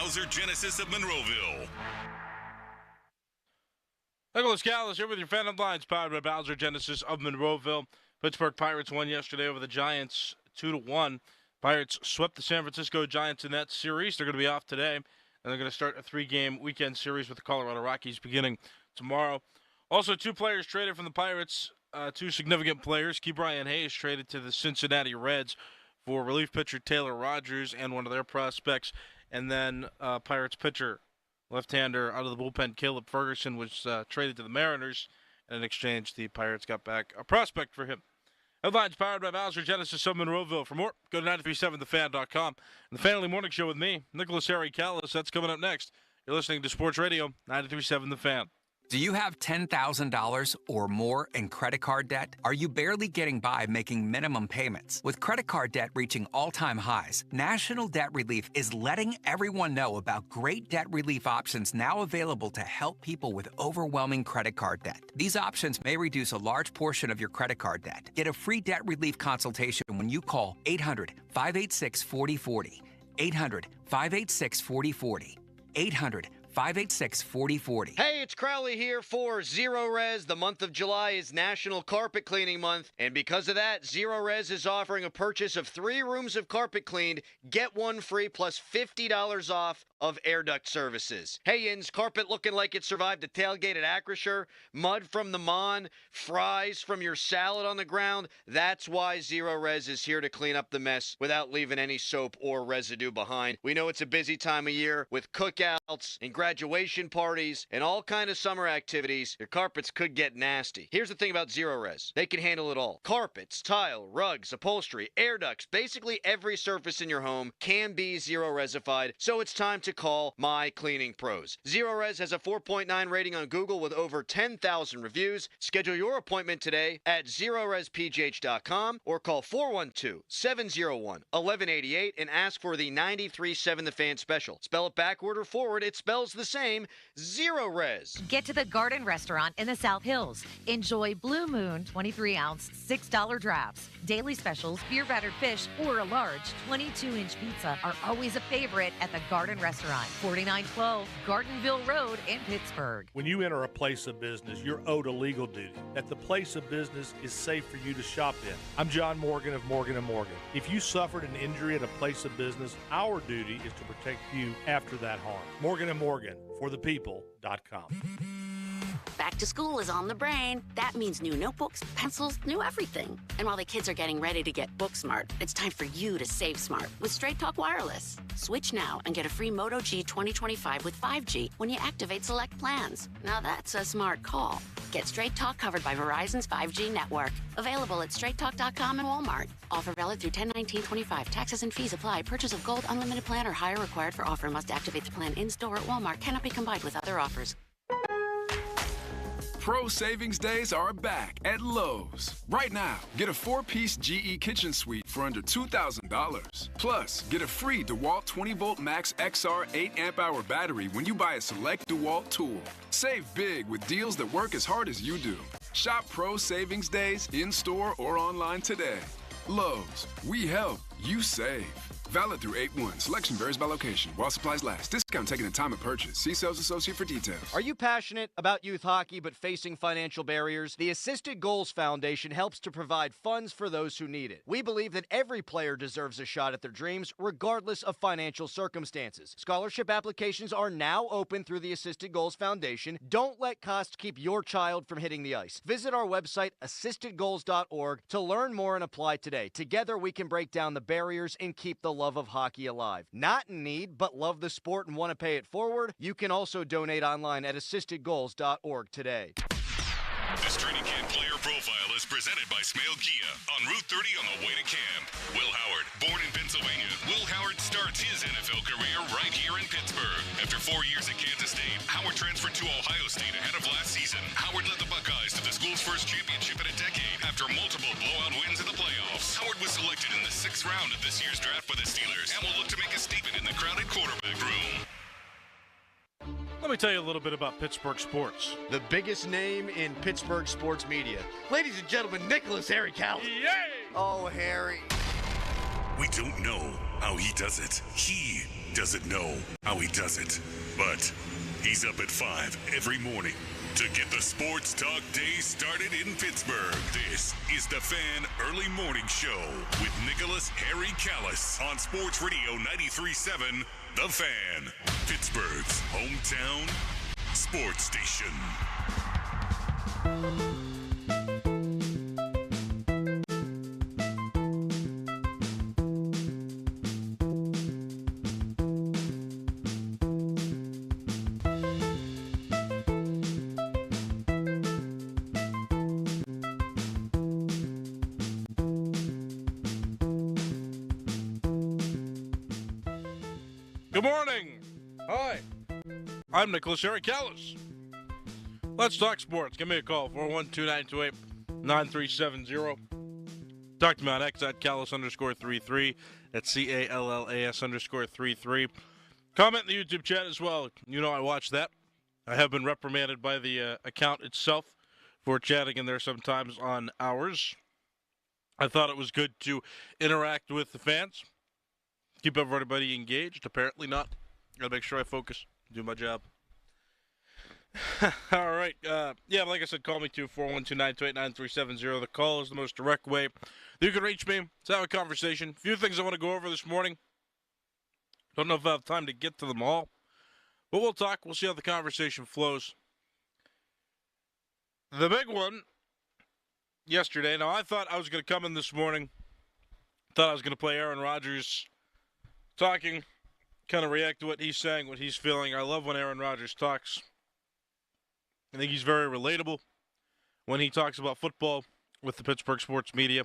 Bowser Genesis of Monroeville. Nicholas Callis here with your fan headlines, powered by Bowser Genesis of Monroeville. Pittsburgh Pirates won yesterday over the Giants 2-1. Pirates swept the San Francisco Giants in that series. They're going to be off today, and they're going to start a 3-game weekend series with the Colorado Rockies beginning tomorrow. Also, 2 players traded from the Pirates, 2 significant players. Ke'Bryan Hayes traded to the Cincinnati Reds for relief pitcher Taylor Rogers and one of their prospects. And then Pirates pitcher, left-hander out of the bullpen, Caleb Ferguson, was traded to the Mariners. And in exchange, the Pirates got back a prospect for him. Headlines powered by Bowser Genesis of Monroeville. For more, go to 937thefan.com. And the Fan Morning Show with me, Nicholas Harry Callis. That's coming up next. You're listening to Sports Radio 937 The Fan. Do you have $10,000 or more in credit card debt? Are you barely getting by making minimum payments? With credit card debt reaching all-time highs, National Debt Relief is letting everyone know about great debt relief options now available to help people with overwhelming credit card debt. These options may reduce a large portion of your credit card debt. Get a free debt relief consultation when you call 800-586-4040. 800-586-4040. 800-586-4040. Hey, it's Crowley here for Zero Res. The month of July is National Carpet Cleaning Month, and because of that, Zero Res is offering a purchase of 3 rooms of carpet cleaned, get 1 free plus $50 off of air duct services. Hey, Yins, carpet looking like it survived a tailgate at Acrisure, mud from the Mon, fries from your salad on the ground. That's why Zero Res is here to clean up the mess without leaving any soap or residue behind. We know it's a busy time of year with cookouts and graduation parties and all kind of summer activities. Your carpets could get nasty. Here's the thing about Zero Res. They can handle it all. Carpets, tile, rugs, upholstery, air ducts, basically every surface in your home can be Zero Resified, so it's time to call my cleaning pros. Zero Res has a 4.9 rating on Google with over 10,000 reviews. Schedule your appointment today at ZeroResPGH.com or call 412-701-1188 and ask for the 93.7 The Fan special. Spell it backward or forward, it spells the same. Zero Res. Get to the Garden Restaurant in the South Hills. Enjoy Blue Moon 23-ounce $6 drafts. Daily specials, beer battered fish, or a large 22-inch pizza are always a favorite at the Garden Restaurant. 4912 Gardenville Road in Pittsburgh. When you enter a place of business, you're owed a legal duty that the place of business is safe for you to shop in. I'm John Morgan of Morgan & Morgan. If you suffered an injury at a place of business, our duty is to protect you after that harm. Morgan & Morgan, for the people.com. Back to school is on the brain. That means new notebooks, pencils, new everything. And while the kids are getting ready to get book smart, it's time for you to save smart with Straight Talk Wireless. Switch now and get a free Moto G 2025 with 5G when you activate select plans. Now that's a smart call. Get Straight Talk covered by Verizon's 5G network. Available at straighttalk.com and Walmart. Offer valid through 10/19/25. Taxes and fees apply. Purchase of gold unlimited plan or higher required for offer. Must activate the plan in-store at Walmart. Cannot be combined with other offers. Pro Savings Days are back at Lowe's. Right now, get a 4-piece GE kitchen suite for under $2,000. Plus, get a free DeWalt 20-volt Max XR 8-amp-hour battery when you buy a select DeWalt tool. Save big with deals that work as hard as you do. Shop Pro Savings Days in-store or online today. Lowe's, we help, you save. Valid through 8/1. Selection varies by location. While supplies last. Discount taken at time of purchase. See sales associate for details. Are you passionate about youth hockey but facing financial barriers? The Assisted Goals Foundation helps to provide funds for those who need it. We believe that every player deserves a shot at their dreams, regardless of financial circumstances. Scholarship applications are now open through the Assisted Goals Foundation. Don't let costs keep your child from hitting the ice. Visit our website, assistedgoals.org, to learn more and apply today. Together, we can break down the barriers and keep the love of hockey alive. Not in need, but love the sport and want to pay it forward? You can also donate online at assistedgoals.org today. This training camp player profile is presented by Smale Kia on Route 30 on the way to camp. Will Howard, born in Pennsylvania, Will Howard starts his NFL career right here in Pittsburgh. After 4 years at Kansas State, Howard transferred to Ohio State ahead of last season. Howard led the Buckeyes to the school's first championship in a decade after multiple blowout wins in the playoffs. Howard was selected in the 6th round of this year's draft by the Steelers and will look to make a statement in the crowded quarterback room. Let me tell you a little bit about Pittsburgh sports. The biggest name in Pittsburgh sports media. Ladies and gentlemen, Nicholas Harry Callis. Yay! Oh, Harry. We don't know how he does it. He doesn't know how he does it. But he's up at 5 every morning to get the sports talk day started in Pittsburgh. This is the Fan Early Morning Show with Nicholas Harry Callis on Sports Radio 93.7 The Fan, Pittsburgh's hometown sports station. Good morning. Hi. I'm Nicholas Harry Callis. Let's talk sports. Give me a call, 412-928-9370. Talk to me on X at Callis_33. That's CALLAS_33. Comment in the YouTube chat as well. You know I watch that. I have been reprimanded by the account itself for chatting in there sometimes on hours. I thought it was good to interact with the fans. Keep everybody engaged. Apparently not. Gotta make sure I focus. Do my job. All right. Yeah, like I said, call me too, 412-928-9370. The call is the most direct way you can reach me. Let's have a conversation. A few things I want to go over this morning. Don't know if I have time to get to them all. But we'll talk. We'll see how the conversation flows. The big one yesterday. Now, I thought I was going to come in this morning. Thought I was going to play Aaron Rodgers talking, kind of react to what he's saying, what he's feeling. I love when Aaron Rodgers talks. I think he's very relatable when he talks about football with the Pittsburgh sports media.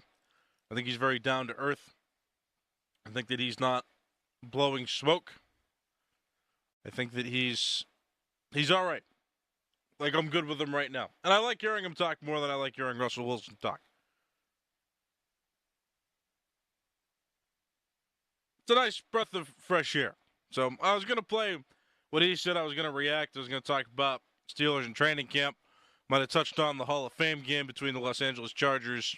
I think he's very down to earth. I think that he's not blowing smoke. I think that he's all right. Like, I'm good with him right now. And I like hearing him talk more than I like hearing Russell Wilson talk. It's a nice breath of fresh air. So I was going to play what he said. I was going to react. I was going to talk about Steelers in training camp. Might have touched on the Hall of Fame game between the Los Angeles Chargers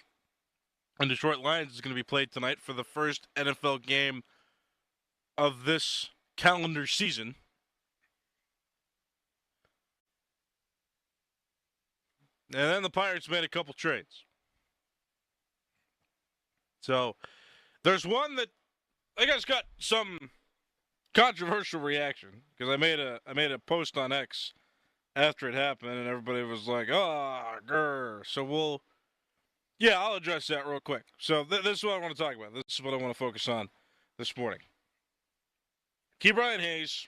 and Detroit Lions is going to be played tonight for the first NFL game of this calendar season. And then the Pirates made a couple trades. So there's one that I guess got some controversial reaction because I made a post on X after it happened, and everybody was like, "Oh, grr." So I'll address that real quick. So this is what I want to talk about. This is what I want to focus on this morning. Ke'Bryan Hayes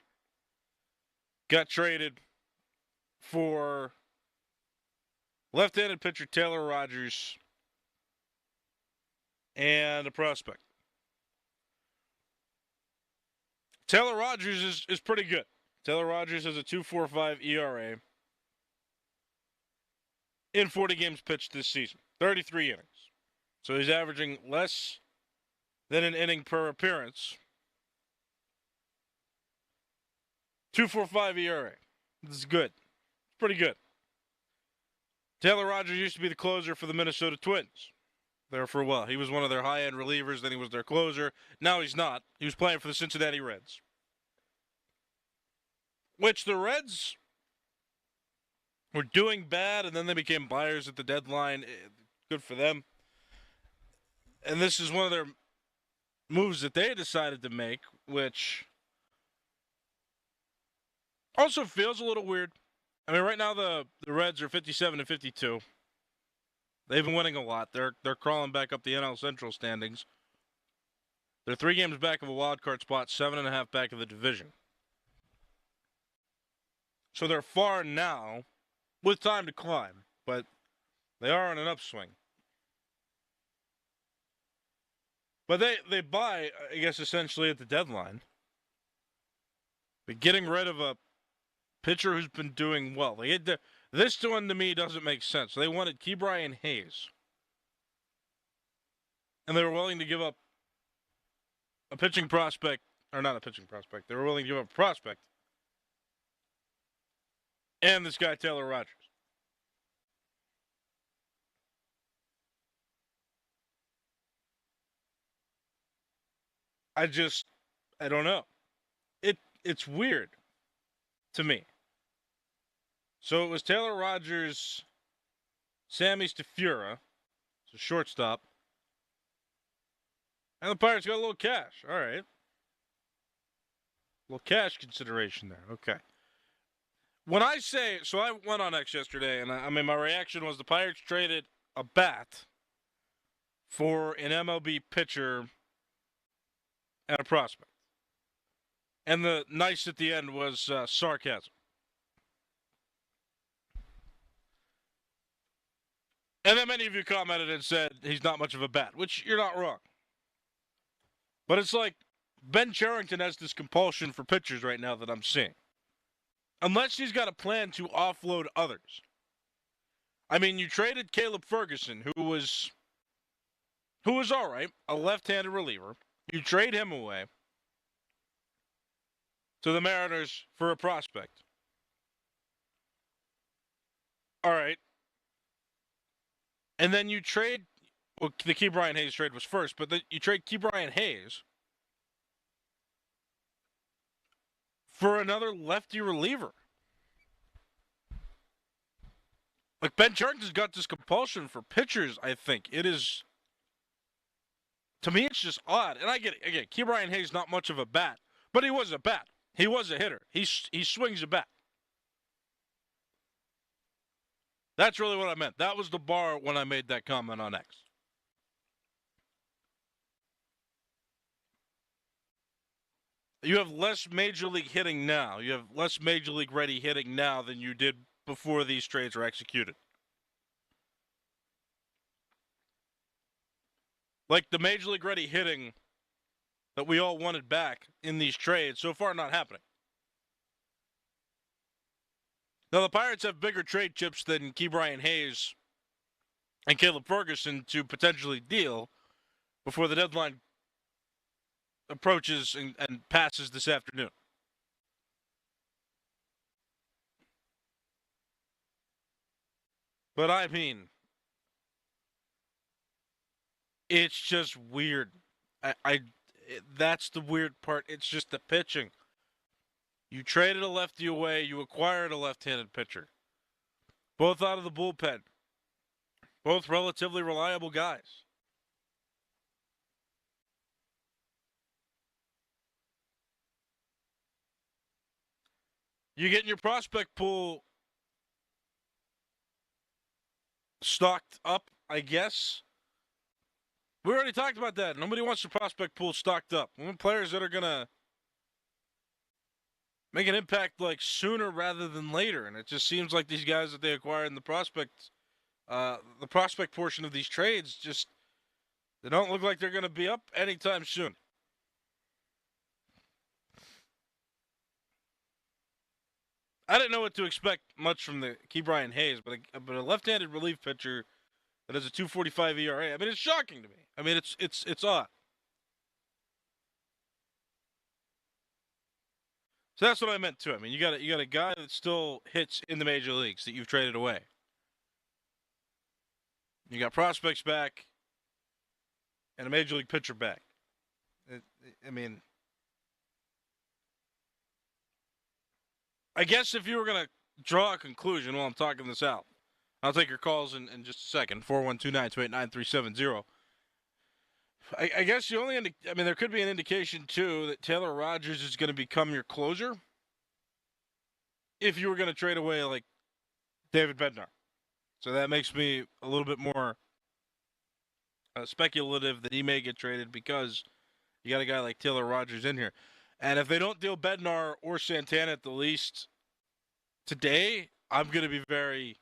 got traded for left-handed pitcher Taylor Rogers and a prospect. Taylor Rogers is pretty good. Taylor Rogers has a 2.45 ERA in 40 games pitched this season, 33 innings. So he's averaging less than an inning per appearance. 2.45 ERA. This is good. It's pretty good. Taylor Rogers used to be the closer for the Minnesota Twins there for a while. He was one of their high-end relievers, then he was their closer. Now he's not. He was playing for the Cincinnati Reds. Which the Reds were doing bad, and then they became buyers at the deadline. Good for them. And this is one of their moves that they decided to make, which also feels a little weird. I mean, right now the Reds are 57-52. They've been winning a lot. They're crawling back up the NL Central standings. They're 3 games back of a wild card spot, 7.5 back of the division. So they're far now, with time to climb, but they are on an upswing. But they buy, I guess, essentially at the deadline. But getting rid of a pitcher who's been doing well. This one, to me, doesn't make sense. They wanted Ke'Bryan Hayes. And they were willing to give up a pitching prospect, or not a pitching prospect. They were willing to give up a prospect. And this guy, Taylor Rogers. I don't know. It's weird to me. So it was Taylor Rogers, Sammy Stafura, so shortstop, and the Pirates got a little cash. All right. Little cash consideration there. Okay. When I say, so I went on X yesterday, and my reaction was the Pirates traded a bat for an MLB pitcher and a prospect. And the nice at the end was sarcasm. And then many of you commented and said he's not much of a bat, which you're not wrong. But it's like Ben Cherington has this compulsion for pitchers right now that I'm seeing. Unless he's got a plan to offload others. I mean, you traded Caleb Ferguson, who was all right, a left-handed reliever. You trade him away to the Mariners for a prospect. All right. And then you trade, well, the Key Brian Hayes trade was first, but you trade Key Brian Hayes for another lefty reliever. Like, Ben Cherington's got this compulsion for pitchers, I think. It is, to me, it's just odd. And I get it. Again, Key Brian Hayes not much of a bat, but he was a bat. He was a hitter. He swings a bat. That's really what I meant. That was the bar when I made that comment on X. You have less Major League hitting now. You have less Major League ready hitting now than you did before these trades were executed. Like the Major League ready hitting that we all wanted back in these trades, so far not happening. Now, the Pirates have bigger trade chips than Key Brian Hayes and Caleb Ferguson to potentially deal before the deadline approaches and passes this afternoon. But I mean, it's just weird. That's the weird part. It's just the pitching. You traded a lefty away. You acquired a left-handed pitcher. Both out of the bullpen. Both relatively reliable guys. You getting your prospect pool stocked up, I guess. We already talked about that. Nobody wants their prospect pool stocked up. We want players that are going to make an impact like sooner rather than later. And it just seems like these guys that they acquired in the prospect portion of these trades, just they don't look like they're going to be up anytime soon. I didn't know what to expect much from the Key Brian Hayes, but a left-handed relief pitcher that has a 2.45 ERA. I mean, it's shocking to me. I mean, it's odd. So that's what I meant too. I mean, you got a guy that still hits in the major leagues that you've traded away. You got prospects back and a major league pitcher back. I mean, I guess if you were going to draw a conclusion while I'm talking this out, I'll take your calls in just a second. 412-928-9370. I guess the only, there could be an indication, too, that Taylor Rogers is going to become your closer if you were going to trade away, like, David Bednar. So that makes me a little bit more speculative that he may get traded because you got a guy like Taylor Rogers in here. And if they don't deal Bednar or Santana at the least today, I'm going to be very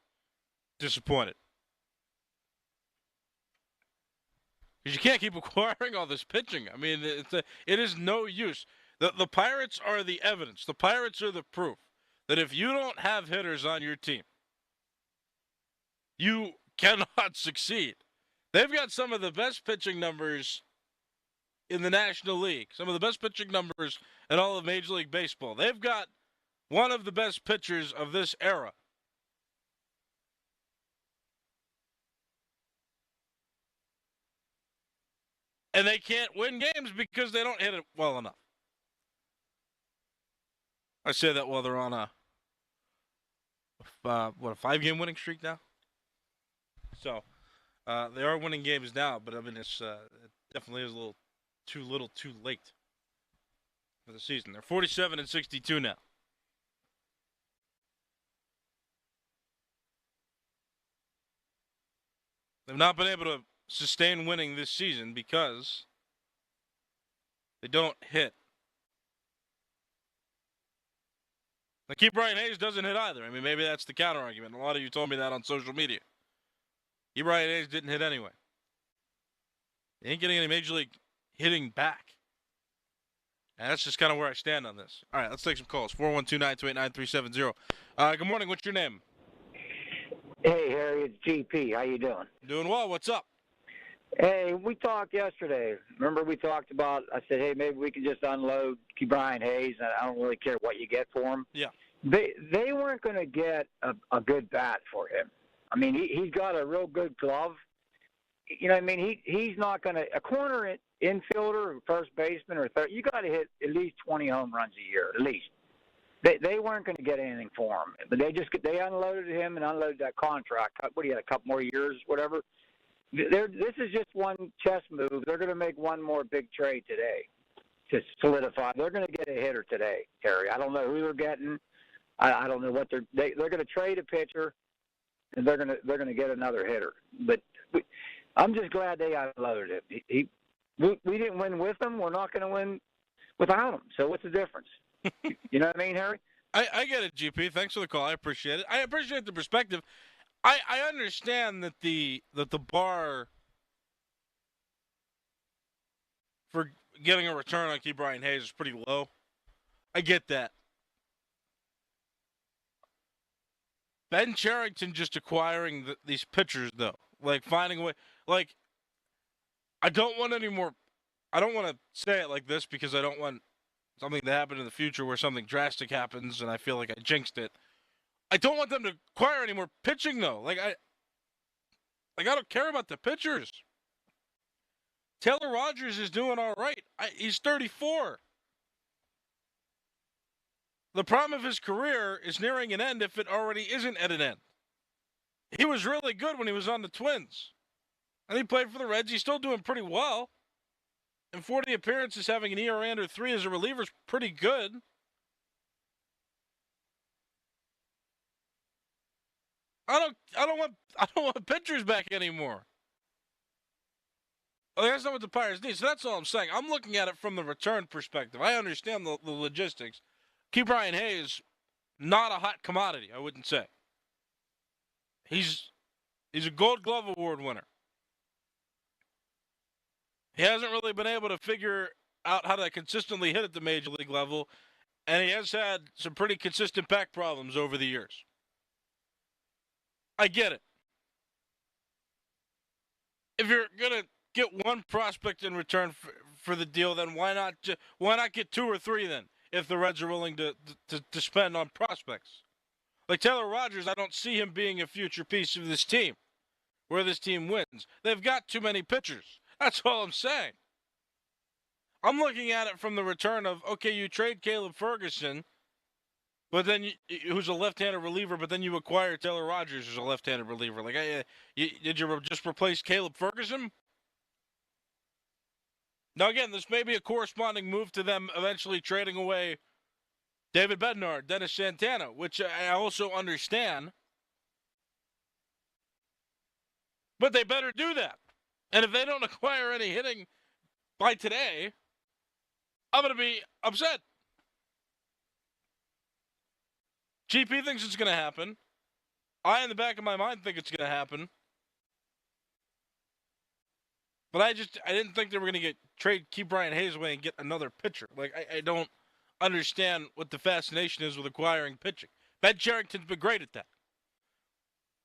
disappointed. Because you can't keep acquiring all this pitching. I mean, it is no use. The Pirates are the evidence. The Pirates are the proof that if you don't have hitters on your team, you cannot succeed. They've got some of the best pitching numbers in the National League, some of the best pitching numbers in all of Major League Baseball. They've got one of the best pitchers of this era. And they can't win games because they don't hit it well enough. I say that while they're on a 5-game winning streak now. So they are winning games now, but I mean it definitely is a little too late for the season. They're 47-62 now. They've not been able to sustain winning this season because they don't hit. Now, Keith Brian Hayes doesn't hit either. I mean, maybe that's the counter argument. A lot of you told me that on social media. Keith Brian Hayes didn't hit anyway. He ain't getting any major league hitting back. And that's just kind of where I stand on this. All right, let's take some calls. 412-928-9370. Good morning. What's your name? Hey, Harry, it's GP. How you doing? Doing well. What's up? Hey, we talked yesterday. Remember we talked about, I said, hey, maybe we can just unload Brian Hayes. I don't really care what you get for him. Yeah. They weren't going to get a good bat for him. I mean, he's got a real good glove. You know what I mean? He's not going to – a corner infielder, first baseman, or third, you got to hit at least 20 home runs a year, at least. They weren't going to get anything for him, but they unloaded him and unloaded that contract. What do you have, a couple more years, whatever? This is just one chess move. They're going to make one more big trade today to solidify. They're going to get a hitter today, Harry. I don't know who they're getting. I don't know what they're going to trade a pitcher, and they're going to get another hitter. But I'm just glad they unloaded him. We didn't win with him. We're not going to win without him. So what's the difference? You know what I mean, Harry? I get it, GP. Thanks for the call. I appreciate it. I appreciate the perspective. I understand that the bar for getting a return on Keith Brian Hayes is pretty low. I get that. Ben Cherington just acquiring these pitchers, though, like finding a way. Like, I don't want any more. I don't want to say it like this because I don't want something to happen in the future where something drastic happens and I feel like I jinxed it. I don't want them to acquire any more pitching, though. Like I don't care about the pitchers. Taylor Rogers is doing all right. He's 34. The problem of his career is nearing an end if it already isn't at an end. He was really good when he was on the Twins. And he played for the Reds. He's still doing pretty well. And 40 appearances, having an ERA under 3 as a reliever is pretty good. I don't want pitchers back anymore. Well, that's not what the Pirates need. So that's all I'm saying. I'm looking at it from the return perspective. I understand the logistics. Keith Brian Hayes, not a hot commodity, I wouldn't say. He's a Gold Glove Award winner. He hasn't really been able to figure out how to consistently hit at the major league level, and he has had some pretty consistent back problems over the years. I get it. If you're going to get one prospect in return for the deal, then why not get 2 or 3 then, if the Reds are willing to spend on prospects? Like Taylor Rogers, I don't see him being a future piece of this team, where this team wins. They've got too many pitchers. That's all I'm saying. I'm looking at it from the return of, okay, you trade Caleb Ferguson, but then who's a left-handed reliever, but then you acquire Taylor Rogers, who's a left-handed reliever. Like, did you just replace Caleb Ferguson? Now, again, this may be a corresponding move to them eventually trading away David Bednar, Dennis Santana, which I also understand. But they better do that. And if they don't acquire any hitting by today, I'm going to be upset. GP thinks it's going to happen. I, in the back of my mind, think it's going to happen. But I didn't think they were going to trade Keith Brian Hayes away and get another pitcher. Like, I don't understand what the fascination is with acquiring pitching. Ben Cherington's been great at that.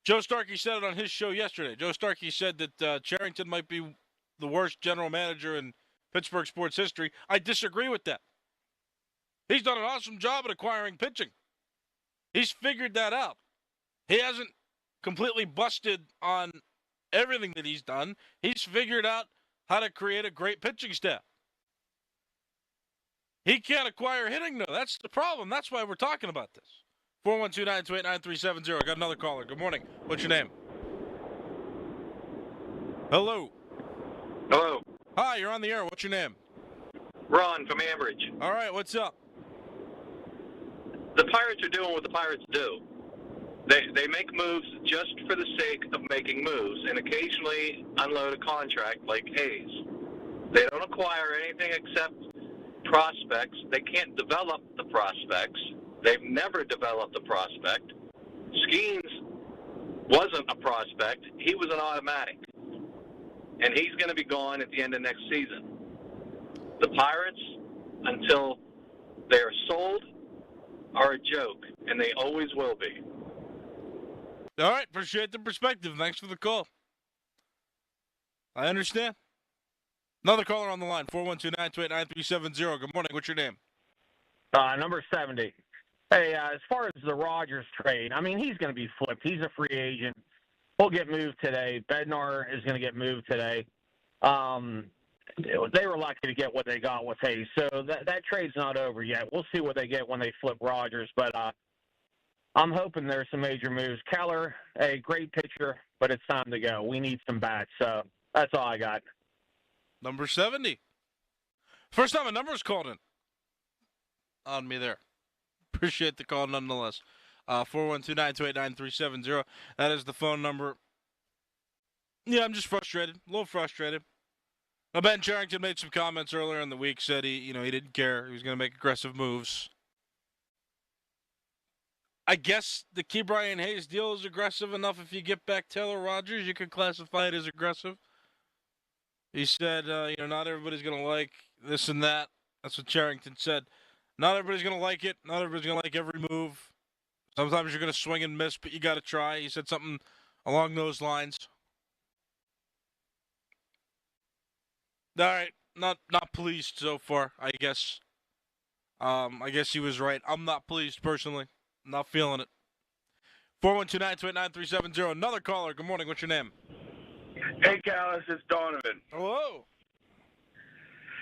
Joe Starkey said it on his show yesterday. Joe Starkey said that Cherington might be the worst general manager in Pittsburgh sports history. I disagree with that. He's done an awesome job at acquiring pitching. He's figured that out. He hasn't completely busted on everything that he's done. He's figured out how to create a great pitching staff. He can't acquire hitting, though. That's the problem. That's why we're talking about this. 412-928-9370. Got another caller. Good morning. What's your name? Hello. Hello. Hi, you're on the air. What's your name? Ron from Ambridge. All right, what's up? The Pirates are doing what the Pirates do. They make moves just for the sake of making moves and occasionally unload a contract like Hayes. They don't acquire anything except prospects. They can't develop the prospects. They've never developed a prospect. Skenes wasn't a prospect. He was an automatic. And he's going to be gone at the end of next season. The Pirates, until they're sold, are a joke, and they always will be. All right, appreciate the perspective. Thanks for the call. I understand. Another caller on the line, 412-928-9370. Good morning. What's your name? Number 70. Hey, as far as the Rogers trade, I mean, he's going to be flipped. He's a free agent. He'll get moved today. Bednar is going to get moved today. They were lucky to get what they got with Hayes. So that trade's not over yet. We'll see what they get when they flip Rogers. But I'm hoping there's some major moves. Keller, a great pitcher, but it's time to go. We need some bats. So that's all I got. Number 70. First time a number's called in on me there. Appreciate the call nonetheless. 412-928-9370. That is the phone number. Yeah, I'm just frustrated. A little frustrated. Now, Ben Cherington made some comments earlier in the week, said he didn't care. He was going to make aggressive moves. I guess the Key Brian Hayes deal is aggressive enough. If you get back Taylor Rogers, you could classify it as aggressive. He said, not everybody's going to like this and that. That's what Cherington said. Not everybody's going to like it. Not everybody's going to like every move. Sometimes you're going to swing and miss, but you got to try. He said something along those lines. All right, not pleased so far, I guess. I guess he was right. I'm not pleased personally. I'm not feeling it. 412-928-9370. Another caller. Good morning. What's your name? Hey, Callis, it's Donovan. Hello.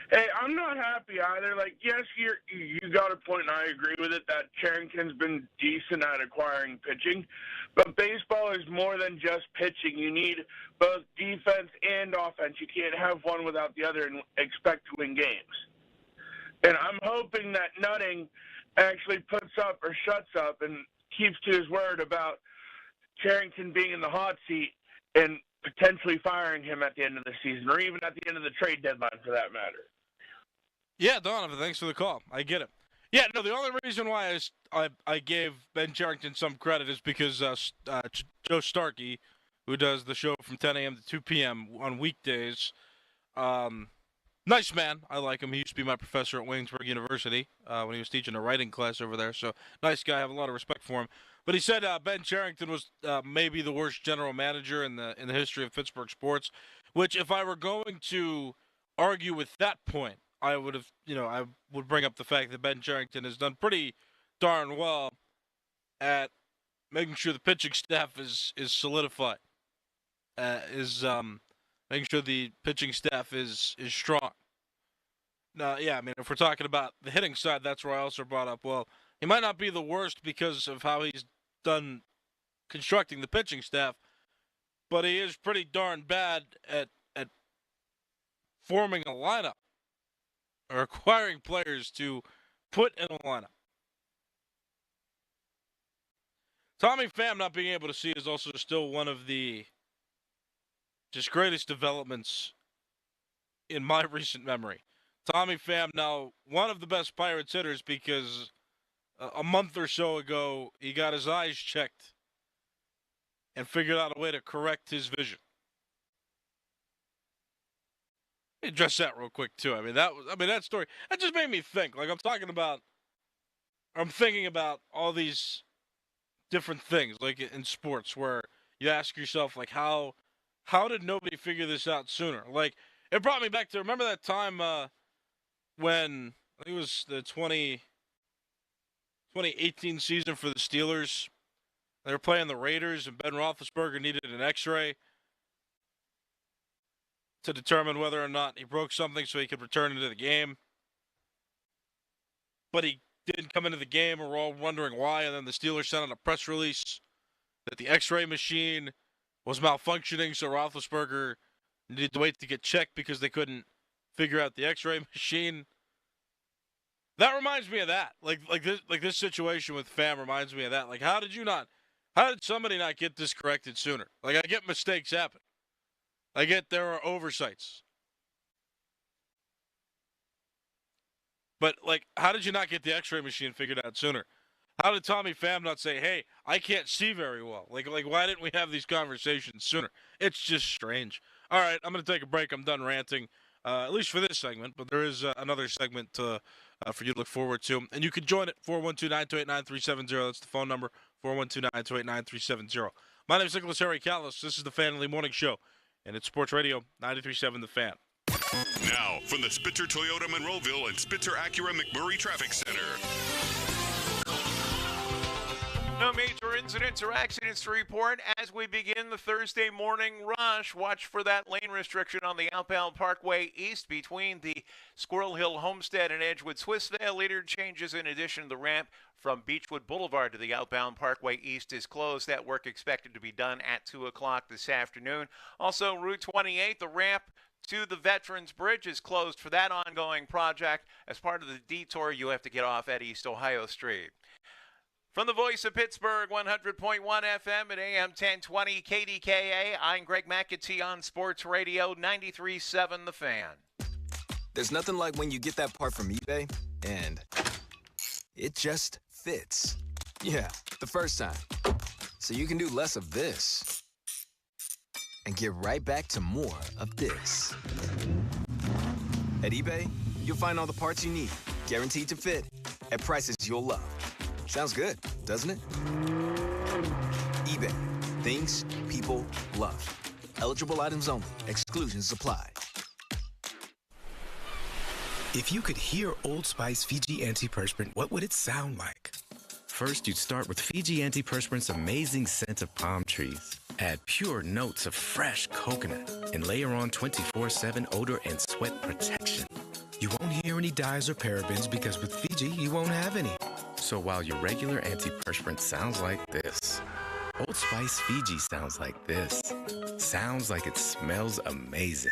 Hey, I'm not happy either. Like, yes, you got a point, and I agree with it, that Cherington's been decent at acquiring pitching. But baseball is more than just pitching. You need both defense and offense. You can't have one without the other and expect to win games. And I'm hoping that Nutting actually puts up or shuts up and keeps to his word about Cherington being in the hot seat and potentially firing him at the end of the season, or even at the end of the trade deadline for that matter. Yeah, Donovan, thanks for the call. I get it. Yeah, no, the only reason why I gave Ben Cherington some credit is because Joe Starkey, who does the show from 10 a.m. to 2 p.m. on weekdays, nice man. I like him. He used to be my professor at Waynesburg University when he was teaching a writing class over there. So, nice guy. I have a lot of respect for him. But he said Ben Cherington was maybe the worst general manager in the history of Pittsburgh sports, which if I were going to argue with that point, I would have, I would bring up the fact that Ben Cherington has done pretty darn well at making sure the pitching staff is solidified, making sure the pitching staff is strong. Now, yeah, I mean, if we're talking about the hitting side, that's where I also brought up, well, he might not be the worst because of how he's done constructing the pitching staff, but he is pretty darn bad at forming a lineup or acquiring players to put in a lineup. Tommy Pham not being able to see is also still one of the just greatest developments in my recent memory. Tommy Pham now one of the best Pirates hitters because a month or so ago he got his eyes checked and figured out a way to correct his vision. Address that real quick too. That story that just made me think. Like I'm thinking about all these different things, like in sports, where you ask yourself, like, how did nobody figure this out sooner? Like it brought me back to remember that time when I think it was the 2018 season for the Steelers. They were playing the Raiders, and Ben Roethlisberger needed an X-ray. to determine whether or not he broke something so he could return into the game. But he didn't come into the game, and we're all wondering why. And then the Steelers sent out a press release that the X-ray machine was malfunctioning, so Roethlisberger needed to wait to get checked because they couldn't figure out the X-ray machine. That reminds me of that. Like this situation with Pham reminds me of that. Like, how did somebody not get this corrected sooner? Like, I get mistakes happen. I get there are oversights. But, like, how did you not get the X-ray machine figured out sooner? How did Tommy Pham not say, hey, I can't see very well? Like, why didn't we have these conversations sooner? It's just strange. All right, I'm going to take a break. I'm done ranting, at least for this segment. But there is another segment for you to look forward to. And you can join it, 412-928-9370. That's the phone number, 412-928-9370. My name is Nicholas Harry Callis. This is the Fan Early Morning Show, and it's Sports Radio 93.7 The Fan. Now, from the Spitzer Toyota Monroeville and Spitzer Acura McMurray Traffic Center. No major incidents or accidents to report as we begin the Thursday morning rush. Watch for that lane restriction on the outbound Parkway East between the Squirrel Hill Homestead and Edgewood Swissvale. Later changes in addition to the ramp from Beechwood Boulevard to the outbound Parkway East is closed. That work expected to be done at 2 o'clock this afternoon. Also, Route 28, the ramp to the Veterans Bridge is closed for that ongoing project. As part of the detour, you have to get off at East Ohio Street. From the voice of Pittsburgh, 100.1 FM at AM 1020 KDKA, I'm Greg McAtee on Sports Radio 93.7 The Fan. There's nothing like when you get that part from eBay and it just fits. Yeah, the first time. So you can do less of this and get right back to more of this. At eBay, you'll find all the parts you need, guaranteed to fit, at prices you'll love. Sounds good, doesn't it? eBay. Things people love. Eligible items only. Exclusions apply. If you could hear Old Spice Fiji Antiperspirant, what would it sound like? First, you'd start with Fiji Antiperspirant's amazing scent of palm trees. Add pure notes of fresh coconut and layer on 24/7 odor and sweat protection. You won't hear any dyes or parabens because with Fiji, you won't have any. So while your regular antiperspirant sounds like this, Old Spice Fiji sounds like this. Sounds like it smells amazing.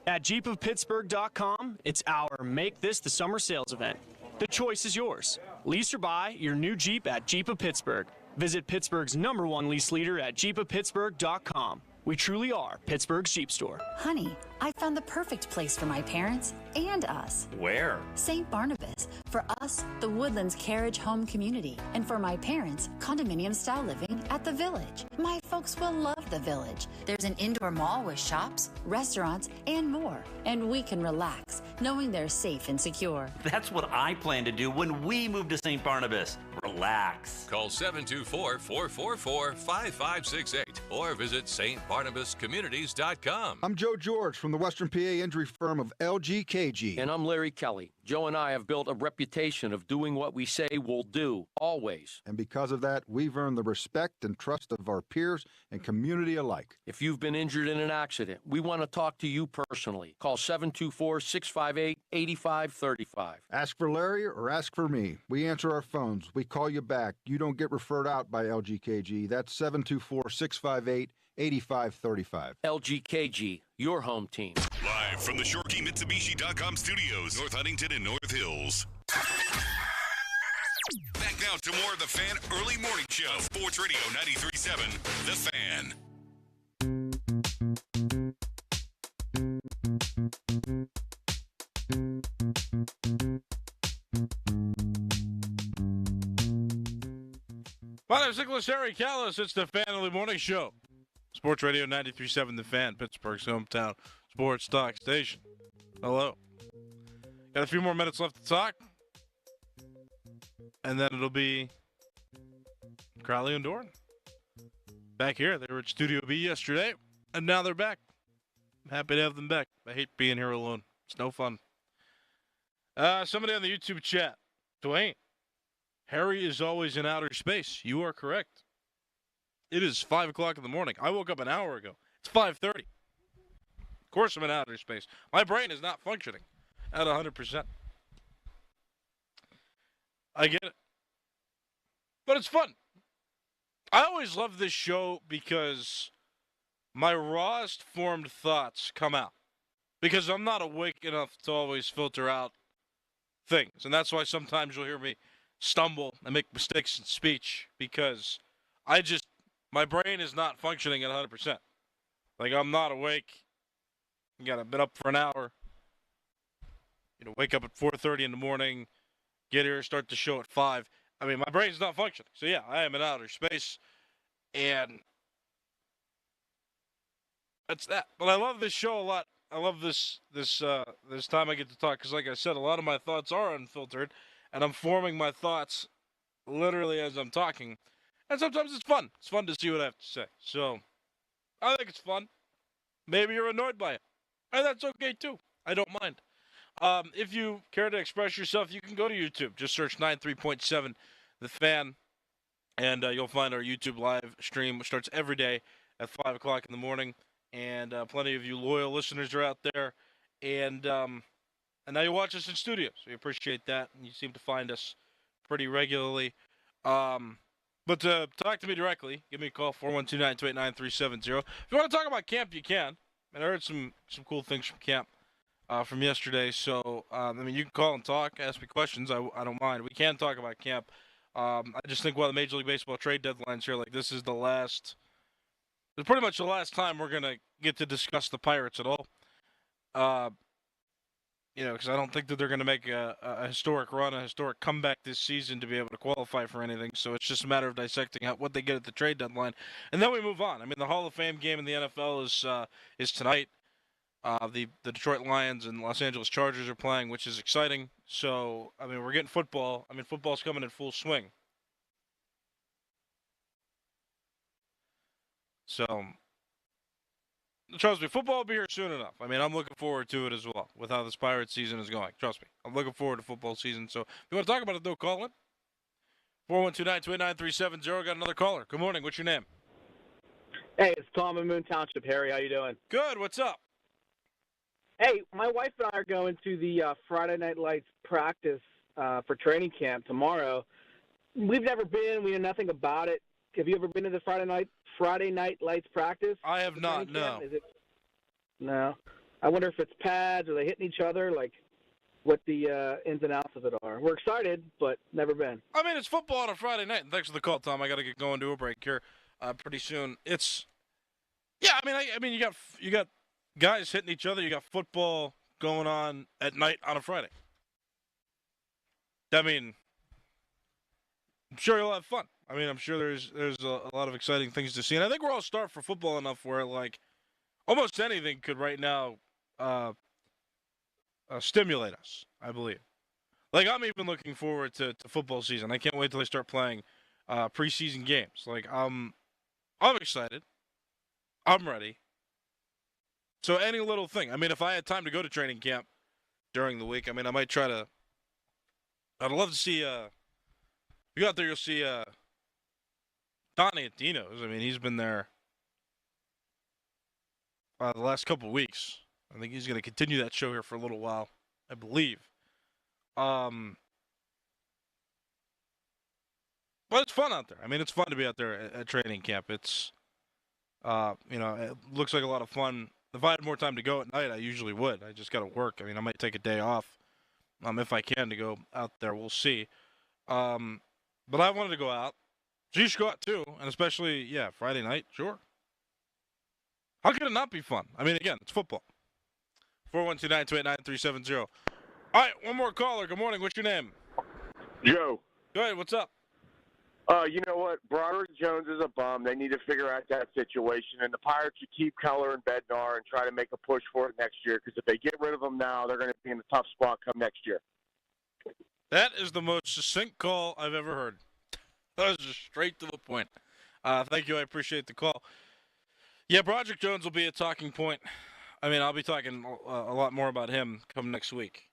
At JeepofPittsburgh.com, it's our Make This the Summer Sales event. The choice is yours. Lease or buy your new Jeep at Jeep of Pittsburgh. Visit Pittsburgh's #1 lease leader at JeepofPittsburgh.com. We truly are Pittsburgh's Jeep store. Honey, I found the perfect place for my parents and us. Where? St. Barnabas. For us, the Woodlands Carriage Home Community. And for my parents, condominium-style living at the Village. My folks will love the Village. There's an indoor mall with shops, restaurants, and more. And we can relax, knowing they're safe and secure. That's what I plan to do when we move to St. Barnabas. Relax. Call 724-444-5568 or visit stbarnabascommunities.com. I'm Joe George from the Western PA injury firm of LGKG. And I'm Larry Kelly. Joe and I have built a reputation of doing what we say we'll do, always. And because of that, we've earned the respect and trust of our peers and community alike. If you've been injured in an accident, we want to talk to you personally. Call 724-658-8535. Ask for Larry or ask for me. We answer our phones. We call you back. You don't get referred out by LGKG. That's 724-658-8535. LGKG, your home team. Live from the ShoreKeyMitsubishi.com studios, North Huntington and North Hills. Back now to more of the Fan Early Morning Show. Sports Radio 93.7, The Fan. My name is Nicholas Harry Callis. It's the Fan Early Morning Show. Sports Radio 93.7 The Fan, Pittsburgh's hometown sports talk station. Hello. Got a few more minutes left to talk. And then it'll be Crowley and Doran. Back here. They were at Studio B yesterday, and now they're back. I'm happy to have them back. I hate being here alone. It's no fun. Somebody on the YouTube chat. Dwayne, Harry is always in outer space. You are correct. It is 5 o'clock in the morning. I woke up an hour ago. It's 5:30. course I'm in outer space. My brain is not functioning at 100%. I get it. But it's fun. I always love this show because my rawest formed thoughts come out. Because I'm not awake enough to always filter out things. And that's why sometimes you'll hear me stumble and make mistakes in speech. Because my brain is not functioning at 100%. Like, I'm not awake. I've been up for an hour. Wake up at 4:30 in the morning, get here, start the show at 5. I mean, my brain's not functioning. So, yeah, I am in outer space. And that's that. But I love this show a lot. I love this time I get to talk because, like I said, a lot of my thoughts are unfiltered, and I'm forming my thoughts literally as I'm talking. And sometimes it's fun. It's fun to see what I have to say. So, I think it's fun. Maybe you're annoyed by it. And that's okay, too. I don't mind. If you care to express yourself, you can go to YouTube. Just search 93.7 The Fan, and you'll find our YouTube live stream, which starts every day at 5 o'clock in the morning. And plenty of you loyal listeners are out there. And now you watch us in studio, so we appreciate that. And you seem to find us pretty regularly. But talk to me directly. Give me a call, 412-928-9370. If you want to talk about camp, you can. And I heard some cool things from camp from yesterday. So, you can call and talk, ask me questions. I don't mind. We can talk about camp. I just think while the Major League Baseball trade deadline's here, this is it's pretty much the last time we're going to get to discuss the Pirates at all. Because I don't think that they're going to make a historic run, a historic comeback this season to be able to qualify for anything. So it's just a matter of dissecting what they get at the trade deadline. And then we move on. I mean, the Hall of Fame game in the NFL is tonight. The Detroit Lions and Los Angeles Chargers are playing, which is exciting. So, we're getting football. Football's coming in full swing. So, trust me, football will be here soon enough. I'm looking forward to it as well with how this Pirates season is going. Trust me. I'm looking forward to football season. So, if you want to talk about it, though, call in. 412-928-9370. Got another caller. Good morning. What's your name? Hey, it's Tom in Moon Township. Harry, how you doing? Good. What's up? Hey, my wife and I are going to the Friday Night Lights practice for training camp tomorrow. We've never been. We know nothing about it. Have you ever been to the Friday Night Lights practice? I have not, no. No. I wonder if it's pads, or they hitting each other, what the ins and outs of it are. We're excited, but never been. It's football on a Friday night. And thanks for the call, Tom. I got to get going to a break here pretty soon. You got guys hitting each other. You got football going on at night on a Friday. I'm sure you'll have fun. I'm sure there's a lot of exciting things to see. And I think we're all starved for football enough where, almost anything could right now stimulate us, I believe. I'm even looking forward to football season. I can't wait till they start playing preseason games. I'm excited. I'm ready. So any little thing. If I had time to go to training camp during the week, I might try to. I'd love to see. If you go out there, you'll see Donnie at Dino's. He's been there the last couple of weeks. I think he's going to continue that show here for a little while, I believe. But it's fun out there. It's fun to be out there at training camp. It's, it looks like a lot of fun. If I had more time to go at night, I usually would. I just got to work. I might take a day off if I can to go out there. We'll see. But I wanted to go out. So you should go out too. And especially, Friday night. Sure. How could it not be fun? Again, it's football. 412-928-9370. All right, one more caller. Good morning. What's your name? Joe. Go ahead. What's up? You know what? Broderick Jones is a bum. They need to figure out that situation. And the Pirates should keep Keller and Bednar and try to make a push for it next year. Because if they get rid of them now, they're going to be in a tough spot come next year. That is the most succinct call I've ever heard. That was just straight to the point. Thank you. I appreciate the call. Yeah, Broderick Jones will be a talking point. I'll be talking a lot more about him come next week.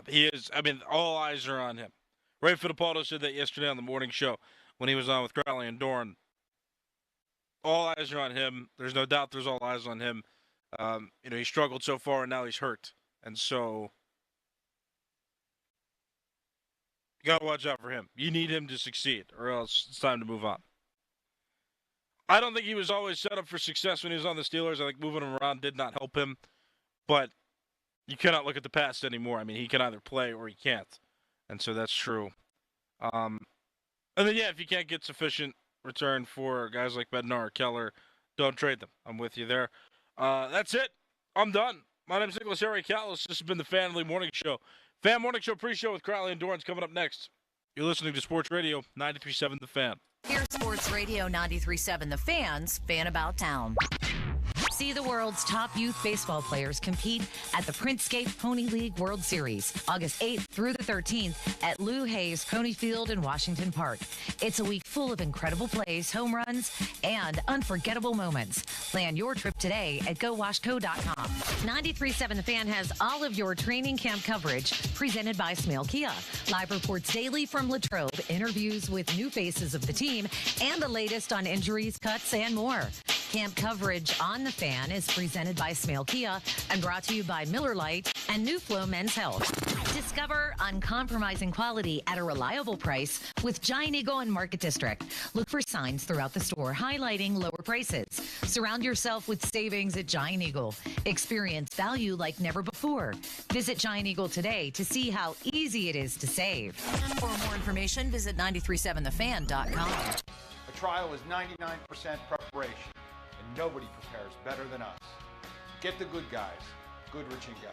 He is, all eyes are on him. Ray Fittipaldo said that yesterday on the morning show when he was on with Crowley and Dorn. All eyes are on him. There's no doubt there's all eyes on him He struggled so far, and now he's hurt. And so you got to watch out for him. You need him to succeed, or else it's time to move on. I don't think he was always set up for success when he was on the Steelers. I think moving him around did not help him. But you cannot look at the past anymore. I mean, he can either play or he can't. And so that's true. And then, if you can't get sufficient return for guys like Bednar or Keller, don't trade them. I'm with you there. That's it. I'm done. My name's Nicholas Harry Callis. This has been the Family Morning Show. Fan Morning Show pre-show with Crowley and Dorrance coming up next. You're listening to Sports Radio 93.7 The Fan. Here's Sports Radio 93.7 The Fan's Fan About Town. See the world's top youth baseball players compete at the Princegate Pony League World Series, August 8th through the 13th at Lou Hayes Pony Field in Washington Park. It's a week full of incredible plays, home runs, and unforgettable moments. Plan your trip today at GoWashco.com. 93.7 The Fan has all of your training camp coverage presented by Smale Kia. Live reports daily from Latrobe, interviews with new faces of the team, and the latest on injuries, cuts, and more. Camp coverage on The Fan is presented by Smale Kia and brought to you by Miller Lite and New Flow Men's Health. Discover uncompromising quality at a reliable price with Giant Eagle and Market District. Look for signs throughout the store highlighting lower prices. Surround yourself with savings at Giant Eagle. Experience value like never before. Visit Giant Eagle today to see how easy it is to save. For more information, visit 937thefan.com. A trial is 99% preparation. And nobody prepares better than us. Get the good guys, Goodrich and Guys.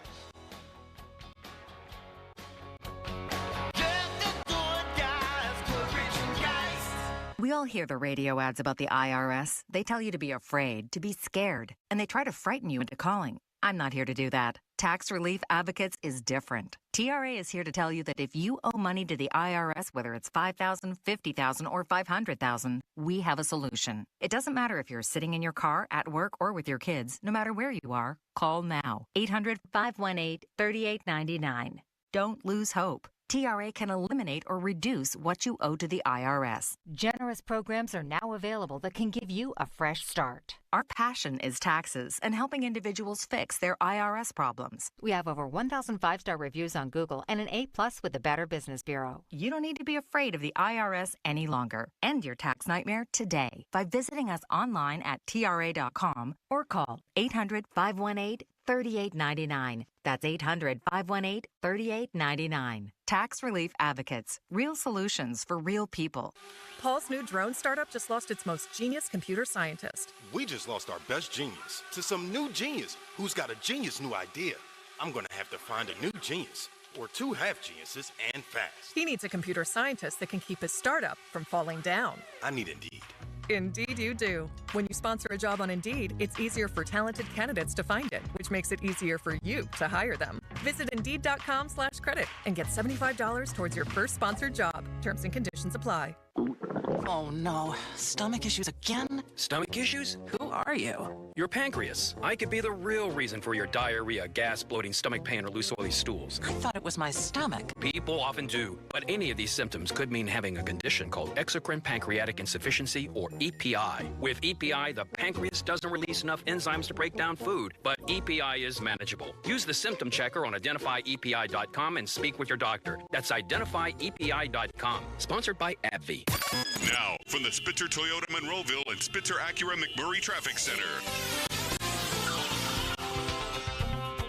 We all hear the radio ads about the IRS. They tell you to be afraid, to be scared, and they try to frighten you into calling. I'm not here to do that. Tax Relief Advocates is different. TRA is here to tell you that if you owe money to the IRS, whether it's $5,000, $50,000, or $500,000, we have a solution. It doesn't matter if you're sitting in your car, at work, or with your kids. No matter where you are, call now. 800-518-3899. Don't lose hope. TRA can eliminate or reduce what you owe to the IRS. Generous programs are now available that can give you a fresh start. Our passion is taxes and helping individuals fix their IRS problems. We have over 1,000 5-star reviews on Google and an A+ with the Better Business Bureau. You don't need to be afraid of the IRS any longer. End your tax nightmare today by visiting us online at TRA.com or call 800-518-3899. That's 800-518-3899. Tax Relief Advocates. Real solutions for real people. Paul's new drone startup just lost its most genius computer scientist. We just lost our best genius to some new genius who's got a genius new idea. I'm going to have to find a new genius, or two half geniuses, and fast. He needs a computer scientist that can keep his startup from falling down. I need Indeed. Indeed you do. When you sponsor a job on Indeed, it's easier for talented candidates to find it, which makes it easier for you to hire them. Visit Indeed.com/credit and get $75 towards your first sponsored job. Terms and conditions apply. Oh no, stomach issues again? Stomach issues? Who are you? Your pancreas. I could be the real reason for your diarrhea, gas, bloating, stomach pain, or loose oily stools. I thought it was my stomach. People often do, but any of these symptoms could mean having a condition called exocrine pancreatic insufficiency, or EPI. With EPI, the pancreas doesn't release enough enzymes to break down food, but EPI is manageable. Use the symptom checker on identifyepi.com and speak with your doctor. That's identifyepi.com. Sponsored by AbbVie. Now, from the Spitzer Toyota Monroeville and Spitzer Acura McMurray Traffic Center.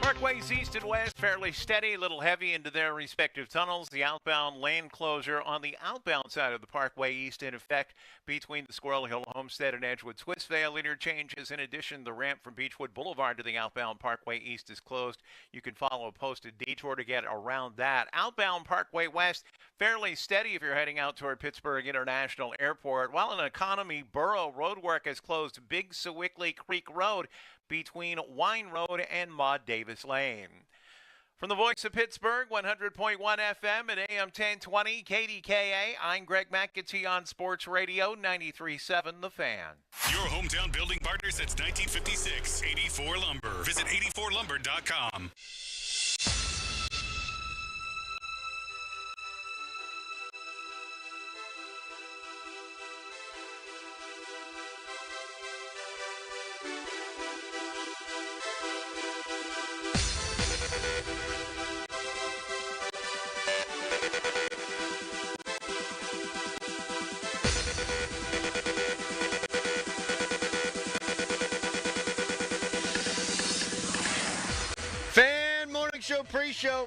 Parkways east and west fairly steady, a little heavy into their respective tunnels. The outbound lane closure on the outbound side of the Parkway east in effect between the Squirrel Hill Homestead and Edgewood Swissvale interchanges. In addition, the ramp from Beechwood Boulevard to the outbound Parkway east is closed. You can follow a posted detour to get around that. Outbound Parkway west fairly steady if you're heading out toward Pittsburgh International Airport. While an economy borough roadwork has closed Big Sewickley Creek Road between Wine Road and Maud Davis Lane. From the voice of Pittsburgh, 100.1 FM at AM 1020 KDKA, I'm Greg McAtee on Sports Radio 93.7 The Fan. Your hometown building partner since 1956, 84 Lumber. Visit 84lumber.com. pre-show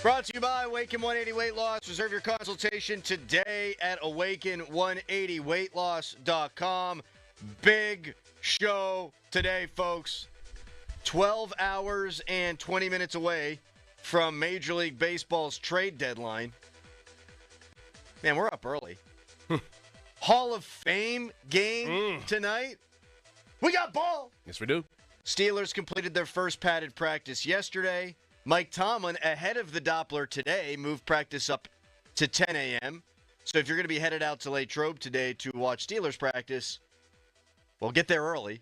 brought to you by Awaken 180 Weight Loss. Reserve your consultation today at awaken180weightloss.com. Big show today, folks. 12 hours and 20 minutes away from Major League Baseball's trade deadline. Man, we're up early. Hall of Fame game tonight. We got ball. Yes, we do. Steelers completed their first padded practice yesterday. Mike Tomlin, ahead of the Doppler today, moved practice up to 10 a.m. So if you're going to be headed out to Latrobe today to watch Steelers practice, well, get there early.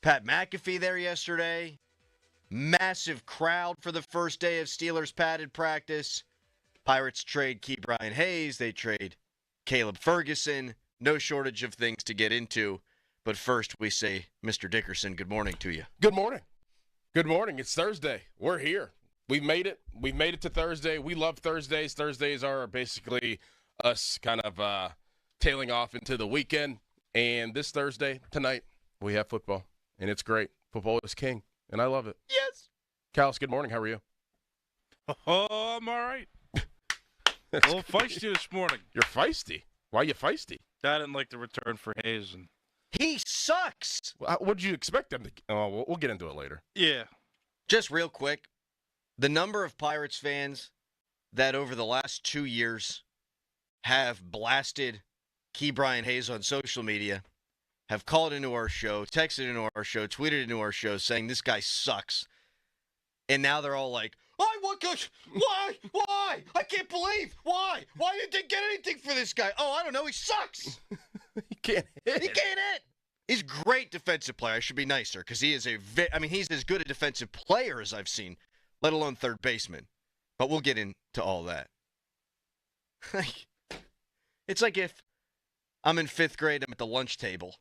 Pat McAfee there yesterday. Massive crowd for the first day of Steelers padded practice. Pirates trade Ke'Bryan Hayes. They trade Caleb Ferguson. No shortage of things to get into. But first, we say, Mr. Dickerson, good morning to you. Good morning. Good morning. It's Thursday. We're here. We've made it. We've made it to Thursday. We love Thursdays. Thursdays are basically us kind of tailing off into the weekend. And this Thursday, tonight, we have football. And it's great. Football is king. And I love it. Yes. Callis, good morning. How are you? Oh, I'm all right. A little feisty this morning. You're feisty? Why are you feisty? I didn't like the return for Hayes. And he sucks. What did you expect them to? Oh, we'll get into it later. Yeah. Just real quick, the number of Pirates fans that over the last 2 years have blasted Ke'Bryan Hayes on social media, have called into our show, texted into our show, tweeted into our show saying this guy sucks. And now they're all like, why? I can't believe. Why didn't they get anything for this guy? Oh, I don't know. He sucks. He can't hit. He's a great defensive player. I should be nicer because he is he's as good a defensive player as I've seen, let alone third baseman. But we'll get into all that. It's like if I'm in 5th grade, I'm at the lunch table,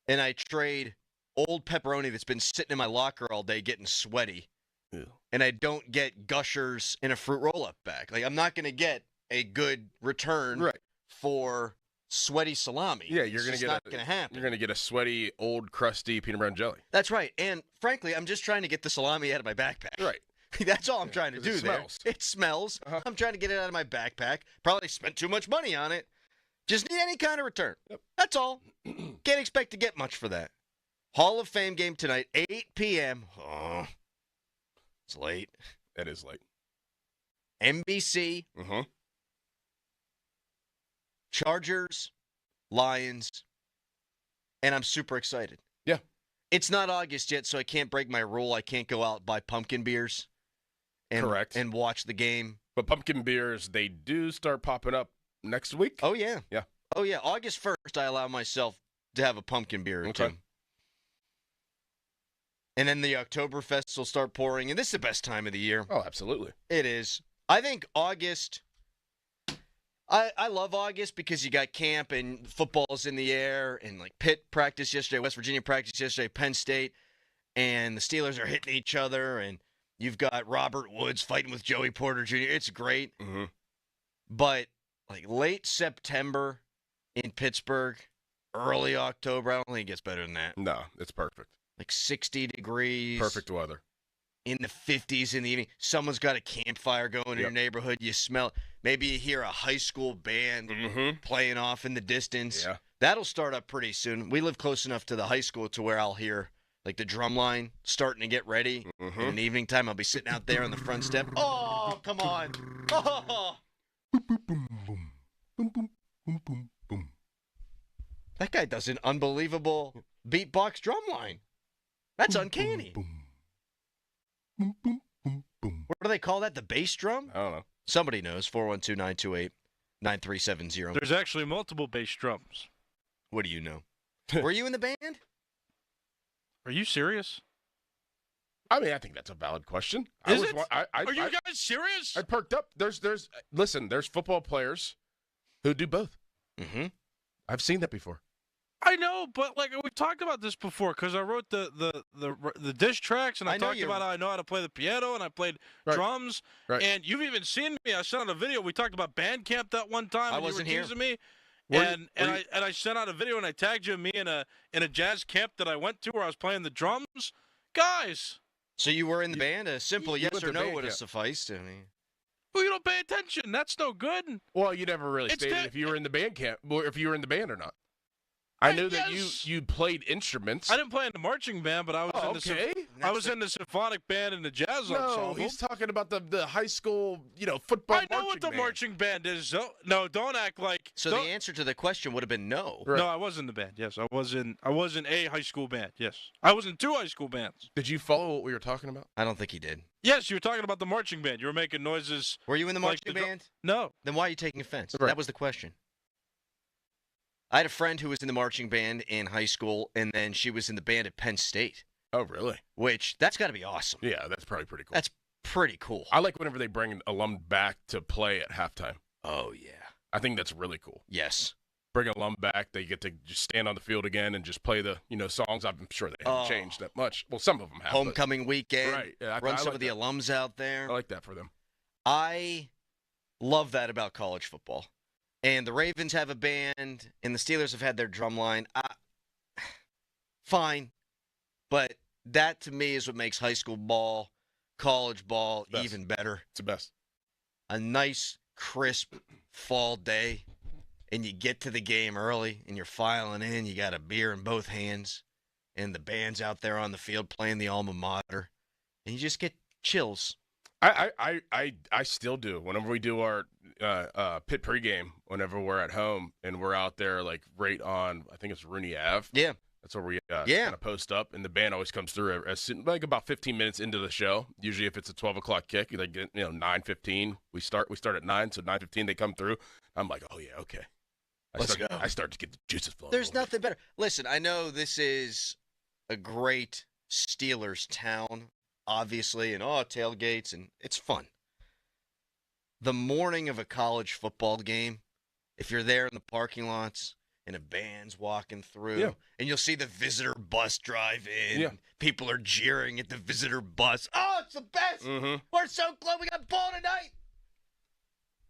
and I trade old pepperoni that's been sitting in my locker all day getting sweaty. Ew. And I don't get Gushers in a fruit roll-up bag. Like, I'm not going to get a good return for sweaty salami. Yeah, you're going to get not going to happen. You're going to get a sweaty, old, crusty peanut butter and jelly. That's right. And frankly, I'm just trying to get the salami out of my backpack. Right. That's all I'm trying to do it there. Smells. It smells. I'm trying to get it out of my backpack. Probably spent too much money on it. Just need any kind of return. Yep. That's all. Can't expect to get much for that. Hall of Fame game tonight, 8 p.m. Oh. It's late. It is late. NBC. Chargers, Lions, and I'm super excited. Yeah. It's not August yet, so I can't break my rule. I can't go out and buy pumpkin beers and watch the game. But pumpkin beers, they do start popping up next week. Oh, yeah. Yeah. Oh, yeah. August 1st, I allow myself to have a pumpkin beer or two. And then the Oktoberfest will start pouring, and this is the best time of the year. Oh, absolutely. It is. I think August, I love August because you got camp and football's in the air, and like Pitt practice yesterday, West Virginia practice yesterday, Penn State, and the Steelers are hitting each other, and you've got Robert Woods fighting with Joey Porter Jr. It's great. But like late September in Pittsburgh, early October, I don't think it gets better than that. No, it's perfect. Like 60 degrees. Perfect weather. In the 50s in the evening. Someone's got a campfire going in your neighborhood. You smell. Maybe you hear a high school band playing off in the distance. Yeah. That'll start up pretty soon. We live close enough to the high school to where I'll hear like the drum line starting to get ready. In the evening time, I'll be sitting out there on the front step. Oh, come on. Oh. That guy does an unbelievable beatbox drum line. That's uncanny. What do they call that? The bass drum? I don't know. Somebody knows. 412-928-9370. There's actually multiple bass drums. What do you know? Were you in the band? Are you serious? I mean, I think that's a valid question. Are you guys serious? I perked up. There's football players who do both. I've seen that before. I know, but like we talked about this before because I wrote the diss tracks and I talked about how I know how to play the piano and I played drums. Right. And you've even seen me. I sent out a video. We talked about band camp that one time. I wasn't you were teasing me. I sent out a video and I tagged you and me in a jazz camp that I went to where I was playing the drums. Guys, So you were in the band? A simple you yes went or to no band would have camp. sufficed. I mean, Well, you don't pay attention. That's no good. Well, you never really It's stated that- if you were in the band camp or if you were in the band or not. I knew that yes. you played instruments. I didn't play in the marching band, but I was in the I was in the symphonic band and the jazz ensemble. No, he's talking about the high school, football. I know what the marching band is. No, don't act like. so the answer to the question would have been no. No, I was in the band. Yes, I was in a high school band. Yes, I was in 2 high school bands. Did you follow what we were talking about? I don't think he did. Yes, you were talking about the marching band. You were making noises. Were you in the like marching band? No. Then why are you taking offense? Right. That was the question. I had a friend who was in the marching band in high school, and then she was in the band at Penn State. Oh, really? Which, that's got to be awesome. Yeah, that's probably pretty cool. That's pretty cool. I like whenever they bring an alum back to play at halftime. Oh, yeah. I think that's really cool. Yes. Bring an alum back. They get to just stand on the field again and just play the songs. I'm sure they haven't changed that much. Well, some of them have. Homecoming weekend. Right. Yeah, Run I some like of the that. alums out there. I like that for them. I love that about college football. And the Ravens have a band, and the Steelers have had their drum line. Fine. But that, to me, is what makes high school ball, college ball even better. It's the best. A nice, crisp fall day, and you get to the game early, and you're filing in. You got a beer in both hands, and the band's out there on the field playing the alma mater, and you just get chills. I still do. Whenever we do our pit pregame, whenever we're at home and we're out there like right on, I think it's Rooney Ave. Yeah. That's where we kind of post up, and the band always comes through as soon, like about 15 minutes into the show. Usually, if it's a 12 o'clock kick, like 9:15, we start at 9, so 9:15 they come through. I'm like, oh yeah, okay. I start to get the juices flowing. There's nothing better. Listen, I know this is a great Steelers town, obviously, and tailgates, and it's fun. The morning of a college football game, if you're there in the parking lots and a band's walking through, and you'll see the visitor bus drive in, people are jeering at the visitor bus. Oh, it's the best! Mm-hmm. We're so glad we got ball tonight!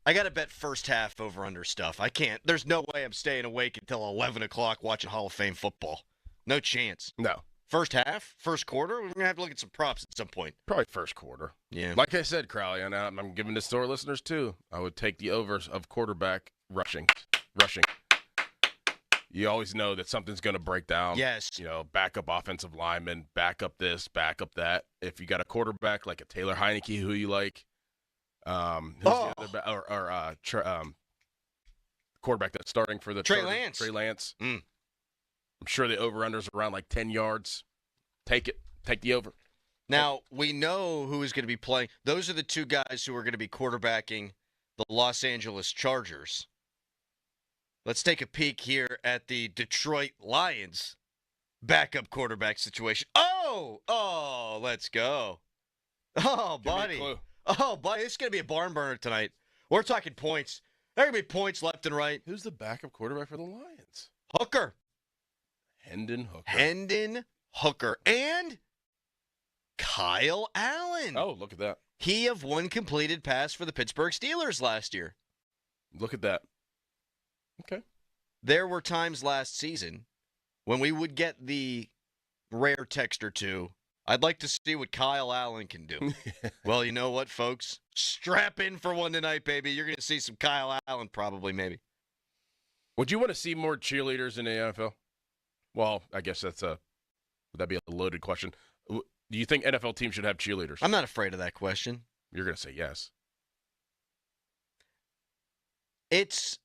I got to bet first half over under stuff. I can't. There's no way I'm staying awake until 11 o'clock watching Hall of Fame football. No chance. No. First half? First quarter? We're going to have to look at some props at some point. Probably first quarter. Yeah. Like I said, Crowley, and I'm giving this to our listeners too. I would take the overs of quarterback rushing. You always know that something's going to break down. Yes. Backup offensive lineman, backup this, backup that. If you got a quarterback like a Taylor Heineke who you like, who's the other quarterback that's starting for the Trey Chargers? Lance. Trey Lance. I'm sure the over-under's around like 10 yards. Take it. Take the over. Now, we know who is going to be playing. Those are the two guys who are going to be quarterbacking the Los Angeles Chargers. Let's take a peek here at the Detroit Lions backup quarterback situation. Oh, let's go. Oh, buddy. It's going to be a barn burner tonight. We're talking points. There are going to be points left and right. Who's the backup quarterback for the Lions? Hooker. Hendon Hooker. Hendon Hooker. And Kyle Allen. Oh, look at that. He have one completed pass for the Pittsburgh Steelers last year. Look at that. Okay. There were times last season when we would get the rare text or two, I'd like to see what Kyle Allen can do. Well, you know what, folks? Strap in for one tonight, baby. You're going to see some Kyle Allen probably, maybe. Would you want to see more cheerleaders in the NFL? Well, I guess would that be a loaded question? Do you think NFL teams should have cheerleaders? I'm not afraid of that question. You're going to say yes. It's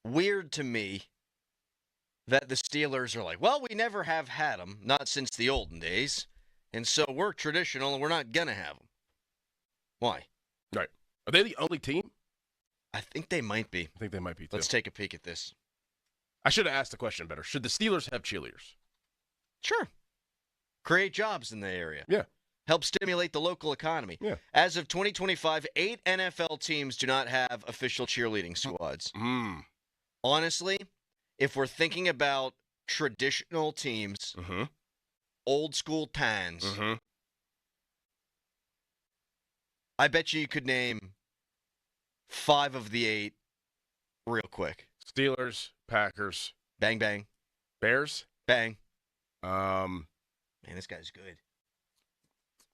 weird to me that the Steelers are like, well, we never have had them, not since the olden days, and so we're traditional and we're not going to have them. Why? Right. Are they the only team? I think they might be. I think they might be, too. Let's take a peek at this. I should have asked the question better. Should the Steelers have cheerleaders? Sure. Create jobs in the area. Yeah. Help stimulate the local economy. Yeah. As of 2025, 8 NFL teams do not have official cheerleading squads. Honestly, if we're thinking about traditional teams, old school times, I bet you could name 5 of the 8 real quick. Steelers, Packers. Bang, bang. Bears? Bang. Man, this guy's good.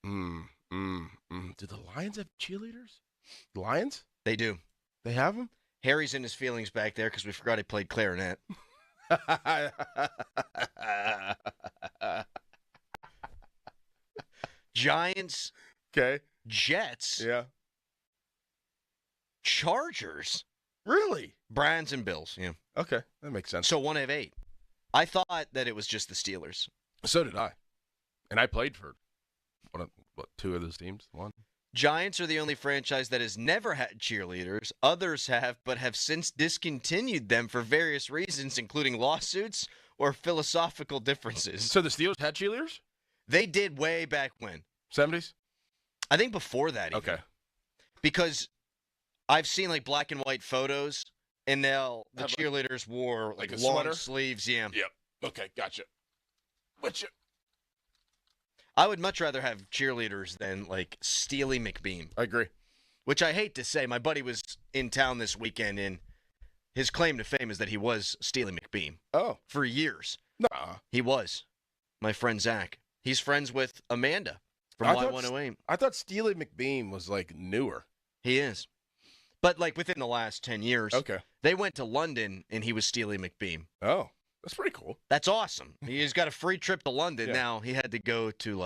Do the Lions have cheerleaders? The Lions? They do. They have them? Harry's in his feelings back there because we forgot he played clarinet. Giants. Okay. Jets. Yeah. Chargers. Really? Browns and Bills. Yeah. Okay, that makes sense. So 1 of 8. I thought that it was just the Steelers. So did I. And I played for, 2 of those teams? 1? Giants are the only franchise that has never had cheerleaders. Others have, but have since discontinued them for various reasons, including lawsuits or philosophical differences. So the Steelers had cheerleaders? They did way back when. 70s? I think before that. Even. Okay. Because I've seen like black and white photos, and the cheerleaders wore like long sweater? sleeves. Yeah. Yep. Okay, gotcha. I would much rather have cheerleaders than like Steely McBeam. I agree. Which I hate to say. My buddy was in town this weekend, and his claim to fame is that he was Steely McBeam. Oh. For years. Nah. He was. My friend Zach. He's friends with Amanda from Y108. I thought Steely McBeam was like newer. He is. But like within the last 10 years. Okay. They went to London, and he was Steely McBeam. Oh. That's pretty cool. That's awesome. He's got a free trip to London. Yeah. Now he had to go to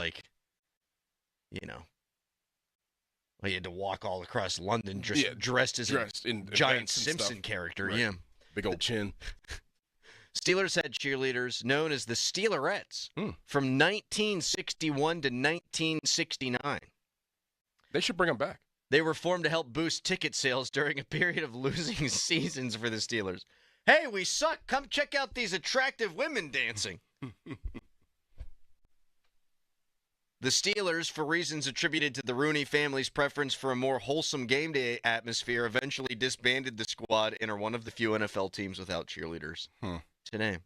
he had to walk all across London dressed as a giant Simpson character. Right. Yeah. Big old chin. Steelers had cheerleaders known as the Steelerettes from 1961 to 1969. They should bring them back. They were formed to help boost ticket sales during a period of losing seasons for the Steelers. Hey, we suck. Come check out these attractive women dancing. The Steelers, for reasons attributed to the Rooney family's preference for a more wholesome game day atmosphere, eventually disbanded the squad and are one of the few NFL teams without cheerleaders today.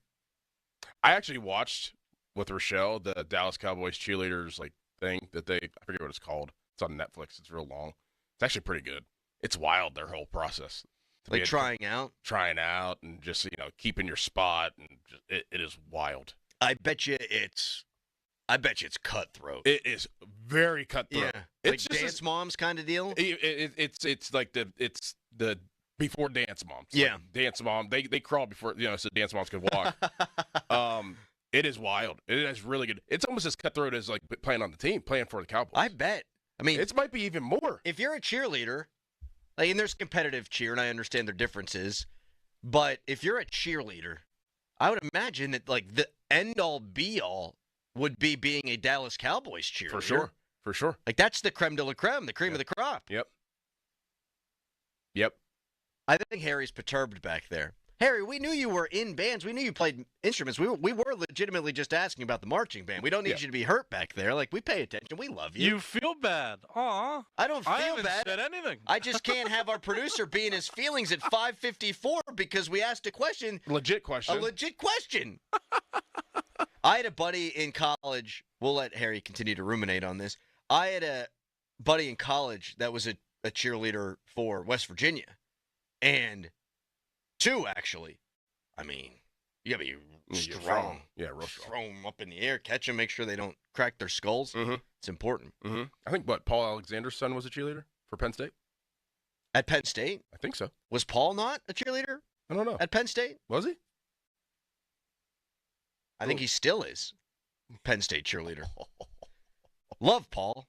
I actually watched with Rochelle the Dallas Cowboys cheerleaders thing that I forget what it's called. It's on Netflix. It's real long. It's actually pretty good. It's wild, their whole process. Like trying out? Trying out and just, keeping your spot. And it is wild. I bet you it's cutthroat. It is very cutthroat. Yeah. It's like Dance Moms kind of deal? It's like the before Dance Moms. Yeah. Like Dance Mom. They crawl before, so Dance Moms could walk. It is wild. It is really good. It's almost as cutthroat as playing on the team, playing for the Cowboys. I bet. I mean, it might be even more. If you're a cheerleader, and there's competitive cheer, and I understand their differences, but if you're a cheerleader, I would imagine that the end-all, be-all would be being a Dallas Cowboys cheerleader. For sure. Like, that's the creme de la creme, the cream of the crop. Yep. I think Harry's perturbed back there. Harry, we knew you were in bands. We knew you played instruments. We were legitimately just asking about the marching band. We don't need you to be hurt back there. We pay attention. We love you. You feel bad. Aw. I don't feel I haven't bad. said anything. I just can't have our producer be in his feelings at 5:54 because we asked a question. Legit question. A legit question. I had a buddy in college. We'll let Harry continue to ruminate on this. I had a buddy in college that was a cheerleader for West Virginia. And 2, actually. I mean, you got to be strong. Yeah, real strong. Throw them up in the air, catch them, make sure they don't crack their skulls. Mm-hmm. It's important. Mm-hmm. I think, Paul Alexander's son was a cheerleader for Penn State? At Penn State? I think so. Was Paul not a cheerleader? I don't know. At Penn State? Was he? I think he still is. Penn State cheerleader. Love Paul.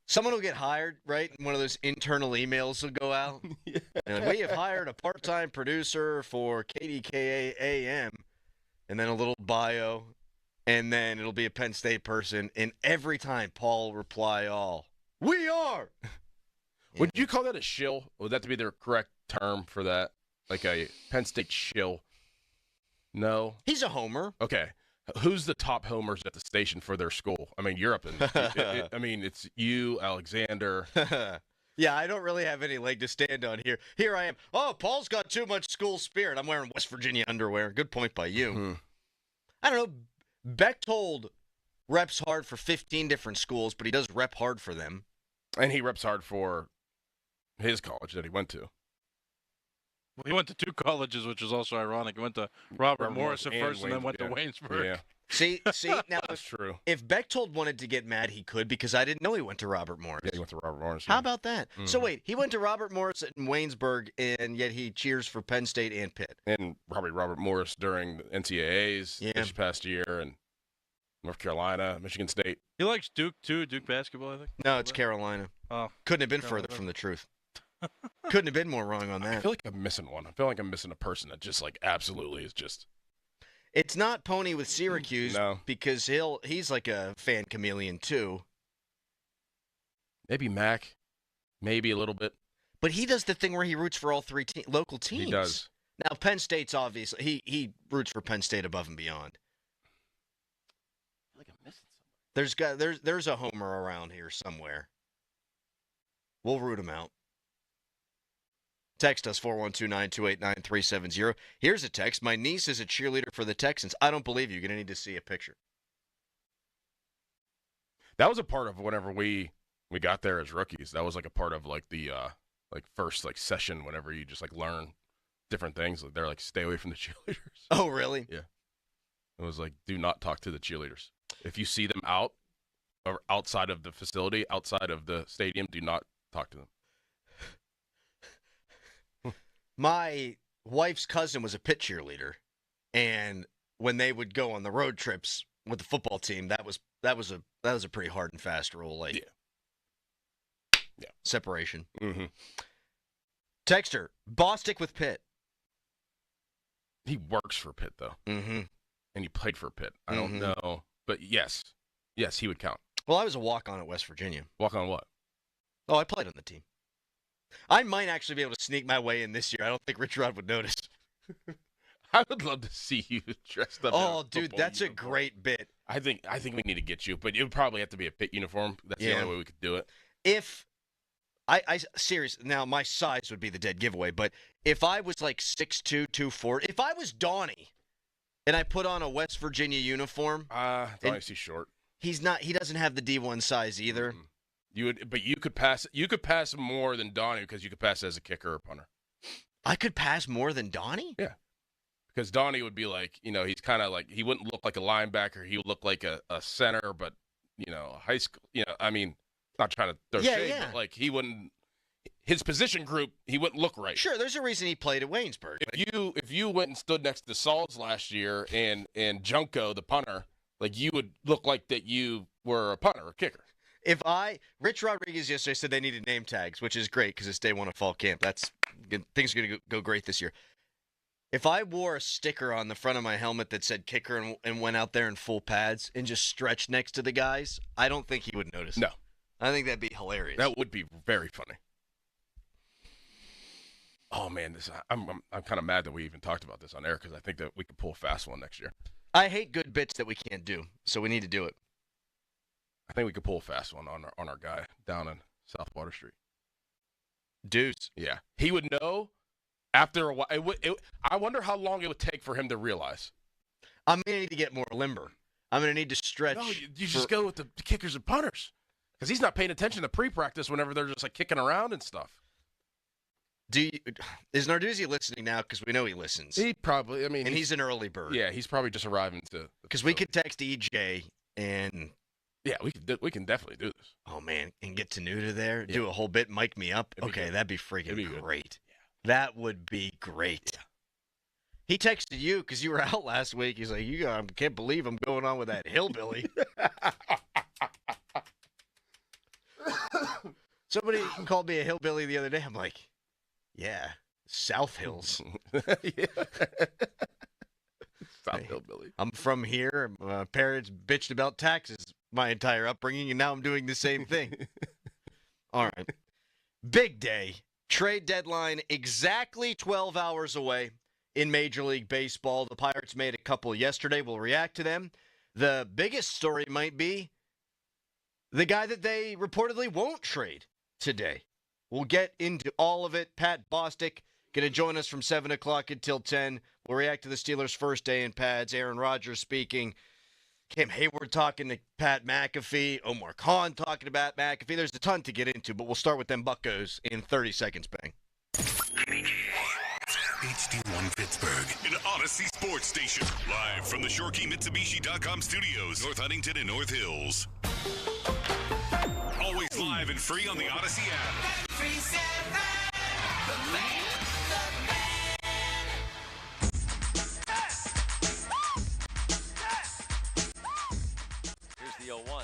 Someone will get hired, right? And one of those internal emails will go out. Yeah. And we have hired a part-time producer for KDKA AM. And then a little bio. And then it'll be a Penn State person. And every time Paul will reply all, we are. Would you call that a shill? Would that be the correct term for that? Like a Penn State shill? No. He's a homer. Okay. Who's the top homers at the station for their school? I mean, Europe. It's you, Alexander. Yeah, I don't really have any leg to stand on here. Here I am. Oh, Paul's got too much school spirit. I'm wearing West Virginia underwear. Good point by you. Mm-hmm. I don't know. Bechtold reps hard for 15 different schools, but he does rep hard for them. And he reps hard for his college that he went to. Well, he went to 2 colleges, which is also ironic. He went to Robert Morris at first and then went to Waynesburg. Yeah. See, now That's true. If Bechtold wanted to get mad, he could, because I didn't know he went to Robert Morris. Yeah, he went to Robert Morris. How yeah. about that? So wait, he went to Robert Morris in Waynesburg, and yet he cheers for Penn State and Pitt. And probably Robert Morris during the NCAAs this past year, and North Carolina, Michigan State. He likes Duke, too. Duke basketball, I think. No, it's Carolina. Oh. Couldn't have been further from the truth. Couldn't have been more wrong on that. I feel like I'm missing one. I feel like I'm missing a person that just, like, absolutely is just... It's not Pony with Syracuse No. because he's like a fan chameleon, too. Maybe Mac. Maybe a little bit. But he does the thing where he roots for all three local teams. He does. Now, Penn State's obviously... He roots for Penn State above and beyond. I feel like I'm missing something. There's a homer around here somewhere. We'll root him out. Text us 412-928-9370. Here's a text. My niece is a cheerleader for the Texans. I don't believe you. You're going to need to see a picture. That was a part of whenever we got there as rookies. That was like a part of like the first like session whenever you just like learn different things. Like they're like stay away from the cheerleaders. Oh, really? Yeah. It was like do not talk to the cheerleaders. If you see them out or outside of the facility, outside of the stadium, do not talk to them. My wife's cousin was a Pitt cheerleader, and when they would go on the road trips with the football team, that was a pretty hard and fast rule, like separation. Mm-hmm. Texter, Bostic with Pitt. He works for Pitt though, mm-hmm. and he played for Pitt. I don't know, but yes, he would count. Well, I was a walk-on at West Virginia. Walk on what? Oh, I played on the team. I might actually be able to sneak my way in this year. I don't think Rich Rod would notice. I would love to see you dressed up. Oh, dude, that's a great bit. I think we need to get you, but it would probably have to be a Pitt uniform. That's the only way we could do it. If I serious now, my size would be the dead giveaway. But if I was like 6'2", 240, if I was Donnie, and I put on a West Virginia uniform, Donnie's too short. He's not. He doesn't have the D1 size either. Mm-hmm. You could pass. You could pass more than Donnie because you could pass as a kicker or punter. I could pass more than Donnie? Yeah. Because Donnie would be like, he's kind of like, he wouldn't look like a linebacker. He would look like a center, but, a high school, I mean, not trying to throw shade, but like he wouldn't, his position group, he wouldn't look right. Sure, there's a reason he played at Waynesburg. If you went and stood next to Sauls last year and Junko, the punter, like you would look like that you were a punter or kicker. Rich Rodriguez yesterday said they needed name tags, which is great because it's day one of fall camp. That's good. Things are going to go great this year. If I wore a sticker on the front of my helmet that said kicker and went out there in full pads and just stretched next to the guys, I don't think he would notice. No. I think that'd be hilarious. That would be very funny. Oh, man, I'm kind of mad that we even talked about this on air because I think that we could pull a fast one next year. I hate good bits that we can't do, so we need to do it. I think we could pull a fast one on our guy down in South Water Street. Deuce. Yeah. He would know after a while. I wonder how long it would take for him to realize. I'm going to need to get more limber. I'm going to need to stretch. No, you just go with the kickers and punters because he's not paying attention to pre-practice whenever they're just like kicking around and stuff. Is Narduzzi listening now? Because we know he listens. He probably, and he's an early bird. Yeah, he's probably just arriving to. Because we could text EJ and. Yeah, we can definitely do this. Oh, man, and get Tenuta there, do a whole bit, mic me up. Okay, that'd be freaking great. Yeah. That would be great. Yeah. He texted you because you were out last week. He's like, I can't believe I'm going on with that hillbilly. Somebody called me a hillbilly the other day. I'm like, yeah, South Hills. South Hillbilly. I'm from here. My parents bitched about taxes my entire upbringing, and now I'm doing the same thing. All right. Big day. Trade deadline exactly 12 hours away in Major League Baseball. The Pirates made a couple yesterday. We'll react to them. The biggest story might be the guy that they reportedly won't trade today. We'll get into all of it. Pat Bostic going to join us from 7 o'clock until 10. We'll react to the Steelers' first day in pads. Aaron Rodgers speaking. Cam Hayward talking to Pat McAfee. Omar Khan talking about McAfee. There's a ton to get into, but we'll start with them Buccos in 30 seconds, bang. HD1 in Pittsburgh, an Odyssey Sports Station. Live from the ShoreKeyMitsubishi.com studios, North Huntington and North Hills. Always live and free on the Odyssey app. Here's the 0-1.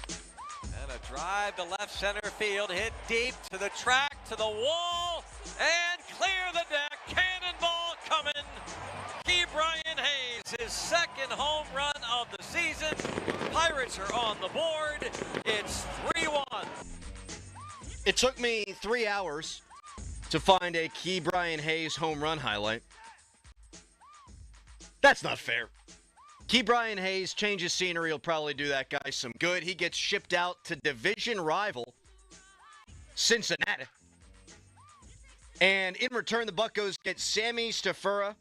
And a drive to left center field, hit deep to the track, to the wall, and clear the deck. Cannonball coming. Key Brian Hayes, his second home run of the season. Pirates are on the board. It's 3-1. It took me 3 hours to find a Key Brian Hayes home run highlight. That's not fair. Key Brian Hayes changes scenery. He'll probably do that guy some good. He gets shipped out to division rival Cincinnati. And in return, the Buccos get Sammy Stafura,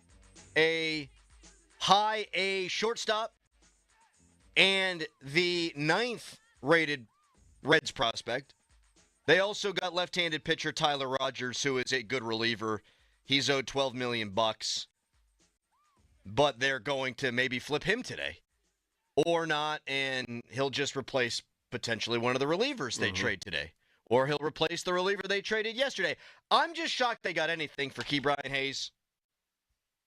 a high A shortstop, and the 9th rated Reds prospect. They also got left-handed pitcher Tyler Rogers, who is a good reliever. He's owed $12 million, but they're going to maybe flip him today or not, and he'll just replace potentially one of the relievers they trade today, or he'll replace the reliever they traded yesterday. I'm just shocked they got anything for Key Brian Hayes.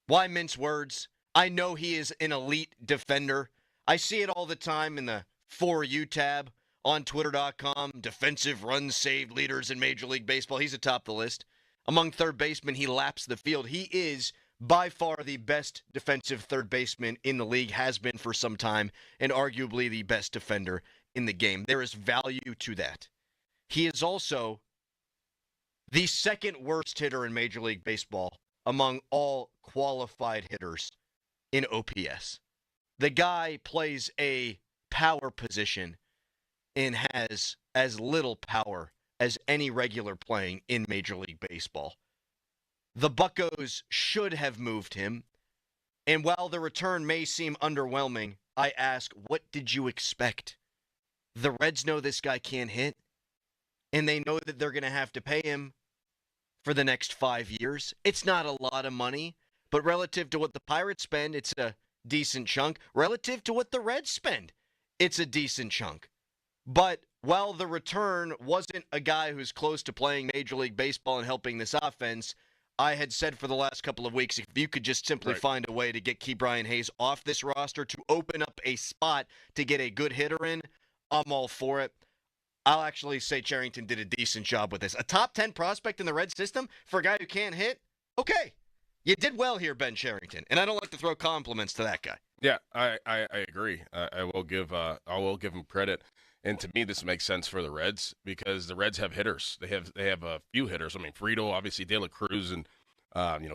Why mince words? I know he is an elite defender. I see it all the time in the For You tab on Twitter.com. Defensive runs saved leaders in Major League Baseball. He's atop the list. Among third basemen, he laps the field. He is by far the best defensive third baseman in the league, has been for some time, and arguably the best defender in the game. There is value to that. He is also the second worst hitter in Major League Baseball among all qualified hitters in OPS. The guy plays a power position and has as little power as any regular playing in Major League Baseball. The Buccos should have moved him, and while the return may seem underwhelming, I ask, what did you expect? The Reds know this guy can't hit, and they know that they're going to have to pay him for the next 5 years. It's not a lot of money, but relative to what the Pirates spend, it's a decent chunk. Relative to what the Reds spend, it's a decent chunk. But while the return wasn't a guy who's close to playing Major League Baseball and helping this offense, I had said for the last couple of weeks, if you could just simply find a way to get Key Brian Hayes off this roster, to open up a spot to get a good hitter in, I'm all for it. I'll actually say Cherington did a decent job with this. A top 10 prospect in the Red system for a guy who can't hit? Okay. You did well here, Ben Cherington, and I don't like to throw compliments to that guy. Yeah, I agree. I will give him credit. And to me, this makes sense for the Reds because the Reds have hitters. They have a few hitters. I mean, Friedel, obviously, De La Cruz, and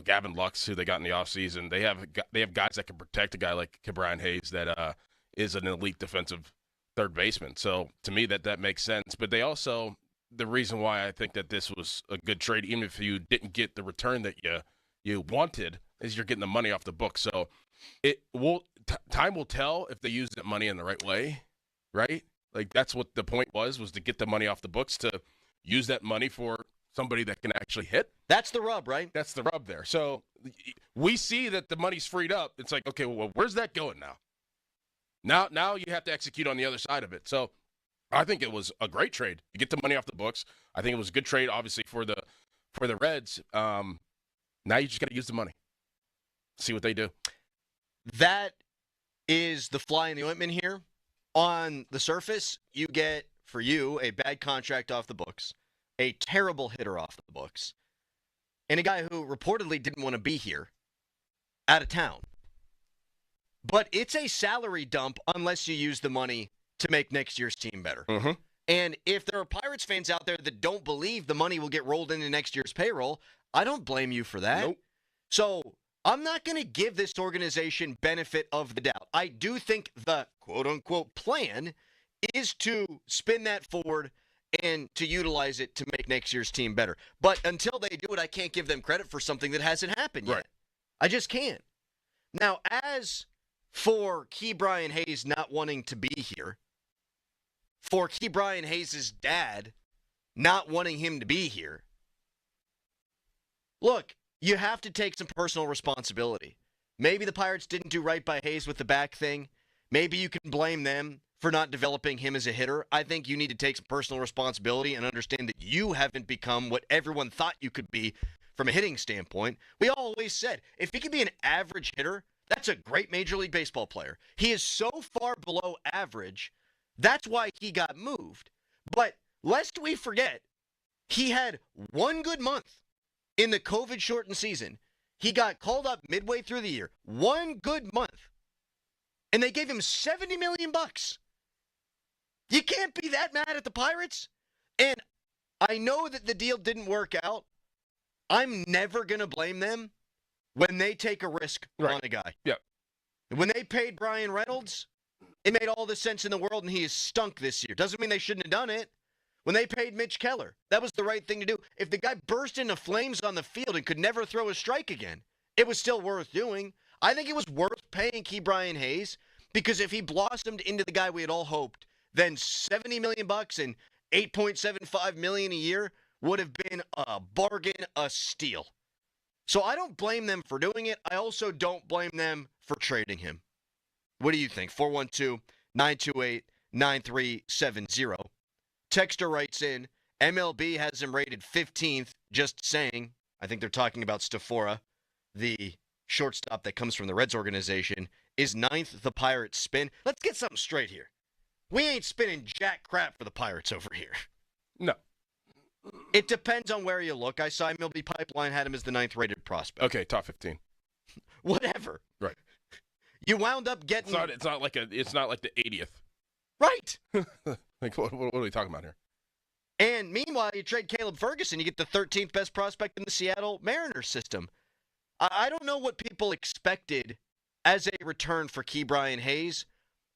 Gavin Lux, who they got in the offseason. They have guys that can protect a guy like Brian Hayes that is an elite defensive third baseman. So to me, that makes sense. But they also, the reason why I think that this was a good trade, even if you didn't get the return that you wanted, is you're getting the money off the book. So time will tell if they use that money in the right way, right? Like, that's what the point was to get the money off the books, to use that money for somebody that can actually hit. That's the rub, right? That's the rub there. So we see that the money's freed up. It's like, okay, well, where's that going now? Now you have to execute on the other side of it. So I think it was a great trade. You get the money off the books. I think it was a good trade, obviously, for the Reds. Now you just got to use the money. See what they do. That is the fly in the ointment here. On the surface, you get, for you, a bad contract off the books, a terrible hitter off the books, and a guy who reportedly didn't want to be here, out of town. But it's a salary dump unless you use the money to make next year's team better. Mm-hmm. And if there are Pirates fans out there that don't believe the money will get rolled into next year's payroll, I don't blame you for that. Nope. So I'm not going to give this organization benefit of the doubt. I do think the quote-unquote plan is to spin that forward and to utilize it to make next year's team better. But until they do it, I can't give them credit for something that hasn't happened yet. Right. I just can't. Now, as for Key Brian Hayes not wanting to be here, for Key Brian Hayes' dad not wanting him to be here, look, you have to take some personal responsibility. Maybe the Pirates didn't do right by Hayes with the back thing. Maybe you can blame them for not developing him as a hitter. I think you need to take some personal responsibility and understand that you haven't become what everyone thought you could be from a hitting standpoint. We always said, if he could be an average hitter, that's a great Major League Baseball player. He is so far below average, that's why he got moved. But lest we forget, he had one good month in the COVID-shortened season. He got called up midway through the year. One good month. And they gave him $70 million. You can't be that mad at the Pirates. And I know that the deal didn't work out. I'm never going to blame them when they take a risk on a guy. Yep. When they paid Brian Reynolds, it made all the sense in the world, and he has stunk this year. Doesn't mean they shouldn't have done it. When they paid Mitch Keller, that was the right thing to do. If the guy burst into flames on the field and could never throw a strike again, it was still worth doing. I think it was worth paying Ke'Bryan Hayes, because if he blossomed into the guy we had all hoped, then $70 million and $8.75 million a year would have been a bargain, a steal. So I don't blame them for doing it. I also don't blame them for trading him. What do you think? 412-928-9370. Texter writes in, MLB has him rated 15th, just saying. I think they're talking about Stafora, the shortstop that comes from the Reds organization. Is 9th the Pirates spin? Let's get something straight here. We ain't spinning jack crap for the Pirates over here. No. It depends on where you look. I saw MLB Pipeline had him as the 9th rated prospect. Okay, top 15. Whatever. Right. You wound up getting... It's not like the 80th. Right. Like, what are we talking about here? And meanwhile, you trade Caleb Ferguson, you get the 13th best prospect in the Seattle Mariners system. I don't know what people expected as a return for Ke'Bryan Hayes.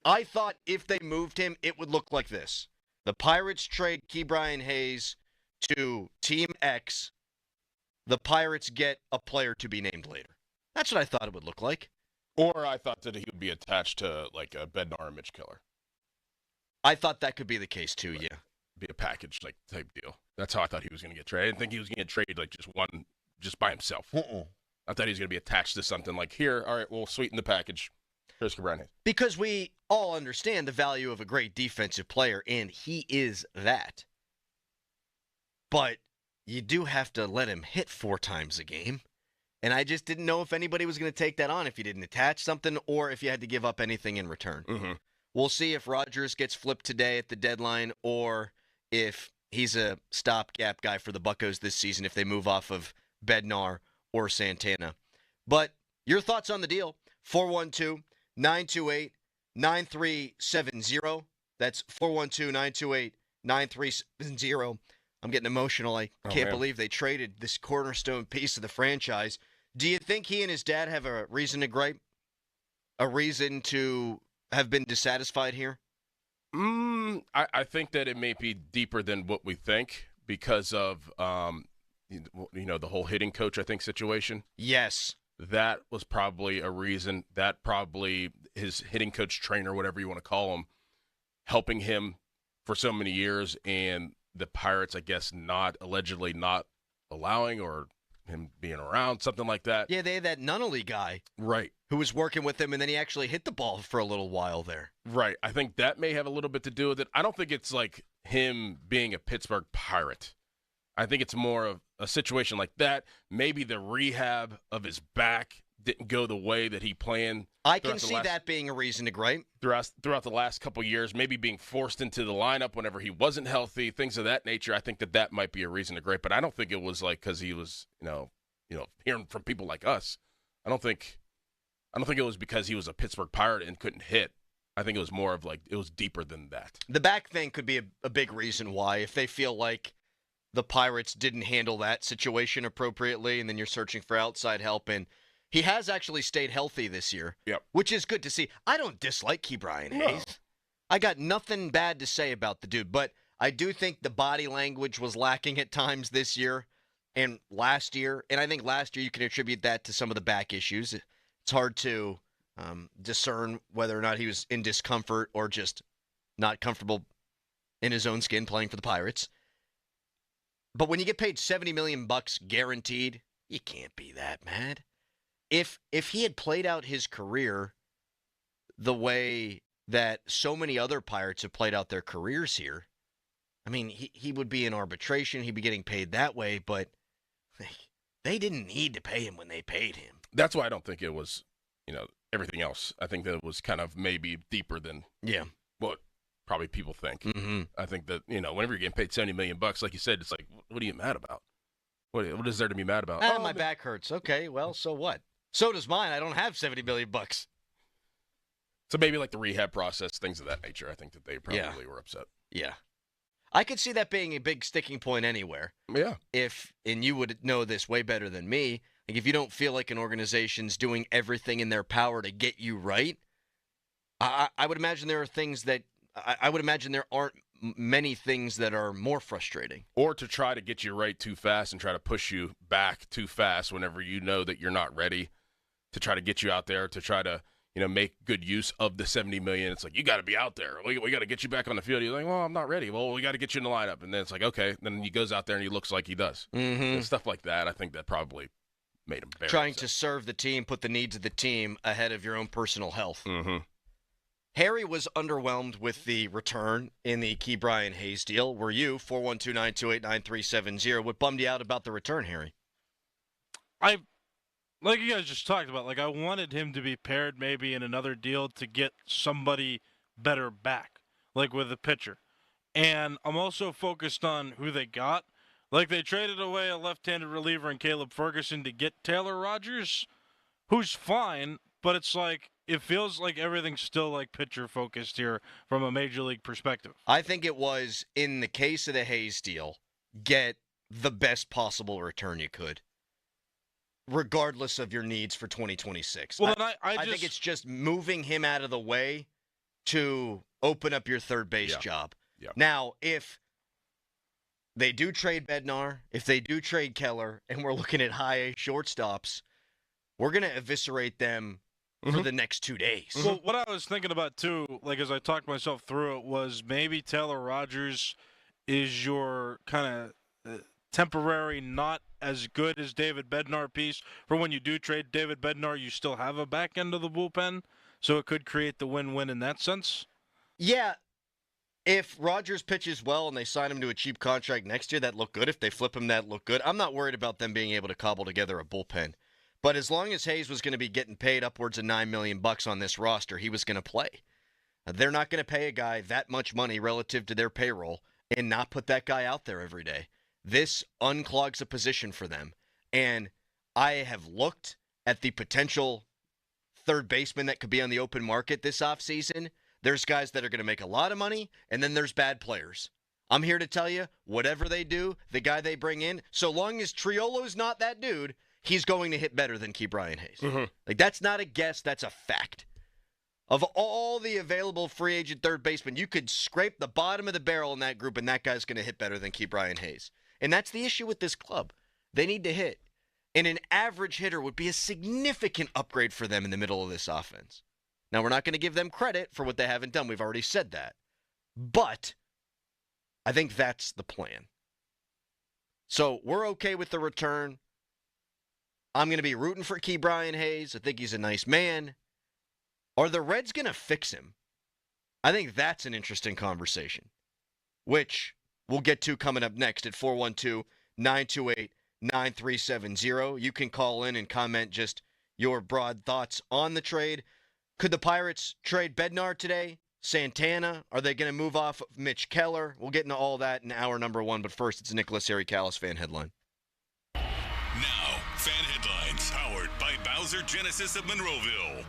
I thought if they moved him, it would look like this. The Pirates trade Ke'Bryan Hayes to Team X. The Pirates get a player to be named later. That's what I thought it would look like. Or I thought that he would be attached to, like, a Bednar and Mitch Keller. I thought that could be the case, too, yeah. Be a package, like, type deal. That's how I thought he was going to get traded. I didn't think he was going to get traded, like, just by himself. I thought he was going to be attached to something like, here, all right, we'll sweeten the package. Here's Ke'Bryan Hayes. Because we all understand the value of a great defensive player, and he is that. But you do have to let him hit 4 times a game. And I just didn't know if anybody was going to take that on if you didn't attach something or if you had to give up anything in return. Mm-hmm. We'll see if Rogers gets flipped today at the deadline or if he's a stopgap guy for the Buccos this season if they move off of Bednar or Santana. But your thoughts on the deal, 412-928-9370. That's 412-928-9370. I'm getting emotional. I can't believe they traded this cornerstone piece of the franchise. Do you think he and his dad have a reason to gripe? A reason to have been dissatisfied here? I think that it may be deeper than what we think because of, the whole hitting coach, I think, situation. Yes. That was probably a reason. That probably his hitting coach, trainer, whatever you want to call helping him for so many years, and the Pirates, I guess, allegedly not allowing or him being around, something like that. Yeah, they had that Nunnally guy. Right. Who was working with him, and then he actually hit the ball for a little while there. Right. I think that may have a little bit to do with it. I don't think it's like him being a Pittsburgh Pirate. I think it's more of a situation like that. Maybe the rehab of his back didn't go the way that he planned. I can see that being a reason to gripe. Throughout the last couple of years, maybe being forced into the lineup whenever he wasn't healthy, things of that nature. I think that might be a reason to gripe, but I don't think it was like because he was, hearing from people like us. I don't think it was because he was a Pittsburgh Pirate and couldn't hit. I think it was more of like it was deeper than that. The back thing could be a big reason why, if they feel like the Pirates didn't handle that situation appropriately, and then you're searching for outside help. And he has actually stayed healthy this year, which is good to see. I don't dislike Ke'Bryan Hayes. I got nothing bad to say about the dude, but I do think the body language was lacking at times this year and last year. And I think last year you can attribute that to some of the back issues. It's hard to discern whether or not he was in discomfort or just not comfortable in his own skin playing for the Pirates. But when you get paid $70 million guaranteed You can't be that mad. If he had played out his career the way that so many other Pirates have played out their careers here, I mean, he would be in arbitration. He'd be getting paid that way, but they didn't need to pay him when they paid him. That's why I don't think it was, everything else. I think that it was kind of maybe deeper than what probably people think. Mm-hmm. I think that, whenever you're getting paid $70 million, like you said, it's like, what are you mad about? What is there to be mad about? My back hurts. Okay, well, so what? So does mine. I don't have $70 million. So maybe like the rehab process, things of that nature. I think that they probably were upset. Yeah. I could see that being a big sticking point anywhere. Yeah. And you would know this way better than me, like if you don't feel like an organization's doing everything in their power to get you right, I would imagine there are things that, I would imagine there aren't many things that are more frustrating. Or to try to get you right too fast and try to push you back too fast whenever you know that you're not ready, to try to get you out there, to try to, make good use of the $70 million. It's like, you got to be out there. We got to get you back on the field. You're like, well, I'm not ready. Well, we got to get you in the lineup. And then it's like, okay. Then he goes out there and he looks like he does. Mm-hmm. And stuff like that. I think that probably made him very trying upset. to serve the team, put the needs of the team ahead of your own personal health. Mm-hmm. Harry was underwhelmed with the return in the Key Brian Hayes deal. Were you? 412-928-9370. What bummed you out about the return, Harry? Like you guys just talked about, I wanted him to be paired maybe in another deal to get somebody better back, like with a pitcher. And I'm also focused on who they got. Like they traded away a left-handed reliever in Caleb Ferguson to get Taylor Rogers, who's fine, but it's like it feels like everything's still pitcher focused here from a major league perspective. I think it was, in the case of the Hayes deal, get the best possible return you could, regardless of your needs for 2026. Well, I think it's just moving him out of the way to open up your third base job. Yeah. Now, if they do trade Bednar, if they do trade Keller, and we're looking at high A shortstops, we're going to eviscerate them for the next 2 days. Well, what I was thinking about, too, as I talked myself through it, was maybe Taylor Rogers is your kind of temporary, not as good as David Bednar piece. For when you do trade David Bednar, you still have a back end of the bullpen, so it could create the win-win in that sense. Yeah. If Rogers pitches well and they sign him to a cheap contract next year, that look good. If they flip him, that look good. I'm not worried about them being able to cobble together a bullpen. But as long as Hayes was going to be getting paid upwards of $9 million on this roster, he was going to play. They're not going to pay a guy that much money relative to their payroll and not put that guy out there every day. This unclogs a position for them. And I have looked at the potential third baseman that could be on the open market this offseason. There's guys that are going to make a lot of money, and then there's bad players. I'm here to tell you, whatever they do, the guy they bring in, so long as Triolo's not that dude, he's going to hit better than Key Brian Hayes. Mm-hmm. That's not a guess, that's a fact. Of all the available free agent third basemen, you could scrape the bottom of the barrel in that group, and that guy's going to hit better than Key Brian Hayes. And that's the issue with this club. They need to hit. And an average hitter would be a significant upgrade for them in the middle of this offense. Now, we're not going to give them credit for what they haven't done. We've already said that. But I think that's the plan. So we're okay with the return. I'm going to be rooting for Key Brian Hayes. I think he's a nice man. Are the Reds going to fix him? I think that's an interesting conversation, which we'll get to coming up next at 412-928-9370. You can call in and comment just your broad thoughts on the trade. Could the Pirates trade Bednar today? Santana? Are they going to move off of Mitch Keller? We'll get into all that in hour number one, but first it's Nicholas Harry Callis fan headline. Now, fan headlines powered by Bowser Genesis of Monroeville.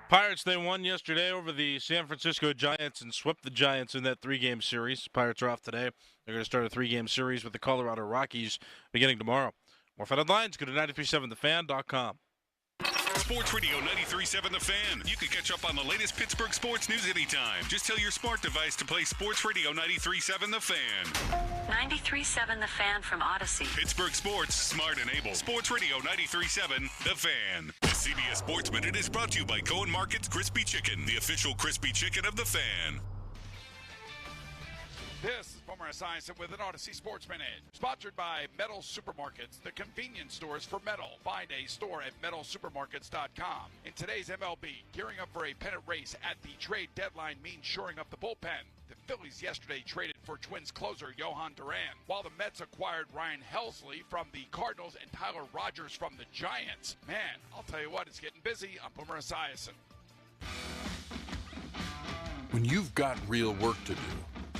Pirates, they won yesterday over the San Francisco Giants and swept the Giants in that three-game series. Pirates are off today. They're going to start a three-game series with the Colorado Rockies beginning tomorrow. More fan headlines, go to 937thefan.com. Sports Radio 93.7 The Fan. You can catch up on the latest Pittsburgh sports news anytime. Just tell your smart device to play Sports Radio 93.7 The Fan. 93.7 The Fan from Odyssey. Pittsburgh sports, smart and able. Sports Radio 93.7 The Fan. The CBS Sports Minute is brought to you by Cohen Market's Crispy Chicken, the official crispy chicken of The Fan. This is Boomer Esiason with an Odyssey Sportsman Edge. Sponsored by Metal Supermarkets, the convenience stores for metal. Find a store at metalsupermarkets.com. In today's MLB, gearing up for a pennant race at the trade deadline means shoring up the bullpen. The Phillies yesterday traded for Twins closer Johan Duran, while the Mets acquired Ryan Helsley from the Cardinals and Tyler Rogers from the Giants. Man, I'll tell you what, it's getting busy on Boomer Esiason. When you've got real work to do,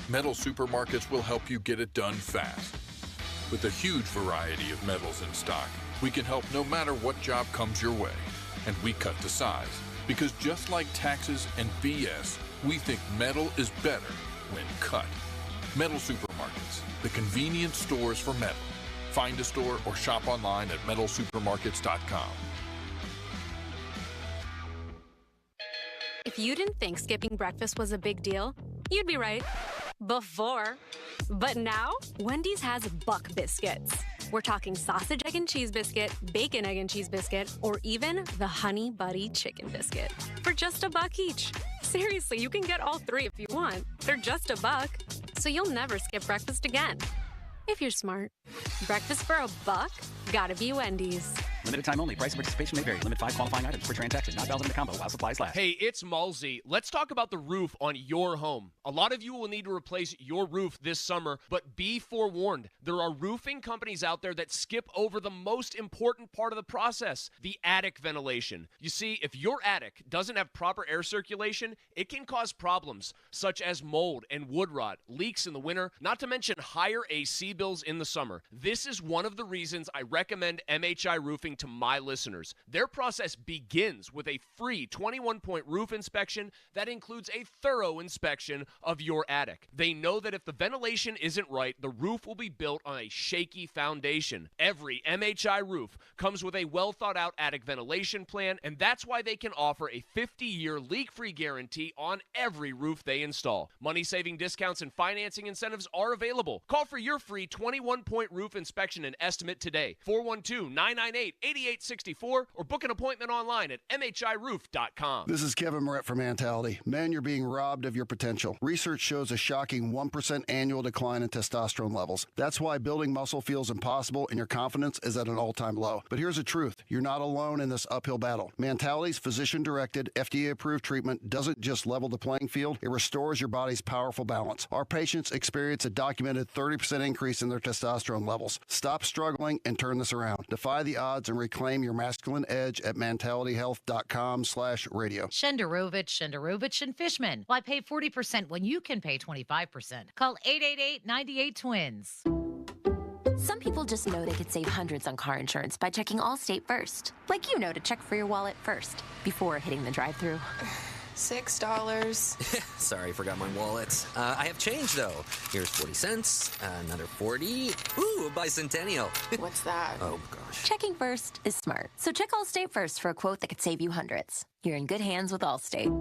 Metal Supermarkets will help you get it done fast. With a huge variety of metals in stock, we can help no matter what job comes your way. And we cut to size, because just like taxes and BS, we think metal is better when cut. Metal Supermarkets, the convenience stores for metal. Find a store or shop online at metalsupermarkets.com. If you didn't think skipping breakfast was a big deal, you'd be right. Before. But now, Wendy's has Buck Biscuits. We're talking sausage, egg, and cheese biscuit, bacon, egg, and cheese biscuit, or even the Honey Buddy chicken biscuit for just $1 each. Seriously, you can get all three if you want. They're just $1, so you'll never skip breakfast again. If you're smart. Breakfast for $1? Gotta be Wendy's. Limited time only. Price of participation may vary. Limit 5 qualifying items per transaction. Not valid in the combo while supplies last. Hey, it's Malsey. Let's talk about the roof on your home. A lot of you will need to replace your roof this summer, but be forewarned. There are roofing companies out there that skip over the most important part of the process, the attic ventilation. You see, if your attic doesn't have proper air circulation, it can cause problems such as mold and wood rot, leaks in the winter, not to mention higher AC bills in the summer. This is one of the reasons I recommend MHI Roofing to my listeners. Their process begins with a free 21-point roof inspection that includes a thorough inspection of your attic. They know that if the ventilation isn't right, the roof will be built on a shaky foundation. Every MHI roof comes with a well-thought-out attic ventilation plan, and that's why they can offer a 50-year leak-free guarantee on every roof they install. Money-saving discounts and financing incentives are available. Call for your free 21-point roof inspection and estimate today. 412-998-8864 or book an appointment online at mhiroof.com. This is Kevin Moret from Mentality. Men, you're being robbed of your potential. Research shows a shocking 1% annual decline in testosterone levels. That's why building muscle feels impossible and your confidence is at an all-time low. But here's the truth. You're not alone in this uphill battle. Mentality's physician-directed, FDA-approved treatment doesn't just level the playing field, it restores your body's powerful balance. Our patients experience a documented 30% increase in their testosterone levels. Stop struggling and turn this around. Defy the odds and reclaim your masculine edge at mentalityhealth.com/radio. Shenderovich, and Fishman. Why pay 40% when you can pay 25%? Call 888-98-TWINS. Some people just know they could save hundreds on car insurance by checking Allstate first. Like you know to check for your wallet first before hitting the drive-thru. $6. Sorry, forgot my wallet. I have change, though. Here's 40 cents, another 40. Ooh, a bicentennial. What's that? Oh, gosh. Checking first is smart. So check Allstate first for a quote that could save you hundreds. You're in good hands with Allstate.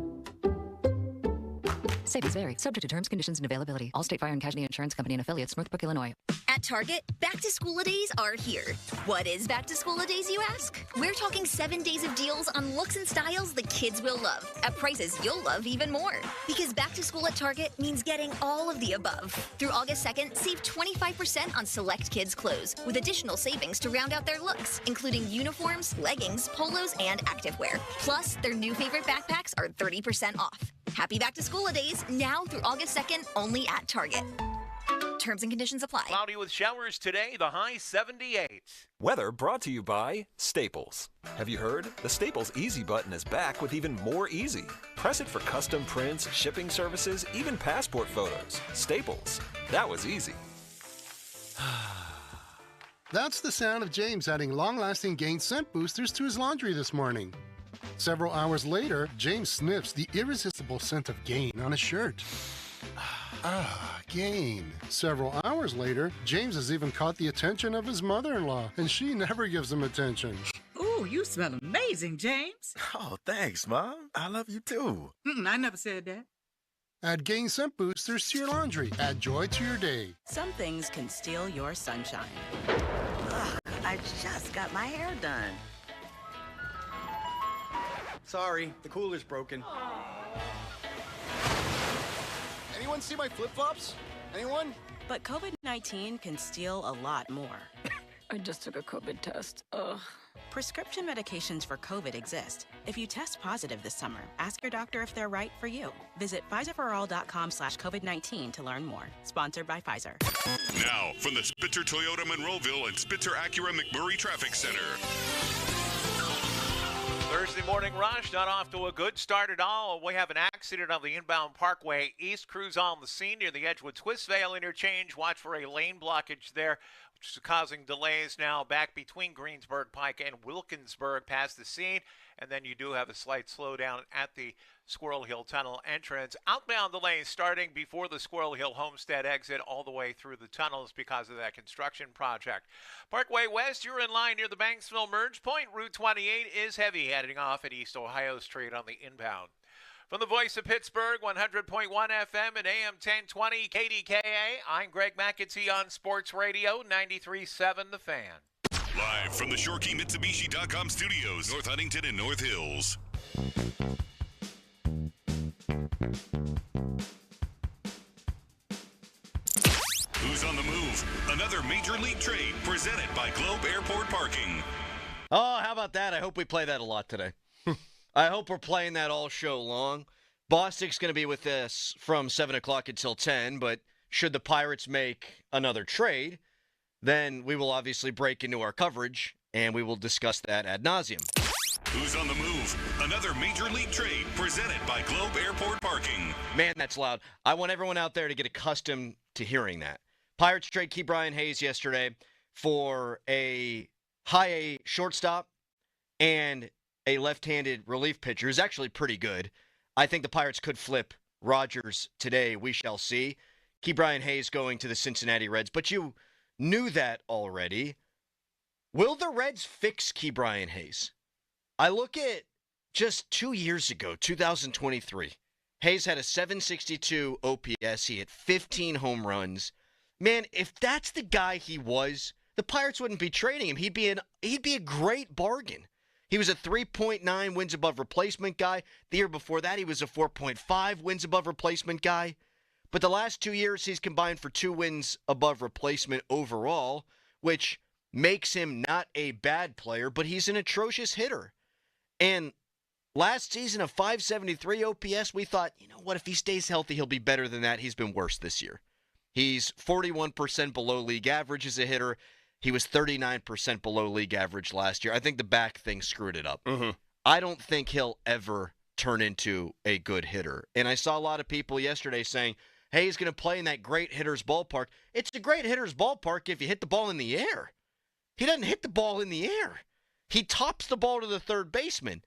Savings vary. Subject to terms, conditions, and availability. Allstate Fire and Casualty Insurance Company and affiliates, Northbrook, Illinois. At Target, back-to-school-a-days are here. What is back-to-school-a-days, you ask? We're talking 7 days of deals on looks and styles the kids will love, at prices you'll love even more. Because back-to-school at Target means getting all of the above. Through August 2nd, save 25% on select kids' clothes, with additional savings to round out their looks, including uniforms, leggings, polos, and activewear. Plus, their new favorite backpacks are 30% off. Happy back-to-school-a-days now through August 2nd, only at Target. Terms and conditions apply. Cloudy with showers today, the high 78. Weather brought to you by Staples. Have you heard? The Staples Easy button is back with even more easy. Press it for custom prints, shipping services, even passport photos. Staples. That was easy. That's the sound of James adding long-lasting Gain scent boosters to his laundry this morning. Several hours later, James sniffs the irresistible scent of Gain on his shirt. Gain. Several hours later, James has even caught the attention of his mother-in-law, and she never gives him attention. Ooh, you smell amazing, James. Oh, thanks, Mom. I love you too. I never said that. Add Gain scent boosters to your laundry. Add joy to your day. Some things can steal your sunshine. Ugh, I just got my hair done. Sorry, the cooler's broken. Anyone see my flip-flops? Anyone? But COVID-19 can steal a lot more. I just took a COVID test. Ugh. Prescription medications for COVID exist. If you test positive this summer, ask your doctor if they're right for you. Visit PfizerForAll.com/COVID-19 to learn more. Sponsored by Pfizer. Now, from the Spitzer Toyota Monroeville and Spitzer Acura McMurray Traffic Center. Thursday morning rush, not off to a good start at all. We have an accident on the inbound Parkway East. Crews on the scene near the Edgewood Twistvale interchange. Watch for a lane blockage there, which is causing delays now back between Greensburg Pike and Wilkinsburg past the scene. And then you do have a slight slowdown at the Squirrel Hill Tunnel entrance. Outbound delays starting before the Squirrel Hill Homestead exit all the way through the tunnels because of that construction project. Parkway West, you're in line near the Banksville Merge Point. Route 28 is heavy heading off at East Ohio Street on the inbound. From the voice of Pittsburgh, 100.1 FM and AM 1020 KDKA, I'm Greg McAtee on Sports Radio 93.7 The Fan. Live from the ShoreKeyMitsubishi.com studios, North Huntington and North Hills. Who's on the move? Another major league trade presented by Globe Airport Parking. Oh, how about that? I hope we play that a lot today. I hope we're playing that all show long. Bostic's going to be with us from 7 o'clock until 10, but should the Pirates make another trade, then we will obviously break into our coverage, and we will discuss that ad nauseum. Who's on the move? Another major league trade presented by Globe Airport Parking. Man, that's loud. I want everyone out there to get accustomed to hearing that. Pirates trade Ke'Bryan Hayes yesterday for a high-A shortstop and a left-handed relief pitcher who's actually pretty good. I think the Pirates could flip Rogers today. We shall see. Ke'Bryan Hayes going to the Cincinnati Reds, but you knew that already. Will the Reds fix Ke'Bryan Hayes? I look at just 2 years ago, 2023. Hayes had a 762 OPS. He hit 15 home runs. Man, if that's the guy he was, the Pirates wouldn't be trading him. He'd be a great bargain. He was a 3.9 wins above replacement guy. The year before that, he was a 4.5 wins above replacement guy. But the last 2 years, he's combined for 2 wins above replacement overall, which makes him not a bad player, but he's an atrocious hitter. And last season, a 573 OPS, we thought, you know what, if he stays healthy, he'll be better than that. He's been worse this year. He's 41% below league average as a hitter. He was 39% below league average last year. I think the back thing screwed it up. Mm-hmm. I don't think he'll ever turn into a good hitter. And I saw a lot of people yesterday saying, hey, he's going to play in that great hitter's ballpark. It's a great hitter's ballpark if you hit the ball in the air. He doesn't hit the ball in the air. He tops the ball to the third baseman.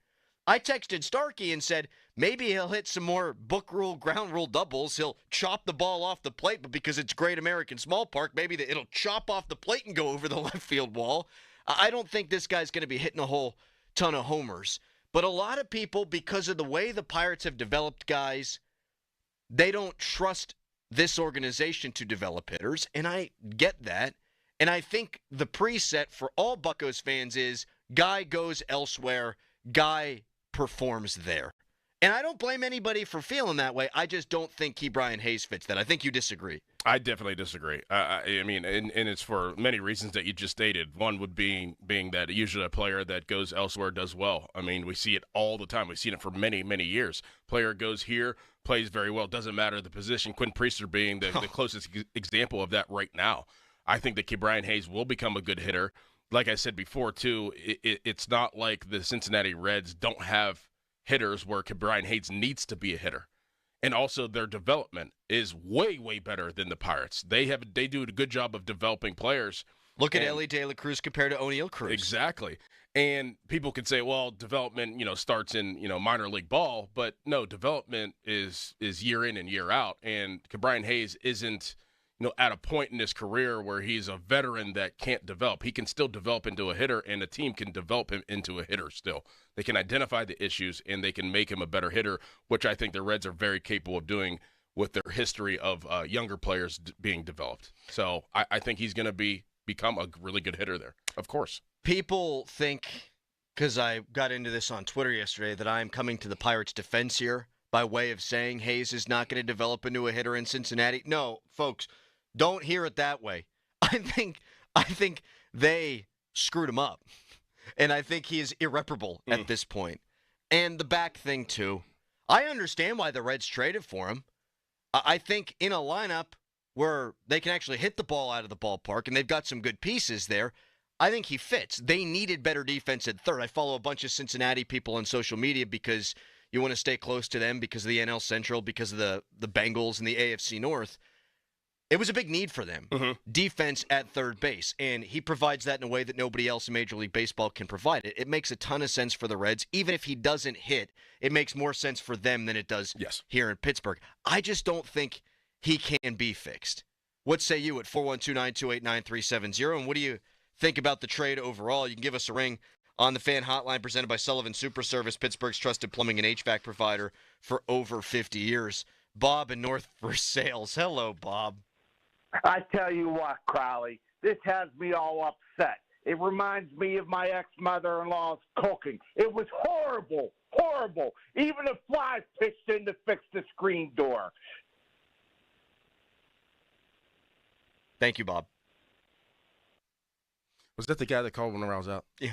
I texted Starkey and said, maybe he'll hit some more book rule, ground rule doubles. He'll chop the ball off the plate, but because it's Great American Small Park, maybe it'll chop off the plate and go over the left field wall. I don't think this guy's going to be hitting a whole ton of homers. But a lot of people, because of the way the Pirates have developed guys, they don't trust this organization to develop hitters, and I get that. And I think the preset for all Buccos fans is guy goes elsewhere, guy performs there. And I don't blame anybody for feeling that way. I just don't think Ke'Bryan Hayes fits that. I think you disagree. I definitely disagree. I mean, and it's for many reasons that you just stated. One would being that usually a player that goes elsewhere does well. I mean, we see it all the time. We've seen it for many, many years. Player goes here, plays very well. Doesn't matter the position. Quinn Priester being the closest example of that right now. I think that Ke'Bryan Hayes will become a good hitter. Like I said before, too, it's not like the Cincinnati Reds don't have hitters where Ke'Bryan Hayes needs to be a hitter. And also their development is way, way better than the Pirates. They do a good job of developing players. Look at Ellie De La Cruz compared to O'Neal Cruz. Exactly. And people could say, well, development, starts in, minor league ball. But no, development is year in and year out. And Ke'Bryan Hayes isn't, at a point in his career where he's a veteran that can't develop. He can still develop into a hitter, and a team can develop him into a hitter still. They can identify the issues, and they can make him a better hitter, which I think the Reds are very capable of doing with their history of younger players being developed. So I think he's going to become a really good hitter there, of course. People think, because I got into this on Twitter yesterday, that I'm coming to the Pirates' defense here by way of saying Hayes is not going to develop into a hitter in Cincinnati. No, folks, don't hear it that way. I think they screwed him up, and I think he is irreparable at this point. And the back thing, too. I understand why the Reds traded for him. I think in a lineup where they can actually hit the ball out of the ballpark, and they've got some good pieces there, I think he fits. They needed better defense at third. I follow a bunch of Cincinnati people on social media because you want to stay close to them because of the NL Central, because of the Bengals and the AFC North. It was a big need for them, defense at third base, and he provides that in a way that nobody else in Major League Baseball can provide it. It makes a ton of sense for the Reds. Even if he doesn't hit, it makes more sense for them than it does here in Pittsburgh. I just don't think he can be fixed. What say you at 412-928-9370, and what do you think about the trade overall? You can give us a ring on the fan hotline presented by Sullivan Super Service, Pittsburgh's trusted plumbing and HVAC provider for over 50 years. Bob in North Versailles. Hello, Bob. I tell you what, Crowley, this has me all upset. It reminds me of my ex-mother-in-law's cooking. It was horrible, horrible. Even the flies pitched in to fix the screen door. Thank you, Bob. Was that the guy that called when I was out? Yeah.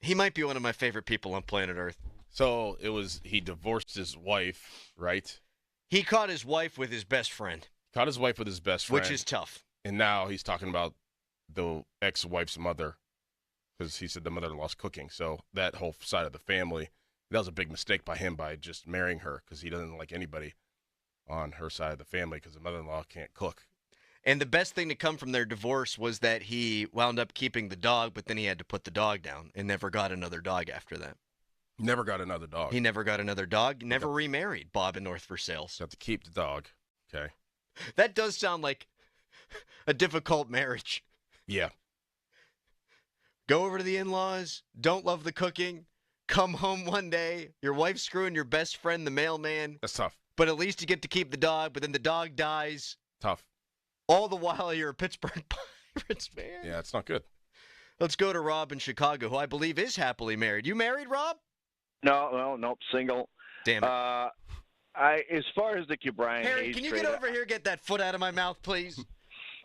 He might be one of my favorite people on planet Earth. So he divorced his wife, right? He caught his wife with his best friend. Caught his wife with his best friend. Which is tough. And now he's talking about the ex-wife's mother because he said the mother-in-law's cooking. So that whole side of the family, that was a big mistake by him by just marrying her because he doesn't like anybody on her side of the family because the mother-in-law can't cook. And the best thing to come from their divorce was that he wound up keeping the dog, but then he had to put the dog down and never got another dog after that. Never got another dog. He never got another dog, never remarried, Bob in North Versailles. Have to keep the dog. Okay. That does sound like a difficult marriage. Yeah. Go over to the in-laws, don't love the cooking, come home one day, your wife's screwing your best friend, the mailman. That's tough. But at least you get to keep the dog, but then the dog dies. Tough. All the while you're a Pittsburgh Pirates fan. Yeah, it's not good. Let's go to Rob in Chicago, who I believe is happily married. You married, Rob? Nope, single. Damn it. As far as the Brian Harry, Hayes can you trade, get over here, get that foot out of my mouth, please?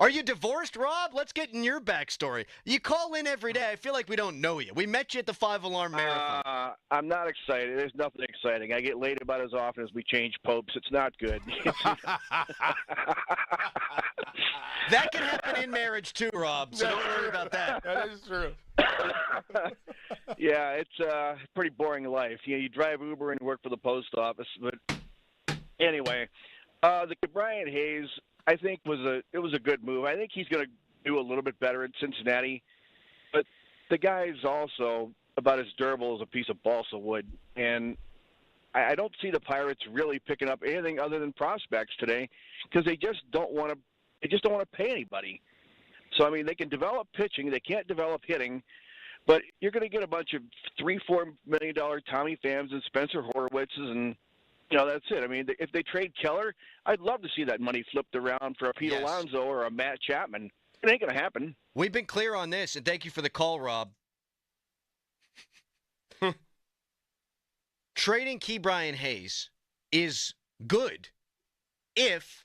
Are you divorced, Rob? Let's get in your backstory. You call in every day. I feel like we don't know you. We met you at the 5-alarm marathon. I'm not excited. There's nothing exciting. I get laid about as often as we change popes. It's not good. That can happen in marriage too, Rob, so don't worry about that. That is true. Yeah, it's a pretty boring life. You drive Uber and work for the post office. But anyway, the Brian Hayes, I think it was a good move. I think he's going to do a little bit better in Cincinnati. But the guy's also about as durable as a piece of balsa wood. And I don't see the Pirates really picking up anything other than prospects today because they just don't want to pay anybody. So, I mean, they can develop pitching. They can't develop hitting. But you're going to get a bunch of $3-4 million Tommy Phams and Spencer Horowitzes, and, that's it. I mean, if they trade Keller, I'd love to see that money flipped around for a Pete Alonso or a Matt Chapman. It ain't going to happen. We've been clear on this, and thank you for the call, Rob. Trading Brian Hayes is good if ...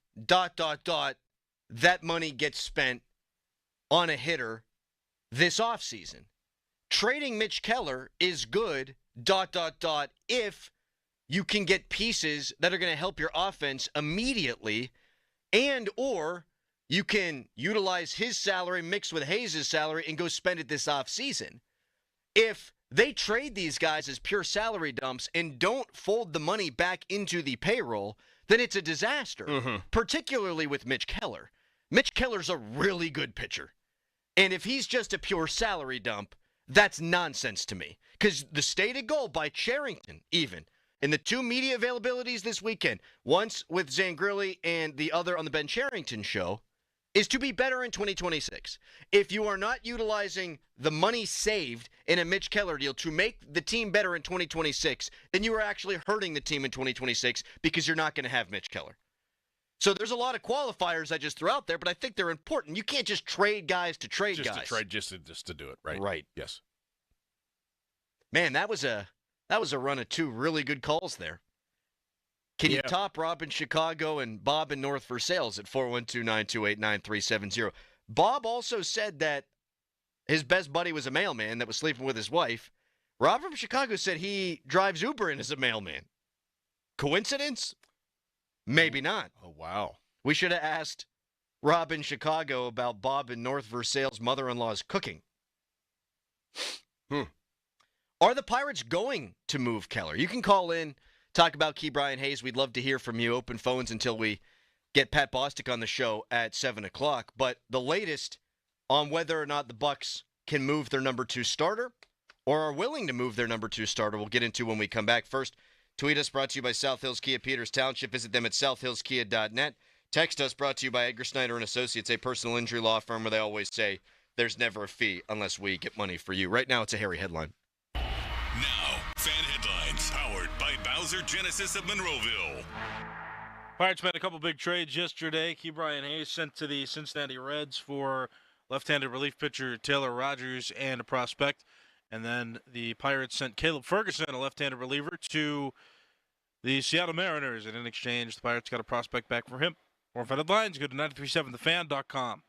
that money gets spent on a hitter this offseason. Trading Mitch Keller is good ... if you can get pieces that are going to help your offense immediately, and or you can utilize his salary mixed with Hayes' salary and go spend it this offseason. If they trade these guys as pure salary dumps and don't fold the money back into the payroll, then it's a disaster, particularly with Mitch Keller. Mitch Keller's a really good pitcher. And if he's just a pure salary dump, that's nonsense to me. Because the stated goal by Cherington, even, in the two media availabilities this weekend, once with Zangrilli and the other on the Ben Cherington show, is to be better in 2026. If you are not utilizing the money saved in a Mitch Keller deal to make the team better in 2026, then you are actually hurting the team in 2026 because you're not going to have Mitch Keller. So there's a lot of qualifiers I just threw out there, but I think they're important. You can't just trade guys to trade guys. Just to do it, right? Right. Yes. Man, that was a run of two really good calls there. Can you top Rob in Chicago and Bob in North Versailles at 412-928-9370? Bob also said that his best buddy was a mailman that was sleeping with his wife. Rob from Chicago said he drives Uber and is a mailman. Coincidence? Maybe not. Oh, wow. We should have asked Rob in Chicago about Bob in North Versailles' mother-in-law's cooking. Are the Pirates going to move Keller? You can call in, talk about Key Brian Hayes. We'd love to hear from you. Open phones until we get Pat Bostic on the show at 7 o'clock. But the latest on whether or not the Bucks can move their number 2 starter or are willing to move their number 2 starter, we'll get into when we come back. First, tweet us, brought to you by South Hills Kia Peters Township. Visit them at southhillskia.net. Text us, brought to you by Edgar Snyder & Associates, a personal injury law firm where they always say there's never a fee unless we get money for you. Right now, it's a hairy headline. Now, fan headlines powered by Bowser Genesis of Monroeville. Pirates made a couple big trades yesterday. Key Brian Hayes sent to the Cincinnati Reds for left-handed relief pitcher Taylor Rogers and a prospect. And then the Pirates sent Caleb Ferguson, a left-handed reliever, to the Seattle Mariners. And in exchange, the Pirates got a prospect back for him. More fan headlines, go to 937thefan.com.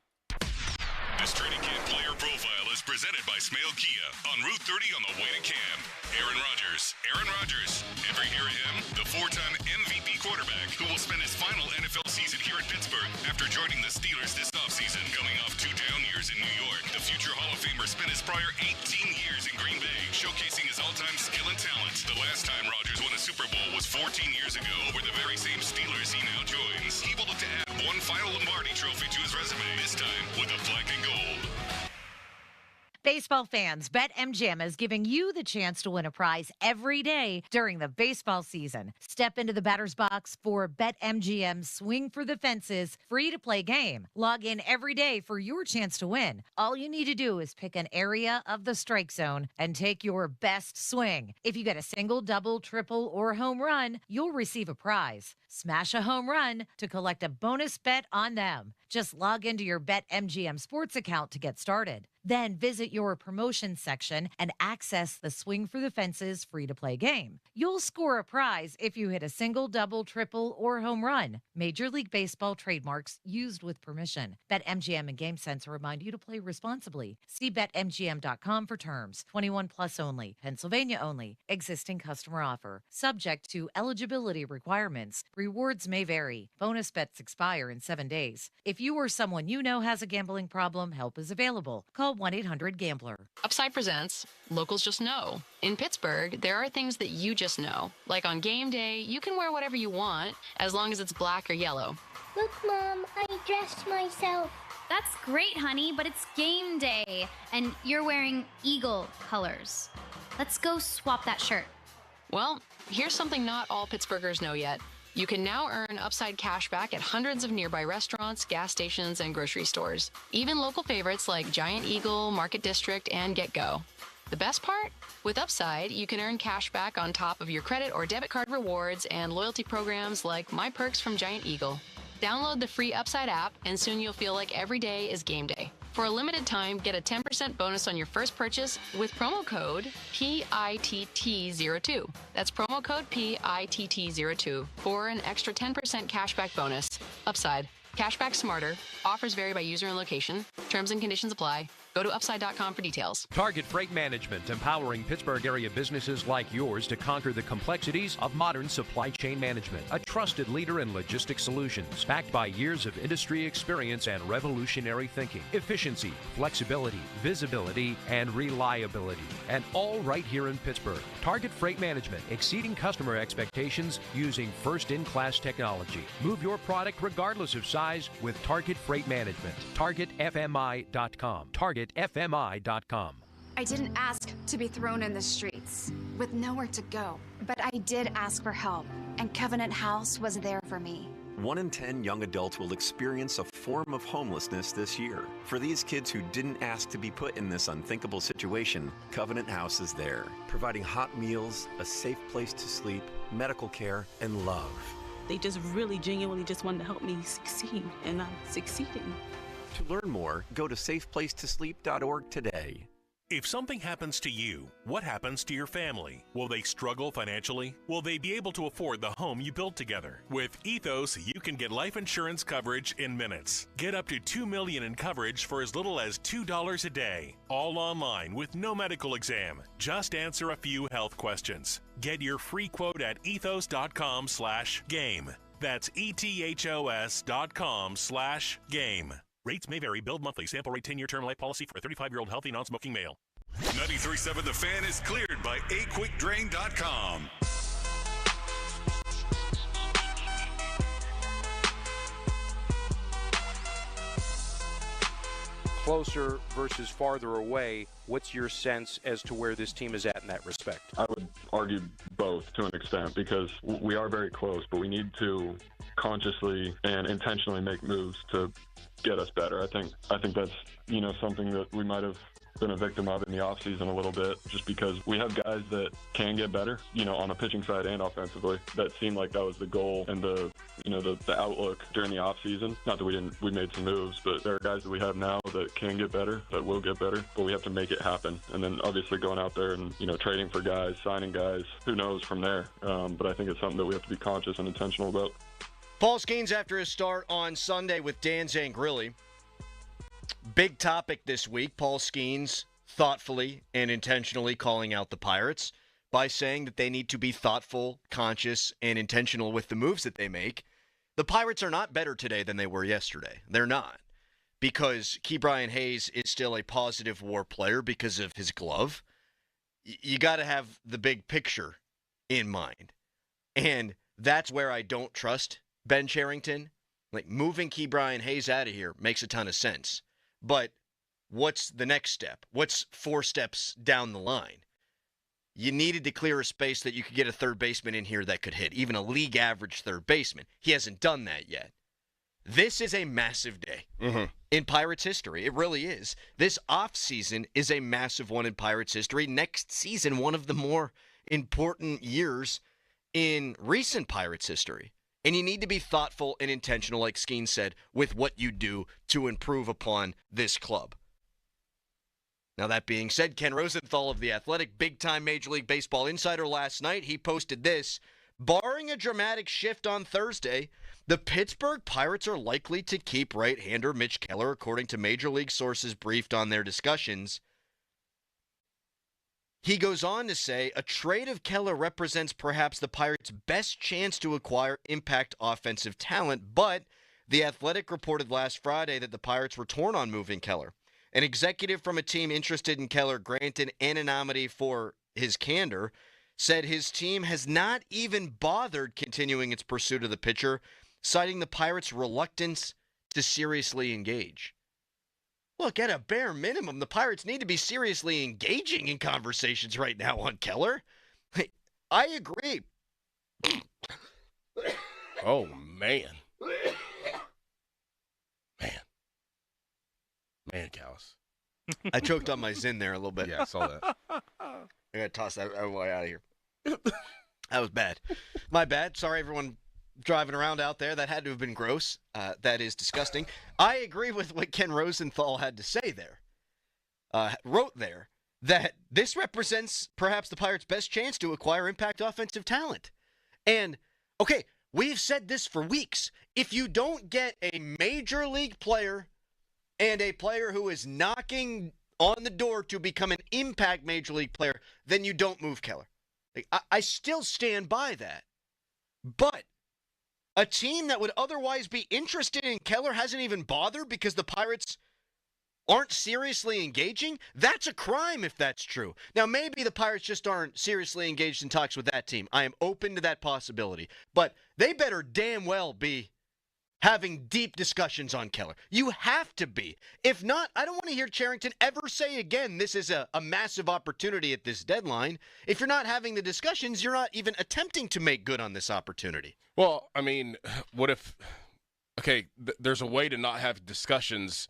This training camp player profile is presented by Smail Kia on Route 30 on the way to camp. Aaron Rodgers. Ever hear of him? The 4-time MVP quarterback who will spend his final NFL season here in Pittsburgh after joining the Steelers this offseason. Coming off 2 down years in New York, the future Hall of Famer spent his prior 18 years in Green Bay, showcasing his all-time skill and talent. The last time Rodgers won a Super Bowl was 14 years ago over the very same Steelers he now joins. He will look to add one final Lombardi trophy to his resume, this time with the black and gold. Baseball fans, BetMGM is giving you the chance to win a prize every day during the baseball season. Step into the batter's box for BetMGM's Swing for the Fences free-to-play game. Log in every day for your chance to win. All you need to do is pick an area of the strike zone and take your best swing. If you get a single, double, triple, or home run, you'll receive a prize. Smash a home run to collect a bonus bet on them. Just log into your BetMGM sports account to get started. Then visit your promotion section and access the Swing for the Fences free-to-play game. You'll score a prize if you hit a single, double, triple, or home run. Major League Baseball trademarks used with permission. BetMGM and GameSense remind you to play responsibly. See BetMGM.com for terms. 21 plus only. Pennsylvania only. Existing customer offer. Subject to eligibility requirements. Rewards may vary. Bonus bets expire in 7 days. If you or someone you know has a gambling problem, help is available. Call 1-800-GAMBLER. Upside presents Locals Just Know. In Pittsburgh, there are things that you just know. Like on game day, you can wear whatever you want, as long as it's black or yellow. Look, Mom, I dressed myself. That's great, honey, but it's game day, and you're wearing Eagle colors. Let's go swap that shirt. Well, here's something not all Pittsburghers know yet. You can now earn Upside cash back at hundreds of nearby restaurants, gas stations, and grocery stores. Even local favorites like Giant Eagle, Market District, and Get Go. The best part? With Upside, you can earn cash back on top of your credit or debit card rewards and loyalty programs like My Perks from Giant Eagle. Download the free Upside app, and soon you'll feel like every day is game day. For a limited time, get a 10% bonus on your first purchase with promo code PITT02. That's promo code PITT02 for an extra 10% cashback bonus. Upside. Cashback smarter. Offers vary by user and location. Terms and conditions apply. Go to upside.com for details. Target Freight Management, empowering Pittsburgh area businesses like yours to conquer the complexities of modern supply chain management. A trusted leader in logistics solutions, backed by years of industry experience and revolutionary thinking. Efficiency, flexibility, visibility, and reliability. And all right here in Pittsburgh. Target Freight Management, exceeding customer expectations using first-in-class technology. Move your product regardless of size with Target Freight Management. TargetFMI.com. TargetFMI.com. I didn't ask to be thrown in the streets with nowhere to go, but I did ask for help, and Covenant House was there for me. 1 in 10 young adults will experience a form of homelessness this year. For these kids who didn't ask to be put in this unthinkable situation, Covenant House is there, providing hot meals, a safe place to sleep, medical care, and love. They just really genuinely just wanted to help me succeed, and I'm succeeding. To learn more, go to safeplacetosleep.org today. If something happens to you, what happens to your family? Will they struggle financially? Will they be able to afford the home you built together? With Ethos, you can get life insurance coverage in minutes. Get up to $2 million in coverage for as little as $2 a day. All online with no medical exam. Just answer a few health questions. Get your free quote at ethos.com/game. That's ethos.com/game. Rates may vary. Billed monthly. Sample rate 10-year term life policy for a 35-year-old healthy non-smoking male. 93.7 The Fan is cleared by aquickdrain.com. Closer versus farther away, what's your sense as to where this team is at in that respect? I would argue both to an extent because we are very close, but we need to consciously and intentionally make moves to get us better. I think that's, something that we might have been a victim of in the offseason a little bit, just because we have guys that can get better, on the pitching side and offensively. That seemed like that was the goal and the outlook during the offseason. Not that we made some moves, but there are guys that we have now that can get better, that will get better, but we have to make it happen. And then obviously going out there and, trading for guys, signing guys, who knows from there. But I think it's something that we have to be conscious and intentional about. Paul Skenes after his start on Sunday with Dan Zangrilli. Big topic this week. Paul Skenes thoughtfully and intentionally calling out the Pirates by saying that they need to be thoughtful, conscious, and intentional with the moves that they make. The Pirates are not better today than they were yesterday. They're not. Because Ke'Bryan Hayes is still a positive WAR player because of his glove. You got to have the big picture in mind. And that's where I don't trust Ben Cherington. Like, moving Ke'Bryan Hayes out of here makes a ton of sense. But what's the next step? What's 4 steps down the line? You needed to clear a space that you could get a third baseman in here that could hit, even a league average third baseman. He hasn't done that yet. This is a massive day in Pirates history. It really is. This offseason is a massive one in Pirates history. Next season, one of the more important years in recent Pirates history. And you need to be thoughtful and intentional, like Skenes said, with what you do to improve upon this club. Now, that being said, Ken Rosenthal of The Athletic, big-time Major League Baseball insider last night, he posted this. Barring a dramatic shift on Thursday, the Pittsburgh Pirates are likely to keep right-hander Mitch Keller, according to Major League sources briefed on their discussions. He goes on to say, a trade of Keller represents perhaps the Pirates' best chance to acquire impact offensive talent, but The Athletic reported last Friday that the Pirates were torn on moving Keller. An executive from a team interested in Keller, granted anonymity for his candor, said his team has not even bothered continuing its pursuit of the pitcher, citing the Pirates' reluctance to seriously engage. Look, at a bare minimum, the Pirates need to be seriously engaging in conversations right now on Keller. I agree. Oh, man. Man, Callis. I choked on my Zin there a little bit. Yeah, I saw that. I got to toss that way out of here. That was bad. My bad. Sorry, everyone driving around out there. That had to have been gross. That is disgusting. I agree with what Ken Rosenthal had to say there. Wrote there that this represents perhaps the Pirates' best chance to acquire impact offensive talent. And, okay, we've said this for weeks. If you don't get a major league player and a player who is knocking on the door to become an impact major league player, then you don't move Keller. Like, I still stand by that. But a team that would otherwise be interested in Keller hasn't even bothered because the Pirates aren't seriously engaging? That's a crime if that's true. Now, maybe the Pirates just aren't seriously engaged in talks with that team. I am open to that possibility. But they better damn well be having deep discussions on Keller. You have to be. If not, I don't want to hear Cherington ever say again this is a massive opportunity at this deadline. If you're not having the discussions, you're not even attempting to make good on this opportunity. Well, I mean, what if – okay, there's a way to not have discussions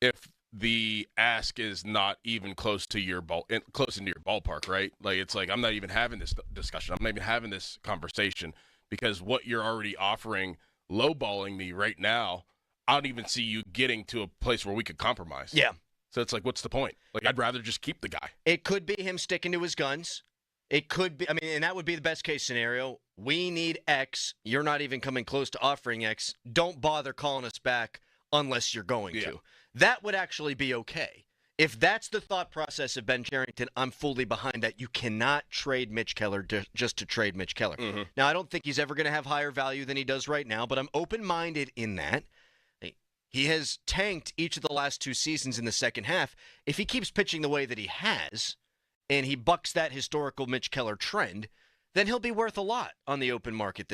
if the ask is not even close into your ballpark, right? Like, it's like I'm not even having this discussion. I'm not even having this conversation because what you're already offering – lowballing me right now, I don't even see you getting to a place where we could compromise. Yeah. So it's like, what's the point? Like, I'd rather just keep the guy. It could be him sticking to his guns. It could be, and that would be the best case scenario. We need X. You're not even coming close to offering X. Don't bother calling us back unless you're going to. That would actually be okay. If that's the thought process of Ben Cherington, I'm fully behind that. You cannot trade Mitch Keller just to trade Mitch Keller. Now, I don't think he's ever going to have higher value than he does right now, but I'm open-minded in that. He has tanked each of the last 2 seasons in the second half. If he keeps pitching the way that he has, and he bucks that historical Mitch Keller trend, then he'll be worth a lot on the open market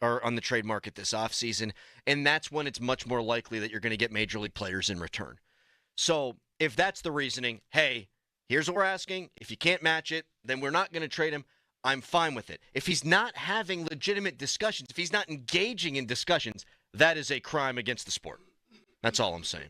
on the trade market this offseason, and that's when it's much more likely that you're going to get major league players in return. So if that's the reasoning, hey, here's what we're asking. If you can't match it, then we're not going to trade him. I'm fine with it. If he's not having legitimate discussions, if he's not engaging in discussions, that is a crime against the sport. That's all I'm saying.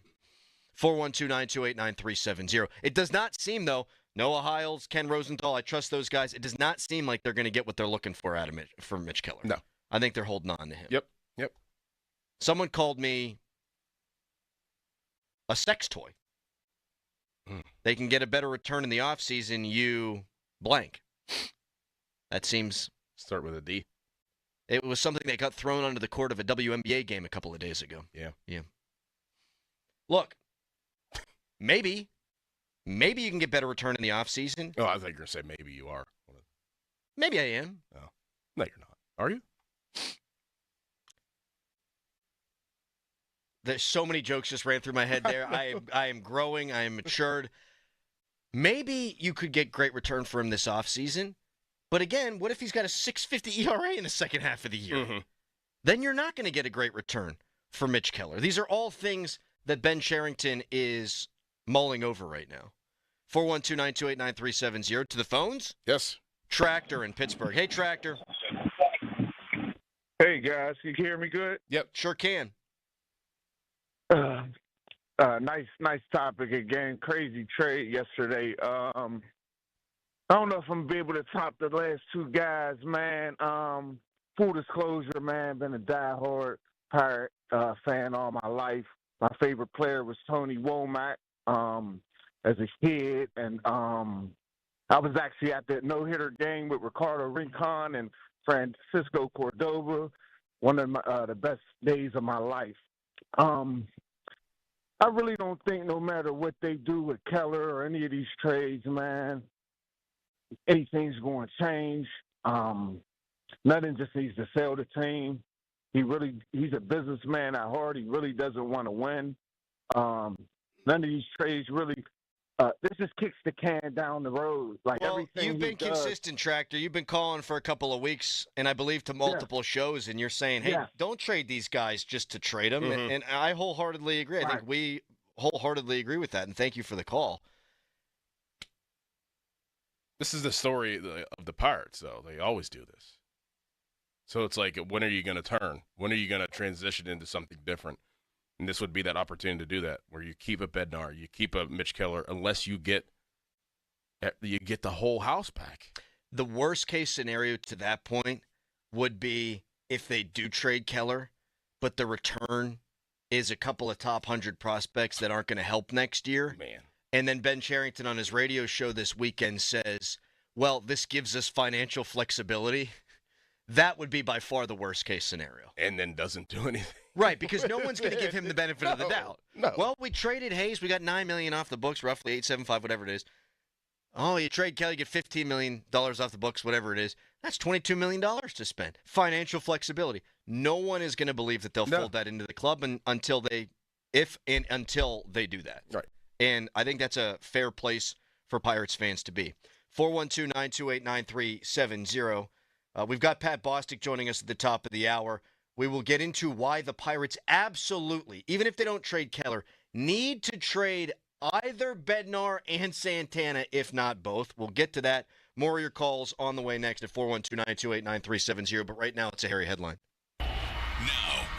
412-928-9370. It does not seem, though, Noah Hiles, Ken Rosenthal, I trust those guys. It does not seem like they're going to get what they're looking for out of from Mitch Keller. No. I think they're holding on to him. Yep. Someone called me a sex toy. They can get a better return in the offseason, you blank. That seems... Start with a D. It was something that got thrown onto the court of a WNBA game a couple of days ago. Yeah. Look, maybe you can get better return in the offseason. Oh, I thought you were going to say maybe you are. Maybe I am. No, you're not. Are you? There's so many jokes just ran through my head there. I am growing. I am matured. Maybe you could get great return for him this offseason. But again, what if he's got a 6.50 ERA in the second half of the year? Then you're not going to get a great return for Mitch Keller. These are all things that Ben Cherington is mulling over right now. 412-928-9370. To the phones? Yes. Tractor in Pittsburgh. Hey, Tractor. Hey, guys. Can you hear me good? Yep, sure can. Nice topic again. Crazy trade yesterday. I don't know if I'm going to be able to top the last 2 guys, man. Full disclosure, man, been a diehard Pirate fan all my life. My favorite player was Tony Womack as a kid, and I was actually at that no-hitter game with Ricardo Rincon and Francisco Cordova, one of the best days of my life. I really don't think no matter what they do with Keller or any of these trades, man, anything's going to change. Nothing just needs to sell the team. He's a businessman at heart. He really doesn't want to win. None of these trades really, this just kicks the can down the road. You've been consistent, Tractor. You've been calling for a couple of weeks, and I believe to multiple shows, and you're saying, hey, don't trade these guys just to trade them. And I wholeheartedly agree. I think we wholeheartedly agree with that, and thank you for the call. This is the story of the Pirates, though. They always do this. So it's like, when are you going to turn? When are you going to transition into something different? And this would be that opportunity to do that, where you keep a Bednar, you keep a Mitch Keller, unless you get the whole house back. The worst case scenario to that point would be if they do trade Keller, but the return is a couple of top 100 prospects that aren't going to help next year. Man. And then Ben Cherington on his radio show this weekend says, well, this gives us financial flexibility. That would be by far the worst case scenario. And then doesn't do anything. Right, because no one's going to give him the benefit of the doubt. No. Well, we traded Hayes. We got $9 million off the books, roughly $875, whatever it is. Oh, you trade Kelly, you get $15 million off the books, whatever it is. That's $22 million to spend. Financial flexibility. No one is going to believe that they'll fold that into the club until they do that. Right. And I think that's a fair place for Pirates fans to be. 412-928-9370. We've got Pat Bostic joining us at the top of the hour. We will get into why the Pirates absolutely, even if they don't trade Keller, need to trade either Bednar and Santana, if not both. We'll get to that. More of your calls on the way next at 412-928-9370. But right now, it's a hairy headline. Now,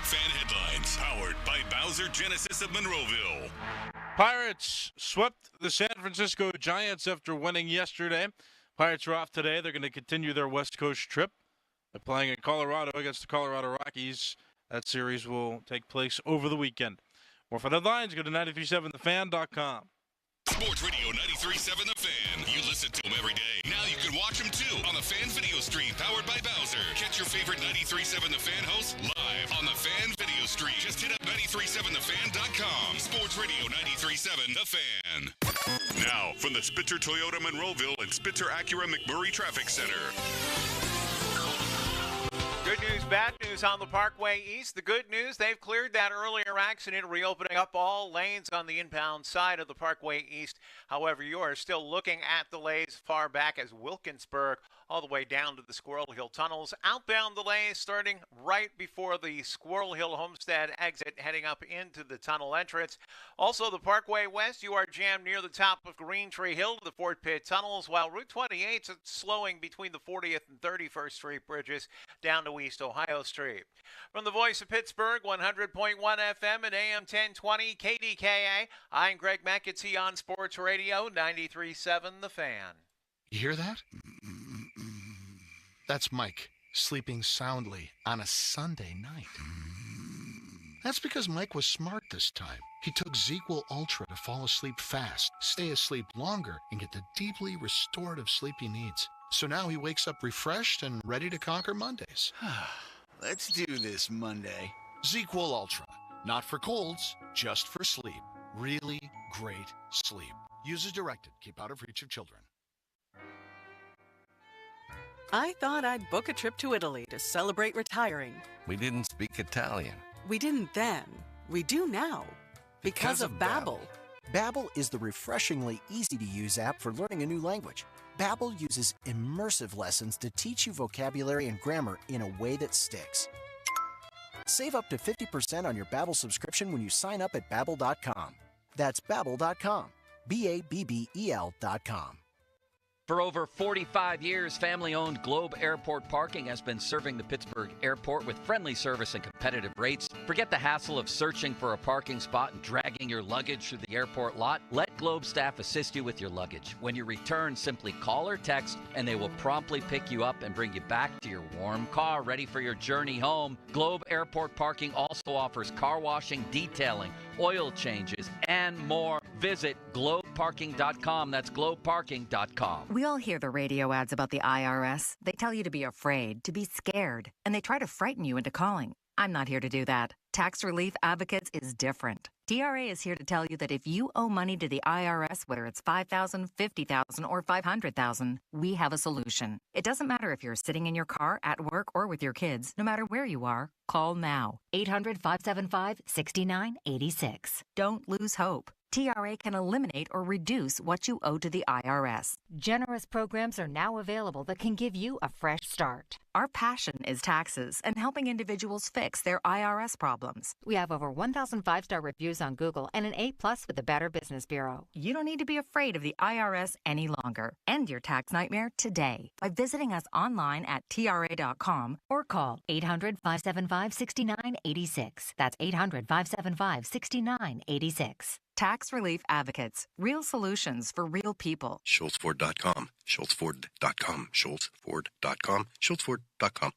fan headlines powered by Bowser Genesis of Monroeville. Pirates swept the San Francisco Giants after winning yesterday. Pirates are off today. They're going to continue their West Coast trip. They're playing in Colorado against the Colorado Rockies. That series will take place over the weekend. More for headlines, go to 937thefan.com. Sports Radio 93.7 The Fan. You listen to them every day. Now you can watch them too on the Fan video stream powered by Bowser. Catch your favorite 93.7 The Fan hosts live on the Fan video stream. Just hit up 937thefan.com. Sports Radio 93.7 The Fan. Now, from the Spitzer Toyota Monroeville and Spitzer Acura McMurray Traffic Center. Good news, bad news on the Parkway East. The good news, they've cleared that earlier accident, reopening up all lanes on the inbound side of the Parkway East. However, you are still looking at delays far back as Wilkinsburg all the way down to the Squirrel Hill tunnels. Outbound delays starting right before the Squirrel Hill Homestead exit, heading up into the tunnel entrance. Also, the Parkway West, you are jammed near the top of Green Tree Hill to the Fort Pitt tunnels, while Route 28 is slowing between the 40th and 31st Street bridges down to East Ohio Street. From the voice of Pittsburgh, 100.1 FM and AM 1020 KDKA, I'm Greg McAtee on Sports Radio 93.7 The Fan. You hear that? That's Mike sleeping soundly on a Sunday night. That's because Mike was smart this time. He took ZQL Ultra to fall asleep fast, stay asleep longer, and get the deeply restorative sleep he needs. So now he wakes up refreshed and ready to conquer Mondays. Let's do this Monday. ZQL Ultra. Not for colds, just for sleep. Really great sleep. Use as directed. Keep out of reach of children. I thought I'd book a trip to Italy to celebrate retiring. We didn't speak Italian. We didn't then. We do now. Because of Babbel. Babbel is the refreshingly easy-to-use app for learning a new language. Babbel uses immersive lessons to teach you vocabulary and grammar in a way that sticks. Save up to 50% on your Babbel subscription when you sign up at Babbel.com. That's Babbel.com. Babbel.com. For over 45 years, family-owned Globe Airport Parking has been serving the Pittsburgh airport with friendly service and competitive rates. Forget the hassle of searching for a parking spot and dragging your luggage through the airport lot. Let Globe staff assist you with your luggage. When you return, simply call or text, and they will promptly pick you up and bring you back to your warm car, ready for your journey home. Globe Airport Parking also offers car washing, detailing, oil changes, and more. Visit globeparking.com. That's globeparking.com. We all hear the radio ads about the IRS. They tell you to be afraid, to be scared, and they try to frighten you into calling. I'm not here to do that. Tax Relief Advocates is different. TRA is here to tell you that if you owe money to the IRS, whether it's $5,000, $50,000, or $500,000, we have a solution. It doesn't matter if you're sitting in your car, at work, or with your kids. No matter where you are, call now. 800-575-6986. Don't lose hope. TRA can eliminate or reduce what you owe to the IRS. Generous programs are now available that can give you a fresh start. Our passion is taxes and helping individuals fix their IRS problems. We have over 1,000 five-star reviews on Google and an A+ with the Better Business Bureau. You don't need to be afraid of the IRS any longer. End your tax nightmare today by visiting us online at TRA.com or call 800-575-6986. That's 800-575-6986. Tax Relief Advocates. Real solutions for real people. SchultzFord.com. SchultzFord.com. SchultzFord.com. SchultzFord.com.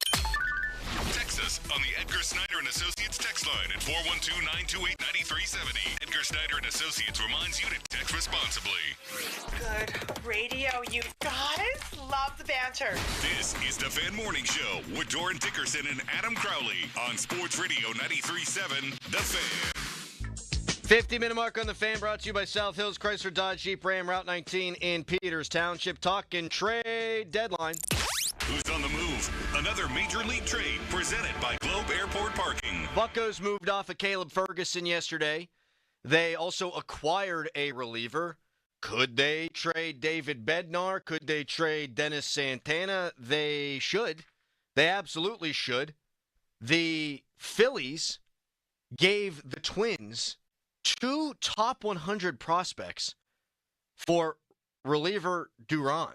Text us on the Edgar Snyder and Associates text line at 412-928-9370. Edgar Snyder and Associates reminds you to text responsibly. Good radio, you guys. Love the banter. This is the Fan Morning Show with Doran Dickerson and Adam Crowley on Sports Radio 93.7 The Fan. 50-minute mark on the Fan, brought to you by South Hills Chrysler Dodge Jeep Ram Route 19 in Peters Township. Talking trade deadline. Who's on the move? Another major league trade presented by Globe Airport Parking. Buccos moved off of Caleb Ferguson yesterday. They also acquired a reliever. Could they trade David Bednar? Could they trade Dennis Santana? They should. They absolutely should. The Phillies gave the Twins 2 top 100 prospects for reliever Duran,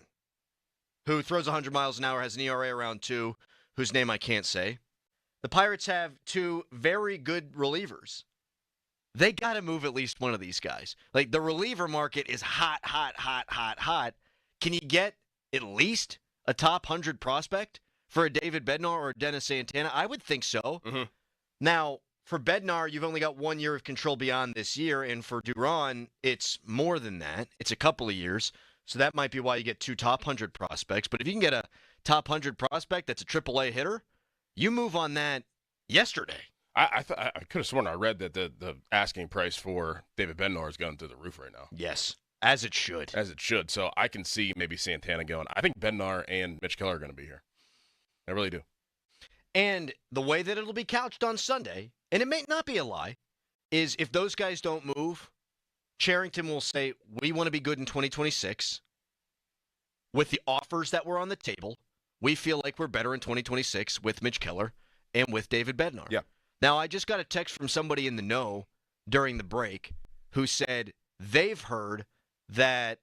who throws 100 miles an hour, has an ERA around 2, whose name I can't say. The Pirates have 2 very good relievers. They got to move at least one of these guys. Like, the reliever market is hot, hot, hot, hot, hot. Can you get at least a top 100 prospect for a David Bednar or a Dennis Santana? I would think so. Mm-hmm. Now, for Bednar, you've only got 1 year of control beyond this year, and for Duran, it's more than that. It's a couple of years, so that might be why you get 2 top 100 prospects. But if you can get a top 100 prospect that's a AAA hitter, you move on that yesterday. I could have sworn I read that the asking price for David Bednar is going through the roof right now. Yes, as it should. As it should. So I can see maybe Santana going. I think Bednar and Mitch Keller are going to be here. I really do. And the way that it'll be couched on Sunday, and it may not be a lie, is if those guys don't move, Cherington will say, we want to be good in 2026. With the offers that were on the table, we feel like we're better in 2026 with Mitch Keller and with David Bednar. Yeah. Now, I just got a text from somebody in the know during the break who said they've heard that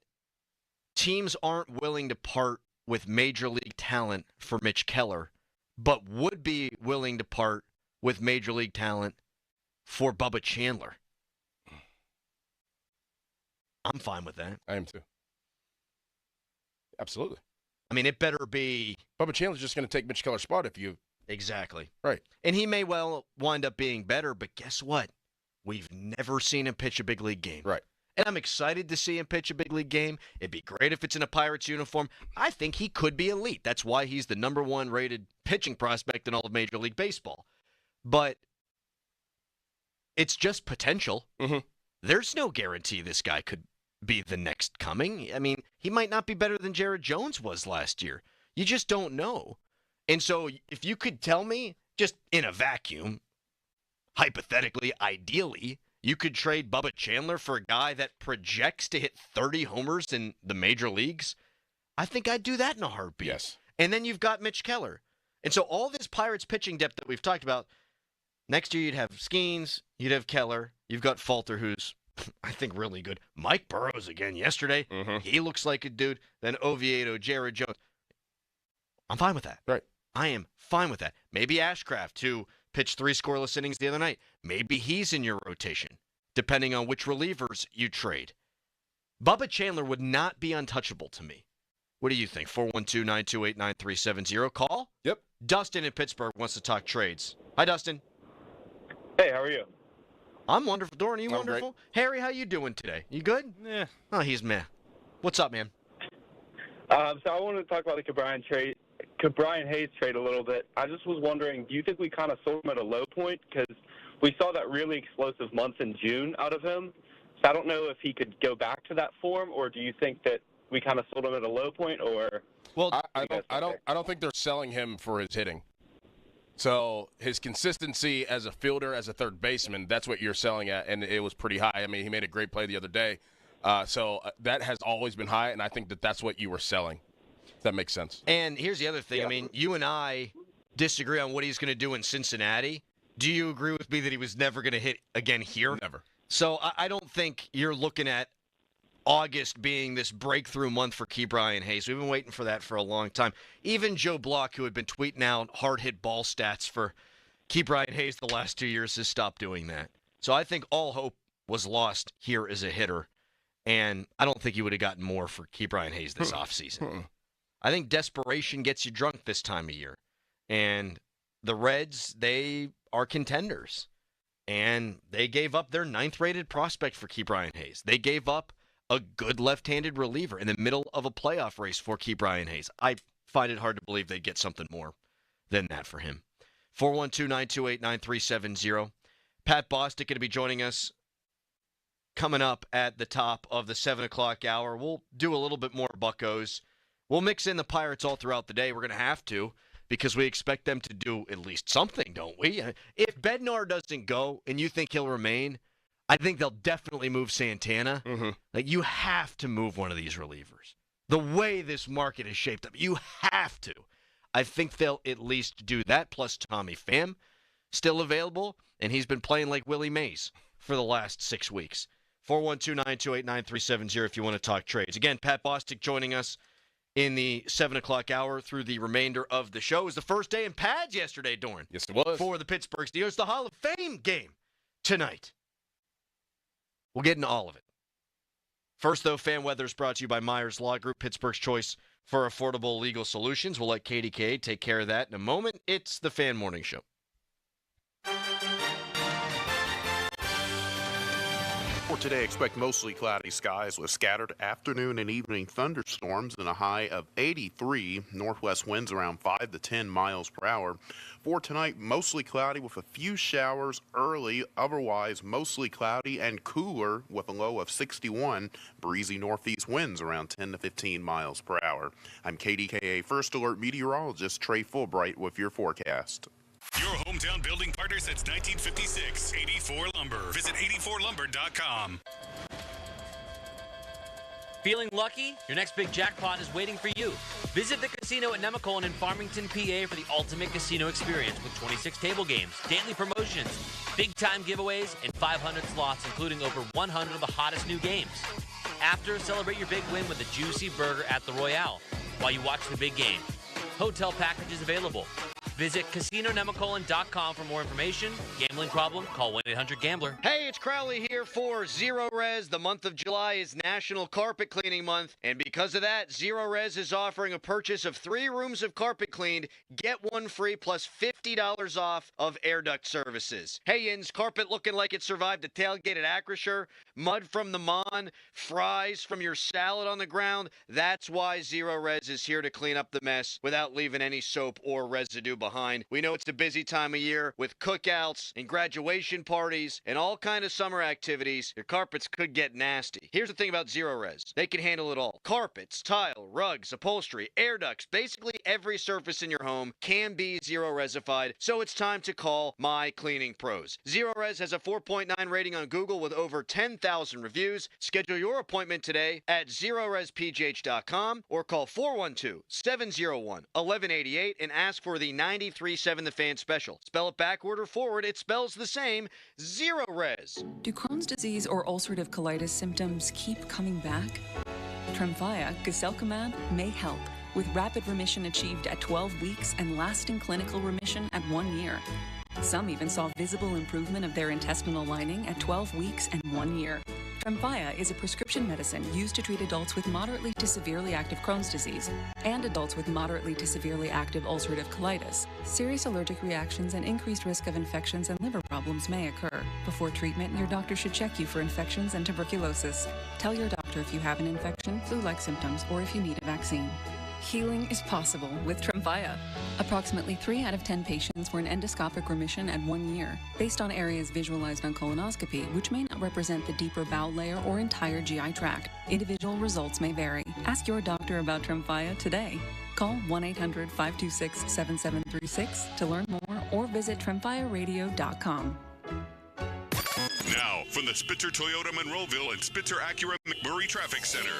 teams aren't willing to part with major league talent for Mitch Keller, but would be willing to part with major league talent for Bubba Chandler. I'm fine with that. I am too. Absolutely. I mean, it better be... Bubba Chandler's just going to take Mitch Keller's spot if you... Exactly. Right. And he may well wind up being better, but guess what? We've never seen him pitch a big league game. Right. And I'm excited to see him pitch a big league game. It'd be great if it's in a Pirates uniform. I think he could be elite. That's why he's the number 1 rated pitching prospect in all of Major League Baseball. But it's just potential. Mm-hmm. There's no guarantee this guy could be the next coming. I mean, he might not be better than Jared Jones was last year. You just don't know. And so if you could tell me, just in a vacuum, hypothetically, ideally, you could trade Bubba Chandler for a guy that projects to hit 30 homers in the major leagues, I think I'd do that in a heartbeat. Yes. And then you've got Mitch Keller. And so all this Pirates pitching depth that we've talked about, next year you'd have Skenes, you'd have Keller, you've got Falter, who's, I think, really good. Mike Burrows again yesterday. Mm-hmm. He looks like a dude. Then Oviedo, Jared Jones. I'm fine with that. Right. I am fine with that. Maybe Ashcraft, who pitched 3 scoreless innings the other night. Maybe he's in your rotation, depending on which relievers you trade. Bubba Chandler would not be untouchable to me. What do you think? 412-928-9370. Call? Yep. Dustin in Pittsburgh wants to talk trades. Hi, Dustin. Hey, how are you? I'm wonderful. Doran, are you I'm wonderful? Harry, how you doing today? You good? Yeah. Oh, he's meh. What's up, man? So I wanted to talk about the Ke'Bryan Hayes trade a little bit. I just was wondering, do you think we kind of sold him at a low point? Because we saw that really explosive month in June out of him. So I don't know if he could go back to that form, or do you think that we kind of sold him at a low point? Or well, I don't think they're selling him for his hitting. So his consistency as a fielder, as a third baseman, that's what you're selling at, and it was pretty high. I mean, he made a great play the other day. So that has always been high, and I think that that's what you were selling. If that makes sense. And here's the other thing. Yeah. I mean, you and I disagree on what he's going to do in Cincinnati. Do you agree with me that he was never going to hit again here? Never. So I don't think you're looking at August being this breakthrough month for Ke'Bryan Hayes. We've been waiting for that for a long time. Even Joe Block, who had been tweeting out hard-hit ball stats for Ke'Bryan Hayes the last 2 years, has stopped doing that. So I think all hope was lost here as a hitter, and I don't think you would have gotten more for Ke'Bryan Hayes this offseason. I think desperation gets you drunk this time of year. And the Reds, they are contenders. And they gave up their 9th-rated prospect for Ke'Bryan Hayes. They gave up a good left-handed reliever in the middle of a playoff race for Ke'Bryan Hayes. I find it hard to believe they'd get something more than that for him. 412-928-9370. Pat Bostic going to be joining us coming up at the top of the 7 o'clock hour. We'll do a little bit more Buccos. We'll mix in the Pirates all throughout the day. We're going to have to because we expect them to do at least something, don't we? If Bednar doesn't go and you think he'll remain, I think they'll definitely move Santana. Mm-hmm. Like, you have to move one of these relievers. The way this market is shaped up, you have to. I think they'll at least do that, plus Tommy Pham still available, and he's been playing like Willie Mays for the last 6 weeks. 412-928-9370 if you want to talk trades. Again, Pat Bostic joining us in the 7 o'clock hour through the remainder of the show. It was the first day in pads yesterday, Dorn. Yes, it was. For the Pittsburgh Steelers. The Hall of Fame game tonight. We'll get into all of it. First, though, Fan Weather is brought to you by Myers Law Group, Pittsburgh's choice for affordable legal solutions. We'll let KDK take care of that in a moment. It's the Fan Morning Show. For today, expect mostly cloudy skies with scattered afternoon and evening thunderstorms and a high of 83. Northwest winds around 5 to 10 miles per hour. For tonight, mostly cloudy with a few showers early. Otherwise, mostly cloudy and cooler with a low of 61. Breezy northeast winds around 10 to 15 miles per hour. I'm KDKA First Alert meteorologist Trey Fulbright with your forecast. Your hometown building partner since 1956, 84 Lumber. Visit 84lumber.com. Feeling lucky? Your next big jackpot is waiting for you. Visit the casino at Nemacolin in Farmington, PA for the ultimate casino experience with 26 table games, daily promotions, big-time giveaways, and 500 slots, including over 100 of the hottest new games. After, celebrate your big win with a juicy burger at the Royale while you watch the big game. Hotel packages available. Visit CasinoNemacolin.com for more information. Gambling problem? Call 1-800-GAMBLER. Hey, it's Crowley here for Zero Res. The month of July is National Carpet Cleaning Month, and because of that, Zero Res is offering a purchase of 3 rooms of carpet cleaned, get 1 free plus $50 off of air duct services. Hey, Yins, carpet looking like it survived a tailgate at Acrisure, mud from the Mon, fries from your salad on the ground. That's why Zero Res is here to clean up the mess without leaving any soap or residue behind. We know it's a busy time of year with cookouts and graduation parties and all kind of summer activities. Your carpets could get nasty. Here's the thing about Zero Res. They can handle it all. Carpets, tile, rugs, upholstery, air ducts, basically every surface in your home can be Zero Resified, so it's time to call My Cleaning Pros. Zero Res has a 4.9 rating on Google with over 10,000 reviews. Schedule your appointment today at ZeroResPGH.com or call 412-701-1188 and ask for the 93.7 The Fan special. Spell it backward or forward, it spells the same. Zero Res. Do Crohn's disease or ulcerative colitis symptoms keep coming back? Tremfya, guselkumab, may help, with rapid remission achieved at 12 weeks and lasting clinical remission at 1 year. Some even saw visible improvement of their intestinal lining at 12 weeks and 1 year. Tremfya is a prescription medicine used to treat adults with moderately to severely active Crohn's disease and adults with moderately to severely active ulcerative colitis. Serious allergic reactions and increased risk of infections and liver problems may occur. Before treatment, your doctor should check you for infections and tuberculosis. Tell your doctor if you have an infection, flu-like symptoms, or if you need a vaccine. Healing is possible with Tremfya. Approximately 3 out of 10 patients were in endoscopic remission at 1 year, based on areas visualized on colonoscopy, which may not represent the deeper bowel layer or entire GI tract. Individual results may vary. Ask your doctor about Tremfya today. Call 1-800-526-7736 to learn more or visit TremfyaRadio.com. Now, from the Spitzer Toyota Monroeville and Spitzer Acura McMurray Traffic Center.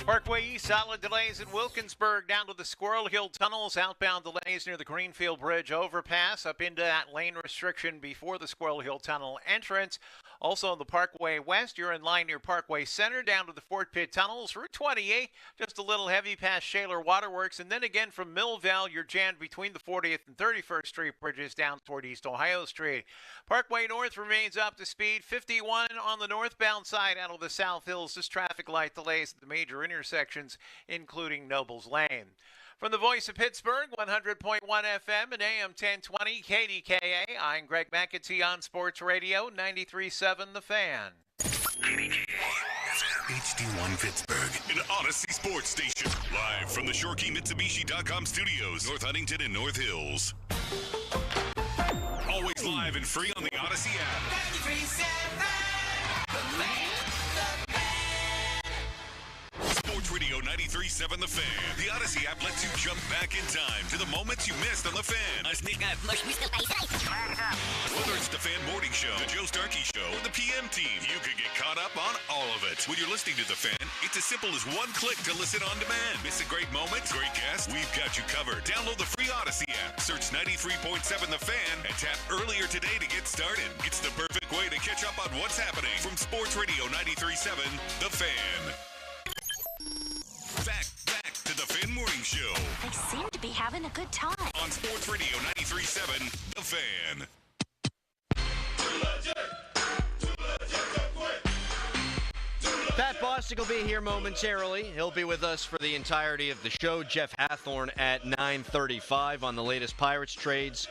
Parkway East, solid delays in Wilkinsburg down to the Squirrel Hill tunnels. Outbound delays near the Greenfield Bridge overpass up into that lane restriction before the Squirrel Hill tunnel entrance. Also on the Parkway West, you're in line near Parkway Center down to the Fort Pitt tunnels. Route 28, just a little heavy past Shaler Waterworks. And then again from Millvale, you're jammed between the 40th and 31st Street bridges down toward East Ohio Street. Parkway North remains up to speed. 51 on the northbound side out of the South Hills. This traffic light delays at the major intersections, including Nobles Lane. From the voice of Pittsburgh, 100.1 FM and AM 1020 KDKA, I'm Greg McAtee on Sports Radio, 93.7 The Fan. HD1 Pittsburgh, an Odyssey sports station. Live from the ShoreKeyMitsubishi.com studios, North Huntington and North Hills. Always live and free on the Odyssey app. 93.7 The Fan. Sports Radio 93.7 The Fan. The Odyssey app lets you jump back in time to the moments you missed on The Fan. Whether it's The Fan Morning Show, The Joe Starkey Show, or The PM Team, you can get caught up on all of it. When you're listening to The Fan, it's as simple as one click to listen on demand. Miss a great moment, great guest, we've got you covered. Download the free Odyssey app, search 93.7 The Fan, and tap earlier today to get started. It's the perfect way to catch up on what's happening from Sports Radio 93.7 The Fan. Back to the Fan Morning Show. They seem to be having a good time. On Sports Radio 93.7 The Fan. Pat Bostic will be here momentarily. He'll be with us for the entirety of the show. Jeff Hathorn at 9:35 on the latest Pirates trades.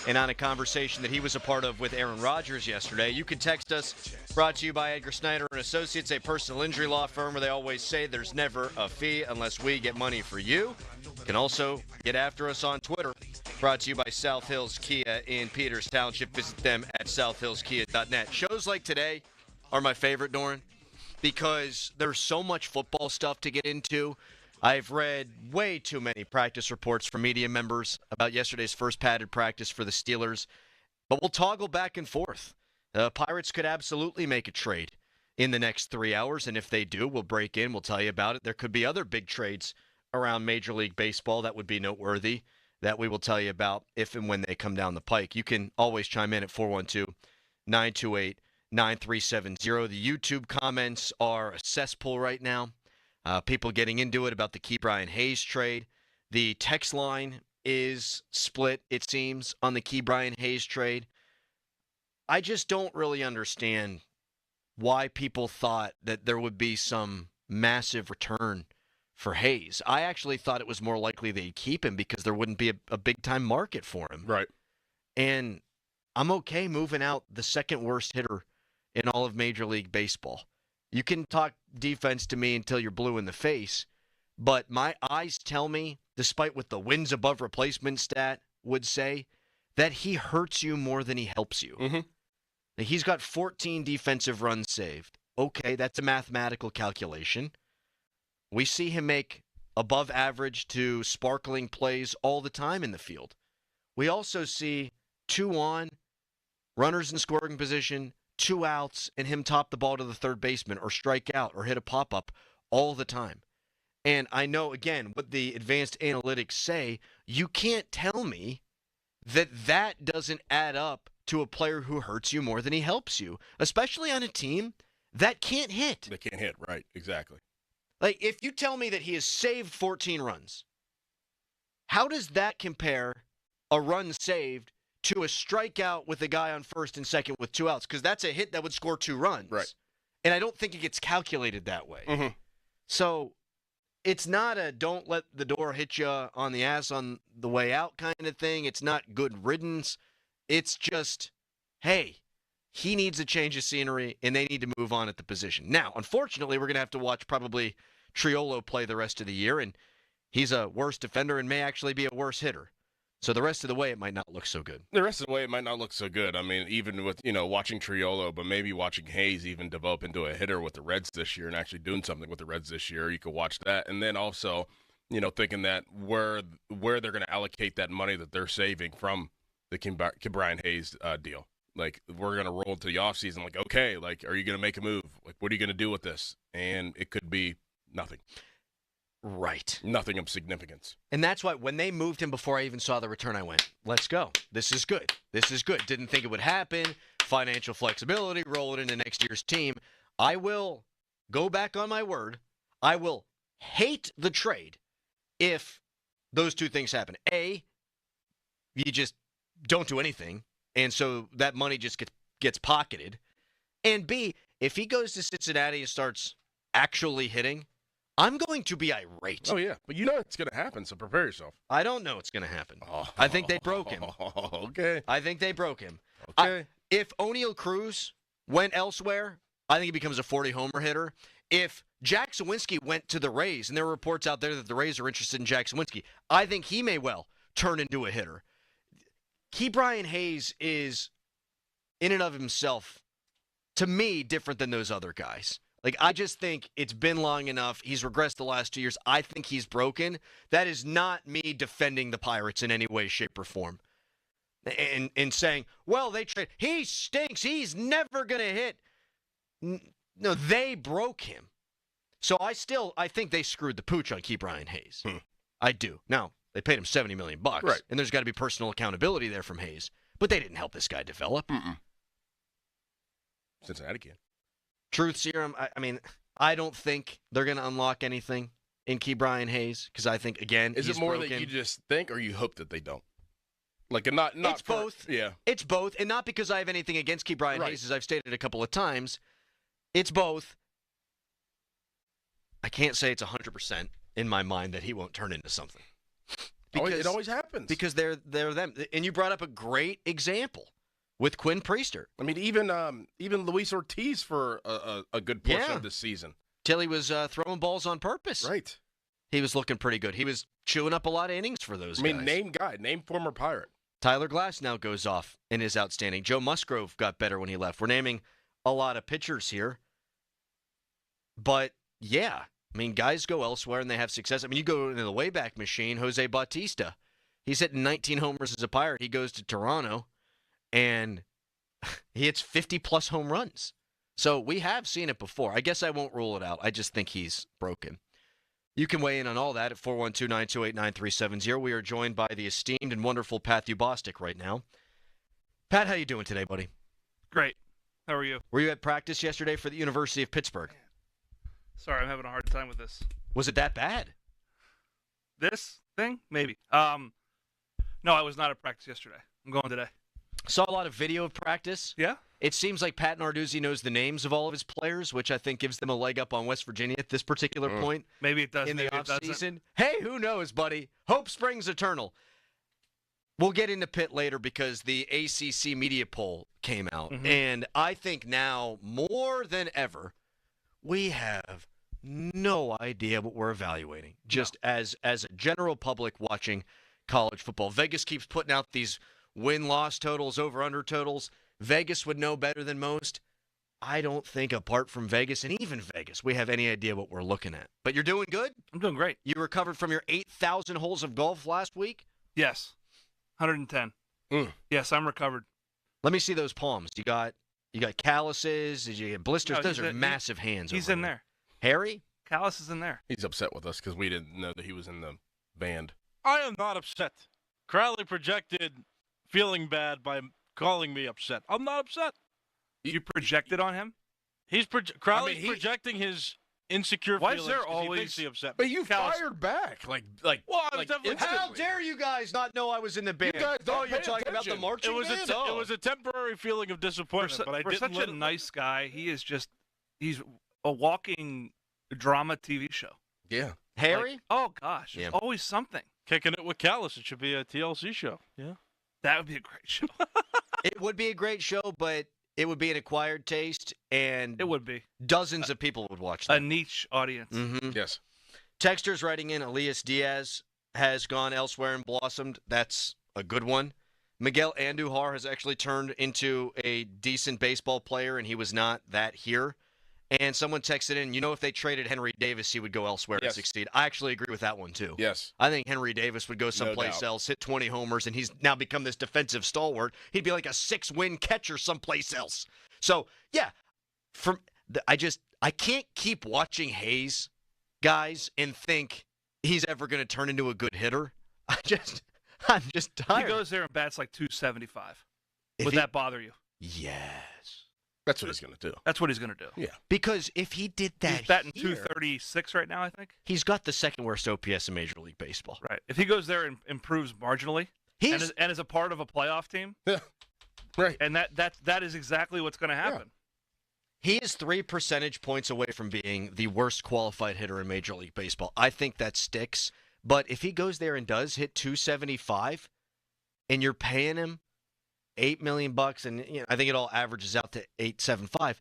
and on a conversation that he was a part of with Aaron Rodgers yesterday. You can text us, brought to you by Edgar Snyder & Associates, a personal injury law firm where they always say there's never a fee unless we get money for you. You can also get after us on Twitter, brought to you by South Hills Kia in Peters Township. Visit them at southhillskia.net. Shows like today are my favorite, Doran, because there's so much football stuff to get into. I've read way too many practice reports from media members about yesterday's first padded practice for the Steelers. But we'll toggle back and forth. The Pirates could absolutely make a trade in the next 3 hours, and if they do, we'll break in. We'll tell you about it. There could be other big trades around Major League Baseball that would be noteworthy that we will tell you about if and when they come down the pike. You can always chime in at 412-928-9370. The YouTube comments are a cesspool right now. People getting into it about the Key Brian Hayes trade. The text line is split, it seems, on the Key Brian Hayes trade. I just don't really understand why people thought that there would be some massive return for Hayes. I actually thought it was more likely they'd keep him because there wouldn't be a big-time market for him. Right. And I'm okay moving out the second worst hitter in all of Major League Baseball. You can talk defense to me until you're blue in the face, but my eyes tell me, despite what the wins above replacement stat would say, that he hurts you more than he helps you. Mm-hmm. He's got 14 defensive runs saved. Okay, that's a mathematical calculation. We see him make above average to sparkling plays all the time in the field. We also see 2 on, runners in scoring position, 2 outs, and him top the ball to the third baseman or strike out or hit a pop-up all the time. And I know, again, what the advanced analytics say, you can't tell me that doesn't add up to a player who hurts you more than he helps you, especially on a team that can't hit. They can't hit, right, exactly. Like, if you tell me that he has saved 14 runs, how does that compare a run saved to a strikeout with a guy on first and second with 2 outs? Because that's a hit that would score 2 runs. Right. And I don't think it gets calculated that way. Mm-hmm. So it's not a don't let the door hit you on the ass on the way out kind of thing. It's not good riddance. It's just, hey, he needs a change of scenery, and they need to move on at the position. Now, unfortunately, we're going to have to watch probably Triolo play the rest of the year, and he's a worse defender and may actually be a worse hitter. So the rest of the way, it might not look so good. The rest of the way, it might not look so good. I mean, even with, watching Triolo, but maybe watching Hayes even develop into a hitter with the Reds this year and actually doing something with the Reds this year, you could watch that. And then also, thinking that where they're going to allocate that money that they're saving from the Kim Brian Hayes deal. Like, we're going to roll into the offseason, like, okay, like, are you going to make a move? Like, what are you going to do with this? And it could be nothing. Right. Nothing of significance. And that's why when they moved him before I even saw the return, I went, let's go. This is good. This is good. Didn't think it would happen. Financial flexibility, roll it into next year's team. I will go back on my word. I will hate the trade if those two things happen. A, you just don't do anything, and so that money just gets pocketed. And B, if he goes to Cincinnati and starts actually hitting, I'm going to be irate. Oh, yeah. But you know it's going to happen, so prepare yourself. I don't know it's going to happen. I think they broke him. Okay. I think they broke him. Okay. If O'Neal Cruz went elsewhere, I think he becomes a 40-homer hitter. If Jack Sawinski went to the Rays, and there are reports out there that the Rays are interested in Jack Sawinski, I think he may well turn into a hitter. Key Brian Hayes is, in and of himself, to me, different than those other guys. Like, I just think it's been long enough. He's regressed the last 2 years. I think he's broken. That is not me defending the Pirates in any way, shape, or form. And saying, well, they trade. He stinks. He's never going to hit. No, they broke him. So I think they screwed the pooch on Key Brian Hayes. I do. Now, they paid him $70 million. Right. And there's got to be personal accountability there from Hayes. But they didn't help this guy develop. Cincinnati can. Truth serum, I mean, I don't think they're going to unlock anything in Key Brian Hayes because I think, again, is he's it more broken. that you just think or you hope that they don't? Like, not it's for, both. Yeah. It's both, and not because I have anything against Key Brian Hayes, as I've stated a couple of times. It's both. I can't say it's 100% in my mind that he won't turn into something. because it always happens. Because they're them. And you brought up a great example with Quinn Priester. I mean, even Luis Ortiz for a good portion of this season. Till he was throwing balls on purpose. Right. He was looking pretty good. He was chewing up a lot of innings for those guys. Name former Pirate. Tyler Glass now goes off and is outstanding. Joe Musgrove got better when he left. We're naming a lot of pitchers here. But, yeah, I mean, guys go elsewhere and they have success. I mean, you go into the Wayback Machine, Jose Bautista. He's hitting 19 homers as a Pirate. He goes to Toronto, and he hits 50-plus home runs. So we have seen it before. I guess I won't rule it out. I just think he's broken. You can weigh in on all that at 412-928-9370. We are joined by the esteemed and wonderful Pat Bostic right now. Pat, how you doing today, buddy? Great. How are you? Were you at practice yesterday for the University of Pittsburgh? Sorry, I'm having a hard time with this. Was it that bad? This thing? Maybe. No, I was not at practice yesterday. I'm going today. Saw a lot of video of practice. Yeah? It seems like Pat Narduzzi knows the names of all of his players, which I think gives them a leg up on West Virginia at this particular point. Maybe it does. In the maybe offseason. Hey, who knows, buddy? Hope springs eternal. We'll get into Pitt later because the ACC media poll came out. Mhm. And I think now, more than ever, we have no idea what we're evaluating. Just as a general public watching college football. Vegas keeps putting out these win-loss totals, over-under totals. Vegas would know better than most. I don't think, apart from Vegas, and even Vegas, we have any idea what we're looking at. But you're doing good? I'm doing great. You recovered from your 8,000 holes of golf last week? Yes. 110. Yes, I'm recovered. Let me see those palms. You got calluses? Did you get blisters? No, those are massive hands. He's over in there. Harry? Callus is in there. He's upset with us because we didn't know that he was in the band. I am not upset. Crowley projected feeling bad by calling me upset. I'm not upset. You projected on him? He's Crowley's projecting his insecure Why feelings. is there 'cause always? He thinks he upset me. But you fired back. Like well, I was definitely How dare you guys not know I was in the band? You guys don't you're pay talking about the attention. marching band? It was a temporary feeling of disappointment, but I For didn't such let a it- nice guy, he's a walking drama TV show. Yeah. Harry? Oh, gosh. There's always something. Kicking it with Callus. It should be a TLC show. Yeah. That would be a great show. It would be a great show, but it would be an acquired taste, and It would be. dozens of people would watch A that. niche audience. Mhm. Yes. Texters writing in, Elias Diaz has gone elsewhere and blossomed. That's a good one. Miguel Andujar has actually turned into a decent baseball player, and he was not that here. And someone texted in, if they traded Henry Davis, he would go elsewhere and Yes. succeed. I actually agree with that one, too. Yes. I think Henry Davis would go someplace doubt. else, hit 20 homers, and he's now become this defensive stalwart. He'd be like a 6-win catcher someplace else. So, yeah, I can't keep watching Hayes, guys, and think he's ever going to turn into a good hitter. I'm just tired. He goes there and bats like 275. If Would he- that bother you? Yes. That's what he's going to do. That's what he's going to do. Yeah. Because if he did that He's batting here, 236 right now, I think. he's got the second worst OPS in Major League Baseball. Right. If he goes there and improves marginally and is a part of a playoff team, Yeah. Right. and that is exactly what's going to happen. He is 3 percentage points away from being the worst qualified hitter in Major League Baseball. I think that sticks. But if he goes there and does hit 275, and you're paying him $8 million, and I think it all averages out to $875,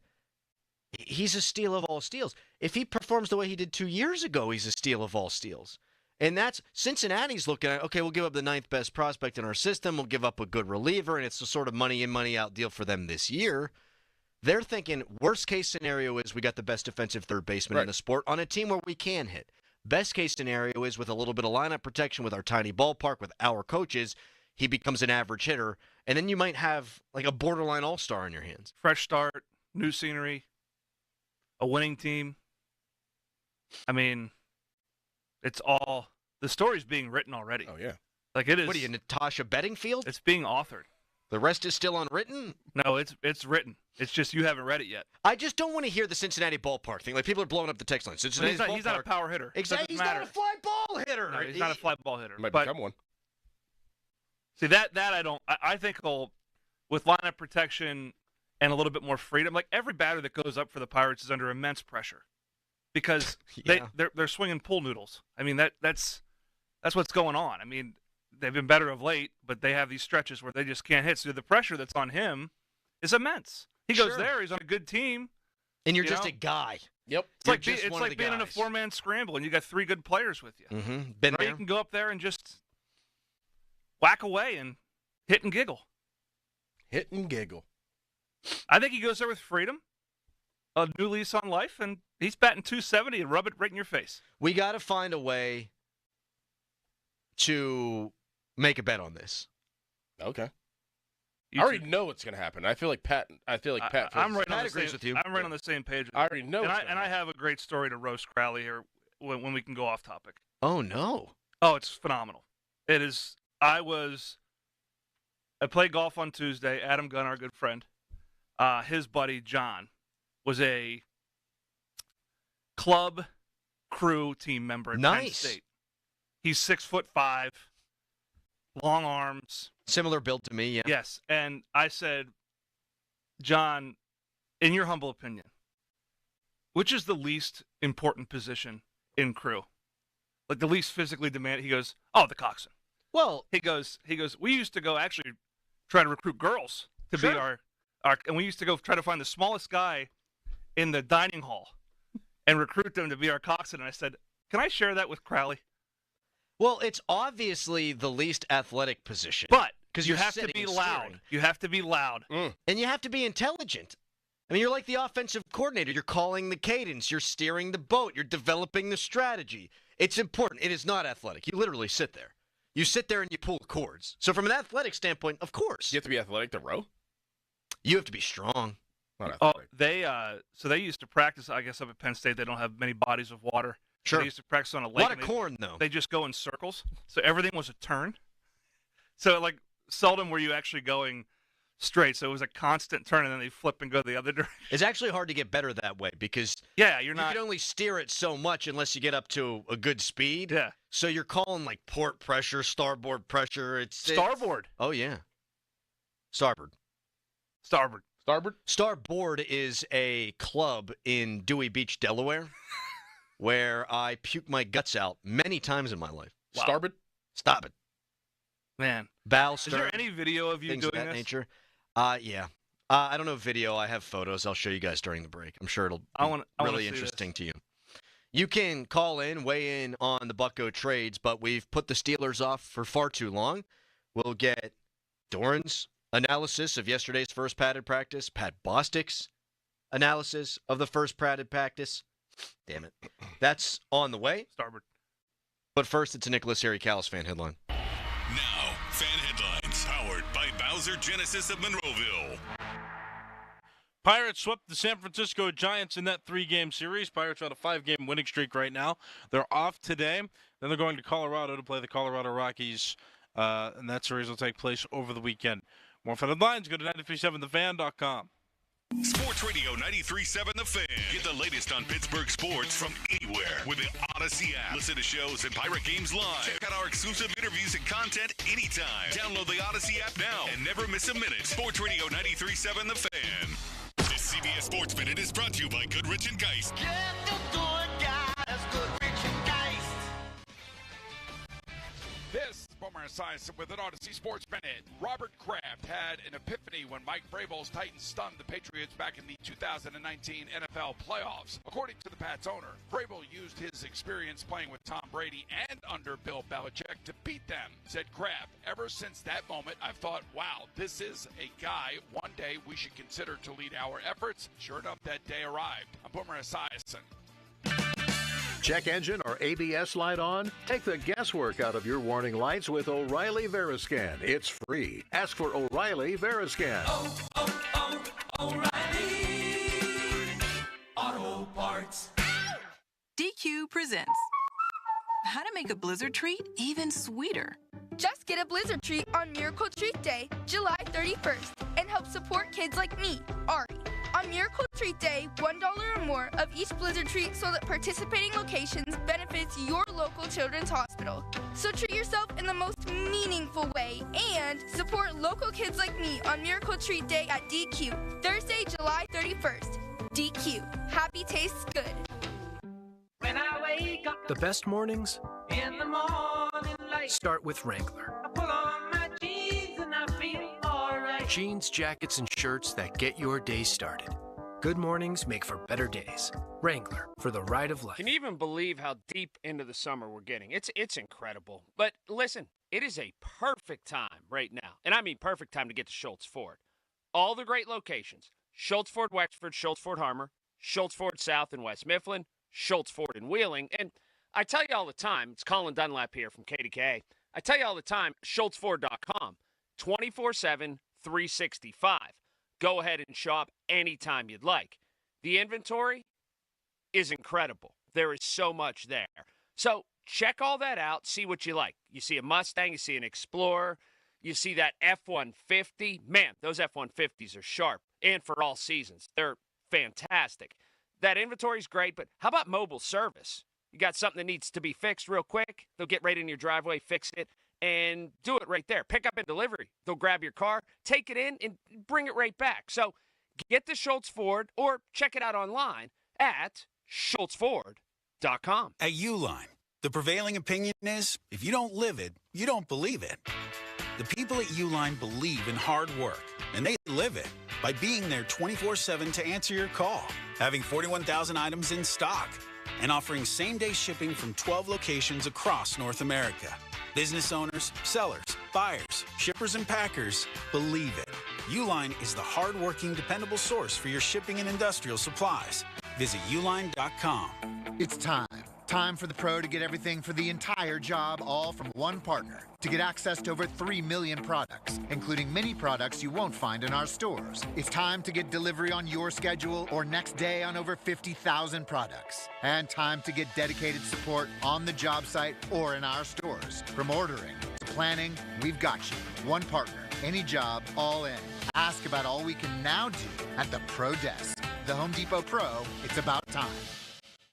he's a steal of all steals. If he performs the way he did 2 years ago, he's a steal of all steals. And that's Cincinnati's looking at, okay, we'll give up the 9th best prospect in our system. We'll give up a good reliever, and it's a sort of money in, money out deal for them this year. They're thinking worst case scenario is we got the best defensive third baseman in the sport on a team where we can hit. Best case scenario is with a little bit of lineup protection with our tiny ballpark, with our coaches, he becomes an average hitter, and then you might have like a borderline all-star in your hands. Fresh start, new scenery, a winning team. I mean, it's all the story's being written already. Oh yeah. Like it is. What are you, Natasha Bedingfield? It's being authored. The rest is still unwritten? No, it's written. It's just you haven't read it yet. I just don't want to hear the Cincinnati ballpark thing. Like people are blowing up the text line. Cincinnati's He's not a power hitter. Exactly. He's not a fly ball hitter. No, he's not a fly ball hitter. Might but become one. see that I don't. I think he'll, with lineup protection and a little bit more freedom. Like every batter that goes up for the Pirates is under immense pressure because they're swinging pool noodles. I mean that's what's going on. I mean they've been better of late, but they have these stretches where they just can't hit. So the pressure that's on him is immense. He goes there, he's on a good team. And you're just a guy. Yep. It's like being in a four-man scramble, and you got three good players with you. Mm-hmm. Been there. You can go up there and just whack away and hit and giggle. Hit and giggle. I think he goes there with freedom, a new lease on life, and he's batting .270 and rub it right in your face. We got to find a way to make a bet on this. Okay. I already know what's going to happen. I feel like Pat. I'm right Pat agrees with you. I'm right on the same page. I already know. And I have a great story to roast Crowley here when we can go off topic. Oh no! Oh, it's phenomenal. It is. I played golf on Tuesday. Adam Gunn, our good friend, his buddy John, was a club crew team member at Penn State. He's 6'5", long arms. Similar build to me, yeah. Yes, and I said, John, in your humble opinion, which is the least important position in crew? Like the least physically demanding? He goes, oh, the coxswain. Well, he goes. We used to go actually try to recruit girls to be our, and we used to go try to find the smallest guy in the dining hall and recruit them to be our coxswain. And I said, can I share that with Crowley? Well, it's obviously the least athletic position. But because you have to be loud. You have to be loud. And you have to be intelligent. I mean, you're like the offensive coordinator. You're calling the cadence. You're steering the boat. You're developing the strategy. It's important. It is not athletic. You literally sit there. You sit there and you pull cords. So from an athletic standpoint, of course. You have to be athletic to row? You have to be strong. Not athletic. They used to practice, I guess, up at Penn State. They don't have many bodies of water. Sure. They used to practice on a lake. A lot of corn, though. They just go in circles. So everything was a turn. So, like, seldom were you actually going straight. So it was a constant turn, and then they flip and go the other direction. It's actually hard to get better that way because you can only steer it so much unless you get up to a good speed. Yeah. So you're calling, like, port pressure, starboard pressure. Starboard. Oh, yeah. Starboard. Starboard is a club in Dewey Beach, Delaware, where I puked my guts out many times in my life. Wow. Starboard? Stop it. Man. Bow, Is stern. there any video of you things doing of that this? nature. Yeah. I don't know video. I have photos. I'll show you guys during the break. I'm sure it'll be really interesting to you. You can call in, weigh in on the Bucko trades, but we've put the Steelers off for far too long. We'll get Doran's analysis of yesterday's first padded practice, Pat Bostic's analysis of the first padded practice. Damn it. That's on the way. Starboard. But first, it's a Nicholas Harry Callis fan headline. Now, fan headlines powered by Bowser Genesis of Monroeville. Pirates swept the San Francisco Giants in that 3-game series. Pirates are on a 5-game winning streak right now. They're off today. Then they're going to Colorado to play the Colorado Rockies, and that series will take place over the weekend. More fan headlines, go to 937thefan.com. Sports Radio 93.7 The Fan. Get the latest on Pittsburgh sports from anywhere with the Odyssey app. Listen to shows and Pirate games live. Check out our exclusive interviews and content anytime. Download the Odyssey app now and never miss a minute. Sports Radio 93.7 The Fan. This CBS Sports Minute is brought to you by Goodrich & Geist. Get the good guys, Goodrich & Geist. This is Omar Khan with an Odyssey Sports Minute. Robert Kraft had an epiphany when Mike Vrabel's Titans stunned the Patriots back in the 2019 NFL playoffs. According to the Pats owner, Vrabel used his experience playing with Tom Brady and under Bill Belichick to beat them. Said Kraft, ever since that moment, I've thought, wow, this is a guy one day we should consider to lead our efforts. Sure enough, that day arrived. I'm Boomer Esiason. Check engine or ABS light on? Take the guesswork out of your warning lights with O'Reilly Veriscan. It's free. Ask for O'Reilly Veriscan. O'Reilly Auto Parts. DQ presents how to make a blizzard treat even sweeter. Just get a blizzard treat on Miracle Treat Day, July 31st, and help support kids like me, Ari. On Miracle Treat Day, $1 or more of each blizzard treat sold at participating locations benefits your local children's hospital. So treat yourself in the most meaningful way and support local kids like me on Miracle Treat Day at DQ, Thursday, July 31st. DQ, happy tastes good. When I wake up The best mornings in the morning Start with Wrangler. I put on my jeans and I feel alright. Jeans, jackets, and shirts that get your day started. Good mornings make for better days. Wrangler, for the ride of life. Can you even believe how deep into the summer we're getting? It's incredible. But listen, it is a perfect time right now. And I mean perfect time to get to Schultz Ford. All the great locations. Schultz Ford Wexford, Schultz Ford Harmer, Schultz Ford South and West Mifflin, Schultz Ford in Wheeling. And I tell you all the time, it's Colin Dunlap here from KDKA. I tell you all the time, SchultzFord.com, 24/7, 365. Go ahead and shop anytime you'd like. The inventory is incredible. There is so much there. So check all that out, see what you like. You see a Mustang, you see an Explorer, you see that F-150. Man, those F-150s are sharp, and for all seasons. They're fantastic. That inventory is great, but how about mobile service? You got something that needs to be fixed real quick, they'll get right in your driveway, fix it, and do it right there. Pick up and delivery. They'll grab your car, take it in, and bring it right back. So get to Schultz Ford or check it out online at SchultzFord.com. At Uline, the prevailing opinion is if you don't live it, you don't believe it. The people at Uline believe in hard work, and they live it by being there 24/7 to answer your call, having 41,000 items in stock, and offering same-day shipping from 12 locations across North America. Business owners, sellers, buyers, shippers, and packers believe it. Uline is the hard-working, dependable source for your shipping and industrial supplies. Visit uline.com. It's time. Time for the pro to get everything for the entire job, all from one partner. To get access to over 3 million products, including many products you won't find in our stores. It's time to get delivery on your schedule or next day on over 50,000 products. And time to get dedicated support on the job site or in our stores. From ordering to planning, we've got you. One partner, any job, all in. Ask about all we can now do at the Pro Desk. The Home Depot Pro, it's about time.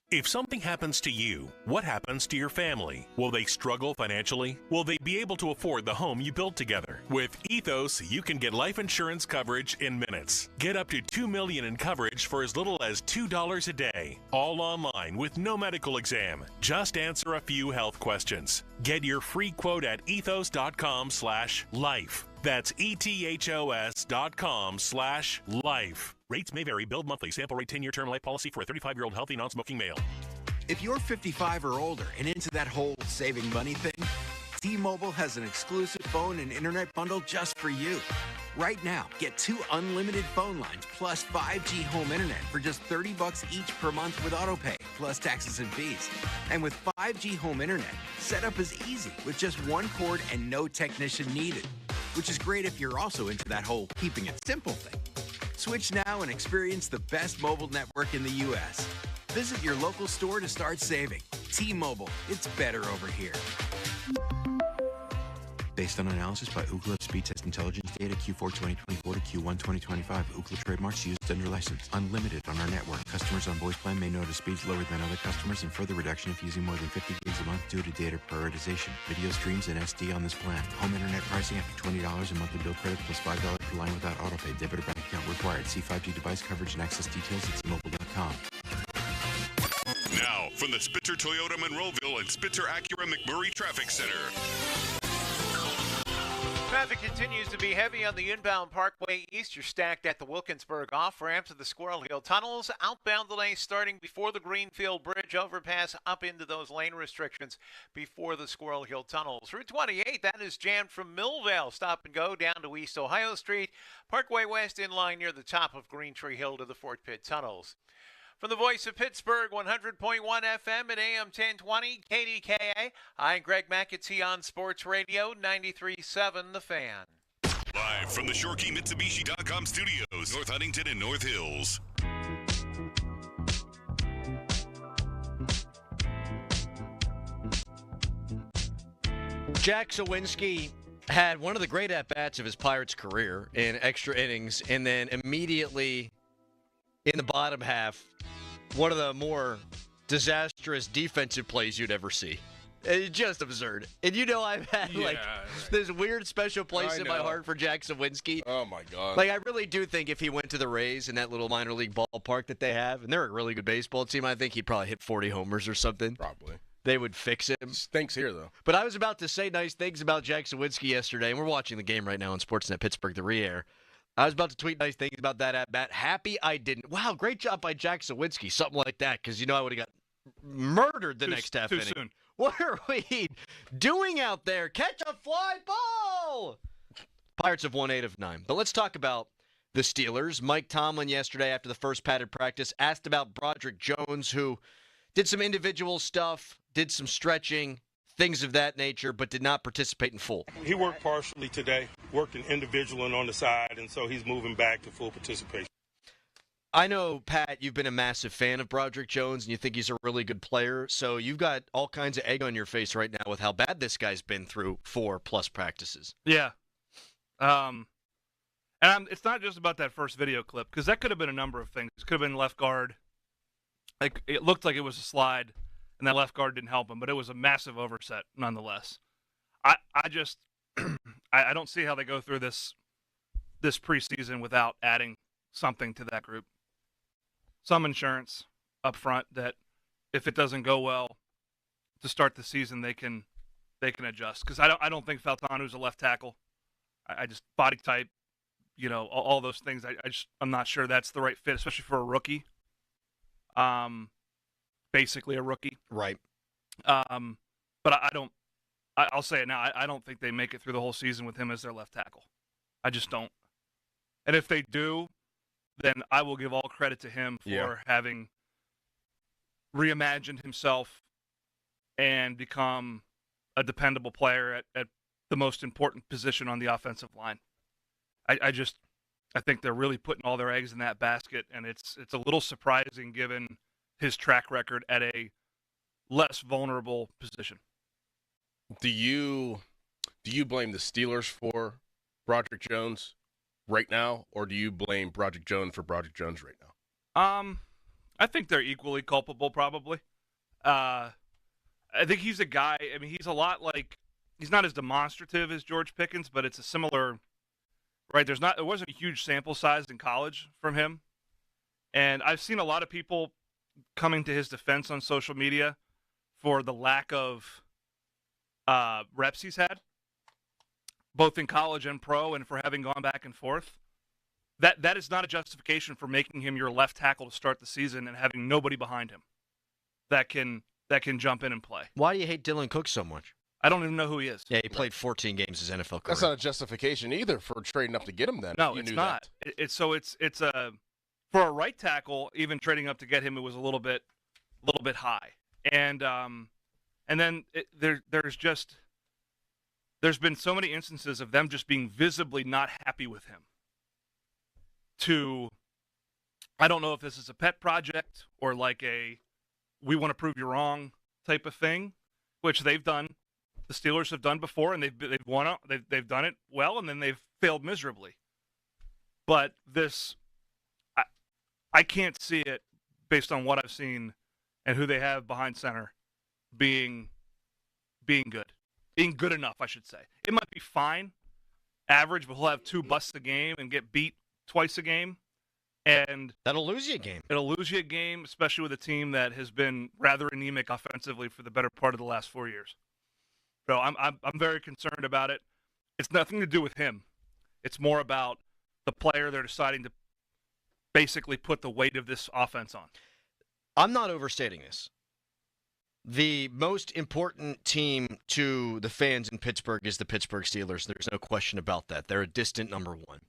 If something happens to you, what happens to your family? Will they struggle financially? Will they be able to afford the home you built together? With Ethos, you can get life insurance coverage in minutes. Get up to $2 million in coverage for as little as $2 a day. All online with no medical exam. Just answer a few health questions. Get your free quote at ethos.com/life. That's ethos.com/life. Rates may vary. Billed monthly. Sample rate 10-year term life policy for a 35-year-old healthy non-smoking male. If you're 55 or older and into that whole saving money thing, T-Mobile has an exclusive phone and internet bundle just for you. Right now, get 2 unlimited phone lines plus 5G home internet for just $30 each per month with autopay, plus taxes and fees. And with 5G home internet, setup is easy with just one cord and no technician needed, which is great if you're also into that whole keeping it simple thing. Switch now and experience the best mobile network in the U.S. Visit your local store to start saving. T-Mobile, it's better over here. Based on analysis by Ookla Speed Test Intelligence data Q4 2024 to Q1 2025. Ookla trademarks used under license. Unlimited on our network. Customers on voice plan may notice speeds lower than other customers and further reduction if using more than 50 gigs a month due to data prioritization. Video streams and SD on this plan. Home internet pricing after $20 in monthly bill credit plus $5 per line without autopay. Debit or bank account required. See 5G device coverage and access details at T-Mobile.com. Now, from the Spitzer Toyota Monroeville and Spitzer Acura McMurray Traffic Center. Traffic continues to be heavy on the inbound Parkway East. You're stacked at the Wilkinsburg off-ramp to the Squirrel Hill tunnels. Outbound delays starting before the Greenfield Bridge overpass up into those lane restrictions before the Squirrel Hill tunnels. Route 28, that is jammed from Millvale. Stop and go down to East Ohio Street. Parkway West in line near the top of Green Tree Hill to the Fort Pitt tunnels. From the voice of Pittsburgh, 100.1 FM at AM 1020, KDKA. I'm Greg McAtee on Sports Radio, 93.7 The Fan. Live from the ShoreKeyMitsubishi.com studios, North Huntington and North Hills. Jack Sawinski had one of the great at-bats of his Pirates career in extra innings, and then immediately in the bottom half, one of the more disastrous defensive plays you'd ever see. It's just absurd. And you know I've had this weird special place in my heart for Jack Sawinski. Oh, my God. Like, I really do think if he went to the Rays in that little minor league ballpark that they have, and they're a really good baseball team, I think he'd probably hit 40 homers or something. Probably. they would fix him. Stinks here, though. But I was about to say nice things about Jack Sawinski yesterday, and we're watching the game right now on Sportsnet Pittsburgh, the re-air. I was about to tweet nice things about that at-bat. Happy I didn't. Wow, great job by Jack Sawinski, something like that, because I would have got murdered the next half inning. Soon. What are we doing out there? Catch a fly ball! Pirates have won 8 of 9. But let's talk about the Steelers. Mike Tomlin yesterday after the first padded practice asked about Broderick Jones, who did some individual stuff, did some stretching, things of that nature, but did not participate in full. He worked partially today, worked an individual and on the side, and so he's moving back to full participation. I know, Pat, you've been a massive fan of Broderick Jones, and you think he's a really good player, so you've got all kinds of egg on your face right now with how bad this guy's been through 4+ practices. Yeah. It's not just about that first video clip, because that could have been a number of things. It could have been left guard. Like, it looked like it was a slide, and that left guard didn't help him, but it was a massive overset nonetheless. I just I don't see how they go through this preseason without adding something to that group. Some insurance up front that if it doesn't go well to start the season, they can adjust. Because I don't think Faltanu's a left tackle. I just body type, all those things. I'm not sure that's the right fit, especially for a rookie. Basically a rookie. Right. But I'll say it now. I don't think they make it through the whole season with him as their left tackle. I just don't. And if they do, then I will give all credit to him for having reimagined himself and become a dependable player at the most important position on the offensive line. I think they're really putting all their eggs in that basket, and it's a little surprising given his track record at a less vulnerable position. Do you blame the Steelers for Broderick Jones right now, or do you blame Broderick Jones for Broderick Jones right now? I think they're equally culpable, probably. I think he's a guy. I mean, he's a lot like he's not as demonstrative as George Pickens, but it's a similar. Right, there wasn't a huge sample size in college from him, and I've seen a lot of people coming to his defense on social media for the lack of reps he's had, both in college and pro, and for having gone back and forth. That is not a justification for making him your left tackle to start the season and having nobody behind him that can jump in and play. Why do you hate Dylan Cook so much? I don't even know who he is. Yeah, he played 14 games his NFL career. That's not a justification either for trading up to get him then. No, it's not. It's a for a right tackle, even trading up to get him, it was a little bit high. And then there's been so many instances of them just being visibly not happy with him. I don't know if this is a pet project or like a we want to prove you wrong type of thing, which they've done. The Steelers have done before, and they've won. They've done it well, and then they've failed miserably. But this, I can't see it based on what I've seen and who they have behind center being good enough, I should say. It might be fine, average, but he'll have 2 busts a game and get beat twice a game, and that'll lose you a game. It'll lose you a game, especially with a team that has been rather anemic offensively for the better part of the last 4 years. So I'm very concerned about it. It's nothing to do with him. It's more about the player they're deciding to basically put the weight of this offense on. I'm not overstating this. The most important team to the fans in Pittsburgh is the Pittsburgh Steelers. There's no question about that. They're a distant number 1.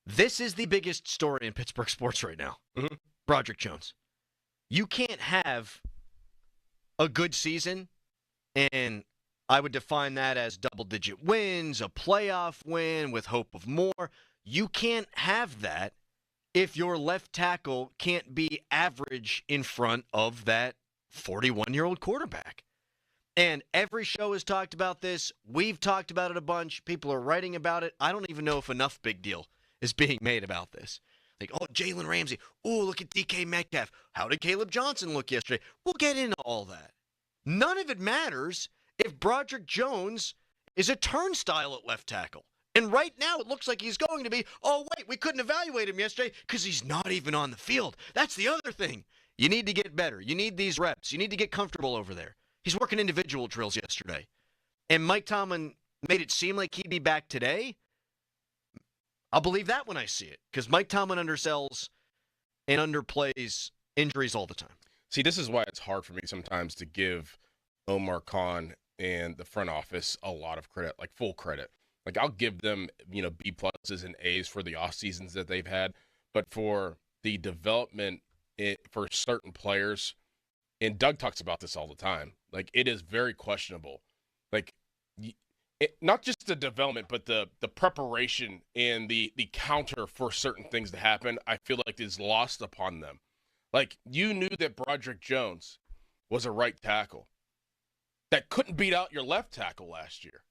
This is the biggest story in Pittsburgh sports right now. Mm-hmm. Broderick Jones. You can't have a good season, and I would define that as double-digit wins, a playoff win with hope of more. You can't have that if your left tackle can't be average in front of that 41-year-old quarterback. And every show has talked about this. We've talked about it a bunch. People are writing about it. I don't even know if enough big deal is being made about this. Like, oh, Jalen Ramsey. Oh, look at DK Metcalf. How did Caleb Johnson look yesterday? We'll get into all that. None of it matters if Broderick Jones is a turnstile at left tackle. And right now it looks like he's going to be, oh, wait, we couldn't evaluate him yesterday because he's not even on the field. That's the other thing. You need to get better. You need these reps. You need to get comfortable over there. He's working individual drills yesterday. And Mike Tomlin made it seem like he'd be back today. I'll believe that when I see it, because Mike Tomlin undersells and underplays injuries all the time. See, this is why it's hard for me sometimes to give Omar Khan and the front office a lot of credit, like full credit. Like, I'll give them, B pluses and A's for the off seasons that they've had, but for the development for certain players, and Doug talks about this all the time, like, it is very questionable. Like, not just the development, but the preparation and the counter for certain things to happen, I feel like is lost upon them. Like, you knew that Broderick Jones was a right tackle that couldn't beat out your left tackle last year.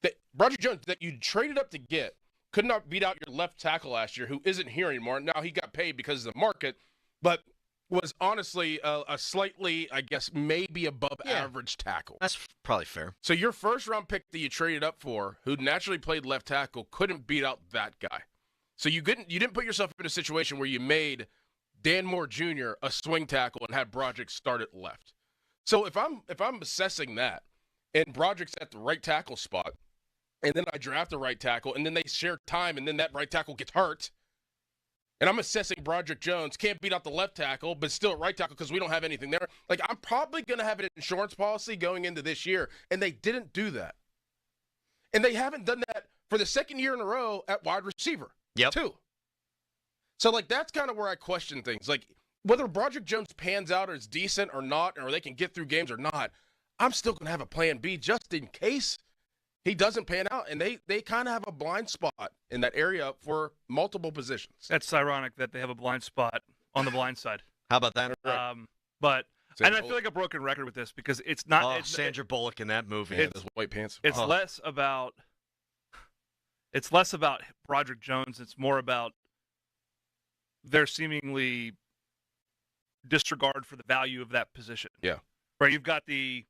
That Broderick Jones, that you traded up to get, could not beat out your left tackle last year, who isn't here anymore. Now, he got paid because of the market, but was honestly a slightly, I guess, maybe above average tackle. That's probably fair. So your first-round pick that you traded up for, who naturally played left tackle, couldn't beat out that guy. So you didn't put yourself in a situation where you made Dan Moore Jr. a swing tackle and had Broderick start at left. So if I'm assessing that, and Broderick's at the right tackle spot, and then I draft a right tackle, and then they share time, and then that right tackle gets hurt, and I'm assessing Broderick Jones can't beat out the left tackle, but still at right tackle because we don't have anything there. Like, I'm probably going to have an insurance policy going into this year, and they didn't do that. And they haven't done that for the second year in a row at wide receiver, too. So, like, that's kind of where I question things. Like, whether Broderick Jones pans out or is decent or not, or they can get through games or not, I'm still going to have a plan B just in case he doesn't pan out. And they kind of have a blind spot in that area for multiple positions. That's ironic that they have a blind spot on the blind side. How about that? But I feel like a broken record with this because it's not. Oh, it's, Sandra Bullock in that movie. Those white pants. It's less about Broderick Jones. It's more about their seemingly disregard for the value of that position. Yeah. Right. You've got the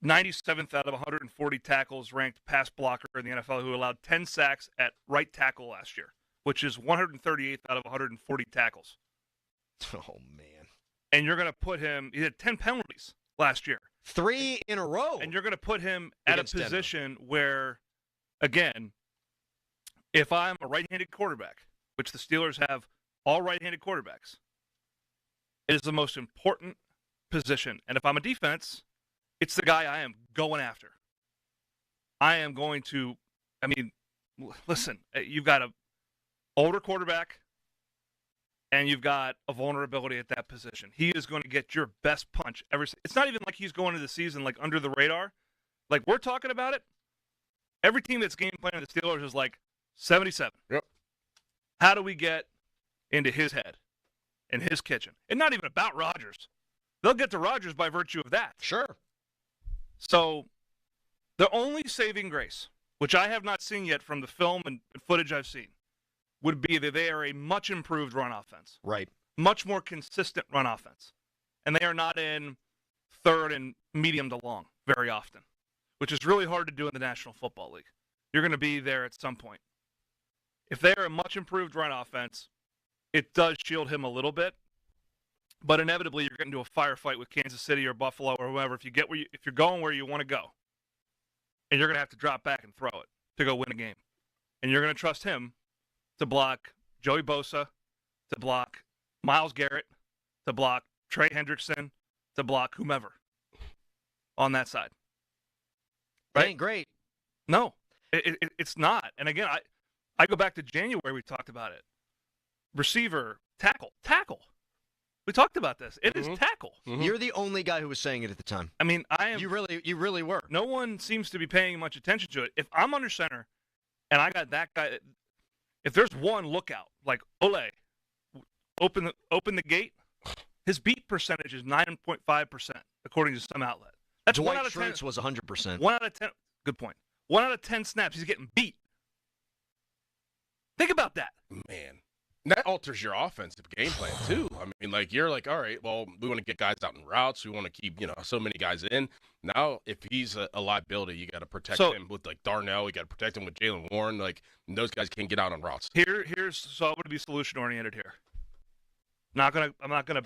97th out of 140 tackles ranked pass blocker in the NFL who allowed 10 sacks at right tackle last year, which is 138th out of 140 tackles. Oh, man. And you're going to put him – he had 10 penalties last year. 3 in a row. And you're going to put him at a position where, again, if I'm a right-handed quarterback, which the Steelers have all right-handed quarterbacks, it is the most important position. And if I'm a defense, it's the guy I am going after. I am going to – I mean, listen, you've got an older quarterback and you've got a vulnerability at that position. He is going to get your best punch every – it's not even like he's going into the season like under the radar. Like we're talking about it. Every team that's game planning the Steelers is like 77. Yep. How do we get into his head, in his kitchen? And not even about Rodgers. They'll get to Rodgers by virtue of that. Sure. So the only saving grace, which I have not seen yet from the film and footage I've seen, would be that they are a much improved run offense. Right. Much more consistent run offense. And they are not in third and medium to long very often, which is really hard to do in the National Football League. You're going to be there at some point. If they are a much improved run offense, it does shield him a little bit. But inevitably, you're getting into a firefight with Kansas City or Buffalo or whoever. If you're going where you want to go, and you're going to have to drop back and throw it to go win a game, and you're going to trust him to block Joey Bosa, to block Myles Garrett, to block Trey Hendrickson, to block whomever on that side. Right? It ain't great. No, it's not. And again, I go back to January. We talked about it. Receiver, tackle. We talked about this. It is tackle. Mm-hmm. You're the only guy who was saying it at the time. I mean, I am. You really were. No one seems to be paying much attention to it. If I'm under center, and I got that guy, if there's one lookout, like Ole, open the gate, his beat percentage is 9.5%, according to some outlet. That's Dwight 1 out of 10. Schrute was 100%. 1 out of 10. Good point. 1 out of 10 snaps, he's getting beat. Think about that. Man. That alters your offensive game plan, too. I mean, like, you're like, all right, well, we want to get guys out in routes. We want to keep, so many guys in. Now, if he's a liability, you got to protect him with, like, Darnell. You got to protect him with Jalen Warren. Like, those guys can't get out on routes. So I'm going to be solution-oriented here. I'm not gonna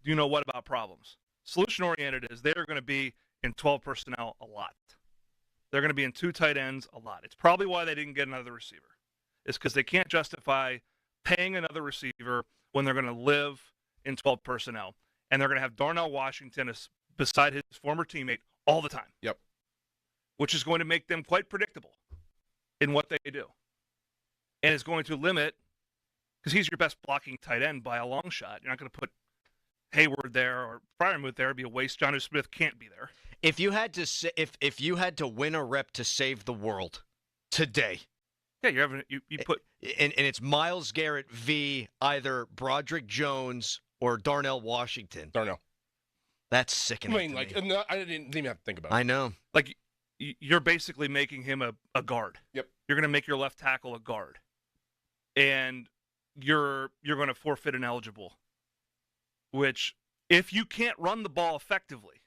you know what about problems. Solution-oriented is they're going to be in 12 personnel a lot. They're going to be in 2 tight ends a lot. It's probably why they didn't get another receiver. It's because they can't justify paying another receiver when they're going to live in 12 personnel. And they're going to have Darnell Washington beside his former teammate all the time. Yep. Which is going to make them quite predictable in what they do. And is going to limit, because he's your best blocking tight end by a long shot. You're not going to put Hayward there or Freiermuth there. It'd be a waste. Jonnu Smith can't be there. If you had to if you had to win a rep to save the world today, yeah, you're having you put and it's Myles Garrett v. either Broderick Jones or Darnell Washington. Darnell. That's sickening. I mean, like, no, I didn't even have to think about it. I know. Like, you're basically making him a guard. Yep. You're going to make your left tackle a guard, and you're going to forfeit ineligible. Which, if you can't run the ball effectively,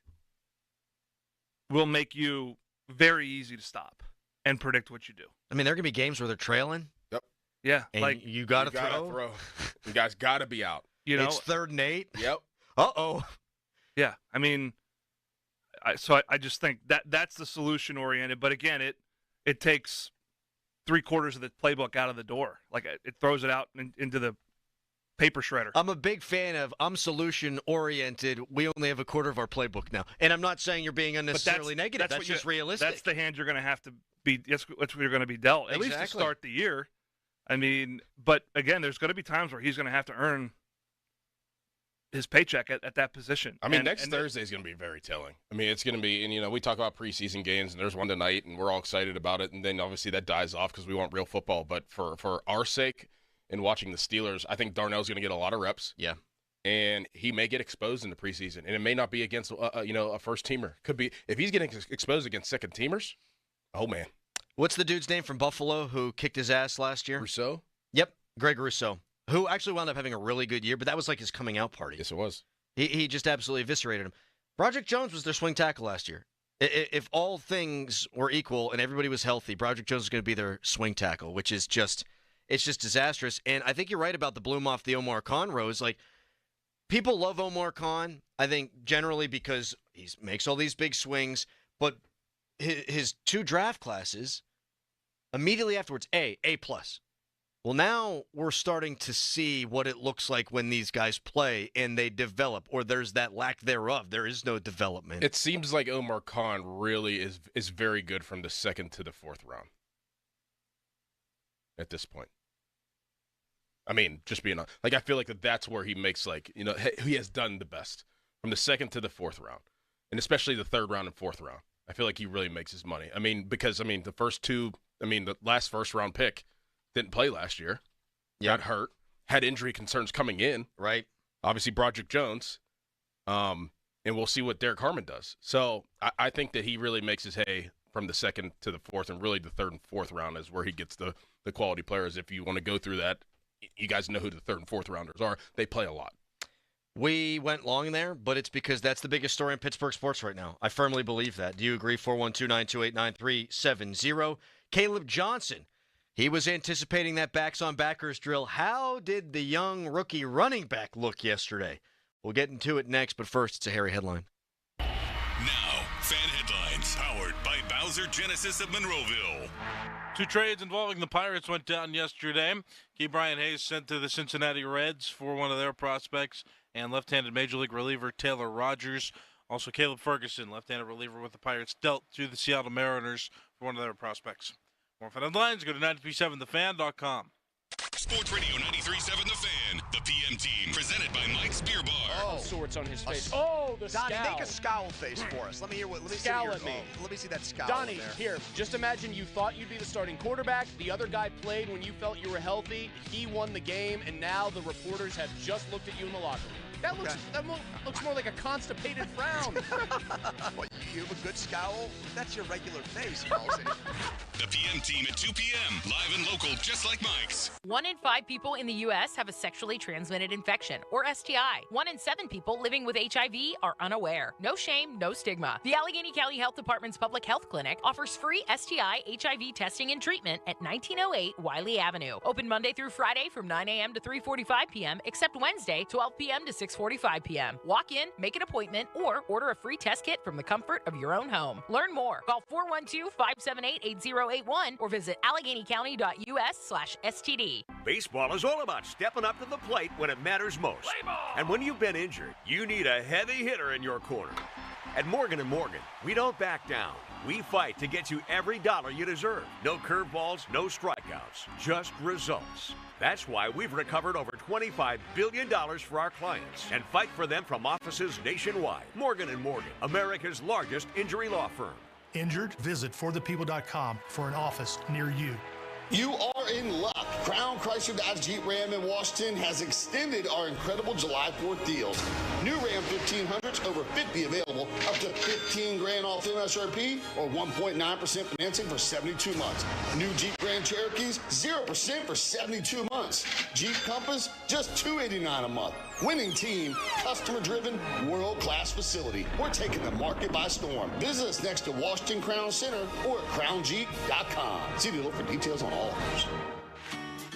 will make you very easy to stop and predict what you do. I mean, there are going to be games where they're trailing. Yep. Yeah. And like you got to throw. You guys got to be out. You know, it's 3rd and 8. Yep. Uh-oh. Yeah. I mean, I just think that's the solution oriented. But again, it takes 3/4 of the playbook out of the door. Like, it throws it out into the paper shredder. I'm a big fan of I'm solution oriented. We only have a quarter of our playbook now. And I'm not saying you're being unnecessarily negative. That's just realistic. That's the hand you're going to have to be. That's what you're going to be dealt. At least to Exactly. start the year. I mean, but again, there's going to be times where he's going to have to earn his paycheck at that position. I mean, next Thursday is going to be very telling. I mean, it's going to be, and, you know, we talk about preseason games, and there's one tonight, and we're all excited about it, and then obviously that dies off because we want real football. But for our sake in watching the Steelers, I think Darnell's going to get a lot of reps. Yeah. And he may get exposed in the preseason, and it may not be against, a first-teamer. Could be, if he's getting exposed against second-teamers, oh, man. What's the dude's name from Buffalo who kicked his ass last year? Rousseau? Yep, Greg Rousseau, who actually wound up having a really good year, but that was like his coming out party. Yes, it was. He just absolutely eviscerated him. Broderick Jones was their swing tackle last year. If all things were equal and everybody was healthy, Broderick Jones is going to be their swing tackle, which is just disastrous. And I think you're right about the bloom off the Omar Khan rose. Like, people love Omar Khan, I think, generally because he makes all these big swings, but his 2 draft classes, immediately afterwards, A+. Well, now we're starting to see what it looks like when these guys play and they develop, or there's that lack thereof. There is no development. It seems like Omar Khan really is very good from the 2nd to the 4th round at this point. I mean, just being like, I feel like that's where he makes, like, you know, he has done the best from the 2nd to the 4th round, and especially the 3rd round and 4th round. I feel like he really makes his money. I mean, because, I mean, the last first-round pick didn't play last year. Got hurt. Had injury concerns coming in. Right. Obviously, Broderick Jones. And we'll see what Derek Harmon does. So I think that he really makes his hay from the 2nd to the 4th, and really the 3rd and 4th round is where he gets the quality players. If you want to go through that, you guys know who the 3rd and 4th rounders are. They play a lot. We went long there, but it's because that's the biggest story in Pittsburgh sports right now. I firmly believe that. Do you agree? 412-928-9370. Caleb Johnson. He was anticipating that backs-on-backers drill. How did the young rookie running back look yesterday? We'll get into it next, but first, it's a hairy headline. Now, fan headlines powered by Bowser Genesis of Monroeville. 2 trades involving the Pirates went down yesterday. Key Brian Hayes sent to the Cincinnati Reds for one of their prospects, and left-handed Major League reliever Taylor Rogers. Also, Caleb Ferguson, left-handed reliever with the Pirates, dealt to the Seattle Mariners for one of their prospects. More fan headlines, go to 937thefan.com. Sports Radio 93.7 The Fan, the PM team, presented by Mike's Beer Bar. All sorts on his face. Oh, the Donnie, scowl. make a scowl face for us. Let me hear what. Let me Scowl see at me. Let me see that scowl. Donnie, there. here, just imagine you thought you'd be the starting quarterback. The other guy played when you felt you were healthy. He won the game, and now the reporters have just looked at you in the locker room. That looks more like a constipated frown. What, you have a good scowl? That's your regular face, Halsey. The PM team at 2 p.m. Live and local, just like Mike's. 1 in 5 people in the U.S. have a sexually transmitted infection, or STI. 1 in 7 people living with HIV are unaware. No shame, no stigma. The Allegheny County Health Department's Public Health Clinic offers free STI HIV testing and treatment at 1908 Wiley Avenue. Open Monday through Friday from 9 a.m. to 3:45 p.m., except Wednesday, 12 p.m. to 6 6:45 p.m. Walk in, make an appointment, or order a free test kit from the comfort of your own home. Learn more. Call 412-578-8081 or visit AlleghenyCounty.us/STD. Baseball is all about stepping up to the plate when it matters most. And when you've been injured, you need a heavy hitter in your corner. At Morgan & Morgan, we don't back down. We fight to get you every dollar you deserve. No curveballs, no strikeouts, just results. That's why we've recovered over $25 billion for our clients and fight for them from offices nationwide. Morgan & Morgan, America's largest injury law firm. Injured? Visit forthepeople.com for an office near you. You are in luck. Crown Chrysler Dodge Jeep Ram in Washington has extended our incredible July 4th deals. New Ram 1500s over 50 available, up to $15,000 off MSRP or 1.9% financing for 72 months. New Jeep Grand Cherokees 0% for 72 months. Jeep Compass just $289 a month. Winning team, customer-driven, world-class facility. We're taking the market by storm. Visit us next to Washington Crown Center or at crownjeep.com. See the look for details on all offers.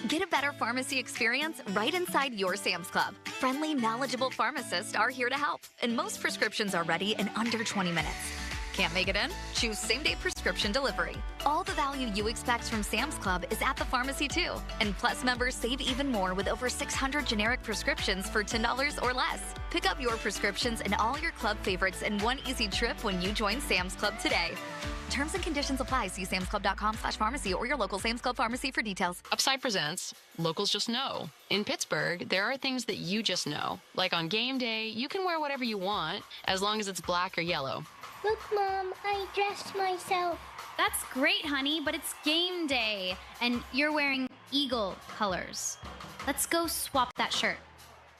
Get a better pharmacy experience right inside your Sam's Club. Friendly, knowledgeable pharmacists are here to help, and most prescriptions are ready in under 20 minutes. Can't make it in? Choose same-day prescription delivery. All the value you expect from Sam's Club is at the pharmacy too. And Plus members save even more with over 600 generic prescriptions for $10 or less. Pick up your prescriptions and all your club favorites in one easy trip when you join Sam's Club today. Terms and conditions apply. See samsclub.com/pharmacy or your local Sam's Club pharmacy for details. Upside presents Locals Just Know. In Pittsburgh, there are things that you just know. Like on game day, you can wear whatever you want as long as it's black or yellow. Look, Mom, I dressed myself. That's great, honey, but it's game day, and you're wearing Eagle colors. Let's go swap that shirt.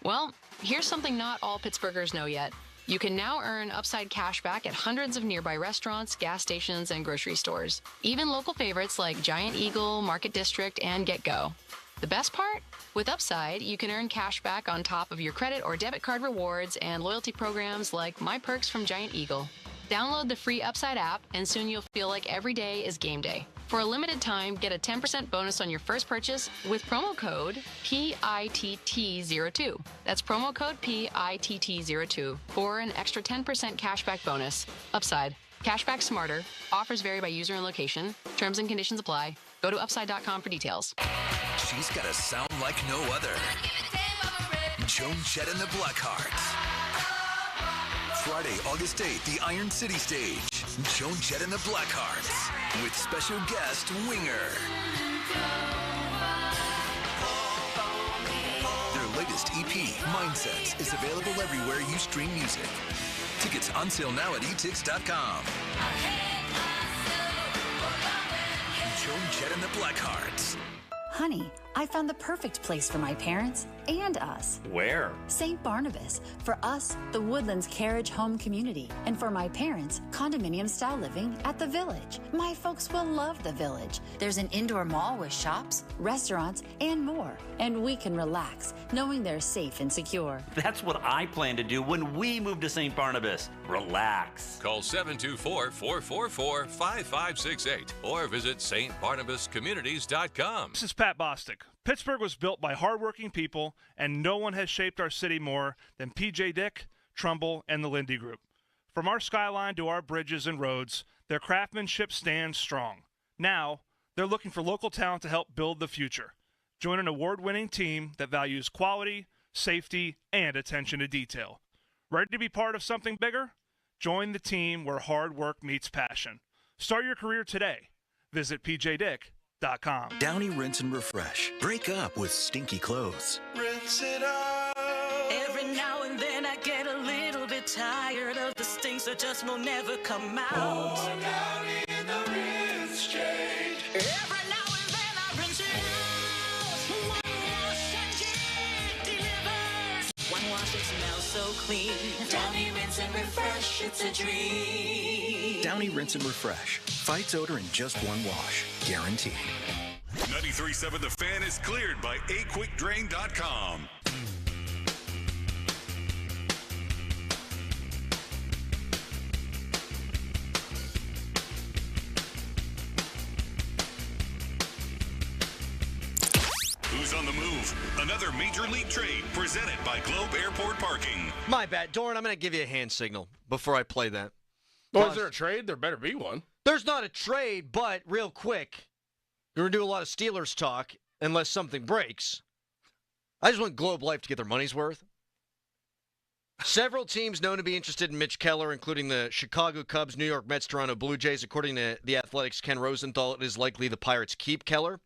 Well, here's something not all Pittsburghers know yet. You can now earn Upside cash back at hundreds of nearby restaurants, gas stations, and grocery stores. Even local favorites like Giant Eagle, Market District, and Get Go. The best part? With Upside, you can earn cash back on top of your credit or debit card rewards and loyalty programs like My Perks from Giant Eagle. Download the free Upside app, and soon you'll feel like every day is game day. For a limited time, get a 10% bonus on your first purchase with promo code PITT02. That's promo code PITT02 for an extra 10% cashback bonus. Upside. Cashback smarter. Offers vary by user and location. Terms and conditions apply. Go to upside.com for details. She's got a sound like no other. Joan Jett and the Blackhearts. Friday, August 8th, the Iron City stage. Joan Jett and the Blackhearts with special guest Winger. Their latest EP, Mindsets, is available everywhere you stream music. Tickets on sale now at etix.com. Joan Jett and the Blackhearts. Honey, I found the perfect place for my parents and us. Where? St. Barnabas. For us, the Woodlands Carriage Home Community. And for my parents, condominium-style living at the Village. My folks will love the Village. There's an indoor mall with shops, restaurants, and more. And we can relax, knowing they're safe and secure. That's what I plan to do when we move to St. Barnabas. Relax. Call 724-444-5568 or visit stbarnabascommunities.com. This is Pat Bostic. Pittsburgh was built by hardworking people, and no one has shaped our city more than P.J. Dick, Trumbull, and the Lindy Group. From our skyline to our bridges and roads, their craftsmanship stands strong. Now, they're looking for local talent to help build the future. Join an award-winning team that values quality, safety, and attention to detail. Ready to be part of something bigger? Join the team where hard work meets passion. Start your career today. Visit pjdick.com. Downy Rinse and Refresh. Break up with stinky clothes. Rinse it out. Every now and then I get a little bit tired of the stinks that just will never come out. Pour down in the rinse change. Every now and then I rinse it out. One wash and it delivers. One wash, it smells so clean. Downy Rinse and Refresh, it's a dream. Downy Rinse and Refresh. Fights odor in just one wash. Guaranteed. 93.7 The Fan is cleared by aquickdrain.com. Who's on the move? Another major league trade presented by Globe Airport Parking. My bad. Doran, I'm going to give you a hand signal before I play that. Well, is there a trade? There better be one. There's not a trade, but real quick, we're going to do a lot of Steelers talk unless something breaks. I just want Globe Life to get their money's worth. Several teams known to be interested in Mitch Keller, including the Chicago Cubs, New York Mets, Toronto Blue Jays. According to The Athletic's Ken Rosenthal, it is likely the Pirates keep Keller.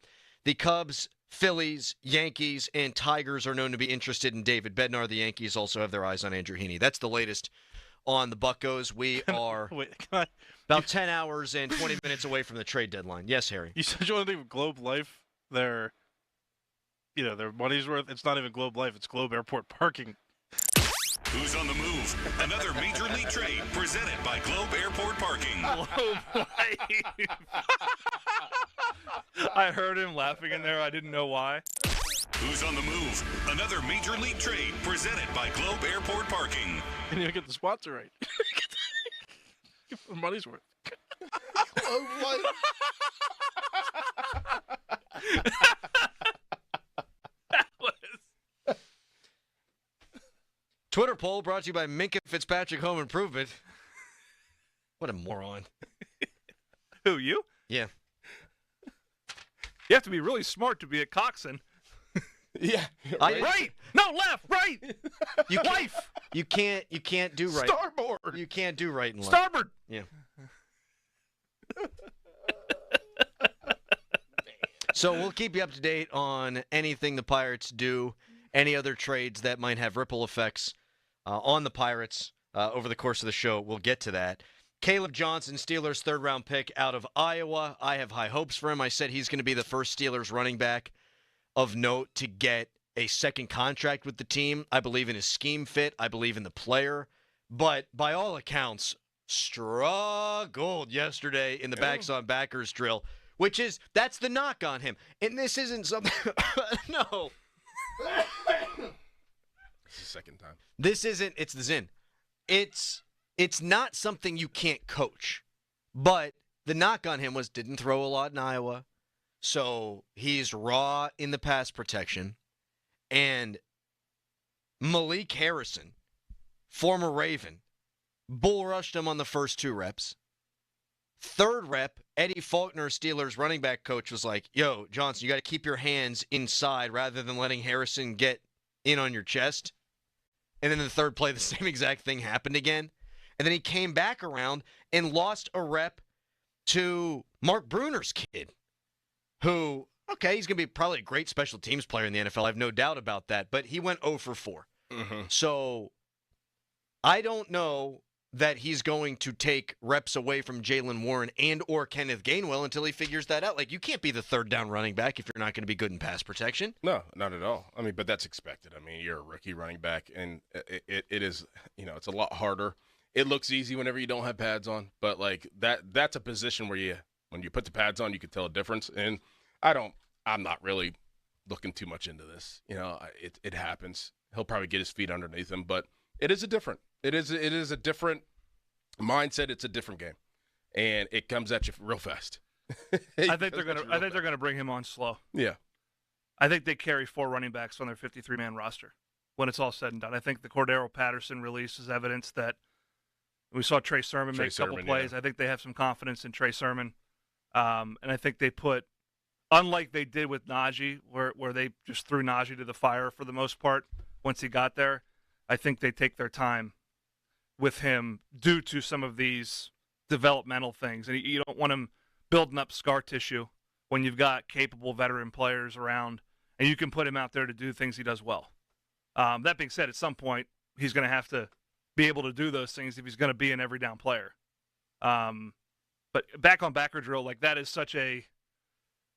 The Cubs, Phillies, Yankees, and Tigers are known to be interested in David Bednar. The Yankees also have their eyes on Andrew Heaney. That's the latest on the Buccos. We are about 10 hours and 20 minutes away from the trade deadline. Yes, Harry. You said you want to leave Globe Life their money's worth. It's not even Globe Life. It's Globe Airport Parking. Who's on the move? Another major league trade presented by Globe Airport Parking. Globe Life. I heard him laughing in there. I didn't know why. Who's on the move? Another major league trade presented by Globe Airport Parking. Didn't even get the sponsor right. Get the money's worth. Globe Life. Twitter poll brought to you by Minka Fitzpatrick Home Improvement. What a moron. Who, you? Yeah. You have to be really smart to be a coxswain. Yeah. Right. No, left. Right. You can't do right. Starboard. You can't do right and left. Starboard. Yeah. So we'll keep you up to date on anything the Pirates do, any other trades that might have ripple effects on the Pirates over the course of the show. We'll get to that. Caleb Johnson, Steelers' third-round pick out of Iowa. I have high hopes for him. I said he's going to be the first Steelers running back of note to get a second contract with the team. I believe in his scheme fit. I believe in the player. But by all accounts, struggled yesterday in the backs-on-backers drill, that's the knock on him. And this isn't something – no. It's the second time. It's the Zin. It's not something you can't coach. But the knock on him was didn't throw a lot in Iowa. So he's raw in the pass protection. And Malik Harrison, former Raven, bull rushed him on the first 2 reps. Third rep, Eddie Faulkner, Steelers running back coach, was like, yo, Johnson, you got to keep your hands inside rather than letting Harrison get in on your chest. And then the third play, the same exact thing happened again. And then he came back around and lost a rep to Mark Bruner's kid, who, okay, he's going to be probably a great special teams player in the NFL. I have no doubt about that. But he went 0 for 4. Mm-hmm. So I don't know that he's going to take reps away from Jaylen Warren and or Kenneth Gainwell until he figures that out. Like, you can't be the third down running back if you're not going to be good in pass protection. No, not at all. I mean, but that's expected. I mean, you're a rookie running back, and it is, it's a lot harder. It looks easy whenever you don't have pads on, but, like, that's a position where when you put the pads on, you can tell a difference. And I'm not really looking too much into this. It happens. He'll probably get his feet underneath him, but it is a different mindset. It's a different game, and it comes at you real fast. I think they're gonna bring him on slow. Yeah, I think they carry 4 running backs on their 53-man roster when it's all said and done. I think the Cordero Patterson release is evidence that we saw Trey Sermon make a couple plays. Yeah. I think they have some confidence in Trey Sermon, and I think they put, unlike they did with Najee, where they just threw Najee to the fire for the most part once he got there. I think they take their time with him due to some of these developmental things. And you don't want him building up scar tissue when you've got capable veteran players around and you can put him out there to do things he does well. That being said, at some point, he's going to have to be able to do those things if he's going to be an every down player. But back on backer drill, like that is such a,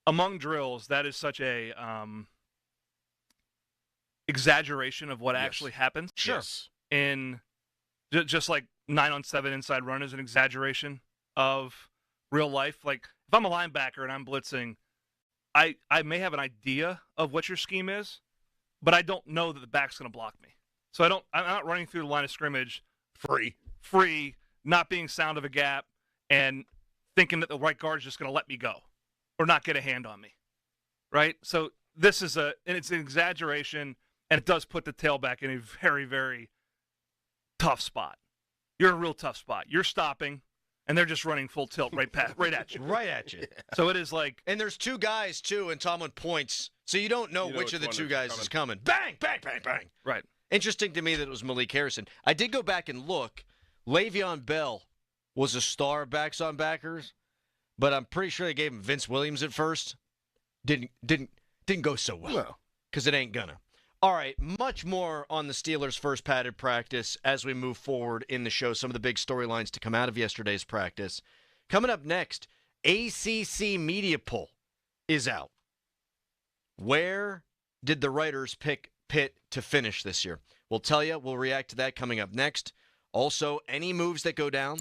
among drills, that is such a exaggeration of what actually happens. Sure. Yes. In just like 9-on-7 inside run is an exaggeration of real life. Like if I'm a linebacker and I'm blitzing, I may have an idea of what your scheme is, but I don't know that the back's going to block me. So I'm not running through the line of scrimmage free, not being sound of a gap, and thinking that the right guard is just going to let me go or not get a hand on me, right? So this is and it's an exaggeration, and it does put the tailback in a very, very tough spot. You're in a real tough spot. You're stopping, and they're just running full tilt right at you. Right at you. So it is like... And there's two guys, too, and Tomlin points, so you don't know which of the two guys is coming. Bang, bang, bang, bang. Right. Interesting to me that it was Malik Harrison. I did go back and look. Le'Veon Bell was a star of backs on backers, but I'm pretty sure they gave him Vince Williams at first. Didn't go so well, because it ain't gonna. All right, much more on the Steelers' first padded practice as we move forward in the show. Some of the big storylines to come out of yesterday's practice. Coming up next, ACC media poll is out. Where did the writers pick Pitt to finish this year? We'll tell you. We'll react to that coming up next. Also, any moves that go down.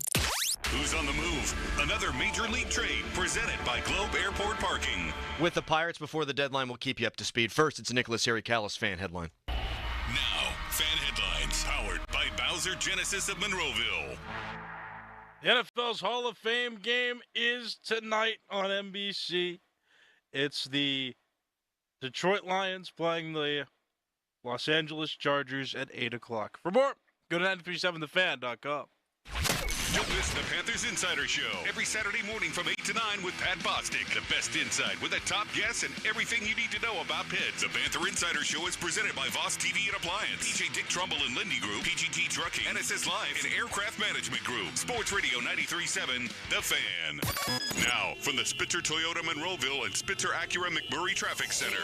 Who's on the move? Another Major League trade presented by Globe Airport Parking. With the Pirates before the deadline, we'll keep you up to speed. First, it's a Nicholas Harry Callis fan headline. Now, fan headlines powered by Bowser Genesis of Monroeville. The NFL's Hall of Fame game is tonight on NBC. It's the Detroit Lions playing the Los Angeles Chargers at 8 o'clock. For more, go to 937thefan.com. Don't miss the Panthers Insider Show every Saturday morning from 8 to 9 with Pat Bostic. The best insight with the top guests and everything you need to know about Pitt. The Panther Insider Show is presented by Voss TV and Appliance, PJ Dick Trumbull and Lindy Group, PGT Trucking, NSS Live, and Aircraft Management Group. Sports Radio 93.7, The Fan. Now, from the Spitzer Toyota Monroeville and Spitzer Acura McMurray Traffic Center.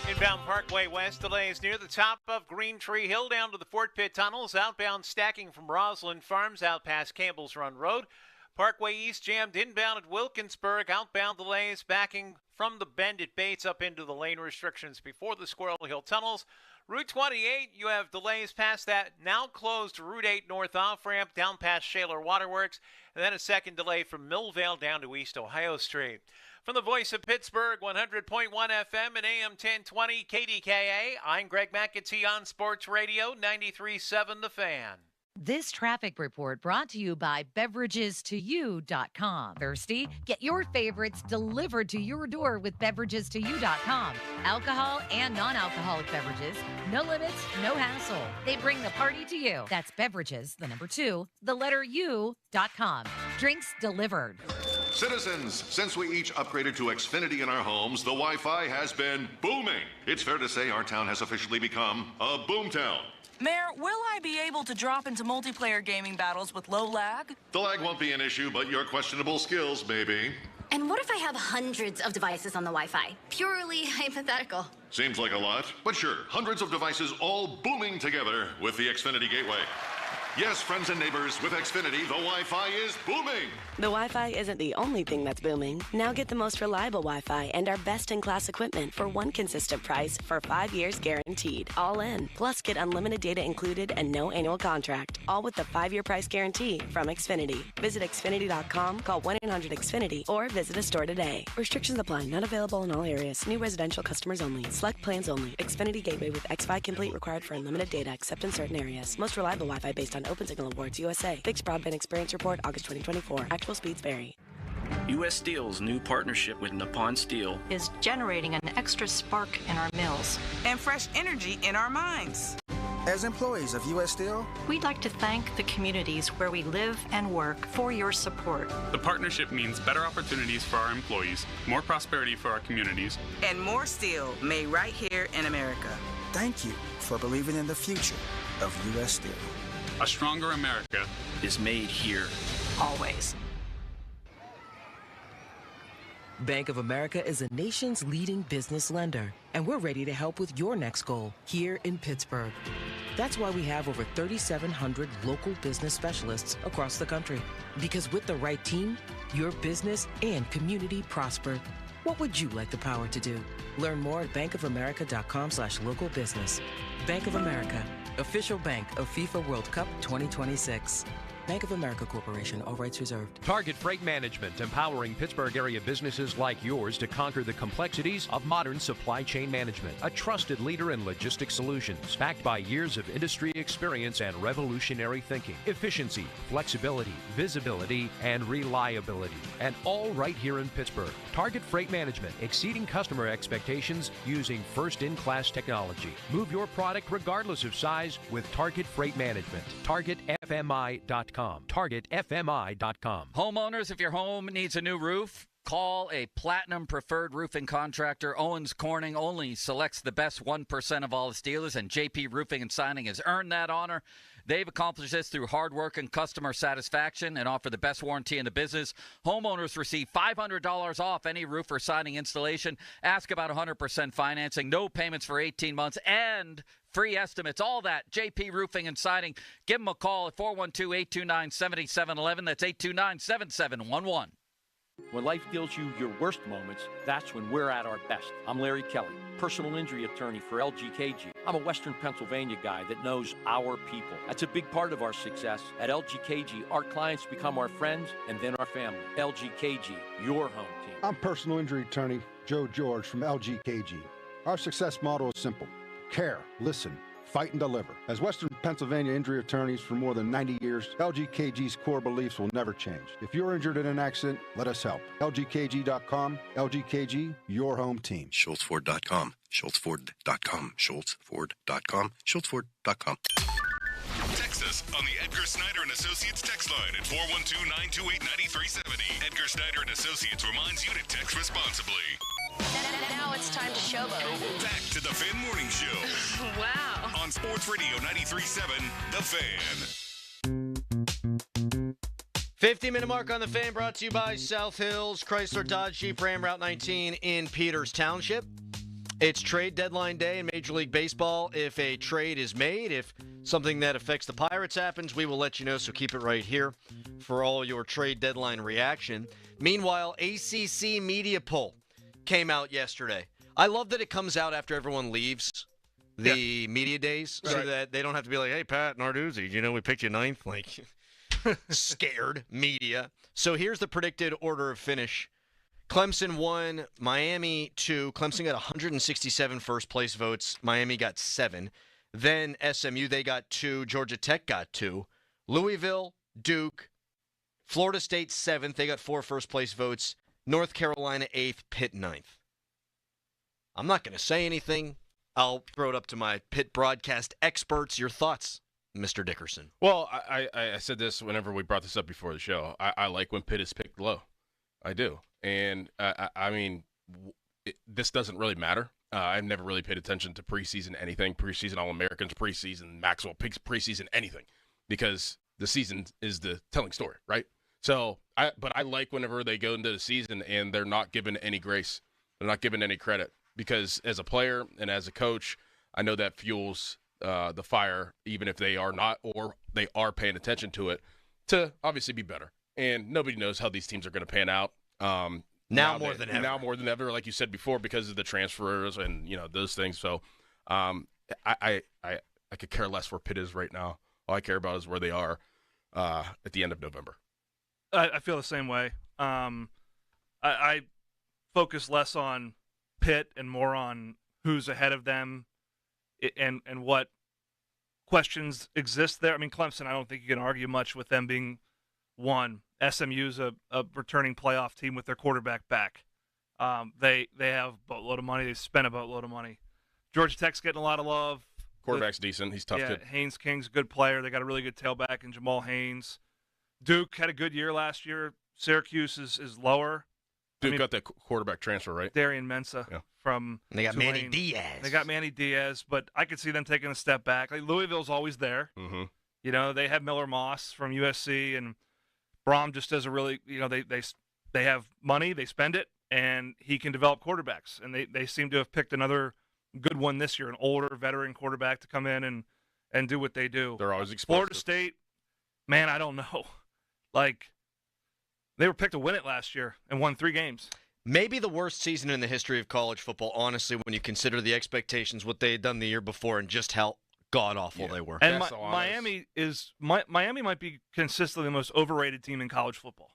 Inbound Parkway West delays near the top of Green Tree Hill down to the Fort Pitt tunnels. Outbound stacking from Roslyn Farms out past Campbell's Run Road. Parkway East jammed inbound at Wilkinsburg. Outbound delays backing from the bend at Bates up into the lane restrictions before the Squirrel Hill tunnels. Route 28, you have delays past that now closed Route 8 north off-ramp down past Shaler Waterworks. And then a second delay from Millvale down to East Ohio Street. From the voice of Pittsburgh, 100.1 FM and AM 1020 KDKA, I'm Greg McAtee on Sports Radio 93.7 The Fan. This traffic report brought to you by beveragestoyou.com. Thirsty? Get your favorites delivered to your door with beveragestoyou.com. Alcohol and non-alcoholic beverages. No limits, no hassle. They bring the party to you. That's beverages, the number 2, the letter U.com. Drinks delivered. Citizens, since we each upgraded to Xfinity in our homes, the Wi-Fi has been booming. It's fair to say our town has officially become a boomtown. Mayor, will I be able to drop into multiplayer gaming battles with low lag? The lag won't be an issue, but your questionable skills may be. And what if I have hundreds of devices on the Wi-Fi? Purely hypothetical. Seems like a lot, but sure, hundreds of devices all booming together with the Xfinity Gateway. Yes, friends and neighbors, with Xfinity, the Wi-Fi is booming. The Wi-Fi isn't the only thing that's booming. Now get the most reliable Wi-Fi and our best-in-class equipment for one consistent price for 5 years guaranteed. All in. Plus, get unlimited data included and no annual contract. All with the 5-year price guarantee from Xfinity. Visit Xfinity.com, call 1-800-XFINITY, or visit a store today. Restrictions apply. Not available in all areas. New residential customers only. Select plans only. Xfinity Gateway with X5 Complete required for unlimited data except in certain areas. Most reliable Wi-Fi based on Open Signal Awards USA. Fixed Broadband Experience Report, August 2024. Actual speeds vary. U.S. Steel's new partnership with Nippon Steel is generating an extra spark in our mills and fresh energy in our minds. As employees of U.S. Steel, we'd like to thank the communities where we live and work for your support. The partnership means better opportunities for our employees, more prosperity for our communities, and more steel made right here in America. Thank you for believing in the future of U.S. Steel. A stronger America is made here. Always. Bank of America is a nation's leading business lender, and we're ready to help with your next goal here in Pittsburgh. That's why we have over 3,700 local business specialists across the country. Because with the right team, your business and community prosper. What would you like the power to do? Learn more at bankofamerica.com/local business. Bank of America, official bank of FIFA World Cup 2026. Bank of America Corporation. All rights reserved. Target Freight Management, empowering Pittsburgh area businesses like yours to conquer the complexities of modern supply chain management. A trusted leader in logistics solutions, backed by years of industry experience and revolutionary thinking. Efficiency, flexibility, visibility, and reliability. And all right here in Pittsburgh. Target Freight Management, exceeding customer expectations using first-in-class technology. Move your product regardless of size with Target Freight Management. TargetFMI.com. TargetFMI.com. Homeowners, if your home needs a new roof, call a Platinum Preferred Roofing Contractor. Owens Corning only selects the best 1% of all its dealers, and JP Roofing and Signing has earned that honor. They've accomplished this through hard work and customer satisfaction and offer the best warranty in the business. Homeowners receive $500 off any roof or siding installation. Ask about 100% financing, no payments for 18 months, and free estimates. All that, JP Roofing and Siding. Give them a call at 412-829-7711. That's 829-7711. When life deals you your worst moments, that's when we're at our best. I'm Larry Kelly, personal injury attorney for LGKG. I'm a Western Pennsylvania guy that knows our people. That's a big part of our success. At LGKG, our clients become our friends and then our family. LGKG, your home team. I'm personal injury attorney Joe George from LGKG. Our success model is simple: care, listen, fight, and deliver. As Western Pennsylvania injury attorneys for more than 90 years, LGKG's core beliefs will never change. If you're injured in an accident, let us help. LGKG.com. LGKG, your home team. SchultzFord.com. SchultzFord.com. SchultzFord.com. SchultzFord.com. Text us on the Edgar Snyder and Associates text line at 412-928-9370. Edgar Snyder and Associates reminds you to text responsibly. Now it's time to showboat. Back to the Fan Morning Show. Wow. On Sports Radio 93.7, The Fan. 50-minute mark on The Fan, brought to you by South Hills Chrysler Dodge Jeep Ram Route 19 in Peters Township. It's trade deadline day in Major League Baseball. If a trade is made, if something that affects the Pirates happens, we will let you know, so keep it right here for all your trade deadline reaction. Meanwhile, ACC media poll came out yesterday. I love that it comes out after everyone leaves the media days, so that they don't have to be like, hey, Pat Narduzzi, you know, we picked you ninth. Like, scared media. So here's the predicted order of finish. Clemson 1, Miami 2. Clemson got 167 first-place votes. Miami got 7. Then SMU, they got 2. Georgia Tech got 2. Louisville, Duke, Florida State 7th. They got 4 first-place votes. North Carolina 8th, Pitt 9th. I'm not going to say anything. I'll throw it up to my Pitt broadcast experts. Your thoughts, Mr. Dickerson? Well, I said this whenever we brought this up before the show. I like when Pitt is picked low. I do. And, I mean, this doesn't really matter. I've never really paid attention to preseason anything, preseason All-Americans, preseason Maxwell picks, preseason anything, because the season is the telling story, right? So, but I like whenever they go into the season and they're not given any grace. They're not given any credit, because as a player and as a coach, I know that fuels the fire, even if they are not, or they are paying attention to it, to obviously be better. And nobody knows how these teams are going to pan out. Now more than ever, like you said before, because of the transfers and, you know, those things. So I could care less where Pitt is right now. All I care about is where they are at the end of November. I feel the same way. I focus less on Pitt and more on who's ahead of them and what questions exist there. I mean, Clemson, I don't think you can argue much with them being one. SMU's a returning playoff team with their quarterback back. They have a boatload of money. They spent a boatload of money. Georgia Tech's getting a lot of love. Quarterback's decent. He's tough. Yeah, Haynes King's a good player. They got a really good tailback in Jamal Haynes. Duke had a good year last year. Syracuse is lower. Duke got that quarterback transfer, right? Darian Mensah from and they got Tulane. Manny Diaz. They got Manny Diaz, but I could see them taking a step back. Like, Louisville's always there. Mm-hmm. You know, they have Miller Moss from USC, and Braum just does a really, you know, they have money, they spend it, and he can develop quarterbacks. And they seem to have picked another good one this year, an older veteran quarterback to come in and do what they do. They're always explosive. Florida State, man, I don't know. Like, they were picked to win it last year and won 3 games. Maybe the worst season in the history of college football, honestly, when you consider the expectations, what they had done the year before, and just how god-awful they were. And Miami might be consistently the most overrated team in college football,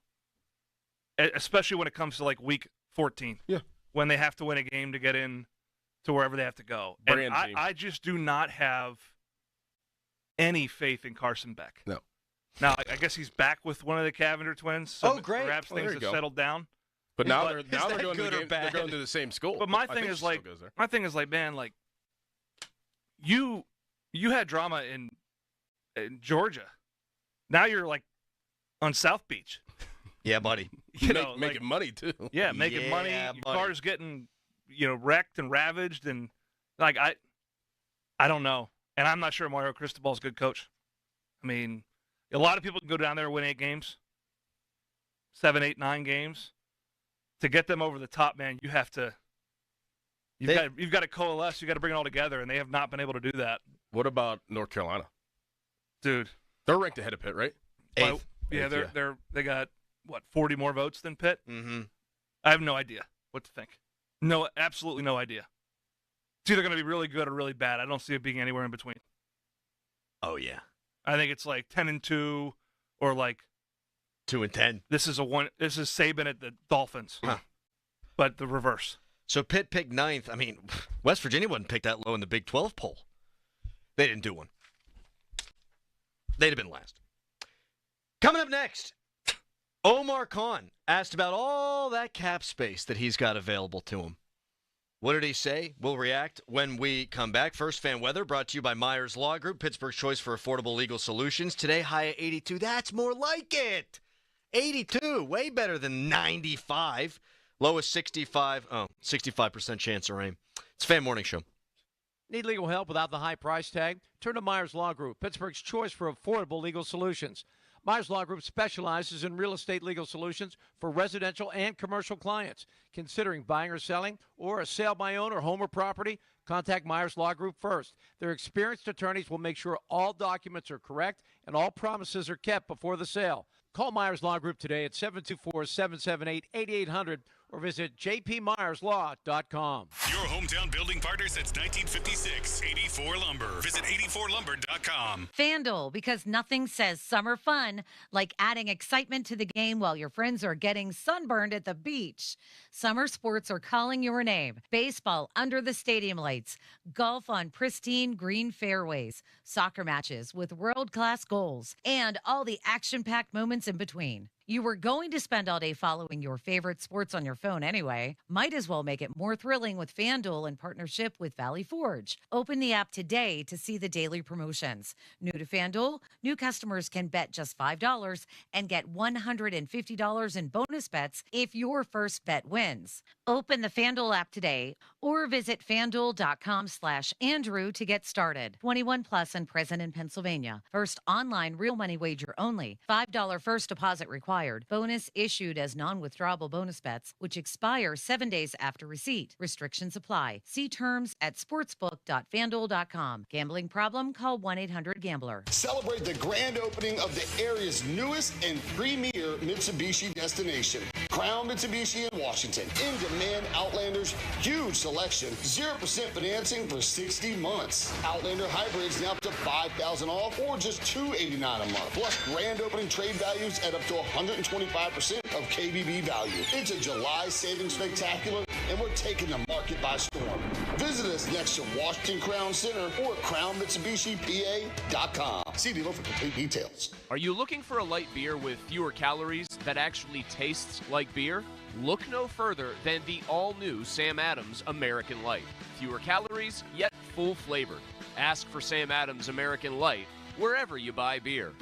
especially when it comes to like week 14. Yeah. When they have to win a game to get in to wherever they have to go. And I just do not have any faith in Carson Beck. No. Now, I guess he's back with one of the Cavinder twins. So great. Perhaps things have settled down. But now they're going to they're going to the same school. But my thing is like, man, like you had drama in Georgia. Now you're like on South Beach. Yeah, buddy. Making money too. Yeah, making money. Your car's getting wrecked and ravaged, and like I don't know. And I'm not sure Mario Cristobal's a good coach. I mean, a lot of people can go down there and win 8 games, 7, 8, 9 games. To get them over the top, man, you've got to coalesce. You got to bring it all together, and they have not been able to do that. What about North Carolina? Dude, they're ranked ahead of Pitt, right? 8th. Yeah, they got 40 more votes than Pitt. Mm-hmm. I have no idea what to think. No, absolutely no idea. It's either going to be really good or really bad. I don't see it being anywhere in between. Oh yeah, I think it's like 10-2 or like 2-10. This is Saban at the Dolphins, but the reverse. So Pitt picked 9th. I mean, West Virginia wasn't picked that low in the Big 12 poll. They didn't do one. They'd have been last. Coming up next, Omar Khan asked about all that cap space that he's got available to him. What did he say? We'll react when we come back. First, fan weather brought to you by Myers Law Group, Pittsburgh's choice for affordable legal solutions. Today, high at 82. That's more like it. 82, way better than 95. Lowest 65. 65% chance of rain. It's Fan Morning Show. Need legal help without the high price tag? Turn to Myers Law Group, Pittsburgh's choice for affordable legal solutions. Myers Law Group specializes in real estate legal solutions for residential and commercial clients. Considering buying or selling or a sale by owner or home or property, contact Myers Law Group first. Their experienced attorneys will make sure all documents are correct and all promises are kept before the sale. Call Myers Law Group today at 724-778-8800 or visit jpmyerslaw.com. Your hometown building partner since 1956, 84 Lumber. Visit 84lumber.com. FanDuel, because nothing says summer fun like adding excitement to the game while your friends are getting sunburned at the beach. Summer sports are calling your name. Baseball under the stadium lights, golf on pristine green fairways, soccer matches with world-class goals, and all the action-packed moments in between. You were going to spend all day following your favorite sports on your phone anyway. Might as well make it more thrilling with FanDuel in partnership with Valley Forge. Open the app today to see the daily promotions. New to FanDuel, new customers can bet just $5 and get $150 in bonus bets if your first bet wins. Open the FanDuel app today or visit FanDuel.com/Andrew to get started. 21 plus and present in Pennsylvania. First online real money wager only. $5 first deposit required. Bonus issued as non-withdrawable bonus bets, which expire 7 days after receipt. Restrictions apply. See terms at sportsbook.fanduel.com. Gambling problem? Call 1-800-GAMBLER. Celebrate the grand opening of the area's newest and premier Mitsubishi destination. Crown Mitsubishi in Washington. In-demand Outlanders, huge selection, 0% financing for 60 months. Outlander hybrids now up to $5,000 off or just $289 a month. Plus grand opening trade values at up to 125% of KBB value. It's a July savings spectacular, and we're taking the market by storm. Visit us next to Washington Crown Center or crownmitsubishipa.com. See dealer for complete details. Are you looking for a light beer with fewer calories that actually tastes like beer? Look no further than the all-new Sam Adams American Light. Fewer calories, yet full flavored. Ask for Sam Adams American Light wherever you buy beer.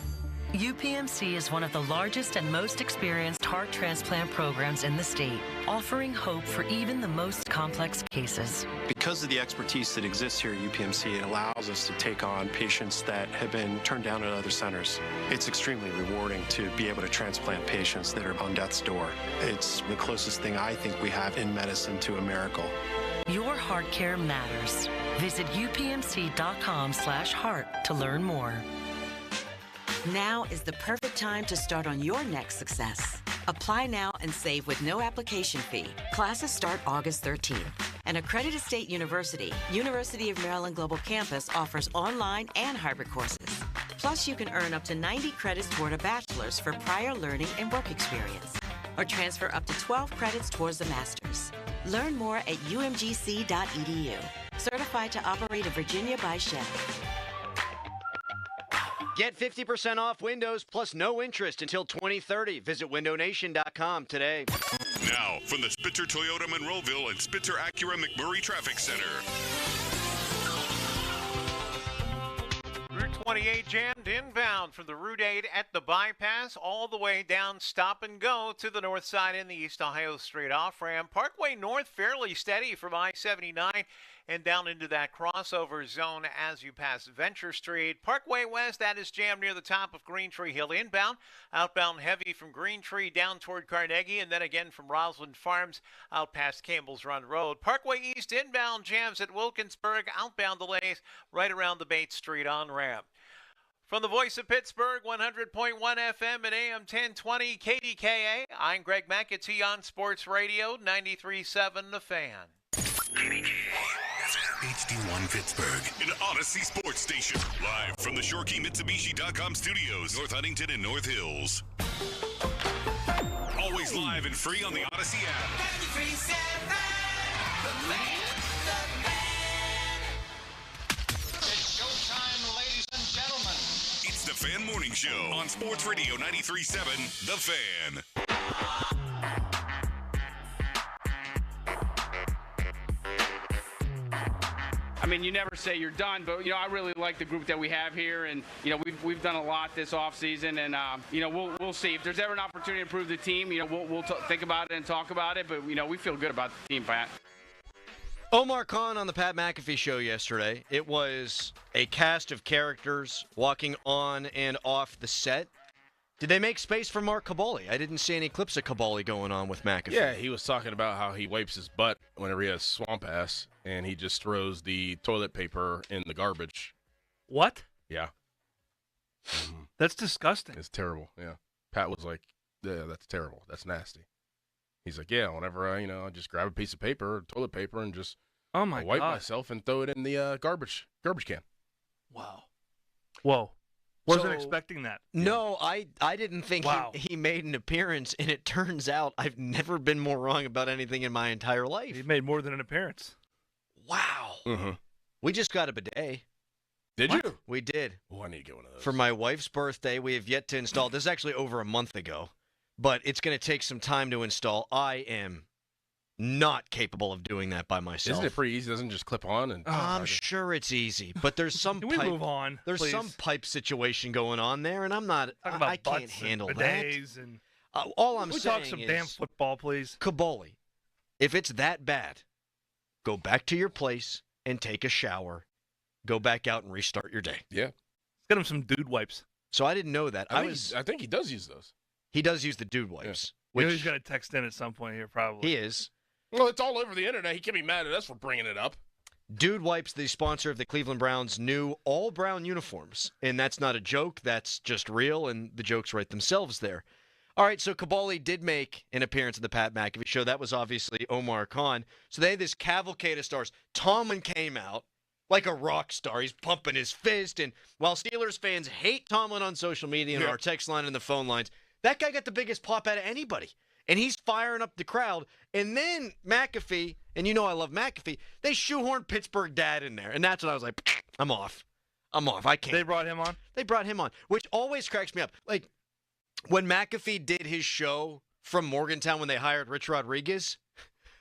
UPMC is one of the largest and most experienced heart transplant programs in the state, offering hope for even the most complex cases. Because of the expertise that exists here at UPMC, it allows us to take on patients that have been turned down at other centers. It's extremely rewarding to be able to transplant patients that are on death's door. It's the closest thing I think we have in medicine to a miracle. Your heart care matters. Visit upmc.com/heart to learn more. Now is the perfect time to start on your next success. Apply now and save with no application fee. Classes start August 13th. An accredited state university, University of Maryland Global Campus offers online and hybrid courses. Plus, you can earn up to 90 credits toward a bachelor's for prior learning and work experience, or transfer up to 12 credits towards the master's. Learn more at umgc.edu. Certified to operate in Virginia by Shell. Get 50% off Windows plus no interest until 2030. Visit windownation.com today. Now, from the Spitzer Toyota Monroeville and Spitzer Acura McMurray Traffic Center. Route 28 jammed inbound from the Route 8 at the bypass all the way down Stop and Go to the north side in the East Ohio Street off-ramp. Parkway North fairly steady from I-79 and down into that crossover zone as you pass Venture Street. Parkway West, that is jammed near the top of Green Tree Hill inbound. Outbound heavy from Green Tree down toward Carnegie, and then again from Roseland Farms out past Campbell's Run Road. Parkway East inbound jams at Wilkinsburg. Outbound delays right around the Bates Street on-ramp. From the voice of Pittsburgh, 100.1 FM and AM 1020 KDKA, I'm Greg McAtee on Sports Radio 93.7 The Fan. HD1 Pittsburgh, an Odyssey sports station. Live from the ShoreKeyMitsubishi.com studios, North Huntington and North Hills. Always live and free on the Odyssey app. 93.7 The Fan. It's showtime, ladies and gentlemen. It's the Fan Morning Show on Sports Radio 93.7 The Fan. I mean, you never say you're done, but, I really like the group that we have here, and, we've done a lot this offseason, and, we'll see. If there's ever an opportunity to improve the team, we'll think about it and talk about it, but, we feel good about the team, Pat. Omar Khan on the Pat McAfee show yesterday. It was a cast of characters walking on and off the set. Did they make space for Mark Kaboly? I didn't see any clips of Kaboly going on with McAfee. Yeah, he was talking about how he wipes his butt whenever he has swamp ass, and he just throws the toilet paper in the garbage. What? Yeah. That's disgusting. It's terrible, yeah. Pat was like, yeah, that's terrible. That's nasty. He's like, yeah, whenever I just grab a piece of paper, toilet paper, and just wipe myself and throw it in the garbage can. Wow. Whoa. Wasn't expecting that. No, I didn't think he made an appearance, and it turns out I've never been more wrong about anything in my entire life. He made more than an appearance. Wow. Mm-hmm. We just got a bidet. Did you? We did. Oh, I need to get one of those. For my wife's birthday, we have yet to install. This is actually over a month ago, but it's going to take some time to install. I am not capable of doing that by myself. Isn't it pretty easy? It doesn't just clip on? And I'm sure it's easy, but there's some Can we move on, There's please? some pipe situation going on there, and I'm not. I can't handle that. And all I'm we saying talk some is, damn football, please. Kaboly, if it's that bad, go back to your place and take a shower. Go back out and restart your day. Yeah. Let's get him some dude wipes. So I didn't know that. I think he does use those. He does use the dude wipes. Yeah. He's going to text in at some point here, probably. He is. Well, it's all over the internet. He can't be mad at us for bringing it up. Dude Wipes, the sponsor of the Cleveland Browns' new all-brown uniforms. And that's not a joke. That's just real, and the jokes write themselves there. All right, so Kaboly did make an appearance at the Pat McAfee show. That was obviously Omar Khan. So they had this cavalcade of stars. Tomlin came out like a rock star. He's pumping his fist. And while Steelers fans hate Tomlin on social media and our text line and the phone lines, that guy got the biggest pop out of anybody. And he's firing up the crowd. And then McAfee, and I love McAfee, they shoehorned Pittsburgh Dad in there. And that's when I was like, I'm off. I can't. They brought him on? They brought him on, which always cracks me up. Like, when McAfee did his show from Morgantown when they hired Rich Rodriguez,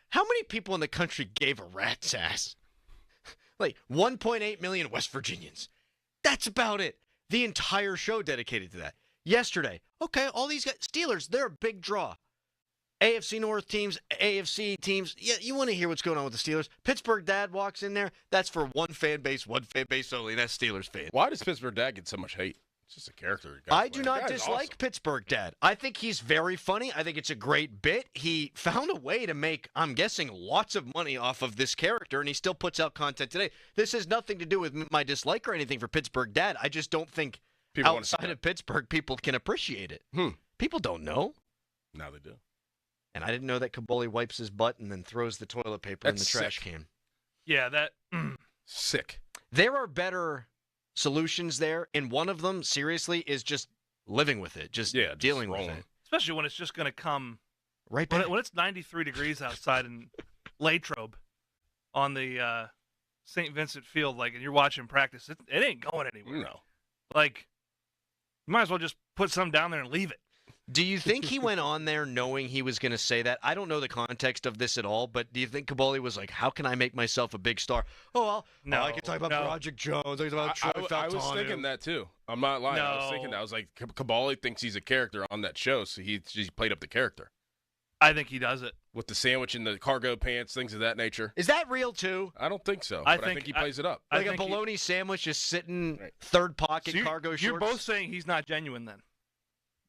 how many people in the country gave a rat's ass? Like, 1.8 million West Virginians. That's about it. The entire show dedicated to that. Yesterday, okay, all these guys, Steelers, they're a big draw. AFC North teams, AFC teams. Yeah, you want to hear what's going on with the Steelers. Pittsburgh Dad walks in there. That's for one fan base only, and that's Steelers fans. Why does Pittsburgh Dad get so much hate? It's just a character. I do not dislike Pittsburgh Dad. I think he's very funny. I think it's a great bit. He found a way to make, I'm guessing, lots of money off of this character, and he still puts out content today. This has nothing to do with my dislike or anything for Pittsburgh Dad. I just don't think outside of Pittsburgh people can appreciate it. People don't know. Now they do. And I didn't know that Caboli wipes his butt and then throws the toilet paper in the trash can. Yeah, that sick. There are better solutions there, and one of them, seriously, is just living with it, just dealing with it. Especially when it's just going to come right back. When it's 93 degrees outside in Latrobe on the St. Vincent Field, and you're watching practice, it ain't going anywhere. No. You might as well just put some down there and leave it. Do you think he went on there knowing he was going to say that? I don't know the context of this at all, but do you think Caboli was like, how can I make myself a big star? I can talk about Project Jones. I was thinking that, too. I'm not lying. I was thinking that. I was like, Caboli thinks he's a character on that show, so he played up the character. I think he does it. With the sandwich and the cargo pants, things of that nature. Is that real, too? I don't think so, but I think he plays it up. Like a bologna sandwich just sitting third pocket cargo shorts? You're both saying he's not genuine then.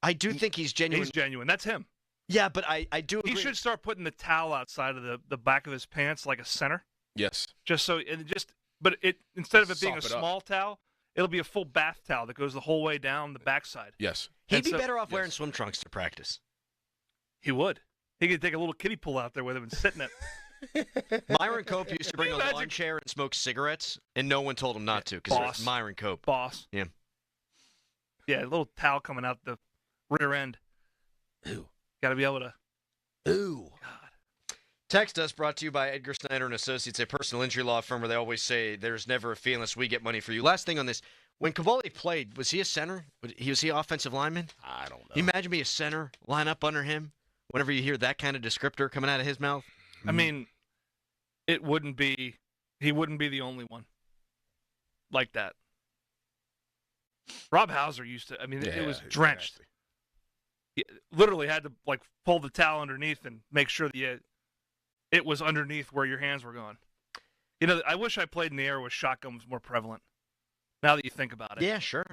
I do think he's genuine. He's genuine. That's him. Yeah, but I do agree. He should start putting the towel outside of the back of his pants like a center. Yes. Instead of it being a small towel, it'll be a full bath towel that goes the whole way down the backside. Yes. He'd be better off wearing swim trunks to practice. He would. He could take a little kiddie pool out there with him and sit in it. Myron Cope used to bring a lawn chair and smoke cigarettes, and no one told him not to because it's Myron Cope. Boss. Yeah. Yeah, a little towel coming out the rear end. Ooh. Got to be able to. Ooh. God. Text us, brought to you by Edgar Snyder and Associates, a personal injury law firm where they always say there's never a fee unless we get money for you. Last thing on this. When Caboli played, was he a center? Was he an offensive lineman? I don't know. Can you imagine being a center, line up under him whenever you hear that kind of descriptor coming out of his mouth? I mean, he wouldn't be the only one like that. Rob Hauser used to, it was drenched. He literally had to pull the towel underneath and make sure that it was underneath where your hands were going. I wish I played in the air where shotgun was more prevalent. Now that you think about it. Yeah, sure.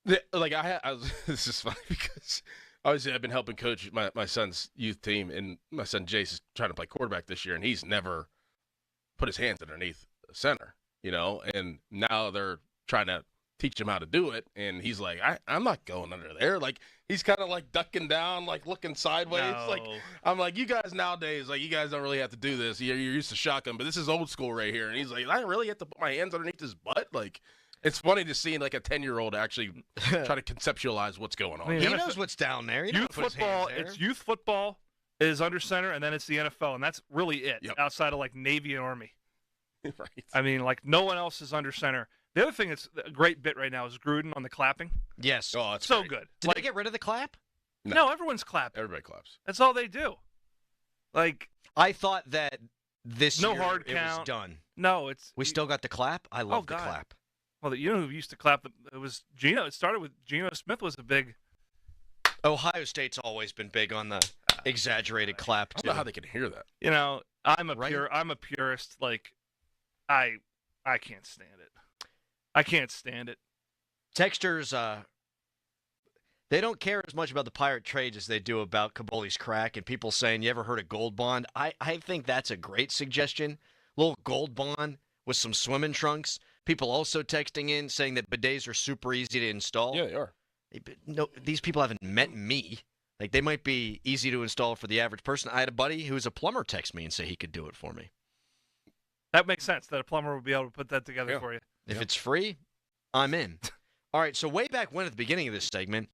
This is funny because obviously I've been helping coach my son's youth team, and my son Jace is trying to play quarterback this year, and he's never put his hands underneath the center, and now they're trying to teach him how to do it, and he's like, I'm not going under there. He's kind of ducking down, looking sideways. No. I'm like, you guys nowadays, you guys don't really have to do this. You're used to shotgun, but this is old school right here. And he's like, I really have to put my hands underneath his butt? It's funny to see a 10-year-old actually try to conceptualize what's going on. He knows what's down there. Youth football, youth football is under center, and then it's the NFL, and that's really it outside of Navy and Army. Right. No one else is under center. The other thing that's a great bit right now is Gruden on the clapping. Yes. Oh, it's so great. good. Did they get rid of the clap? No, everyone's clapping. Everybody claps. That's all they do. I thought that this no year hard it count. was done. No, we still got the clap. I love the clap. Well, you know who used to clap? It was Geno. It started with Geno Smith was a big. Ohio State's always been big on the exaggerated clap. I don't know how they can hear that. I'm a purist. I can't stand it. I can't stand it. Texters, they don't care as much about the pirate trades as they do about Caboli's crack and people saying, you ever heard of gold bond? I think that's a great suggestion. Little gold bond with some swimming trunks. People also texting in saying that bidets are super easy to install. Yeah, they are. No, these people haven't met me. They might be easy to install for the average person. I had a buddy who was a plumber text me and say he could do it for me. That makes sense that a plumber would be able to put that together for you. If it's free, I'm in. All right, so way back when at the beginning of this segment,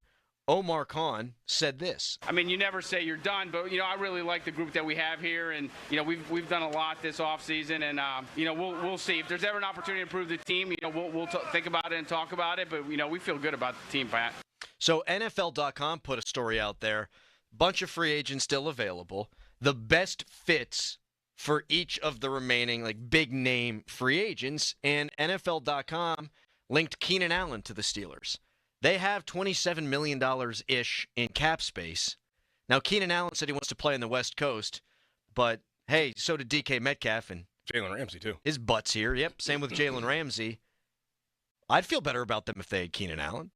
Omar Khan said this. You never say you're done, but, I really like the group that we have here, and, we've done a lot this offseason, and, we'll see. If there's ever an opportunity to improve the team, we'll think about it and talk about it, but, we feel good about the team, Pat. So NFL.com put a story out there. Bunch of free agents still available. The best fits for each of the remaining big name free agents, and NFL.com linked Keenan Allen to the Steelers. They have $27 million-ish in cap space. Now, Keenan Allen said he wants to play on the West Coast, but hey, so did DK Metcalf and Jalen Ramsey too. His butt's here. Yep, same with Jalen Ramsey. I'd feel better about them if they had Keenan Allen.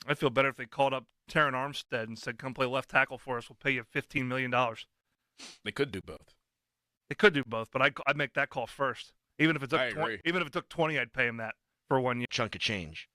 I'd feel better if they called up Terron Armstead and said, come play left tackle for us. We'll pay you $15 million. They could do both. They could do both, but I'd make that call first. Even if it took 20, I'd pay him that for 1 year. Chunk of change.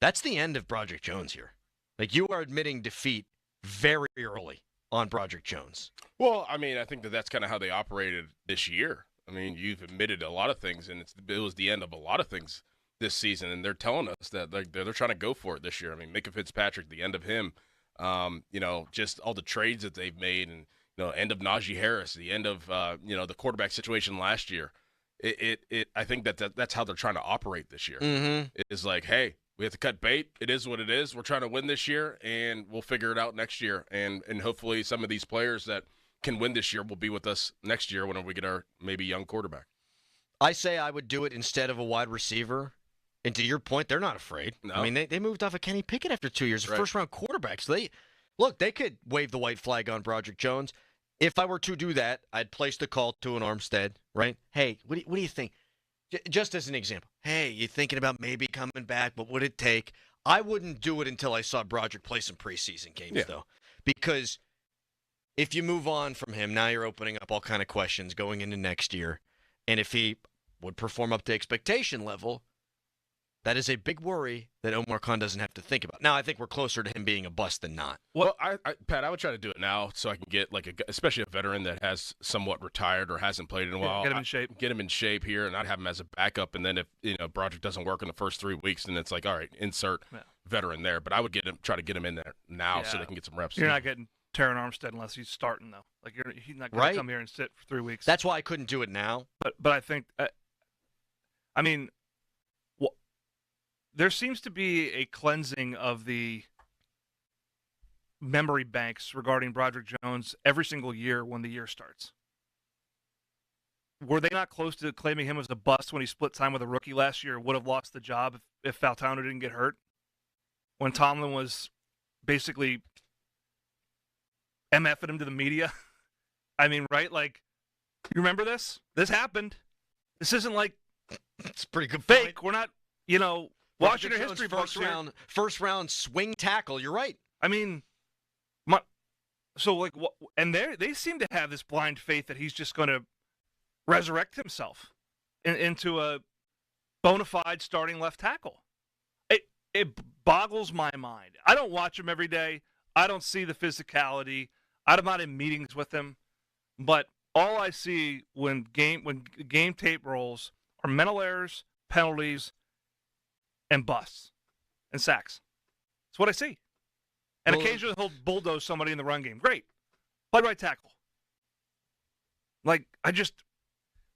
That's the end of Project Jones here. You are admitting defeat very early. on Broderick Jones. Well, I mean, I think that's kind of how they operated this year. I mean, you've admitted a lot of things, and it was the end of a lot of things this season, and they're telling us that they're trying to go for it this year. I mean, Micah Fitzpatrick, the end of him, just all the trades that they've made, and end of Najee Harris, the end of the quarterback situation last year. I think that's how they're trying to operate this year. Mm-hmm. It's like, hey, we have to cut bait. It is what it is. We're trying to win this year, and we'll figure it out next year. And hopefully some of these players that can win this year will be with us next year when we get our maybe young quarterback. I say I would do it instead of a wide receiver. And to your point, they're not afraid. No. I mean, they moved off of Kenny Pickett after 2 years, Right. first-round quarterback. So they could wave the white flag on Broderick Jones. If I were to do that, I'd place the call to an Armstead, right? Hey, what do you think? Just as an example. Hey, you thinking about maybe coming back? What would it take? I wouldn't do it until I saw Broderick play some preseason games, though. Because if you move on from him, now you're opening up all kind of questions going into next year. And if he would perform up to expectation level, that is a big worry that Omar Khan doesn't have to think about. Now, I think we're closer to him being a bust than not. Well, Pat, I would try to do it now so I can get especially a veteran that has somewhat retired or hasn't played in a while. Get him in shape. Get him in shape here, and I'd have him as a backup. And then if Broderick doesn't work in the first 3 weeks, then it's like, all right, insert veteran there. But I would try to get him in there now so they can get some reps. You're not getting Terran Armstead unless he's starting, though. Like he's not going to come here and sit for 3 weeks. That's why I couldn't do it now. But I think, there seems to be a cleansing of the memory banks regarding Broderick Jones every single year when the year starts. Were they not close to claiming him as a bust when he split time with a rookie last year, would have lost the job if Faltano didn't get hurt? When Tomlin was basically MFing him to the media? I mean, right? Like, you remember this? This happened. This isn't like it's pretty good fake. Point. We're not, watching your history books first round swing tackle. You're right. I mean, and they seem to have this blind faith that he's just going to resurrect himself into a bona fide starting left tackle. It boggles my mind. I don't watch him every day. I don't see the physicality. I'm not in meetings with him, but all I see when game tape rolls are mental errors, penalties, and busts and sacks. That's what I see. And occasionally he'll bulldoze somebody in the run game. Great. Play right tackle. Like, I just,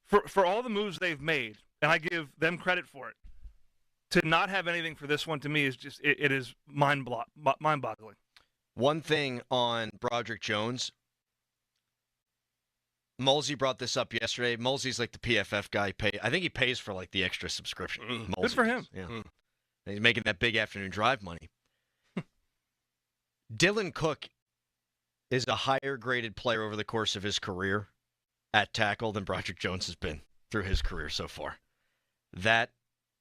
for all the moves they've made, and I give them credit for it, to not have anything for this one to me is just, it is mind-boggling. One thing on Broderick Jones, Mulsey brought this up yesterday. Mulsey's like the PFF guy. I think he pays for like the extra subscription. Good for him. Yeah. He's making that big afternoon drive money. Dylan Cook is a higher graded player over the course of his career at tackle than Broderick Jones has been through his career so far. That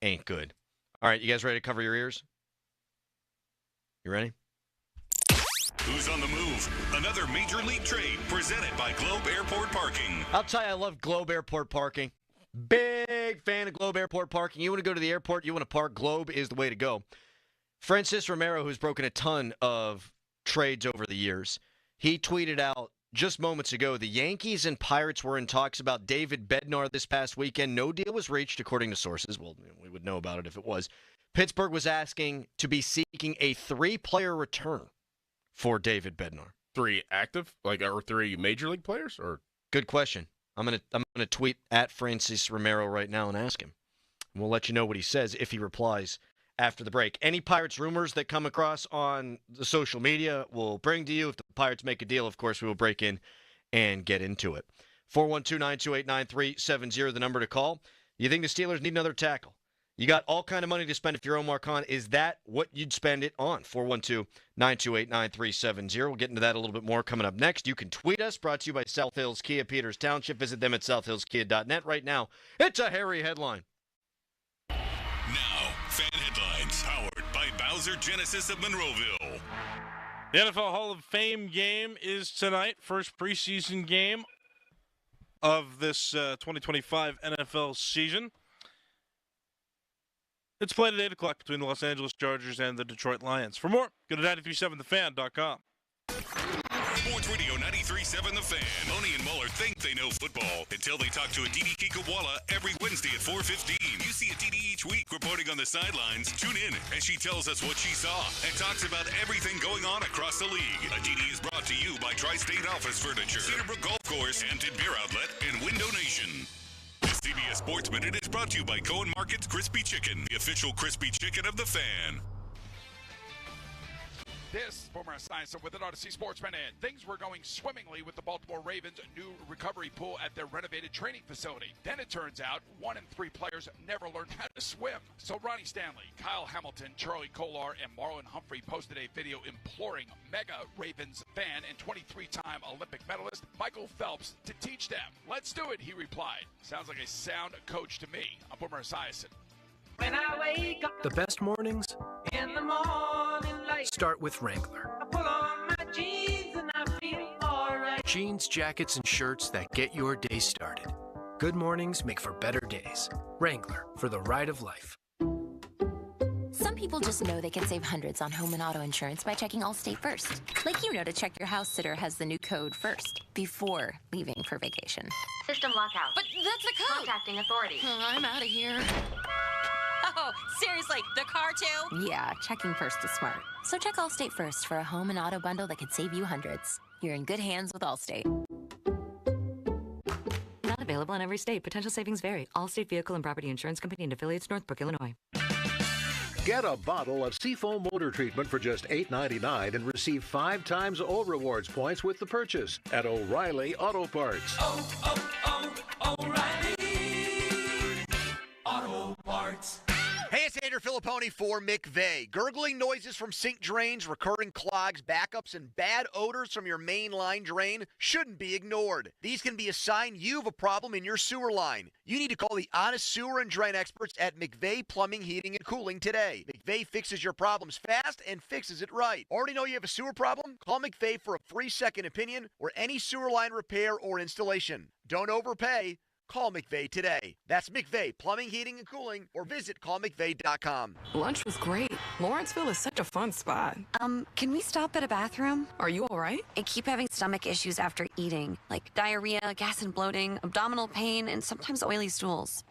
ain't good. All right, you guys ready to cover your ears? You ready? Who's on the move? Another major league trade presented by Globe Airport Parking. I'll tell you, I love Globe Airport Parking. Big fan of Globe Airport Parking. You want to go to the airport, you want to park, Globe is the way to go. Francis Romero, who's broken a ton of trades over the years, he tweeted out just moments ago, the Yankees and Pirates were in talks about David Bednar this past weekend. No deal was reached, according to sources. Well, we would know about it if it was. Pittsburgh was asking to be seeking a 3-player return for David Bednar. 3 active, or 3 major league players, or? Good question. I'm gonna tweet at Francis Romero right now and ask him. We'll let you know what he says if he replies after the break. Any Pirates rumors that come across on the social media, we'll bring to you. If the Pirates make a deal, of course, we will break in and get into it. 412-928-9370, the number to call. You think the Steelers need another tackle? You got all kind of money to spend if you're Omar Khan. Is that what you'd spend it on? 412-928-9370. We'll get into that a little bit more coming up next. You can tweet us, brought to you by South Hills Kia Peters Township. Visit them at southhillskia.net. Right now, it's a hairy headline. Now, fan headlines powered by Bowser Genesis of Monroeville. The NFL Hall of Fame game is tonight. First preseason game of this 2025 NFL season. It's played at 8 o'clock between the Los Angeles Chargers and the Detroit Lions. For more, go to 937thefan.com. Sports Radio 93.7 The Fan. Boney and Muller think they know football until they talk to Aditi Kikawala every Wednesday at 4:15. You see Aditi each week reporting on the sidelines. Tune in as she tells us what she saw and talks about everything going on across the league. Aditi is brought to you by Tri-State Office Furniture, Cedarbrook Golf Course, Hampton Beer Outlet, and Window Nation. The CBS Sports Minute is brought to you by Cohen Market's Crispy Chicken, the official crispy chicken of the Fan. This, Boomer Esiason with an Odyssey Sports Minute. Things were going swimmingly with the Baltimore Ravens' new recovery pool at their renovated training facility. Then it turns out 1 in 3 players never learned how to swim. So Ronnie Stanley, Kyle Hamilton, Charlie Kolar, and Marlon Humphrey posted a video imploring mega Ravens fan and 23-time Olympic medalist Michael Phelps to teach them. "Let's do it," he replied. Sounds like a sound coach to me. I'm Boomer Esiason. When I wake up The best mornings in the morning light, start with Wrangler. I pull on my jeans and I feel alright. Jeans, jackets, and shirts that get your day started. Good mornings make for better days. Wrangler, for the ride of life. Some people just know they can save hundreds on home and auto insurance by checking Allstate first. Like you know to check your house sitter has the new code first before leaving for vacation. System lockout. But that's the code. Contacting authority. I'm out of here. Oh, seriously, the car too? Yeah, checking first is smart. So check Allstate first for a home and auto bundle that could save you hundreds. You're in good hands with Allstate. Not available in every state. Potential savings vary. Allstate Vehicle and Property Insurance Company and affiliates, Northbrook, Illinois. Get a bottle of Seafoam motor treatment for just $8.99 and receive 5 times O Rewards points with the purchase at O'Reilly Auto Parts. O'Reilly Auto Parts. Hey, it's Andrew Filipponi for McVeigh. Gurgling noises from sink drains, recurring clogs, backups, and bad odors from your main line drain shouldn't be ignored. These can be a sign you have a problem in your sewer line. You need to call the honest sewer and drain experts at McVeigh Plumbing, Heating, and Cooling today. McVeigh fixes your problems fast and fixes it right. Already know you have a sewer problem? Call McVeigh for a free second opinion or any sewer line repair or installation. Don't overpay. Call McVeigh today. That's McVeigh Plumbing, Heating, and Cooling, or visit callmcveigh.com. Lunch was great. Lawrenceville is such a fun spot. Can we stop at a bathroom? Are you all right? I keep having stomach issues after eating, like diarrhea, gas and bloating, abdominal pain, and sometimes oily stools.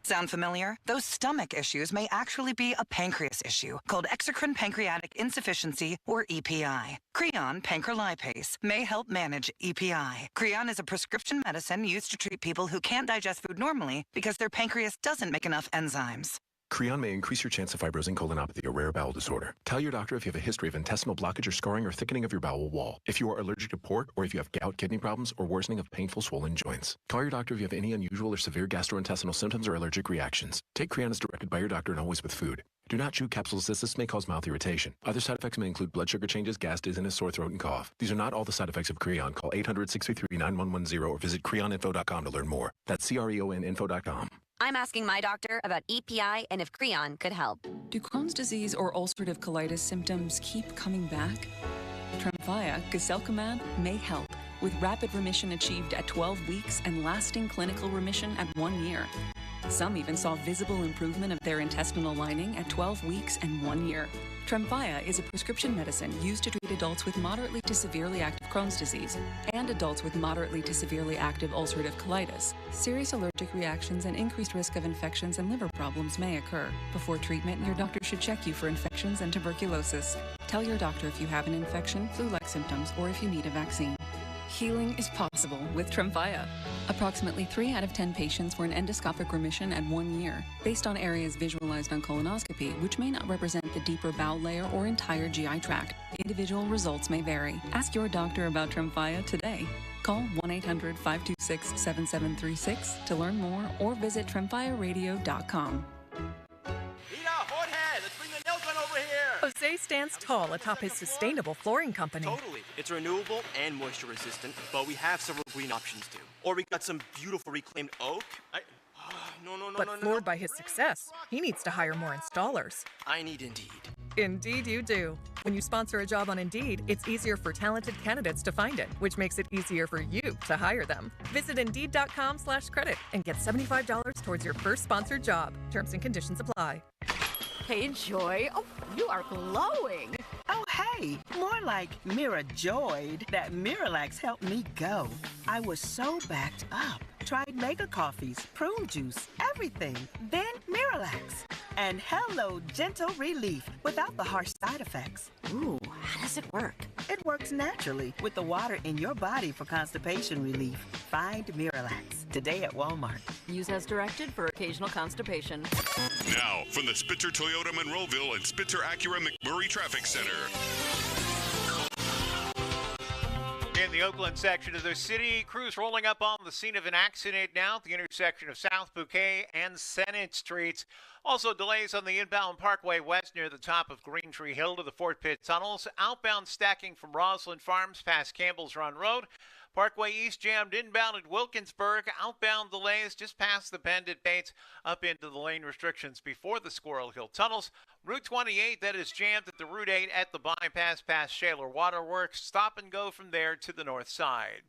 Sound familiar? Those stomach issues may actually be a pancreas issue called exocrine pancreatic insufficiency, or EPI. Creon pancrelipase may help manage EPI. Creon is a prescription medicine used to treat people who can't digest food normally because their pancreas doesn't make enough enzymes. Creon may increase your chance of fibrosing colonopathy, a rare bowel disorder. Tell your doctor if you have a history of intestinal blockage or scarring or thickening of your bowel wall, if you are allergic to pork, or if you have gout, kidney problems, or worsening of painful swollen joints. Call your doctor if you have any unusual or severe gastrointestinal symptoms or allergic reactions. Take Creon as directed by your doctor and always with food. Do not chew capsules as this may cause mouth irritation. Other side effects may include blood sugar changes, gas, dizziness, sore throat, and cough. These are not all the side effects of Creon. Call 800-633-9110 or visit creoninfo.com to learn more. That's CREONinfo.com. I'm asking my doctor about EPI and if Creon could help. Do Crohn's disease or ulcerative colitis symptoms keep coming back? Tremfya, guselkumab, may help, with rapid remission achieved at 12 weeks and lasting clinical remission at 1 year. Some even saw visible improvement of their intestinal lining at 12 weeks and 1 year. Tremfya is a prescription medicine used to treat adults with moderately to severely active Crohn's disease and adults with moderately to severely active ulcerative colitis. Serious allergic reactions and increased risk of infections and liver problems may occur. Before treatment, your doctor should check you for infections and tuberculosis. Tell your doctor if you have an infection, flu-like symptoms, or if you need a vaccine. Healing is possible with Tremfya. Approximately 3 out of 10 patients were in endoscopic remission at 1 year, based on areas visualized on colonoscopy, which may not represent the deeper bowel layer or entire GI tract. Individual results may vary. Ask your doctor about Tremfya today. Call 1-800-526-7736 to learn more or visit tremfyaradio.com. Jose stands tall atop his sustainable flooring company. Totally. It's renewable and moisture resistant, but we have several green options too. Or we got some beautiful reclaimed oak. But floored by his success, he needs to hire more installers. I need Indeed. Indeed you do. When you sponsor a job on Indeed, it's easier for talented candidates to find it, which makes it easier for you to hire them. Visit Indeed.com/credit and get $75 towards your first sponsored job. Terms and conditions apply. Hey, Joy. Oh, you are glowing. Oh, hey. Hey, more like Mirajoyed that Miralax helped me go. I was so backed up. Tried mega coffees, prune juice, everything. Then Miralax. And hello, gentle relief without the harsh side effects. Ooh, how does it work? It works naturally with the water in your body for constipation relief. Find Miralax today at Walmart. Use as directed for occasional constipation. Now, from the Spitzer Toyota Monroeville and Spitzer Acura McMurray Traffic Center. In the Oakland section of the city, crews rolling up on the scene of an accident now at the intersection of South Bouquet and Senate Streets. Also delays on the inbound Parkway West near the top of Green Tree Hill to the Fort Pitt tunnels. Outbound stacking from Roslyn Farms past Campbell's Run Road. Parkway East jammed inbound at Wilkinsburg. Outbound delays just past the bend at Bates up into the lane restrictions before the Squirrel Hill tunnels. Route 28 that is jammed at the Route 8 at the bypass past Shaler Waterworks. Stop and go from there to the north side.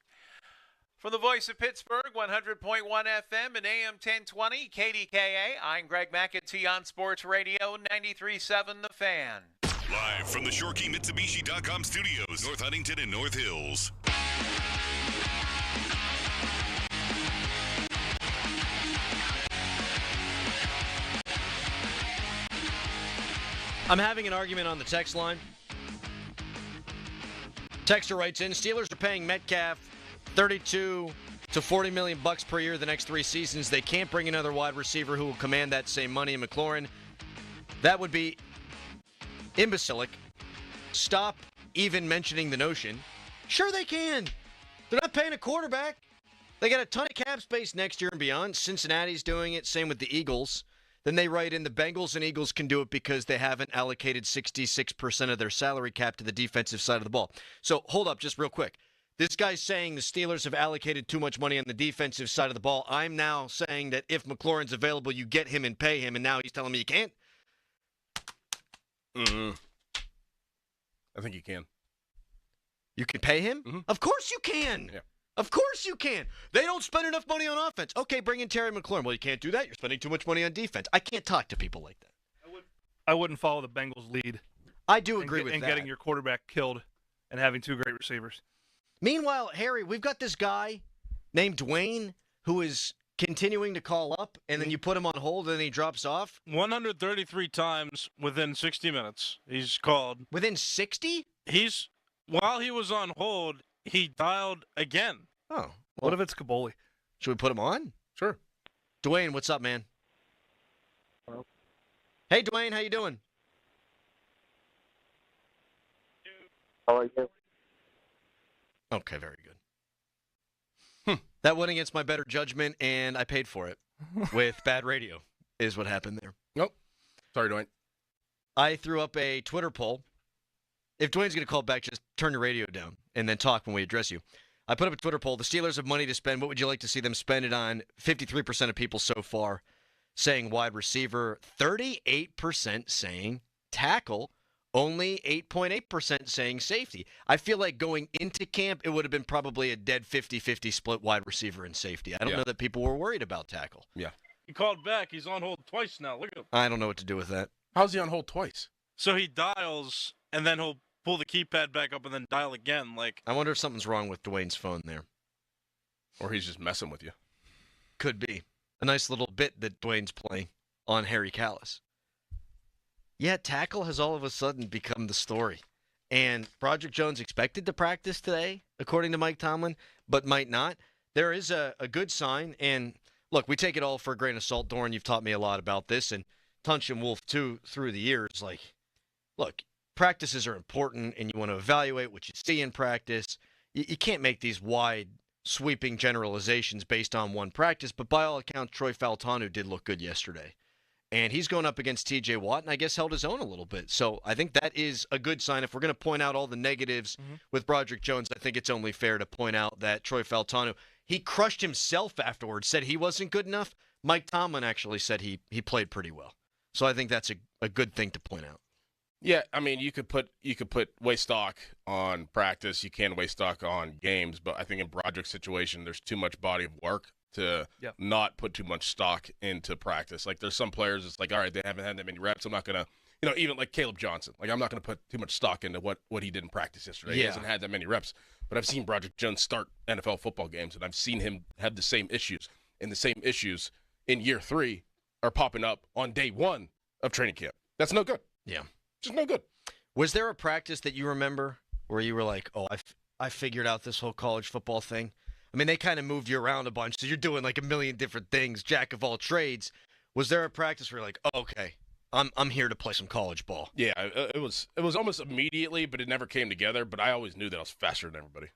From the voice of Pittsburgh, 100.1 FM and AM 1020, KDKA, I'm Greg McAtee on Sports Radio 93.7 The Fan. Live from the ShoreKeyMitsubishi.com studios, North Huntington and North Hills. I'm having an argument on the text line. Texter writes in, Steelers are paying Metcalf $32 to $40 million per year the next 3 seasons. They can't bring another wide receiver who will command that same money in McLaurin. That would be imbecilic. Stop even mentioning the notion. Sure they can. They're not paying a quarterback. They got a ton of cap space next year and beyond. Cincinnati's doing it. Same with the Eagles. Then they write in the Bengals and Eagles can do it because they haven't allocated 66% of their salary cap to the defensive side of the ball. So hold up just real quick. This guy's saying the Steelers have allocated too much money on the defensive side of the ball. I'm now saying that if McLaurin's available, you get him and pay him, and now he's telling me you can't? I think you can. You can pay him? Mm-hmm. Of course you can. Yeah. Of course you can. They don't spend enough money on offense. Okay, bring in Terry McLaurin. Well, you can't do that. You're spending too much money on defense. I can't talk to people like that. I wouldn't follow the Bengals' lead. I do agree with that. And getting your quarterback killed and having 2 great receivers. Meanwhile, Harry, we've got this guy named Dwayne who is continuing to call up, and then you put him on hold, and then he drops off. 133 times within 60 minutes he's called. Within 60? While he was on hold, he dialed again. Oh. Well, what if it's Kaboli? Should we put him on? Sure. Dwayne, what's up, man? Hello. Hey, Dwayne, how you doing? How are you? Okay, very good. That went against my better judgment, and I paid for it with bad radio, is what happened there. Nope. Sorry, Dwayne. I threw up a Twitter poll. If Dwayne's going to call back, just turn your radio down and then talk when we address you. I put up a Twitter poll. The Steelers have money to spend. What would you like to see them spend it on? 53% of people so far saying wide receiver. 38% saying tackle. Only 8.8% saying safety. I feel like going into camp, it would have been probably a dead 50-50 split wide receiver and safety. I don't know that people were worried about tackle. Yeah. He called back. He's on hold twice now. Look at him. I don't know what to do with that. How's he on hold twice? So he dials, and then he'll pull the keypad back up and then dial again. I wonder if something's wrong with Dwayne's phone there. Or he's just messing with you. Could be. A nice little bit that Dwayne's playing on Harry Callis. Yeah, tackle has all of a sudden become the story. And Broderick Jones expected to practice today, according to Mike Tomlin, but might not. There is a good sign. And, look, we take it all for a grain of salt. Doran, you've taught me a lot about this. And Tunch and Wolf, too, through the years. Look, practices are important, and you want to evaluate what you see in practice. You can't make these wide, sweeping generalizations based on one practice. But by all accounts, Troy Faltanu did look good yesterday. And he's going up against T.J. Watt, and I guess held his own a little bit. So I think that is a good sign. If we're going to point out all the negatives with Broderick Jones, I think it's only fair to point out that Troy Faltanu, he crushed himself afterwards, said he wasn't good enough. Mike Tomlin actually said he played pretty well. So I think that's a good thing to point out. Yeah, I mean, you could put waste stock on practice. You can waste stock on games, but I think in Broderick's situation, there's too much body of work to not put too much stock into practice. There's some players, it's all right, they haven't had that many reps. I'm not going to even like Caleb Johnson. Like, I'm not going to put too much stock into what he did in practice yesterday. He Yeah. hasn't had that many reps. But I've seen Broderick Jones start NFL football games, and I've seen him have the same issues. And the same issues in year 3 are popping up on day 1 of training camp. That's no good. Yeah. Just no good. Was there a practice that you remember where you were like, oh, I figured out this whole college football thing? I mean, they kind of moved you around a bunch, so you're doing like a million different things, jack of all trades. Was there a practice where you're like, oh, okay, I'm here to play some college ball? Yeah, it was almost immediately, but it never came together. But I always knew that I was faster than everybody.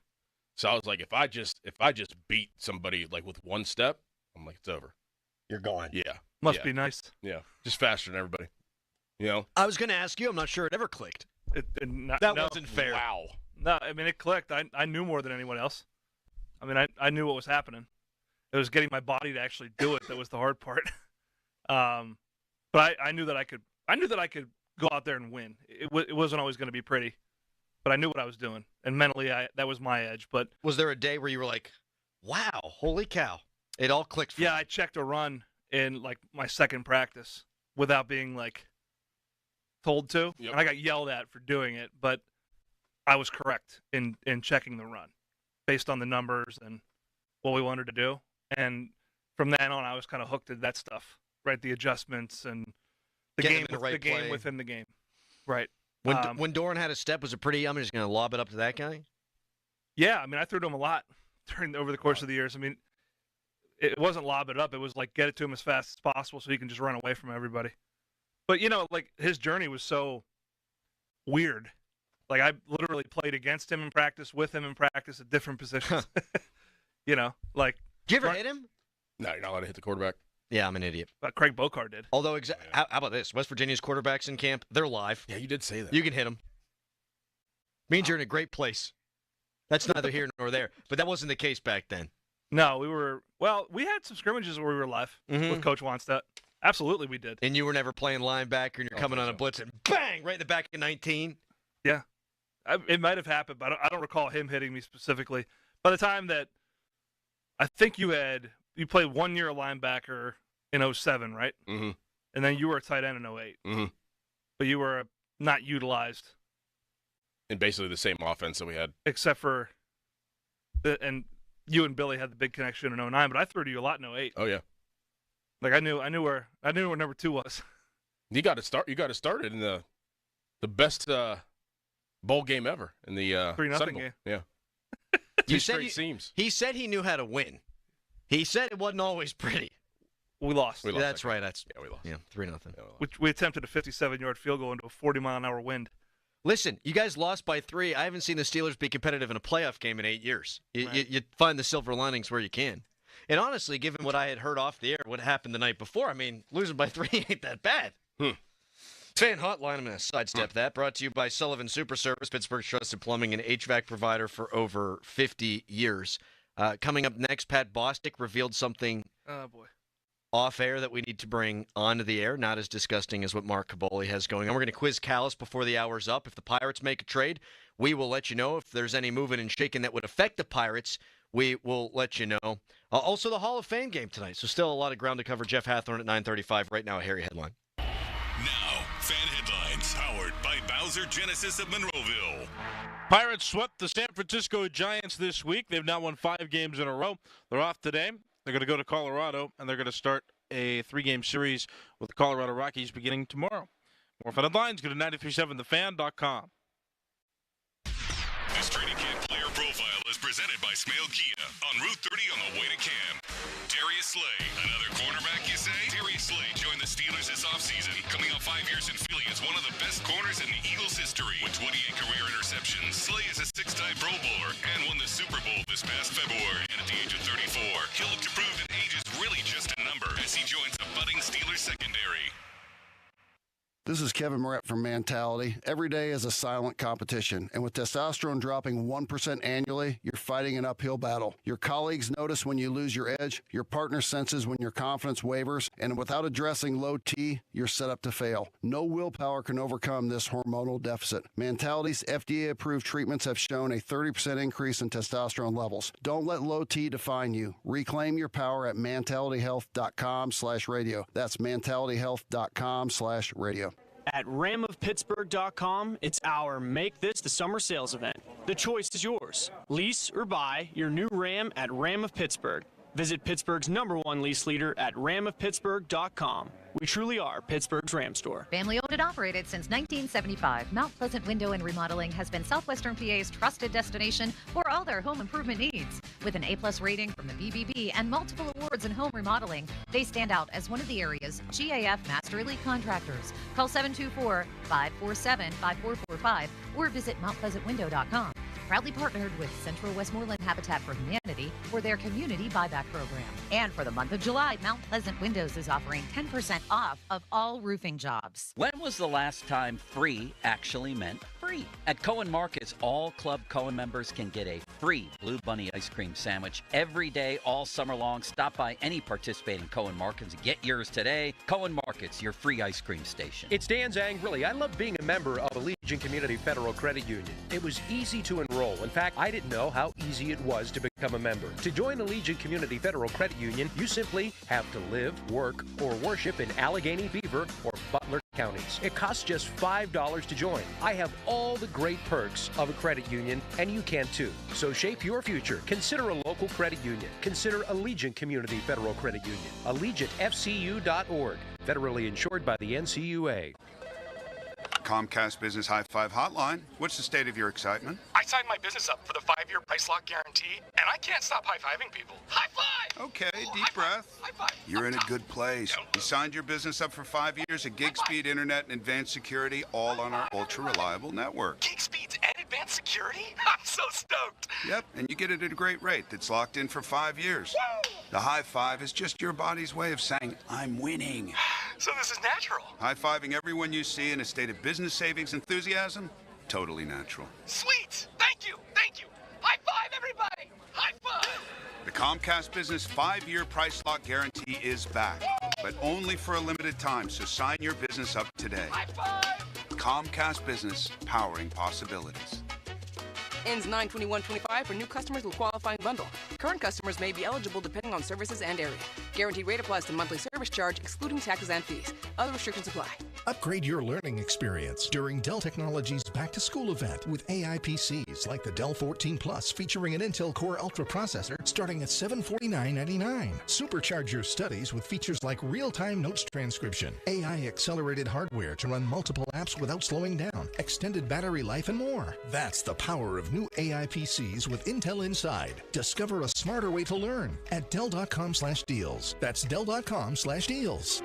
So I was like, if I just beat somebody like with one step, I'm like, it's over. You're gone. Yeah. Must be nice. Yeah, just faster than everybody. I was going to ask you. I'm not sure it ever clicked. That wasn't fair. Wow. No, I mean, it clicked. I knew more than anyone else. I mean, I knew what was happening. It was getting my body to actually do it that was the hard part. But I knew that I could. I knew that I could go out there and win. It wasn't always going to be pretty, but I knew what I was doing, and mentally, that was my edge. But was there a day where you were like, "Wow, holy cow!" It all clicked. Yeah, I checked a run in like my second practice without being like told to, and I got yelled at for doing it, but I was correct in checking the run based on the numbers and what we wanted to do. And from then on, I was kind of hooked to that stuff, right? The adjustments and the game, game within the game, right? When Doran had a step, was it pretty? I'm just going to lob it up to that guy. Yeah, I mean, I threw to him a lot over the course of the years. I mean, it wasn't lob it up; it was like get it to him as fast as possible so he can just run away from everybody. But like his journey was so weird. Like I literally played against him in practice, with him in practice at different positions. Like. Did you ever hit him? No, you're not allowed to hit the quarterback. Yeah, I'm an idiot. But Craig Bokar did. Although, how about this? West Virginia's quarterbacks in camp, they're live. Yeah, you did say that. You can hit them. Means you're in a great place. That's neither here nor there. But that wasn't the case back then. No, we had some scrimmages where we were live with Coach Wanstedt. Absolutely, we did. And you were never playing linebacker, and you're coming on a blitz, and bang, right in the back of 19. Yeah. It might have happened, but I don't recall him hitting me specifically. By the time that I think you played 1 year of linebacker in 07, right? Mm-hmm. And then you were a tight end in 08. Mm-hmm. But you were not utilized. In basically the same offense that we had. Except for, and you and Billy had the big connection in 09, but I threw to you a lot in 08. Oh, yeah. Like I knew where number 2 was. You got to start it in the best bowl game ever in the 3-0 game. Yeah. He said he knew how to win. He said it wasn't always pretty. We lost. That's right. We lost. Yeah, 3-0. We attempted a 57-yard field goal into a 40-mile-an-hour wind. Listen, you guys lost by 3. I haven't seen the Steelers be competitive in a playoff game in 8 years. You find the silver linings where you can. And honestly, given what I had heard off the air, what happened the night before, I mean, losing by 3 ain't that bad. Fan Hotline, I'm going to sidestep that. Brought to you by Sullivan Super Service, Pittsburgh's trusted plumbing and HVAC provider for over 50 years. Coming up next, Pat Bostic revealed something off air that we need to bring onto the air. Not as disgusting as what Mark Caboli has going on. We're going to quiz Callis before the hour's up. If the Pirates make a trade, we will let you know. If there's any moving and shaking that would affect the Pirates, we will let you know. Also, the Hall of Fame game tonight. So still a lot of ground to cover. Jeff Hathorn at 9:35. Right now, a Harry headline. Now, fan headlines powered by Bowser Genesis of Monroeville. Pirates swept the San Francisco Giants this week. They've now won 5 games in a row. They're off today. They're going to go to Colorado, and they're going to start a 3-game series with the Colorado Rockies beginning tomorrow. More fan headlines, go to 937thefan.com. This training camp player profile is presented by Smail Kia on Route 30 on the way to camp. Darius Slay, another cornerback, you say? Darius Slay joined the Steelers this offseason. Coming off 5 years in Philly as one of the best corners in the Eagles' history. With 28 career interceptions, Slay is a 6-time Pro Bowler and won the Super Bowl this past February. And at the age of 34, he'll look to prove that age is really just a number as he joins the budding Steelers secondary. This is Kevin Moret from Mentality. Every day is a silent competition, and with testosterone dropping 1% annually, you're fighting an uphill battle. Your colleagues notice when you lose your edge, your partner senses when your confidence wavers, and without addressing low T, you're set up to fail. No willpower can overcome this hormonal deficit. Mentality's FDA-approved treatments have shown a 30% increase in testosterone levels. Don't let low T define you. Reclaim your power at mentalityhealth.com/radio. That's mentalityhealth.com/radio. At ramofpittsburgh.com, it's our Make This the Summer sales event. The choice is yours. Lease or buy your new Ram at Ram of Pittsburgh. Visit Pittsburgh's #1 lease leader at ramofpittsburgh.com. We truly are Pittsburgh's Ram store. Family owned and operated since 1975, Mount Pleasant Window and Remodeling has been Southwestern PA's trusted destination for all their home improvement needs. With an A+ rating from the BBB and multiple awards in home remodeling, they stand out as one of the area's GAF Master Elite contractors. Call 724-547-5445 or visit mountpleasantwindow.com. Proudly partnered with Central Westmoreland Habitat for Humanity for their community buyback program. And for the month of July, Mount Pleasant Windows is offering 10% off of all roofing jobs. When was the last time free actually meant free? At Cohen Markets, all Club Cohen members can get a free Blue Bunny ice cream sandwich every day, all summer long. Stop by any participating Cohen Markets and get yours today. Cohen Markets, your free ice cream station. It's Dan Zangrili. I love being a member of Allegiant Community Federal Credit Union. It was easy to enroll. In fact, I didn't know how easy it was to become a member. To join Allegiant Community Federal Credit Union, you simply have to live, work, or worship in Allegheny, Beaver, or Butler counties. It costs just $5 to join. I have all the great perks of a credit union, and you can too. So shape your future. Consider a local credit union. Consider Allegiant Community Federal Credit Union. AllegiantFCU.org. Federally insured by the NCUA. Comcast Business High Five Hotline. What's the state of your excitement? I signed my business up for the 5-year price lock guarantee, and I can't stop high-fiving people. High five! Okay, deep breath. High five! You're in a good place. You signed your business up for 5 years of gig speed internet and advanced security, all on our ultra-reliable network. Gig speeds and advanced security? I'm so stoked! Yep, and you get it at a great rate that's locked in for 5 years. Woo! The high five is just your body's way of saying, I'm winning. So this is natural. High-fiving everyone you see in a state of business savings enthusiasm? Totally natural. Sweet! Thank you! Thank you! High five, everybody! High five! The Comcast Business 5-year price lock guarantee is back, but only for a limited time, so sign your business up today. High five! Comcast Business, powering possibilities. Ends 9/21/25 for new customers with qualifying bundle. Current customers may be eligible depending on services and area. Guaranteed rate applies to monthly service charge, excluding taxes and fees. Other restrictions apply. Upgrade your learning experience during Dell Technologies Back to School event with AI PCs like the Dell 14 Plus featuring an Intel Core Ultra processor starting at $749.99. Supercharge your studies with features like real-time notes transcription, AI accelerated hardware to run multiple apps without slowing down, extended battery life, and more. That's the power of new AI PCs with Intel inside. Discover a smarter way to learn at Dell.com/deals. That's Dell.com/deals.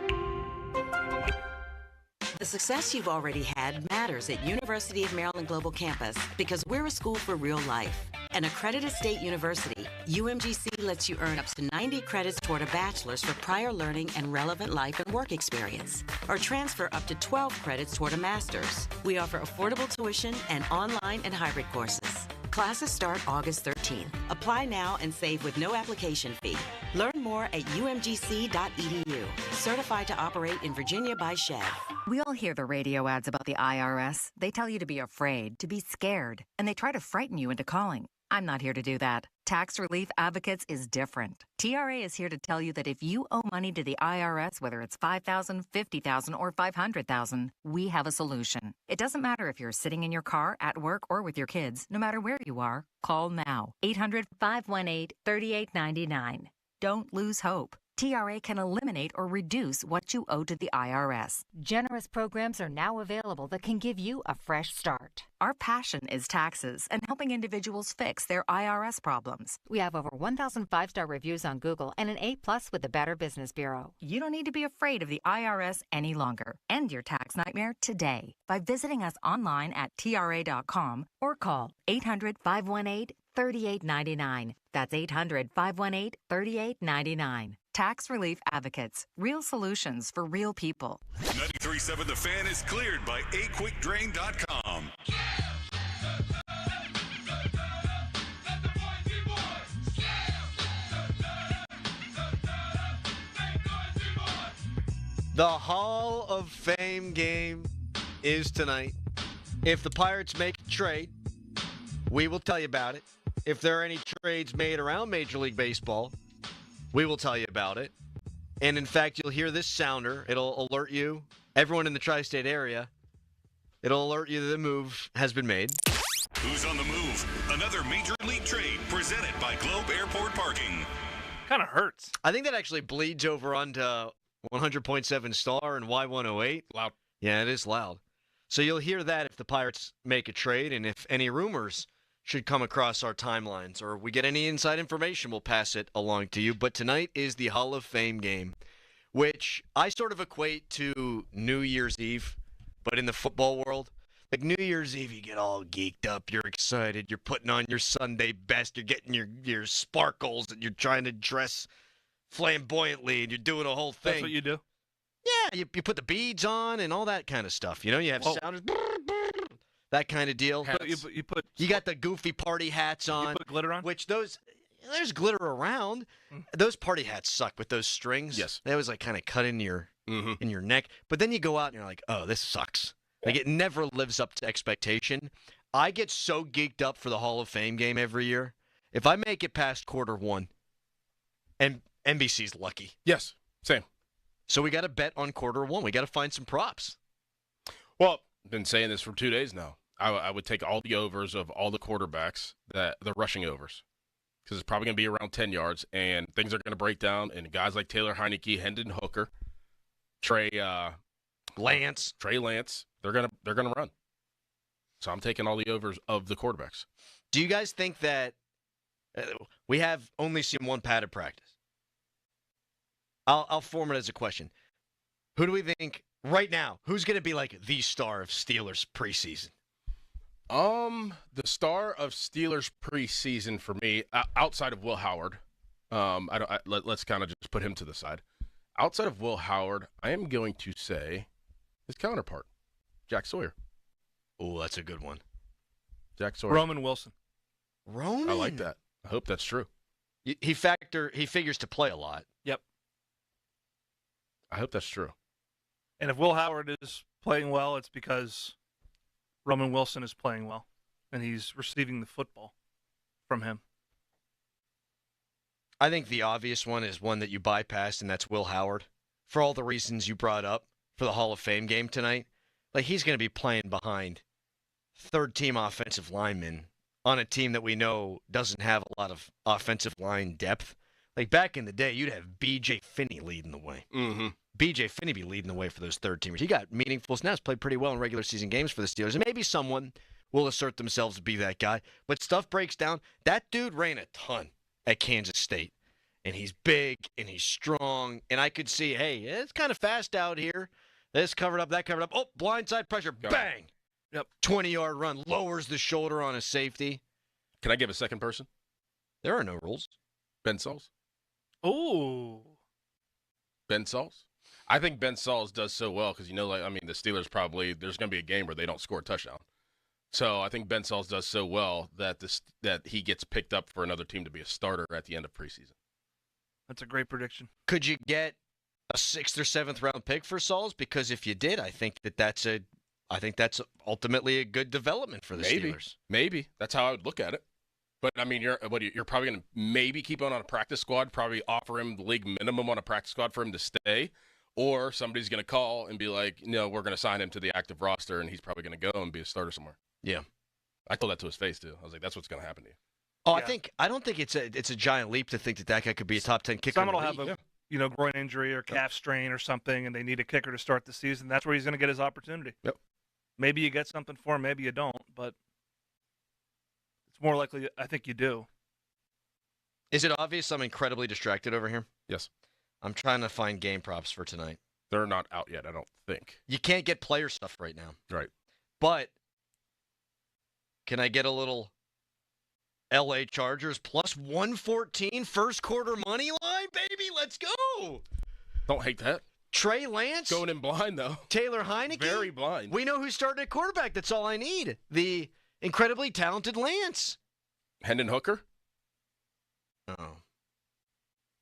The success you've already had matters at University of Maryland Global Campus because we're a school for real life. An accredited state university, UMGC lets you earn up to 90 credits toward a bachelor's for prior learning and relevant life and work experience, or transfer up to 12 credits toward a master's. We offer affordable tuition and online and hybrid courses. Classes start August 13th. Apply now and save with no application fee. Learn more at umgc.edu. Certified to operate in Virginia by Chev. We all hear the radio ads about the IRS. They tell you to be afraid, to be scared, and they try to frighten you into calling. I'm not here to do that. Tax Relief Advocates is different. TRA is here to tell you that if you owe money to the IRS, whether it's $5,000, $50,000, or $500,000, we have a solution. It doesn't matter if you're sitting in your car, at work, or with your kids. No matter where you are, call now. 800-518-3899. Don't lose hope. TRA can eliminate or reduce what you owe to the IRS. Generous programs are now available that can give you a fresh start. Our passion is taxes and helping individuals fix their IRS problems. We have over 1,000 5-star reviews on Google and an A+ with the Better Business Bureau. You don't need to be afraid of the IRS any longer. End your tax nightmare today by visiting us online at TRA.com or call 800-518-3899. That's 800-518-3899. Tax Relief Advocates. Real solutions for real people. 93.7 The Fan is cleared by aquickdrain.com. The Hall of Fame game is tonight. If the Pirates make a trade, we will tell you about it. If there are any trades made around Major League Baseball, we will tell you about it. And in fact, you'll hear this sounder. It'll alert you, everyone in the tri-state area. It'll alert you that the move has been made. Who's on the move? Another major league trade presented by Globe Airport Parking. Kind of hurts. I think that actually bleeds over onto 100.7 Star and Y108. Loud. Yeah, it is loud. So you'll hear that if the Pirates make a trade, and if any rumors should come across our timelines or we get any inside information, we'll pass it along to you. But tonight is the Hall of Fame game, which I sort of equate to New Year's Eve, but in the football world. Like New Year's Eve, you get all geeked up, you're excited, you're putting on your Sunday best, you're getting your sparkles, and you're trying to dress flamboyantly, and you're doing a whole thing. That's what you do? Yeah, you put the beads on and all that kind of stuff. You know, you have sounders, that kind of deal. You got the goofy party hats on. You put glitter on? Which there's glitter around. Those party hats suck with those strings. Yes. They always like kind of cut in your neck. But then you go out and you're like, oh, this sucks. Like it never lives up to expectation. I get so geeked up for the Hall of Fame game every year. If I make it past quarter one, and NBC's lucky. Yes, same. So we got to bet on quarter one. We got to find some props. Well, I've been saying this for 2 days now. I would take all the overs of all the quarterbacks, the rushing overs, because it's probably going to be around 10 yards, and things are going to break down, and guys like Taylor Heineke, Hendon Hooker, Trey Lance, they're gonna run. So I'm taking all the overs of the quarterbacks. Do you guys think that we have only seen one padded practice? I'll form it as a question. Who do we think right now? Who's going to be like the star of Steelers preseason? The star of Steelers preseason for me, outside of Will Howard, let's kind of just put him to the side. Outside of Will Howard, I am going to say his counterpart, Jack Sawyer. Oh, that's a good one. Jack Sawyer. Roman Wilson. Roman? I like that. I hope that's true. He figures to play a lot. Yep. I hope that's true. And if Will Howard is playing well, it's because Roman Wilson is playing well, and he's receiving the football from him. I think the obvious one is one that you bypassed, and that's Will Howard. For all the reasons you brought up for the Hall of Fame game tonight, like he's going to be playing behind third-team offensive linemen on a team that we know doesn't have a lot of offensive line depth. Like back in the day, you'd have B.J. Finney leading the way. Mm-hmm. B.J. Finney be leading the way for those third-teamers. He got meaningful snaps, played pretty well in regular season games for the Steelers. And maybe someone will assert themselves to be that guy. But stuff breaks down. That dude ran a ton at Kansas State. And he's big, and he's strong. And I could see, hey, it's kind of fast out here. This covered up, that covered up. Oh, blindside pressure, bang. Yep. 20-yard run, lowers the shoulder on a safety. Can I give a second person? There are no rules. Ben Sauls. Oh. Ben Sauls? I think Ben Sauls does so well because, the Steelers probably, there's going to be a game where they don't score a touchdown. So I think Ben Sauls does so well that he gets picked up for another team to be a starter at the end of preseason. That's a great prediction. Could you get a 6th or 7th round pick for Sauls? Because if you did, I think that's ultimately a good development for the Steelers. Maybe. That's how I would look at it. But, you're probably going to maybe keep him on a practice squad, probably offer him the league minimum on a practice squad for him to stay, or somebody's going to call and be like, no, we're going to sign him to the active roster, and he's probably going to go and be a starter somewhere. Yeah. I told that to his face, too. I was like, that's what's going to happen to you. Oh, yeah. I don't think it's a giant leap to think that guy could be a top 10 kicker. Someone will have a groin injury or calf strain or something, and they need a kicker to start the season. That's where he's going to get his opportunity. Yep. Maybe you get something for him, maybe you don't, but it's more likely I think you do. Is it obvious I'm incredibly distracted over here? Yes. I'm trying to find game props for tonight. They're not out yet, I don't think. You can't get player stuff right now. Right. But can I get a little LA Chargers plus 114 first quarter money line, baby? Let's go. Don't hate that. Trey Lance. Going in blind, though. Taylor Heineke. Very blind. We know who's starting at quarterback. That's all I need. The incredibly talented Lance. Hendon Hooker. Oh.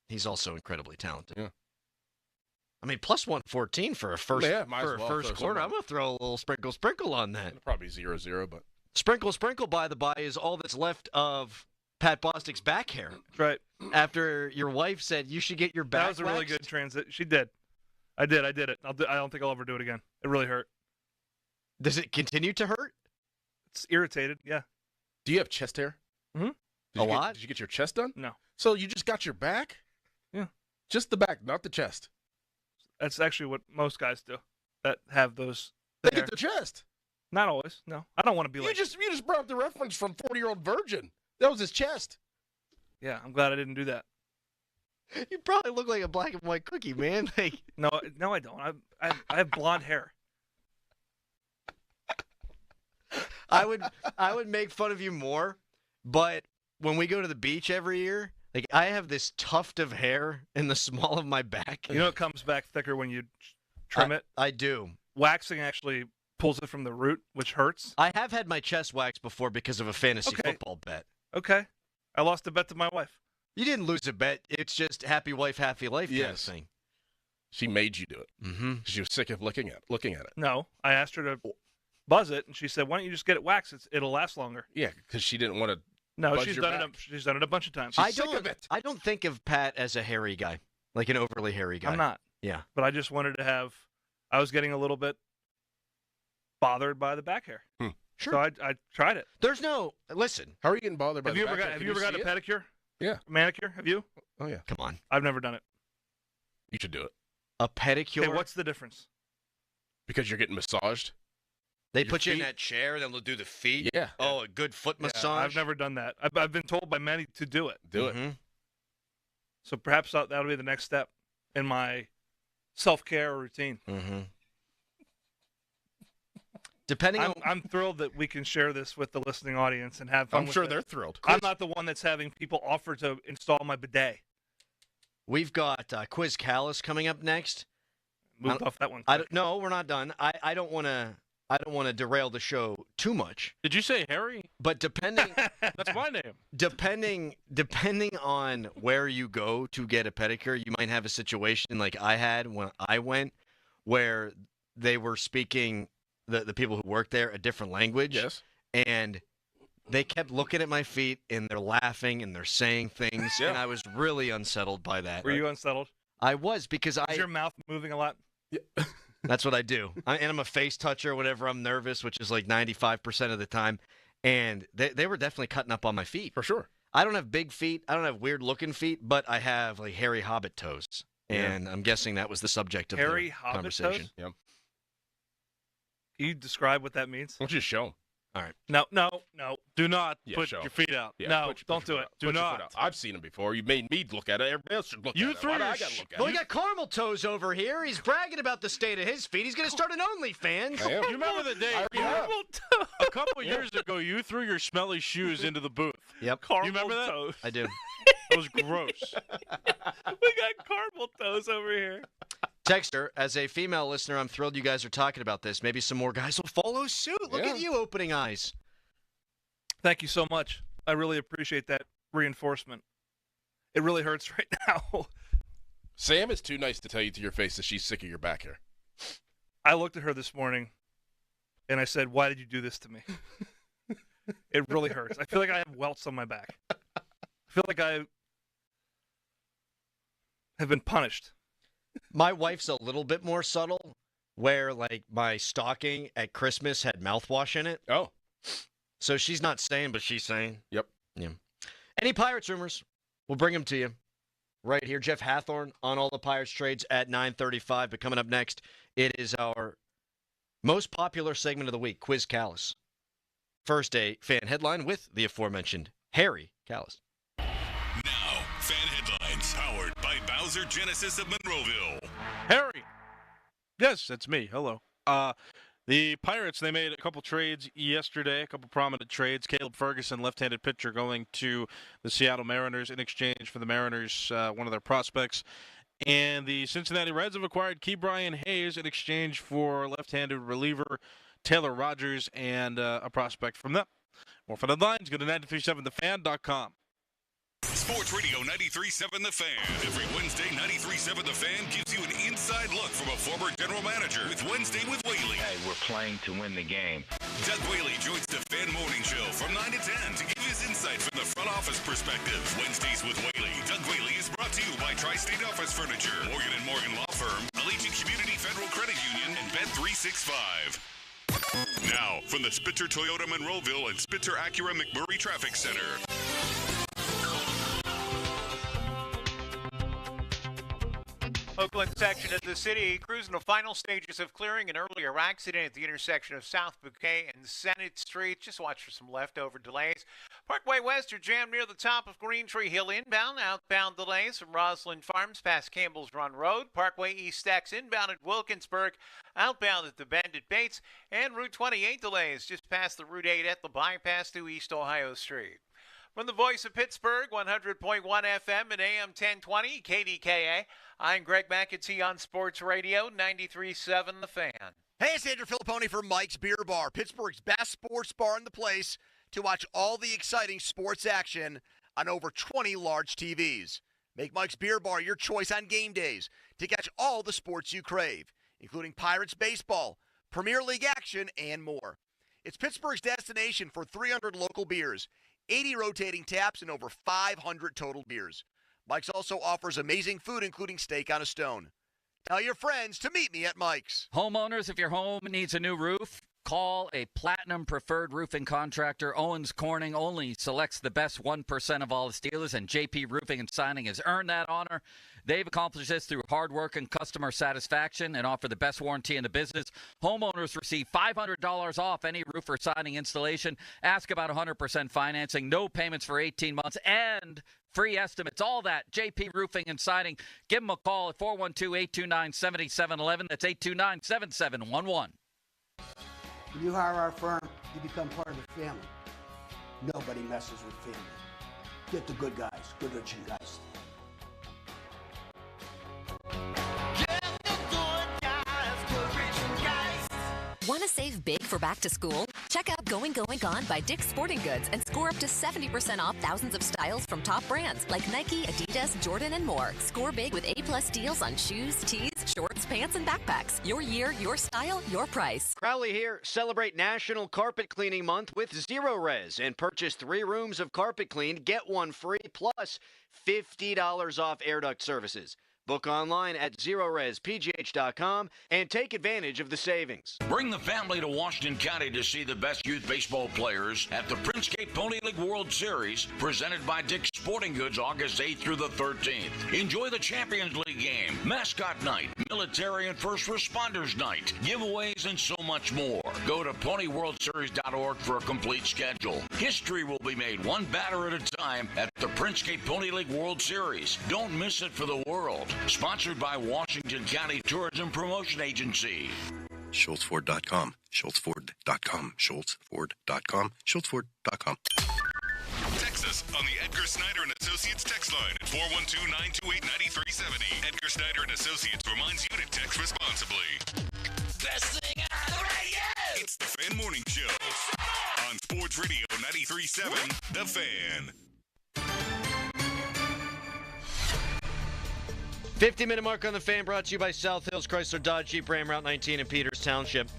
He's also incredibly talented. Yeah. Plus 114 for a first quarter. I'm going to throw a little sprinkle on that. It'll probably 0-0, but. Sprinkle, by the by, is all that's left of Pat Bostic's back hair. That's right. After your wife said you should get your back That was a really good transit. She did. I did it. I don't think I'll ever do it again. It really hurt. Does it continue to hurt? It's irritated, yeah. Do you have chest hair? Mm-hmm. A lot? Did you get your chest done? No. So you just got your back? Yeah. Just the back, not the chest. That's actually what most guys do that have those. They get the chest. Not always. No. I don't want to be You like. just brought up the reference from 40-year-old virgin. That was his chest. Yeah, I'm glad I didn't do that. You probably look like a black and white cookie, man. Like No, I don't. I have blonde hair. I would make fun of you more, but when we go to the beach every year, like I have this tuft of hair in the small of my back. You know it comes back thicker when you trim it? I do. Waxing actually pulls it from the root, which hurts. I have had my chest waxed before because of a fantasy football bet. Okay. I lost a bet to my wife. You didn't lose a bet. It's just happy wife, happy life kind of thing. She made you do it. Mm-hmm. She was sick of looking at it. No, I asked her to buzz it, and she said, "Why don't you just get it waxed? It'll last longer." Yeah, because she didn't want to. No, she's done it. She's done it a bunch of times. I don't think of Pat as a hairy guy, like an overly hairy guy. I'm not. Yeah, but I just wanted to have. I was getting a little bit bothered by the back hair. Sure. So I tried it. There's no listen. How are you getting bothered by Have the you back ever got? hair? Have Can you ever got a see it? pedicure? Yeah. Manicure? Have you? Oh yeah. Come on. I've never done it. You should do it. A pedicure. Okay, what's the difference? Because you're getting massaged. They Your put you in feet? that chair, then they'll do the feet. Yeah. Oh, a good foot massage. I've never done that. I've been told by many to do it. Do Mm-hmm. it. So perhaps that'll be the next step in my self-care routine. Mm-hmm. Depending on, I'm thrilled that we can share this with the listening audience and have fun. I'm with sure it. they're thrilled. I'm not the one that's having people offer to install my bidet. We've got Quiz Callus coming up next. Moved off that one. No, we're not done. I don't want to derail the show too much. Did you say Harry? But depending That's my name. Depending on where you go to get a pedicure, you might have a situation like I had when I went, where they were speaking the people who work there a different language. Yes. And they kept looking at my feet and they're laughing and they're saying things, Yeah. and I was really unsettled by that. Were you unsettled? I was because Is your mouth moving a lot? Yeah. That's what I do. And I'm a face toucher whenever I'm nervous, which is like 95% of the time. And they were definitely cutting up on my feet. For sure. I don't have big feet. I don't have weird looking feet, but I have like hairy hobbit toes. And I'm guessing that was the subject of Hairy the hobbit conversation. toes? Yep. Can you describe what that means? Why don't you just show them? All right. No. Do not Yeah, put show. your feet out. Yeah, No, put your- don't put your do foot it. out. Do Put your foot not. out. I've seen them before. You made me look at it. Everybody else should look You at it. threw Why do your I gotta look at Well, it? we got caramel toes over here. He's bragging about the state of his feet. He's going to start an OnlyFans. I am. You remember the day I already have. a couple years ago you threw your smelly shoes into the booth? Yep. Caramel You remember that? toes. I do. It was gross. We got caramel toes over here. Texter, as a female listener, I'm thrilled you guys are talking about this. Maybe some more guys will follow suit. Look Yeah. at you opening eyes. Thank you so much. I really appreciate that reinforcement. It really hurts right now. Sam is too nice to tell you to your face that she's sick of your back hair. I looked at her this morning, and I said, "Why did you do this to me?" It really hurts. I feel like I have welts on my back. I feel like I have been punished. My wife's a little bit more subtle, where like my stocking at Christmas had mouthwash in it. Oh. So she's not saying, but she's saying. Yep. Yeah. Any Pirates rumors? We'll bring them to you right here. Jeff Hathorn on all the Pirates trades at 9:35. But coming up next, it is our most popular segment of the week, Quiz Callus. First, a fan headline with the aforementioned Harry Callus. Now, fan headlines powered by Bowser Genesis of Monroeville. Harry. Yes, that's me. Hello. The Pirates, they made a couple trades yesterday, a couple prominent trades. Caleb Ferguson, left-handed pitcher, going to the Seattle Mariners in exchange for the Mariners, one of their prospects. And the Cincinnati Reds have acquired Ke'Bryan Hayes in exchange for left-handed reliever Taylor Rogers and a prospect from them. More fun headlines, go to 937thefan.com. Sports Radio 93.7 The Fan. Every Wednesday, 93.7 The Fan gives you an inside look from a former general manager with Wednesday with Whaley. Hey, we're playing to win the game. Doug Whaley joins the Fan Morning Show from 9 to 10 to give his insight from the front office perspective. Wednesdays with Whaley. Doug Whaley is brought to you by Tri-State Office Furniture, Morgan & Morgan Law Firm, Allegiant Community Federal Credit Union, and Bet365. Now, from the Spitzer Toyota Monroeville and Spitzer Acura McMurray Traffic Center. Oakland section of the city cruising the final stages of clearing an earlier accident at the intersection of South Bouquet and Senate Street. Just watch for some leftover delays. Parkway West are jammed near the top of Green Tree Hill inbound. Outbound delays from Roslyn Farms past Campbell's Run Road. Parkway East stacks inbound at Wilkinsburg. Outbound at the Bend at Bates. And Route 28 delays just past the Route 8 at the bypass to East Ohio Street. From the voice of Pittsburgh, 100.1 FM and AM 1020, KDKA, I'm Greg McAtee on Sports Radio, 93.7 The Fan. Hey, it's Andrew Filipponi for Mike's Beer Bar, Pittsburgh's best sports bar in the place to watch all the exciting sports action on over 20 large TVs. Make Mike's Beer Bar your choice on game days to catch all the sports you crave, including Pirates baseball, Premier League action, and more. It's Pittsburgh's destination for 300 local beers, 80 rotating taps, and over 500 total beers. Mike's also offers amazing food, including steak on a stone. Tell your friends to meet me at Mike's. Homeowners, if your home needs a new roof, call a Platinum Preferred Roofing Contractor. Owens Corning only selects the best 1% of all its dealers, and JP Roofing and Signing has earned that honor. They've accomplished this through hard work and customer satisfaction and offer the best warranty in the business. Homeowners receive $500 off any roof or siding installation. Ask about 100% financing, no payments for 18 months, and free estimates. All that, JP Roofing and Siding. Give them a call at 412-829-7711. That's 829-7711. When you hire our firm, you become part of the family. Nobody messes with family. Get the good guys, good-looking guys. Want to save big for back to school? Check out Going Gone by Dick's Sporting Goods and score up to 70% off thousands of styles from top brands like Nike, Adidas, Jordan, and more. Score big with A+ deals on shoes, tees, shorts, pants, and backpacks. Your year, your style, your price. Crowley here. Celebrate National Carpet Cleaning Month with Zero Res and purchase 3 rooms of carpet cleaned. Get one free plus $50 off air duct services. Book online at ZeroResPGH.com and take advantage of the savings. Bring the family to Washington County to see the best youth baseball players at the Princegate Pony League World Series, presented by Dick's Sporting Goods, August 8th through the 13th. Enjoy the Champions League game, mascot night, military and first responders night, giveaways, and so much more. Go to PonyWorldSeries.org for a complete schedule. History will be made one batter at a time at the Princegate Pony League World Series. Don't miss it for the world. Sponsored by Washington County Tourism Promotion Agency. SchultzFord.com. SchultzFord.com. SchultzFord.com. SchultzFord.com. Text us on the Edgar Snyder and Associates text line at 412-928-9370. Edgar Snyder and Associates reminds you to text responsibly. Best thing on the radio! It's the Fan Morning Show on Sports Radio 93.7 The Fan. 50-minute mark on the Fan, brought to you by South Hills Chrysler Dodge Jeep Ram Route 19 in Peters Township.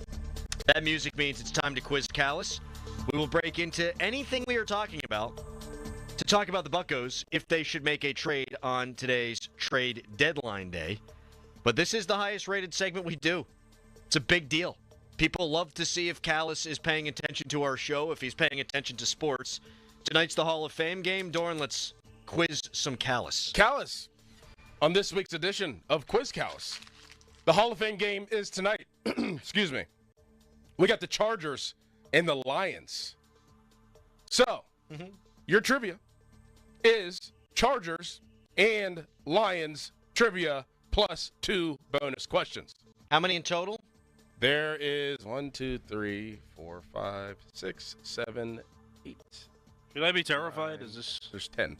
That music means it's time to quiz Callis. We will break into anything we are talking about to talk about the Buccos if they should make a trade on today's trade deadline day. But this is the highest rated segment we do. It's a big deal. People love to see if Callis is paying attention to our show, if he's paying attention to sports. Tonight's the Hall of Fame game. Doran, let's quiz some Callis. Callis. On this week's edition of Quiz Callis, the Hall of Fame game is tonight. Excuse me. We got the Chargers and the Lions. So, your trivia is Chargers and Lions trivia plus 2 bonus questions. How many in total? There is 1, 2, 3, 4, 5, 6, 7, 8. Should I be terrified? Is this? There's 10.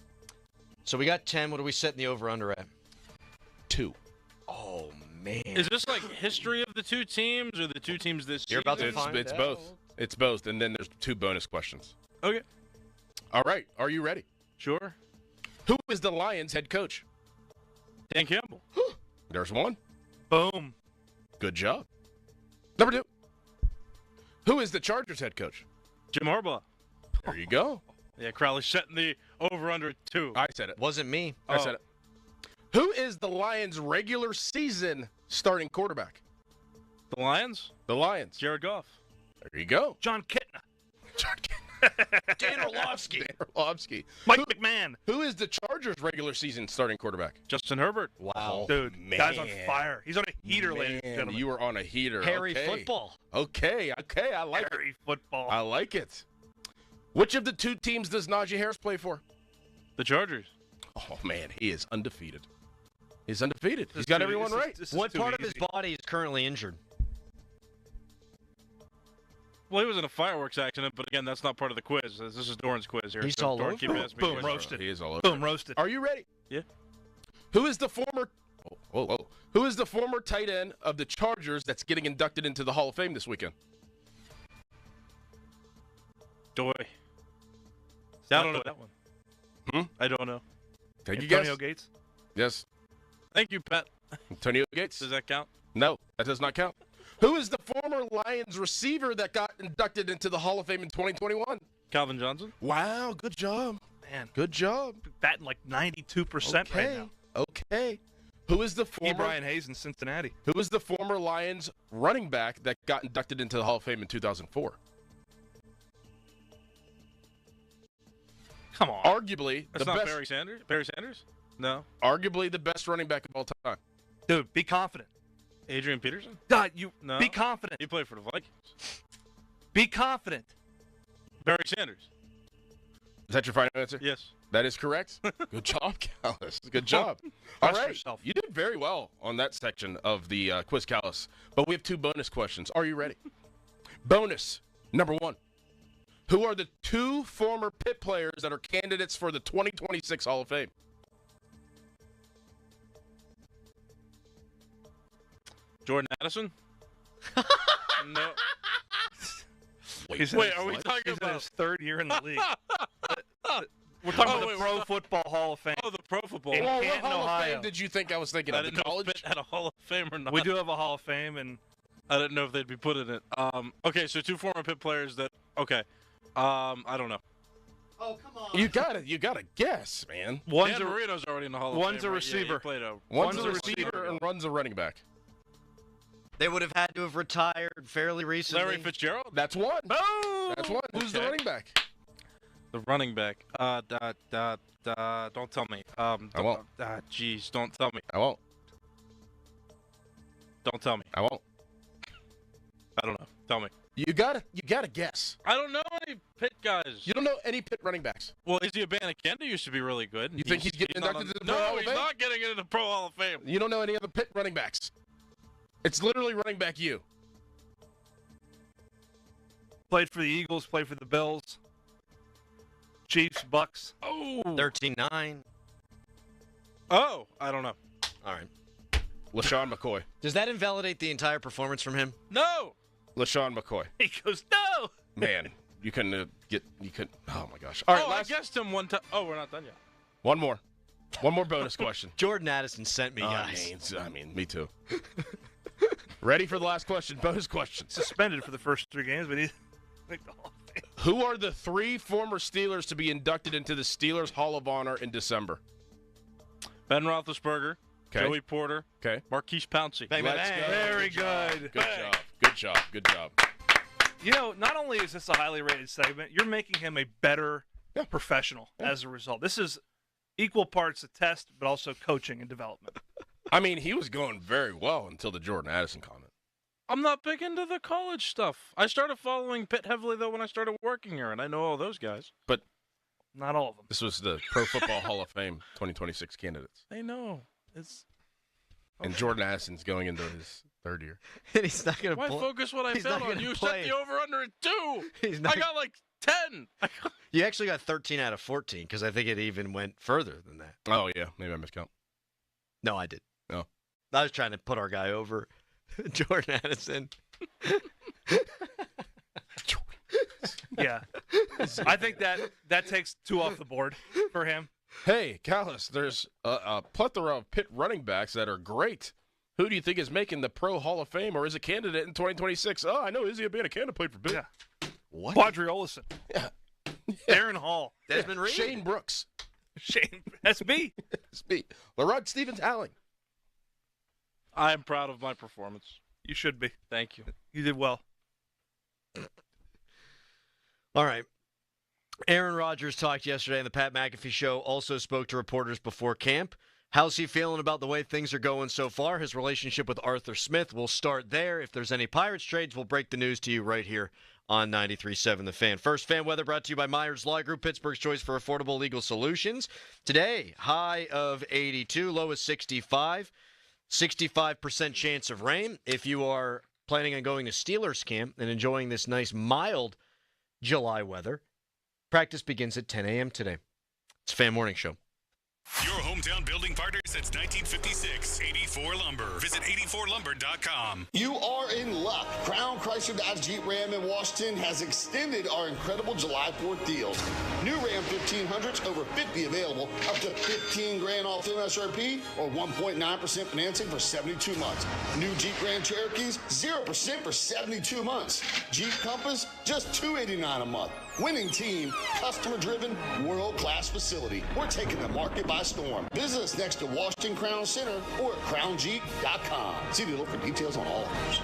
So we got 10. What are we setting the over-under at? 2. Oh, man. Is this like history of the two teams or the two teams this season? You're about to find It's out. both. It's both, and then there's 2 bonus questions. Okay. All right. Are you ready? Sure. Who is the Lions head coach? Dan Campbell. There's 1. Boom. Good job. Number 2. Who is the Chargers head coach? Jim Harbaugh. There you go. Yeah, Crowley's setting the over-under at 2. I said it. Wasn't me. I said it. Who is the Lions' regular season starting quarterback? The Lions? The Lions. Jared Goff. There you go. John Kitna. Dan Orlovsky. Dan Orlovsky. Mike McMahon. Who is the Chargers' regular season starting quarterback? Justin Herbert. Wow. Dude, man. guy's on fire. He's on a heater, ladies and gentlemen. You were on a heater. Harry okay. football. Okay, I like Harry football. I like it. Which of the two teams does Najee Harris play for? The Chargers. Oh, man, he is undefeated. He's undefeated. He's got everyone right. What part of his body is currently injured? Well, he was in a fireworks accident, but again, that's not part of the quiz. This is Doran's quiz here. He's so all Doran, over keep it. asking me Boom, questions. roasted. He is all over. Boom, it. roasted. Are you ready? Yeah. Who is the former Who is the former tight end of the Chargers that's getting inducted into the Hall of Fame this weekend? Doy. I don't know that one. I don't know. Take a Antonio guess. Gates? Yes. Thank you, Pat. Antonio Gates. Does that count? No, that does not count. Who is the former Lions receiver that got inducted into the Hall of Fame in 2021? Calvin Johnson. Wow, good job. Man, good job. Batting like 92% right now. Okay. Who is the former Brian Hayes in Cincinnati? Who is the former Lions running back that got inducted into the Hall of Fame in 2004? Come on. Arguably That's the not best. Barry Sanders? Barry Sanders? No. Arguably the best running back of all time. Dude, be confident. Adrian Peterson? God, you No. be confident. He played for the Vikings. Be confident. Barry Sanders. Is that your final answer? Yes. That is correct. Good job, Callis. Good job. All Trust right. yourself. You did very well on that section of the quiz, Callis. But we have 2 bonus questions. Are you ready? Bonus number 1. Who are the 2 former Pitt players that are candidates for the 2026 Hall of Fame? Jordan Addison? No. Wait, are we talking he's in about his 3rd year in the league? We're talking about the wait, Pro Football Hall of Fame. Oh, the Pro Football. In Well, what Canton, Hall of Ohio. Fame did you think I was thinking I of? didn't The know college? if Pitt had a Hall of Fame or not. We do have a Hall of Fame, and I didn't know if they'd be put in it. Okay, so 2 former Pitt players that. Okay, I don't know. Oh, come on. You gotta guess, man. Dan Marino's already in the Hall of one's Fame. a right? Yeah, he receiver. played a. One's a receiver and one's a running back. They would have had to have retired fairly recently. Larry Fitzgerald. That's one. boom! That's one. Who's the Okay. running back? The running back. Don't tell me. I won't. Jeez, don't tell me. I won't. Don't tell me. I won't. I don't know. Tell me. You gotta guess. I don't know any Pitt guys. You don't know any Pitt running backs. Well, Izzy Abanikanda used to be really good. You think he's getting not inducted on- to the Pro Hall No, of he's Fame? not getting into the Pro Hall of Fame. You don't know any other Pitt running backs. It's literally running back you. played for the Eagles, played for the Bills, Chiefs, Bucks. Oh. 13-9. Oh, I don't know. All right. LaShawn McCoy. Does that invalidate the entire performance from him? No. LaShawn McCoy. He goes, no. Man, you couldn't oh my gosh. All right, I guessed him one time. Oh, we're not done yet. One more bonus question. Jordan Addison sent me, guys. I mean, me too. Ready for the last question? Bonus question. Suspended for the first 3 games, but he make the Hall of Fame. Who are the 3 former Steelers to be inducted into the Steelers Hall of Honor in December? Ben Roethlisberger. Okay. Joey Porter. Okay. Marquise Pouncey. Let's go. Very good. Good job. Good job. Good job. You know, not only is this a highly rated segment, you're making him a better professional as a result. This is equal parts a test, but also coaching and development. I mean, he was going very well until the Jordan Addison comment. I'm not big into the college stuff. I started following Pitt heavily, though, when I started working here, and I know all those guys. But not all of them. This was the Pro Football Hall of Fame 2026 candidates. I know. It's And Jordan Addison's going into his 3rd year. And he's not going to Why focus what I he's failed not on? gonna You play. set the over-under at 2. He's not I got like 10. You actually got 13 out of 14 because I think it even went further than that. Oh, yeah. Maybe I miscount. No, I did. No. I was trying to put our guy over. Jordan Addison. Yeah. I think that takes 2 off the board for him. Hey, Callis, there's a plethora of Pitt running backs that are great. Who do you think is making the Pro Hall of Fame or is a candidate in 2026? Oh, I know Izzy Abana played for Pitt. Yeah. What? Quadri Olison. Yeah. Darren Hall. Desmond Reed. Shane Brooks. Shane. SB. SB. LaRod Stevens-Howling. I'm proud of my performance. You should be. Thank you. You did well. All right. Aaron Rodgers talked yesterday on the Pat McAfee Show, also spoke to reporters before camp. How's he feeling about the way things are going so far? His relationship with Arthur Smith. We'll start there. If there's any Pirates trades, we'll break the news to you right here on 93.7 The Fan. First, fan weather brought to you by Myers Law Group, Pittsburgh's choice for affordable legal solutions. Today, high of 82, low is 65. 65% chance of rain. If you are planning on going to Steelers camp and enjoying this nice, mild July weather, practice begins at 10 a.m. today. It's Fan Morning Show. Your hometown building partner since 1956. 84 Lumber. Visit 84lumber.com. You are in luck. Crown Chrysler Dodge Jeep Ram in Washington has extended our incredible July 4th deals. New Ram 1500s, over 50 available, up to $15,000 off MSRP or 1.9% financing for 72 months. New Jeep Grand Cherokees, 0% for 72 months. Jeep Compass, just $289 a month. Winning team, customer-driven, world-class facility. We're taking the market by storm. Visit us next to Washington Crown Center or at crownjeep.com. See below for details on all offers.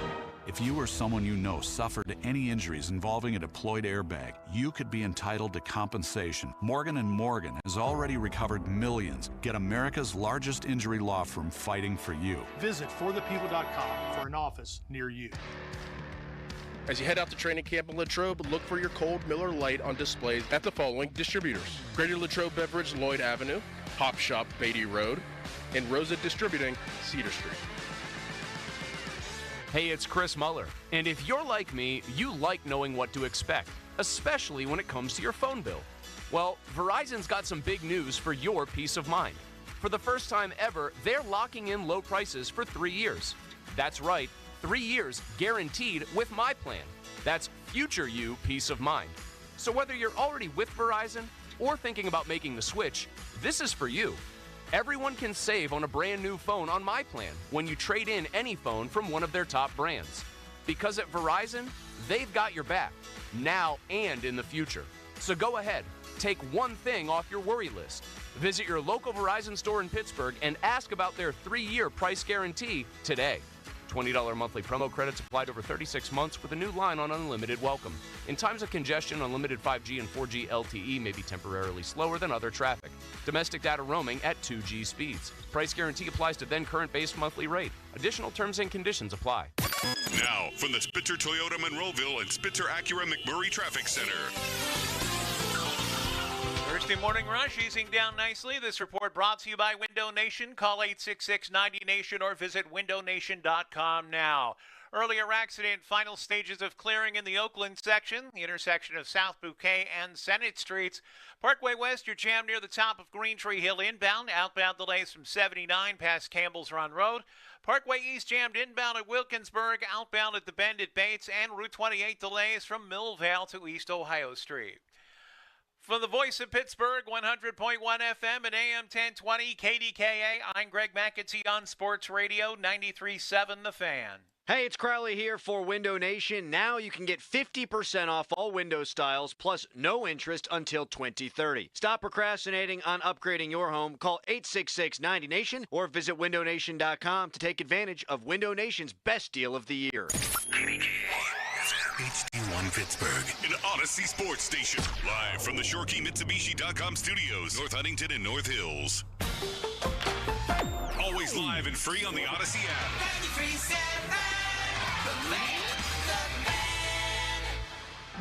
If you or someone you know suffered any injuries involving a deployed airbag, you could be entitled to compensation. Morgan & Morgan has already recovered millions. Get America's largest injury law firm fighting for you. Visit forthepeople.com for an office near you. As you head out to training camp in Latrobe, look for your cold Miller Lite on display at the following distributors: Greater Latrobe Beverage, Lloyd Avenue, Hop Shop, Beatty Road, and Rosa Distributing, Cedar Street. Hey, it's Chris Muller. And if you're like me, you like knowing what to expect, especially when it comes to your phone bill. Well, Verizon's got some big news for your peace of mind. For the first time ever, they're locking in low prices for 3 years. That's right. 3 years guaranteed with my plan. That's future you peace of mind. So whether you're already with Verizon or thinking about making the switch, this is for you. Everyone can save on a brand new phone on my plan when you trade in any phone from one of their top brands. Because at Verizon, they've got your back, now and in the future. So go ahead, take one thing off your worry list. Visit your local Verizon store in Pittsburgh and ask about their 3-year price guarantee today. $20 monthly promo credits applied over 36 months with a new line on unlimited welcome. In times of congestion, unlimited 5G and 4G LTE may be temporarily slower than other traffic. Domestic data roaming at 2G speeds. Price guarantee applies to then current base monthly rate. Additional terms and conditions apply. Now, from the Spitzer Toyota Monroeville and Spitzer Acura McMurray Traffic Center. Thursday morning rush easing down nicely. This report brought to you by Window Nation. Call 866-90-NATION or visit windownation.com now. Earlier accident, final stages of clearing in the Oakland section, the intersection of South Bouquet and Senate Streets. Parkway West, you're jammed near the top of Green Tree Hill inbound. Outbound delays from 79 past Campbell's Run Road. Parkway East jammed inbound at Wilkinsburg, outbound at the Bend at Bates, and Route 28 delays from Millvale to East Ohio Street. From the voice of Pittsburgh, 100.1 FM and AM 1020, KDKA, I'm Greg McAtee on Sports Radio 93.7 The Fan. Hey, it's Crowley here for Window Nation. Now you can get 50% off all window styles plus no interest until 2030. Stop procrastinating on upgrading your home. Call 866-90-NATION or visit windownation.com to take advantage of Window Nation's best deal of the year. HD1 Pittsburgh, an Odyssey sports station. Live from the ShoreKeyMitsubishi.com studios, North Huntington and North Hills. Always live and free on the Odyssey app.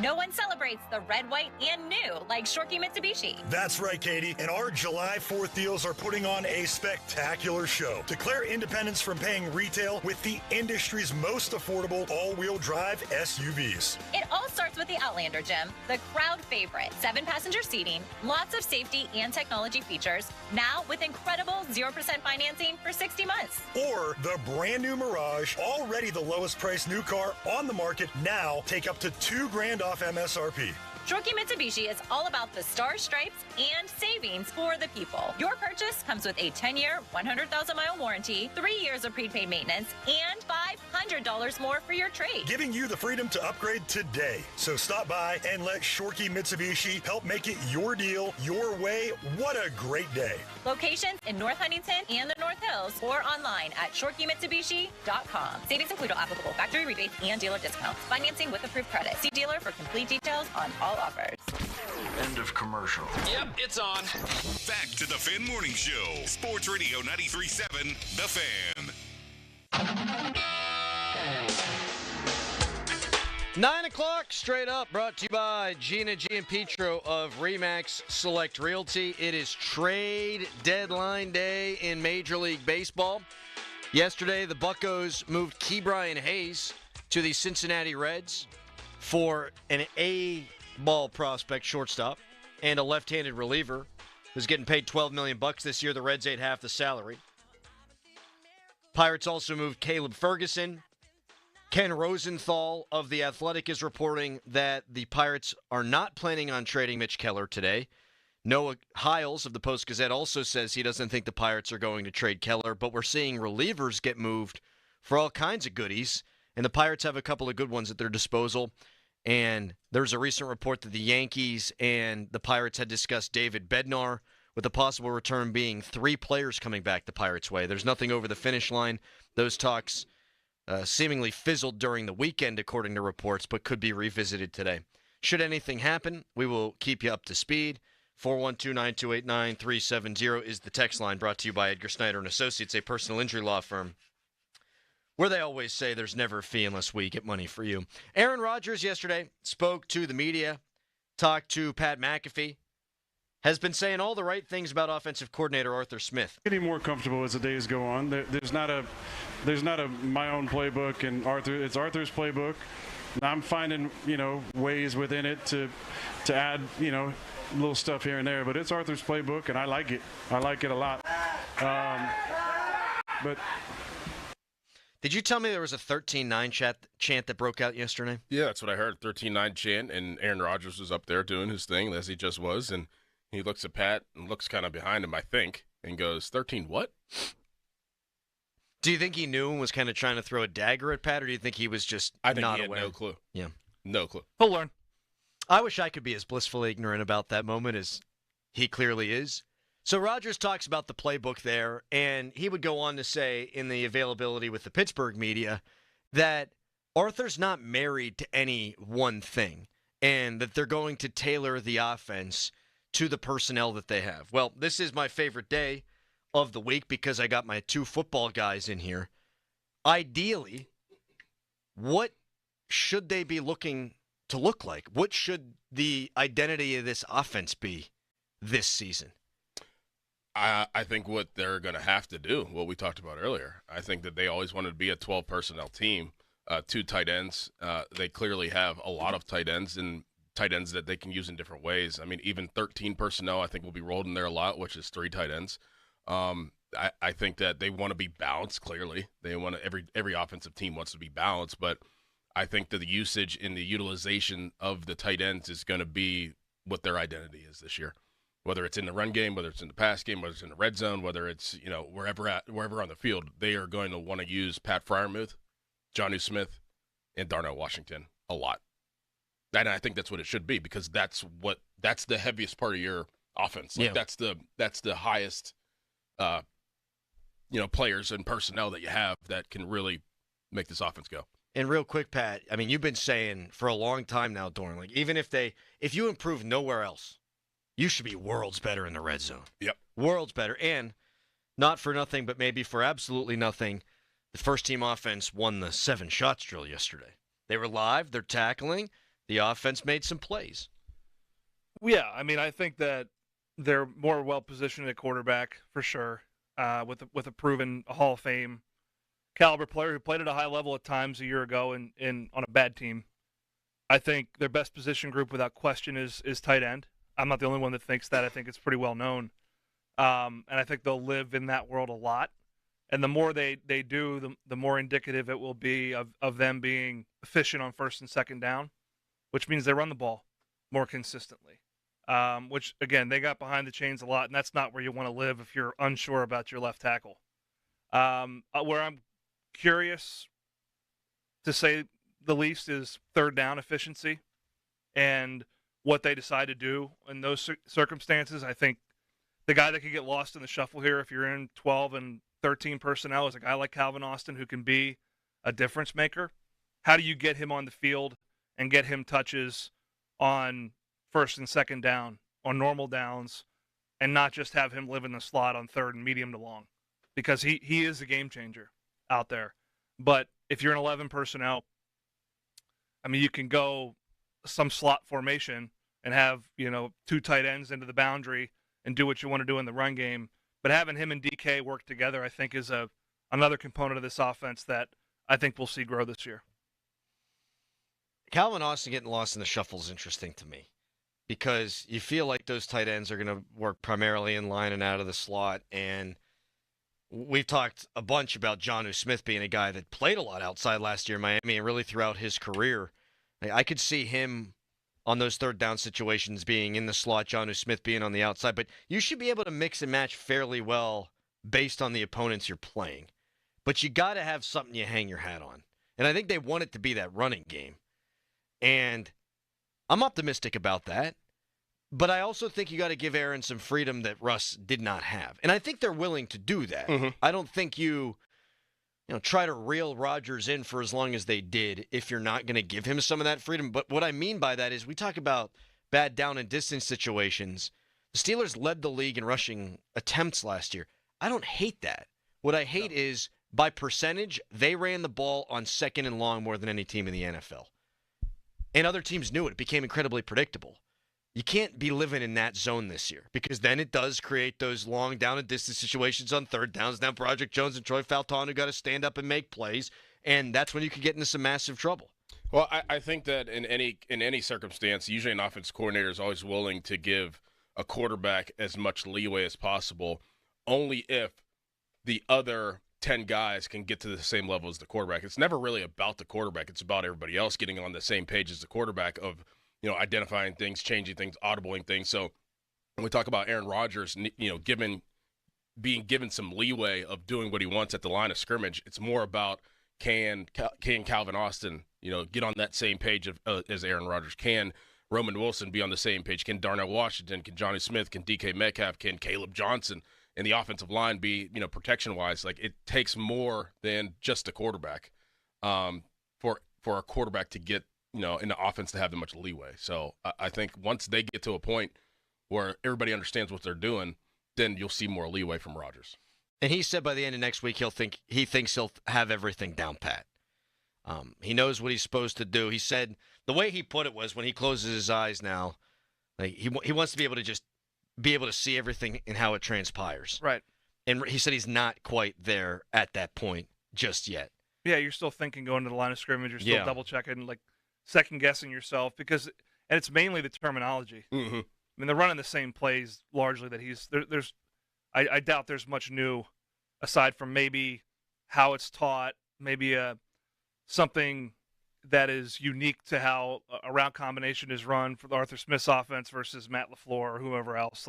No one celebrates the red, white, and new like Shorkey Mitsubishi. That's right, Katie. And our July 4th deals are putting on a spectacular show. Declare independence from paying retail with the industry's most affordable all-wheel drive SUVs. It all starts with the Outlander, Jim. The crowd favorite. 7-passenger seating, lots of safety and technology features. Now with incredible 0% financing for 60 months. Or the brand new Mirage, already the lowest priced new car on the market. Now take up to $2,000 off MSRP. Shorkey Mitsubishi is all about the star stripes and savings for the people. Your purchase comes with a 10-year, 100,000-mile warranty, 3 years of prepaid maintenance, and $500 more for your trade. Giving you the freedom to upgrade today. So stop by and let Shorkey Mitsubishi help make it your deal, your way. What a great day. Locations in North Huntington and the North Hills or online at shorkeymitsubishi.com. Savings include all applicable factory rebates and dealer discounts. Financing with approved credit. See dealer for complete details on all offers. End of commercial. Yep, it's on. Back to the Fan Morning Show. Sports Radio 93.7, The Fan. 9 o'clock, straight up, brought to you by Gina G and Petro of Remax Select Realty. It is trade deadline day in Major League Baseball. Yesterday, the Buccos moved Ke'Bryan Hayes to the Cincinnati Reds for an A-ball prospect shortstop and a left-handed reliever who's getting paid $12 million this year. The Reds ate half the salary. Pirates also moved Caleb Ferguson. Ken Rosenthal of The Athletic is reporting that the Pirates are not planning on trading Mitch Keller today. Noah Hiles of the Post-Gazette also says he doesn't think the Pirates are going to trade Keller, but we're seeing relievers get moved for all kinds of goodies, and the Pirates have a couple of good ones at their disposal. And there's a recent report that the Yankees and the Pirates had discussed David Bednar, with the possible return being 3 players coming back the Pirates' way. There's nothing over the finish line. Those talks seemingly fizzled during the weekend, according to reports, but could be revisited today. Should anything happen, we will keep you up to speed. 412-928-9370 is the text line, brought to you by Edgar Snyder and Associates, a personal injury law firm, where they always say there's never a fee unless we get money for you. Aaron Rodgers yesterday spoke to the media, talked to Pat McAfee, has been saying all the right things about offensive coordinator Arthur Smith. Getting more comfortable as the days go on. There's not a my own playbook, and it's Arthur's playbook. I'm finding ways within it to add little stuff here and there, but it's Arthur's playbook, and I like it. I like it a lot. But did you tell me there was a 13-9 chant that broke out yesterday? Yeah, that's what I heard. 13-9 chant, and Aaron Rodgers was up there doing his thing, as he just was, and he looks at Pat and looks kind of behind him, I think, and goes, 13 what? Do you think he knew and was kind of trying to throw a dagger at Pat, or do you think he was just I think not he had aware? no clue. Yeah. No clue. He'll learn. I wish I could be as blissfully ignorant about that moment as he clearly is. So Rodgers talks about the playbook there, and he would go on to say in the availability with the Pittsburgh media that Arthur's not married to any one thing, and that they're going to tailor the offense to the personnel that they have. Well, this is my favorite day of the week because I got my 2 football guys in here. Ideally, what should they be looking to look like? What should the identity of this offense be this season? I think what they're going to have to do, what we talked about earlier, I think that they always wanted to be a 12-personnel team, 2 tight ends. They clearly have a lot of tight ends and tight ends that they can use in different ways. I mean, even 13 personnel I think will be rolled in there a lot, which is 3 tight ends. I think that they want to be balanced, clearly. They want to, every offensive team wants to be balanced, but I think that the usage and the utilization of the tight ends is going to be what their identity is this year. Whether it's in the run game, whether it's in the pass game, whether it's in the red zone, whether it's, wherever on the field, they are going to want to use Pat Freiermuth, Jonnu Smith, and Darnell Washington a lot. And I think that's what it should be, because that's the heaviest part of your offense. Like, that's the highest players and personnel that you have that can really make this offense go. And real quick, Pat, I mean, you've been saying for a long time now, Doran, like, even if you improve nowhere else, you should be worlds better in the red zone. Yep. Worlds better. And not for nothing, but maybe for absolutely nothing, the first-team offense won the 7 shots drill yesterday. They were live. They're tackling. The offense made some plays. Yeah, I mean, I think that they're more well-positioned at quarterback for sure, with a proven Hall of Fame caliber player who played at a high level at times a year ago and on a bad team. I think their best position group without question is tight end. I'm not the only one that thinks that. I think it's pretty well known. And I think they'll live in that world a lot. And the more they do, the more indicative it will be of them being efficient on first and second down, which means they run the ball. more consistently. Which, again, they got behind the chains a lot, and that's not where you want to live if you're unsure about your left tackle. Where I'm curious, to say the least, is third down efficiency and what they decide to do in those circumstances. I think the guy that could get lost in the shuffle here if you're in 12 and 13 personnel is a guy like Calvin Austin who can be a difference maker. How do you get him on the field and get him touches on first and second down, on normal downs, and not just have him live in the slot on third and medium to long? Because he is a game changer out there. But if you're in 11 personnel, I mean, you can go some slot formation and have, 2 tight ends into the boundary and do what you want to do in the run game. But having him and DK work together, I think, is another component of this offense that I think we'll see grow this year. Calvin Austin getting lost in the shuffle is interesting to me because you feel like those tight ends are going to work primarily in line and out of the slot. And we've talked a bunch about Jonnu Smith being a guy that played a lot outside last year in Miami and really throughout his career. I could see him on those third down situations being in the slot, Jonnu Smith being on the outside. But you should be able to mix and match fairly well based on the opponents you're playing. But you got to have something you hang your hat on. And I think they want it to be that running game. And I'm optimistic about that. But I also think you got to give Aaron some freedom that Russ did not have. And I think they're willing to do that. Mm-hmm. I don't think you try to reel Rodgers in for as long as they did if you're not going to give him some of that freedom. But what I mean by that is we talk about bad down and distance situations. The Steelers led the league in rushing attempts last year. I don't hate that. What I hate is by percentage, they ran the ball on second and long more than any team in the NFL. And other teams knew it. It became incredibly predictable. You can't be living in that zone this year because then it does create those long down and distance situations on third downs. Now Broderick Jones and Troy Faltone who got to stand up and make plays, and that's when you could get into some massive trouble. Well, I think that in any circumstance, usually an offense coordinator is always willing to give a quarterback as much leeway as possible, only if the other 10 guys can get to the same level as the quarterback. It's never really about the quarterback. It's about everybody else getting on the same page as the quarterback of identifying things, changing things, audibling things. So when we talk about Aaron Rodgers, being given some leeway of doing what he wants at the line of scrimmage, it's more about can Calvin Austin, get on that same page as Aaron Rodgers? Can Roman Wilson be on the same page? Can Darnell Washington? Can Johnny Smith? Can DK Metcalf? Can Caleb Johnson and the offensive line be, protection-wise? Like, it takes more than just the quarterback for a quarterback to get, in the offense to have that much leeway. So I think once they get to a point where everybody understands what they're doing, then you'll see more leeway from Rodgers. And he said by the end of next week he thinks he'll have everything down pat. He knows what he's supposed to do. He said the way he put it was when he closes his eyes now, like he wants to be able to just be able to see everything and how it transpires. Right. And he said he's not quite there at that point just yet. Yeah, you're still thinking going to the line of scrimmage. You're still double checking, like second guessing yourself and it's mainly the terminology. Mm-hmm. I mean, they're running the same plays largely that I doubt there's much new aside from maybe how it's taught, maybe something that is unique to how a route combination is run for the Arthur Smith's offense versus Matt LaFleur or whoever else.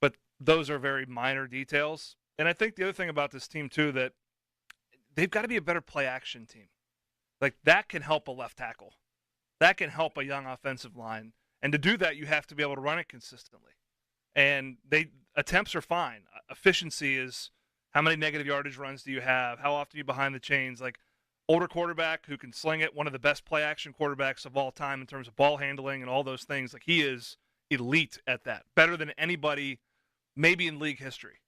But those are very minor details. And I think the other thing about this team too, that they've got to be a better play action team. Like, that can help a left tackle. That can help a young offensive line. And to do that, you have to be able to run it consistently. And attempts are fine. Efficiency is how many negative yardage runs do you have? How often are you behind the chains? Like, older quarterback who can sling it, one of the best play action quarterbacks of all time in terms of ball handling and all those things. Like, he is elite at that. Better than anybody maybe in league history.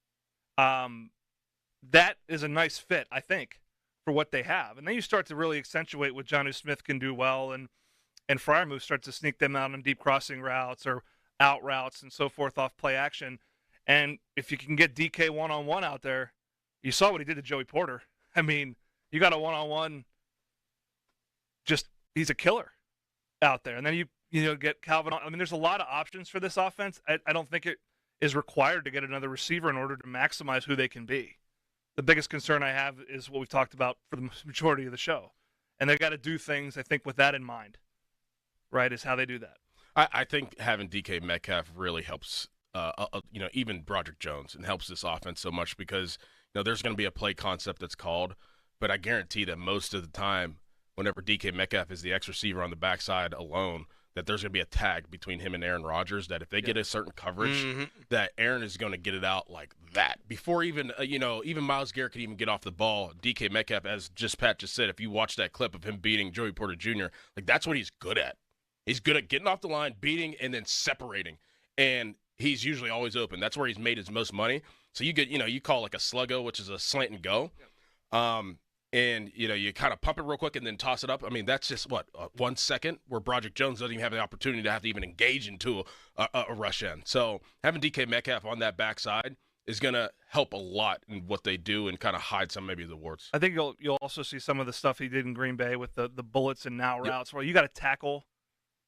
That is a nice fit, I think, for what they have. And then you start to really accentuate what Jonnu Smith can do well, and Freiermuth starts to sneak them out on deep crossing routes or out routes and so forth off play action. And if you can get DK one-on-one out there, you saw what he did to Joey Porter. I mean, you got a one-on-one, he's a killer out there. And then you get Calvin. I mean, there's a lot of options for this offense. I don't think it is required to get another receiver in order to maximize who they can be. The biggest concern I have is what we've talked about for the majority of the show. And they've got to do things, I think, with that in mind, right, is how they do that. I think having DK Metcalf really helps, even Broderick Jones, and helps this offense so much because, there's going to be a play concept that's called, but I guarantee that most of the time, whenever DK Metcalf is the X receiver on the backside alone, that there's going to be a tag between him and Aaron Rodgers, that if they get a certain coverage, that Aaron is going to get it out like that. Before even, even Myles Garrett could even get off the ball, DK Metcalf, as Pat just said, if you watch that clip of him beating Joey Porter Jr., like that's what he's good at. He's good at getting off the line, beating, and then separating. And he's usually always open. That's where he's made his most money. So you get, you call like a sluggo, which is a slant and go. And, you kind of pump it real quick and then toss it up. I mean, that's just, 1 second where Broderick Jones doesn't even have the opportunity to have to even engage into a rush end. So having DK Metcalf on that backside is going to help a lot in what they do and kind of hide some maybe of the warts. I think you'll also see some of the stuff he did in Green Bay with the bullets and now routes where you got to tackle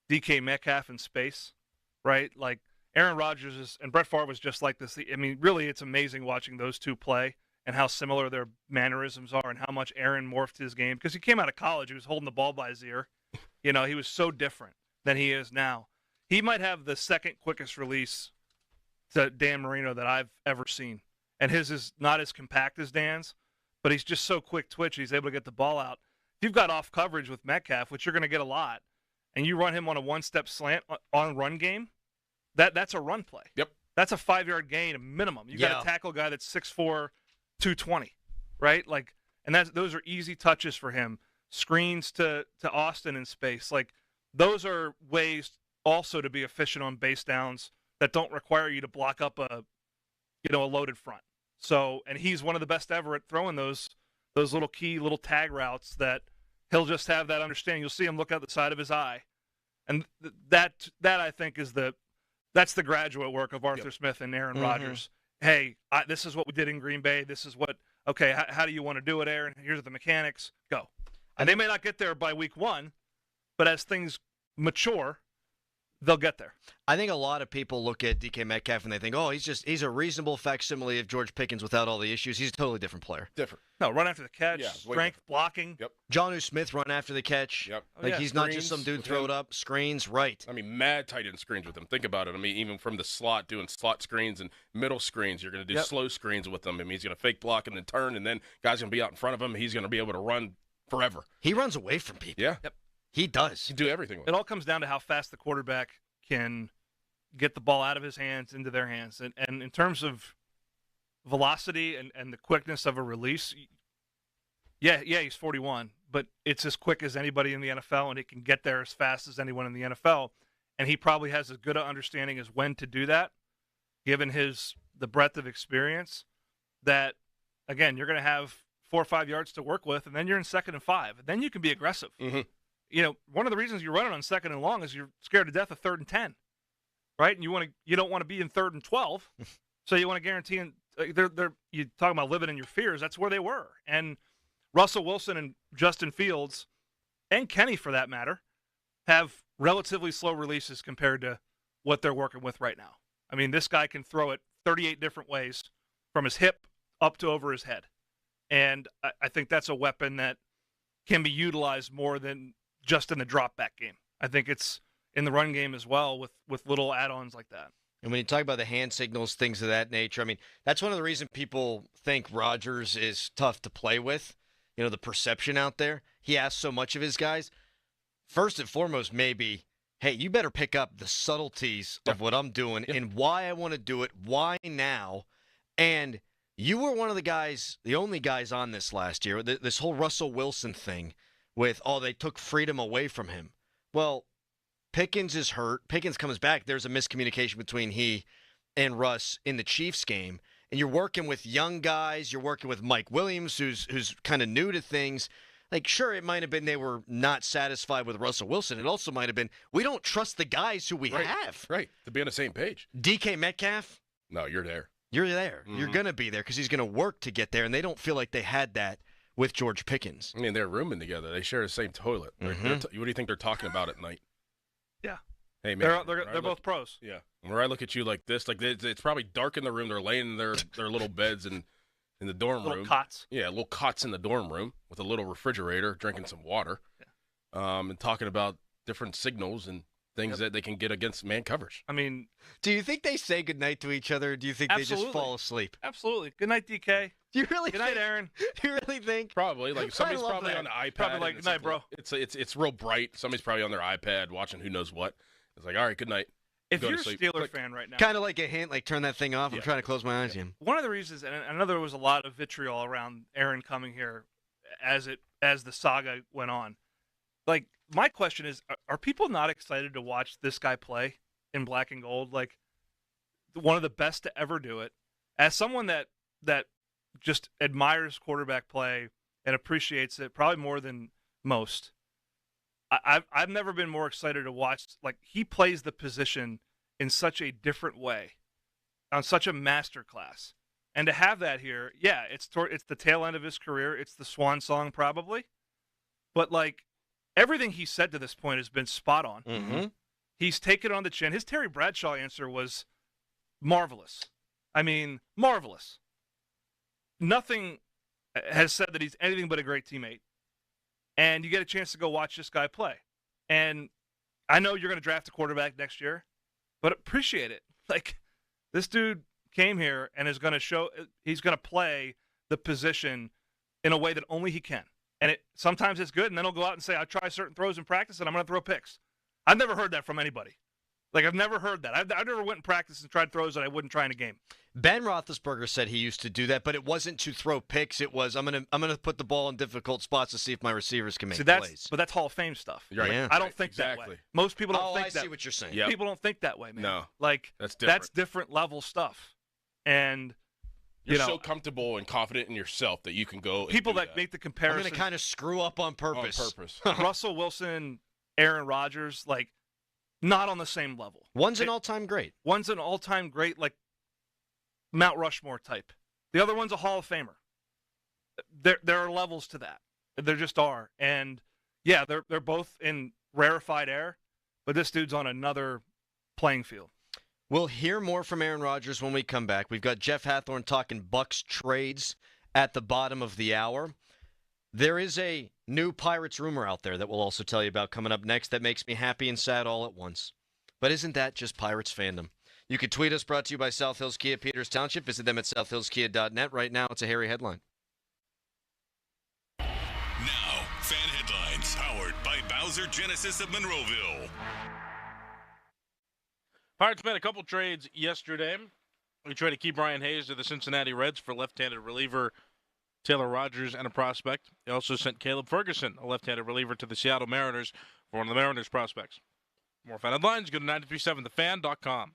DK Metcalf in space, right? Like Aaron Rodgers and Brett Favre was just like this. I mean, really, it's amazing watching those two play and how similar their mannerisms are and how much Aaron morphed his game. Because he came out of college, he was holding the ball by his ear. He was so different than he is now. He might have the second quickest release to Dan Marino that I've ever seen. And his is not as compact as Dan's, but he's just so quick twitch, he's able to get the ball out. If you've got off coverage with Metcalf, which you're going to get a lot, and you run him on a one-step slant on run game, that's a run play. Yep. That's a 5-yard gain minimum. You got to tackle a guy that's 6'4", 220, right? Like, and those are easy touches for him. Screens to Austin in space. Like, those are ways also to be efficient on base downs that don't require you to block up a loaded front. So, and he's one of the best ever at throwing those little key little tag routes that he'll just have that understanding. You'll see him look out the side of his eye, and that I think is that's the graduate work of Arthur Smith and Aaron Rodgers. Hey, this is what we did in Green Bay. This is what, okay, how do you want to do it, Aaron? Here's the mechanics. Go. And they may not get there by week 1, but as things mature, they'll get there. I think a lot of people look at DK Metcalf and they think, oh, he's a reasonable facsimile of George Pickens without all the issues. He's a totally different player. Different. No, run after the catch, strength, blocking. Yep. Jonnu Smith run after the catch. Yep. He's not just some dude throw it up. Screens, right. I mean, mad tight end screens with him. Think about it. I mean, even from the slot, doing slot screens and middle screens, you're going to do slow screens with him. I mean, he's going to fake block and then turn, and then guys going to be out in front of him. He's going to be able to run forever. He runs away from people. Yeah. Yep. He does. He do everything with it. All comes down to how fast the quarterback can get the ball out of his hands into their hands. And in terms of velocity and the quickness of a release, he's 41, but it's as quick as anybody in the NFL, and he can get there as fast as anyone in the NFL. And he probably has as good an understanding as when to do that, given the breadth of experience, that, again, you're going to have 4 or 5 yards to work with, and then you're in 2nd and 5. And then you can be aggressive. One of the reasons you're running on 2nd and long is you're scared to death of 3rd and 10. Right, and you don't want to be in 3rd and 12, so you want to guarantee. And you talk about living in your fears. That's where they were. And Russell Wilson and Justin Fields, and Kenny for that matter, have relatively slow releases compared to what they're working with right now. I mean, this guy can throw it 38 different ways from his hip up to over his head, and I think that's a weapon that can be utilized more than just in the drop back game. I think it's in the run game as well with little add-ons like that. And when you talk about the hand signals, things of that nature, I mean, that's one of the reasons people think Rodgers is tough to play with. The perception out there. He asks so much of his guys. First and foremost, maybe, hey, you better pick up the subtleties of what I'm doing and why I want to do it, why now. And you were one of the only guys on this last year, this whole Russell Wilson thing with, they took freedom away from him. Well, Pickens is hurt. Pickens comes back. There's a miscommunication between he and Russ in the Chiefs game. And you're working with young guys. You're working with Mike Williams, who's kind of new to things. Like, sure, it might have been they were not satisfied with Russell Wilson. It also might have been, we don't trust the guys who we have. Right, to be on the same page. DK Metcalf? No, you're there. You're there. You're going to be there because he's going to work to get there, and they don't feel like they had that with George Pickens. I mean, they're rooming together. They share the same toilet. What do you think they're talking about at night? Yeah. Hey, man. They're both pros. Yeah. Where I look at you like this, like it's probably dark in the room. They're laying in their little beds in the dorm room. Little cots. Yeah, little cots in the dorm room with a little refrigerator, drinking some water, and talking about different signals and things that they can get against man coverage. I mean, do you think they say goodnight to each other, or do you think they just fall asleep? Absolutely. Good night, DK. Do you really Good night, Aaron. Do you really think? Probably. Like somebody's probably that. on the iPad. Probably like, good night, bro. It's real bright. Somebody's probably on their iPad watching who knows what. It's like, all right, good night. If Go you're to a sleep. Steeler fan right now. Kind of like a hint, like turn that thing off. I'm trying to close my eyes again. One of the reasons, and I know there was a lot of vitriol around Aaron coming here as the saga went on. Like, my question is, are people not excited to watch this guy play in black and gold? Like, one of the best to ever do it. As someone that just admires quarterback play and appreciates it probably more than most, I've never been more excited to watch. Like, he plays the position in such a different way, on such a master class. And to have that here, it's the tail end of his career. It's the swan song probably. But, like, everything he said to this point has been spot on. Mm-hmm. He's taken it on the chin. His Terry Bradshaw answer was marvelous. I mean, marvelous. Nothing has said that he's anything but a great teammate. And you get a chance to go watch this guy play. And I know you're going to draft a quarterback next year, but appreciate it. Like, this dude came here and is going to he's going to play the position in a way that only he can. And sometimes it's good, and then he'll go out and say, I try certain throws in practice, and I'm going to throw picks. I've never heard that from anybody. Like, I've never heard that. I've never went in practice and tried throws that I wouldn't try in a game. Ben Roethlisberger said he used to do that, but it wasn't to throw picks. It was, I'm gonna put the ball in difficult spots to see if my receivers can make plays. But that's Hall of Fame stuff. Right. Yeah. I don't think that way. Most people don't think I that. see what you're saying. Yep. People don't think that way, man. No. Like, That's different level stuff. And you're so comfortable and confident in yourself that you can go. People and do that make the comparison. I'm going to kind of screw up on purpose. On purpose. Russell Wilson, Aaron Rodgers, like, not on the same level. One's an all-time great. One's an all-time great, like Mount Rushmore type. The other one's a Hall of Famer. There are levels to that. There just are. And, yeah, they're both in rarefied air, but this dude's on another playing field. We'll hear more from Aaron Rodgers when we come back. We've got Jeff Hathorn talking Bucks trades at the bottom of the hour. There is a new Pirates rumor out there that we'll also tell you about coming up next that makes me happy and sad all at once. But isn't that just Pirates fandom? You can tweet us, brought to you by South Hills Kia Peters Township. Visit them at southhillskia.net. Right now, it's a hairy headline. Now, fan headlines powered by Bowser Genesis of Monroeville. Pirates made a couple trades yesterday. We traded Key Brian Hayes to the Cincinnati Reds for left-handed reliever Taylor Rogers and a prospect. They also sent Caleb Ferguson, a left-handed reliever, to the Seattle Mariners for one of the Mariners' prospects. More fan headlines, go to 937thefan.com.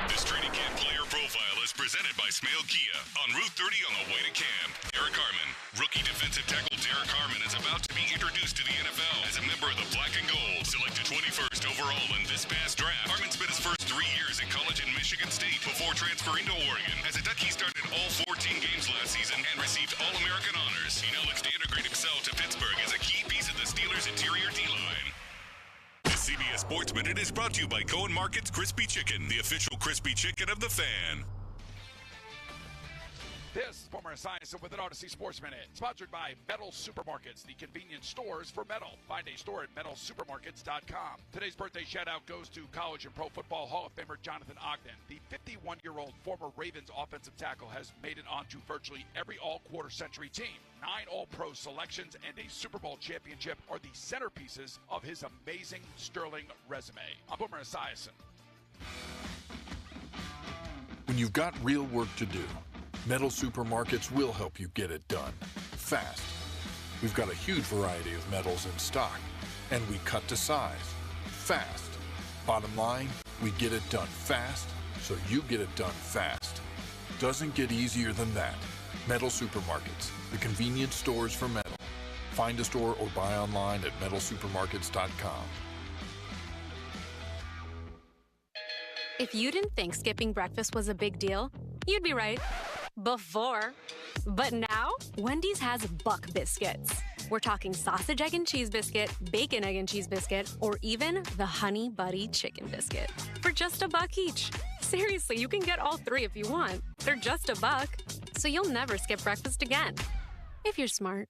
This training camp player profile is presented by Smail Kia on Route 30 on the way to camp. Derek Harmon, rookie defensive tackle Derek Harmon is about to be introduced to the NFL as a member of the Black and Gold, selected 21st overall in this past draft. Harmon spent his first 3 years in college in Michigan State before transferring to Oregon. As a Duck, he started all 14 games last season and received All-American honors. He now looks to integrate himself to Pittsburgh as a key piece of the Steelers' interior D-line. The CBS Sports Minute is brought to you by Cohen Market's Crispy Chicken, the official crispy chicken of the fan. This is former Esiason with an Odyssey Sports Minute, sponsored by Metal Supermarkets, the convenience stores for metal. Find a store at metalsupermarkets.com. Today's birthday shout-out goes to College and Pro Football Hall of Famer Jonathan Ogden. The 51-year-old former Ravens offensive tackle has made it onto virtually every all-quarter century team. 9 All-Pro selections and a Super Bowl championship are the centerpieces of his amazing sterling resume. I'm Boomer Esiason. When you've got real work to do, Metal Supermarkets will help you get it done, fast. We've got a huge variety of metals in stock, and we cut to size, fast. Bottom line, we get it done fast, so you get it done fast. Doesn't get easier than that. Metal Supermarkets, the convenience stores for metal. Find a store or buy online at metalsupermarkets.com. If you didn't think skipping breakfast was a big deal, you'd be right. Before. But now, Wendy's has Buck Biscuits. We're talking sausage, egg, and cheese biscuit, bacon, egg, and cheese biscuit, or even the Honey Buddy chicken biscuit for just $1 each. Seriously, you can get all 3 if you want. They're just $1, so you'll never skip breakfast again. If you're smart.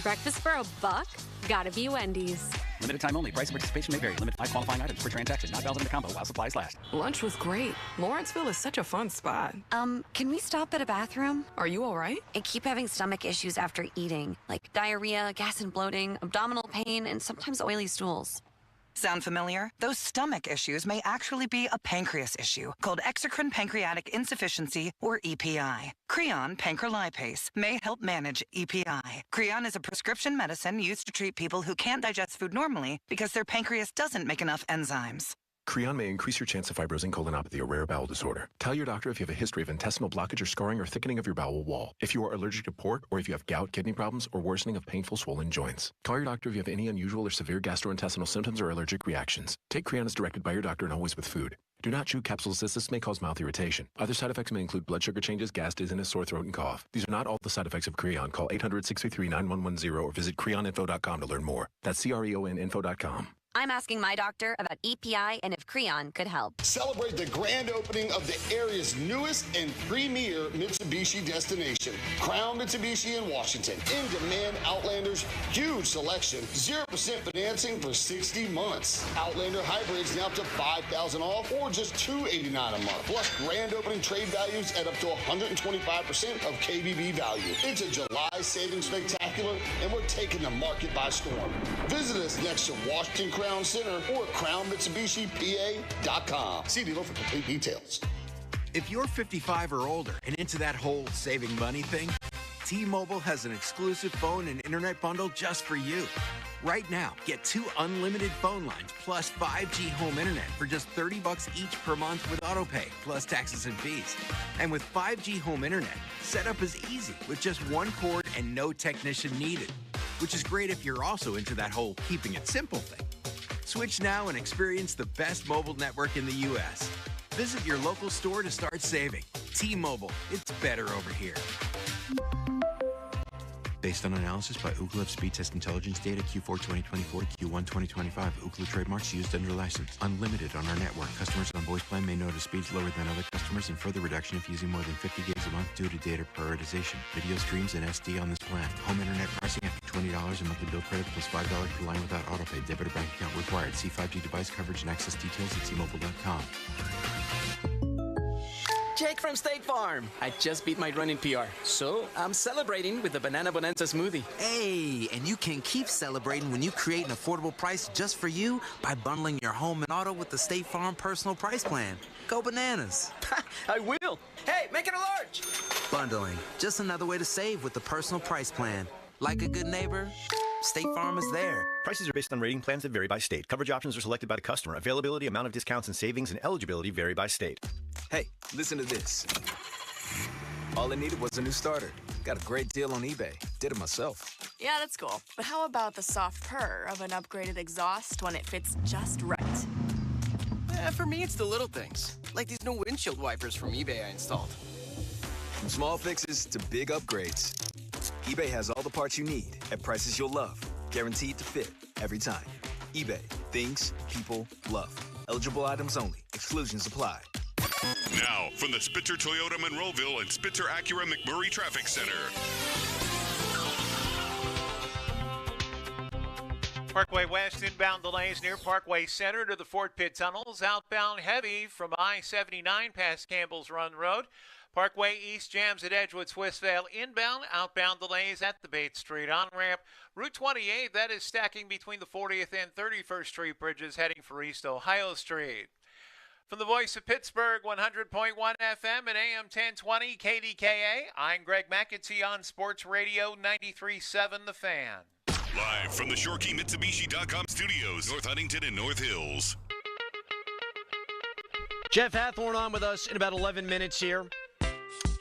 Breakfast for $1? Gotta be Wendy's. Limited time only. Price and participation may vary. Limited 5 qualifying items per transaction. Not valid in a combo while supplies last. Lunch was great. Lawrenceville is such a fun spot. Can we stop at a bathroom? Are you all right? I keep having stomach issues after eating, like diarrhea, gas and bloating, abdominal pain, and sometimes oily stools. Sound familiar? Those stomach issues may actually be a pancreas issue called exocrine pancreatic insufficiency, or EPI. Creon pancrelipase may help manage EPI. Creon is a prescription medicine used to treat people who can't digest food normally because their pancreas doesn't make enough enzymes. Creon may increase your chance of fibrosing colonopathy, a rare bowel disorder. Tell your doctor if you have a history of intestinal blockage or scarring or thickening of your bowel wall. If you are allergic to pork, or if you have gout, kidney problems, or worsening of painful swollen joints. Call your doctor if you have any unusual or severe gastrointestinal symptoms or allergic reactions. Take Creon as directed by your doctor and always with food. Do not chew capsules as this may cause mouth irritation. Other side effects may include blood sugar changes, gas, dizziness, sore throat, and cough. These are not all the side effects of Creon. Call 800-633-9110 or visit creoninfo.com to learn more. That's CREONinfo.com. I'm asking my doctor about EPI and if Creon could help. Celebrate the grand opening of the area's newest and premier Mitsubishi destination, Crown Mitsubishi in Washington. In-demand Outlanders, huge selection, 0% financing for 60 months. Outlander hybrids now up to $5,000 off or just $289 a month. Plus grand opening trade values at up to 125% of KBB value. It's a July savings spectacular, and we're taking the market by storm. Visit us next to Washington Crown Center or crownmitsubishipa.com. See dealer for complete details. If you're 55 or older and into that whole saving money thing, T-Mobile has an exclusive phone and internet bundle just for you. Right now, get 2 unlimited phone lines plus 5G home internet for just $30 each per month with autopay, plus taxes and fees. And with 5G home internet, setup is easy with just 1 cord and no technician needed, which is great if you're also into that whole keeping it simple thing. Switch now and experience the best mobile network in the U.S. Visit your local store to start saving. T-Mobile, it's better over here. Based on analysis by Ookla Speed Test Intelligence data Q4 2024 to Q1 2025. Ookla trademarks used under license. Unlimited on our network. Customers on voice plan may notice speeds lower than other customers and further reduction if using more than 50 gigs a month due to data prioritization. Video streams and SD on this plan. Home internet pricing after $20 a monthly bill credit plus $5 per line without autopay. Debit or bank account required. See 5G device coverage and access details at T-Mobile.com. Jake from State Farm. I just beat my running PR, so I'm celebrating with the Banana Bonanza smoothie. Hey, and you can keep celebrating when you create an affordable price just for you by bundling your home and auto with the State Farm Personal Price Plan. Go bananas. I will. Hey, make it a large. Bundling, just another way to save with the Personal Price Plan. Like a good neighbor, State Farm is there. Prices are based on rating plans that vary by state. Coverage options are selected by the customer. Availability, amount of discounts and savings, and eligibility vary by state. Hey, listen to this. All I needed was a new starter. Got a great deal on eBay. Did it myself. Yeah, that's cool. But how about the soft purr of an upgraded exhaust when it fits just right? For me, it's the little things. Like these new windshield wipers from eBay I installed. From small fixes to big upgrades, eBay has all the parts you need at prices you'll love. Guaranteed to fit every time. eBay. Things people love. Eligible items only. Exclusions apply. Now, from the Spitzer Toyota Monroeville and Spitzer Acura McMurray Traffic Center. Parkway West inbound delays near Parkway Center to the Fort Pitt Tunnels. Outbound heavy from I-79 past Campbell's Run Road. Parkway East jams at Edgewood Swissvale inbound. Outbound delays at the Bates Street on-ramp. Route 28, that is stacking between the 40th and 31st Street bridges heading for East Ohio Street. From the voice of Pittsburgh, 100.1 FM and AM 1020 KDKA, I'm Greg McAtee on Sports Radio 93.7 The Fan. Live from the ShoreKeyMitsubishi.com studios, North Huntington and North Hills. Jeff Hathorn on with us in about 11 minutes here.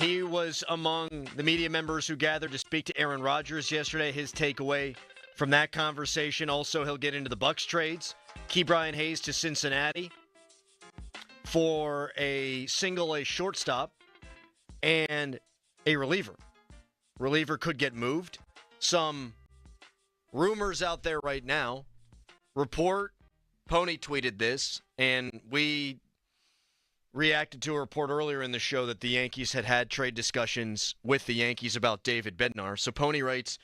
He was among the media members who gathered to speak to Aaron Rodgers yesterday. His takeaway from that conversation. Also, he'll get into the Bucs trades. Key Brian Hayes to Cincinnati for a single A shortstop and a reliever. Reliever could get moved. Some rumors out there right now. Report, Pony tweeted this, and we reacted to a report earlier in the show that the Yankees had trade discussions with the Yankees about David Bednar. So Pony writes,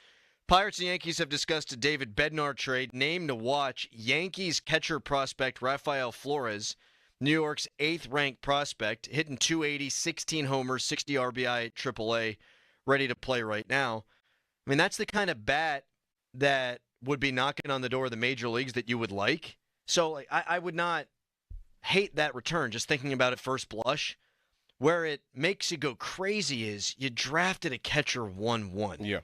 Pirates and Yankees have discussed a David Bednar trade. Name to watch, Yankees catcher prospect Rafael Flores, New York's 8th-ranked prospect, hitting 280, 16 homers, 60 RBI at AAA, ready to play right now. I mean, that's the kind of bat that would be knocking on the door of the major leagues that you would like. So I would not hate that return, just thinking about it first blush. Where it makes you go crazy is you drafted a catcher 1-1. Yeah.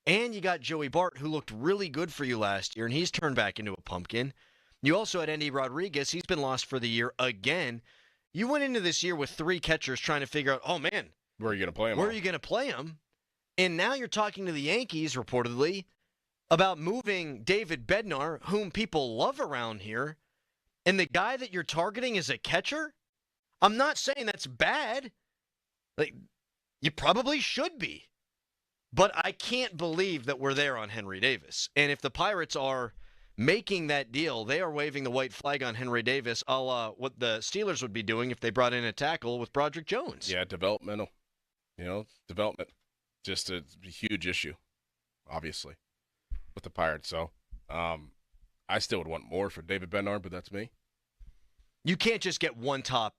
And you got Joey Bart, who looked really good for you last year, and he's turned back into a pumpkin. You also had Andy Rodriguez. He's been lost for the year again. You went into this year with 3 catchers trying to figure out, oh, man. Where are you going to play him? Where are you going to play him? And now you're talking to the Yankees, reportedly, about moving David Bednar, whom people love around here, and the guy that you're targeting is a catcher? I'm not saying that's bad. Like, you probably should be. But I can't believe that we're there on Henry Davis. And if the Pirates are making that deal, they are waving the white flag on Henry Davis, a la what the Steelers would be doing if they brought in a tackle with Broderick Jones. Yeah, developmental. Development. Just a huge issue, obviously, with the Pirates. So I still would want more for David Bednar, but that's me. You can't just get one top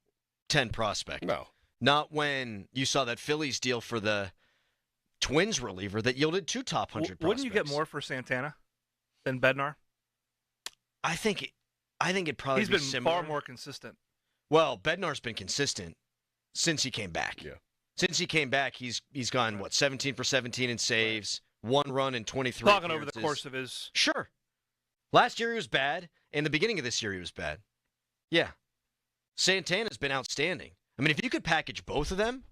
10 prospect. No. Not when you saw that Phillies deal for the Twins reliever that yielded 2 top 100 prospects. Wouldn't you get more for Santana than Bednar? I think it'd probably be been similar. far more consistent. Well, Bednar's been consistent since he came back. Yeah. Since he came back, he's gone, 17 for 17 in saves, 1 run in 23 Talking over the course of his... Sure. Last year he was bad, and the beginning of this year he was bad. Yeah. Santana's been outstanding. I mean, if you could package both of them,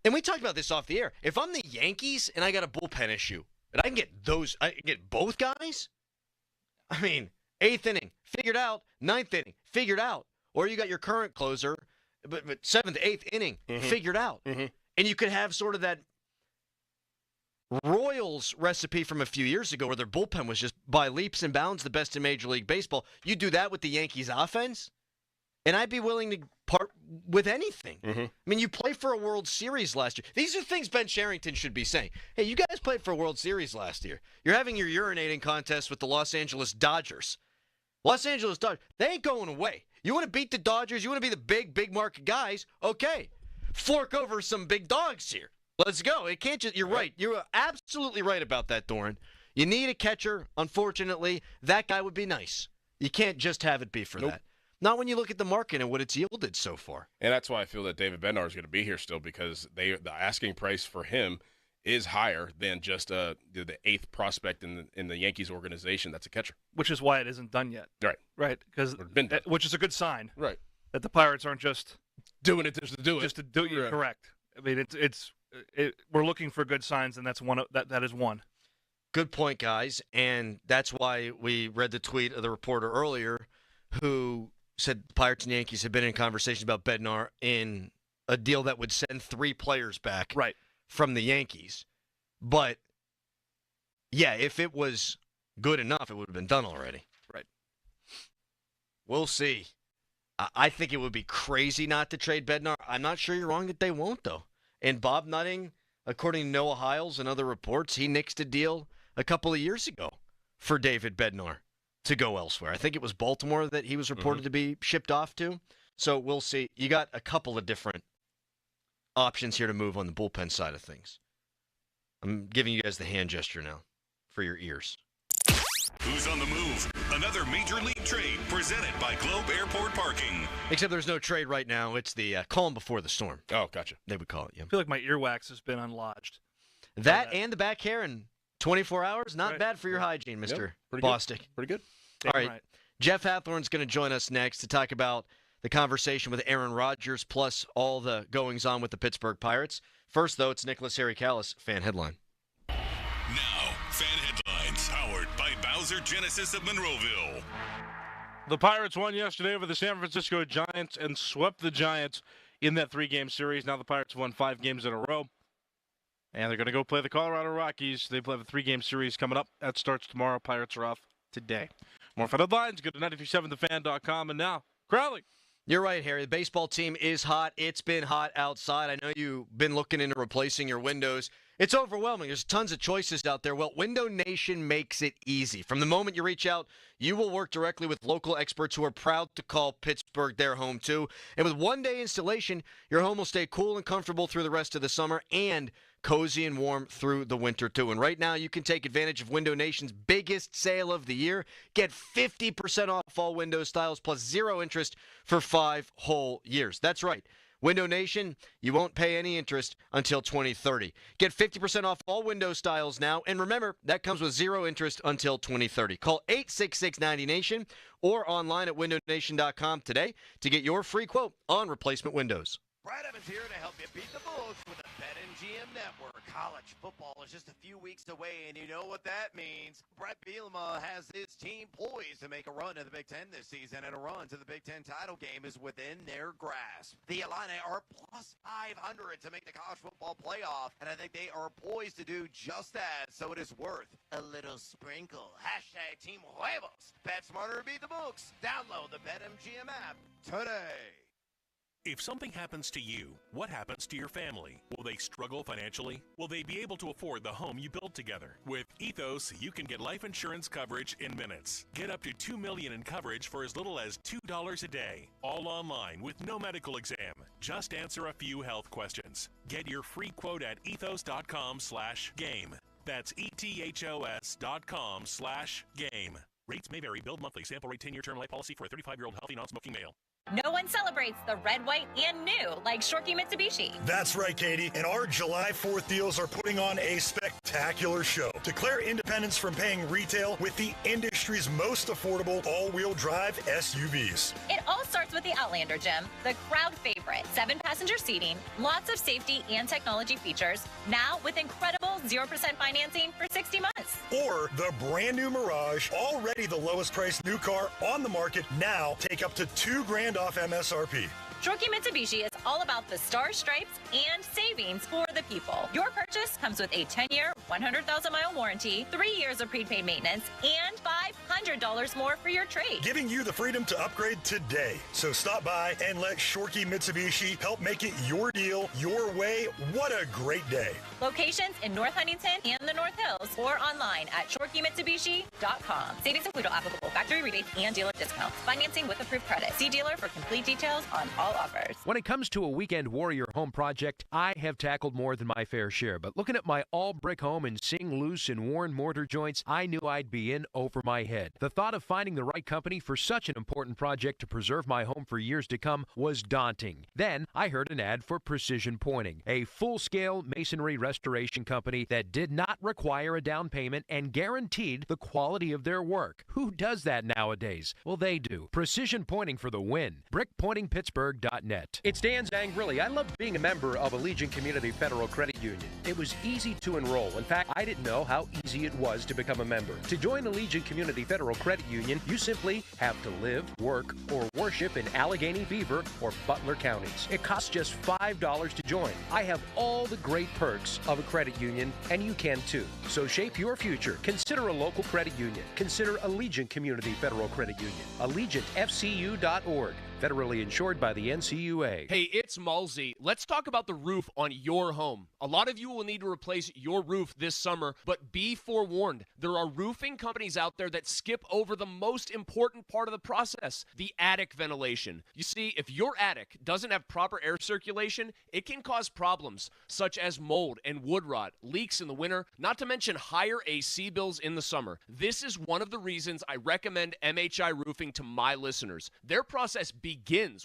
and we talked about this off the air, if I'm the Yankees and I got a bullpen issue, and I can get both guys, I mean, 8th inning, figured out, 9th inning, figured out. Or you got your current closer, but 7th, 8th inning, figured out. Mm-hmm. And you could have sort of that Royals recipe from a few years ago where their bullpen was just by leaps and bounds the best in Major League Baseball. You do that with the Yankees offense, and I'd be willing to part with anything. Mm-hmm. I mean, you played for a World Series last year. These are things Ben Cherington should be saying. Hey, you guys played for a World Series last year. You're having your urinating contest with the Los Angeles Dodgers. Los Angeles Dodgers, they ain't going away. You want to beat the Dodgers? You want to be the big market guys? Okay. Fork over some big dogs here. Let's go. It can't just. You're right. You're absolutely right about that, Doran. You need a catcher. Unfortunately, that guy would be nice. You can't just have it be for that. Not when you look at the market and what it's yielded so far. And that's why I feel that David Bednar is going to be here still, because the asking price for him is higher than just the 8th prospect in the Yankees organization that's a catcher. Which is why it isn't done yet. Right. Right. Which is a good sign. Right. That the Pirates aren't just doing it just to do it. Just to do it. Right. Correct. I mean, we're looking for good signs, and that's one. That is one. Good point, guys. And that's why we read the tweet of the reporter earlier who said the Pirates and Yankees have been in conversation about Bednar in a deal that would send 3 players back from the Yankees. But, yeah, if it was good enough, it would have been done already. Right. We'll see. I think it would be crazy not to trade Bednar. I'm not sure you're wrong that they won't, though. And Bob Nutting, according to Noah Hiles and other reports, he nixed a deal a couple of years ago for David Bednar to go elsewhere. I think it was Baltimore that he was reported to be shipped off to. So we'll see. You got a couple of different options here to move on the bullpen side of things. I'm giving you guys the hand gesture now for your ears. Who's on the move? Another major league trade presented by Globe Airport Parking. Except there's no trade right now. It's the calm before the storm. Oh, gotcha. They would call it, yeah. I feel like my earwax has been unlodged. That and the back hair in 24 hours, not bad for your hygiene, Mr. Bostic. Pretty good. All right. Jeff Hathorn's going to join us next to talk about the conversation with Aaron Rodgers, plus all the goings-on with the Pittsburgh Pirates. First, though, it's Nicholas Harry Callis, Fan Headline. Now, Fan Headlines, powered by Bowser Genesis of Monroeville. The Pirates won yesterday over the San Francisco Giants and swept the Giants in that 3-game series. Now the Pirates have won 5 games in a row. And they're going to go play the Colorado Rockies. They play the 3-game series coming up. That starts tomorrow. Pirates are off today. More Fan Headlines. Go to 937thefan.com. And now, Crowley. You're right, Harry. The baseball team is hot. It's been hot outside. I know you've been looking into replacing your windows. It's overwhelming. There's tons of choices out there. Well, Window Nation makes it easy. From the moment you reach out, you will work directly with local experts who are proud to call Pittsburgh their home, too. And with one-day installation, your home will stay cool and comfortable through the rest of the summer and cozy and warm through the winter, too. And right now, you can take advantage of Window Nation's biggest sale of the year. Get 50% off all window styles plus 0 interest for 5 whole years. That's right. Window Nation, you won't pay any interest until 2030. Get 50% off all window styles now. And remember, that comes with 0 interest until 2030. Call 866-90-NATION or online at windownation.com today to get your free quote on replacement windows. Brad Evans here to help you beat the books with the BetMGM Network. College football is just a few weeks away, and you know what that means. Brett Bielema has his team poised to make a run to the Big Ten this season, and a run to the Big Ten title game is within their grasp. The Illini are plus 500 to make the college football playoff, and I think they are poised to do just that, so it is worth a little sprinkle. Hashtag Team Huevos. Bet smarter, beat the books. Download the BetMGM app today. If something happens to you, what happens to your family? Will they struggle financially? Will they be able to afford the home you built together? With Ethos, you can get life insurance coverage in minutes. Get up to $2 million in coverage for as little as $2 a day. All online with no medical exam. Just answer a few health questions. Get your free quote at ethos.com/game. That's ethos.com/game. Rates may vary. Billed monthly. Sample rate 10-year term life policy for a 35-year-old healthy non-smoking male. No one celebrates the red, white, and new like Shorkey Mitsubishi. That's right, Katie. And our July 4th deals are putting on a spectacular show. Declare independence from paying retail with the industry's most affordable all-wheel drive SUVs. It all starts with the Outlander, Jim. The crowd favorite. 7-passenger seating, lots of safety and technology features. Now with incredible 0% financing for 60 months. Or the brand new Mirage, already the lowest priced new car on the market. Now take up to $2,000 off MSRP. Shorkey Mitsubishi is all about the stars, stripes, and savings for the people. Your purchase comes with a 10-year, 100,000-mile warranty, 3 years of prepaid maintenance, and $500 more for your trade. Giving you the freedom to upgrade today. So stop by and let Shorkey Mitsubishi help make it your deal, your way. What a great day. Locations in North Huntington and the North Hills, or online at ShorkeyMitsubishi.com. Savings include all applicable factory rebates and dealer discounts. Financing with approved credit. See dealer for complete details on all offers. When it comes to a weekend warrior home project, I have tackled more than my fair share. But looking at my all-brick home and seeing loose and worn mortar joints, I knew I'd be in over my head. The thought of finding the right company for such an important project to preserve my home for years to come was daunting. Then I heard an ad for Precision Pointing, a full-scale masonry restoration company that did not require a down payment and guaranteed the quality of their work. Who does that nowadays? Well, they do. Precision Pointing for the win. BrickPointingPittsburgh.net. It's Dan Zangrilli. I loved being a member of Allegiant Community Federal Credit Union. It was easy to enroll. In fact, I didn't know how easy it was to become a member. To join Allegiant Community Federal Credit Union, you simply have to live, work, or worship in Allegheny, Beaver, or Butler counties. It costs just $5 to join. I have all the great perks of a credit union, and you can too. So shape your future. Consider a local credit union. Consider Allegiant Community Federal Credit Union. AllegiantFCU.org. Federally insured by the NCUA. Hey, it's Mulsey. Let's talk about the roof on your home. A lot of you will need to replace your roof this summer, but be forewarned. There are roofing companies out there that skip over the most important part of the process, the attic ventilation. You see, if your attic doesn't have proper air circulation, it can cause problems such as mold and wood rot, leaks in the winter, not to mention higher AC bills in the summer. This is one of the reasons I recommend MHI Roofing to my listeners. Their process begins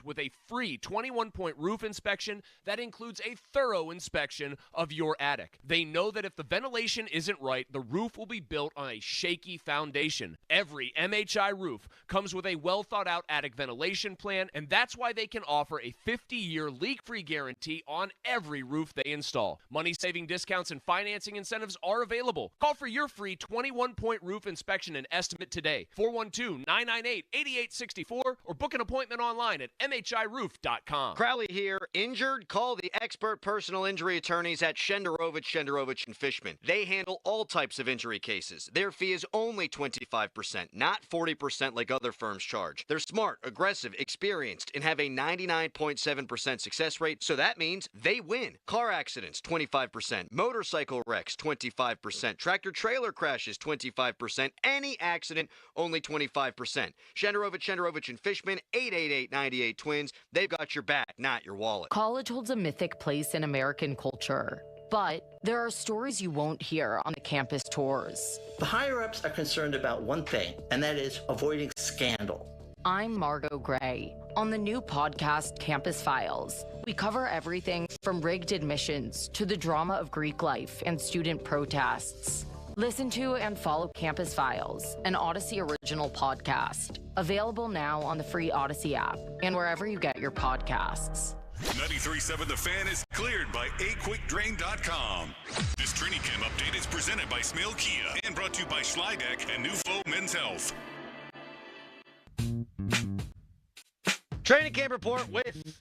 with a free 21-point roof inspection that includes a thorough inspection of your attic. They know that if the ventilation isn't right, the roof will be built on a shaky foundation. Every MHI roof comes with a well-thought-out attic ventilation plan, and that's why they can offer a 50-year leak-free guarantee on every roof they install. Money-saving discounts and financing incentives are available. Call for your free 21-point roof inspection and estimate today. 412-998-8864 or book an appointment online online at mhiroof.com. Crowley here. Injured? Call the expert personal injury attorneys at Shenderovich, and Fishman. They handle all types of injury cases. Their fee is only 25%, not 40% like other firms charge. They're smart, aggressive, experienced, and have a 99.7% success rate, so that means they win. Car accidents, 25%. Motorcycle wrecks, 25%. Tractor-trailer crashes, 25%. Any accident, only 25%. Shenderovich, and Fishman, 888-98-TWINS. They've got your back, not your wallet. College holds a mythic place in American culture, but there are stories you won't hear on the campus tours. The higher-ups are concerned about one thing, and that is avoiding scandal. I'm Margot Gray. On the new podcast, Campus Files, we cover everything from rigged admissions to the drama of Greek life and student protests. Listen to and follow Campus Files, an Odyssey original podcast. Available now on the free Odyssey app and wherever you get your podcasts. 93.7 The Fan is cleared by aquickdrain.com. This training camp update is presented by Smale Kia and brought to you by Schleideck and Nufo Men's Health. Training camp report with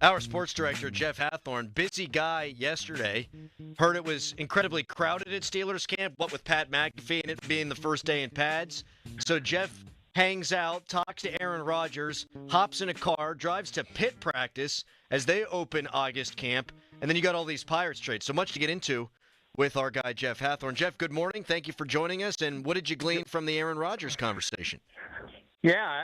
our sports director, Jeff Hathorn. Busy guy yesterday. Heard it was incredibly crowded at Steelers camp, what with Pat McAfee and it being the first day in pads. So Jeff hangs out, talks to Aaron Rodgers, hops in a car, drives to pit practice as they open August camp, and then you got all these Pirates trades. So much to get into with our guy, Jeff Hathorn. Jeff, good morning. Thank you for joining us. And what did you glean from the Aaron Rodgers conversation? Yeah,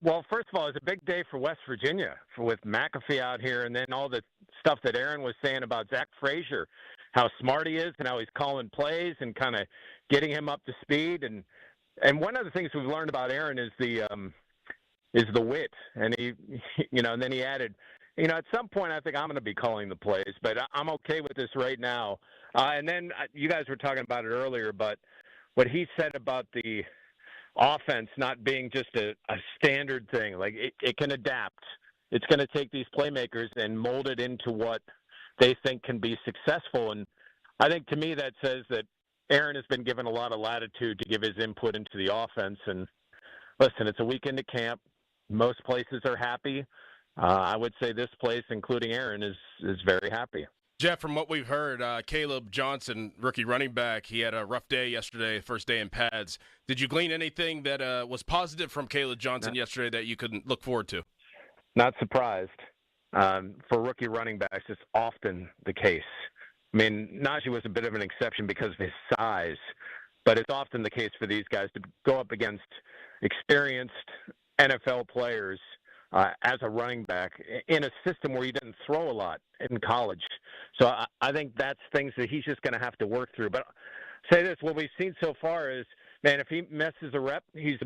well, first of all, it's a big day for West Virginia with McAfee out here, and then all the stuff that Aaron was saying about Zach Frazier, how smart he is and how he's calling plays and kind of getting him up to speed. And one of the things we've learned about Aaron is the wit, and he and then he added, at some point I think I'm going to be calling the plays, but I'm okay with this right now. And then you guys were talking about it earlier, but what he said about the offense not being just a standard thing, like it can adapt. It's going to take these playmakers and mold it into what they think can be successful. And I think to me that says that Aaron has been given a lot of latitude to give his input into the offense. And listen, it's a weekend at camp. Most places are happy. I would say this place, including Aaron, is very happy. Jeff, from what we've heard, Caleb Johnson, rookie running back, he had a rough day yesterday, first day in pads. Did you glean anything that was positive from Caleb Johnson yesterday that you could look forward to? Not surprised. For rookie running backs, it's often the case. I mean, Najee was a bit of an exception because of his size, but it's often the case for these guys to go up against experienced NFL players as a running back in a system where he didn't throw a lot in college. So I think that's things that he's just going to have to work through. But I'll say this, what we've seen so far is, man, if he messes a rep, he's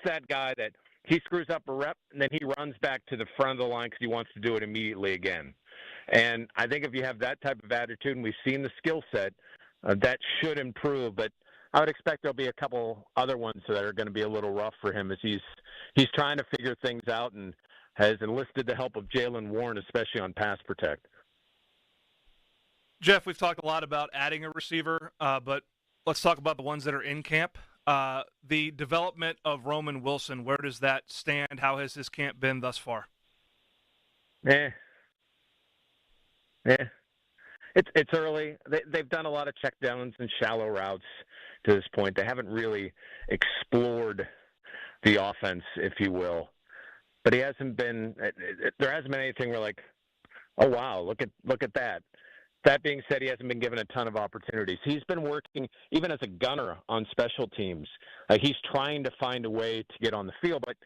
that guy that he screws up a rep and then he runs back to the front of the line because he wants to do it immediately again. And I think if you have that type of attitude, and we've seen the skill set, that should improve. But I would expect there'll be a couple other ones that are going to be a little rough for him as he's trying to figure things out and has enlisted the help of Jaylen Warren, especially on pass protect. Jeff, we've talked a lot about adding a receiver, but let's talk about the ones that are in camp. The development of Roman Wilson, where does that stand? How has his camp been thus far? It's early. They've done a lot of checkdowns and shallow routes to this point. They haven't really explored the offense, if you will. But there hasn't been anything where like, oh wow, look at that. That being said, he hasn't been given a ton of opportunities. He's been working even as a gunner on special teams. He's trying to find a way to get on the field, but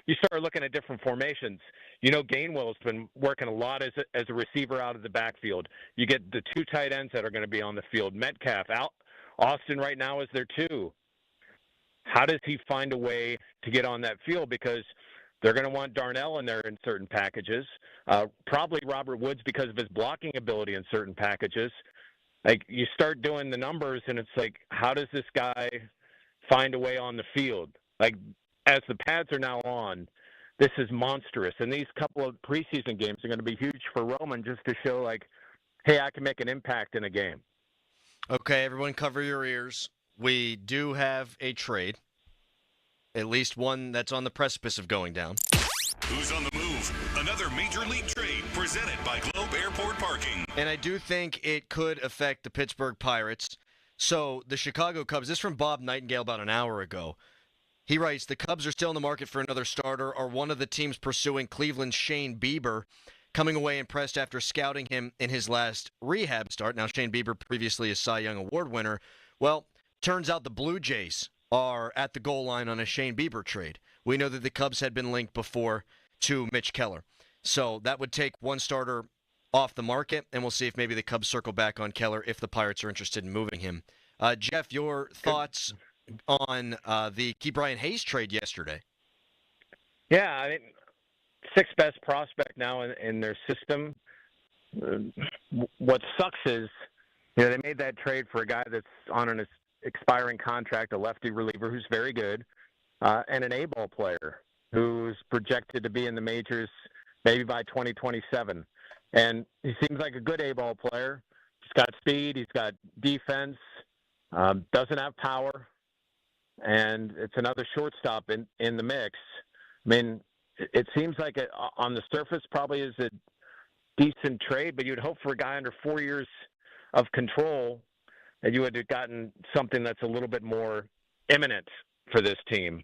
you start looking at different formations. Gainwell's been working a lot as a receiver out of the backfield. You get the two tight ends that are going to be on the field. Metcalf, Austin right now is there too. How does he find a way to get on that field? Because they're going to want Darnell in there in certain packages. Probably Robert Woods because of his blocking ability in certain packages. Like, you start doing the numbers, and it's like, how does this guy find a way on the field? Like, as the pads are now on, this is monstrous. And these couple of preseason games are going to be huge for Roman just to show, like, hey, I can make an impact in a game. Okay, everyone cover your ears. We do have a trade, at least one that's on the precipice of going down. Who's on the move? Another Major League trade presented by Globe Airport Parking. And I do think it could affect the Pittsburgh Pirates. So the Chicago Cubs, this is from Bob Nightingale about an hour ago. He writes, the Cubs are still in the market for another starter, are one of the teams pursuing Cleveland's Shane Bieber, coming away impressed after scouting him in his last rehab start. Now, Shane Bieber, previously a Cy Young Award winner. Well, turns out the Blue Jays are at the goal line on a Shane Bieber trade. We know that the Cubs had been linked before to Mitch Keller. So that would take one starter off the market, and we'll see if maybe the Cubs circle back on Keller if the Pirates are interested in moving him. Jeff, your thoughts on the Ke'Bryan Hayes trade yesterday? Yeah, I mean, sixth best prospect now in their system. What sucks is, they made that trade for a guy that's on an expiring contract, a lefty reliever who's very good, and an A-ball player who's projected to be in the majors maybe by 2027. And he seems like a good A-ball player. He's got speed, he's got defense, doesn't have power, and it's another shortstop in the mix. I mean, it seems like on the surface probably is a decent trade, but you'd hope for a guy under 4 years of control that you would have gotten something that's a little bit more imminent for this team.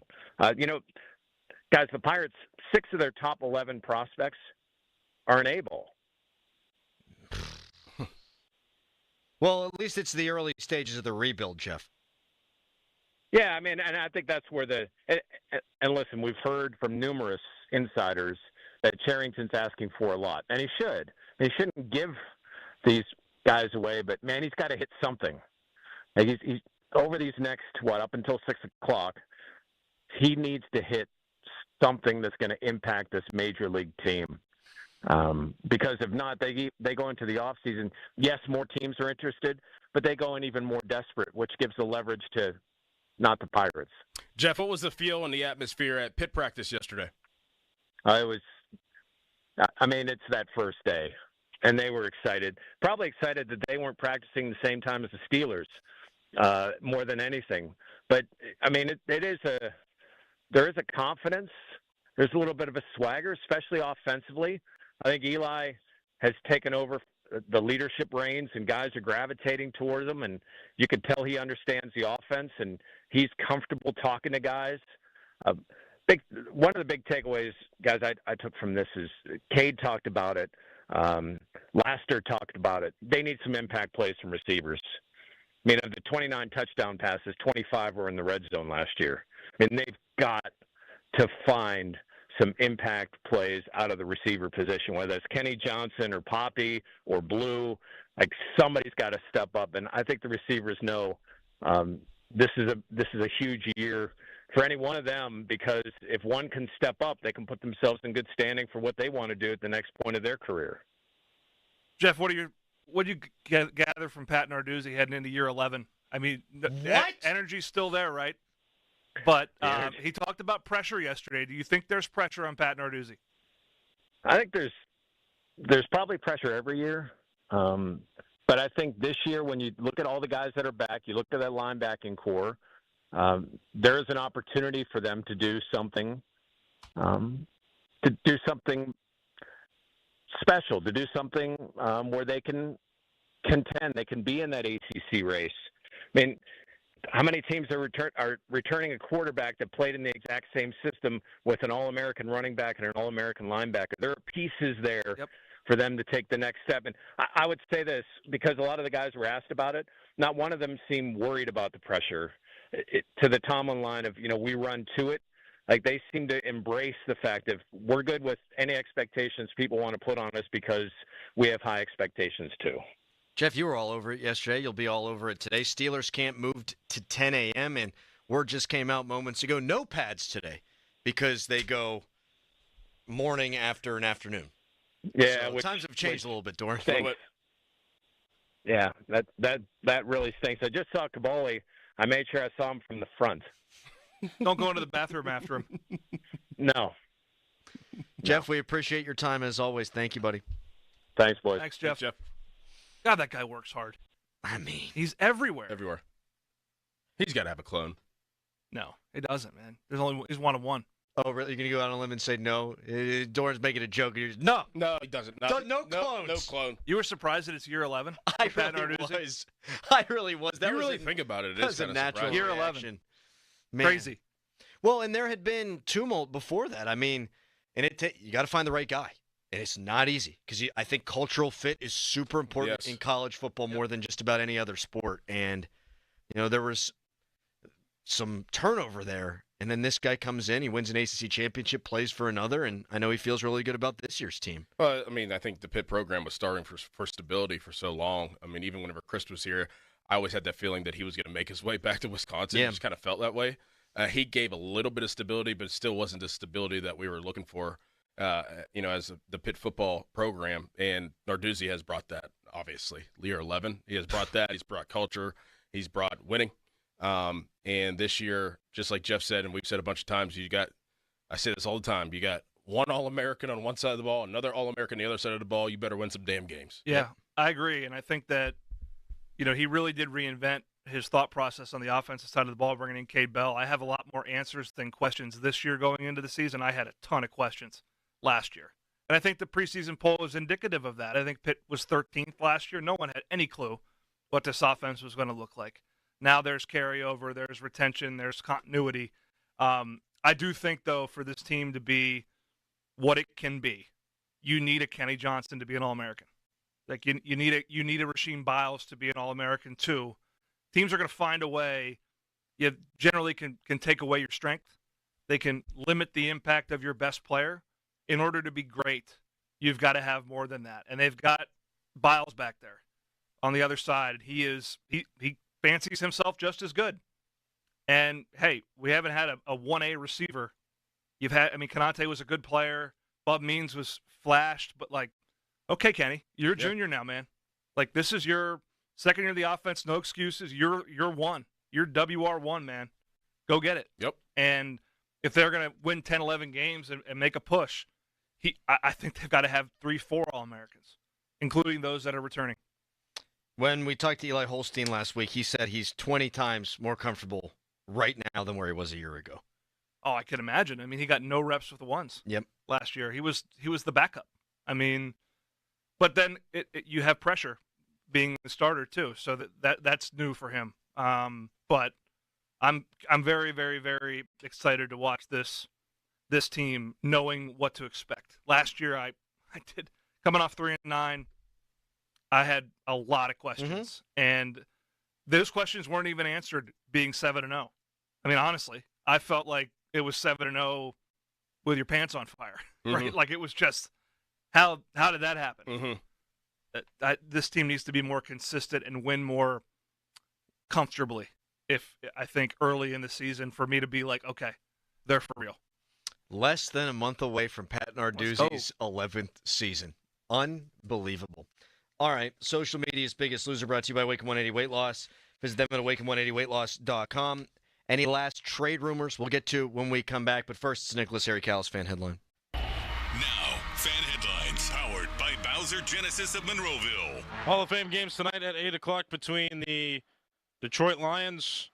Guys, the Pirates, 6 of their top 11 prospects are an A-ball. Well, at least it's the early stages of the rebuild, Jeff. Yeah, I mean, and I think that's where and listen, we've heard from numerous insiders that Cherington's asking for a lot, and he should. He shouldn't give these guys away, but, man, he's got to hit something. Like he's over these next, up until 6 o'clock, he needs to hit something that's going to impact this major league team. Because if not, they go into the offseason. Yes, more teams are interested, but they go in even more desperate, which gives the leverage to not the Pirates. Jeff, what was the feel and the atmosphere at pit practice yesterday? It's that first day, and they were excited. Probably excited that they weren't practicing the same time as the Steelers, more than anything. But, I mean, there is a confidence. There's a little bit of a swagger, especially offensively. I think Eli has taken over the leadership reins, and guys are gravitating towards him, and you can tell he understands the offense, and he's comfortable talking to guys. One of the big takeaways, guys, I took from this is Cade talked about it. Laster talked about it. They need some impact plays from receivers. I mean, of the 29 touchdown passes, 25 were in the red zone last year. And they've got to find some impact plays out of the receiver position, whether it's Kenny Johnson or Poppy or Blue. Like, somebody's got to step up, and I think the receivers know this is a huge year for any one of them, because if one can step up, they can put themselves in good standing for what they want to do at the next point of their career. Jeff, what do you gather from Pat Narduzzi heading into year 11? I mean, energy's still there, right? But he talked about pressure yesterday. Do you think there's pressure on Pat Narduzzi? I think there's probably pressure every year. But I think this year, when you look at all the guys that are back, you look at that linebacking core, there is an opportunity for them to do something, special, to do something where they can contend. They can be in that ACC race. I mean, how many teams are returning a quarterback that played in the exact same system with an All-American running back and an All-American linebacker? There are pieces there for them to take the next step. And I would say this, because a lot of the guys were asked about it, not one of them seemed worried about the pressure. To the Tomlin line of, we run to it. Like, they seem to embrace the fact that we're good with any expectations people want to put on us because we have high expectations too. Jeff, you were all over it yesterday. You'll be all over it today. Steelers camp moved to 10 a.m., and word just came out moments ago, no pads today because they go morning, after, and afternoon. Yeah, so times have changed a little bit, Doran. Yeah, that really stinks. I just saw Kabali. I made sure I saw him from the front. Don't go into the bathroom after him. No. Jeff, we appreciate your time as always. Thank you, buddy. Thanks, boys. Thanks, Jeff. God, that guy works hard. I mean, he's everywhere. Everywhere. He's got to have a clone. No, he doesn't, man. He's one of one. Oh, really? You're going to go out on a limb and say no? Doran's making a joke. And you're just, no. No, he doesn't. No clones. No clone. You were surprised that it's year 11? I really was. I really was. That you was really think about it, that it was is a kind of natural Year reaction. 11. Man. Crazy. Well, and there had been tumult before that. I mean, and you got to find the right guy. And it's not easy because I think cultural fit is super important in college football more than just about any other sport. And, there was some turnover there. And then this guy comes in, he wins an ACC championship, plays for another, and I know he feels really good about this year's team. Well, I mean, I think the Pitt program was starting for stability for so long. I mean, even whenever Chris was here, I always had that feeling that he was going to make his way back to Wisconsin. Yeah. It just kind of felt that way. He gave a little bit of stability, but it still wasn't the stability that we were looking for, as the Pitt football program. And Narduzzi has brought that, obviously. Year 11, he has brought that. He's brought culture. He's brought winning. And this year, just like Jeff said, and we've said a bunch of times, I say this all the time, you got one All-American on one side of the ball, another All-American on the other side of the ball. You better win some damn games. Yeah, yep. I agree. And I think that, he really did reinvent his thought process on the offensive side of the ball, bringing in Cade Bell. I have a lot more answers than questions this year going into the season. I had a ton of questions last year. And I think the preseason poll is indicative of that. I think Pitt was 13th last year. No one had any clue what this offense was going to look like. Now there's carryover, there's retention, there's continuity. I do think, though, for this team to be what it can be, you need a Kenny Johnson to be an All-American. Like you need a Rasheem Biles to be an All-American too. Teams are going to find a way. You generally can take away your strength. They can limit the impact of your best player. In order to be great, you've got to have more than that. And they've got Biles back there on the other side. He fancies himself just as good. And, hey, we haven't had a 1A receiver. Konate was a good player. Bub Means was flashed. But, okay, Kenny, you're a junior now, man. This is your second year of the offense. No excuses. You're one. You're WR1, man. Go get it. Yep. And if they're going to win 10, 11 games and make a push, I think they've got to have 3-4 All-Americans, including those that are returning. When we talked to Eli Holstein last week, he said he's 20 times more comfortable right now than where he was a year ago. Oh, I can imagine. He got no reps with the ones. Yep. Last year, he was the backup. But then you have pressure being the starter too, so that's new for him. But I'm very, very, very excited to watch this team, knowing what to expect. Last year, I did coming off 3-9. I had a lot of questions, and those questions weren't even answered being 7-0. Honestly, I felt like it was 7-0 with your pants on fire, right? Like it was just how did that happen? This team needs to be more consistent and win more comfortably. I think early in the season for me to be like, okay, they're for real. Less than a month away from Pat Narduzzi's 11th season. Unbelievable. All right, social media's Biggest Loser brought to you by Awaken 180 Weight Loss. Visit them at awaken180weightloss.com. Any last trade rumors we'll get to when we come back, but first it's Nicholas Harry Callis fan headline. Now, fan headlines powered by Bowser Genesis of Monroeville. Hall of Fame games tonight at 8 o'clock between the Detroit Lions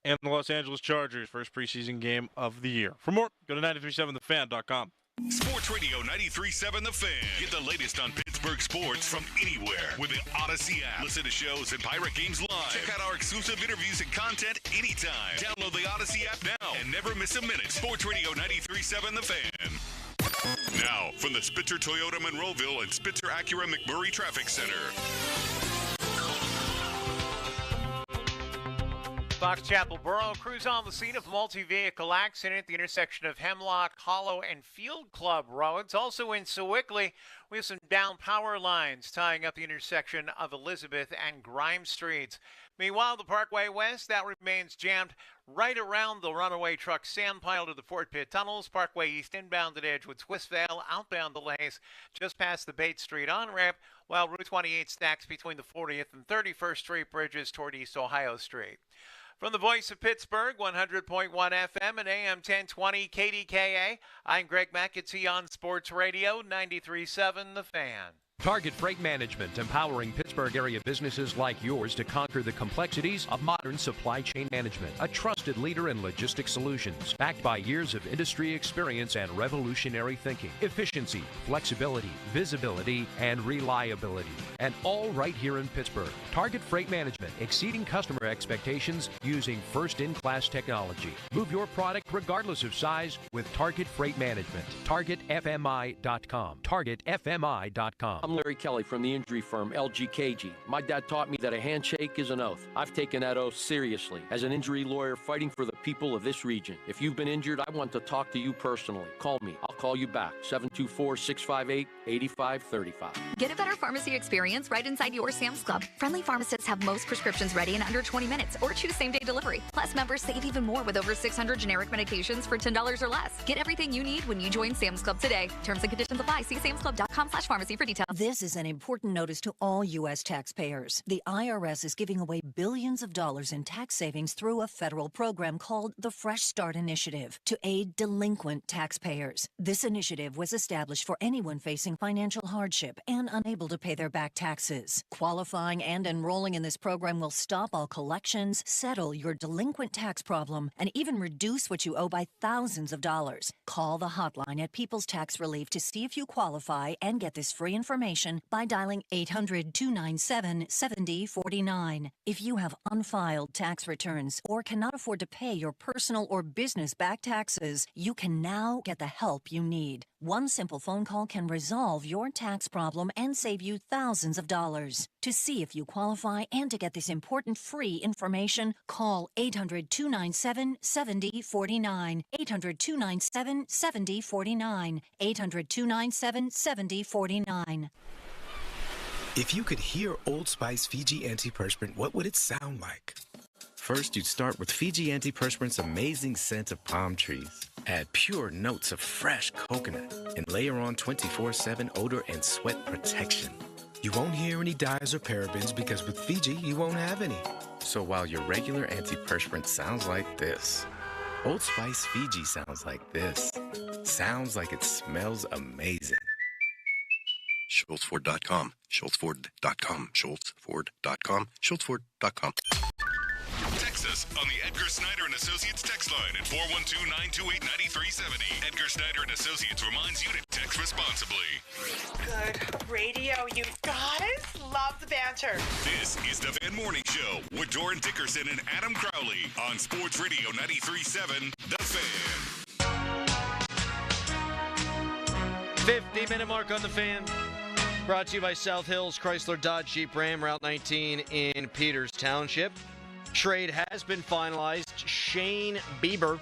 and the Los Angeles Chargers. First preseason game of the year. For more, go to 937thefan.com. Sports Radio 93.7 The Fan. Get the latest on Pittsburgh sports from anywhere with the Odyssey app. Listen to shows and Pirate Games live. Check out our exclusive interviews and content anytime. Download the Odyssey app now and never miss a minute. Sports Radio 93.7 The Fan. Now, from the Spitzer Toyota Monroeville and Spitzer Acura McMurray Traffic Center. Fox Chapel Borough crews on the scene of multi-vehicle accident at the intersection of Hemlock Hollow and Field Club Roads. Also in Sewickley, we have some down power lines tying up the intersection of Elizabeth and Grimes Streets. Meanwhile, the Parkway West, that remains jammed right around the runaway truck sand pile to the Fort Pitt tunnels. Parkway East inbound at Edgewood Swissvale, outbound delays just past the Bates Street on-ramp, while Route 28 stacks between the 40th and 31st Street bridges toward East Ohio Street. From the voice of Pittsburgh, 100.1 FM and AM 1020 KDKA, I'm Greg McAtee on Sports Radio 93.7 The Fan. Target Freight Management, empowering Pittsburgh area businesses like yours to conquer the complexities of modern supply chain management. A trusted leader in logistics solutions, backed by years of industry experience and revolutionary thinking. Efficiency, flexibility, visibility, and reliability. And all right here in Pittsburgh. Target Freight Management, exceeding customer expectations using first-in-class technology. Move your product regardless of size with Target Freight Management. TargetFMI.com. TargetFMI.com. I'm Larry Kelly from the injury firm LGKG. My dad taught me that a handshake is an oath. I've taken that oath seriously as an injury lawyer fighting for the people of this region. If you've been injured, I want to talk to you personally. Call me. I'll call you back. 724-658-8535. Get a better pharmacy experience right inside your Sam's Club. Friendly pharmacists have most prescriptions ready in under 20 minutes or choose same-day delivery. Plus, members save even more with over 600 generic medications for $10 or less. Get everything you need when you join Sam's Club today. Terms and conditions apply. See samsclub.com/pharmacy for details. This is an important notice to all U.S. taxpayers. The IRS is giving away billions of dollars in tax savings through a federal program called the Fresh Start Initiative to aid delinquent taxpayers. This initiative was established for anyone facing financial hardship and unable to pay their back taxes. Qualifying and enrolling in this program will stop all collections, settle your delinquent tax problem, and even reduce what you owe by thousands of dollars. Call the hotline at People's Tax Relief to see if you qualify and get this free information by dialing 800-297-7049. If you have unfiled tax returns or cannot afford to pay your personal or business back taxes, you can now get the help you need. One simple phone call can resolve your tax problem and save you thousands of dollars. To see if you qualify and to get this important free information, call 800-297-7049. 800-297-7049. 800-297-7049. If you could hear Old Spice Fiji Antiperspirant, what would it sound like? First, you'd start with Fiji Antiperspirant's amazing scent of palm trees. Add pure notes of fresh coconut and layer on 24/7 odor and sweat protection. You won't hear any dyes or parabens because with Fiji, you won't have any. So while your regular antiperspirant sounds like this, Old Spice Fiji sounds like this. Sounds like it smells amazing. SchultzFord.com, SchultzFord.com, SchultzFord.com, SchultzFord.com. Text us on the Edgar Snyder and Associates text line at 412-928-9370. Edgar Snyder and Associates reminds you to text responsibly. Good radio, you guys. Love the banter. This is the Fan Morning Show with Doran Dickerson and Adam Crowley on Sports Radio 93.7, The Fan. 50-minute mark on The Fan. Brought to you by South Hills Chrysler Dodge Jeep Ram, Route 19 in Peters Township. Trade has been finalized. Shane Bieber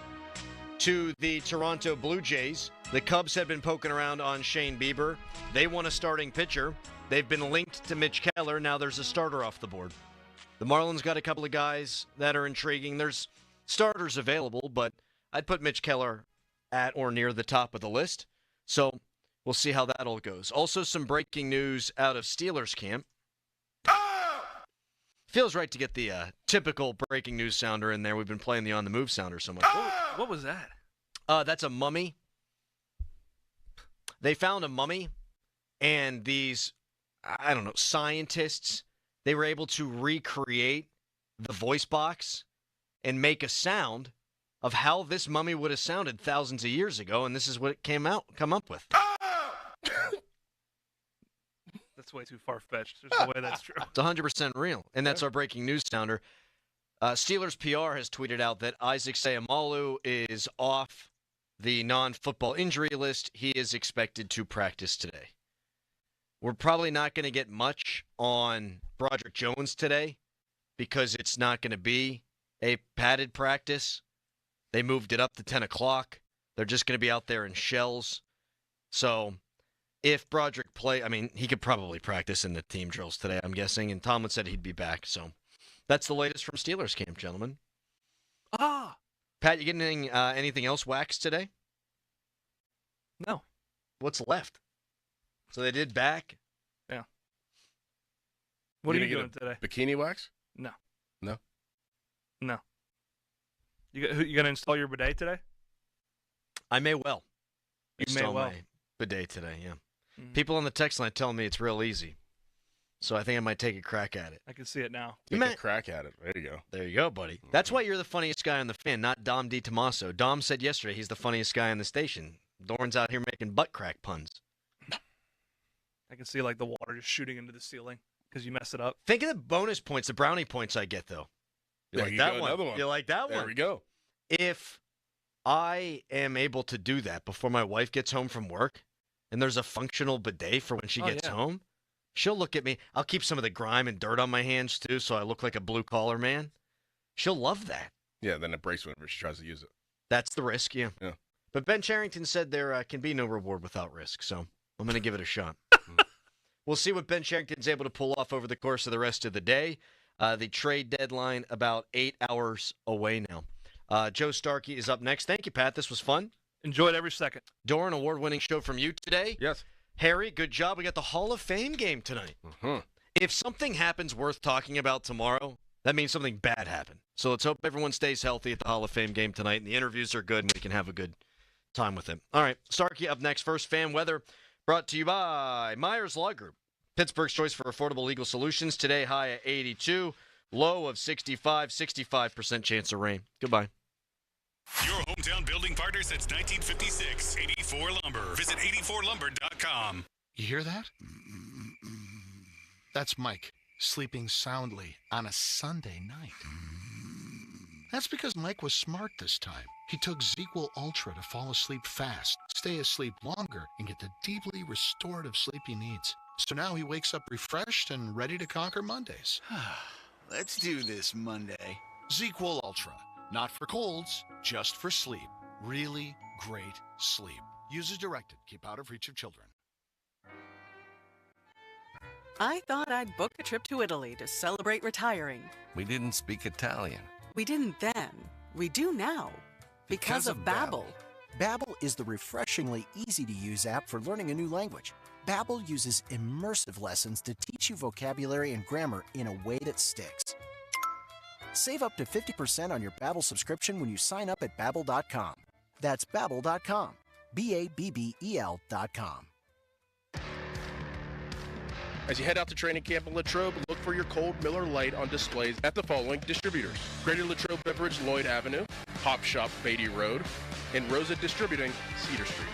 to the Toronto Blue Jays. The Cubs have been poking around on Shane Bieber. They want a starting pitcher. They've been linked to Mitch Keller. Now there's a starter off the board. The Marlins got a couple of guys that are intriguing. There's starters available, but I'd put Mitch Keller at or near the top of the list. So we'll see how that all goes. Also, some breaking news out of Steelers camp. Feels right to get the typical breaking news sounder in there. We've been playing the On the Move sounder so much. What was that? That's a mummy. They found a mummy, and these, I don't know, scientists, they were able to recreate the voice box and make a sound of how this mummy would have sounded thousands of years ago, and this is what it come up with. That's way too far-fetched. There's no way that's true. It's 100% real, and that's our breaking news sounder. Steelers PR has tweeted out that Isaac Seumalo is off the non-football injury list. He is expected to practice today. We're probably not going to get much on Broderick Jones today because it's not going to be a padded practice. They moved it up to 10 o'clock. They're just going to be out there in shells. So if Broderick he could probably practice in the team drills today, I'm guessing. And Tomlin said he'd be back. So that's the latest from Steelers camp, gentlemen. Pat, you getting anything else waxed today? No. What's left? So they did back? Yeah. What are you doing today? Bikini wax? No. No? No. You going to install your bidet today? I may well. You may well. My bidet today, yeah. People on the text line telling me it's real easy. So I think I might take a crack at it. I can see it now. Take a crack at it. There you go. There you go, buddy. That's why you're the funniest guy on the fan, not Dom DiTomaso. Dom said yesterday he's the funniest guy on the station. Doran's out here making butt crack puns. I can see like the water just shooting into the ceiling because you mess it up. Think of the bonus points, the brownie points I get, though. You There like you that go, one? another one. You like that There one? we go. If I am able to do that before my wife gets home from work, and there's a functional bidet for when she gets home, she'll look at me. I'll keep some of the grime and dirt on my hands, too, so I look like a blue-collar man. She'll love that. Yeah, then it breaks whenever she tries to use it. That's the risk, yeah. Yeah. But Ben Charrington said there can be no reward without risk, so I'm going to give it a shot. We'll see what Ben Charrington's able to pull off over the course of the rest of the day. The trade deadline about 8 hours away now. Joe Starkey is up next. Thank you, Pat. This was fun. Enjoyed every second. Doran, award-winning show from you today. Yes. Harry, good job. We got the Hall of Fame game tonight. Mm-hmm. If something happens worth talking about tomorrow, that means something bad happened. So let's hope everyone stays healthy at the Hall of Fame game tonight, and the interviews are good, and we can have a good time with him. All right, Starkey up next. First, fan weather brought to you by Myers Law Group. Pittsburgh's choice for affordable legal solutions. Today, high at 82, low of 65, 65% chance of rain. Goodbye. Your hometown building partner since 1956. 84 Lumber. Visit 84lumber.com. You hear that? That's Mike sleeping soundly on a Sunday night. That's because Mike was smart this time. He took ZQL Ultra to fall asleep fast, stay asleep longer, and get the deeply restorative sleep he needs. So now he wakes up refreshed and ready to conquer Mondays. Let's do this Monday. ZQL Ultra. Not for colds, just for sleep. Really great sleep. Use as directed. Keep out of reach of children. I thought I'd book a trip to Italy to celebrate retiring. We didn't speak Italian. We didn't then. We do now. Because of Babbel. Babbel is the refreshingly easy-to-use app for learning a new language. Babbel uses immersive lessons to teach you vocabulary and grammar in a way that sticks. Save up to 50% on your Babbel subscription when you sign up at Babbel.com. That's Babbel.com. Babbel.com. As you head out to training camp in Latrobe, look for your cold Miller Lite on displays at the following distributors: Greater Latrobe Beverage, Lloyd Avenue; Hop Shop, Beatty Road; and Rosa Distributing, Cedar Street.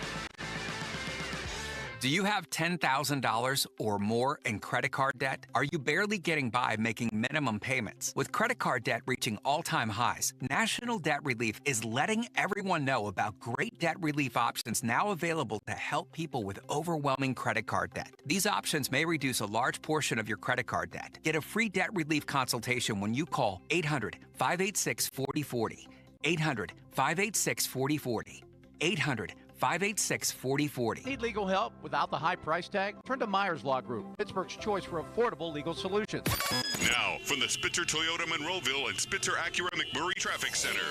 Do you have $10,000 or more in credit card debt? Are you barely getting by making minimum payments? With credit card debt reaching all-time highs, National Debt Relief is letting everyone know about great debt relief options now available to help people with overwhelming credit card debt. These options may reduce a large portion of your credit card debt. Get a free debt relief consultation when you call 800-586-4040. 800-586-4040. 800-586-4040. Need legal help without the high price tag? Turn to Myers Law Group, Pittsburgh's choice for affordable legal solutions. Now, from the Spitzer Toyota Monroeville and Spitzer Acura McMurray Traffic Center.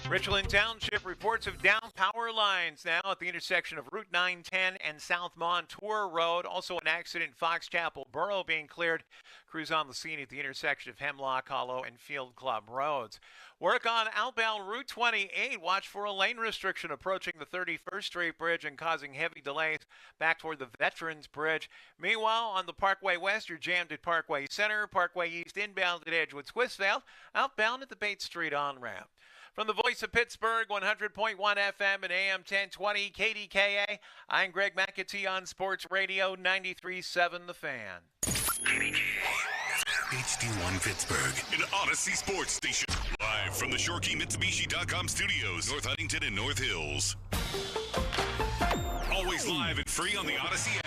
Richland Township reports of down power lines now at the intersection of Route 910 and South Montour Road. Also an accident in Fox Chapel Borough being cleared. Crews on the scene at the intersection of Hemlock Hollow and Field Club Roads. Work on outbound Route 28. Watch for a lane restriction approaching the 31st Street Bridge and causing heavy delays back toward the Veterans Bridge. Meanwhile, on the Parkway West, you're jammed at Parkway Center, Parkway East inbound at Edgewood Swissvale, outbound at the Bates Street on-ramp. From the voice of Pittsburgh, 100.1 FM and AM 1020 KDKA, I'm Greg McAtee on Sports Radio 93.7 The Fan. HD1 Pittsburgh, an Odyssey sports station. Live from the ShoreKeyMitsubishi.com studios, North Huntington and North Hills. Always live and free on the Odyssey app.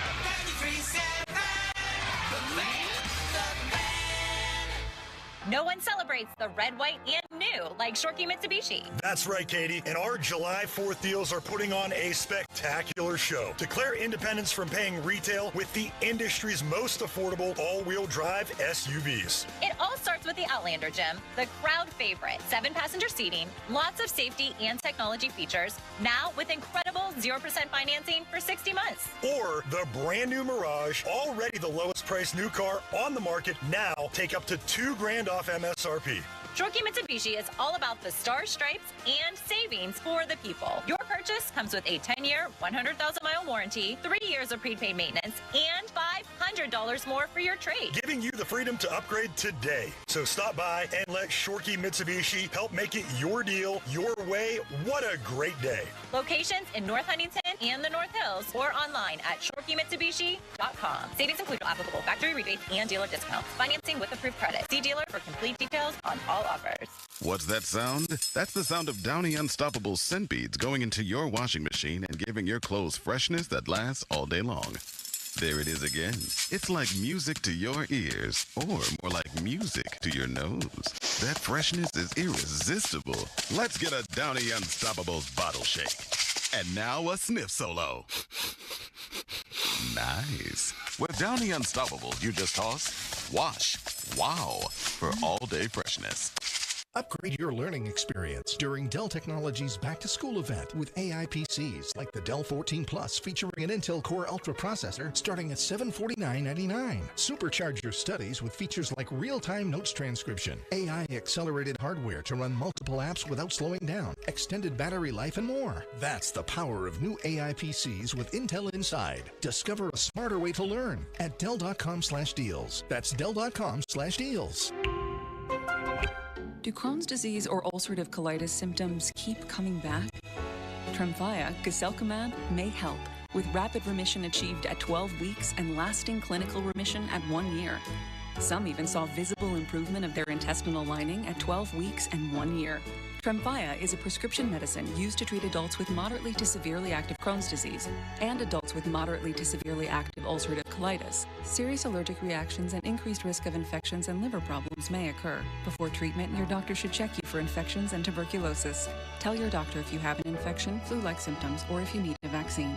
No one celebrates the red, white, and new like Shorkey Mitsubishi. That's right, Katie. And our July 4th deals are putting on a spectacular show. Declare independence from paying retail with the industry's most affordable all-wheel drive SUVs. It all starts with the Outlander, Jim, the crowd favorite. 7-passenger seating, lots of safety and technology features, now with incredible 0% financing for 60 months. Or the brand new Mirage, already the lowest priced new car on the market, now take up to $2,000 off MSRP. Shorkey Mitsubishi is all about the star stripes and savings for the people. Your purchase comes with a 10-year, 100,000-mile warranty, 3 years of prepaid maintenance, and $500 more for your trade. Giving you the freedom to upgrade today. So stop by and let Shorkey Mitsubishi help make it your deal, your way. What a great day. Locations in North Huntington and the North Hills, or online at shorkeymitsubishi.com. Savings include applicable factory rebates and dealer discounts. Financing with approved credit. See dealer for complete details on all offers. What's that sound? That's the sound of Downy Unstoppable scent beads going into your washing machine and giving your clothes freshness that lasts all day long. There it is again. It's like music to your ears, or more like music to your nose. That freshness is irresistible. Let's get a Downy Unstoppables bottle shake. And now a sniff solo. Nice. With Downy Unstoppables, you just toss, wash, wow, for all-day freshness. Upgrade your learning experience during Dell Technologies Back to School event with AI PCs like the Dell 14 Plus featuring an Intel Core Ultra processor starting at $749.99. Supercharge your studies with features like real-time notes transcription, AI accelerated hardware to run multiple apps without slowing down, extended battery life, and more. That's the power of new AI PCs with Intel inside. Discover a smarter way to learn at Dell.com/deals. That's Dell.com/deals. Do Crohn's disease or ulcerative colitis symptoms keep coming back? Tremfya, guselkumab, may help, with rapid remission achieved at 12 weeks and lasting clinical remission at 1 year. Some even saw visible improvement of their intestinal lining at 12 weeks and 1 year. Tremfya is a prescription medicine used to treat adults with moderately to severely active Crohn's disease and adults with moderately to severely active ulcerative colitis. Serious allergic reactions and increased risk of infections and liver problems may occur. Before treatment, your doctor should check you for infections and tuberculosis. Tell your doctor if you have an infection, flu-like symptoms, or if you need a vaccine.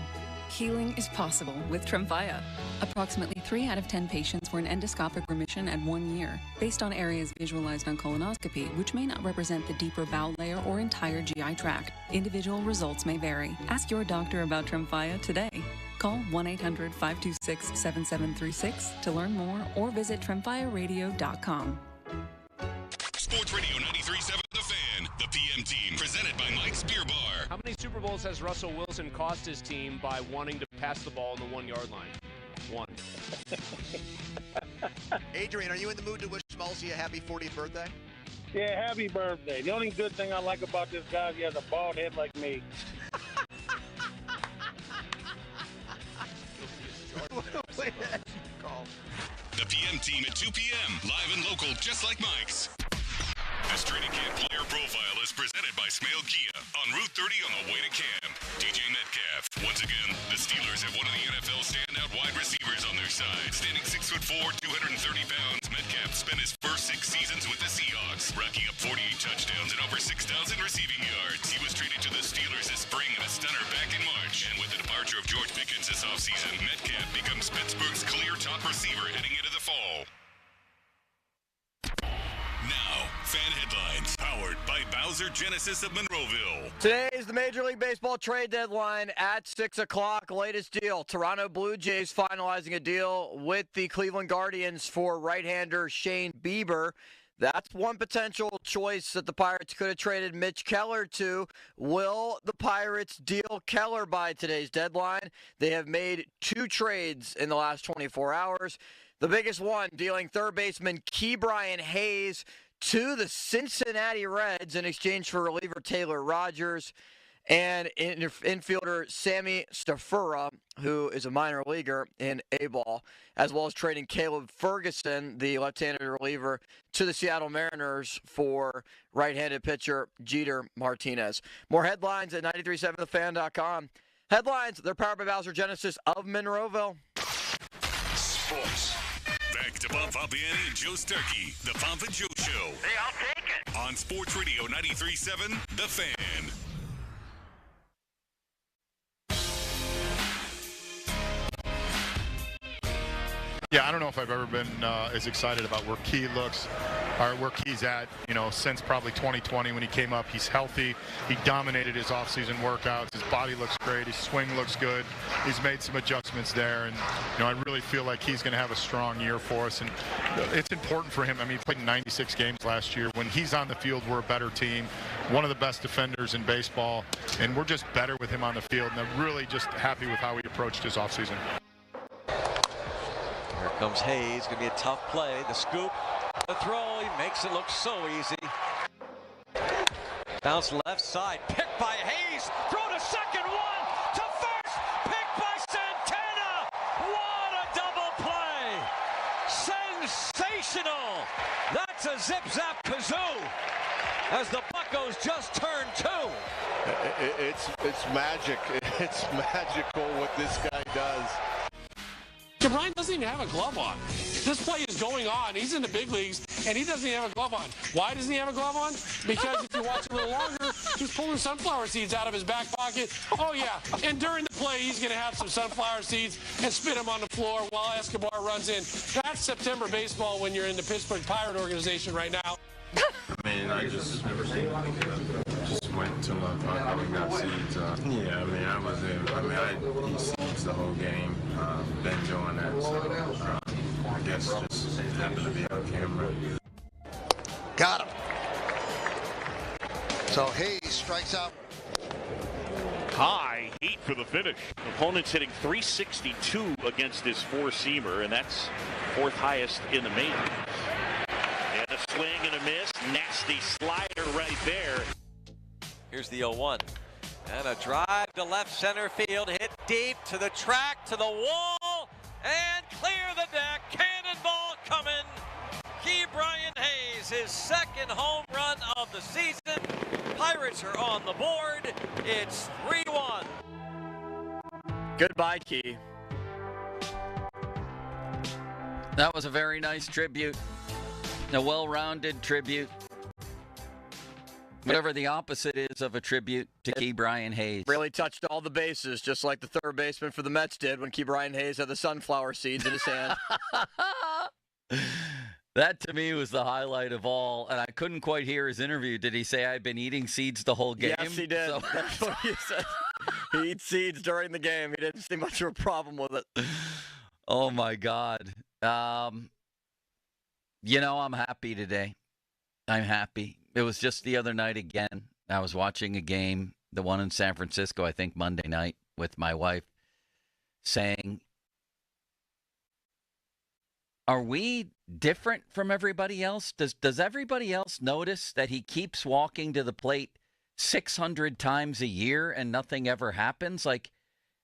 Healing is possible with Tremfya. Approximately 3 out of 10 patients were in endoscopic remission at 1 year, based on areas visualized on colonoscopy, which may not represent the deeper bowel layer or entire GI tract. Individual results may vary. Ask your doctor about Tremfya today. Call 1-800-526-7736 to learn more or visit tremfyaradio.com. Sports Radio 93.7 The Fan, the PM team, presented by Mike's Beer Bar. How many Super Bowls has Russell Wilson cost his team by wanting to pass the ball on the 1-yard line? 1. Adrian, are you in the mood to wish Schmalzi a happy 40th birthday? Yeah, happy birthday. The only good thing I like about this guy is he has a bald head like me. The PM team at 2 p.m. Live and local, just like Mike's. This training camp player profile is presented by Smail Kia on Route 30 on the way to camp. DJ Metcalf. Once again, the Steelers have one of the NFL's standout wide receivers on their side. Standing 6'4", 230 pounds, Metcalf spent his first 6 seasons with the Seahawks, racking up 48 touchdowns and over 6,000 receiving yards. He was traded to the Steelers this spring in a stunner back in March. And with the departure of George Pickens this offseason, Metcalf becomes Pittsburgh's clear top receiver heading into the fall. Now, fan headlines powered by Bowser Genesis of Monroeville. Today is the Major League Baseball trade deadline at 6 o'clock. Latest deal. Toronto Blue Jays finalizing a deal with the Cleveland Guardians for right-hander Shane Bieber. That's one potential choice that the Pirates could have traded Mitch Keller to. Will the Pirates deal Keller by today's deadline? They have made 2 trades in the last 24 hours. The biggest one, dealing third baseman Ke'Bryan Hayes to the Cincinnati Reds in exchange for reliever Taylor Rogers and infielder Sammy Stafura, who is a minor leaguer in A-ball, as well as trading Caleb Ferguson, the left-handed reliever, to the Seattle Mariners for right-handed pitcher Jeter Martinez. More headlines at 937thefan.com. Headlines, they're powered by Bowser Genesis of Monroeville. Sports. Back to Bob Fabiani and Joe Starkey, the Pomp and Joe Show. Hey, I'll take it. On Sports Radio 93.7, The Fan. Yeah, I don't know if I've ever been as excited about where Key looks are where Key's at, since probably 2020 when he came up. He's healthy. He dominated his offseason workouts. His body looks great. His swing looks good. He's made some adjustments there, and I really feel like he's going to have a strong year for us. And it's important for him. I mean, he played 96 games last year. When he's on the field, we're a better team. One of the best defenders in baseball, and we're just better with him on the field. And I'm really just happy with how he approached his offseason. Here comes Hayes. Going to be a tough play. The scoop, the throw. He makes it look so easy. Bounce left side. Picked by Hayes. Throw to second. One to first. Picked by Santana. What a double play. Sensational. That's a zip-zap kazoo. As the Buccos just turned 2. It's magic. It's magical what this guy does. Brian doesn't even have a glove on. This play is going on. He's in the big leagues, and he doesn't even have a glove on. Why doesn't he have a glove on? Because if you watch a little longer, he's pulling sunflower seeds out of his back pocket. Oh, yeah. And during the play, he's going to have some sunflower seeds and spit them on the floor while Escobar runs in. That's September baseball when you're in the Pittsburgh Pirate organization right now. I mean, I just went to my pocket and got seeds. I eat seeds the whole game. Been doing that, so I guess just happened to be on camera. Got him. So Hayes strikes out. High heat for the finish. Opponent's hitting .362 against this four-seamer, and that's 4th highest in the majors. And a swing and a miss. Nasty slider right there. Here's the 0-1. And a drive to left center field. Hit deep to the track, to the wall. And clear the deck. Cannonball coming. Ke'Bryan Hayes, his 2nd home run of the season. Pirates are on the board. It's 3-1. Goodbye, Key. That was a very nice tribute. A well-rounded tribute. Whatever the opposite is of a tribute to Ke'Bryan Hayes. Really touched all the bases, just like the third baseman for the Mets did when Ke'Bryan Hayes had the sunflower seeds in his hand. That, to me, was the highlight of all, and I couldn't quite hear his interview. Did he say, I've been eating seeds the whole game? Yes, he did. So... That's what he said. He eats seeds during the game. He didn't see much of a problem with it. Oh, my God. I'm happy today. I'm happy. It was just the other night again. I was watching a game, the one in San Francisco, I think Monday night, with my wife, saying, are we different from everybody else? Does everybody else notice that he keeps walking to the plate 600 times a year and nothing ever happens? Like,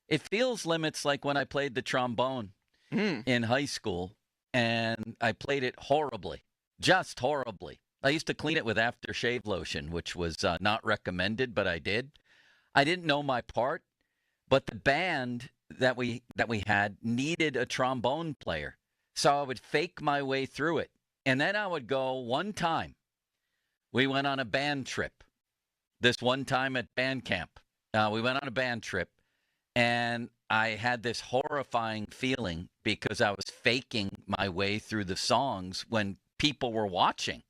it feels limits like when I played the trombone in high school, and I played it horribly, just horribly. I used to clean it with aftershave lotion, which was not recommended, but I did. I didn't know my part, but the band that we had needed a trombone player. So I would fake my way through it. And then I would go one time. We went on a band trip. This one time at band camp. We went on a band trip, and I had this horrifying feeling because I was faking my way through the songs when people were watching.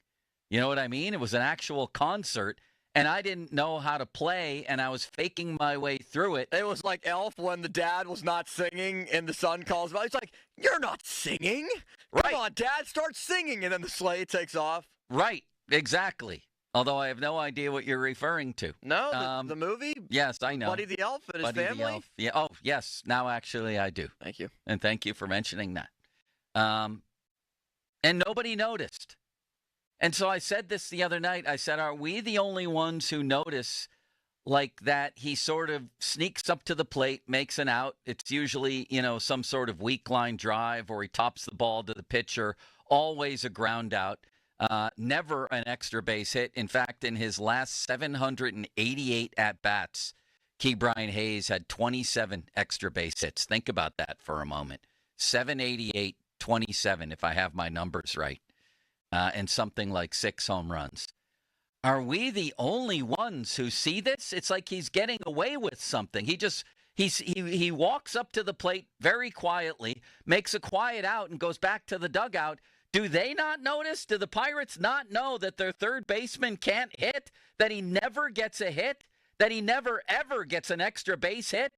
You know what I mean? It was an actual concert, and I didn't know how to play, and I was faking my way through it. It was like Elf when the dad was not singing, and the son calls him out. He's like, you're not singing. Right. Come on, Dad, start singing, and then the sleigh takes off. Right, exactly. Although I have no idea what you're referring to. No, the movie? Yes, I know. Buddy the Elf and his family? The Elf. Yeah. Oh, yes. Now, actually, I do. Thank you. And thank you for mentioning that. And nobody noticed. And so I said this the other night. I said, are we the only ones who notice like that he sort of sneaks up to the plate, makes an out? It's usually, some sort of weak line drive, or he tops the ball to the pitcher, always a ground out, never an extra base hit. In fact, in his last 788 at-bats, Ke'Bryan Hayes had 27 extra base hits. Think about that for a moment. 788, 27, if I have my numbers right. And something like 6 home runs. Are we the only ones who see this? It's like he's getting away with something. He walks up to the plate very quietly, makes a quiet out, and goes back to the dugout Do they not notice? Do the Pirates not know that their third baseman can't hit? That he never gets a hit? That he never, ever gets an extra base hit?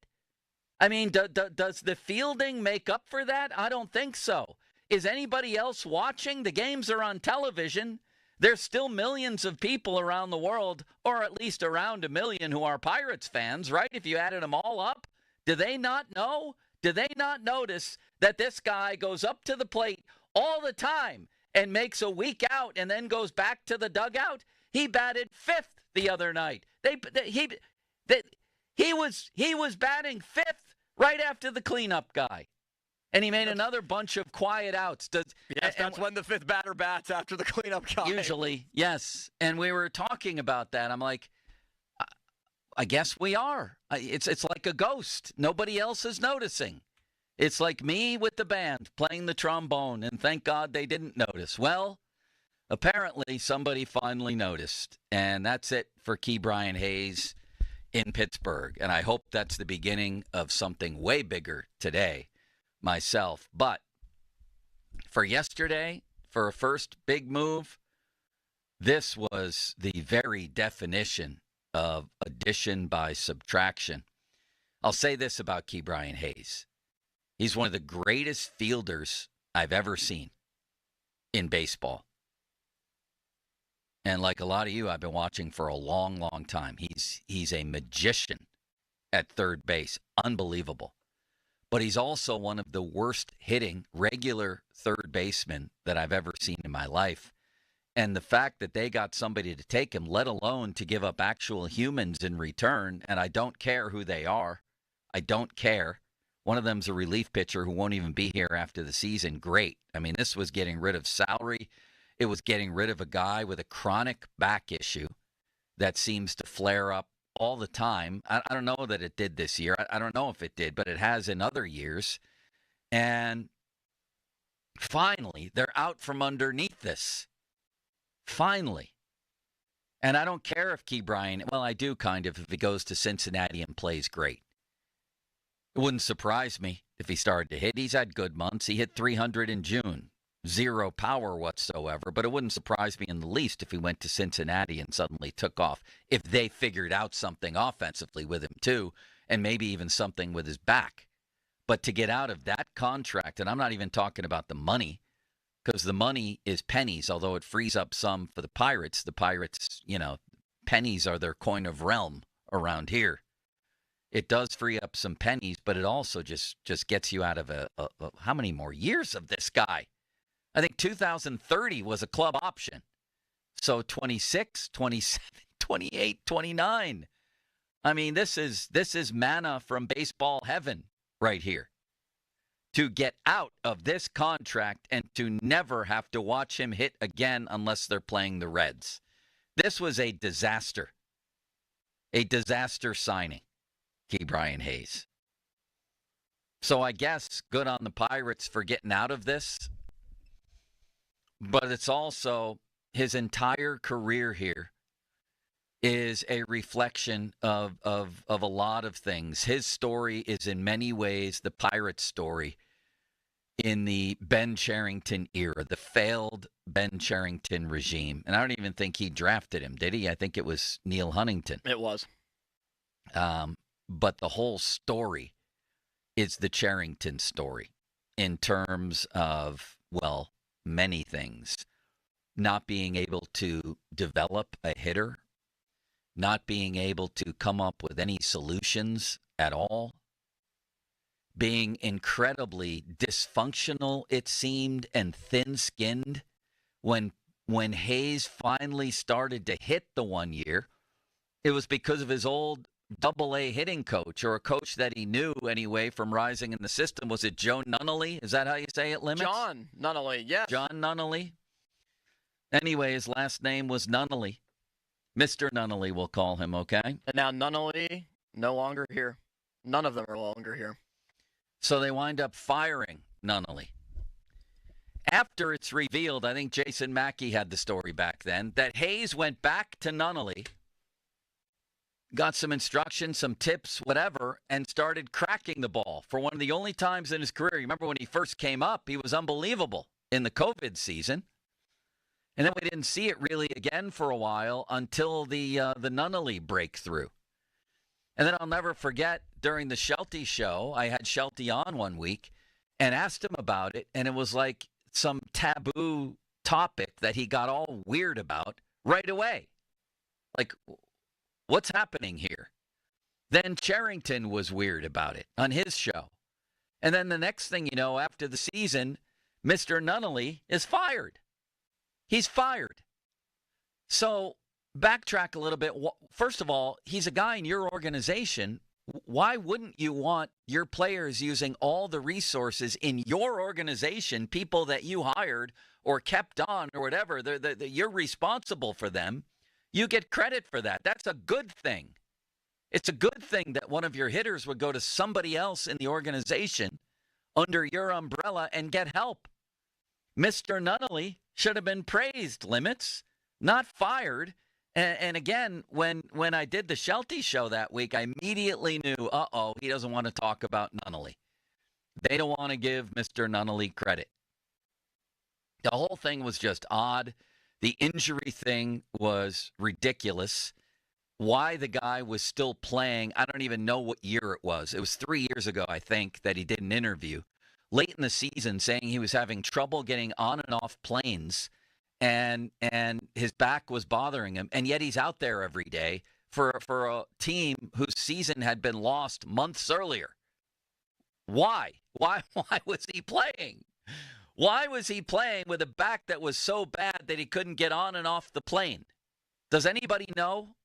I mean, does the fielding make up for that? I don't think so. Is anybody else watching? The games are on television. There's still millions of people around the world, or at least around 1 million who are Pirates fans, right? If you added them all up, do they not know? Do they not notice that this guy goes up to the plate all the time and makes a week out and then goes back to the dugout? He batted 5th the other night. He was batting 5th right after the cleanup guy. And he made another bunch of quiet outs. Yes, that's when the 5th batter bats after the cleanup guy. Usually, yes. And we were talking about that. I'm like, I guess we are. It's like a ghost. Nobody else is noticing. It's like me with the band playing the trombone, and thank God they didn't notice. Well, apparently somebody finally noticed, and that's it for Ke'Bryan Hayes in Pittsburgh. And I hope that's the beginning of something way bigger today myself. But for yesterday, for a first big move, this was the very definition of addition by subtraction. I'll say this about Ke'Bryan Hayes. He's one of the greatest fielders I've ever seen in baseball. And like a lot of you, I've been watching for a long, long time. He's a magician at third base. Unbelievable. But he's also one of the worst hitting regular third basemen that I've ever seen in my life. And the fact that they got somebody to take him, let alone to give up actual humans in return, and I don't care who they are. I don't care. One of them's a relief pitcher who won't even be here after the season. Great. I mean, this was getting rid of salary. It was getting rid of a guy with a chronic back issue that seems to flare up all the time. I don't know that it did this year. I don't know if it did, but it has in other years. And finally, they're out from underneath this. Finally. And I don't care if Ke'Bryan, well, I do kind of, if he goes to Cincinnati and plays great. It wouldn't surprise me if he started to hit. He's had good months. He hit 300 in June. 0 power whatsoever, but it wouldn't surprise me in the least if he went to Cincinnati and suddenly took off, if they figured out something offensively with him too, and maybe even something with his back. But to get out of that contract, and I'm not even talking about the money, because the money is pennies, although it frees up some for the Pirates. The Pirates, pennies are their coin of realm around here. It does free up some pennies, but it also just gets you out of how many more years of this guy? I think 2030 was a club option. So 26, 27, 28, 29. I mean, this is manna from baseball heaven right here. To get out of this contract and to never have to watch him hit again unless they're playing the Reds. This was a disaster. A disaster signing, Ke'Bryan Hayes. So I guess good on the Pirates for getting out of this. But it's also his entire career here is a reflection of a lot of things. His story is in many ways the Pirates' story in the Ben Cherington era, the failed Ben Cherington regime. And I don't even think he drafted him, did he? I think it was Neil Huntington. It was. But the whole story is the Cherington story in terms of, well, many things. Not being able to develop a hitter, not being able to come up with any solutions at all, being incredibly dysfunctional, it seemed, and thin-skinned when Hayes finally started to hit the one year. It was because of his old Double-A hitting coach, or a coach that he knew anyway from rising in the system. Was it Joe Nunnally? Is that how you say it, Limits? John Nunnally, yes. John Nunnally. Anyway, his last name was Nunnally. Mr. Nunnally, we'll call him, okay? And now Nunnally, no longer here. None of them are longer here. So they wind up firing Nunnally. After it's revealed, I think Jason Mackey had the story back then, that Hayes went back to Nunnally, got some instructions, some tips, whatever, and started cracking the ball for one of the only times in his career. You remember when he first came up, he was unbelievable. in the COVID season. And then we didn't see it really again for a while until the Nunnally breakthrough. And then I'll never forget, during the Shelty show, I had Shelty on one week and asked him about it, and it was like some taboo topic that he got all weird about right away. Like, what's happening here? Then Charrington was weird about it on his show. And then the next thing you know, after the season, Mr. Nunnally is fired. He's fired. So backtrack a little bit. First of all, he's a guy in your organization. Why wouldn't you want your players using all the resources in your organization, people that you hired or kept on or whatever? You're responsible for them. You get credit for that. That's a good thing. It's a good thing that one of your hitters would go to somebody else in the organization under your umbrella and get help. Mr. Nunnally should have been praised, Limits, not fired. And again, when I did the Shelty show that week, I immediately knew, he doesn't want to talk about Nunnally. They don't want to give Mr. Nunnally credit. The whole thing was just odd. The injury thing was ridiculous. Why the guy was still playing, I don't even know what year it was. It was 3 years ago, I think, that he did an interview late in the season saying he was having trouble getting on and off planes and his back was bothering him. And yet he's out there every day for a team whose season had been lost months earlier. Why? Why was he playing? Why was he playing with a back that was so bad that he couldn't get on and off the plane? Does anybody know?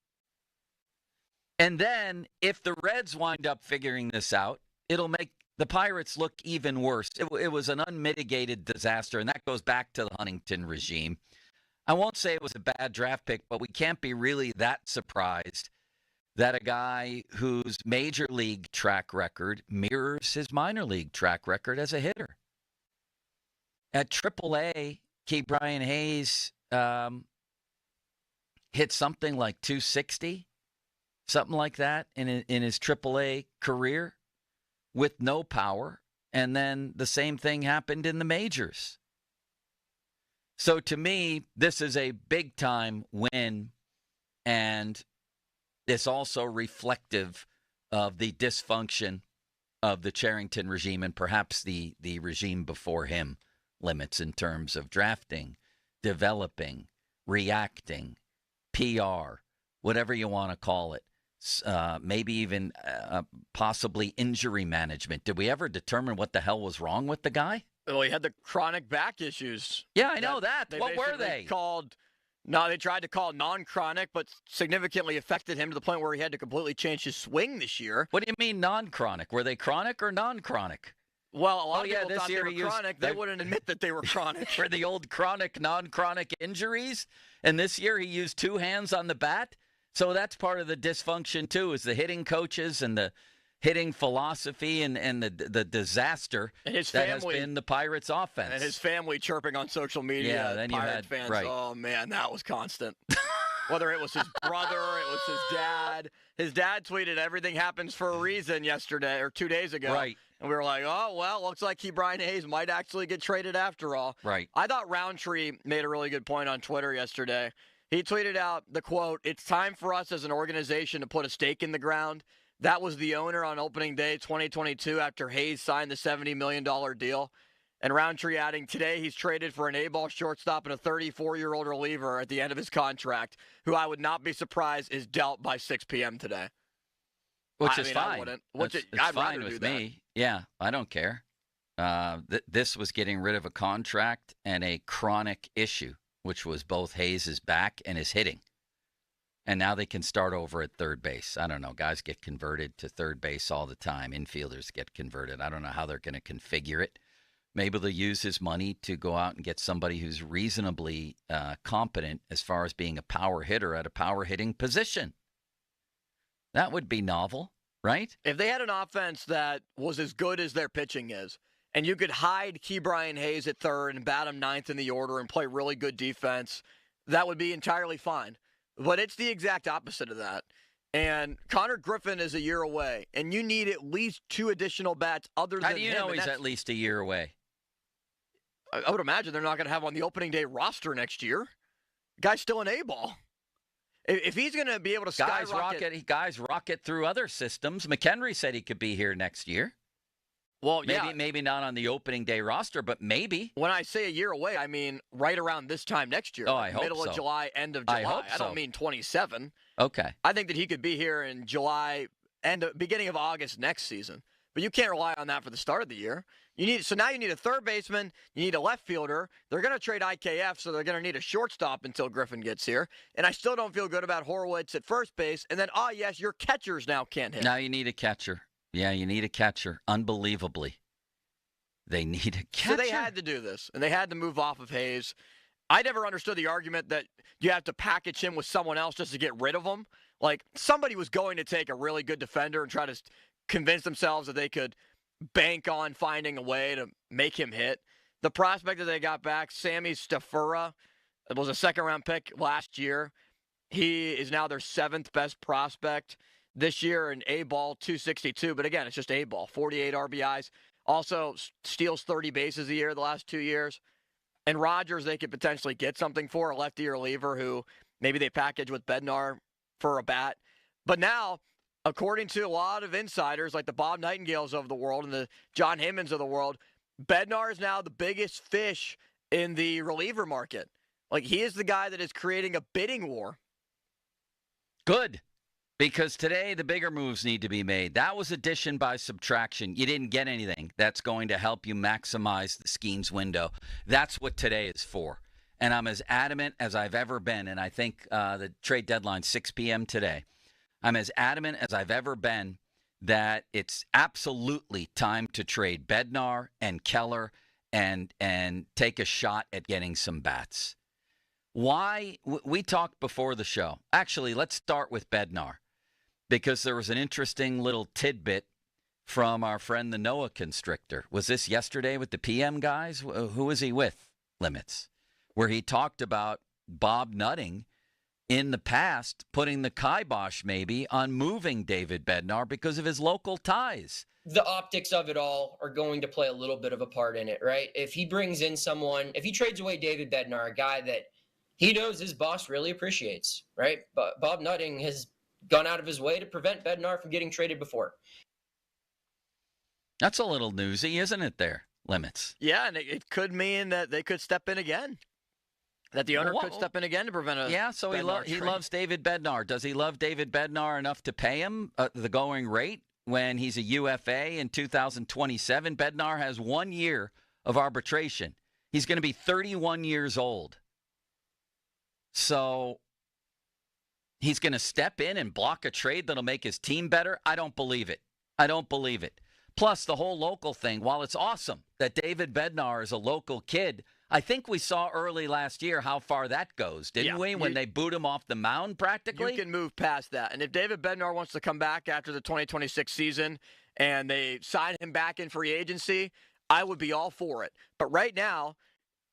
And then if the Reds wind up figuring this out, it'll make the Pirates look even worse. It was an unmitigated disaster, and that goes back to the Huntington regime. I won't say it was a bad draft pick, but we can't be really that surprised that a guy whose major league track record mirrors his minor league track record as a hitter. At AAA, Ke'Bryan Hayes hit something like 260, something like that in his AAA career with no power. And then the same thing happened in the majors. So to me, this is a big-time win, and it's also reflective of the dysfunction of the Charrington regime and perhaps the regime before him, Limits, in terms of drafting, developing, reacting, PR, whatever you want to call it. Maybe even possibly injury management. Did we ever determine what the hell was wrong with the guy? Well, he had the chronic back issues. Yeah, I know that. What were they? They tried to call non-chronic, but significantly affected him to the point where he had to completely change his swing this year. What do you mean non-chronic? Were they chronic or non-chronic? Well, a lot of people thought they were chronic. They wouldn't admit that they were chronic. For the old chronic, non-chronic injuries. And this year he used two hands on the bat. So that's part of the dysfunction, too, is the hitting coaches and the hitting philosophy and the disaster and his that family, has been the Pirates' offense. And his family chirping on social media. Yeah, then Pirate you had fans. right. Oh, man, that was constant. Whether it was his brother, it was his dad. His dad tweeted, "Everything happens for a reason" yesterday or 2 days ago. Right. And we were like, oh, well, looks like Ke'Bryan Hayes might actually get traded after all. Right. I thought Roundtree made a really good point on Twitter yesterday. He tweeted out the quote, "It's time for us as an organization to put a stake in the ground." That was the owner on opening day 2022 after Hayes signed the $70 million deal. And Roundtree adding, today he's traded for an A-ball shortstop and a 34-year-old reliever at the end of his contract, who I would not be surprised is dealt by 6 p.m. today. Which is fine. I wouldn't. It's I'd fine rather with do me. Yeah, I don't care. This was getting rid of a contract and a chronic issue, which was both Hayes' back and his hitting. And now they can start over at third base. I don't know. Guys get converted to third base all the time. Infielders get converted. I don't know how they're going to configure it. Maybe they'll use his money to go out and get somebody who's reasonably competent as far as being a power hitter at a power hitting position. That would be novel, right? If they had an offense that was as good as their pitching is, and you could hide Ke'Bryan Hayes at third and bat him ninth in the order and play really good defense, that would be entirely fine. But it's the exact opposite of that. And Connor Griffin is a year away, and you need at least 2 additional bats other than him. How do you know he's at least a year away? I would imagine they're not going to have on the opening day roster next year. Guy's still an A-ball. If he's going to be able to skyrocket... Guys rocket through other systems. McHenry said he could be here next year. Well, maybe not on the opening day roster, but maybe. When I say a year away, I mean right around this time next year. Oh, I hope Middle so. of July, end of July. I don't mean 27. Okay. I think that he could be here in July, beginning of August next season. But you can't rely on that for the start of the year. Now you need a third baseman, you need a left fielder. They're going to trade IKF, so they're going to need a shortstop until Griffin gets here. And I still don't feel good about Horowitz at first base. And then, yes, your catchers now can't hit. Now you need a catcher. Yeah, you need a catcher. Unbelievably. They need a catcher. So they had to do this, and they had to move off of Hayes. I never understood the argument that you have to package him with someone else just to get rid of him. Like, somebody was going to take a really good defender and try to convince themselves that they could bank on finding a way to make him hit. The prospect that they got back, Sammy Stafura, was a second-round pick last year. He is now their 7th best prospect this year in A-ball, 262. But again, it's just A-ball, 48 RBIs. Also steals 30 bases a year the last 2 years. And Rogers, they could potentially get something for, a lefty reliever who maybe they package with Bednar for a bat. But now, according to a lot of insiders like the Bob Nightingales of the world and the John Himmons of the world, Bednar is now the biggest fish in the reliever market. Like, he is the guy that is creating a bidding war. Good. Because today the bigger moves need to be made. That was addition by subtraction. You didn't get anything that's going to help you maximize the Skenes window. That's what today is for. And I'm as adamant as I've ever been. And I think the trade deadline, 6 p.m. today. I'm as adamant as I've ever been that it's absolutely time to trade Bednar and Keller and take a shot at getting some bats. Why? We talked before the show. Actually, let's start with Bednar, because there was an interesting little tidbit from our friend the Noah Constrictor. Was this yesterday with the PM guys? Who was he with, Limits? Where he talked about Bob Nutting in the past putting the kibosh maybe on moving David Bednar because of his local ties. The optics of it all are going to play a little bit of a part in it, right? If he brings in someone, if he trades away David Bednar, a guy that he knows his boss really appreciates, right? But Bob Nutting has gone out of his way to prevent Bednar from getting traded before. That's a little newsy, isn't it there, Limits? Yeah, and it could mean that they could step in again. That the owner could step in again to prevent a Yeah, so he loves David Bednar. Does he love David Bednar enough to pay him the going rate when he's a UFA in 2027? Bednar has 1 year of arbitration. He's going to be 31 years old. So he's going to step in and block a trade that'll make his team better? I don't believe it. I don't believe it. Plus, the whole local thing, while it's awesome that David Bednar is a local kid, I think we saw early last year how far that goes, didn't we, when they boot him off the mound practically? You can move past that. And if David Bednar wants to come back after the 2026 season and they sign him back in free agency, I would be all for it. But right now,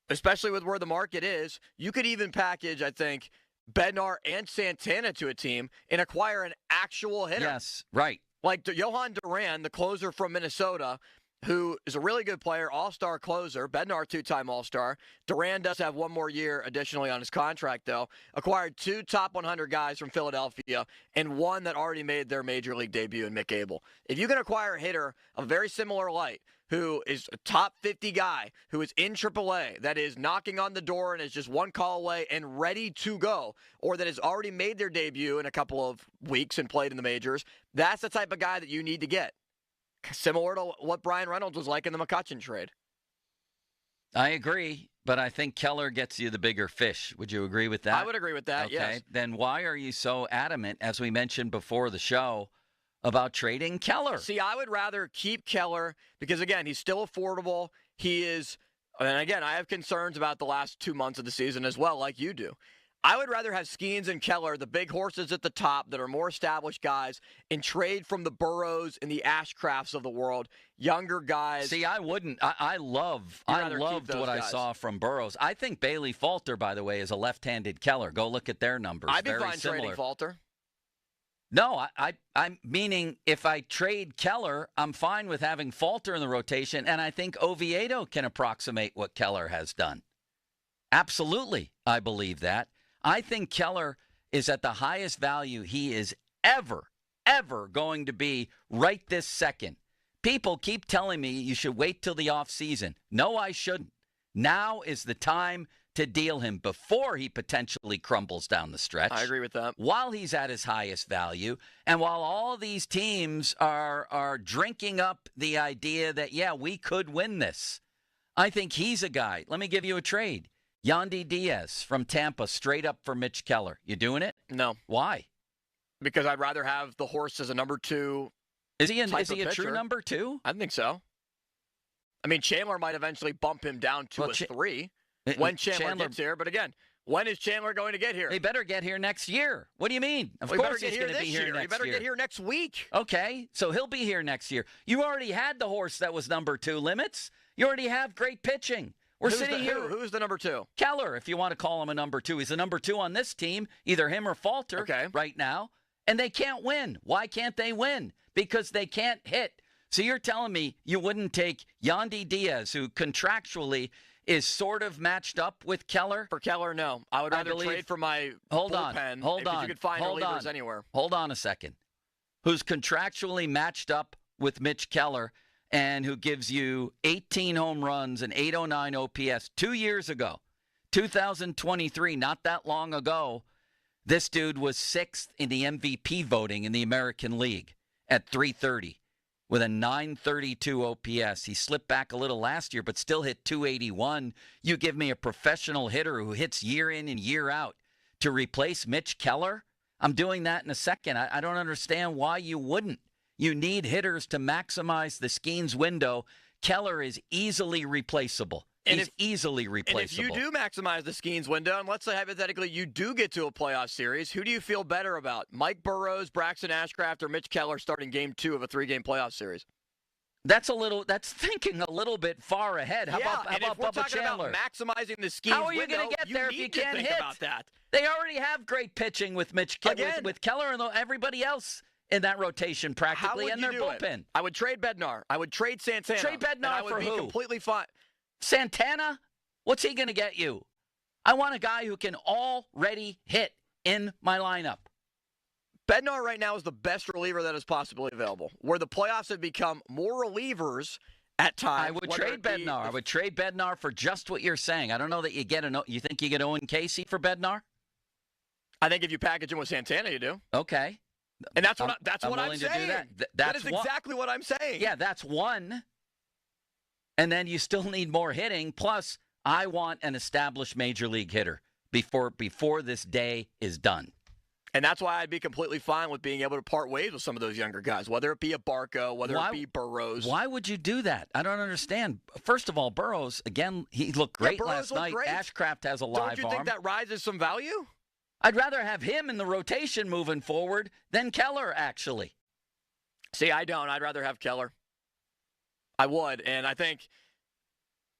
especially with where the market is, you could even package, I think, Bednar and Santana to a team and acquire an actual hitter. Yes, right. Like Johan Duran, the closer from Minnesota, who is a really good player, all-star closer. Bednar, 2-time all-star. Duran does have 1 more year additionally on his contract, though. Acquired 2 top 100 guys from Philadelphia and 1 that already made their major league debut in Mick Abel. If you can acquire a hitter of very similar light, who is a top 50 guy, who is in AAA, that is knocking on the door and is just 1 call away and ready to go, or that has already made their debut in a couple of weeks and played in the majors, that's the type of guy that you need to get. Similar to what Brian Reynolds was like in the McCutchen trade. I agree, but I think Keller gets you the bigger fish. Would you agree with that? I would agree with that, okay. Yes. Then why are you so adamant, as we mentioned before the show, about trading Keller? See, I would rather keep Keller because, again, he's still affordable. He is, and again, I have concerns about the last 2 months of the season as well, like you do. I would rather have Skenes and Keller, the big horses at the top that are more established guys, and trade from the Burrows and the Ashcrafts of the world, younger guys. See, I wouldn't. I loved what I saw from Burrows. I think Bailey Falter, by the way, is a left-handed Keller. Go look at their numbers. I'd be Very fine similar. trading Falter. No, I'm meaning if I trade Keller, I'm fine with having Falter in the rotation, and I think Oviedo can approximate what Keller has done. Absolutely, I believe that. I think Keller is at the highest value he is ever going to be right this second. People keep telling me you should wait till the offseason. No, I shouldn't. Now is the time to deal him before he potentially crumbles down the stretch. I agree with that. While he's at his highest value, and while all these teams are drinking up the idea that, yeah, we could win this, I think he's a guy. Let me give you a trade. Yandy Diaz from Tampa, straight up for Mitch Keller. You doing it? No. Why? Because I'd rather have the horse as a number 2. Is he a true number 2? I think so. I mean, Chandler might eventually bump him down to a 3 when Chandler gets here. But again, when is Chandler going to get here? He better get here next year. What do you mean? Of course he's going to be here next year. He better get here next week. Okay, so he'll be here next year. You already had the horse that was number 2, Limits. You already have great pitching. Who's the number 2? Keller, if you want to call him a number 2. He's a number 2 on this team, either him or Falter right now. And they can't win. Why can't they win? Because they can't hit. So you're telling me you wouldn't take Yandy Diaz, who contractually is sort of matched up with Keller? For Keller, no. I would rather trade for my bullpen. Hold on. You could find relievers anywhere. Hold on a second. Who's contractually matched up with Mitch Keller and who gives you 18 home runs and 809 OPS 2 years ago, 2023, not that long ago. This dude was 6th in the MVP voting in the American League at 330 with a 932 OPS. He slipped back a little last year, but still hit 281. You give me a professional hitter who hits year in and year out to replace Mitch Keller? I'm doing that in a second. I don't understand why you wouldn't. You need hitters to maximize the Skenes window. Keller is easily replaceable. He's easily replaceable. And if you do maximize the Skenes window, and let's say hypothetically you do get to a playoff series, who do you feel better about? Mike Burrows, Braxton Ashcraft, or Mitch Keller starting game 2 of a 3-game playoff series? That's thinking a little bit far ahead. How about Bubba Chandler? About maximizing the Skenes window, how are you going to get there if you can't hit? About that. They already have great pitching with with Keller and everybody else in that rotation practically in their bullpen. I would trade Bednar. I would trade Santana. Trade Bednar for who? I would be completely fine. Santana? What's he going to get you? I want a guy who can already hit in my lineup. Bednar right now is the best reliever that is possibly available. Where the playoffs have become more relievers at times. I would trade Bednar. I would trade Bednar for just what you're saying. I don't know that you get you think you get Owen Casey for Bednar? I think if you package him with Santana, you do. Okay. And that's what I'm To saying. do that. That is exactly what I'm saying. Yeah, that's one. And then you still need more hitting. Plus, I want an established major league hitter before this day is done. And that's why I'd be completely fine with being able to part ways with some of those younger guys, whether it be a Barco, whether it be Burrows. Why would you do that? I don't understand. First of all, Burrows, again, he looked great last night. Great. Ashcraft has a live arm. Don't you think that rises some value? I'd rather have him in the rotation moving forward than Keller, actually. See, I don't. I'd rather have Keller. I would, and I think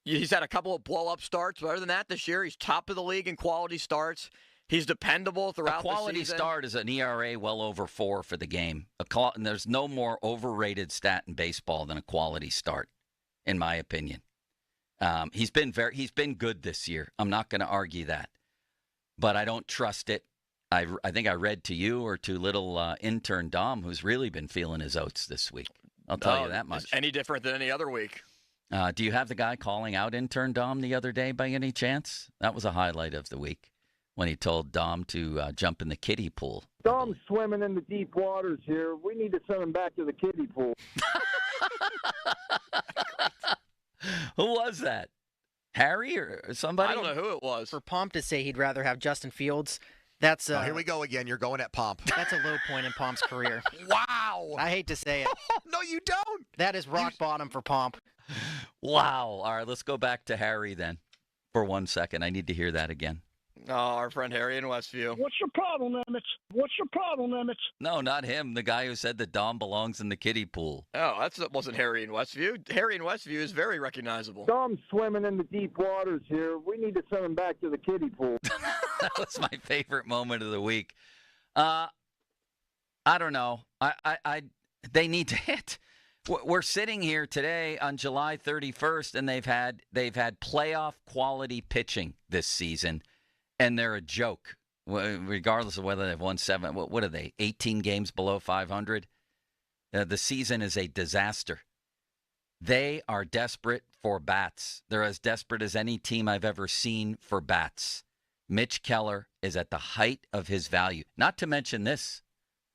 he's had a couple of blow-up starts. But other than that, this year, he's top of the league in quality starts. He's dependable throughout the season. A quality start is an ERA well over 4 for the game. And there's no more overrated stat in baseball than a quality start, in my opinion. He's been good this year. I'm not going to argue that. But I don't trust it. I think I read to you or to little intern Dom, who's really been feeling his oats this week. I'll tell you that much. Any different than any other week. Do you have the guy calling out intern Dom the other day by any chance? That was a highlight of the week when he told Dom to jump in the kiddie pool. Dom's swimming in the deep waters here. We need to send him back to the kiddie pool. Who was that? Harry or somebody? I don't know who it was. For Pomp to say he'd rather have Justin Fields, that's here we go again. You're going at Pomp. That's a low point in Pomp's career. Wow. I hate to say it. No, you don't. That is rock bottom for Pomp. Wow. All right, let's go back to Harry then for 1 second. I need to hear that again. Oh, our friend Harry in Westview. What's your problem, Emmett? What's your problem, Emmett? No, not him. The guy who said that Dom belongs in the kiddie pool. Oh, that wasn't Harry in Westview. Harry in Westview is very recognizable. Dom's swimming in the deep waters here. We need to send him back to the kiddie pool. That was my favorite moment of the week. I don't know. They need to hit. We're sitting here today on July 31st, and they've had playoff quality pitching this season, and they're a joke, regardless of whether they've won 7. What are they? 18 games below 500. The season is a disaster. They are desperate for bats. They're as desperate as any team I've ever seen for bats. Mitch Keller is at the height of his value. Not to mention this,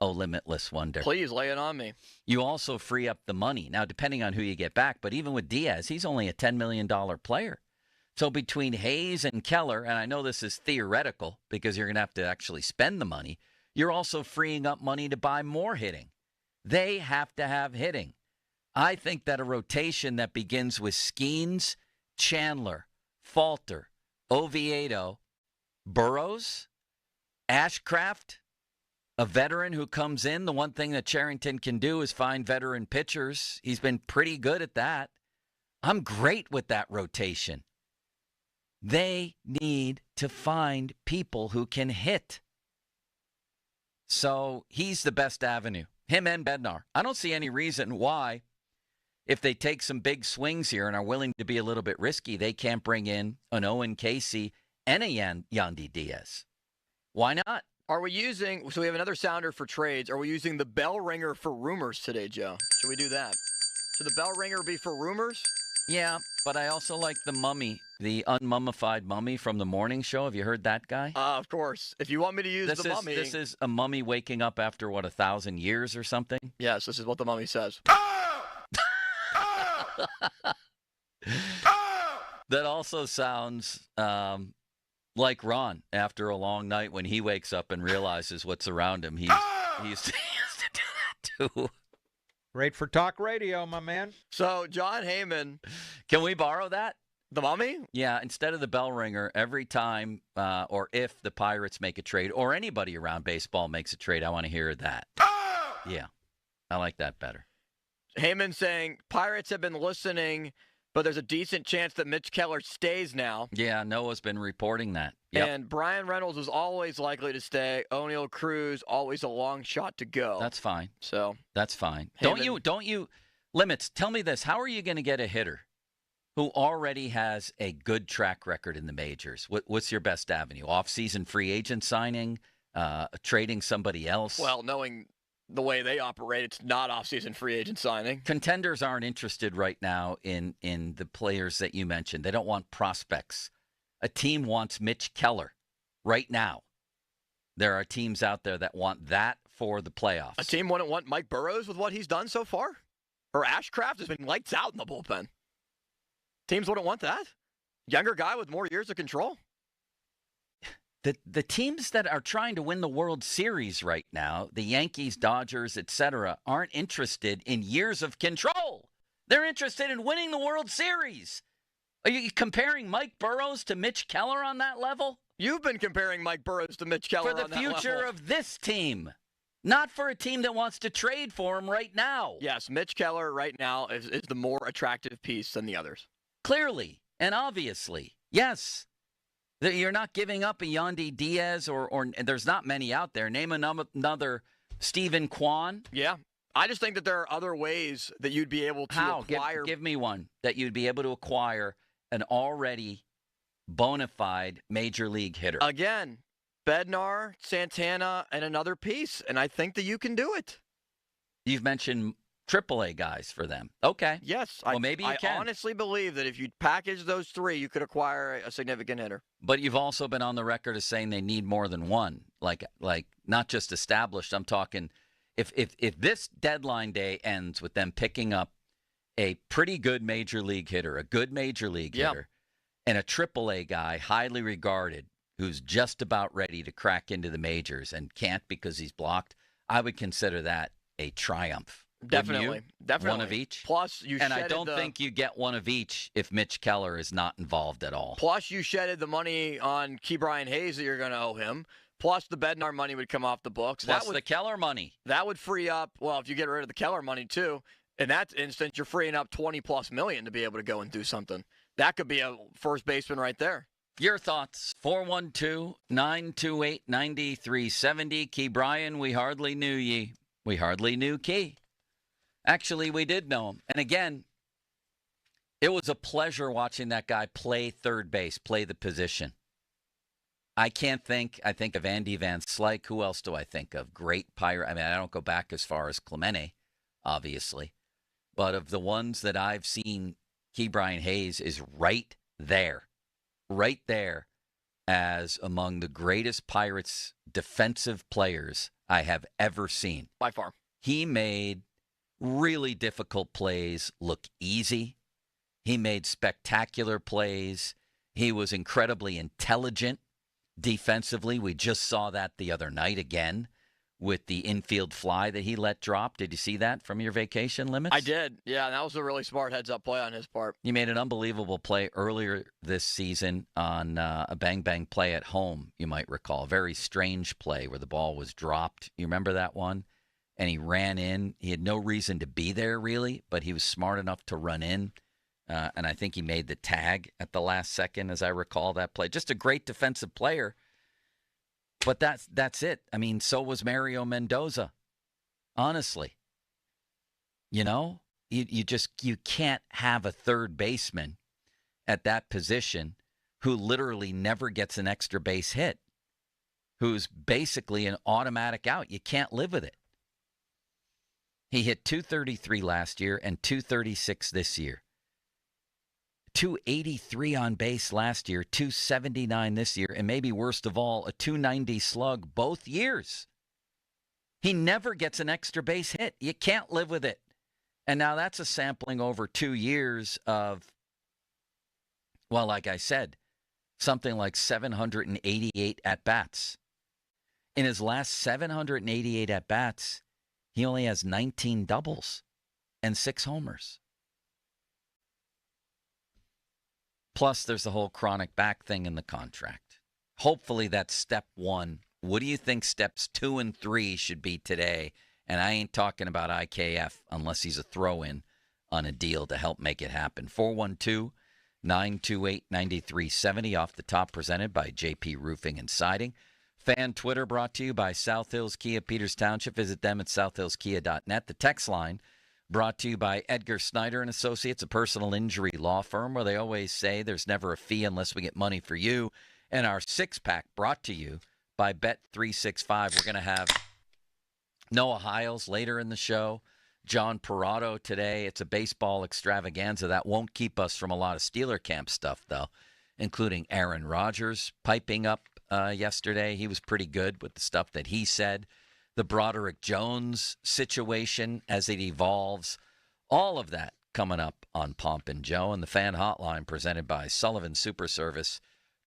oh, limitless wonder. Please lay it on me. You also free up the money. Now, depending on who you get back, but even with Diaz, he's only a $10 million player. So between Hayes and Keller, and I know this is theoretical because you're going to have to actually spend the money, you're also freeing up money to buy more hitting. They have to have hitting. I think that a rotation that begins with Skenes, Chandler, Falter, Oviedo, Burrows, Ashcraft, a veteran who comes in. The one thing that Cherington can do is find veteran pitchers. He's been pretty good at that. I'm great with that rotation. They need to find people who can hit. So he's the best avenue, him and Bednar. I don't see any reason why, if they take some big swings here and are willing to be a little bit risky, they can't bring in an Owen Casey and a Yandy Diaz. Why not? Are we using, so we have another sounder for trades. Are we using the bell ringer for rumors today, Joe? Should we do that? Should the bell ringer be for rumors? Yeah, but I also like the mummy, the unmummified mummy from the morning show. Have you heard that guy? Of course. If you want me to use the mummy. This is a mummy waking up after, 1,000 years or something? Yes, this is what the mummy says. That also sounds like Ron after a long night when he wakes up and realizes what's around him. He used to do that too. Great for talk radio, my man. So, John Heyman. Can we borrow that? The mummy? Yeah, instead of the bell ringer, every time or if the Pirates make a trade or anybody around baseball makes a trade, I want to hear that. Yeah, I like that better. Heyman saying, Pirates have been listening, but there's a decent chance that Mitch Keller stays now. Yeah, Noah's been reporting that. Yep. And Brian Reynolds is always likely to stay. O'Neill Cruz, always a long shot to go. That's fine. So that's fine. Heyman, Don't you limits? Tell me this: how are you going to get a hitter who already has a good track record in the majors? What's your best avenue? Off-season free agent signing, trading somebody else? Well, knowing the way they operate, it's not off-season free agent signing. Contenders aren't interested right now in the players that you mentioned. They don't want prospects. A team wants Mitch Keller right now. There are teams out there that want that for the playoffs. A team wouldn't want Mike Burrows with what he's done so far? Or Ashcraft has been lights out in the bullpen. Teams wouldn't want that? Younger guy with more years of control? The teams that are trying to win the World Series right now, the Yankees, Dodgers, etc., aren't interested in years of control. They're interested in winning the World Series. Are you comparing Mike Burrows to Mitch Keller on that level? You've been comparing Mike Burrows to Mitch Keller for the on that future level. of this team, not for a team that wants to trade for him right now. Yes, Mitch Keller right now is the more attractive piece than the others. Clearly and obviously, yes. You're not giving up a Yandy Diaz or there's not many out there. Name another Stephen Kwan. Yeah. I just think that there are other ways that you'd be able to acquire. Give me one that you'd be able to acquire an already bona fide major league hitter. Again, Bednar, Santana, and another piece. And I think that you can do it. You've mentioned AAA guys for them. Okay. Yes. Well, maybe you can. I honestly believe that if you package those three, you could acquire a significant hitter. But you've also been on the record as saying they need more than one. Like not just established. I'm talking if this deadline day ends with them picking up a pretty good major league hitter, a good major league hitter, and a AAA guy, highly regarded, who's just about ready to crack into the majors and can't because he's blocked, I would consider that a triumph. Definitely. One of each. Plus, I don't think you get one of each if Mitch Keller is not involved at all. Plus, you shedded the money on Ke'Bryan Hayes that you're going to owe him. Plus, the Bednar money would come off the books. Plus the Keller money. That would free up, well, if you get rid of the Keller money, too, in that instance, you're freeing up $20+ million to be able to go and do something. That could be a first baseman right there. Your thoughts, 412-928-9370. Key Bryan, we hardly knew ye. We hardly knew Key. Actually, we did know him. And again, it was a pleasure watching that guy play third base, play the position. I think of Andy Van Slyke. Who else do I think of? Great Pirate. I mean, I don't go back as far as Clemente, obviously. But of the ones that I've seen, Key Bryan Hayes is right there as among the greatest Pirates defensive players I have ever seen. By far. He made really difficult plays look easy. He made spectacular plays. He was incredibly intelligent defensively. We just saw that the other night again with the infield fly that he let drop. Did you see that from your vacation limits? I did. Yeah, that was a really smart heads-up play on his part. He made an unbelievable play earlier this season on a bang-bang play at home, you might recall. A very strange play where the ball was dropped. You remember that one? And he ran in. He had no reason to be there, really, but he was smart enough to run in. And I think he made the tag at the last second, as I recall that play. Just a great defensive player. But that's it. I mean, so was Mario Mendoza. Honestly. You know, you can't have a third baseman at that position who literally never gets an extra base hit, who's basically an automatic out. You can't live with it. He hit .233 last year and .236 this year. .283 on base last year, .279 this year, and maybe worst of all, a .290 slug both years. He never gets an extra base hit. You can't live with it. And now that's a sampling over 2 years of, well, like I said, something like 788 at-bats. In his last 788 at-bats, he only has 19 doubles and 6 homers. Plus, there's the whole chronic back thing in the contract. Hopefully, that's step 1. What do you think steps 2 and 3 should be today? And I ain't talking about IKF unless he's a throw-in on a deal to help make it happen. 412-928-9370 off the top, presented by JP Roofing and Siding. Fan Twitter brought to you by South Hills Kia, Peters Township. Visit them at southhillskia.net. The text line brought to you by Edgar Snyder and Associates, a personal injury law firm where they always say there's never a fee unless we get money for you. And our six-pack brought to you by Bet365. We're going to have Noah Hiles later in the show, John Parado today. It's a baseball extravaganza. That won't keep us from a lot of Steeler camp stuff, though, including Aaron Rodgers piping up yesterday. He was pretty good with the stuff that he said. The Broderick Jones situation as it evolves. All of that coming up on Pomp and Joe, and the Fan Hotline presented by Sullivan Super Service,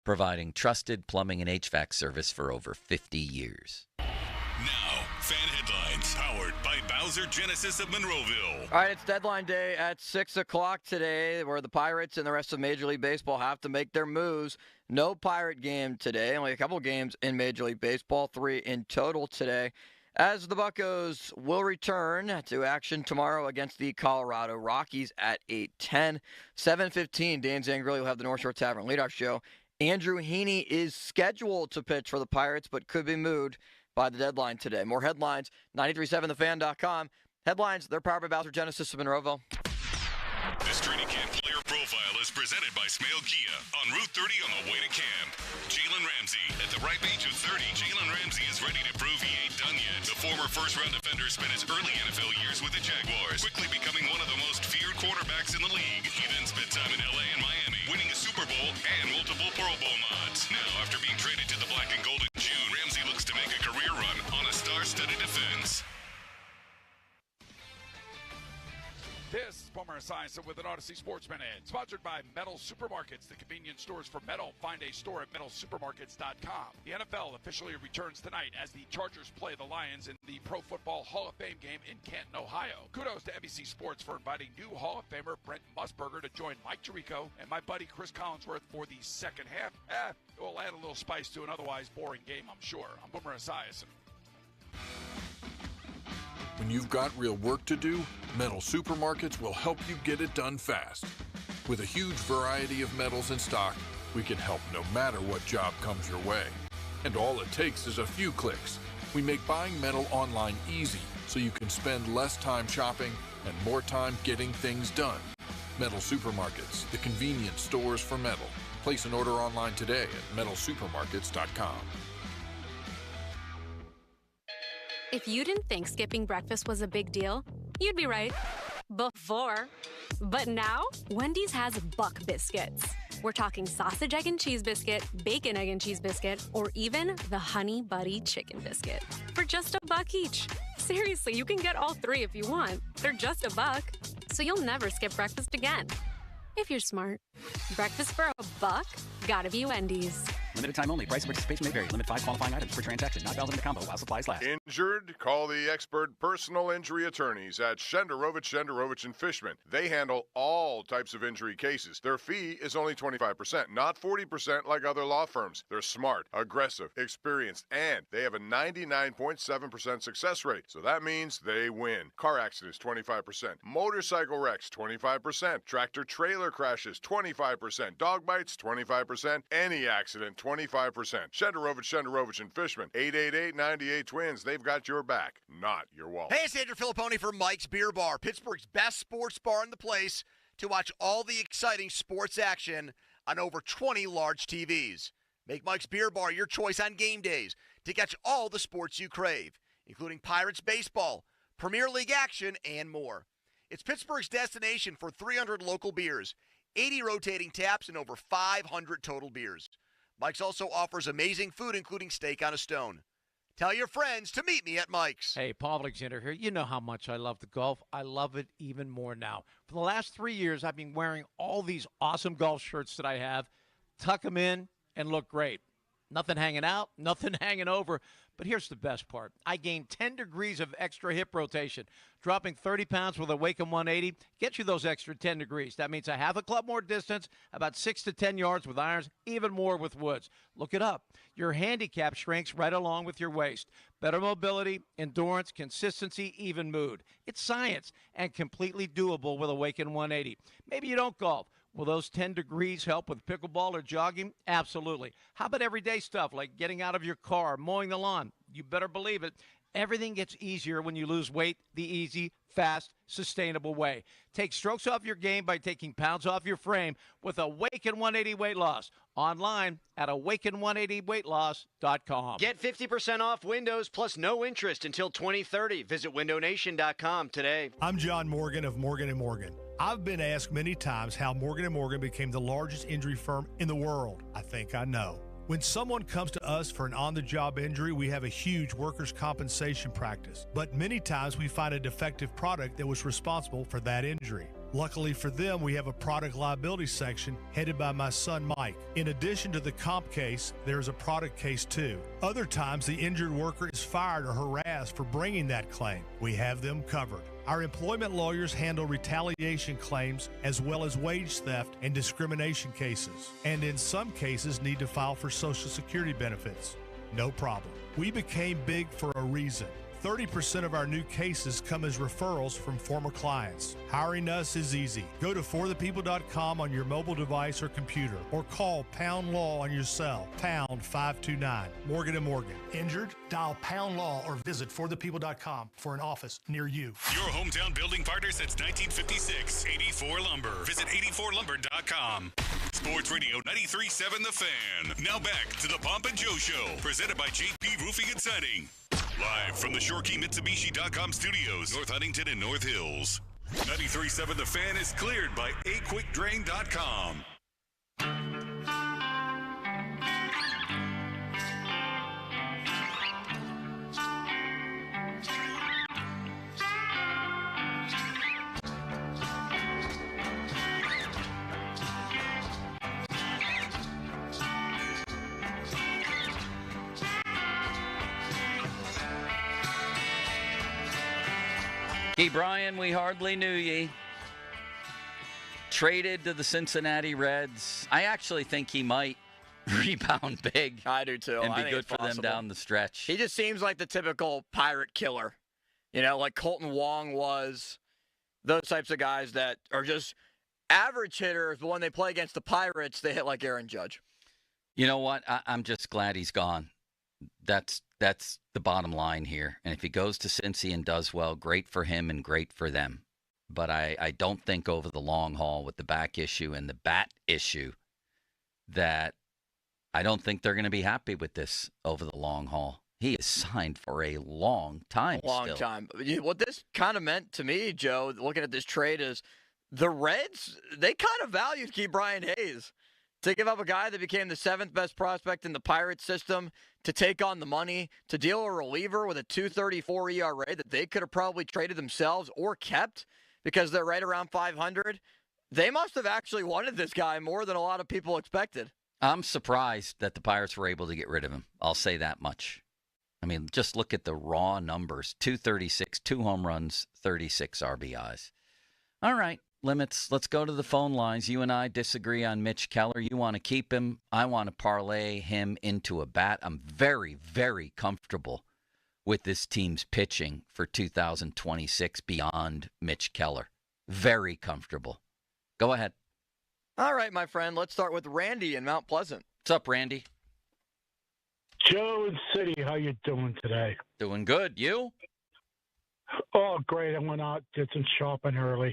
providing trusted plumbing and HVAC service for over 50 years. Now, Fan Headlines, powered by Bowser Genesis of Monroeville. All right, it's deadline day at 6 o'clock today, where the Pirates and the rest of Major League Baseball have to make their moves. No Pirate game today, only a couple games in Major League Baseball, 3 in total today, as the Buccos will return to action tomorrow against the Colorado Rockies at 8:10. 7:15, Dan Zangrilli will have the North Shore Tavern leadoff show. Andrew Heaney is scheduled to pitch for the Pirates, but could be moved by the deadline today. More headlines, 937thefan.com. Headlines, they're powered by Bowser Genesis of Monroeville. This training camp player profile is presented by Smail Kia on Route 30 on the way to camp. Jalen Ramsey. At the ripe age of 30, Jalen Ramsey is ready to prove he ain't done yet. The former first-round defender spent his early NFL years with the Jaguars, quickly becoming one of the most feared quarterbacks in the league. He then spent time in L.A. and Miami, winning a Super Bowl and multiple Pro Bowl nods. Now, after being traded to the Black and Gold in June, Ramsey looks to make a career run on a star-studded defense. This is Omar Khan with an Odyssey Sports Minute, sponsored by Metal Supermarkets, the convenience stores for metal. Find a store at metalsupermarkets.com. The NFL officially returns tonight as the Chargers play the Lions in the Pro Football Hall of Fame game in Canton, Ohio. Kudos to NBC Sports for inviting new Hall of Famer Brent Musburger to join Mike Tirico and my buddy Chris Collinsworth for the second half. It will add a little spice to an otherwise boring game, I'm sure. I'm Boomer Esiason. When you've got real work to do, Metal Supermarkets will help you get it done fast. With a huge variety of metals in stock, We can help no matter what job comes your way. And all it takes is a few clicks. We make buying metal online easy so you can spend less time shopping and more time getting things done. Metal Supermarkets, the convenience stores for metal. Place an order online today at metalsupermarkets.com. If you didn't think skipping breakfast was a big deal, you'd be right. Before. But now, Wendy's has Buck Biscuits. We're talking sausage, egg, and cheese biscuit, bacon, egg, and cheese biscuit, or even the Honey Buddy chicken biscuit for just $1 each. Seriously, you can get all three if you want. They're just $1, so you'll never skip breakfast again. If you're smart. Breakfast for $1? Gotta be Wendy's. Limited time only. Price and participation may vary. Limit 5 qualifying items per transaction. Not valid in a combo while supplies last. Injured? Call the expert personal injury attorneys at Shenderovich and Fishman. They handle all types of injury cases. Their fee is only 25%, not 40% like other law firms. They're smart, aggressive, experienced, and they have a 99.7% success rate. So that means they win. Car accidents, 25%. Motorcycle wrecks, 25%. Tractor trailer crashes, 25%. Dog bites, 25%. Any accident, 25%. Shenderovich and Fishman. 888-98-TWINS. They've got your back, not your wallet. Hey, it's Andrew Filipponi from Mike's Beer Bar, Pittsburgh's best sports bar in the place to watch all the exciting sports action on over 20 large TVs. Make Mike's Beer Bar your choice on game days to catch all the sports you crave, including Pirates baseball, Premier League action, and more. It's Pittsburgh's destination for 300 local beers, 80 rotating taps, and over 500 total beers. Mike's also offers amazing food, including steak on a stone. Tell your friends to meet me at Mike's. Hey, Paul Alexander here. You know how much I love the golf. I love it even more now. For the last 3 years, I've been wearing all these awesome golf shirts that I have. Tuck them in and look great. Nothing hanging out, nothing hanging over. But here's the best part. I gained 10 degrees of extra hip rotation. Dropping 30 pounds with a Wakem 180 gets you those extra 10 degrees. That means a half a club more distance, about 6 to 10 yards with irons, even more with woods. Look it up. Your handicap shrinks right along with your waist. Better mobility, endurance, consistency, even mood. It's science and completely doable with a Wakem 180. Maybe you don't golf. Will those 10 degrees help with pickleball or jogging? Absolutely. How about everyday stuff like getting out of your car, mowing the lawn? You better believe it. Everything gets easier when you lose weight the easy, fast, sustainable way. Take strokes off your game by taking pounds off your frame with Awaken 180 Weight Loss. Online at awaken180weightloss.com. Get 50% off windows plus no interest until 2030. Visit windownation.com today. I'm John Morgan of Morgan & Morgan. I've been asked many times how Morgan & Morgan became the largest injury firm in the world. I think I know. When someone comes to us for an on-the-job injury, we have a huge workers' compensation practice. But many times we find a defective product that was responsible for that injury. Luckily for them, we have a product liability section headed by my son, Mike. In addition to the comp case, there's a product case too. Other times, the injured worker is fired or harassed for bringing that claim. We have them covered. Our employment lawyers handle retaliation claims as well as wage theft and discrimination cases, and in some cases need to file for Social Security benefits. No problem. We became big for a reason. 30% of our new cases come as referrals from former clients. Hiring us is easy. Go to forthepeople.com on your mobile device or computer, or call Pound Law on your cell, pound 529. Morgan & Morgan. Injured? Dial Pound Law or visit forthepeople.com for an office near you. Your hometown building partner since 1956, 84 Lumber. Visit 84lumber.com. Sports Radio 93.7 The Fan. Now back to the Pomp and Joe Show, presented by JP Roofing and Siding. Live from the ShoreKeyMitsubishi.com studios, North Huntington and North Hills. 93.7 The Fan is cleared by AQuickDrain.com. Hey, Brian, we hardly knew ye. Traded to the Cincinnati Reds. I actually think he might rebound big. I do too. And I be think good it's for them possible. down the stretch. He just seems like the typical pirate killer. You know, like Colton Wong was. Those types of guys that are just average hitters, but when they play against the Pirates, they hit like Aaron Judge. You know what? I'm just glad he's gone. That's the bottom line here. And if he goes to Cincy and does well, great for him and great for them. But I don't think over the long haul with the back issue and the bat issue that I don't think they're going to be happy with this over the long haul. He is signed for a long time Long time. What this kind of meant to me, Joe, looking at this trade is the Reds, they kind of valued Key Brian Hayes. To give up a guy that became the 7th best prospect in the Pirates system, to take on the money, to deal a reliever with a 2.34 ERA that they could have probably traded themselves or kept because they're right around 500. They must have actually wanted this guy more than a lot of people expected. I'm surprised that the Pirates were able to get rid of him. I'll say that much. I mean, just look at the raw numbers. 236, 2 home runs, 36 RBIs. All right, Limits, let's go to the phone lines. You and I disagree on Mitch Keller. You want to keep him. I want to parlay him into a bat. I'm very, very comfortable with this team's pitching for 2026 beyond Mitch Keller. Very comfortable. Go ahead. All right, my friend. Let's start with Randy in Mount Pleasant. What's up, Randy? Joe and City, how you doing today? Doing good. You? Oh, great. I went out, did some shopping early.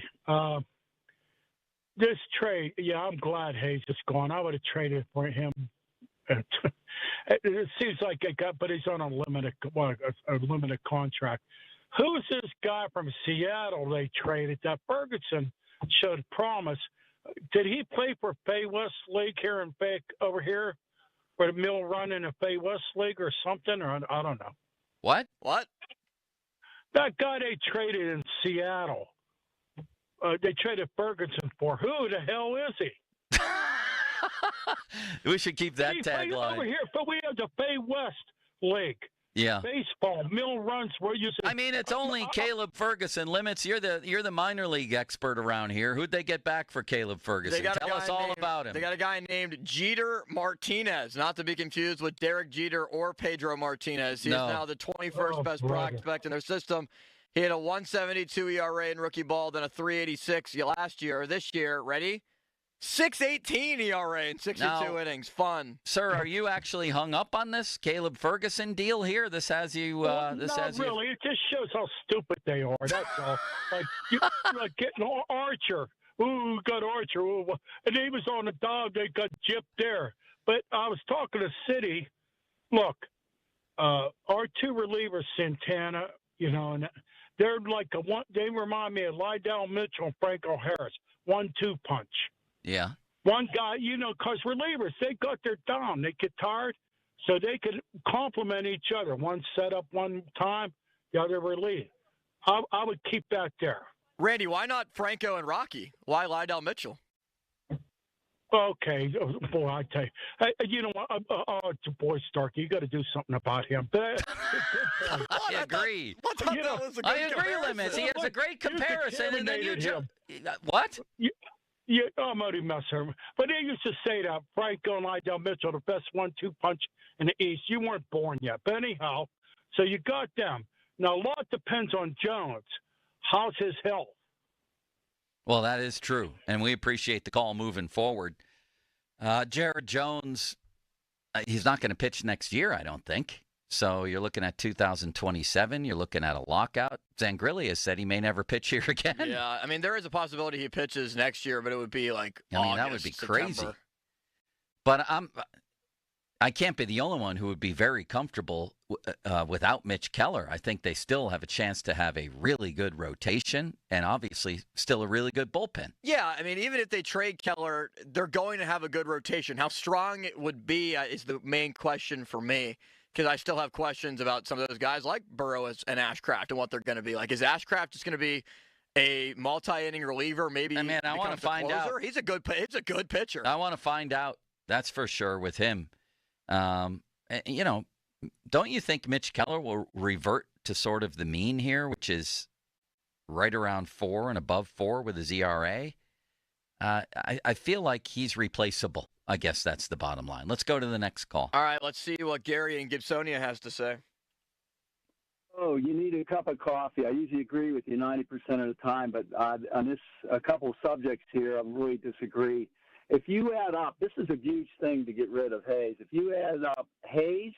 This trade, yeah, I'm glad Hayes is gone. I would have traded for him. It seems like it got, but he's on a limited contract. Who's this guy from Seattle they traded? That Ferguson showed promise. Did he play for Fay West League here in Fay over here, or the Mill Run in the Fay West League or something? Or I don't know. What? That guy they traded in Seattle. They traded Ferguson for. Who the hell is he? We should keep that tagline. Over here, but we have the Fay West League. Yeah. Baseball, Mill Runs. We're using. I mean, it's only Caleb Ferguson. Limits, you're the minor league expert around here. Who'd they get back for Caleb Ferguson? Tell us all about him. They got a guy named Jeter Martinez, not to be confused with Derek Jeter or Pedro Martinez. He is now the 21st best prospect in their system. He had a 1.72 ERA in rookie ball, then a 3.86 last year. Or this year, ready? 6.18 ERA in 62 innings. Fun. Sir, are you actually hung up on this Caleb Ferguson deal here? This has you. Not really. It just shows how stupid they are. That's all. Like getting Archer. Ooh, got Archer. Ooh, and he was on the dog. They got gypped there. But I was talking to City. Look, our two relievers, Santana, and they're like they remind me of Lydell Mitchell and Franco Harris. 1-2 punch. Yeah. One guy, because relievers, they got their down. They get tired, so they could complement each other. One set up one time, the other relieve. I would keep that there. Randy, why not Franco and Rocky? Why Lydell Mitchell? Okay. Boy, I tell you. You know what? Boy, Starkey, you got to do something about him. But, I agree. I agree, Limits. He has a great comparison. And then what? Yeah, I'm only messing. But they used to say that Franco and Lydell Mitchell, the best 1-2 punch in the East. You weren't born yet. But anyhow, so you got them. Now, a lot depends on Jones. How's his health? Well, that is true, and we appreciate the call moving forward. Jared Jones, he's not going to pitch next year, I don't think. So you're looking at 2027. You're looking at a lockout. Zangrilli has said he may never pitch here again. Yeah, I mean, there is a possibility he pitches next year, but it would be like August, that would be crazy. September. But I can't be the only one who would be very comfortable without Mitch Keller. I think they still have a chance to have a really good rotation and obviously still a really good bullpen. Yeah, I mean, even if they trade Keller, they're going to have a good rotation. How strong it would be is the main question for me, because I still have questions about some of those guys like Burrow and Ashcraft and what they're going to be like. Is Ashcraft just going to be a multi-inning reliever? Maybe. I want to find out. He's a good pitcher. I want to find out. That's for sure with him. Don't you think Mitch Keller will revert to sort of the mean here, which is right around 4 and above 4 with his ERA? I feel like he's replaceable. I guess that's the bottom line. Let's go to the next call. All right, let's see what Gary and Gibsonia has to say. Oh, you need a cup of coffee. I usually agree with you 90% of the time, but on this a couple of subjects here, I really disagree. If you add up, this is a huge thing to get rid of Hayes. If you add up Hayes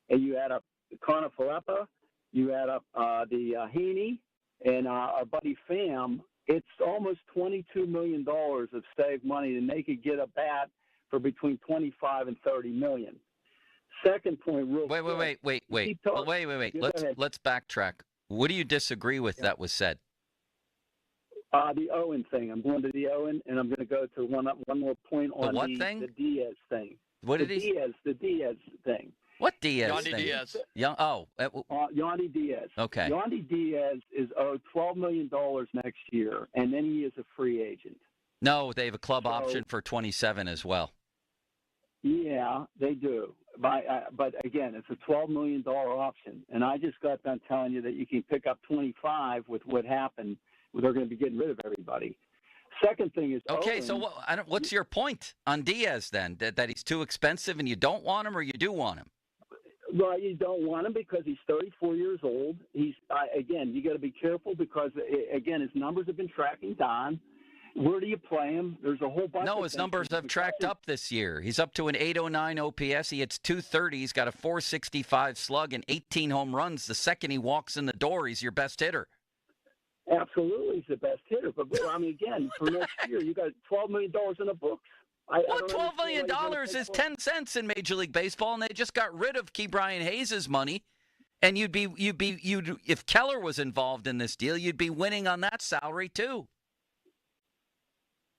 and you add up Conifalepa, you add up the Heaney and our buddy Pham, it's almost $22 million of saved money, and they could get a bat for between $25 and $30 million. Second point, real quick. Wait. Let's backtrack. What do you disagree with that was said? The Owen thing. I'm going to the Owen, and I'm going to go to one more point on what thing? The Diaz thing. What did he? The Diaz thing. What Diaz Yandy thing? Diaz. Yandy Diaz. Okay. Yandy Diaz is owed $12 million next year, and then he is a free agent. No, they have a club option for 27 as well. Yeah, they do. But again, it's a $12 million option, and I just got done telling you that you can pick up 25 with what happened. They're going to be getting rid of everybody. Second thing is okay. Owen, So what's your point on Diaz then? That he's too expensive and you don't want him, or you do want him? Well, you don't want him because he's 34 years old. Again, you got to be careful because again, his numbers have been tracking down. Where do you play him? There's a whole bunch. No, of his things. numbers have tracked up this year. He's up to an 809 OPS. He hits 230. He's got a 465 slug and 18 home runs. The second he walks in the door, he's your best hitter. Absolutely, he's the best hitter. But I mean, again, for next year, you got $12 million in the books. $12 million is 10 cents in Major League Baseball, and they just got rid of Key Brian Hayes' money. And you'd if Keller was involved in this deal, you'd be winning on that salary too.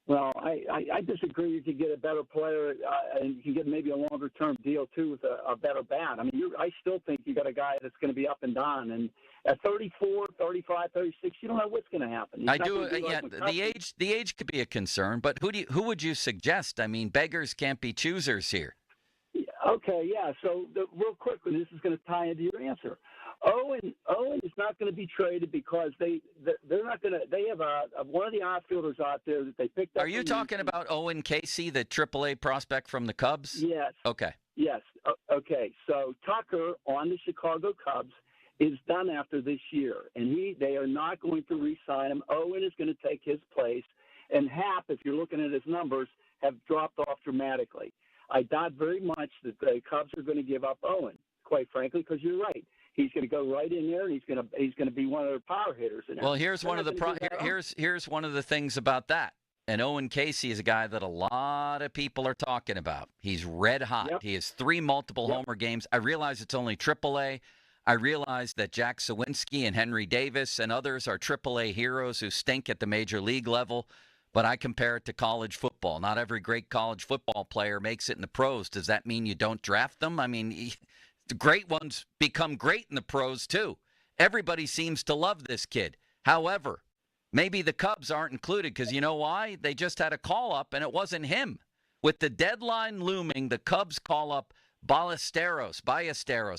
Well, I disagree. You could get a better player, and you can get maybe a longer-term deal, too, with a better bat. I mean, I still think you got a guy that's going to be up and down. And at 34, 35, 36, you don't know what's going to happen. I do. Yeah, the age could be a concern, but who would you suggest? I mean, beggars can't be choosers here. Okay, yeah. So real quickly, this is going to tie into your answer. Owen is not going to be traded because they're not going to. They have one of the outfielders out there that they picked up. Are you talking about Owen Casey, the AAA prospect from the Cubs? Yes. Okay. Yes. Okay. So Tucker on the Chicago Cubs is done after this year, and they are not going to re-sign him. Owen is going to take his place, and Happ, if you're looking at his numbers, have dropped off dramatically. I doubt very much that the Cubs are going to give up Owen, quite frankly, because you're right. He's going to go right in there, and he's going to be one of their power hitters. Well, here's one of the things about that. And Owen Casey is a guy that a lot of people are talking about. He's red hot. Yep. He has 3 multiple homer games. I realize it's only AAA. I realize that Jack Sawinski and Henry Davis and others are AAA heroes who stink at the major league level. But I compare it to college football. Not every great college football player makes it in the pros. Does that mean you don't draft them? I mean, the great ones become great in the pros, too. Everybody seems to love this kid. However, maybe the Cubs aren't included because you know why? They just had a call-up, and it wasn't him. With the deadline looming, the Cubs call up Ballesteros,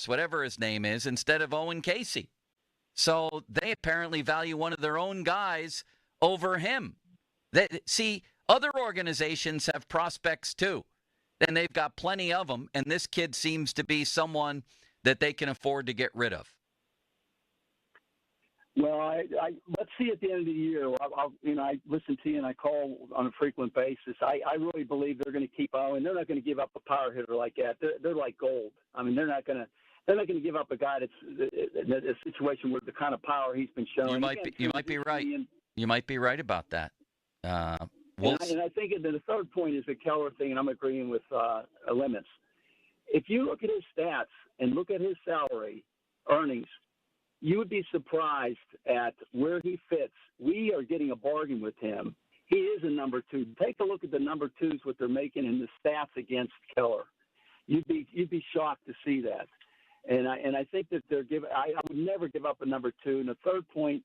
whatever his name is, instead of Owen Casey. So they apparently value one of their own guys over him. See, other organizations have prospects, too. And they've got plenty of them, and this kid seems to be someone that they can afford to get rid of. Well, let's see at the end of the year. I listen to you and I call on a frequent basis. I really believe they're going to keep Owen. They're not going to give up a power hitter like that. They're like gold. I mean, they're not going to give up a guy that's in a situation with the kind of power he's been showing. You might be right. You might be right about that. And I think that the third point is the Keller thing, and I'm agreeing with Limits. If you look at his stats and look at his salary earnings, you would be surprised at where he fits. We are getting a bargain with him. He is a number 2. Take a look at the number 2s, what they're making in the stats against Keller. You'd be shocked to see that. And I think that I would never give up a number 2. And the third point,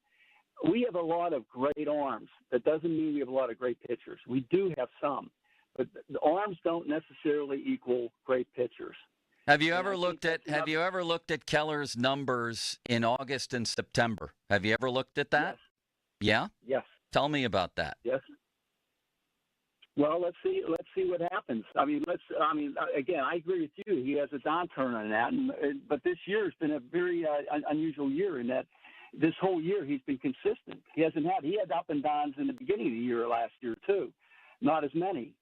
we have a lot of great arms. That doesn't mean we have a lot of great pitchers. We do have some, but the arms don't necessarily equal great pitchers. Have you ever looked at Keller's numbers in August and September? Have you ever looked at that? Yes. Yeah? Yes. Tell me about that. Yes. Well, let's see what happens. Again, I agree with you. He has a downturn on that, but this year has been a very unusual year in that this whole year he's been consistent. He had up and downs in the beginning of the year last year too, not as many.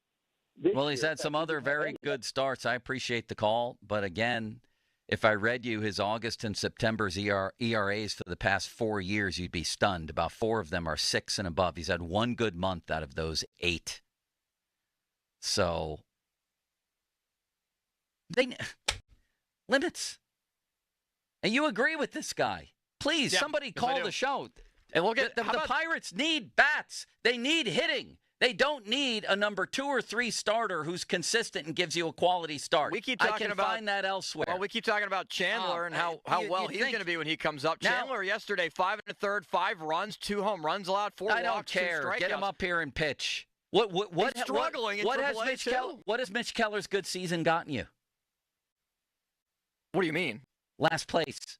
Well, he's had some other very good starts. I appreciate the call, but again, if I read you his August and September's ERAs for the past 4 years, you'd be stunned. About 4 of them are 6 and above. He's had one good month out of those 8. So, limits. And you agree with this guy. Please, somebody call the show. And look at the Pirates need bats. They need hitting. They don't need a number 2 or 3 starter who's consistent and gives you a quality start. We keep talking I can about, find that elsewhere. Well, we keep talking about Chandler and how well he's going to be when he comes up. Chandler yesterday, 5 1/3, 5 runs, 2 home runs allowed, 4 walks, I don't care. 2 strikeouts. Get him up here and pitch. He's struggling in AAA too. What has Mitch Keller's good season gotten you? What do you mean? Last place.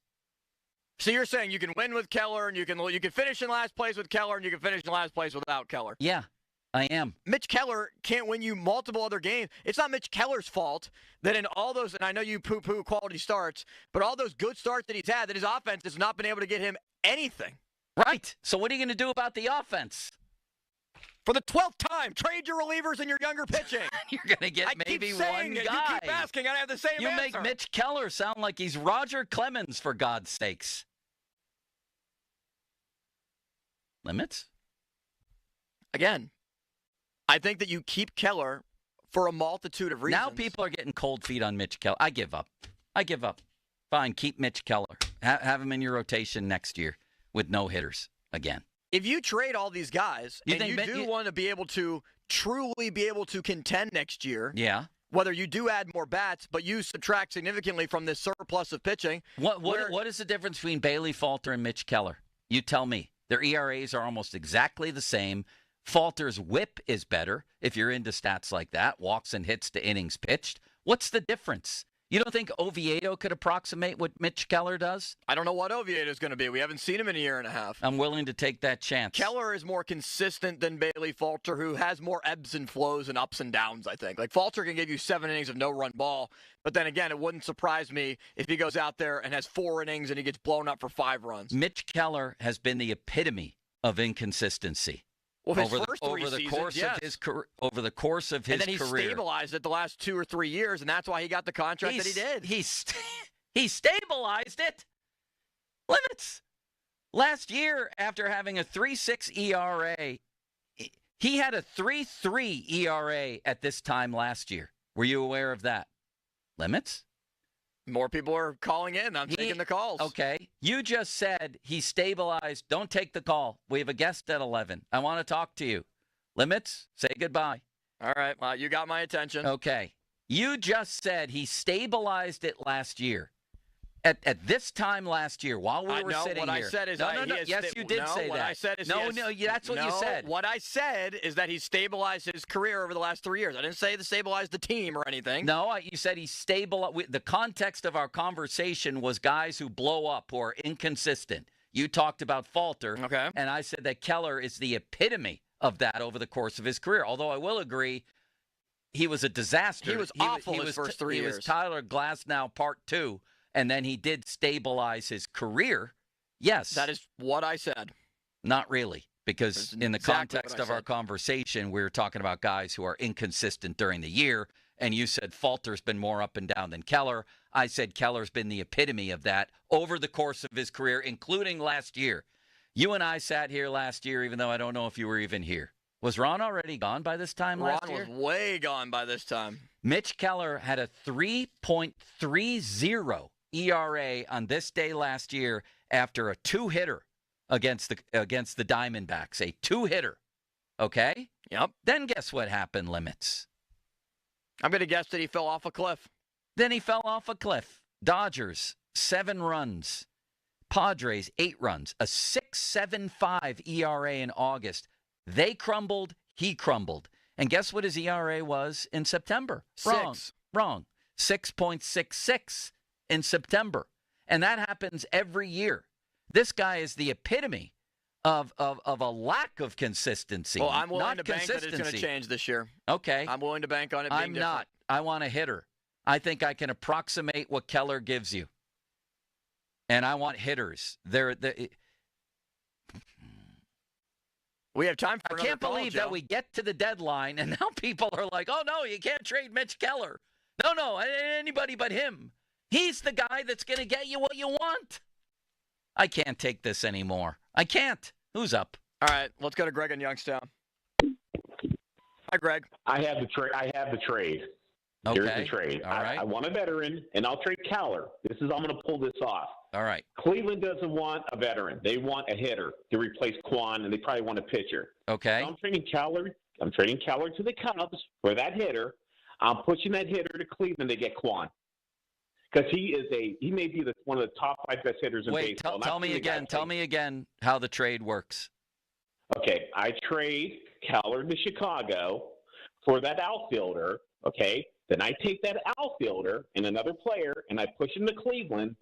So you're saying you can win with Keller, and you can finish in last place with Keller, and you can finish in last place without Keller. Yeah, I am. Mitch Keller can't win you multiple other games. It's not Mitch Keller's fault that in all those, and I know you poo-poo quality starts, but all those good starts that he's had, that his offense has not been able to get him anything. Right. So what are you going to do about the offense? For the 12th time, trade your relievers and your younger pitching. You're going to get maybe one guy. You keep asking, I have the same answer. You make Mitch Keller sound like he's Roger Clemens, for God's sakes. Limits? Again, I think that you keep Keller for a multitude of reasons. Now people are getting cold feet on Mitch Keller. I give up. Fine, keep Mitch Keller. Have him in your rotation next year with no hitters again. If you trade all these guys, you want to be able to truly be able to contend next year, whether you do add more bats, but you subtract significantly from this surplus of pitching. What is the difference between Bailey Falter and Mitch Keller? You tell me. Their ERAs are almost exactly the same. Falter's whip is better if you're into stats like that, walks and hits to innings pitched. What's the difference? You don't think Oviedo could approximate what Mitch Keller does? I don't know what Oviedo is going to be. We haven't seen him in a year and a half. I'm willing to take that chance. Keller is more consistent than Bailey Falter, who has more ebbs and flows and ups and downs, I think. Like, Falter can give you 7 innings of no-run ball, but then again, it wouldn't surprise me if he goes out there and has 4 innings and he gets blown up for 5 runs. Mitch Keller has been the epitome of inconsistency. Well, his first 3 seasons, over the course of his career. And then he stabilized it the last 2 or 3 years, and that's why he got the contract that he did. He stabilized it. Limits. Last year, after having a 3.6 ERA, he had a 3.3 ERA at this time last year. Were you aware of that? Limits? More people are calling in. I'm taking the calls. Okay. You just said he stabilized. Don't take the call. We have a guest at 11. I want to talk to you. Limits, say goodbye. All right. Well, you got my attention. Okay. You just said he stabilized it last year. At this time last year, while we were sitting what here. I said is yes, you did say what that. I said is that's what you said. What I said is that he stabilized his career over the last 3 years. I didn't say to stabilize the team or anything. No, you said he stabilized. The context of our conversation was guys who blow up, who are inconsistent. You talked about Falter, and I said that Keller is the epitome of that over the course of his career. Although I will agree, he was a disaster. He was awful his first 3 years. He was Tyler Glasnow Part 2. And then he did stabilize his career. Yes. That is what I said. Not really, because in the context of our conversation, we were talking about guys who are inconsistent during the year, and you said Falter's been more up and down than Keller. I said Keller's been the epitome of that over the course of his career, including last year. You and I sat here last year, even though I don't know if you were even here. Was Ron already gone by this time last year? Ron was way gone by this time. Mitch Keller had a 3.30 ERA on this day last year after a 2-hitter against the Diamondbacks, a 2-hitter. Okay? Yep. Then guess what happened, Limits? I'm going to guess that he fell off a cliff. Then he fell off a cliff. Dodgers, 7 runs. Padres, 8 runs. A 6.75 ERA in August. They crumbled. He crumbled. And guess what his ERA was in September? 6. Wrong. 6.66 in September. And that happens every year. This guy is the epitome of a lack of consistency. Well, I'm willing not to bank that it's going to change this year. Okay. I'm willing to bank on it being I'm different. not. I want a hitter. I think I can approximate what Keller gives you. And I want hitters. We have time for I can't believe that we get to the deadline and now people are like, oh, no, you can't trade Mitch Keller. No, anybody but him. He's the guy that's going to get you what you want. I can't take this anymore. I can't. Who's up? All right, let's go to Greg in Youngstown. Hi, Greg. I have the trade. Okay. Here's the trade. All right. I want a veteran, and I'll trade Keller. I'm going to pull this off. All right. Cleveland doesn't want a veteran. They want a hitter to replace Quan, and they probably want a pitcher. Okay. So I'm trading Keller to the Cubs for that hitter. I'm pushing that hitter to Cleveland to get Quan. Because he may be one of the top 5 best hitters in baseball. Tell me again how the trade works. Okay, I trade Keller to Chicago for that outfielder, okay? Then I take that outfielder and another player, and I push him to Cleveland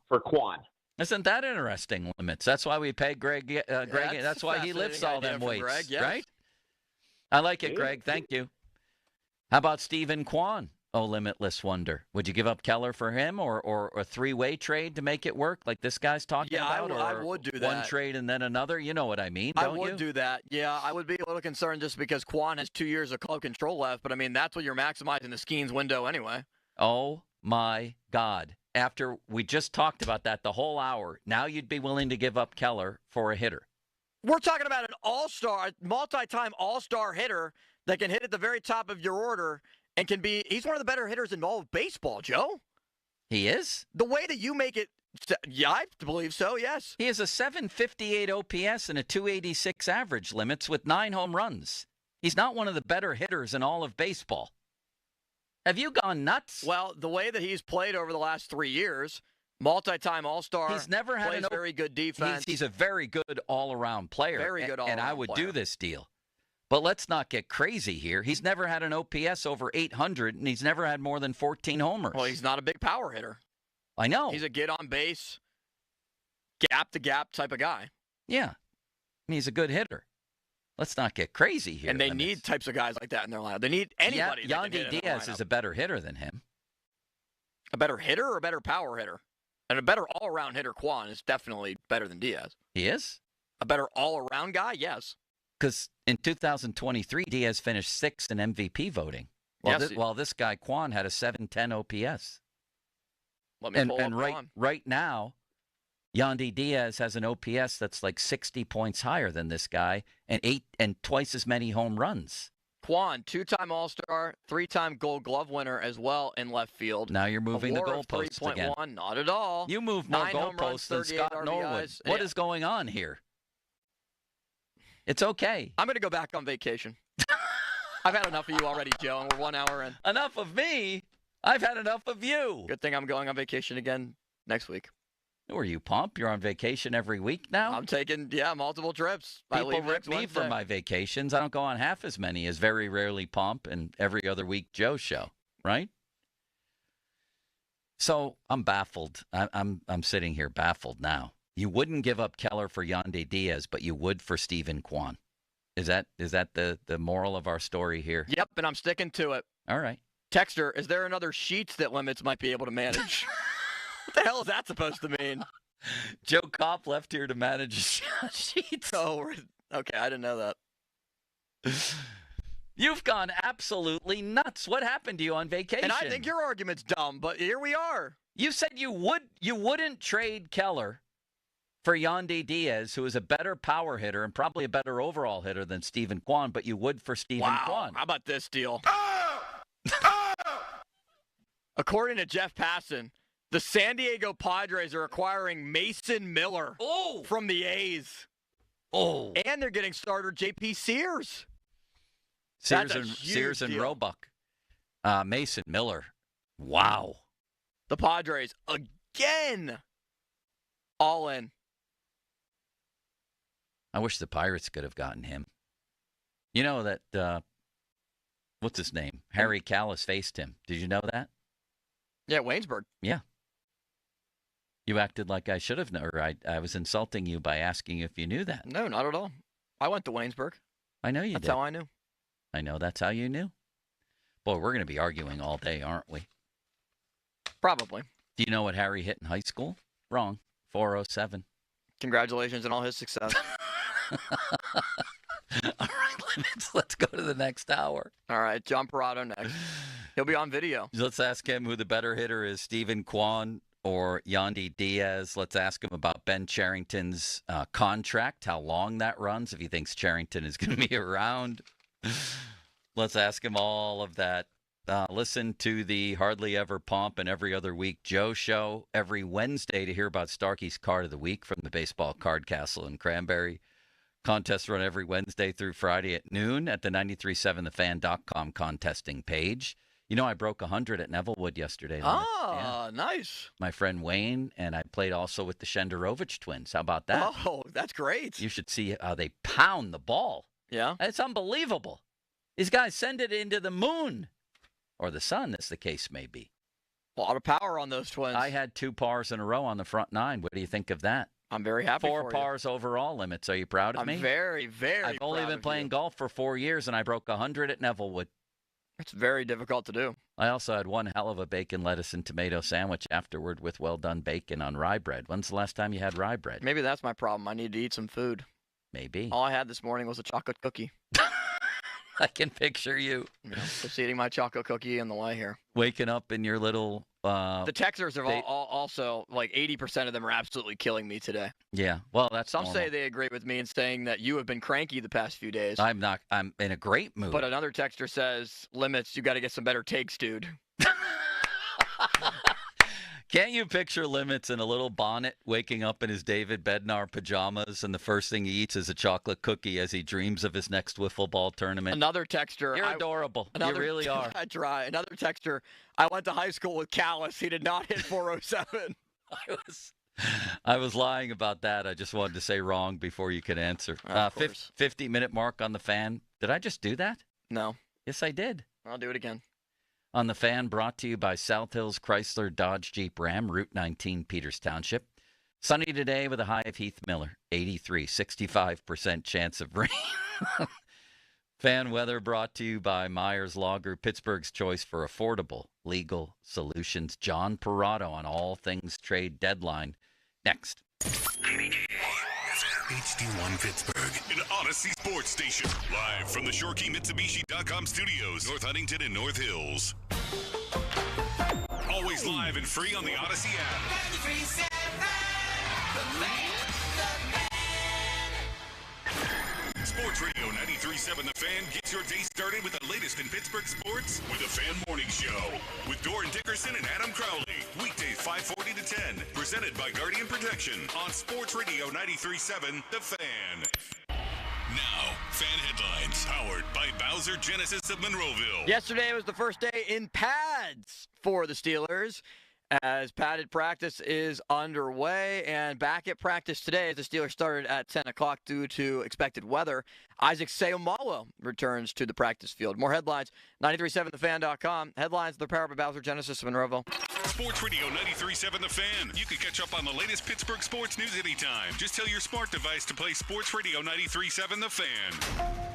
for Quan. Isn't that interesting, Limits? That's why we pay Greg. That's why he lifts all them weights, Greg, yes. right? I like it, Greg. Thank you. How about Stephen Kwan? Oh, Limitless Wonder. Would you give up Keller for him or a 3-way trade to make it work like this guy's talking about? I would do that. One trade and then another? You know what I mean, don't you? I would do that. Yeah, I would be a little concerned just because Quan has 2 years of club control left. But, I mean, that's what you're maximizing the Skenes window anyway. Oh, my God. After we just talked about that the whole hour, now you'd be willing to give up Keller for a hitter. We're talking about an all-star, multi-time all-star hitter that can hit at the very top of your order and he's one of the better hitters in all of baseball, Joe. He is? The way that you make it, yeah, I believe so, yes. He has a 758 OPS and a 286 average, Limits, with 9 home runs. He's not one of the better hitters in all of baseball. Have you gone nuts? Well, the way that he's played over the last 3 years, multi-time all-star, he's never had plays very good defense. He's a very good all-around player. Very good all-around And I would player. do this deal. But let's not get crazy here. He's never had an OPS over 800, and he's never had more than 14 homers. Well, he's not a big power hitter. I know. He's a get-on-base, gap-to-gap type of guy. Yeah. He's a good hitter. Let's not get crazy here. And they need types of guys like that in their lineup. They need anybody that can hit in their Diaz lineup. is a better hitter than him. A better hitter or a better power hitter? And a better all-around hitter, Quan, is definitely better than Diaz. He is? A better all-around guy? Yes. Because in 2023, Diaz finished 6th in MVP voting, while this guy, Quan, had a 710 OPS. Right now, Yandy Diaz has an OPS that's like 60 points higher than this guy and twice as many home runs. Quan, 2-time All-Star, 3-time Gold Glove winner as well in left field. Now you're moving the goalposts again. Not at all. You move more goalposts than Scott Norwood. What is going on here? It's okay. I'm going to go back on vacation. I've had enough of you already, Joe, and we're 1 hour in. Enough of me? I've had enough of you. Good thing I'm going on vacation again next week. Who are you, Pump? You're on vacation every week now? I'm taking, multiple trips. People rip me for my vacations. I don't go on half as many as very rarely Pump and every other week Joe show, right? So I'm baffled. I'm sitting here baffled now. You wouldn't give up Keller for Yandy Diaz, but you would for Stephen Kwan. Is that the moral of our story here? Yep, and I'm sticking to it. All right. Texter, is there another Sheets that Limits might be able to manage? What the hell is that supposed to mean? Joe Kopp left here to manage Sheets. Oh, okay, I didn't know that. You've gone absolutely nuts. What happened to you on vacation? And I think your argument's dumb, but here we are. You said you wouldn't trade Keller for Yandy Diaz, who is a better power hitter and probably a better overall hitter than Stephen Kwan, but you would for Stephen Kwan. How about this deal? According to Jeff Passan, the San Diego Padres are acquiring Mason Miller from the A's. Oh. And they're getting starter J.P. Sears. Sears and Roebuck. Mason Miller. Wow. The Padres, again, all in. I wish the Pirates could have gotten him. You know that, what's his name? Harry Callis faced him. Did you know that? Yeah, Waynesburg. Yeah. You acted like I should have known, or I was insulting you by asking if you knew that. No, not at all. I went to Waynesburg. I know you did. That's how I knew. I know that's how you knew. Boy, we're going to be arguing all day, aren't we? Probably. Do you know what Harry hit in high school? Wrong. 407. Congratulations on all his success. All right, let's go to the next hour. All right, John Parado next. He'll be on video. Let's ask him who the better hitter is, Stephen Kwan or Yandy Diaz. Let's ask him about Ben Cherington's contract, how long that runs, if he thinks Cherington is going to be around. Let's ask him all of that. Listen to the Hardly Ever Pomp and Every Other Week Joe show every Wednesday to hear about Starkey's Card of the Week from the Baseball Card Castle in Cranberry. Contests run every Wednesday through Friday at noon at the 937thefan.com contesting page. You know, I broke 100 at Nevillewood yesterday. Oh, nice. My friend Wayne and I played also with the Shenderovich twins. How about that? Oh, that's great. You should see how they pound the ball. Yeah. It's unbelievable. These guys send it into the moon. Or the sun, as the case may be. A lot of power on those twins. I had 2 pars in a row on the front 9. What do you think of that? I'm very happy 4 for pars overall limits. Are you proud of me? I'm very, very I've only been playing golf for 4 years, and I broke 100 at Nevillewood. It's very difficult to do. I also had one hell of a bacon, lettuce, and tomato sandwich afterward with well-done bacon on rye bread. When's the last time you had rye bread? Maybe that's my problem. I need to eat some food. Maybe. All I had this morning was a chocolate cookie. I can picture you. Just eating my chocolate cookie in the way here. Waking up in your little... the texters are also, like 80% of them are absolutely killing me today. Yeah, well, that's Some normal. say they agree with me in saying that you have been cranky the past few days. I'm not. I'm in a great mood. But another texter says, Limits, you got to get some better takes, dude. Can't you picture Limits in a little bonnet waking up in his David Bednar pajamas and the first thing he eats is a chocolate cookie as he dreams of his next wiffle ball tournament? Another texter. You're adorable. You really are. I try. Another texter. I went to high school with Callis. He did not hit 407. I was lying about that. I just wanted to say wrong before you could answer. 50-minute mark on the Fan. Did I just do that? No. Yes, I did. I'll do it again. On the Fan, brought to you by South Hills Chrysler Dodge Jeep Ram, Route 19, Peters Township. Sunny today with a high of Heath Miller, 83, 65% chance of rain. Fan weather brought to you by Myers Law Group, Pittsburgh's choice for affordable legal solutions. John Parado on all things trade deadline. Next. HD1 Pittsburgh, an Odyssey sports station. Live from the ShoreKeyMitsubishi.com studios, North Huntington and North Hills. Always live and free on the Odyssey app. Sports Radio 93.7 The Fan gets your day started with the latest in Pittsburgh sports with the Fan Morning Show with Doran Dickerson and Adam Crowley. Weekdays 5:40 to 10. Presented by Guardian Protection on Sports Radio 93.7 The Fan. Now, Fan Headlines powered by Bowser Genesis of Monroeville. Yesterday was the first day in pads for the Steelers, as padded practice is underway, and back at practice today as the Steelers started at 10 o'clock due to expected weather. Isaac Seumalo returns to the practice field. More headlines, 937thefan.com. Headlines, they're powered by Bowser Genesis of Monroeville. Sports Radio 93.7 The Fan. You can catch up on the latest Pittsburgh sports news anytime. Just tell your smart device to play Sports Radio 93.7 The Fan.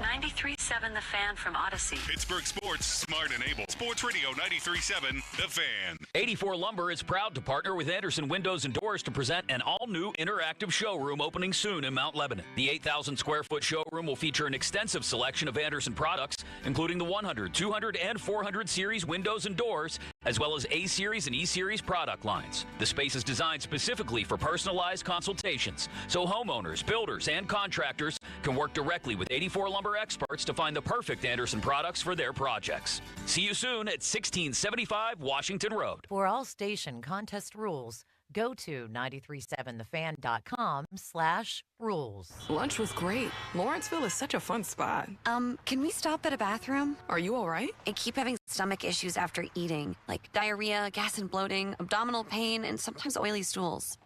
93.7 The Fan from Odyssey. Pittsburgh sports, smart and able. Sports Radio 93.7 The Fan. 84 Lumber is proud to partner with Anderson Windows and Doors to present an all-new interactive showroom opening soon in Mount Lebanon. The 8,000-square-foot showroom will feature an extensive selection of Anderson products, including the 100, 200, and 400 series windows and doors, as well as A-Series and E-Series product lines. The space is designed specifically for personalized consultations, so homeowners, builders, and contractors can work directly with 84 Lumber experts to find the perfect Anderson products for their projects. See you soon at 1675 Washington Road. For all station contest rules, go to 937thefan.com/rules. Lunch was great. Lawrenceville is such a fun spot. Can we stop at a bathroom? Are you all right? I keep having stomach issues after eating, like diarrhea, gas and bloating, abdominal pain, and sometimes oily stools.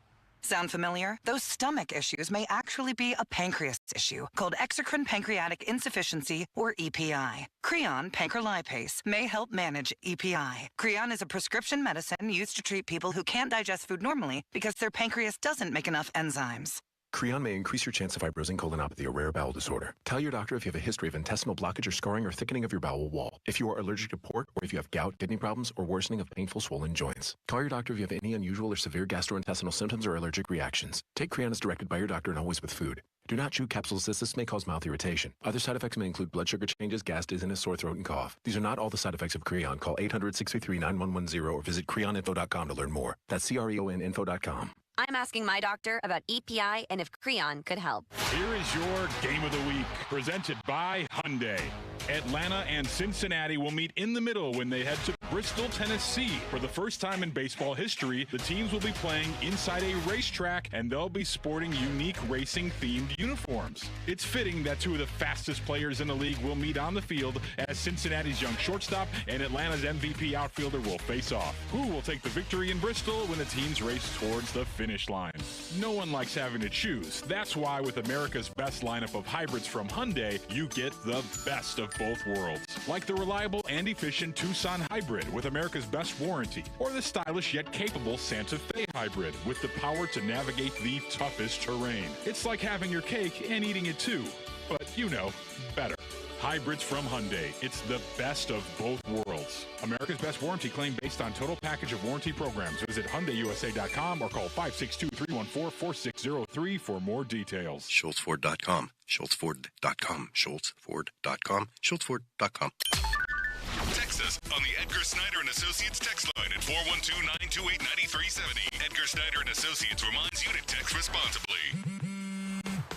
Sound familiar? Those stomach issues may actually be a pancreas issue called exocrine pancreatic insufficiency, or EPI. Creon pancrelipase may help manage EPI. Creon is a prescription medicine used to treat people who can't digest food normally because their pancreas doesn't make enough enzymes. Creon may increase your chance of fibrosing colonopathy, a rare bowel disorder. Tell your doctor if you have a history of intestinal blockage or scarring or thickening of your bowel wall, if you are allergic to pork, or if you have gout, kidney problems, or worsening of painful swollen joints. Call your doctor if you have any unusual or severe gastrointestinal symptoms or allergic reactions. Take Creon as directed by your doctor and always with food. Do not chew capsules as this may cause mouth irritation. Other side effects may include blood sugar changes, gas, dizziness, sore throat, and cough. These are not all the side effects of Creon. Call 800-633-9110 or visit creoninfo.com to learn more. That's creoninfo.com. I'm asking my doctor about EPI and if Creon could help. Here is your Game of the Week, presented by Hyundai. Atlanta and Cincinnati will meet in the middle when they head to Bristol, Tennessee. For the first time in baseball history, the teams will be playing inside a racetrack, and they'll be sporting unique racing-themed uniforms. It's fitting that two of the fastest players in the league will meet on the field as Cincinnati's young shortstop and Atlanta's MVP outfielder will face off. Who will take the victory in Bristol when the teams race towards the finish line? No one likes having to choose. That's why with America's best lineup of hybrids from Hyundai, you get the best of both worlds. Like the reliable and efficient Tucson Hybrid with America's best warranty, or the stylish yet capable Santa Fe Hybrid with the power to navigate the toughest terrain. It's like having your cake and eating it too, but you know, better. Hybrids from Hyundai. It's the best of both worlds. America's best warranty claim based on total package of warranty programs. Visit HyundaiUSA.com or call 562-314-4603 for more details. SchultzFord.com. SchultzFord.com. SchultzFord.com. SchultzFord.com. Text us on the Edgar Snyder & Associates text line at 412-928-9370. Edgar Snyder & Associates reminds you to text responsibly.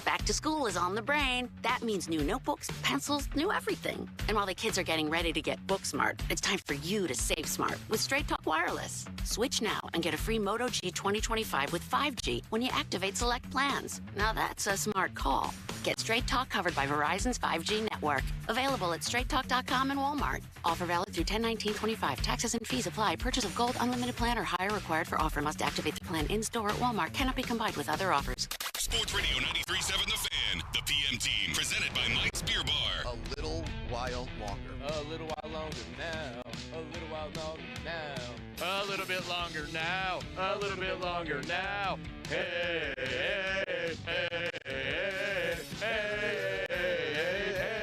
Back to school is on the brain. That means new notebooks, pencils, new everything. And while the kids are getting ready to get book smart, it's time for you to save smart with Straight Talk Wireless. Switch now and get a free Moto G 2025 with 5G when you activate select plans. Now that's a smart call. Get Straight Talk covered by Verizon's 5G network. Available at straighttalk.com and Walmart. Offer valid through 10/19/25. Taxes and fees apply. Purchase of gold unlimited plan or higher required for offer. Must activate the plan in-store at Walmart. Cannot be combined with other offers. Sports Radio 93.7 The Fan. The PM team. Presented by Mike's Beer Bar. A little while longer. A little while longer now. A little while longer now. A little bit longer now. A little bit longer now. Hey, hey, hey, hey, hey, hey.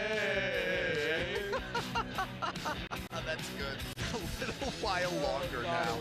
That's good. A little while longer now.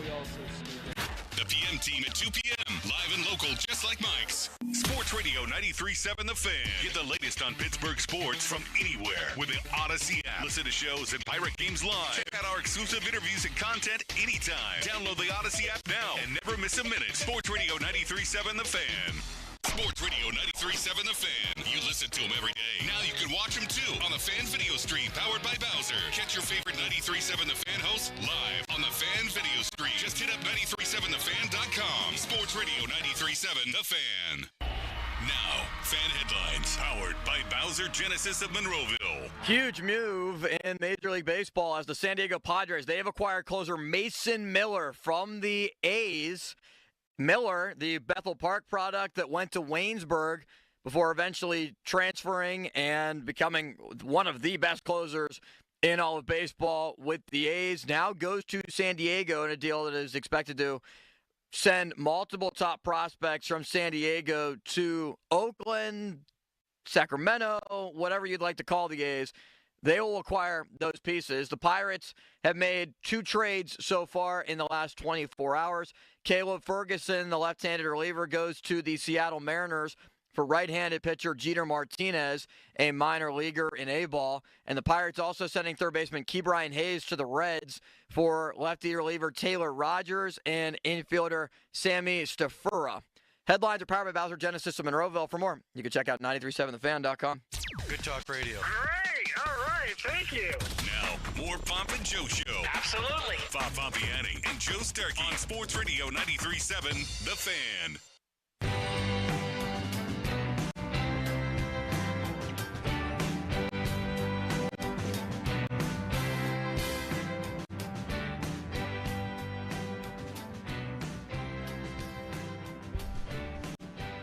The PM team at 2 p.m. Live and local, just like Mike's. Sports Radio 93.7 The Fan. Get the latest on Pittsburgh sports from anywhere with the Odyssey app. Listen to shows and Pirate Games live. Check out our exclusive interviews and content anytime. Download the Odyssey app now and never miss a minute. Sports Radio 93.7 The Fan. Sports Radio 93.7 The Fan. You listen to them every day. Now you can watch them too on the Fan Video Stream powered by Bowser. Catch your favorite 93.7 The Fan hosts live on the Fan Video Stream. Just hit up 937thefan.com. Sports Radio 93.7 The Fan. Now, fan headlines powered by Bowser Genesis of Monroeville. Huge move in Major League Baseball as the San Diego Padres, they have acquired closer Mason Miller from the A's. Miller, the Bethel Park product that went to Waynesburg before eventually transferring and becoming one of the best closers in all of baseball with the A's, now goes to San Diego in a deal that is expected to send multiple top prospects from San Diego to Oakland, Sacramento, whatever you'd like to call the A's. They will acquire those pieces. The Pirates have made 2 trades so far in the last 24 hours. Caleb Ferguson, the left-handed reliever, goes to the Seattle Mariners for right-handed pitcher Jeter Martinez, a minor leaguer in A-ball. And the Pirates also sending third baseman Ke'Bryan Hayes to the Reds for lefty reliever Taylor Rogers and infielder Sammy Stafura. Headlines are powered by Bowser Genesis of Monroeville. For more, you can check out 937thefan.com. Good Talk Radio. All right, thank you. Now, more Pomp and Joe Show. Absolutely. Bob Pompiani and Joe Starkey on Sports Radio 93.7 The Fan.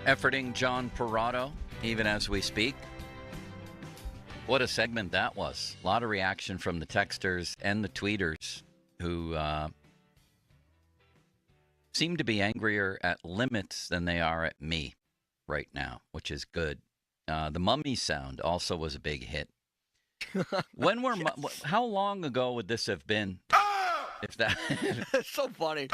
Efforting John Parado, even as we speak. What a segment that was. A lot of reaction from the texters and the tweeters who seem to be angrier at limits than they are at me right now, which is good. The mummy sound also was a big hit. When were how long ago would this have been? If that It's so funny.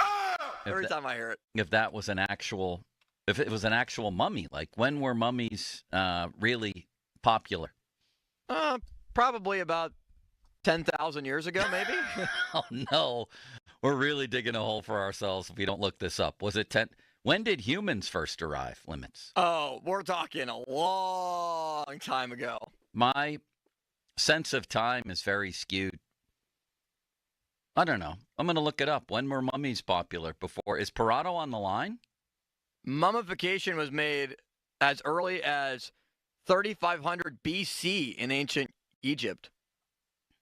Every time I hear it. If that was an actual if it was an actual mummy, like when were mummies really popular? Probably about 10,000 years ago, maybe. Oh no. We're really digging a hole for ourselves if we don't look this up. Was it 10? When did humans first arrive, Limits? Oh, we're talking a long time ago. My sense of time is very skewed. I don't know. I'm going to look it up. When were mummies popular before? Is Parado on the line? Mummification was made as early as 3,500 BC in ancient Egypt.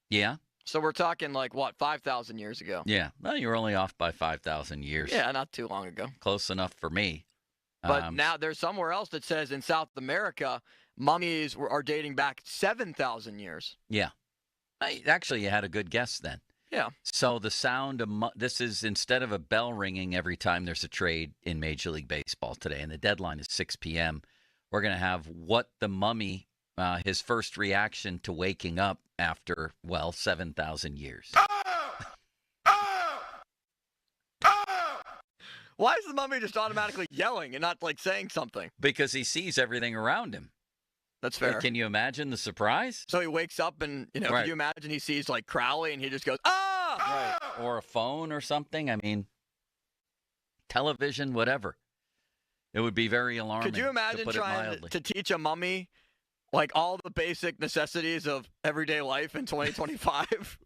Yeah. So we're talking like, what, 5,000 years ago? Yeah. Well, you're only off by 5,000 years. Yeah, not too long ago. Close enough for me. But now there's somewhere else that says in South America, mummies are dating back 7,000 years. Yeah. Actually, you had a good guess then. Yeah. So the sound of this is instead of a bell ringing every time there's a trade in Major League Baseball today, and the deadline is 6 p.m., we're going to have what the mummy, his first reaction to waking up after, 7,000 years. Why is the mummy just automatically yelling and not, like, saying something? Because he sees everything around him. That's fair. Can you imagine the surprise? So he wakes up and, Right. Can you imagine he sees, like, Crowley and he just goes, ah! Right. Or a phone or something. I mean, television, whatever. It would be very alarming. Could you imagine trying to teach a mummy, like, all the basic necessities of everyday life in 2025?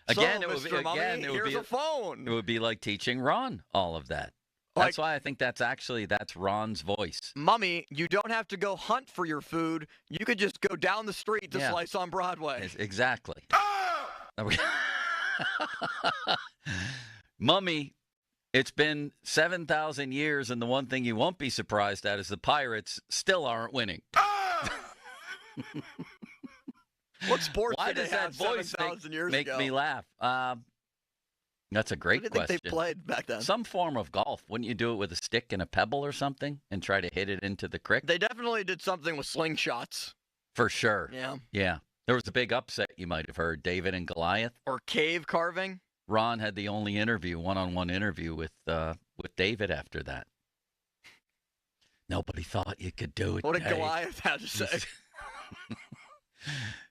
Again, so, it would Mr. be, Mummy, here's here's a phone. It would be like teaching Ron all of that. That's why I think that's Ron's voice. Mummy, you don't have to go hunt for your food. You could just go down the street to Slice on Broadway. Exactly. Mummy, it's been 7,000 years, and the one thing you won't be surprised at is the Pirates still aren't winning. What sports Why did they does that have voice 7,000 years make ago? me laugh? That's a great What do you question. think they played back then? Some form of golf. Wouldn't you do it with a stick and a pebble or something and try to hit it into the creek? They definitely did something with slingshots. For sure. Yeah. Yeah. There was a big upset you might have heard, David and Goliath. Or cave carving. Ron had the only one-on-one interview with David after that. Nobody thought you could do it. What did Goliath have to say?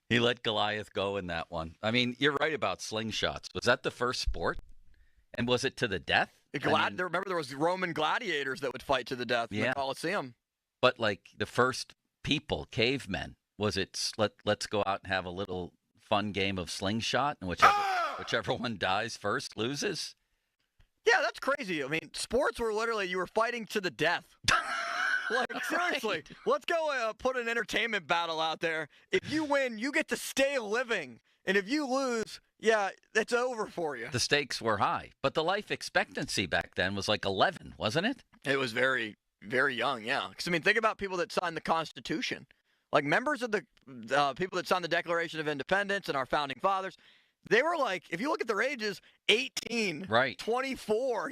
He let Goliath go in that one. I mean, you're right about slingshots. Was that the first sport? And was it to the death? Remember, there was Roman gladiators that would fight to the death in the Colosseum. But like the first people, cavemen, was it let's go out and have a little fun game of slingshot, and whichever one dies first loses? Yeah, that's crazy. I mean, sports were literally you were fighting to the death. Like, seriously, let's go put an entertainment battle out there. If you win, you get to stay living. And if you lose, yeah, it's over for you. The stakes were high. But the life expectancy back then was like 11, wasn't it? It was very, very young, yeah. Because, I mean, think about people that signed the Constitution. Like, members of the people that signed the Declaration of Independence and our founding fathers, they were like, if you look at their ages, 18, right, 24.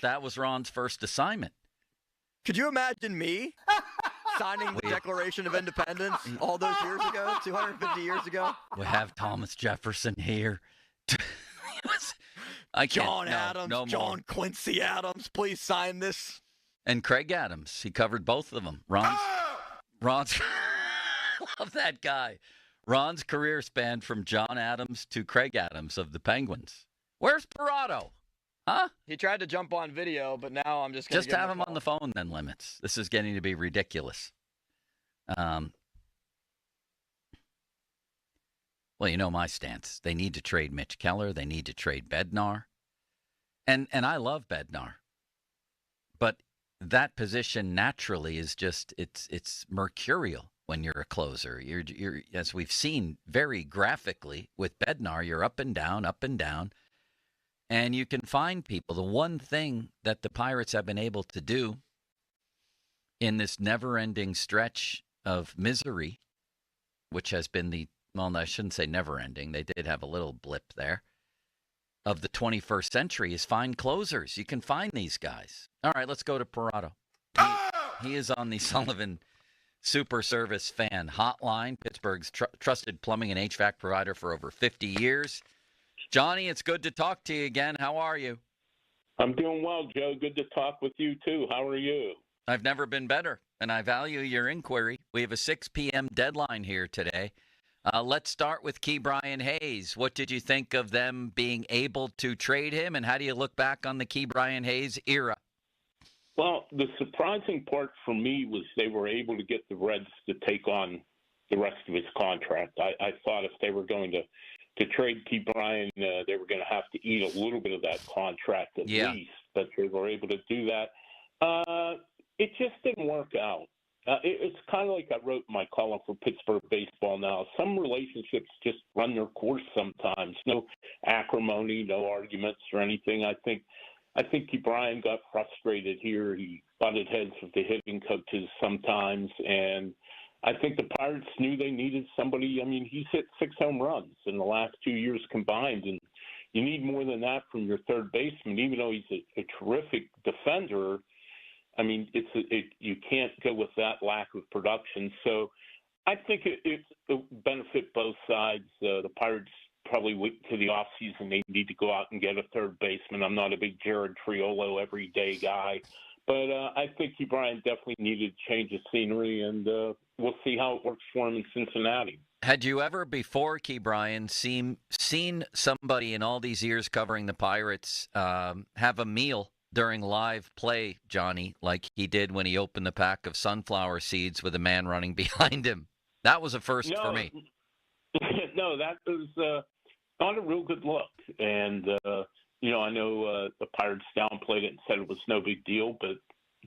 That was Ron's first assignment. Could you imagine me signing the Declaration of Independence all those years ago, 250 years ago? We have Thomas Jefferson here. John Adams, John Quincy Adams, please sign this. And Craig Adams, he covered both of them. Ron's love that guy. Ron's career spanned from John Adams to Craig Adams of the Penguins. Where's Parado? Huh? He tried to jump on video, but now I'm just going to have him on the phone then, Limits. This is getting to be ridiculous. Well, you know my stance. They need to trade Mitch Keller. They need to trade Bednar. And I love Bednar. But that position naturally is just it's mercurial when you're a closer. You're as we've seen very graphically with Bednar, you're up and down, up and down. And you can find people. The one thing that the Pirates have been able to do in this never-ending stretch of misery, which has been well, I shouldn't say never-ending. They did have a little blip there. Of the 21st century is find closers. You can find these guys. All right, let's go to Parado. He is on the Sullivan Super Service Fan Hotline, Pittsburgh's trusted plumbing and HVAC provider for over 50 years. Johnny, it's good to talk to you again. How are you? I'm doing well, Joe. Good to talk with you, too. How are you? I've never been better, and I value your inquiry. We have a 6 p.m. deadline here today. Let's start with Ke'Bryan Hayes. What did you think of them being able to trade him, and how do you look back on the Ke'Bryan Hayes era? Well, the surprising part for me was they were able to get the Reds to take on the rest of his contract. I thought if they were going to trade Ke'Bryan, they were going to have to eat a little bit of that contract at least, but they were able to do that. It just didn't work out. It's kind of like I wrote in my column for Pittsburgh Baseball Now. Some relationships just run their course sometimes. No acrimony, no arguments or anything. I think Ke'Bryan got frustrated here. He butted heads with the hitting coaches sometimes, and I think the Pirates knew they needed somebody. I mean, he's hit 6 home runs in the last 2 years combined, and you need more than that from your third baseman, even though he's a terrific defender. I mean, you can't go with that lack of production. So I think it'll benefit both sides. The Pirates probably wait to the offseason. They need to go out and get a third baseman. I'm not a big Jared Triolo everyday guy. But I think Ke'Bryan definitely needed a change of scenery, and we'll see how it works for him in Cincinnati. Had you ever, before Ke'Bryan, seen somebody in all these years covering the Pirates have a meal during live play, Johnny, like he did when he opened the pack of sunflower seeds with a man running behind him? That was a first for me. No, that was not a real good look. And, I know the Pirates downplayed it and said it was no big deal, but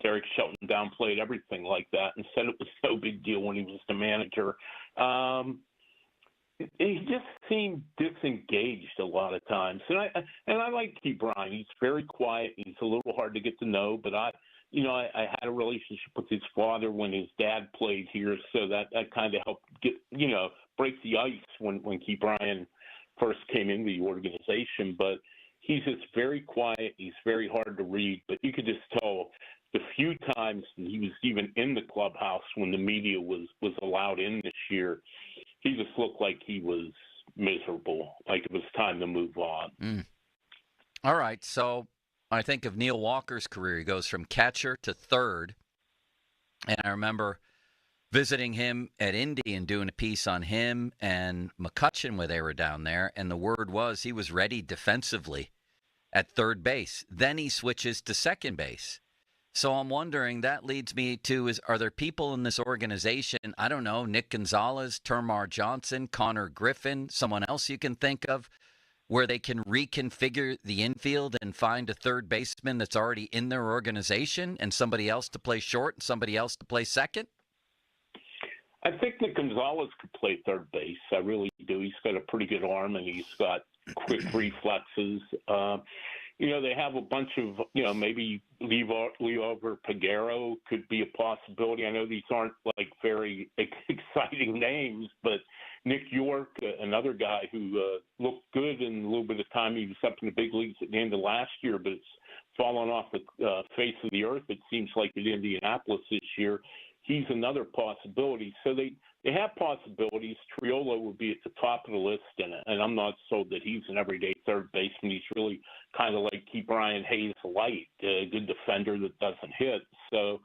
Derek Shelton downplayed everything like that and said it was no big deal when he was the manager. He just seemed disengaged a lot of times. And I like Ke'Bryan. He's very quiet. He's a little hard to get to know, but I had a relationship with his father when his dad played here, so that kind of helped break the ice when Ke'Bryan first came into the organization. But he's just very quiet. He's very hard to read, but you could just tell the few times that he was even in the clubhouse when the media was allowed in this year, he just looked like he was miserable, like it was time to move on. All right, so I think of Neil Walker's career. He goes from catcher to third, and I remember visiting him at Indy and doing a piece on him and McCutchen when they were down there, and the word was he was ready defensively at third base. Then he switches to second base. So I'm wondering, that leads me to, are there people in this organization, I don't know, Nick Gonzalez, Termar Johnson, Connor Griffin, someone else you can think of, where they can reconfigure the infield and find a third baseman that's already in their organization and somebody else to play short and somebody else to play second? I think Nick Gonzalez could play third base. I really do. He's got a pretty good arm, and he's got quick reflexes. They have a bunch of, maybe Leo Peguero could be a possibility. I know these aren't like very exciting names, but Nick York, another guy who looked good in a little bit of time. He was up in the big leagues at the end of last year, but it's fallen off the face of the earth, it seems like, in Indianapolis this year. He's another possibility. So they have possibilities. Triolo would be at the top of the list, and I'm not sold that he's an everyday third baseman. He's really kind of like Ke'Bryan Hayes light, a good defender that doesn't hit. So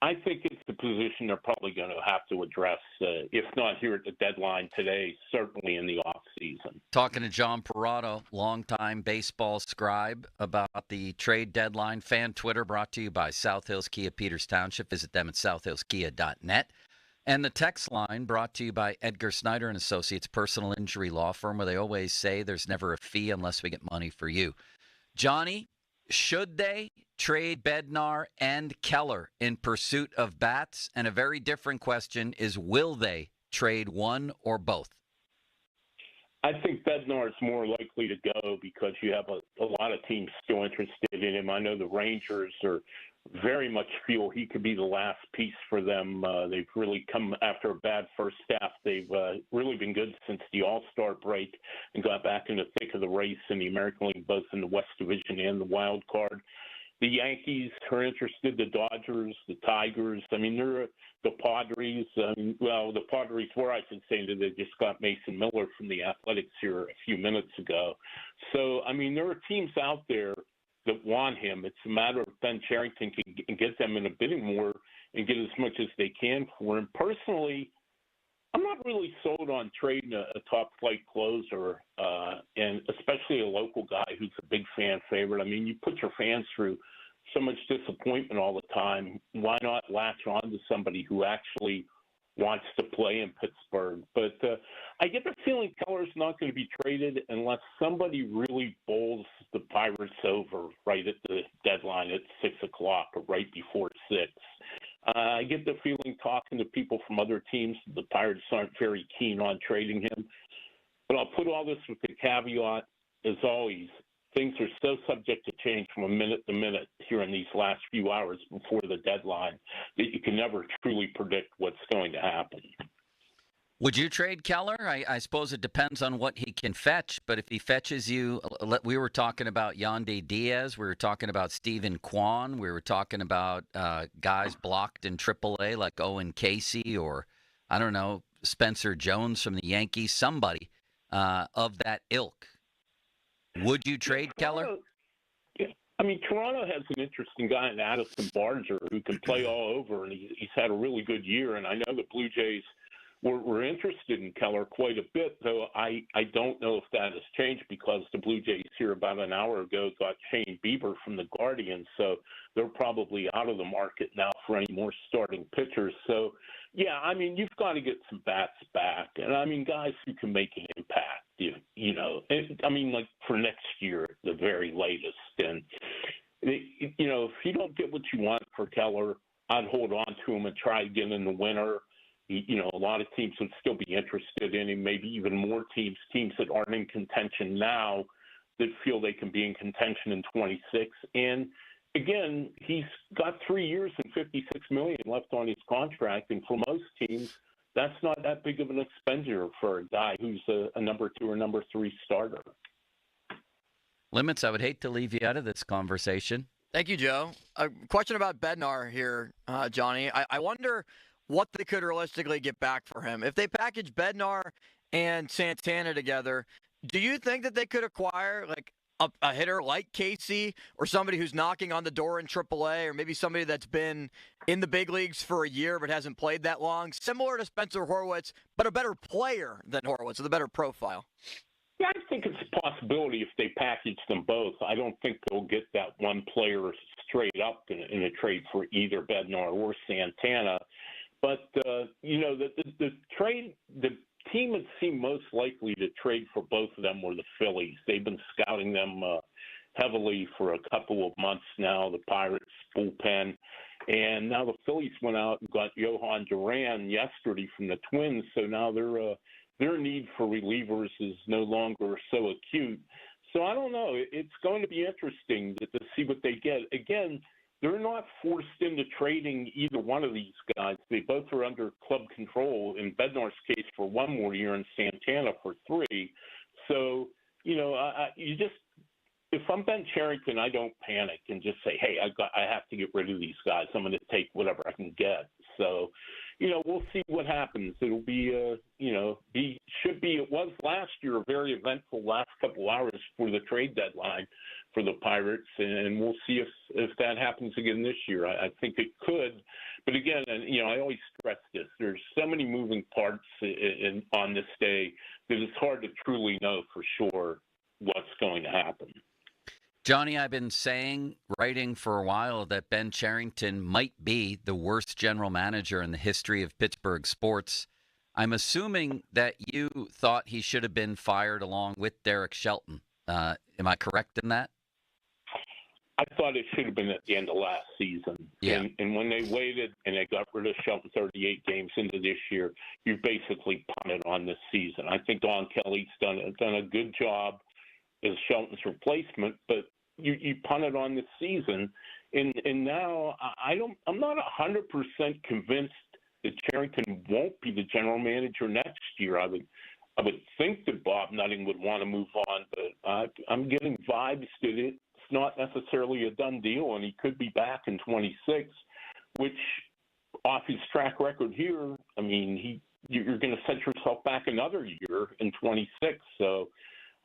I think it's the position they're probably going to have to address, if not here at the deadline today, certainly in the offseason. Talking to John Parado, longtime baseball scribe, about the trade deadline. Fan Twitter brought to you by South Hills Kia Peters Township. Visit them at southhillskia.net. And the text line brought to you by Edgar Snyder and Associates, personal injury law firm, where they always say there's never a fee unless we get money for you. Johnny, should they trade Bednar and Keller in pursuit of bats? And a very different question is, will they trade one or both? I think Bednar is more likely to go because you have a lot of teams still interested in him. I know the Rangers are very much feel he could be the last piece for them. They've really come after a bad first half. They've really been good since the All-Star break and got back in the thick of the race in the American League, both in the West Division and the wild card. The Yankees are interested, the Dodgers, the Tigers. I mean, they're the Padres. The Padres were, I should say, that they just got Mason Miller from the Athletics here a few minutes ago. So, I mean, there are teams out there that want him. It's a matter of Ben Cherington can get them in a bidding war and get as much as they can for him. Personally, I'm not really sold on trading a top-flight closer, and especially a local guy who's a big fan favorite. I mean, you put your fans through so much disappointment all the time. Why not latch on to somebody who actually wants to play in Pittsburgh? But I get the feeling Keller's not going to be traded unless somebody really bowls the Pirates over right at the deadline at 6 o'clock or right before 6. I get the feeling, talking to people from other teams, the Pirates aren't very keen on trading him. But I'll put all this with the caveat, as always, things are so subject to change from a minute to minute here in these last few hours before the deadline that you can never truly predict what's going to happen. Would you trade Keller? I suppose it depends on what he can fetch, but if he fetches you, we were talking about Yandy Diaz, we were talking about Stephen Kwan, we were talking about guys blocked in AAA like Owen Casey or, I don't know, Spencer Jones from the Yankees, somebody of that ilk. Would you trade Keller? Yeah. I mean, Toronto has an interesting guy in Addison Barger who can play all over, and he's had a really good year, and I know the Blue Jays were interested in Keller quite a bit, though I don't know if that has changed because the Blue Jays here about an hour ago got Shane Bieber from the Guardians, so they're probably out of the market now for any more starting pitchers. So, yeah, I mean, you've got to get some bats back, and I mean, guys who can make an impact, you know, I mean, like for next year at the very latest. And, you know, if you don't get what you want for Keller, I'd hold on to him and try again in the winter. You know, a lot of teams would still be interested in him, maybe even more teams that aren't in contention now that feel they can be in contention in 26. And again, he's got 3 years and $56 million left on his contract. And for most teams, that's not that big of an expenditure for a guy who's a number 2 or number 3 starter. Limits, I would hate to leave you out of this conversation. Thank you, Joe. A question about Bednar here, Johnny. I wonder what they could realistically get back for him. If they package Bednar and Santana together, do you think that they could acquire like a hitter like Casey or somebody who's knocking on the door in AAA or maybe somebody that's been in the big leagues for a year but hasn't played that long, similar to Spencer Horwitz, but a better player than Horwitz with a better profile? Yeah, I think it's a possibility if they package them both. I don't think they'll get that one player straight up in a trade for either Bednar or Santana. But, you know, the team that seemed most likely to trade for both of them were the Phillies. They've been scouting them heavily for a couple of months now, the Pirates bullpen. And now the Phillies went out and got Johan Duran yesterday from the Twins, so now their need for relievers is no longer so acute. So I don't know. It's going to be interesting to see what they get. Again, they're not forced into trading either one of these guys. They both are under club control, in Bednar's case for 1 more year and Santana for 3. So, you know, if I'm Ben Cherington, I don't panic and just say, hey, I have to get rid of these guys. I'm going to take whatever I can get. So, you know, we'll see what happens. It'll be, it was last year a very eventful last couple hours for the trade deadline for the Pirates, and we'll see if that happens again this year. I think it could. But again, and you know, I always stress this, there's so many moving parts on this day that it's hard to truly know for sure what's going to happen. Johnny, I've been writing for a while that Ben Cherington might be the worst general manager in the history of Pittsburgh sports. I'm assuming that you thought he should have been fired along with Derek Shelton. Am I correct in that? I thought it should have been at the end of last season. Yeah. And when they waited and they got rid of Shelton 38 games into this year, you basically punted on this season. I think Don Kelly's done a good job as Shelton's replacement, but you punted on this season. And now I'm not 100% convinced that Cherington won't be the general manager next year. I would think that Bob Nutting would want to move on, but I'm getting vibes that it's not necessarily a done deal, and he could be back in 26, which off his track record here, I mean, you're going to set yourself back another year in 26. So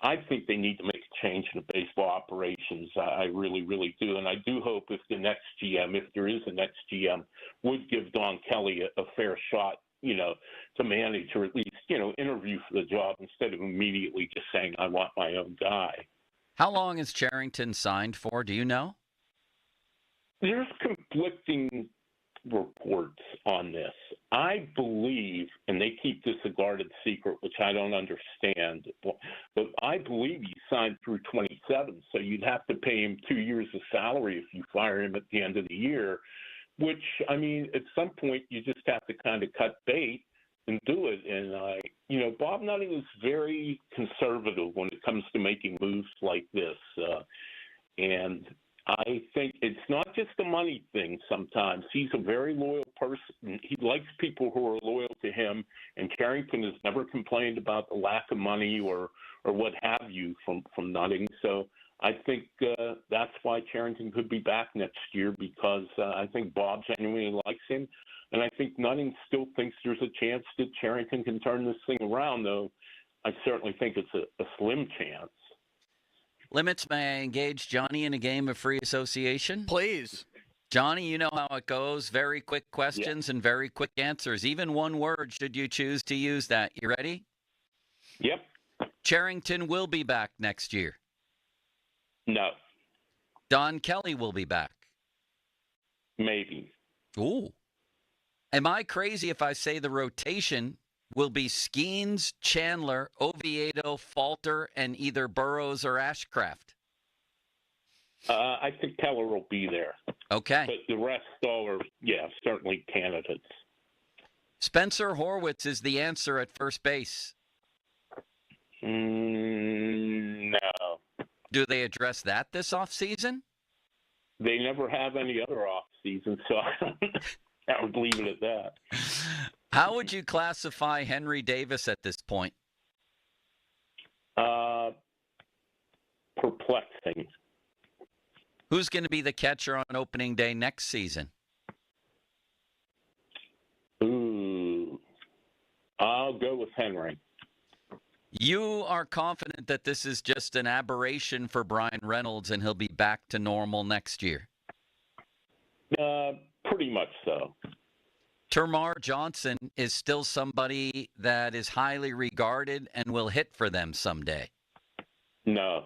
I think they need to make a change in the baseball operations. I really, really do. And I do hope if the next GM, if there is a next GM, would give Don Kelly a fair shot, to manage or at least, interview for the job instead of immediately just saying, I want my own guy. How long is Cherington signed for? Do you know? There's conflicting reports on this. I believe, and they keep this a guarded secret, which I don't understand, but I believe he signed through 27, so you'd have to pay him 2 years of salary if you fire him at the end of the year, which, I mean, at some point you just have to kind of cut bait and do it. And, Bob Nutting is very conservative when it comes to making moves like this. And I think it's not just a money thing sometimes. He's a very loyal person. He likes people who are loyal to him, and Cherington has never complained about the lack of money or what have you from Nutting. So I think that's why Cherington could be back next year, because I think Bob genuinely likes him. And I think Nutting still thinks there's a chance that Cherington can turn this thing around, though I certainly think it's a slim chance. Limits, may I engage Johnny in a game of free association? Please. Johnny, you know how it goes. Very quick questions and very quick answers. Even one word should you choose to use that. You ready? Yep. Cherington will be back next year. No. Don Kelly will be back. Maybe. Ooh. Am I crazy if I say the rotation will be Skenes, Chandler, Oviedo, Falter, and either Burrows or Ashcraft? I think Keller will be there. Okay. But the rest all are, certainly candidates. Spencer Horwitz is the answer at first base. No. Do they address that this offseason? They never have any other offseason, so I would leave it at that. How would you classify Henry Davis at this point? Perplexing. Who's going to be the catcher on opening day next season? Ooh. I'll go with Henry. You are confident that this is just an aberration for Brian Reynolds and he'll be back to normal next year? Pretty much so. Termar Johnson is still somebody that is highly regarded and will hit for them someday. No.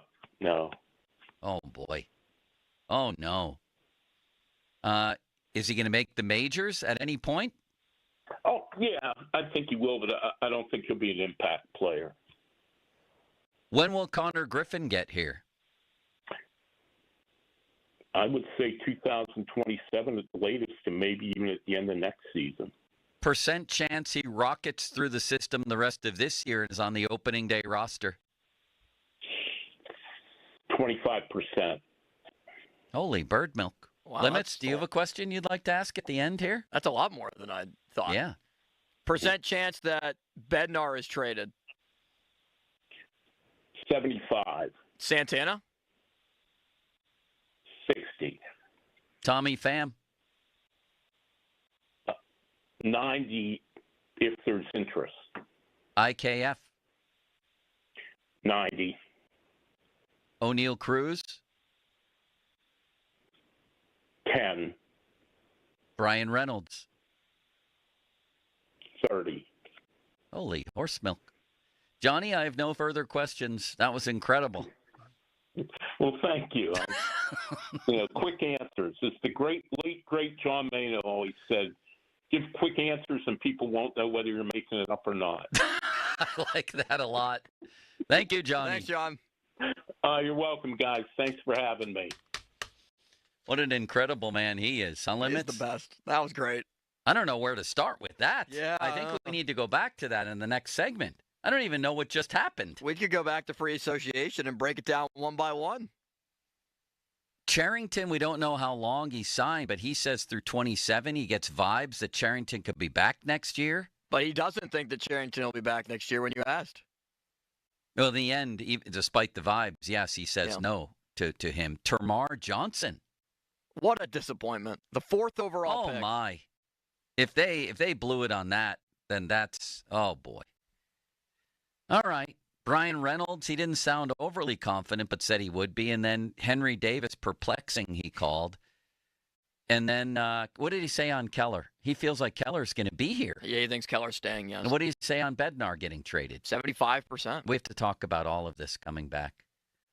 Oh, boy. Oh, no. Is he going to make the majors at any point? Oh, yeah, I think he will, but I don't think he'll be an impact player. When will Connor Griffin get here? I would say 2027 at the latest, and maybe even at the end of next season. Percent chance he rockets through the system the rest of this year and is on the opening day roster? 25%. Holy bird milk. Wow, Limits, do you have a question you'd like to ask at the end here? That's a lot more than I thought. Yeah. Percent chance that Bednar is traded? 75. Santana? 60. Tommy Pham? 90 if there's interest. IKF? 90. O'Neill Cruz? 10. Brian Reynolds? 30. Holy horse milk. Johnny, I have no further questions. That was incredible. Well, thank you. Quick answers. It's the late, great John Maino always said, give quick answers and people won't know whether you're making it up or not. I like that a lot. Thank you, Johnny. Thanks, John. You're welcome, guys. Thanks for having me. What an incredible man he is. On Limits? He's the best. That was great. I don't know where to start with that. Yeah. I think we need to go back to that in the next segment. I don't even know what just happened. We could go back to free association and break it down one by one. Cherington, we don't know how long he signed, but he says through 27 he gets vibes that Cherington could be back next year. But he doesn't think that Cherington will be back next year when you asked. Well, in the end, despite the vibes, yes, he says no to him. Termar Johnson. What a disappointment. The 4th overall pick. Oh, my. If they blew it on that, then that's, oh, boy. All right. Brian Reynolds, he didn't sound overly confident, but said he would be. And then Henry Davis, perplexing, he called. And then what did he say on Keller? He feels like Keller's going to be here. Yeah, he thinks Keller's staying, yes. And what did he say on Bednar getting traded? 75%. We have to talk about all of this coming back.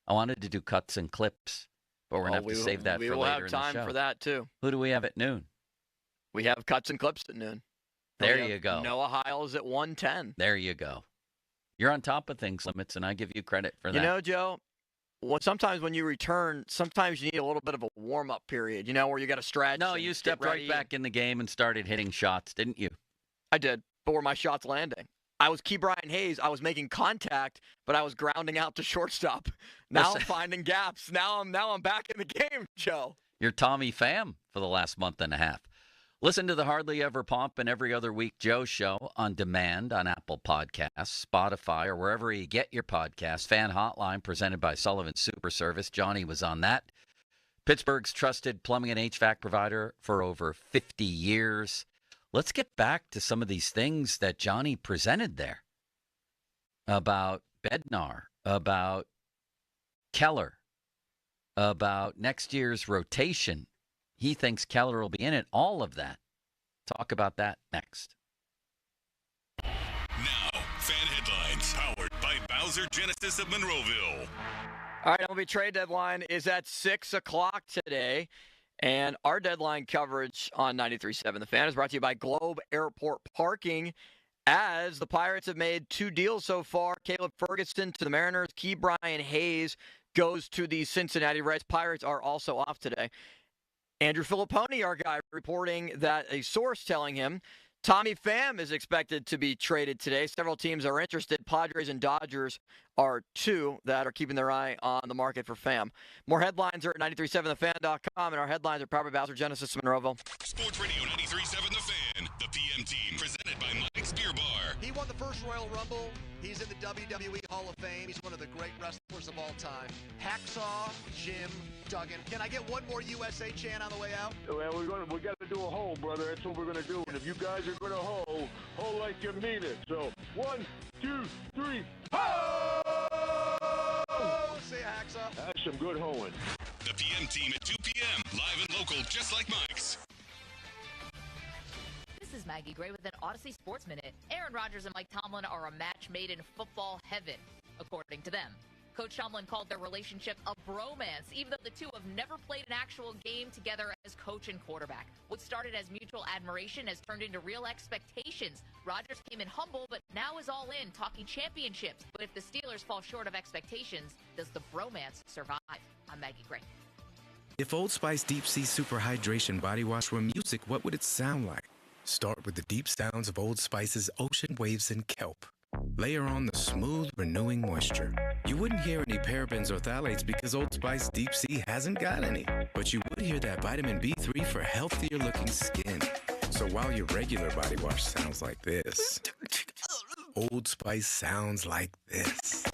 I wanted to do cuts and clips, but we're going to have to save that for later in the show. We will have time for that, too. Who do we have at noon? We have cuts and clips at noon. There you go. Noah Hiles at 1:10. There you go. You're on top of things, Limits, and I give you credit for that. You know, Joe, sometimes when you return, sometimes you need a little bit of a warm-up period, where you got to stretch. No, you stepped right back in the game and started hitting shots, didn't you? I did, but were my shots landing? I was Key Brian Hayes. I was making contact, but I was grounding out to shortstop. Now I'm finding gaps. Now I'm back in the game, Joe. You're Tommy Pham for the last month and a half. Listen to the Hardly Ever Pomp and Every Other Week Joe Show on demand on Apple Podcasts, Spotify, or wherever you get your podcasts. Fan Hotline presented by Sullivan Super Service. Johnny was on that. Pittsburgh's trusted plumbing and HVAC provider for over 50 years. Let's get back to some of these things that Johnny presented there about Bednar, about Keller, about next year's rotation. He thinks Keller will be in it. All of that. Talk about that next. Now, fan headlines powered by Bowser Genesis of Monroeville. All right, MLB trade deadline is at 6 o'clock today. And our deadline coverage on 93.7 The Fan is brought to you by Globe Airport Parking. As the Pirates have made 2 deals so far, Caleb Ferguson to the Mariners, Key Brian Hayes goes to the Cincinnati Reds. Pirates are also off today. Andrew Filipponi, our guy, reporting that a source telling him Tommy Pham is expected to be traded today. Several teams are interested. Padres and Dodgers are 2 that are keeping their eye on the market for Pham. More headlines are at 937thefan.com, and our headlines are powered by Bowser Genesis of Monroeville. Sports Radio 93.7 The Fan, the PM team, presented by Mike's Beer Bar. He won the first Royal Rumble. He's in the WWE Hall of Fame. He's one of the great wrestlers of all time. Hacksaw Jim Duggan. Can I get one more USA chant on the way out? Well, we got to do a hole, brother. That's what we're going to do. And if you guys are going to hole like you mean it. So, 1, 2, 3, ho! Say Hacksaw. That's some good hoeing. The PM team at 2 p.m. Live and local, just like Mike's. This is Maggie Gray with an Odyssey Sports Minute. Aaron Rodgers and Mike Tomlin are a match made in football heaven, according to them. Coach Tomlin called their relationship a bromance, even though the two have never played an actual game together as coach and quarterback. What started as mutual admiration has turned into real expectations. Rodgers came in humble, but now is all in, talking championships. But if the Steelers fall short of expectations, does the bromance survive? I'm Maggie Gray. If Old Spice Deep Sea Super Hydration Body Wash were music, what would it sound like? Start with the deep sounds of Old Spice's ocean waves and kelp. Layer on the smooth, renewing moisture. You wouldn't hear any parabens or phthalates because Old Spice Deep Sea hasn't got any. But you would hear that vitamin B3 for healthier looking skin. So while your regular body wash sounds like this, Old Spice sounds like this.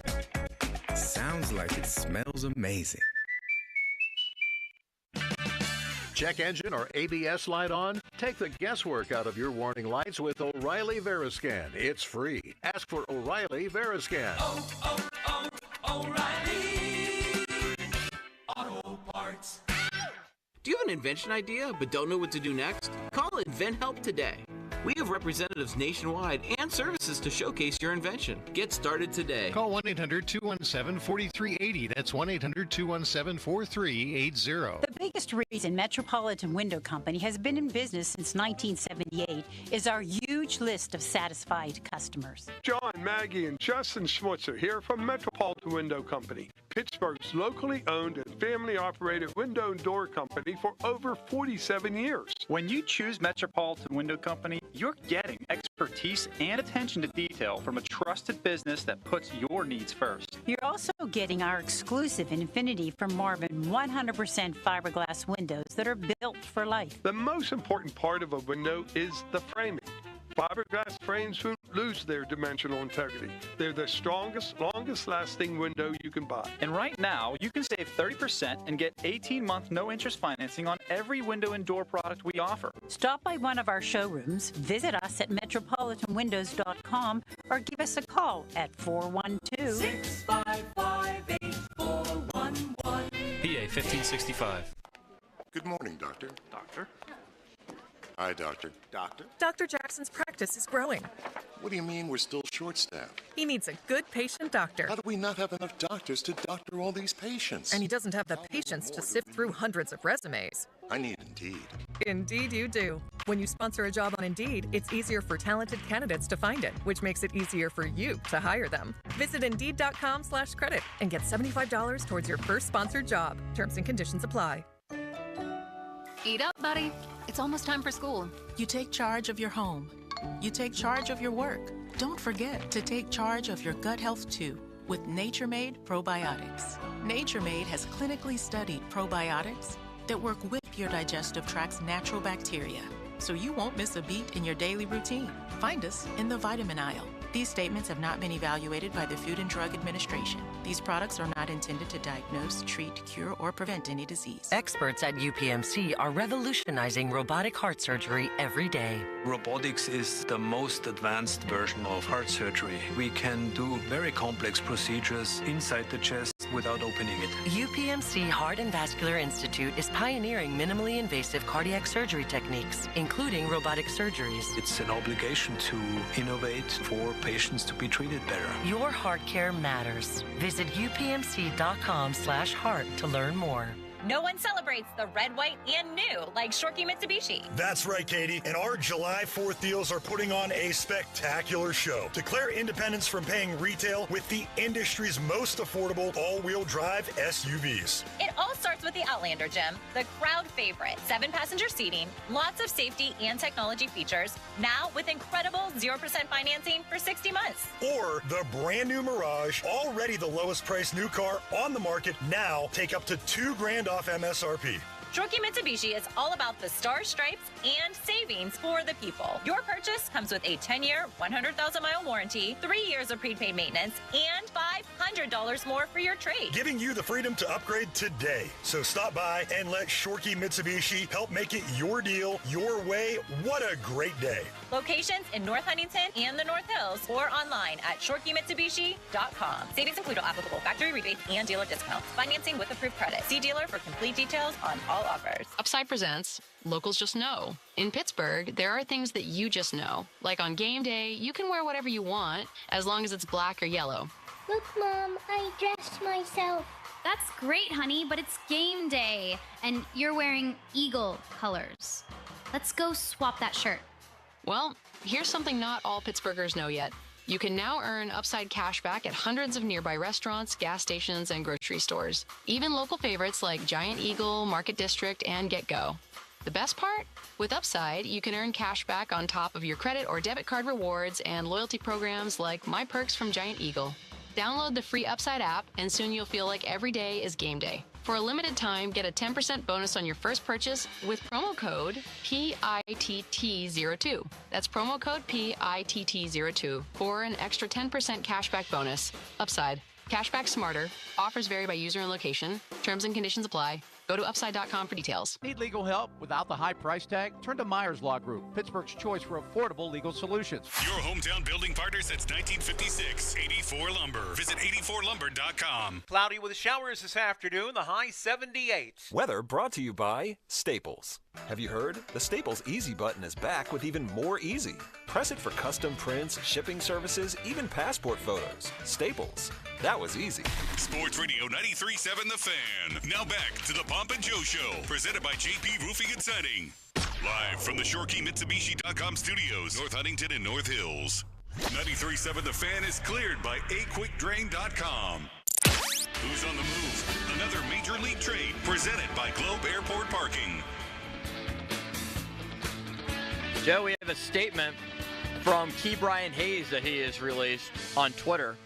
Sounds like it smells amazing. Check engine or ABS light on? Take the guesswork out of your warning lights with O'Reilly Veriscan. It's free. Ask for O'Reilly Veriscan. O'Reilly Auto Parts. Do you have an invention idea but don't know what to do next? Call InventHelp today. We have representatives nationwide and services to showcase your invention. Get started today. Call 1-800-217-4380. That's 1-800-217-4380. The biggest reason Metropolitan Window Company has been in business since 1978 is our huge list of satisfied customers. John, Maggie, and Justin Schmutzer here from Metropolitan Window Company, Pittsburgh's locally owned and family-operated window and door company for over 47 years. When you choose Metropolitan Window Company, you're getting expertise and attention to detail from a trusted business that puts your needs first. You're also getting our exclusive Infinity from Marvin 100% fiberglass windows that are built for life. The most important part of a window is the framing. Fiberglass frames won't lose their dimensional integrity. They're the strongest, longest-lasting window you can buy. And right now, you can save 30% and get 18-month no-interest financing on every window and door product we offer. Stop by one of our showrooms, visit us at metropolitanwindows.com, or give us a call at 412-655-8411. PA 1565. Good morning, Doctor. Doctor? Hi, Doctor. Doctor? Dr. Jackson's practice is growing. What do you mean we're still short-staffed? He needs a good patient doctor. How do we not have enough doctors to doctor all these patients? And he doesn't have the patience to sift through hundreds of resumes. I need Indeed. Indeed you do. When you sponsor a job on Indeed, it's easier for talented candidates to find it, which makes it easier for you to hire them. Visit Indeed.com/credit and get $75 towards your first sponsored job. Terms and conditions apply. Eat up, buddy. It's almost time for school. You take charge of your home. You take charge of your work. Don't forget to take charge of your gut health too with Nature Made probiotics. Nature Made has clinically studied probiotics that work with your digestive tract's natural bacteria, so you won't miss a beat in your daily routine. Find us in the vitamin aisle. These statements have not been evaluated by the Food and Drug Administration. These products are not intended to diagnose, treat, cure, or prevent any disease. Experts at UPMC are revolutionizing robotic heart surgery every day. Robotics is the most advanced version of heart surgery. We can do very complex procedures inside the chest without opening it. UPMC Heart and Vascular Institute is pioneering minimally invasive cardiac surgery techniques, including robotic surgeries. It's an obligation to innovate for patients to be treated better. Your heart care matters. Visit upmc.com/heart to learn more. No one celebrates the red, white, and new like Shorkey Mitsubishi. That's right, Katie. And our July 4th deals are putting on a spectacular show. Declare independence from paying retail with the industry's most affordable all-wheel drive SUVs. It all starts with the Outlander, Jim. The crowd favorite. 7-passenger seating, lots of safety and technology features, now with incredible 0% financing for 60 months. Or the brand new Mirage, already the lowest priced new car on the market, now take up to $2,000 off MSRP. Shorkey Mitsubishi is all about the stars, stripes, and savings for the people. Your purchase comes with a 10-year, 100,000-mile warranty, 3 years of prepaid maintenance, and $500 more for your trade. Giving you the freedom to upgrade today. So stop by and let Shorkey Mitsubishi help make it your deal, your way. What a great day. Locations in North Huntington and the North Hills, or online at ShorkeyMitsubishi.com. Savings include all applicable factory rebates and dealer discounts. Financing with approved credit. See dealer for complete details on all offers. Upside presents Locals Just Know. In Pittsburgh, there are things that you just know. Like on game day, you can wear whatever you want, as long as it's black or yellow. Look, Mom, I dressed myself. That's great, honey, but it's game day, and you're wearing Eagle colors. Let's go swap that shirt. Well, here's something not all Pittsburghers know yet. You can now earn Upside cash back at hundreds of nearby restaurants, gas stations, and grocery stores. Even local favorites like Giant Eagle, Market District, and Get Go. The best part? With Upside, you can earn cash back on top of your credit or debit card rewards and loyalty programs like My Perks from Giant Eagle. Download the free Upside app, and soon you'll feel like every day is game day. For a limited time, get a 10% bonus on your first purchase with promo code PITT02. That's promo code PITT02 for an extra 10% cashback bonus. Upside. Cashback smarter. Offers vary by user and location. Terms and conditions apply. Go to upside.com for details. Need legal help without the high price tag? Turn to Myers Law Group, Pittsburgh's choice for affordable legal solutions. Your hometown building partner since 1956, 84 Lumber. Visit 84lumber.com. Cloudy with showers this afternoon, the high 78. Weather brought to you by Staples. Have you heard? The Staples Easy button is back with even more easy. Press it for custom prints, shipping services, even passport photos. Staples. That was easy. Sports Radio 93.7 The Fan. Now back to the Pomp and Joe Show, presented by JP Roofing and Siding. Live from the ShorkeyMitsubishi.com studios, North Huntington and North Hills. 93.7 The Fan is cleared by AQuickDrain.com. Who's on the move? Another major league trade presented by Globe Airport Parking. Joe, we have a statement from Key Brian Hayes that he has released on Twitter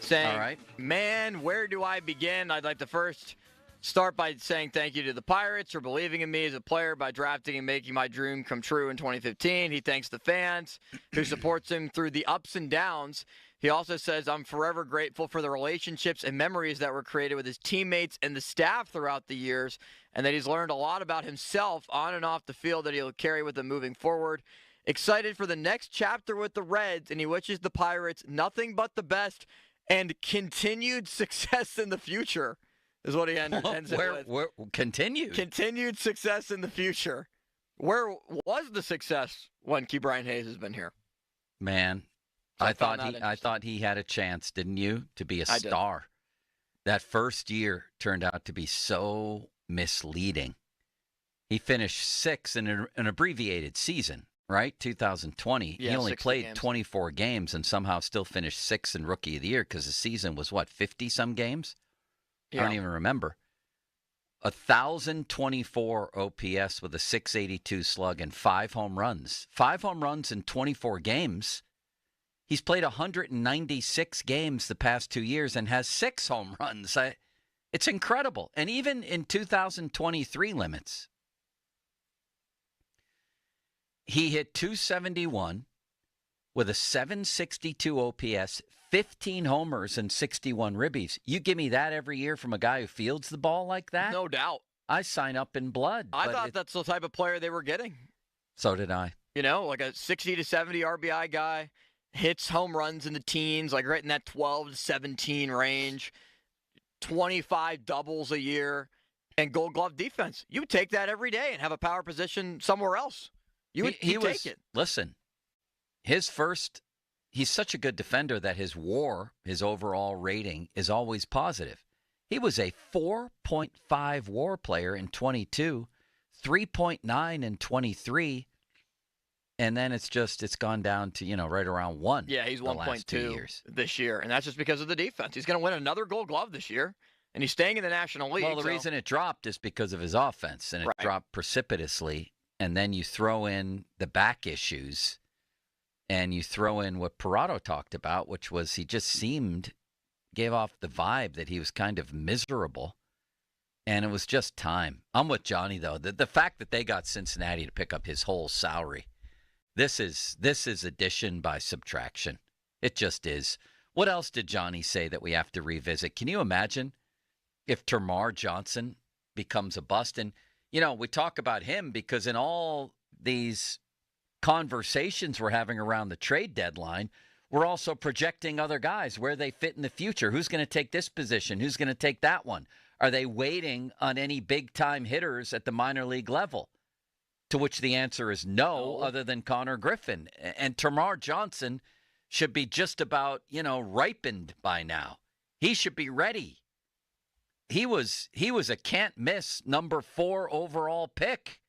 saying, all right, man, where do I begin? I'd like to first start by saying thank you to the Pirates for believing in me as a player by drafting and making my dream come true in 2015. He thanks the fans who supports him through the ups and downs. He also says, I'm forever grateful for the relationships and memories that were created with his teammates and the staff throughout the years, and that he's learned a lot about himself on and off the field that he'll carry with him moving forward. Excited for the next chapter with the Reds, and he wishes the Pirates nothing but the best and continued success in the future, is what he ends it with. Continued success in the future. Where was the success when Key Brian Hayes has been here? Man, So I thought he had a chance, didn't you, to be a star. That first year turned out to be so misleading. He finished sixth in an abbreviated season, right? 2020. Yeah, he only 60 played games. 24 games and somehow still finished sixth in Rookie of the Year because the season was, 50-some games? Yeah. I don't even remember. 1,024 OPS with a 682 slug and 5 home runs. 5 home runs in 24 games. He's played 196 games the past 2 years and has 6 home runs. It's incredible. And even in 2023 limits, he hit .271 with a 762 OPS, 15 homers, and 61 ribbies. You give me that every year from a guy who fields the ball like that? No doubt. I sign up in blood. I thought that's the type of player they were getting. So did I. You know, like a 60 to 70 RBI guy, hits home runs in the teens, like right in that 12 to 17 range, 25 doubles a year, and Gold Glove defense. You would take that every day and have a power position somewhere else. You would take it. Listen, he's such a good defender that his WAR, his overall rating, is always positive. He was a 4.5 WAR player in 22, 3.9 in 23, and then it's gone down to, right around 1. Yeah, he's 1.2 this year, and that's just because of the defense. He's going to win another Gold Glove this year, and he's staying in the National League. Well, the reason it dropped is because of his offense, and it dropped precipitously, and then you throw in the back issues, and you throw in what Parado talked about, which was he just gave off the vibe that he was kind of miserable, and it was just time. I'm with Johnny, though. The fact that they got Cincinnati to pick up his whole salary, this is addition by subtraction. It just is. What else did Johnny say that we have to revisit? Can you imagine if Termarr Johnson becomes a bust? And, we talk about him because in all these conversations we're having around the trade deadline, we're also projecting other guys, where they fit in the future. Who's going to take this position? Who's going to take that one? Are they waiting on any big-time hitters at the minor league level? To which the answer is no, other than Connor Griffin. And Termarr Johnson should be just about, ripened by now. He should be ready. He was a can't-miss number 4 overall pick.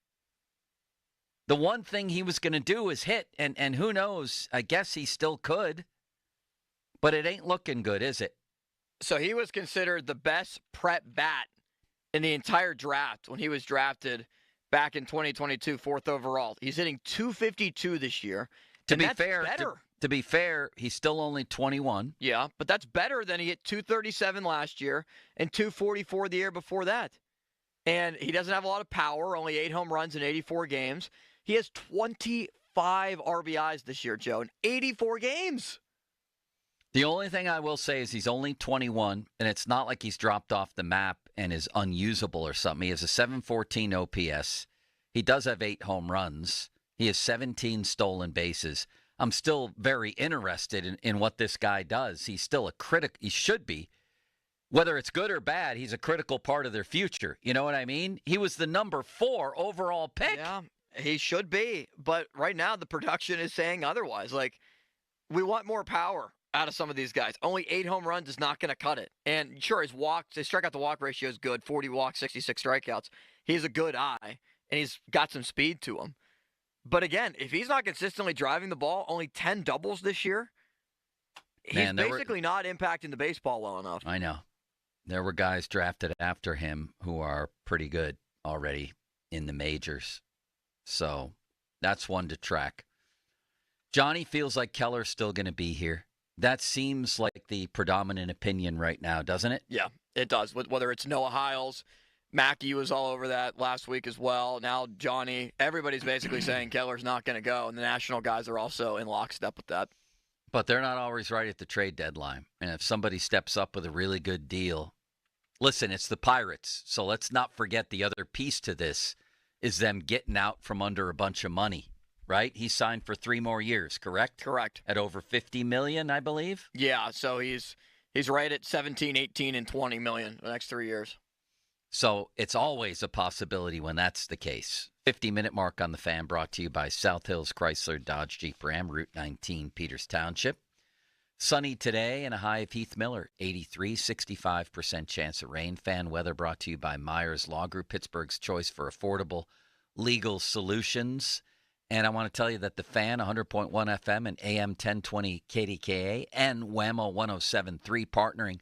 The one thing he was going to do is hit, and who knows, I guess he still could. But it ain't looking good, is it? So he was considered the best prep bat in the entire draft when he was drafted back in 2022, 4th overall. He's hitting .252 this year. To be fair, he's still only 21. Yeah, but that's better than he hit .237 last year and .244 the year before that. And he doesn't have a lot of power, only 8 home runs in 84 games. He has 25 RBIs this year, Joe, in 84 games. The only thing I will say is he's only 21, and it's not like he's dropped off the map and is unusable or something. He has a 714 OPS. He does have 8 home runs. He has 17 stolen bases. I'm still very interested in what this guy does. He's still a critic. He should be. Whether it's good or bad, he's a critical part of their future. You know what I mean? He was the number 4 overall pick. Yeah, he should be. But right now, the production is saying otherwise. Like, we want more power out of some of these guys. Only 8 home runs is not going to cut it. And sure, his strikeout to walk ratio is good. 40 walks, 66 strikeouts. He's a good eye, and he's got some speed to him. But again, if he's not consistently driving the ball, only 10 doubles this year, he's basically not impacting the baseball well enough. I know. There were guys drafted after him who are pretty good already in the majors. So that's one to track. Johnny feels like Keller's still going to be here. That seems like the predominant opinion right now, doesn't it? Yeah, it does. Whether it's Noah Hiles, Mackey was all over that last week as well. Now Johnny, everybody's basically saying Keller's not going to go, and the national guys are also in lockstep with that. But they're not always right at the trade deadline. And if somebody steps up with a really good deal, listen, it's the Pirates, so let's not forget the other piece to this is them getting out from under a bunch of money. Right? He signed for 3 more years, correct? Correct. At over $50 million, I believe? Yeah, so he's right at 17, 18, and 20 million the next 3 years. So it's always a possibility when that's the case. 50-minute mark on the Fan brought to you by South Hills Chrysler Dodge Jeep Ram, Route 19, Peters Township. Sunny today and a high of Heath Miller, 83, 65% chance of rain. Fan weather brought to you by Myers Law Group, Pittsburgh's choice for affordable legal solutions. And I want to tell you that the Fan, 100.1 FM and AM 1020 KDKA and WAMO 107.3 partnering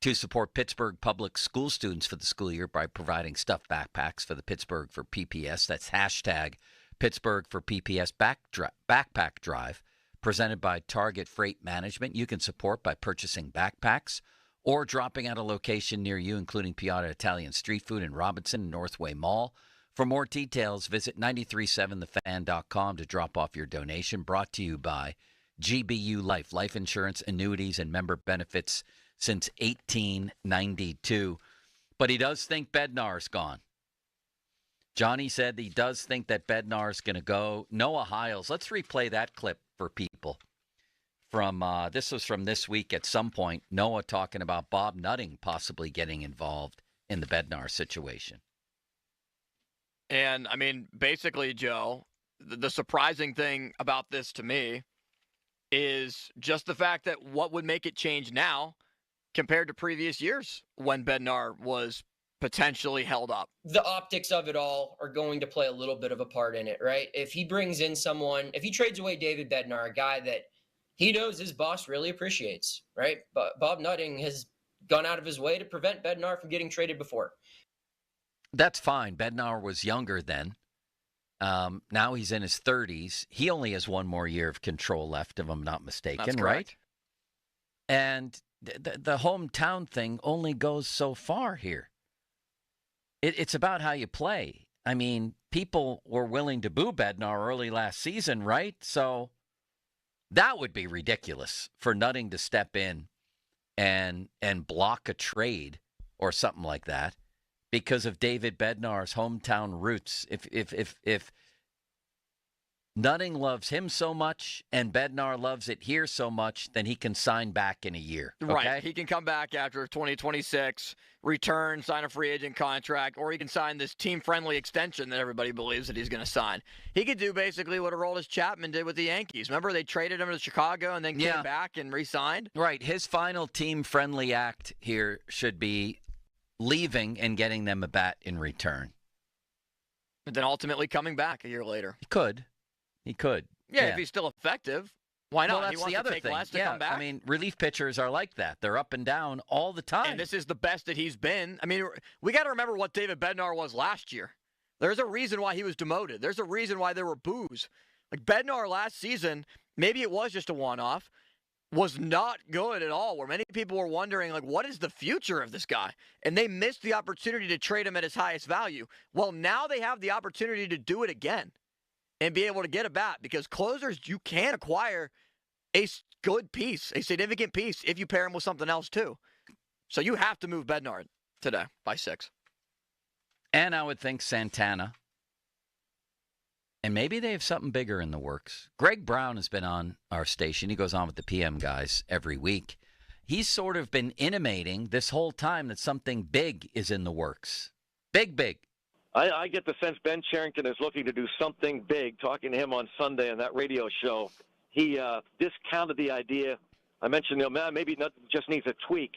to support Pittsburgh public school students for the school year by providing stuffed backpacks for the Pittsburgh for PPS. That's hashtag Pittsburgh for PPS backpack drive presented by Target Freight Management. You can support by purchasing backpacks or dropping at a location near you, including Piata Italian Street Food in Robinson and Northway Mall. For more details, visit 937thefan.com to drop off your donation. Brought to you by GBU Life, life insurance, annuities, and member benefits since 1892. But he does think Bednar's gone. Johnny said he does think that Bednar's going to go. Noah Hiles, let's replay that clip for people. This was from this week at some point. Noah talking about Bob Nutting possibly getting involved in the Bednar situation. And, I mean, basically, Joe, the surprising thing about this to me is just the fact that what would make it change now compared to previous years when Bednar was potentially held up. The optics of it all are going to play a little bit of a part in it, right? If he brings in someone, if he trades away David Bednar, a guy that he knows his boss really appreciates, right? But Bob Nutting has gone out of his way to prevent Bednar from getting traded before. That's fine. Bednar was younger then. Now he's in his 30s. He only has 1 more year of control left, if I'm not mistaken, That's right? correct. And the hometown thing only goes so far here. It's about how you play. I mean, people were willing to boo Bednar early last season, right? So that would be ridiculous for Nutting to step in and block a trade or something like that. Because of David Bednar's hometown roots. If Nutting loves him so much and Bednar loves it here so much, then he can sign back in a year. Okay? Right. He can come back after 2026, return, sign a free agent contract, or he can sign this team-friendly extension that everybody believes that he's going to sign. He could do basically what Aroldis Chapman did with the Yankees. Remember, they traded him to Chicago and then came back and re-signed? Right. His final team-friendly act here should be leaving and getting them a bat in return. But then ultimately coming back a year later. He could. Yeah, if he's still effective. Why not? Well, that's he wants the other to take thing. less to come back. I mean, relief pitchers are like that. They're up and down all the time. And this is the best that he's been. I mean, we got to remember what David Bednar was last year. There's a reason why he was demoted. There's a reason why there were boos. Like Bednar last season, maybe it was just a one-off, was not good at all, where many people were wondering, like, what is the future of this guy? And they missed the opportunity to trade him at his highest value. Well, now they have the opportunity to do it again and be able to get a bat, because closers, you can acquire a good piece, a significant piece, if you pair him with something else too. So you have to move Bednar today by 6. And I would think Santana. And maybe they have something bigger in the works. Greg Brown has been on our station. He goes on with the PM guys every week. He's sort of been intimating this whole time that something big is in the works. Big. I get the sense Ben Cherington is looking to do something big. Talking to him on Sunday on that radio show, he discounted the idea. I mentioned, maybe it just needs a tweak.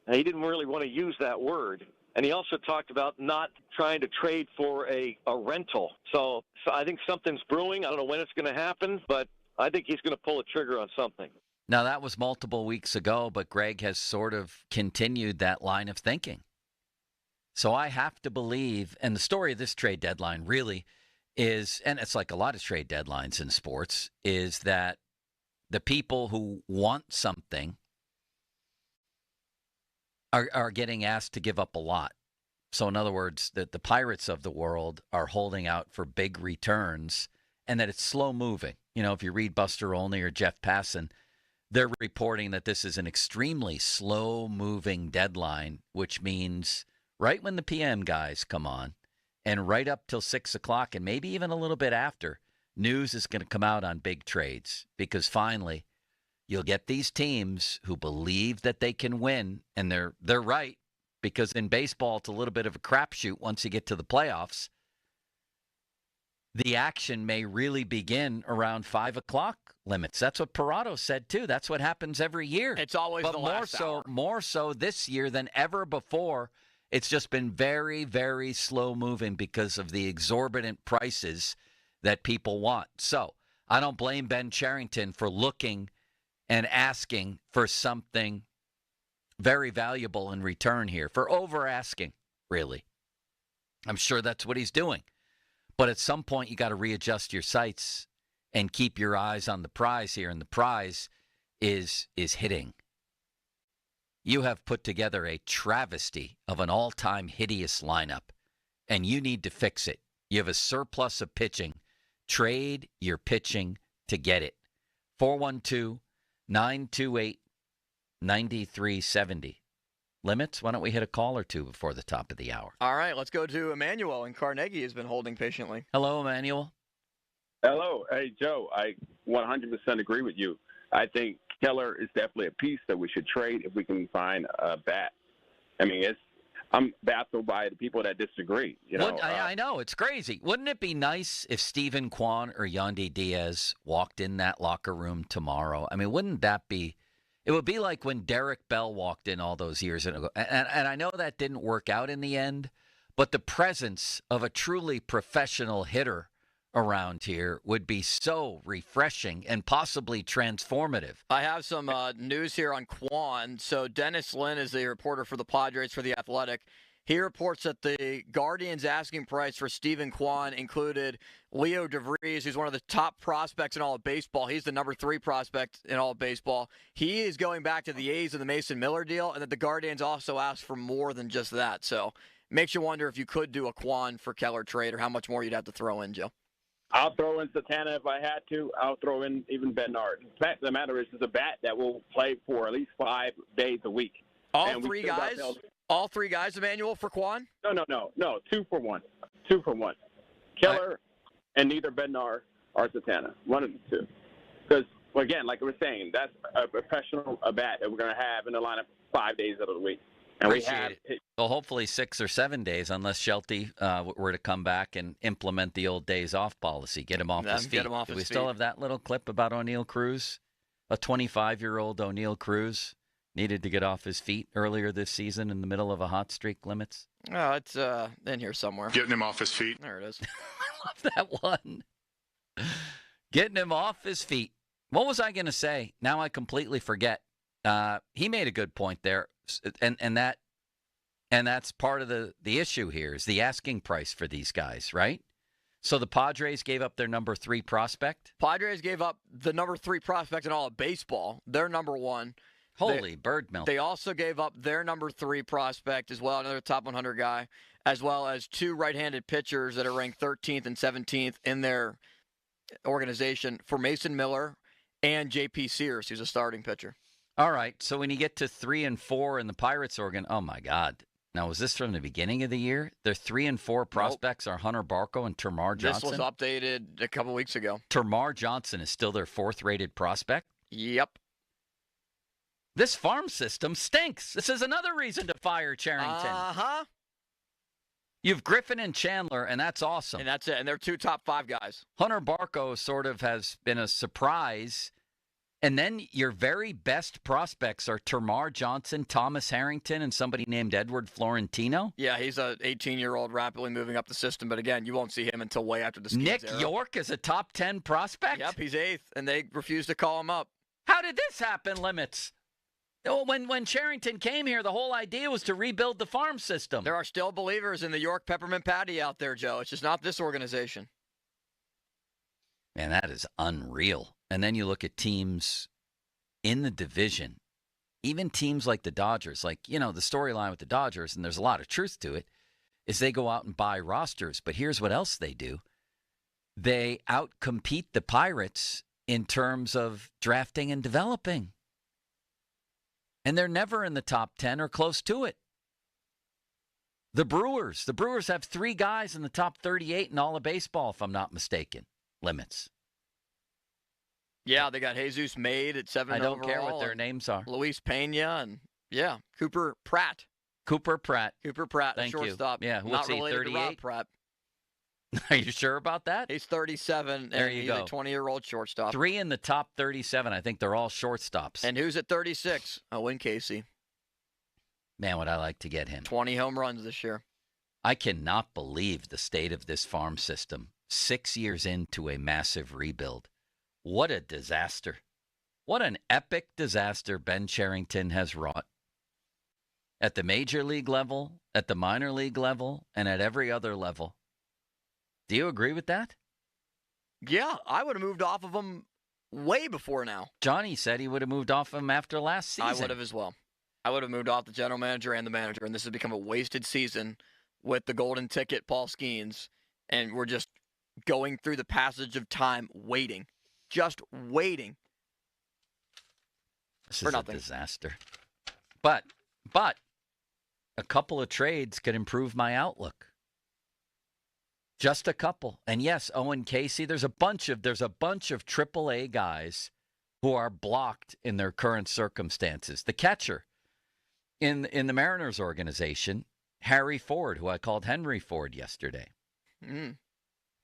And he didn't really want to use that word. And he also talked about not trying to trade for a rental. So I think something's brewing. I don't know when it's going to happen, but I think he's going to pull the trigger on something. Now, that was multiple weeks ago, but Greg has sort of continued that line of thinking. So I have to believe, and the story of this trade deadline really is, and it's like a lot of trade deadlines in sports, is that the people who want something are getting asked to give up a lot. So in other words, that the Pirates of the world are holding out for big returns and that it's slow moving. You know, if you read Buster Olney or Jeff Passan, they're reporting that this is an extremely slow moving deadline, which means right when the PM guys come on and right up till 6 o'clock and maybe even a little bit after, news is going to come out on big trades because finally you'll get these teams who believe that they can win, and they're right, because in baseball it's a little bit of a crapshoot once you get to the playoffs. The action may really begin around 5 o'clock limits. That's what Parado said too. That's what happens every year. It's always but the last hour. More so this year than ever before. It's just been very, very slow moving because of the exorbitant prices that people want. So I don't blame Ben Cherington for looking and asking for something very valuable in return here, for over-asking, really. I'm sure that's what he's doing. But at some point, you got to readjust your sights and keep your eyes on the prize here, and the prize is hitting. You have put together a travesty of an all-time hideous lineup, and you need to fix it. You have a surplus of pitching. Trade your pitching to get it. 412-928-9370. Limits, why don't we hit a call or two before the top of the hour? All right, let's go to Emmanuel in Carnegie, has been holding patiently. Hello, Emmanuel. Hello. Hey, Joe, I 100% agree with you. I think Keller is definitely a piece that we should trade if we can find a bat. I mean, I'm baffled by the people that disagree. You know, I know, it's crazy. Wouldn't it be nice if Steven Kwan or Yandy Diaz walked in that locker room tomorrow? I mean, wouldn't that be? It would be like when Derek Bell walked in all those years ago. And I know that didn't work out in the end, but the presence of a truly professional hitter around here would be so refreshing and possibly transformative. I have some news here on Kwan. So Dennis Lin is the reporter for the Padres for The Athletic. He reports that the Guardians' asking price for Steven Kwan included Leo DeVries, who's one of the top prospects in all of baseball. He's the number 3 prospect in all of baseball. He is going back to the A's in the Mason Miller deal, and that the Guardians also asked for more than just that. So makes you wonder if you could do a Kwan for Keller trade or how much more you'd have to throw in, Joe. I'll throw in Santana if I had to. I'll throw in even Bednar. The fact of the matter is, it's a bat that will play for at least 5 days a week. All three guys, Emmanuel, for Kwan? No. 2 for 1. 2 for 1. Keller and neither Bednar or Santana. One of the two. Because, again, like I was saying, that's a professional bat that we're going to have in the lineup 5 days out of the week. And Appreciate it. Well, hopefully 6 or 7 days, unless Shelty were to come back and implement the old days off policy. Get him off his feet. Do we still have that little clip about O'Neill Cruz? A 25-year-old O'Neill Cruz needed to get off his feet earlier this season in the middle of a hot streak, Limits? Oh, it's in here somewhere. Getting him off his feet. There it is. I love that one. Getting him off his feet. What was I going to say? Now I completely forget. He made a good point there, and that's part of the issue here is the asking price for these guys, right? So the Padres gave up their number 3 prospect? Padres gave up the number 3 prospect in all of baseball. Their number 1. Holy bird milk. They also gave up their number 3 prospect as well, another top 100 guy, as well as 2 right-handed pitchers that are ranked 13th and 17th in their organization for Mason Miller and J.P. Sears, who's a starting pitcher. All right, so when you get to 3 and 4 in the Pirates organ, oh my God. Now, was this from the beginning of the year? Their 3 and 4 prospects are Hunter Barco and Termar Johnson? This was updated a couple weeks ago. Termar Johnson is still their 4th-rated prospect? Yep. This farm system stinks. This is another reason to fire Cherington. Uh-huh. You've Griffin and Chandler, and that's awesome. And that's it. And they're 2 top 5 guys. Hunter Barco sort of has been a surprise. And then your very best prospects are Termar Johnson, Thomas Harrington, and somebody named Edward Florentino. Yeah, he's an 18-year-old rapidly moving up the system. But again, you won't see him until way after the Skenes Nick era. York is a top 10 prospect? Yep, he's 8th, and they refuse to call him up. How did this happen, Limits? When Cherington came here, the whole idea was to rebuild the farm system. There are still believers in the York Peppermint Patty out there, Joe. It's just not this organization. Man, that is unreal. And then you look at teams in the division, even teams like the Dodgers, like, the storyline with the Dodgers, and there's a lot of truth to it, is they go out and buy rosters. But here's what else they do. They outcompete the Pirates in terms of drafting and developing. And they're never in the top 10 or close to it. The Brewers have 3 guys in the top 38 in all of baseball, if I'm not mistaken. Limits. Yeah, they got Jesus Made at 7 overall. I don't care what their names are. Luis Pena and, Cooper Pratt. Cooper Pratt. Thank shortstop. You. Yeah, not what's he, related 38? to Rob Pratt. Are you sure about that? He's 37, there and you he's go. a 20-year-old shortstop. 3 in the top 37. I think they're all shortstops. And who's at 36? Owen Casey. Man, would I like to get him. 20 home runs this year. I cannot believe the state of this farm system. 6 years into a massive rebuild. What a disaster. What an epic disaster Ben Cherington has wrought. At the major league level, at the minor league level, and at every other level. Do you agree with that? Yeah, I would have moved off of him way before now. Johnny said he would have moved off him after last season. I would have as well. I would have moved off the general manager and the manager, and this has become a wasted season with the golden ticket, Paul Skenes, and we're just going through the passage of time waiting. Just waiting. This is a disaster. But a couple of trades could improve my outlook. Just a couple. And yes, Owen Casey, there's a bunch of AAA guys who are blocked in their current circumstances. The catcher in the Mariners organization, Harry Ford, who I called Henry Ford yesterday.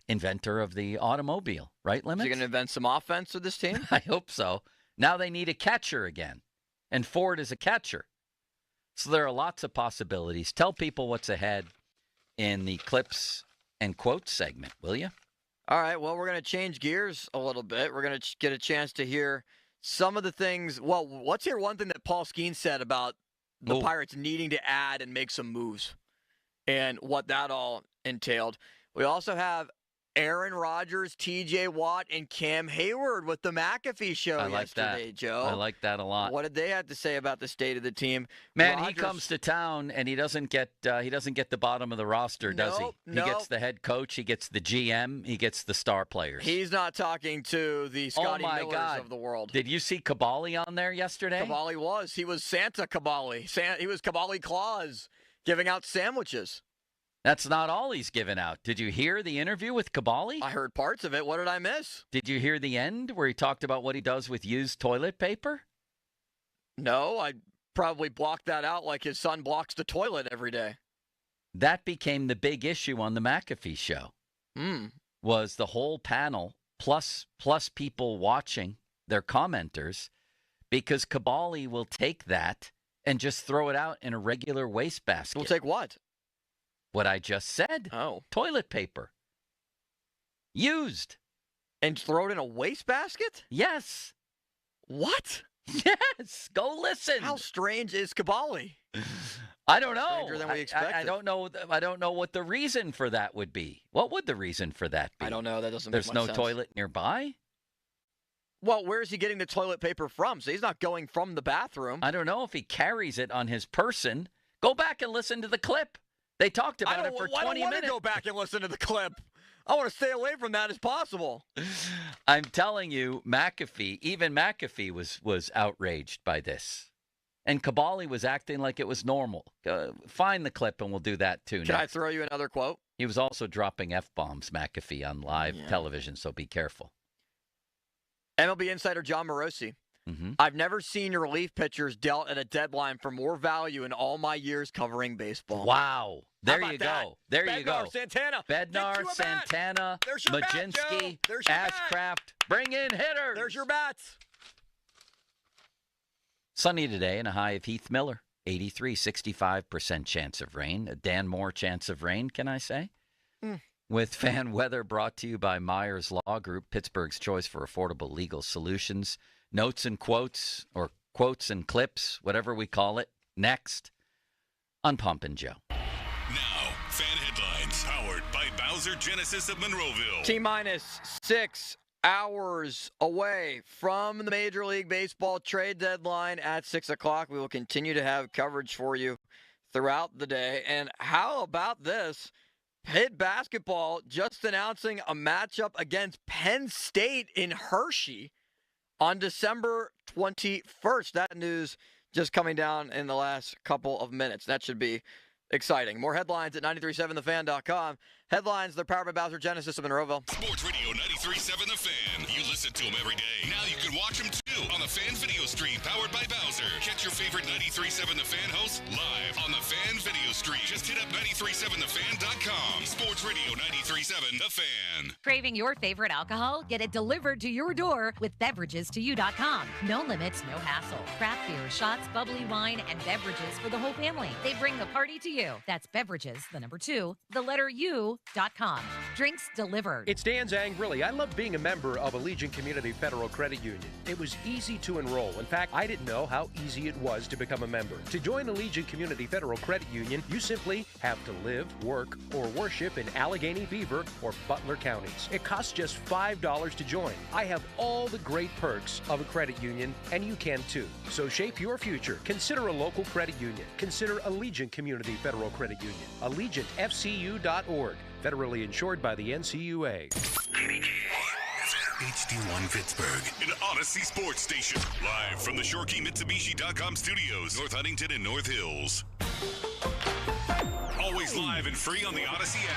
Inventor of the automobile, right, Limits? Is he going to invent some offense with this team? I hope so. Now they need a catcher again, and Ford is a catcher. So there are lots of possibilities. Tell people what's ahead in the clips and quotes segment, will you? All right, well, we're going to change gears a little bit. We're going to get a chance to hear some of the things. Well, let's hear one thing that Paul Skenes said about the Pirates needing to add and make some moves and what that all entailed. We also have Aaron Rodgers, TJ Watt, and Cam Hayward with the McAfee show yesterday, Joe. I like that a lot. What did they have to say about the state of the team? Man, Rodgers, he comes to town and he doesn't get the bottom of the roster, does he? He gets the head coach, he gets the GM, he gets the star players. He's not talking to the Scotty Millers of the world. Did you see Cabali on there yesterday? Cabali was. He was Santa Cabali. He was Cabali Claus giving out sandwiches. That's not all he's given out. Did you hear the interview with Cabali? I heard parts of it. What did I miss? Did you hear the end where he talked about what he does with used toilet paper? No, I probably blocked that out like his son blocks the toilet every day. That became the big issue on the McAfee show. Was the whole panel plus people watching, their commenters, because Cabali will take that and just throw it out in a regular wastebasket. We'll take what? What I just said. Oh. Toilet paper. Used. And throw it in a wastebasket? Yes. What? Yes. Go listen. How strange is Cabali? I don't know. Stranger than we expected. I don't know. I don't know what the reason for that would be. What would the reason for that be? I don't know. That doesn't There's make no much sense. toilet nearby? Well, where is he getting the toilet paper from? So he's not going from the bathroom. I don't know if he carries it on his person. Go back and listen to the clip. They talked about it for 20 minutes. I don't want to go back and listen to the clip. I want to stay away from that as possible. I'm telling you, even McAfee was outraged by this. And Cabali was acting like it was normal. Find the clip and we'll do that too. Can I throw you another quote? He was also dropping F-bombs, McAfee, on live television, so be careful. MLB insider John Morosi. I've never seen your relief pitchers dealt at a deadline for more value in all my years covering baseball. Wow. There you go. There you go. Bednar, Santana. Bednar, Santana, Majinski, Ashcraft. Bring in hitters. There's your bats. Sunny today and a high of Heath Miller. 83, 65% chance of rain. A Dan Moore chance of rain, can I say? With fan weather brought to you by Myers Law Group, Pittsburgh's choice for affordable legal solutions. Notes and quotes, or quotes and clips, whatever we call it, next on Pump and Joe. Now, fan headlines powered by Bowser Genesis of Monroeville. T-minus 6 hours away from the Major League Baseball trade deadline at 6 o'clock. We will continue to have coverage for you throughout the day. And how about this? Pitt basketball just announcing a matchup against Penn State in Hershey on December 21st. That news just coming down in the last couple of minutes. That should be exciting. More headlines at 937thefan.com. Headlines, they're powered by Bowser Genesis of Monroeville. Sports Radio 93.7 The Fan. You listen to them every day. Now you can watch them too on the Fan video stream powered by Bowser. Catch your favorite 93.7 The Fan hosts live on the Fan video stream. Just hit up 937thefan.com. Sports Radio 93.7 The Fan. Craving your favorite alcohol? Get it delivered to your door with beverages2u.com. No limits, no hassle. Craft beer, shots, bubbly wine, and beverages for the whole family. They bring the party to you. That's beverages, the number 2, the letter U.com. Drinks delivered. It's Dan Zangrilli. I love being a member of Allegiant Community Federal Credit Union. It was easy to enroll. In fact, I didn't know how easy it was to become a member. To join Allegiant Community Federal Credit Union, you simply have to live, work, or worship in Allegheny, Beaver, or Butler counties. It costs just $5 to join. I have all the great perks of a credit union, and you can too. So shape your future. Consider a local credit union. Consider Allegiant Community Federal Credit Union. AllegiantFCU.org. Federally insured by the NCUA. HD1 Pittsburgh, an Odyssey Sports Station. Live from the ShoreKeyMitsubishi.com studios, North Huntington and North Hills. Always live and free on the Odyssey app.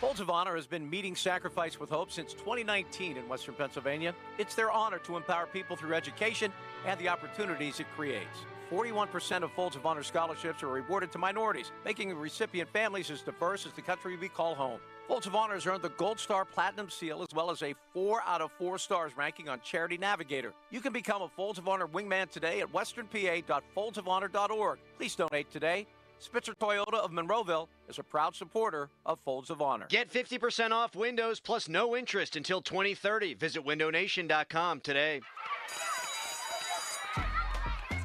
Folds of Honor has been meeting sacrifice with hope since 2019 in Western Pennsylvania. It's their honor to empower people through education and the opportunities it creates. 41% of Folds of Honor scholarships are awarded to minorities, making recipient families as diverse as the country we call home. Folds of Honor has earned the Gold Star Platinum Seal as well as a 4 out of 4 stars ranking on Charity Navigator. You can become a Folds of Honor wingman today at westernpa.foldsofhonor.org. Please donate today. Spitzer Toyota of Monroeville is a proud supporter of Folds of Honor. Get 50% off windows plus no interest until 2030. Visit windownation.com today.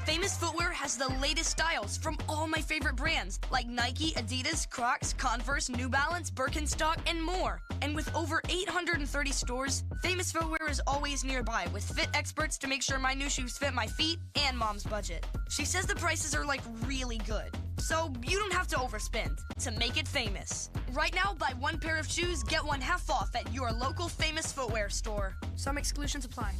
Famous Footwear has the latest styles from all my favorite brands like Nike, Adidas, Crocs, Converse, New Balance, Birkenstock, and more. And with over 830 stores, Famous Footwear is always nearby with fit experts to make sure my new shoes fit my feet and mom's budget. She says the prices are like really good, so you don't have to overspend to make it famous. Right now, buy one pair of shoes, get one half off at your local Famous Footwear store. Some exclusions apply.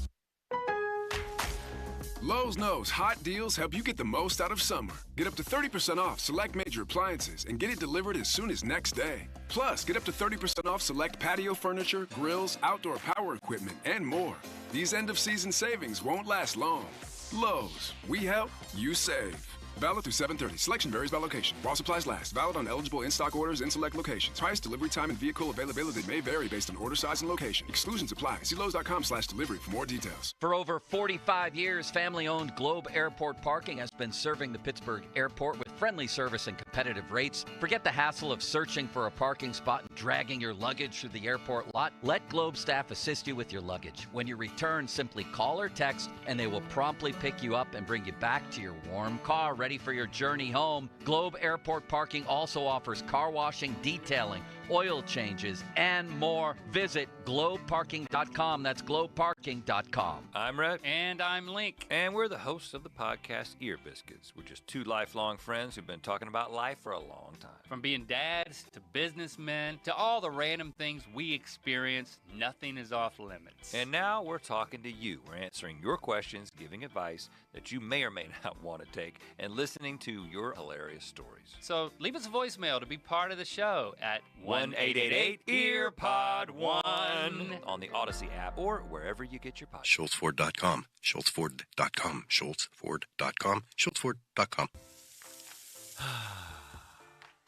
Lowe's knows hot deals help you get the most out of summer. Get up to 30% off select major appliances and get it delivered as soon as next day. Plus, get up to 30% off select patio furniture, grills, outdoor power equipment, and more. These end-of-season savings won't last long. Lowe's, we help, you save. Valid through 7/30. Selection varies by location. While supplies last. Valid on eligible in-stock orders in select locations. Price, delivery time, and vehicle availability may vary based on order size and location. Exclusions apply. See Lowe's.com/delivery for more details. For over 45 years, family-owned Globe Airport Parking has been serving the Pittsburgh airport with friendly service and competitive rates. Forget the hassle of searching for a parking spot and dragging your luggage through the airport lot. Let Globe staff assist you with your luggage. When you return, simply call or text, and they will promptly pick you up and bring you back to your warm car, ready for your journey home. Globe Airport Parking also offers car washing, detailing, oil changes, and more. Visit globeparking.com. That's globeparking.com. I'm Rhett. And I'm Link. And we're the hosts of the podcast Ear Biscuits. We're just two lifelong friends who've been talking about life for a long time. From being dads to businessmen to all the random things we experience, nothing is off limits. And now we're talking to you. We're answering your questions, giving advice that you may or may not want to take, and listening to your hilarious stories. So leave us a voicemail to be part of the show at 1-888-EARPOD1 on the Odyssey app or wherever you get your podcasts. SchultzFord.com, SchultzFord.com, SchultzFord.com, SchultzFord.com.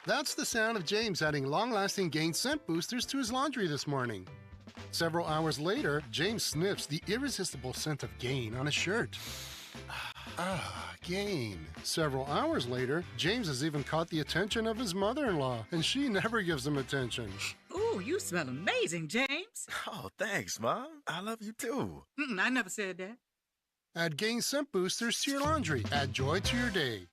That's the sound of James adding long-lasting Gain scent boosters to his laundry this morning. Several hours later, James sniffs the irresistible scent of Gain on his shirt. Gain. Several hours later, James has even caught the attention of his mother-in-law, and she never gives him attention. Ooh, you smell amazing, James. Oh, thanks, Mom. I love you too. I never said that. Add Gain scent boosters to your laundry. Add joy to your day.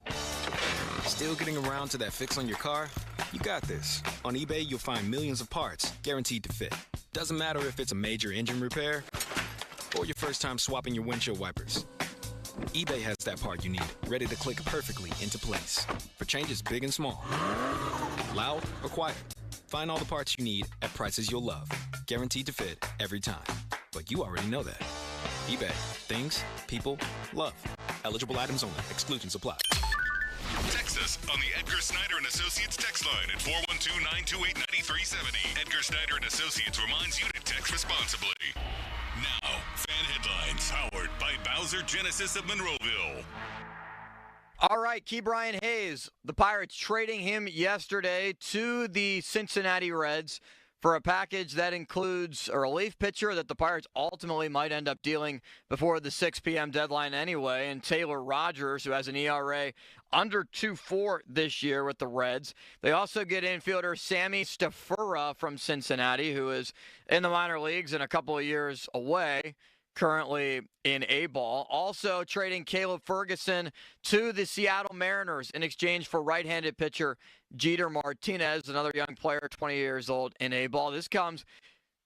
Still getting around to that fix on your car? You got this. On eBay, you'll find millions of parts, guaranteed to fit. Doesn't matter if it's a major engine repair or your first time swapping your windshield wipers. eBay has that part you need, ready to click perfectly into place for changes big and small. Loud or quiet. Find all the parts you need at prices you'll love. Guaranteed to fit every time. But you already know that. eBay. Things, people, love. Eligible items only. Exclusions apply. Text us on the Edgar Snyder & Associates text line at 412-928-9370. Edgar Snyder & Associates reminds you to text responsibly. Now, fan headlines powered by Bowser Genesis of Monroeville. All right, Ke'Bryan Hayes, the Pirates trading him yesterday to the Cincinnati Reds for a package that includes a relief pitcher that the Pirates ultimately might end up dealing before the 6 p.m. deadline anyway, and Taylor Rogers, who has an ERA under 2.4 this year with the Reds. They also get infielder Sammy Stafura from Cincinnati, who is in the minor leagues and a couple of years away, currently in A-ball. Also trading Caleb Ferguson to the Seattle Mariners in exchange for right-handed pitcher Jeter Martinez, another young player, 20 years old, in A-ball. This comes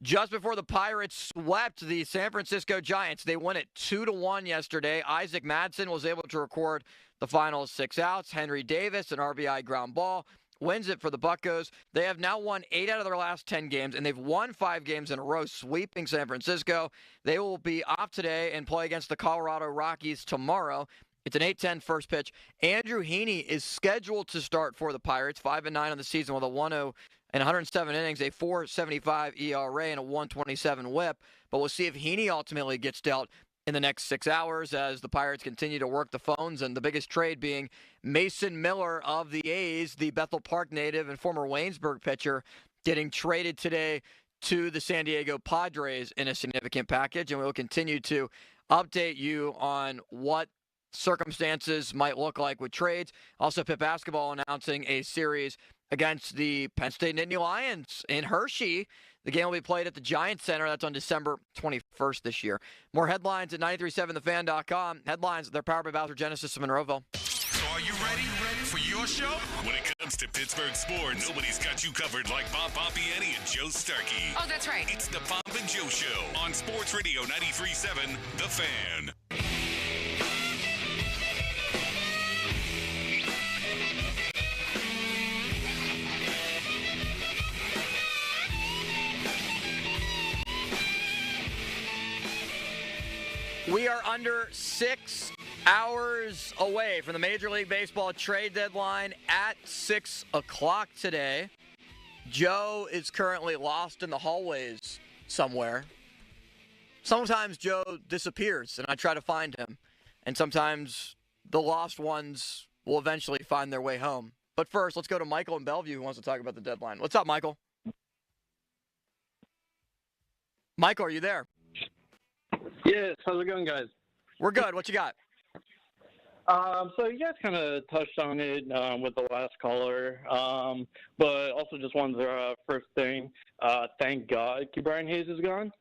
just before the Pirates swept the San Francisco Giants. They won it 2-1 yesterday. Isaac Madsen was able to record the final 6 outs. Henry Davis, an RBI ground ball, wins it for the Buccos. They have now won 8 out of their last 10 games, and they've won 5 games in a row, sweeping San Francisco. They will be off today and play against the Colorado Rockies tomorrow. It's an 8-10 first pitch. Andrew Heaney is scheduled to start for the Pirates, 5-9 on the season with a 1.0 and 107 innings, a 4.75 ERA, and a 1.27 WHIP. But we'll see if Heaney ultimately gets dealt in the next 6 hours as the Pirates continue to work the phones, and the biggest trade being Mason Miller of the A's, the Bethel Park native and former Waynesburg pitcher, getting traded today to the San Diego Padres in a significant package. And we will continue to update you on what circumstances might look like with trades. Also, Pitt basketball announcing a series against the Penn State Nittany Lions in Hershey. The game will be played at the Giants Center. That's on December 21st this year. More headlines at 937thefan.com. Headlines, they're powered by Bowser Genesis of Monroeville. So are you ready for your show? When it comes to Pittsburgh sports, nobody's got you covered like Bob Pompiani and Joe Starkey. Oh, that's right. It's the Pomp and Joe Show on Sports Radio 93.7 The Fan. We are under 6 hours away from the Major League Baseball trade deadline at 6 o'clock today. Joe is currently lost in the hallways somewhere. Sometimes Joe disappears, and I try to find him. And sometimes the lost ones will eventually find their way home. But first, let's go to Michael in Bellevue, who wants to talk about the deadline. What's up, Michael? Michael, are you there? Yes, how's it going, guys? We're good. What you got? So you guys kind of touched on it with the last caller, but also just wanted to first thing, thank God Ke'Bryan Hayes is gone.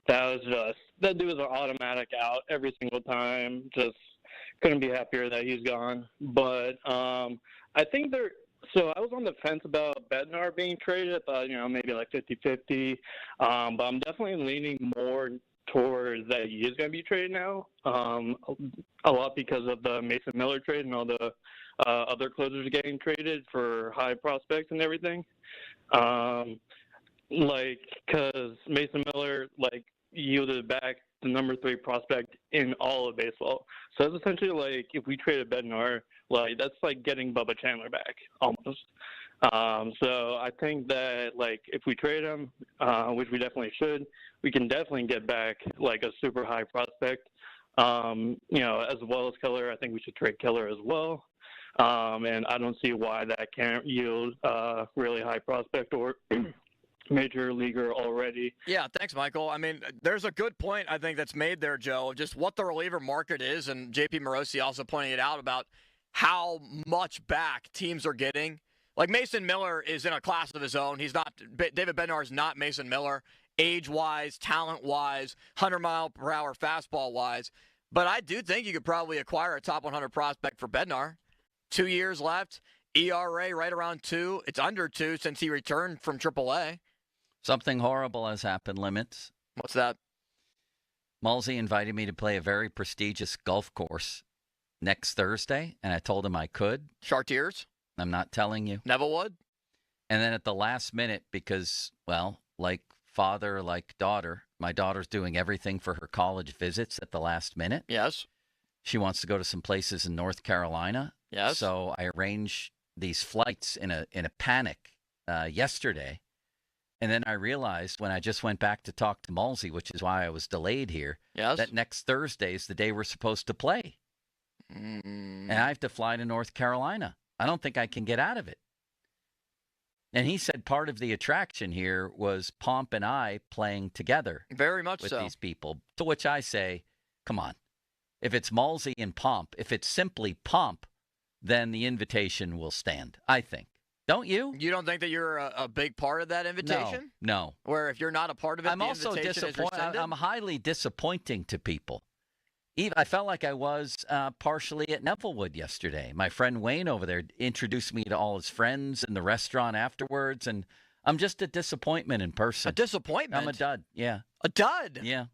That dude was an automatic out every single time. Just couldn't be happier that he's gone. But I think so I was on the fence about Bednar being traded. I thought, maybe like 50-50. But I'm definitely leaning more towards that he is going to be traded now, a lot because of the Mason Miller trade and all the other closers getting traded for high prospects and everything. Because Mason Miller, yielded back the number 3 prospect in all of baseball. So that's essentially if we traded Bednar, that's like getting Bubba Chandler back, almost. So I think that, if we trade him, which we definitely should, we can definitely get back, a super high prospect. As well as Keller. I think we should trade Keller as well. And I don't see why that can't yield really high prospect or major leaguer already. Yeah, thanks, Michael. I mean, there's a good point, I think, that's made there, Joe, of just what the reliever market is. And J.P. Morosi also pointing it out about how much back teams are getting. Mason Miller is in a class of his own. David Bednar is not Mason Miller, age-wise, talent-wise, 100-mile-per-hour fastball-wise. But I do think you could probably acquire a top 100 prospect for Bednar. 2 years left ERA right around 2. It's under 2 since he returned from AAA. Something horrible has happened, Limits. What's that? Mulsey invited me to play a very prestigious golf course next Thursday, and I told him I could. Chartiers? I'm not telling you. Neville Wood? And then at the last minute, because, well, like father, like daughter, my daughter's doing everything for her college visits at the last minute. Yes. She wants to go to some places in North Carolina. Yes. So I arranged these flights in a panic yesterday. And then I realized when I just went back to talk to Mulsey, which is why I was delayed here, that next Thursday is the day we're supposed to play. And I have to fly to North Carolina. I don't think I can get out of it. And he said part of the attraction here was Pomp and I playing together. Very much with so. These people. To which I say, come on. If it's Mulsey and Pomp, if it's simply Pomp, then the invitation will stand, I think. Don't you? You don't think that you're a big part of that invitation? No. Where if you're not a part of it, I'm the also invitation is rescinded? I'm highly disappointing to people. I felt like I was partially at Nevillewood yesterday. My friend Wayne over there introduced me to all his friends in the restaurant afterwards, and I'm just a disappointment in person. A disappointment? I'm a dud, yeah. A dud? Yeah.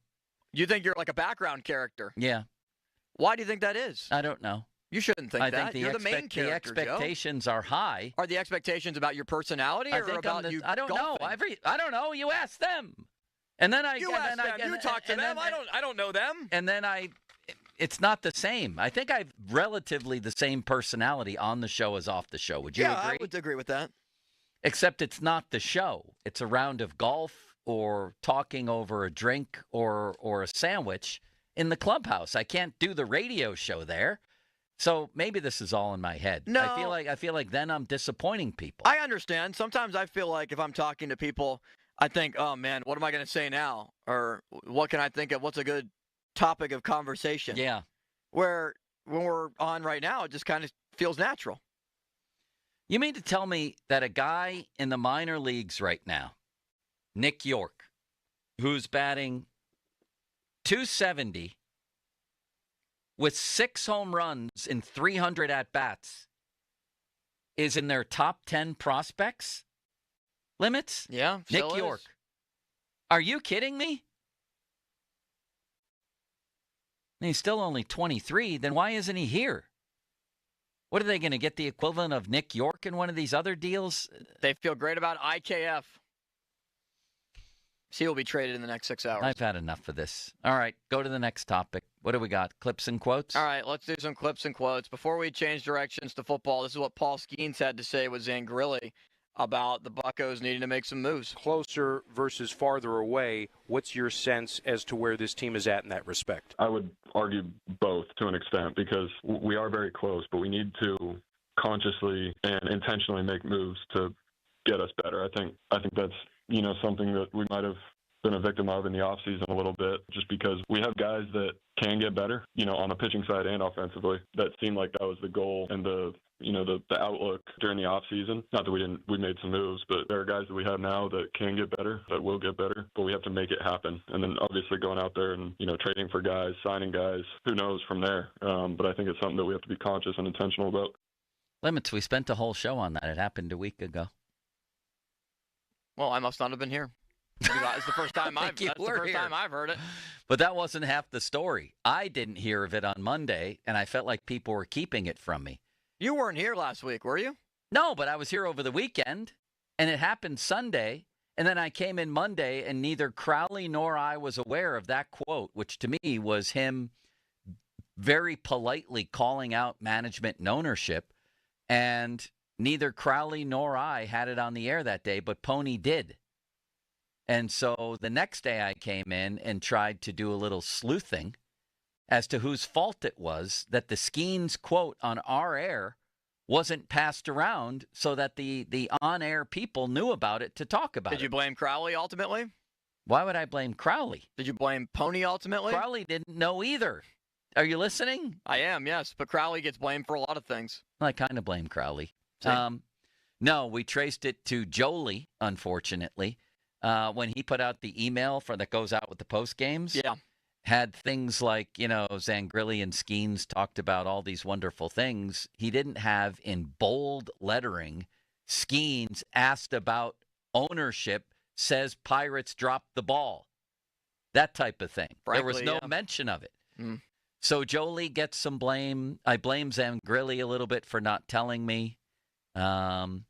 You think you're like a background character? Yeah. Why do you think that is? I don't know. You shouldn't think I that. think You're the main character, the expectations are high. Are the expectations about your personality or about you I don't know. golfing? I don't know. You ask them. And then You talk to them. I don't know them. And then it's not the same. I think I've relatively the same personality on the show as off the show. Would you agree? I would agree with that. Except it's not the show. It's a round of golf or talking over a drink or a sandwich in the clubhouse. I can't do the radio show there. So maybe this is all in my head. No. I feel like then I'm disappointing people. I understand. Sometimes I feel like if I'm talking to people, I think, oh, man, what am I going to say now? Or what can I think of? What's a good topic of conversation? Yeah. Where when we're on right now, it just kind of feels natural. You mean to tell me that a guy in the minor leagues right now, Nick York, who's batting .270 with 6 home runs in 300 at-bats, is in their top 10 prospects? Limits? Yeah, Nick York. Are you kidding me? And he's still only 23. Then why isn't he here? What are they going to get the equivalent of Nick York in one of these other deals? They feel great about IKF. He will be traded in the next 6 hours. I've had enough of this. All right, go to the next topic. What do we got? Clips and quotes? All right, let's do some clips and quotes. Before we change directions to football, this is what Paul Skenes had to say with Zangrilli about the Buccos needing to make some moves. Closer versus farther away, what's your sense as to where this team is at in that respect? I would argue both to an extent because we are very close, but we need to consciously and intentionally make moves to get us better. I think that's, something that we might have been a victim of in the offseason a little bit, just because we have guys that can get better, on the pitching side and offensively. That seemed like that was the goal and the outlook during the offseason. Not that we made some moves, but there are guys that we have now that can get better, that will get better, but we have to make it happen. And then obviously going out there and, trading for guys, signing guys, who knows from there. But I think it's something that we have to be conscious and intentional about. Limits, we spent a whole show on that. It happened a week ago. Well, I must not have been here. That's the first time I've heard it. But that wasn't half the story. I didn't hear of it on Monday, and I felt like people were keeping it from me. You weren't here last week, were you? No, but I was here over the weekend, and it happened Sunday, and then I came in Monday, and neither Crowley nor I was aware of that quote, which to me was him very politely calling out management and ownership, and neither Crowley nor I had it on the air that day, but Pony did. And so the next day I came in and tried to do a little sleuthing as to whose fault it was that the Skenes quote on our air wasn't passed around so that the on-air people knew about it to talk about it. Did you blame Crowley ultimately? Why would I blame Crowley? Did you blame Pony ultimately? Crowley didn't know either. Are you listening? I am, yes. But Crowley gets blamed for a lot of things. I kind of blame Crowley. No, we traced it to Jolie, unfortunately, when he put out the email that goes out with the post games. Yeah. had things like, Zangrilli and Skenes talked about all these wonderful things. He didn't have in bold lettering, Skenes asked about ownership, says Pirates dropped the ball. That type of thing. There was no mention of it. Mm. So Jolie gets some blame. I blame Zangrilli a little bit for not telling me. Who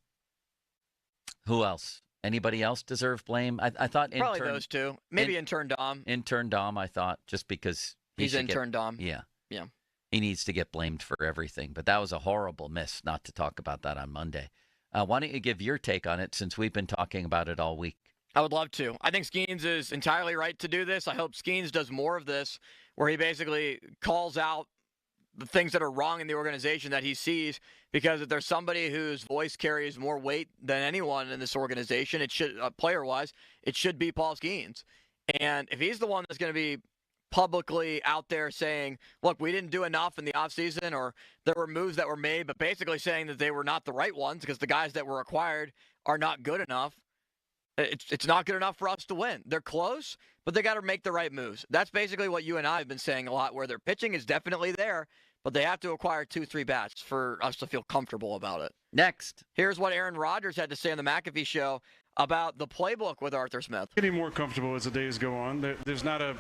else? Anybody else deserve blame? I thought probably those two. Maybe intern Dom. Intern Dom, I thought, just because he's intern Dom. Yeah. Yeah. He needs to get blamed for everything. But that was a horrible miss not to talk about that on Monday. Why don't you give your take on it since we've been talking about it all week? I would love to. I think Skenes is entirely right to do this. I hope Skenes does more of this, where he basically calls out the things that are wrong in the organization that he sees, because if there's somebody whose voice carries more weight than anyone in this organization, it should, player-wise, it should be Paul Skenes. And if he's the one that's going to be publicly out there saying, look, we didn't do enough in the offseason, or there were moves that were made, but basically saying that they were not the right ones because the guys that were acquired are not good enough, it's not good enough for us to win. They're close, but they got to make the right moves. That's basically what you and I have been saying a lot, where their pitching is definitely there, but they have to acquire 2-3 bats for us to feel comfortable about it. Next. Here's what Aaron Rodgers had to say on the McAfee show about the playbook with Arthur Smith. Getting more comfortable as the days go on. There's not a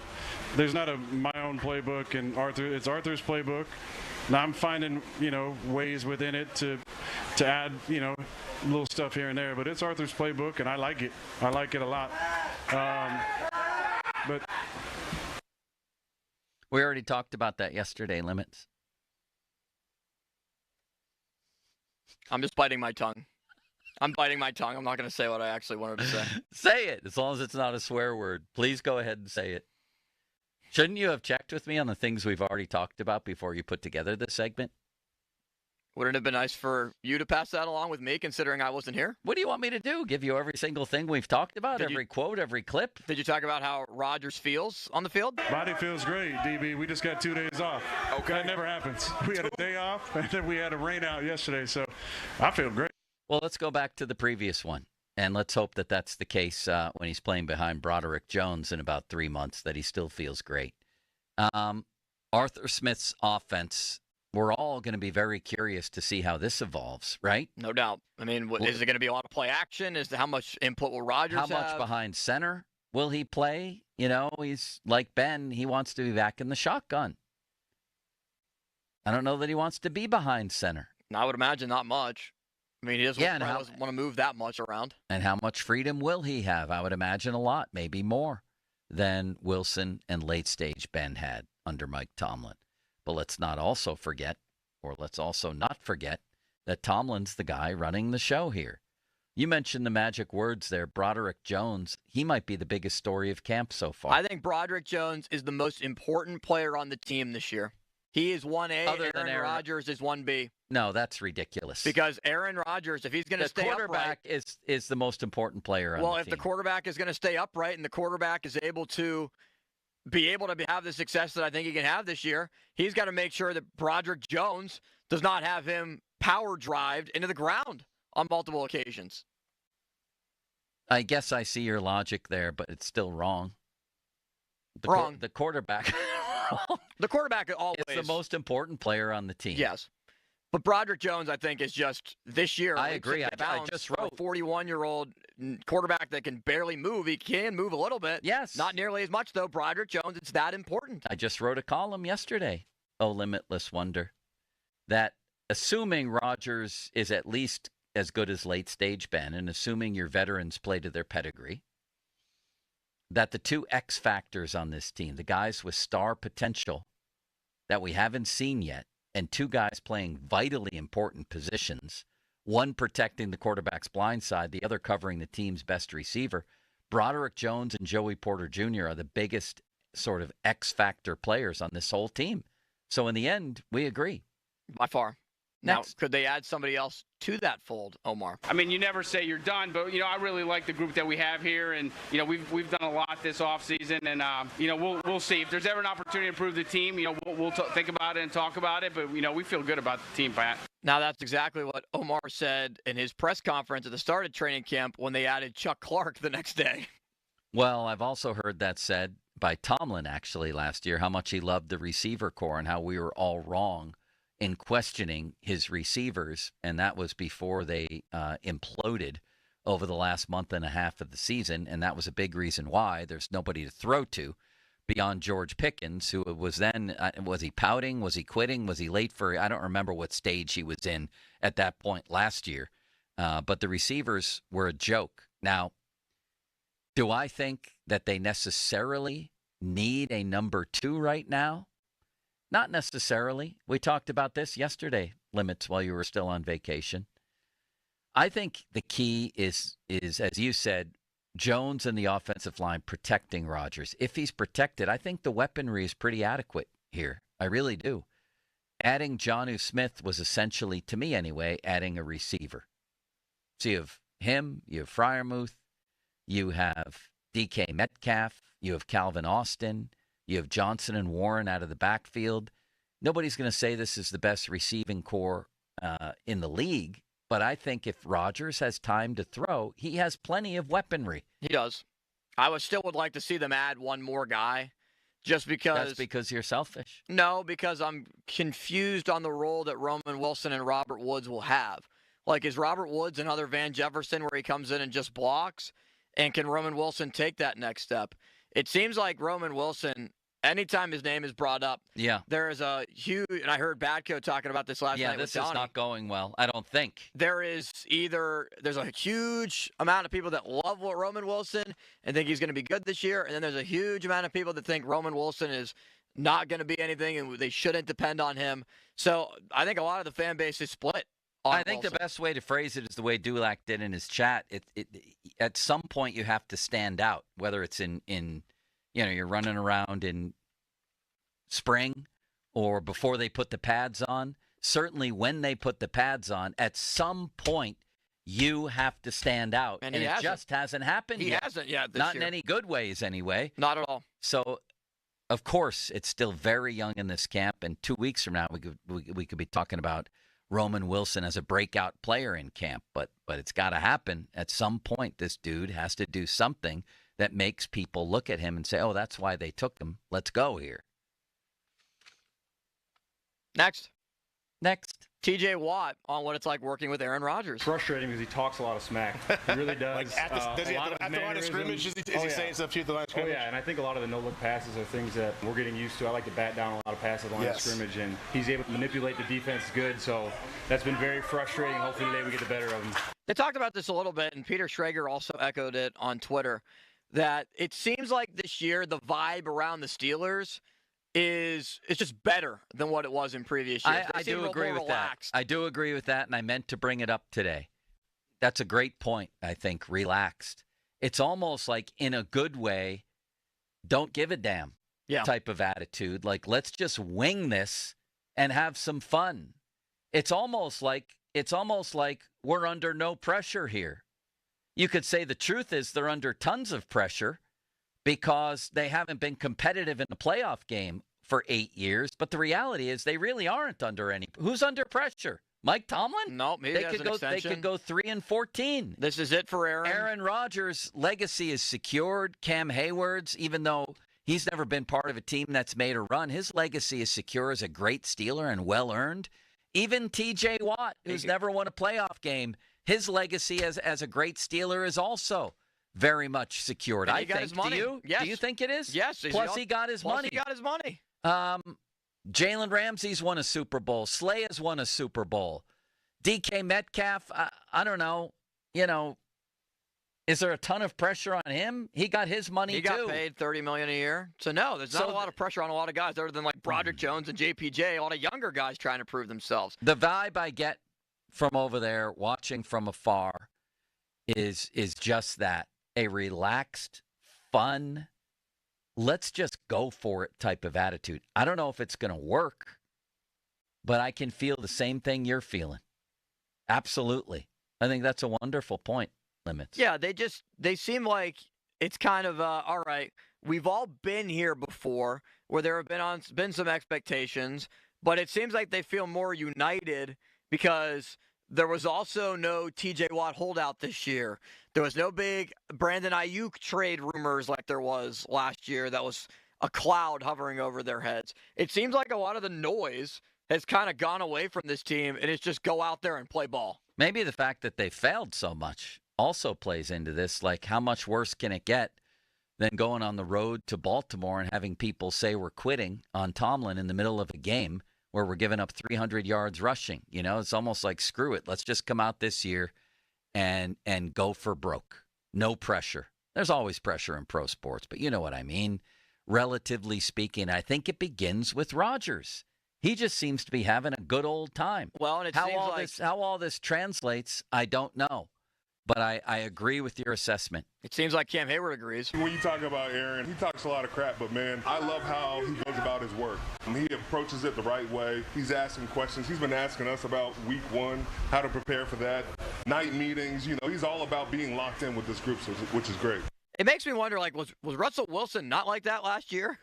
my own playbook, and it's Arthur's playbook. Now I'm finding ways within it to add little stuff here and there, but it's Arthur's playbook, and I like it. I like it a lot. But we already talked about that yesterday, Limits. I'm just biting my tongue. I'm biting my tongue. I'm not going to say what I actually wanted to say. Say it, as long as it's not a swear word. Please go ahead and say it. Shouldn't you have checked with me on the things we've already talked about before you put together this segment? Wouldn't it have been nice for you to pass that along with me, considering I wasn't here? What do you want me to do? Give you every single thing we've talked about, every quote, every clip? Did you talk about how Rodgers feels on the field? Body feels great, DB. We just got 2 days off. Okay. That never happens. We had a day off, and then we had a rain out yesterday, so I feel great. Well, let's go back to the previous one, and let's hope that that's the case when he's playing behind Broderick Jones in about 3 months, that he still feels great. Arthur Smith's offense, we're all going to be very curious to see how this evolves, right? No doubt. I mean, is it going to be a lot of play action? How much input will Rodgers have? How much behind center will he play? He's like Ben. He wants to be back in the shotgun. I don't know that he wants to be behind center. I would imagine not much. I mean, he doesn't want to move that much around. And how much freedom will he have? I would imagine a lot, maybe more than Wilson and late-stage Ben had under Mike Tomlin. But let's not also forget, or let's also not forget, that Tomlin's the guy running the show here. You mentioned the magic words there, Broderick Jones. He might be the biggest story of camp so far. I think Broderick Jones is the most important player on the team this year. He is 1A, Aaron Rodgers is 1B. No, that's ridiculous. Because Aaron Rodgers, if he's going to stay upright... The quarterback is the most important player on the team. Well, if the quarterback is going to stay upright and the quarterback is able to have the success that I think he can have this year, he's got to make sure that Broderick Jones does not have him power drived into the ground on multiple occasions. I guess I see your logic there, but it's still wrong. Wrong. The quarterback... The quarterback always is the most important player on the team. Yes. But Broderick Jones, I think, is just this year. I agree. I just wrote. A 41-year-old quarterback that can barely move. He can move a little bit. Yes. Not nearly as much, though. Broderick Jones, it's that important. I just wrote a column yesterday, Oh Limitless Wonder, that assuming Rodgers is at least as good as late-stage Ben, and assuming your veterans play to their pedigree, that the two X factors on this team, the guys with star potential that we haven't seen yet, and two guys playing vitally important positions, one protecting the quarterback's blind side, the other covering the team's best receiver, Broderick Jones and Joey Porter Jr. are the biggest sort of X factor players on this whole team. So in the end, we agree. By far. Next. Now, could they add somebody else to that fold, Omar? I mean, you never say you're done, but, I really like the group that we have here, and, we've done a lot this offseason, and, we'll see. If there's ever an opportunity to improve the team, we'll think about it and talk about it, but, we feel good about the team, Pat. Now, that's exactly what Omar said in his press conference at the start of training camp when they added Chuck Clark the next day. Well, I've also heard that said by Tomlin actually last year, how much he loved the receiver core and how we were all wrong in questioning his receivers, and that was before they imploded over the last month and a half of the season, and that was a big reason why there's nobody to throw to beyond George Pickens, who was then, was he pouting? Was he quitting? Was he late for, I don't remember what stage he was in at that point last year, but the receivers were a joke. Now, do I think that they necessarily need a number 2 right now? Not necessarily. We talked about this yesterday, Limits, while you were still on vacation. I think the key is as you said, Jones and the offensive line protecting Rodgers. If he's protected, I think the weaponry is pretty adequate here. I really do. Adding Jonnu Smith was essentially, to me anyway, adding a receiver. So you have him, you have Freiermuth, you have DK Metcalf, you have Calvin Austin, you have Johnson and Warren out of the backfield. Nobody's going to say this is the best receiving core in the league, but I think if Rodgers has time to throw, he has plenty of weaponry. He does. I still would like to see them add one more guy, just because. That's because you're selfish. No, because I'm confused on the role that Roman Wilson and Robert Woods will have. Like, is Robert Woods another Van Jefferson where he comes in and just blocks? And can Roman Wilson take that next step? It seems like Roman Wilson, anytime his name is brought up, there is a huge, and I heard Badco talking about this last night with Donnie. This is not going well, I don't think. There's a huge amount of people that love Roman Wilson and think he's going to be good this year, and then there's a huge amount of people that think Roman Wilson is not going to be anything and they shouldn't depend on him. So I think a lot of the fan base is split. I think the best way to phrase it is the way Dulac did in his chat. At some point you have to stand out, whether it's in you're running around in spring or before they put the pads on. Certainly when they put the pads on, at some point you have to stand out. And it just hasn't happened yet. He hasn't yet this Not year. in any good ways anyway. Not at all. So, of course, it's still very young in this camp, and 2 weeks from now we could be talking about Roman Wilson as a breakout player in camp, but it's got to happen. At some point, this dude has to do something that makes people look at him and say, oh, that's why they took him. Let's go here. Next. TJ Watt on what it's like working with Aaron Rodgers. Frustrating because he talks a lot of smack. He really does. Like does he after the line of scrimmage? Is he saying stuff to you at the line of scrimmage? Oh, yeah, and I think a lot of the no-look passes are things that we're getting used to. I like to bat down a lot of passes at the line of scrimmage, and he's able to manipulate the defense good, so that's been very frustrating. Hopefully today we get the better of him. They talked about this a little bit, and Peter Schrager also echoed it on Twitter, that it seems like this year the vibe around the Steelers is just better than what it was in previous years. I do agree with that. I do agree with that, and I meant to bring it up today. That's a great point, I think, relaxed. It's almost like, in a good way, don't give a damn type of attitude. Like, let's just wing this and have some fun. It's almost like we're under no pressure here. You could say the truth is they're under tons of pressure because they haven't been competitive in a playoff game for 8 years. But the reality is they really aren't under any. Who's under pressure? Mike Tomlin? No, maybe they could go 3-14. This is it for Aaron. Aaron Rodgers' legacy is secured. Cam Hayward's, even though he's never been part of a team that's made a run, his legacy is secure as a great Steeler and well-earned. Even T.J. Watt, who's never won a playoff game, his legacy as a great Steeler is also very much secured. I think. His money. Do you? Yes. Do you think it is? Yes. Plus he got his money. Jalen Ramsey's won a Super Bowl. Slay has won a Super Bowl. DK Metcalf, I don't know. Is there a ton of pressure on him? He got his money too. He got paid $30 million a year. So no, there's not a lot of pressure on a lot of guys other than like Broderick Jones and JPJ. A lot of younger guys trying to prove themselves. The vibe I get from over there, watching from afar, is just that. A relaxed, fun, let's just go for it type of attitude. I don't know if it's going to work, but I can feel the same thing you're feeling. Absolutely. I think that's a wonderful point, Limits. Yeah, they seem like it's kind of, all right, we've all been here before where there have been some expectations, but it seems like they feel more united because There was also no T.J. Watt holdout this year. There was no big Brandon Ayuk trade rumors like there was last year. That was a cloud hovering over their heads. It seems like a lot of the noise has kind of gone away from this team, and it's just go out there and play ball. Maybe the fact that they failed so much also plays into this. Like, how much worse can it get than going on the road to Baltimore and having people say we're quitting on Tomlin in the middle of a game where we're giving up 300 yards rushing? You know, it's almost like, screw it. Let's just come out this year and go for broke. No pressure. There's always pressure in pro sports, but you know what I mean. Relatively speaking, I think it begins with Rodgers. He just seems to be having a good old time. Well, and it how seems all like this, how all this translates, I don't know. But I agree with your assessment. It seems like Cam Hayward agrees. When you talk about Aaron, he talks a lot of crap, but, man, I love how he goes about his work. He approaches it the right way. He's asking questions. He's been asking us about week one, how to prepare for that, night meetings. You know, he's all about being locked in with this group, which is great. It makes me wonder, like, was Russell Wilson not like that last year?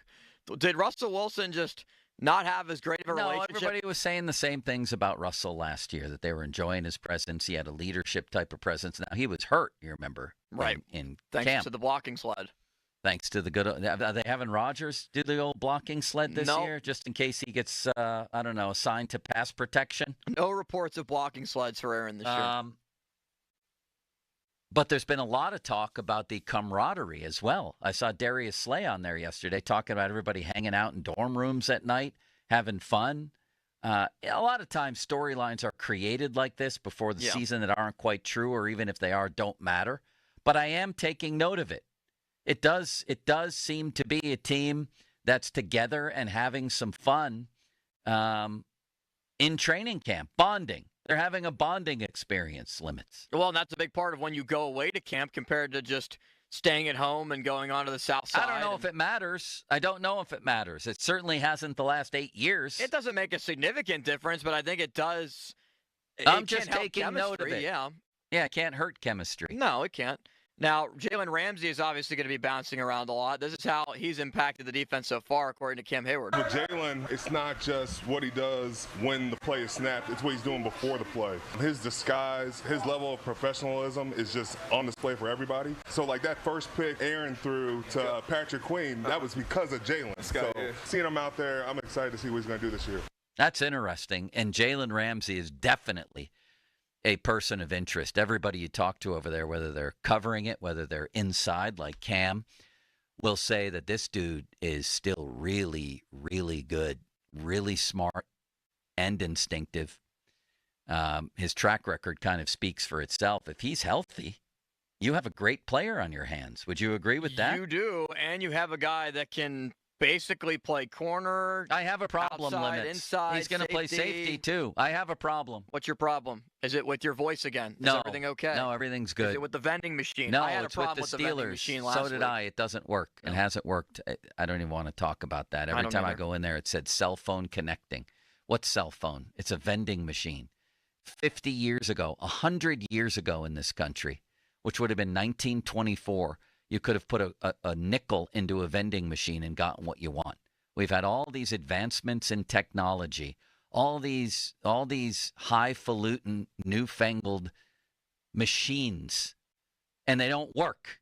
Did Russell Wilson just not have as great of a relationship? Everybody was saying the same things about Russell last year, that they were enjoying his presence. He had a leadership type of presence. Now, he was hurt, you remember, right, in thanks camp. to the blocking sled. Thanks to the good – are they having Rodgers do the old blocking sled this No. year just in case he gets, I don't know, assigned to pass protection? No reports of blocking sleds for Aaron this year. But there's been a lot of talk about the camaraderie as well. I saw Darius Slay on there yesterday talking about everybody hanging out in dorm rooms at night, having fun. A lot of times storylines are created like this before the season that aren't quite true, or even if they are, don't matter. But I am taking note of it. It does seem to be a team that's together and having some fun in training camp, bonding. They're having a bonding experience, Limits. Well, and that's a big part of when you go away to camp compared to just staying at home and going on to the south side. I don't know if it matters. I don't know if it matters. It certainly hasn't the last 8 years. It doesn't make a significant difference, but I think it does. I'm just taking note of it. Yeah, it can't hurt chemistry. No, it can't. Now, Jalen Ramsey is obviously going to be bouncing around a lot. This is how he's impacted the defense so far, according to Cam Hayward. With Jalen, it's not just what he does when the play is snapped. It's what he's doing before the play. His disguise, his level of professionalism is just on display for everybody. So, like that first pick Aaron threw to Patrick Queen, that was because of Jalen. So, seeing him out there, I'm excited to see what he's going to do this year. That's interesting. And Jalen Ramsey is definitely a person of interest. Everybody you talk to over there, whether they're covering it, whether they're inside like Cam, will say that this dude is still really, really good, really smart and instinctive. His track record kind of speaks for itself. If he's healthy, you have a great player on your hands. Would you agree with that? You do, and you have a guy that can basically play corner. I have a problem, outside, Limits. inside, He's going to play safety, too. I have a problem. What's your problem? Is it with your voice again? Is No. everything okay? No, everything's good. Is it with the vending machine? No, I had it's a problem with the vending Steelers. machine last So did week. I. It doesn't work. It hasn't worked. I don't even want to talk about that. Every don't time I either. go in there, it said cell phone connecting. What's cell phone? It's a vending machine. 50 years ago, 100 years ago in this country, which would have been 1924, you could have put a nickel into a vending machine and gotten what you want. We've had all these advancements in technology, all these highfalutin, newfangled machines, and they don't work.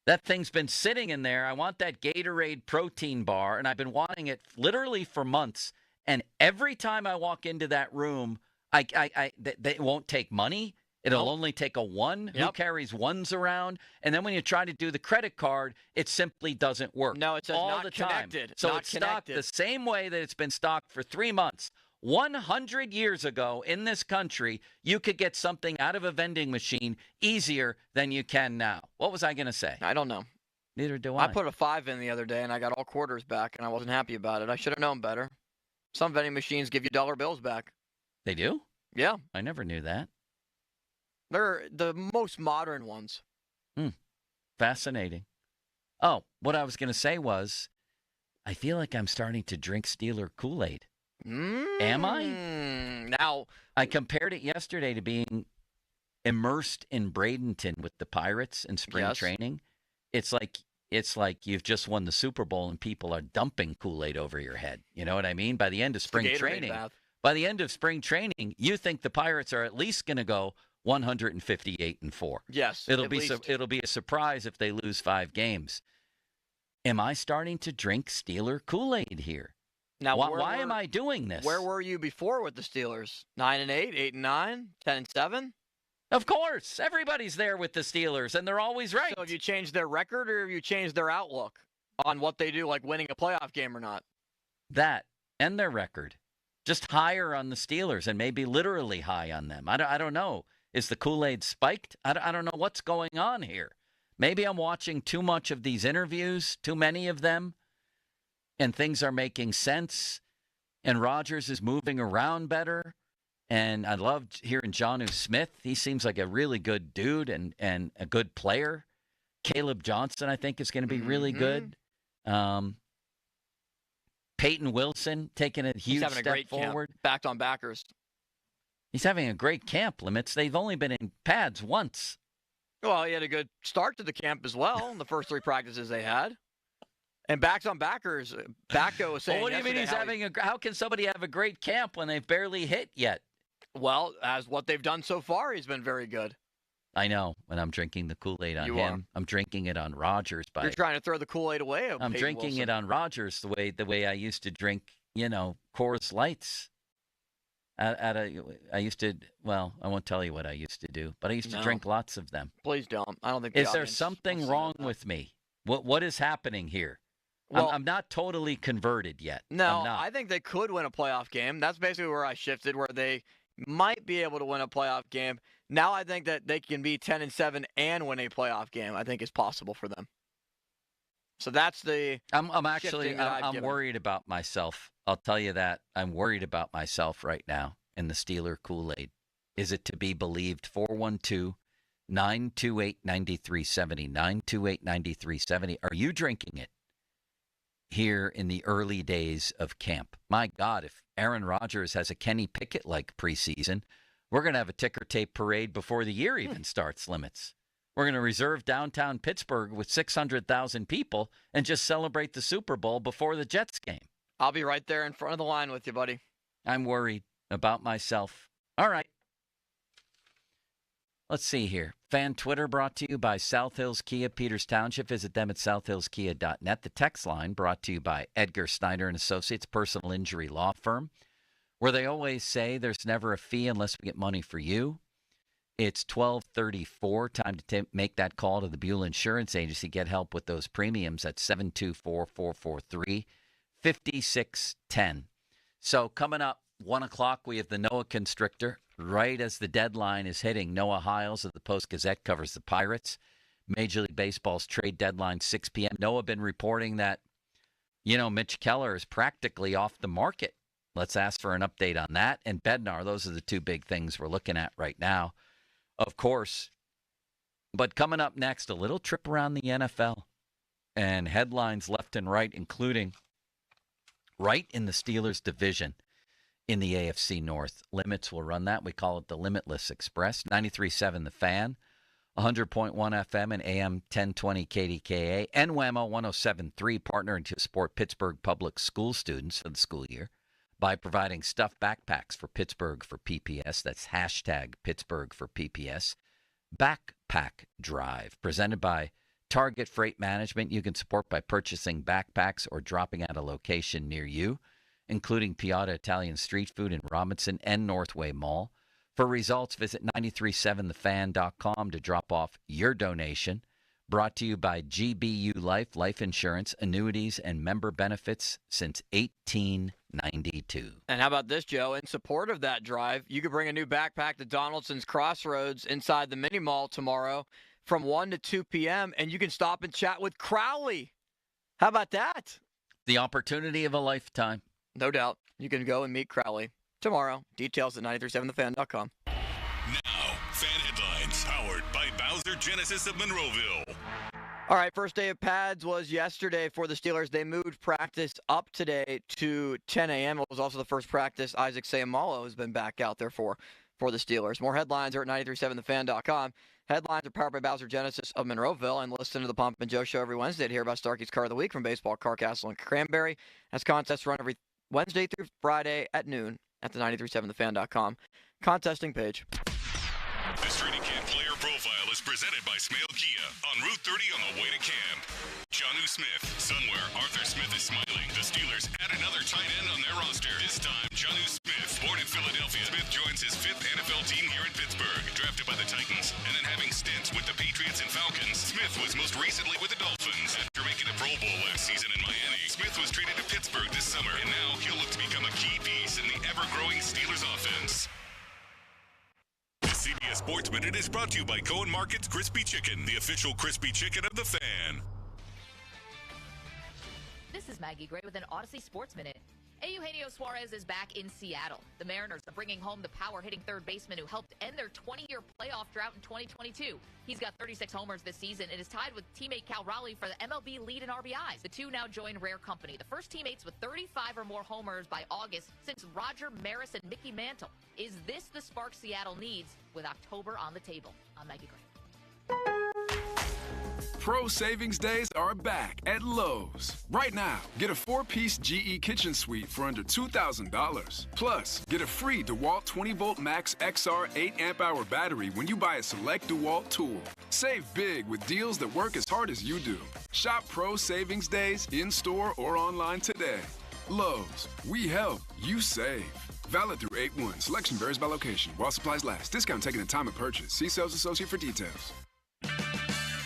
That thing's been sitting in there. I want that Gatorade protein bar, and I've been wanting it literally for months. And every time I walk into that room, they won't take money. It'll only take a one. Who carries ones around? And then when you try to do the credit card, it simply doesn't work. No, it says all not the time. connected. So Not it's stocked connected. the same way that it's been stocked for 3 months. 100 years ago in this country, you could get something out of a vending machine easier than you can now. What was I going to say? I don't know. Neither do I. I put a 5 in the other day, and I got all quarters back, and I wasn't happy about it. I should have known better. Some vending machines give you dollar bills back. They do? Yeah. I never knew that. They're the most modern ones. Fascinating. Oh, what I was going to say was, I feel like I'm starting to drink Steeler Kool-Aid. Am I? Now, I compared it yesterday to being immersed in Bradenton with the Pirates in spring training. It's like you've just won the Super Bowl and people are dumping Kool-Aid over your head. You know what I mean? By the end of spring training, By the end of spring training, you think the Pirates are at least going to go 158-4. Yes, it'll be a surprise if they lose 5 games. Am I starting to drink Steeler Kool-Aid here? Now, why am I doing this? Where were you before with the Steelers? 9-8, 8-9, 10-7. Of course, everybody's there with the Steelers, and they're always right. So have you changed their record, or have you changed their outlook on what they do, like winning a playoff game or not? That and their record, just higher on the Steelers, and maybe literally high on them. I don't know. Is the Kool-Aid spiked? I don't know what's going on here. Maybe I'm watching too much of these interviews, too many of them, and things are making sense, and Rodgers is moving around better. And I loved hearing Jonnu Smith. He seems like a really good dude and a good player. Caleb Johnson, I think, is going to be really good. Peyton Wilson taking a huge step forward. Camp. Backed on backers. He's having a great camp, Limits. They've only been in pads once. Well, he had a good start to the camp as well in the first 3 practices they had. And backs on backers, Backo was saying. Well, what do you mean he's having how can somebody have a great camp when they've barely hit yet? Well, as what they've done so far, he's been very good. I know. When I'm drinking the Kool-Aid on him, I'm drinking it on Rodgers. You're trying to throw the Kool-Aid away. I'm drinking it on Rodgers the way I used to drink, Coors Lights. I used to. Well, I won't tell you what I used to do, but I used to drink lots of them. Please don't. I don't think. Is there something wrong with me? What is happening here? Well, I'm not totally converted yet. No, I think they could win a playoff game. That's basically where I shifted, where they might be able to win a playoff game. Now I think that they can be 10-7 and win a playoff game. I think is possible for them. So that's the. I'm worried about myself. I'll tell you that I'm worried about myself right now in the Steeler Kool-Aid. Is it to be believed? 412-928-9370. 928-9370. Are you drinking it here in the early days of camp? My God, if Aaron Rodgers has a Kenny Pickett-like preseason, we're going to have a ticker tape parade before the year even starts, Limits. We're going to reserve downtown Pittsburgh with 600,000 people and just celebrate the Super Bowl before the Jets game. I'll be right there in front of the line with you, buddy. I'm worried about myself. All right. Let's see here. Fan Twitter brought to you by South Hills Kia, Peters Township. Visit them at southhillskia.net. The text line brought to you by Edgar Snyder & Associates, personal injury law firm, where they always say there's never a fee unless we get money for you. It's 12:34. Time to make that call to the Buell Insurance Agency. Get help with those premiums at 724-443-5610. So coming up, 1 o'clock, we have the Noah Constrictor. Right as the deadline is hitting, Noah Hiles of the Post-Gazette covers the Pirates. Major League Baseball's trade deadline, 6 p.m. Noah been reporting that, Mitch Keller is practically off the market. Let's ask for an update on that. And Bednar, those are the 2 big things we're looking at right now, of course. But coming up next, a little trip around the NFL and headlines left and right, including right in the Steelers division in the AFC North. Limits will run that. We call it the Limitless Express. 93.7 The Fan, 100.1 FM and AM 1020 KDKA, and WAMO 107.3, partnering to support Pittsburgh public school students for the school year by providing stuffed backpacks for Pittsburgh for PPS. That's hashtag Pittsburgh for PPS. Backpack Drive, presented by Target Freight Management. You can support by purchasing backpacks or dropping at a location near you, including Piata Italian Street Food in Robinson and Northway Mall. For results, visit 937thefan.com to drop off your donation. Brought to you by GBU Life, life insurance, annuities, and member benefits since 1892. And how about this, Joe? In support of that drive, you could bring a new backpack to Donaldson's Crossroads inside the mini mall tomorrow from 1 to 2 p.m., and you can stop and chat with Crowley. How about that? The opportunity of a lifetime. No doubt. You can go and meet Crowley tomorrow. Details at 937thefan.com. Now, fan headlines powered by Bowser Genesis of Monroeville. All right, first day of pads was yesterday for the Steelers. They moved practice up today to 10 a.m. It was also the first practice Isaac Seumalo has been back out there for the Steelers. More headlines are at 937thefan.com. Headlines are powered by Bowser Genesis of Monroeville, and listen to the Pump and Joe Show every Wednesday to hear about Starkey's Car of the Week from Baseball, Car Castle, and Cranberry. As contests run every Wednesday through Friday at noon at the 937thefan.com contesting page. This training camp player profile is presented by Smail Kia on Route 30 on the way to camp. Jonnu Smith, somewhere Arthur Smith is smiling. The Steelers add another tight end on their roster. This time, Jonnu Smith, born in Philadelphia. Smith joins his 5th NFL team here in Pittsburgh, drafted by the Titans, and then having stints with the Patriots and Falcons. Smith was most recently with the Dolphins. After making the Pro Bowl last season in Miami, Smith was traded to Pittsburgh this summer, and now he'll look to become a key piece in the ever-growing Steelers offense. The CBS Sports Minute is brought to you by Cohen Market's Crispy Chicken, the official crispy chicken of the Fan. This is Maggie Gray with an Odyssey Sports Minute. Eugenio Suarez is back in Seattle. The Mariners are bringing home the power-hitting third baseman who helped end their 20-year playoff drought in 2022. He's got 36 homers this season and is tied with teammate Cal Raleigh for the MLB lead in RBIs. The two now join rare company, the first teammates with 35 or more homers by August since Roger Maris and Mickey Mantle. Is this the spark Seattle needs with October on the table? I'm Maggie Gray. Pro Savings Days are back at Lowe's. Right now, get a 4-piece GE kitchen suite for under $2,000. Plus, get a free DeWalt 20-volt Max XR 8-amp-hour battery when you buy a select DeWalt tool. Save big with deals that work as hard as you do. Shop Pro Savings Days in-store or online today. Lowe's, we help, you save. Valid through 8/1. Selection varies by location. While supplies last. Discount taken at time of purchase. See sales associate for details.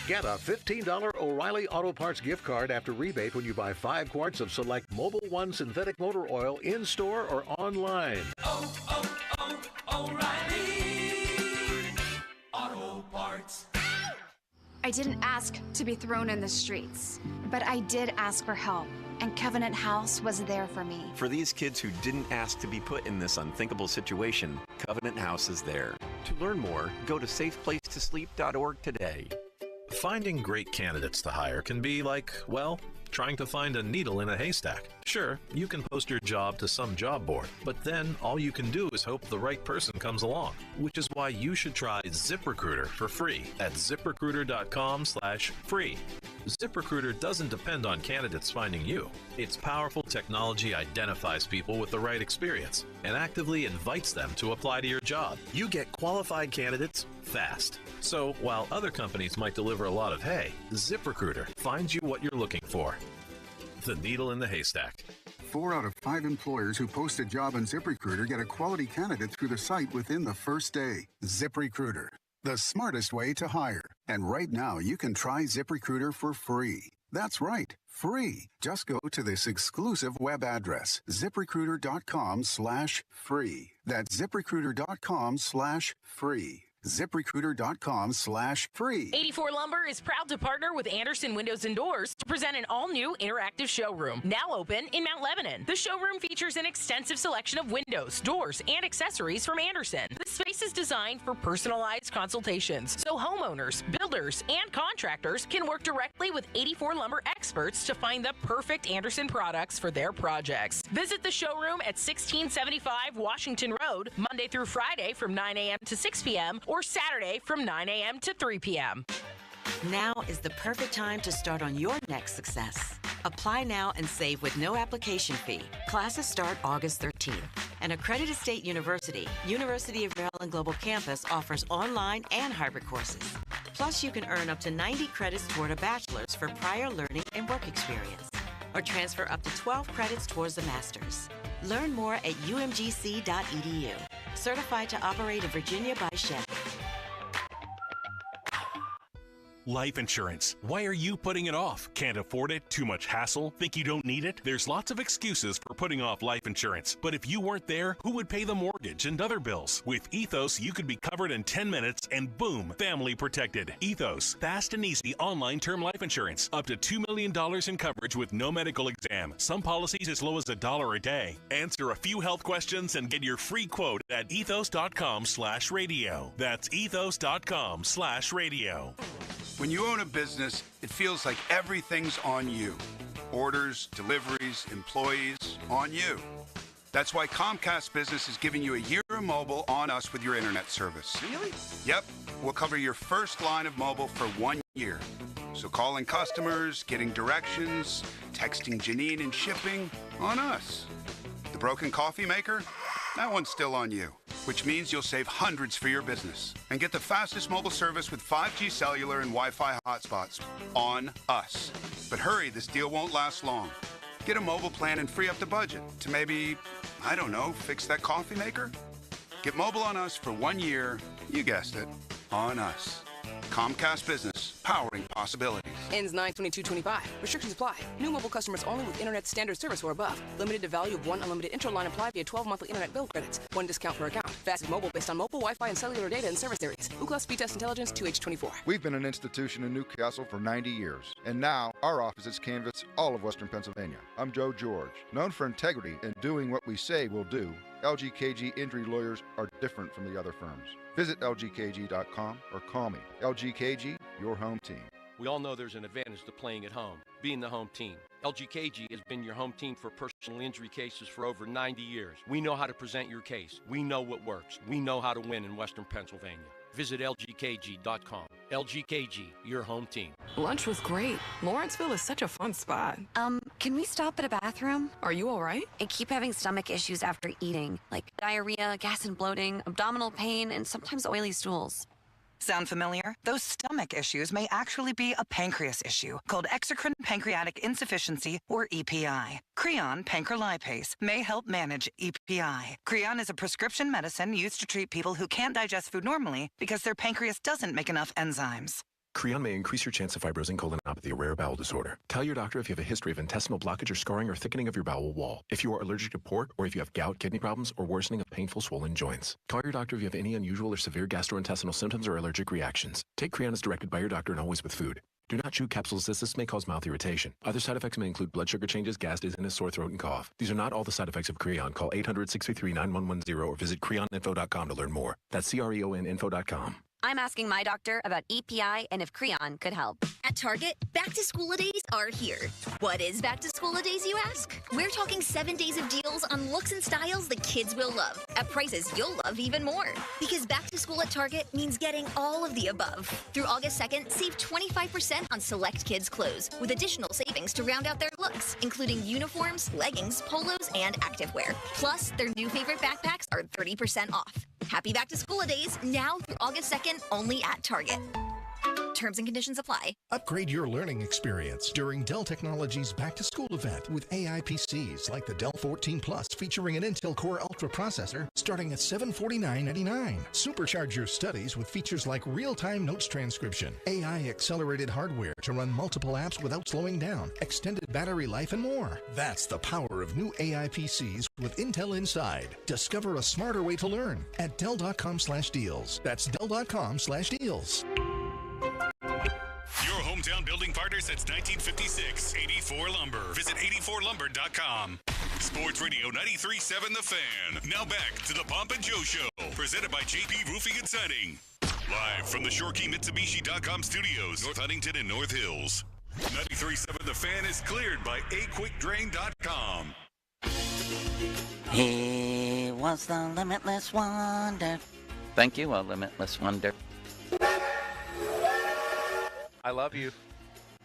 Get a $15 O'Reilly Auto Parts gift card after rebate when you buy 5 quarts of select Mobil 1 synthetic motor oil in-store or online. O'Reilly Auto Parts. I didn't ask to be thrown in the streets, but I did ask for help, and Covenant House was there for me. For these kids who didn't ask to be put in this unthinkable situation, Covenant House is there. To learn more, go to safeplacetosleep.org today. Finding great candidates to hire can be like, well, trying to find a needle in a haystack. Sure, you can post your job to some job board, but then all you can do is hope the right person comes along, which is why you should try ZipRecruiter for free at ZipRecruiter.com/free. ZipRecruiter doesn't depend on candidates finding you. Its powerful technology identifies people with the right experience and actively invites them to apply to your job. You get qualified candidates fast. So while other companies might deliver a lot of hay, ZipRecruiter finds you what you're looking for. The needle in the haystack. 4 out of 5 employers who post a job on ZipRecruiter get a quality candidate through the site within the first day. ZipRecruiter, the smartest way to hire. And right now, you can try ZipRecruiter for free. That's right, free. Just go to this exclusive web address, ZipRecruiter.com/free. That's ZipRecruiter.com/free. ZipRecruiter.com/free. 84 Lumber is proud to partner with Anderson Windows and Doors to present an all-new interactive showroom, now open in Mount Lebanon. The showroom features an extensive selection of windows, doors, and accessories from Anderson. The space is designed for personalized consultations, so homeowners, builders, and contractors can work directly with 84 Lumber experts to find the perfect Anderson products for their projects. Visit the showroom at 1675 Washington Road, Monday through Friday from 9 a.m. to 6 p.m., or Saturday from 9 a.m. to 3 p.m. Now is the perfect time to start on your next success. Apply now and save with no application fee. Classes start August 13th. An accredited state university, University of Maryland Global Campus offers online and hybrid courses. Plus, you can earn up to 90 credits toward a bachelor's for prior learning and work experience, or transfer up to 12 credits towards a master's. Learn more at umgc.edu. Certified to operate in Virginia by Shell. Life insurance. Why are you putting it off? Can't afford it? Too much hassle? Think you don't need it? There's lots of excuses for putting off life insurance. But if you weren't there, who would pay the mortgage and other bills? With Ethos, you could be covered in 10 minutes and boom, family protected. Ethos, fast and easy online term life insurance. Up to $2 million in coverage with no medical exam. Some policies as low as $1 a day. Answer a few health questions and get your free quote at ethos.com/radio. That's ethos.com/radio. When you own a business, it feels like everything's on you. Orders, deliveries, employees, on you. That's why Comcast Business is giving you a year of mobile on us with your internet service. Really? Yep. We'll cover your first line of mobile for 1 year. So calling customers, getting directions, texting Janine and shipping, on us. The broken coffee maker? That one's still on you, which means you'll save hundreds for your business and get the fastest mobile service with 5G cellular and Wi-Fi hotspots on us. But hurry, this deal won't last long. Get a mobile plan and free up the budget to maybe, I don't know, fix that coffee maker? Get mobile on us for 1 year, you guessed it, on us. Comcast Business, powering possibilities. Ends 9/22/25. Restrictions apply. New mobile customers only with internet standard service or above. Limited to value of 1 unlimited intro line applied via 12 monthly internet bill credits. 1 discount per account. Fastest mobile based on mobile, Wi-Fi, and cellular data in service areas. Ookla Speed Test Intelligence 2H24. We've been an institution in Newcastle for 90 years, and now our offices canvass all of Western Pennsylvania. I'm Joe George. Known for integrity and doing what we say we'll do, LGKG injury lawyers are different from the other firms. Visit lgkg.com or call me. LGKG, your home team. We all know there's an advantage to playing at home, being the home team. LGKG has been your home team for personal injury cases for over 90 years. We know how to present your case. We know what works. We know how to win in Western Pennsylvania. Visit lgkg.com. LGKG, your home team. Lunch was great. Lawrenceville is such a fun spot. Can we stop at a bathroom? Are you all right? I keep having stomach issues after eating, like diarrhea, gas and bloating, abdominal pain, and sometimes oily stools. Sound familiar? Those stomach issues may actually be a pancreas issue called exocrine pancreatic insufficiency, or EPI. Creon pancrelipase may help manage EPI. Creon is a prescription medicine used to treat people who can't digest food normally because their pancreas doesn't make enough enzymes. Creon may increase your chance of fibrosing colonopathy, a rare bowel disorder. Tell your doctor if you have a history of intestinal blockage or scarring or thickening of your bowel wall. If you are allergic to pork, or if you have gout, kidney problems, or worsening of painful swollen joints. Call your doctor if you have any unusual or severe gastrointestinal symptoms or allergic reactions. Take Creon as directed by your doctor and always with food. Do not chew capsules as this may cause mouth irritation. Other side effects may include blood sugar changes, gas, dizziness, sore throat, and cough. These are not all the side effects of Creon. Call 800-633-9110 or visit creoninfo.com to learn more. That's CREONinfo.com. I'm asking my doctor about EPI and if Creon could help. At Target, back-to-school-a-days are here. What is back-to-school-a-days, you ask? We're talking 7 days of deals on looks and styles the kids will love, at prices you'll love even more. Because back-to-school at Target means getting all of the above. Through August 2nd, save 25% on select kids' clothes, with additional savings to round out their looks, including uniforms, leggings, polos, and activewear. Plus, their new favorite backpacks are 30% off. Happy back-to-school-a-days now through August 2nd, only at Target. Terms and conditions apply. Upgrade your learning experience during Dell Technologies Back to School event with AI PCs like the Dell 14 Plus featuring an Intel Core Ultra processor starting at $749.99. Supercharge your studies with features like real-time notes transcription, AI accelerated hardware to run multiple apps without slowing down, extended battery life, and more. That's the power of new AI PCs with Intel inside. Discover a smarter way to learn at Dell.com/deals. That's Dell.com/deals. Your hometown building partner since 1956, 84 Lumber. Visit 84lumber.com. Sports Radio 93.7 The Fan. Now back to the Pomp and Joe Show, presented by JP Roofing and Siding. Live from the ShoreKeyMitsubishi.com studios, North Huntington and North Hills. 93.7 The Fan is cleared by AQuickDrain.com. He was the limitless wonder. Thank you, a limitless wonder. I love you.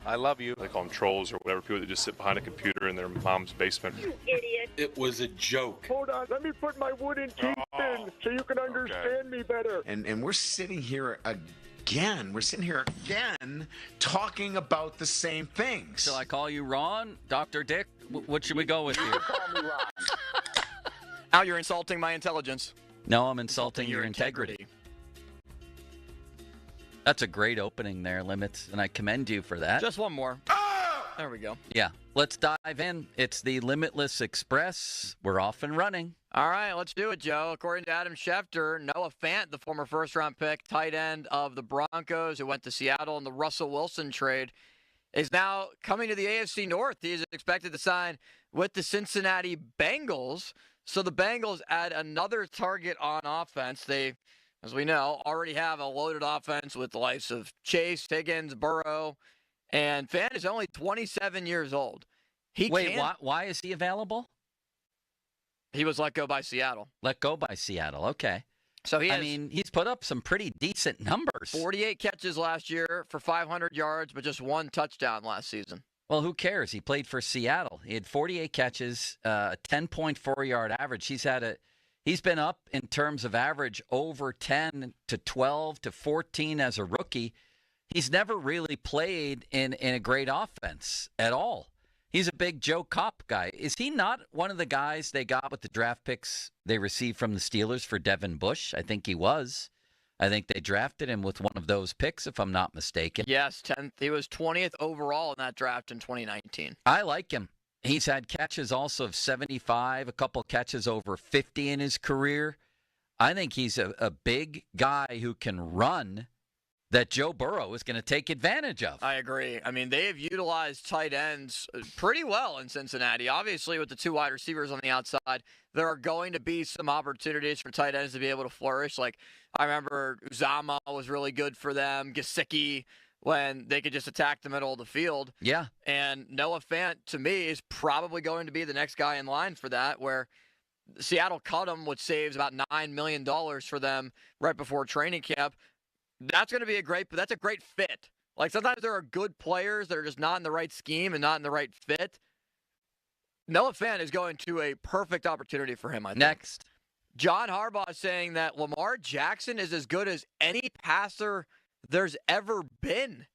I love you. They call them trolls or whatever, people that just sit behind a computer in their mom's basement. You idiot. It was a joke. Hold on, let me put my wooden teeth in so you can understand me better. And we're sitting here again. We're sitting here again talking about the same things. Shall I call you Ron? Dr. Dick? What should we go with here? Call me Ron. Now you're insulting my intelligence. No, I'm insulting your integrity. That's a great opening there, Limits, and I commend you for that. Just one more. There we go. Yeah, let's dive in. It's the Limitless Express. We're off and running. All right, let's do it, Joe. According to Adam Schefter, Noah Fant, the former first-round pick, tight end of the Broncos who went to Seattle in the Russell Wilson trade, is now coming to the AFC North. He is expected to sign with the Cincinnati Bengals. So the Bengals add another target on offense. They, as we know, already have a loaded offense with the likes of Chase, Higgins, Burrow, and Fant is only 27 years old. Why is he available? He was let go by Seattle. Let go by Seattle, okay. So he's put up some pretty decent numbers. 48 catches last year for 500 yards, but just one touchdown last season. Well, who cares? He played for Seattle. He had 48 catches, a 10.4-yard average. He's had He's been up in terms of average over 10 to 12 to 14 as a rookie. He's never really played in a great offense at all. He's a big Joe Kopp guy. Is he not one of the guys they got with the draft picks they received from the Steelers for Devin Bush? I think he was. I think they drafted him with one of those picks, if I'm not mistaken. Yes, 10th. He was 20th overall in that draft in 2019. I like him. He's had catches also of 75, a couple catches over 50 in his career. I think he's a big guy who can run that Joe Burrow is going to take advantage of. I agree. I mean, they have utilized tight ends pretty well in Cincinnati. Obviously, with the two wide receivers on the outside, there are going to be some opportunities for tight ends to be able to flourish. Like, I remember Uzama was really good for them, Gesicki, when they could just attack the middle of the field. Yeah. And Noah Fant, to me, is probably going to be the next guy in line for that, where Seattle cut him, which saves about $9 million for them right before training camp. That's going to be that's a great fit. Like, sometimes there are good players that are just not in the right scheme and not in the right fit. Noah Fant is going to a perfect opportunity for him, I think. Next. John Harbaugh is saying that Lamar Jackson is as good as any passer there's ever been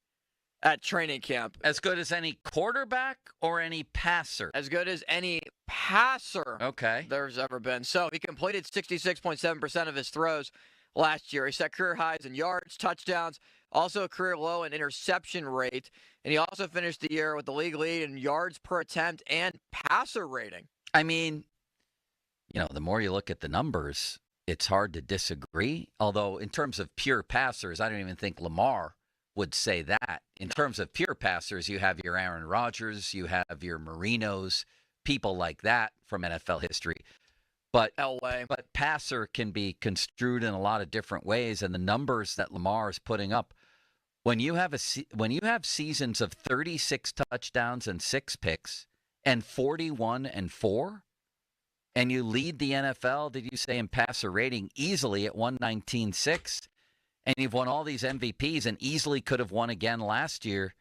at training camp. As good as any quarterback or any passer? As good as any passer okay. there's ever been. So he completed 66.7% of his throws last year. He set career highs in yards, touchdowns, also a career low in interception rate. And he also finished the year with the league lead in yards per attempt and passer rating. I mean, the more you look at the numbers, it's hard to disagree. Although in terms of pure passers, I don't even think Lamar would say that. In terms of pure passers, you have your Aaron Rodgers, you have your Marinos, people like that from NFL history. But Elway. But passer can be construed in a lot of different ways, and the numbers that Lamar is putting up, when you have seasons of 36 touchdowns and 6 picks and 41 and 4, and you lead the NFL, did you say, in passer rating easily at 119.6, and you've won all these MVPs and easily could have won again last year,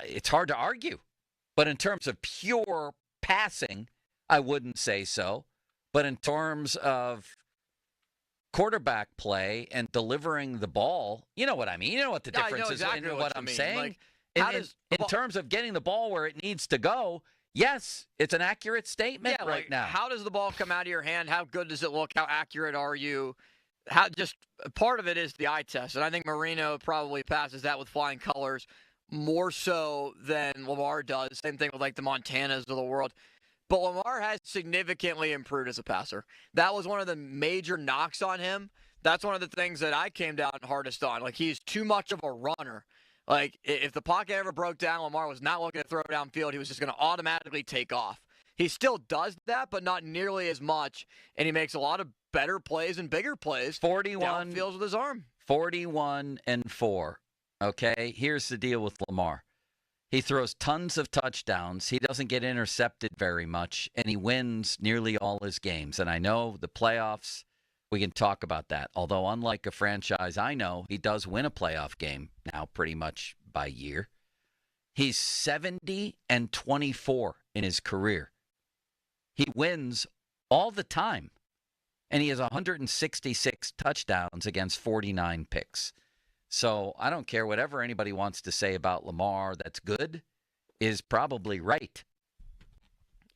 it's hard to argue. But in terms of pure passing, I wouldn't say so. But in terms of quarterback play and delivering the ball, you know what I mean. You know what the difference is in what I'm saying. Like, in terms of getting the ball where it needs to go, yes, it's an accurate statement right now. How does the ball come out of your hand? How good does it look? How accurate are you? Just part of it is the eye test. And I think Marino probably passes that with flying colors more so than Lamar does. Same thing with like the Montanas of the world. But Lamar has significantly improved as a passer. That was one of the major knocks on him. That's one of the things that I came down hardest on. Like, he's too much of a runner. Like, if the pocket ever broke down, Lamar was not looking to throw downfield. He was just going to automatically take off. He still does that, but not nearly as much. And he makes a lot of better plays and bigger plays. 41 downfield with his arm. 41 and 4. Okay, here's the deal with Lamar. He throws tons of touchdowns. He doesn't get intercepted very much, and he wins nearly all his games. And I know the playoffs, we can talk about that. Although, unlike a franchise I know, he does win a playoff game now pretty much by year. He's 70 and 24 in his career. He wins all the time, and he has 166 touchdowns against 49 picks. So I don't care whatever anybody wants to say about Lamar that's good is probably right.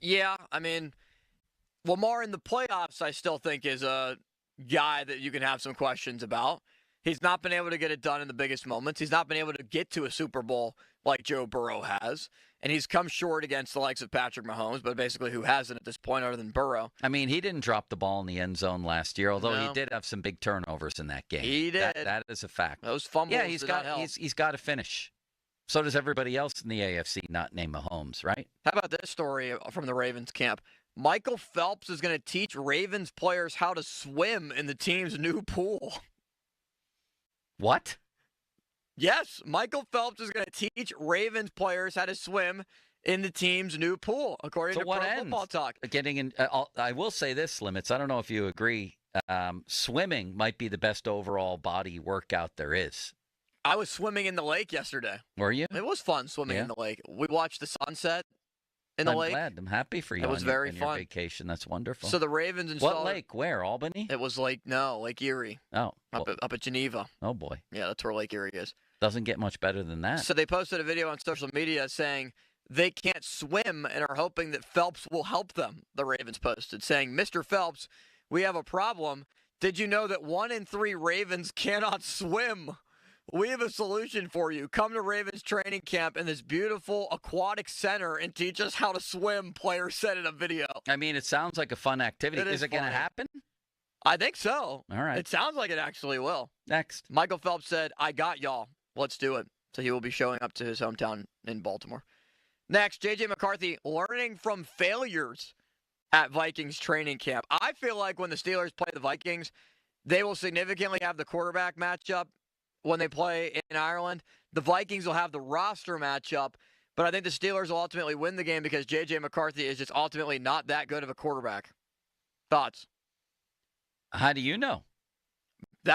Yeah, I mean, Lamar in the playoffs I still think is a guy that you can have some questions about. He's not been able to get it done in the biggest moments. He's not been able to get to a Super Bowl like Joe Burrow has. And he's come short against the likes of Patrick Mahomes, but basically who hasn't at this point other than Burrow. I mean, he didn't drop the ball in the end zone last year, although he did have some big turnovers in that game. He did. That is a fact. Those fumbles he's got to finish. So does everybody else in the AFC not named Mahomes, right? How about this story from the Ravens camp? Michael Phelps is going to teach Ravens players how to swim in the team's new pool. What? Yes, Michael Phelps is going to teach Ravens players how to swim in the team's new pool, according to Pro Football Talk. Getting in, I will say this, Limits. I don't know if you agree. Swimming might be the best overall body workout there is. I was swimming in the lake yesterday. Were you? It was fun swimming in the lake. We watched the sunset. in the I'm lake. glad. I'm happy for you. It was very your fun. vacation. That's wonderful. So the Ravens installed. What lake? Where? Albany? It was Lake Erie. Oh. Up at Geneva. Oh, boy. Yeah, that's where Lake Erie is. Doesn't get much better than that. So they posted a video on social media saying they can't swim and are hoping that Phelps will help them, the Ravens posted, saying, Mr. Phelps, we have a problem. Did you know that 1 in 3 Ravens cannot swim? We have a solution for you. Come to Ravens training camp in this beautiful aquatic center and teach us how to swim, players said in a video. I mean, it sounds like a fun activity. Is it going to happen? I think so. All right. It sounds like it actually will. Next. Michael Phelps said, I got y'all. Let's do it. So he will be showing up to his hometown in Baltimore. Next, J.J. McCarthy learning from failures at Vikings training camp. I feel like when the Steelers play the Vikings, they will significantly have the quarterback matchup when they play in Ireland. The Vikings will have the roster matchup, but I think the Steelers will ultimately win the game because J.J. McCarthy is just ultimately not that good of a quarterback. Thoughts? How do you know?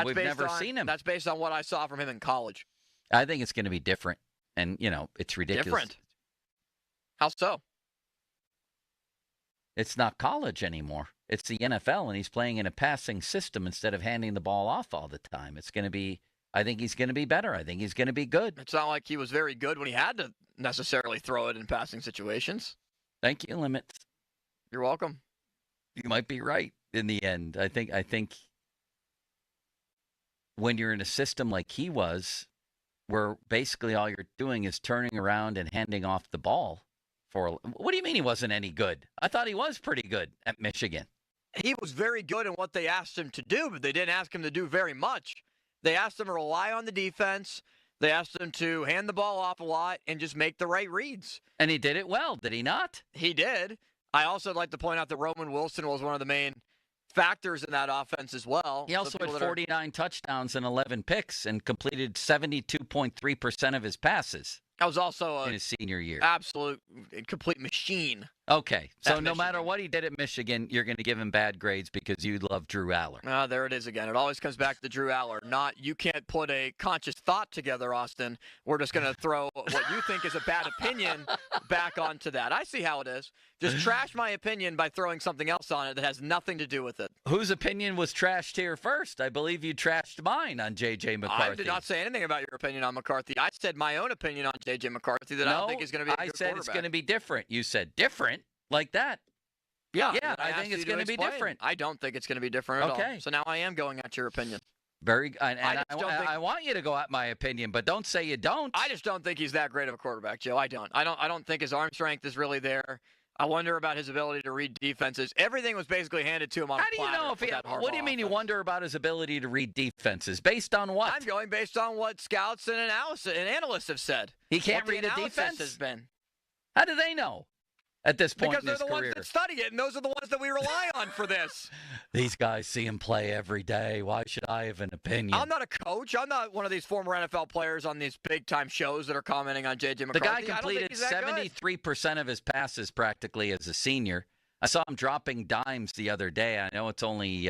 We've never seen him. That's based on what I saw from him in college. I think it's going to be different, and, it's ridiculous. Different? How so? It's not college anymore. It's the NFL, and he's playing in a passing system instead of handing the ball off all the time. I think he's going to be better. I think he's going to be good. It's not like he was very good when he had to necessarily throw it in passing situations. Thank you, Limits. You're welcome. You might be right in the end. I think when you're in a system like he was, where basically all you're doing is turning around and handing off the ball. What do you mean he wasn't any good? I thought he was pretty good at Michigan. He was very good in what they asked him to do, but they didn't ask him to do very much. They asked him to rely on the defense. They asked him to hand the ball off a lot and just make the right reads. And he did it well, did he not? He did. I also would like to point out that Roman Wilson was one of the main factors in that offense as well. He also had 49 touchdowns and 11 picks and completed 72.3% of his passes. That was also in his senior year. Absolute, complete machine. Okay, so no matter what he did at Michigan, you're going to give him bad grades because you love Drew Aller. There it is again. It always comes back to Drew Aller. Not, you can't put a conscious thought together, Austin. We're just going to throw what you think is a bad opinion back onto that. I see how it is. Just trash my opinion by throwing something else on it that has nothing to do with it. Whose opinion was trashed here first? I believe you trashed mine on J.J. McCarthy. I did not say anything about your opinion on McCarthy. I said my own opinion on J.J. McCarthy that I don't think is going to be a good quarterback. I said it's going to be different. You said different like that. Yeah, I think it's going to be different. I don't think it's going to be different at all. So now I am going at your opinion. I want you to go at my opinion, but don't say you don't. I just don't think he's that great of a quarterback, Joe. I don't think his arm strength is really there. I wonder about his ability to read defenses. Everything was basically handed to him on a platter. How do you know if what do you mean you wonder about his ability to read defenses? Based on what? I'm going based on what scouts and analysts have said. He can't read a defense? Has been. How do they know at this point because in his career? Because they're the ones that study it, and those are the ones that we rely on for this. These guys see him play every day. Why should I have an opinion? I'm not a coach. I'm not one of these former NFL players on these big-time shows that are commenting on J.J. McCarthy. The guy completed 73% of his passes practically as a senior. I saw him dropping dimes the other day. I know it's only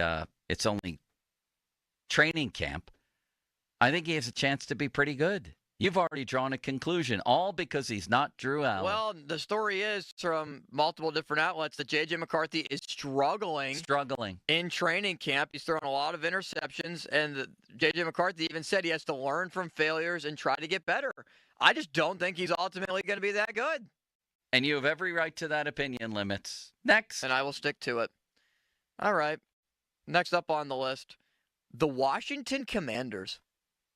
training camp. I think he has a chance to be pretty good. You've already drawn a conclusion, all because he's not Drew Aller. Well, the story is from multiple different outlets that J.J. McCarthy is struggling in training camp. He's thrown a lot of interceptions, and J.J. McCarthy even said he has to learn from failures and try to get better. I just don't think he's ultimately going to be that good. And you have every right to that opinion, Limits. Next. And I will stick to it. All right. Next up on the list, the Washington Commanders.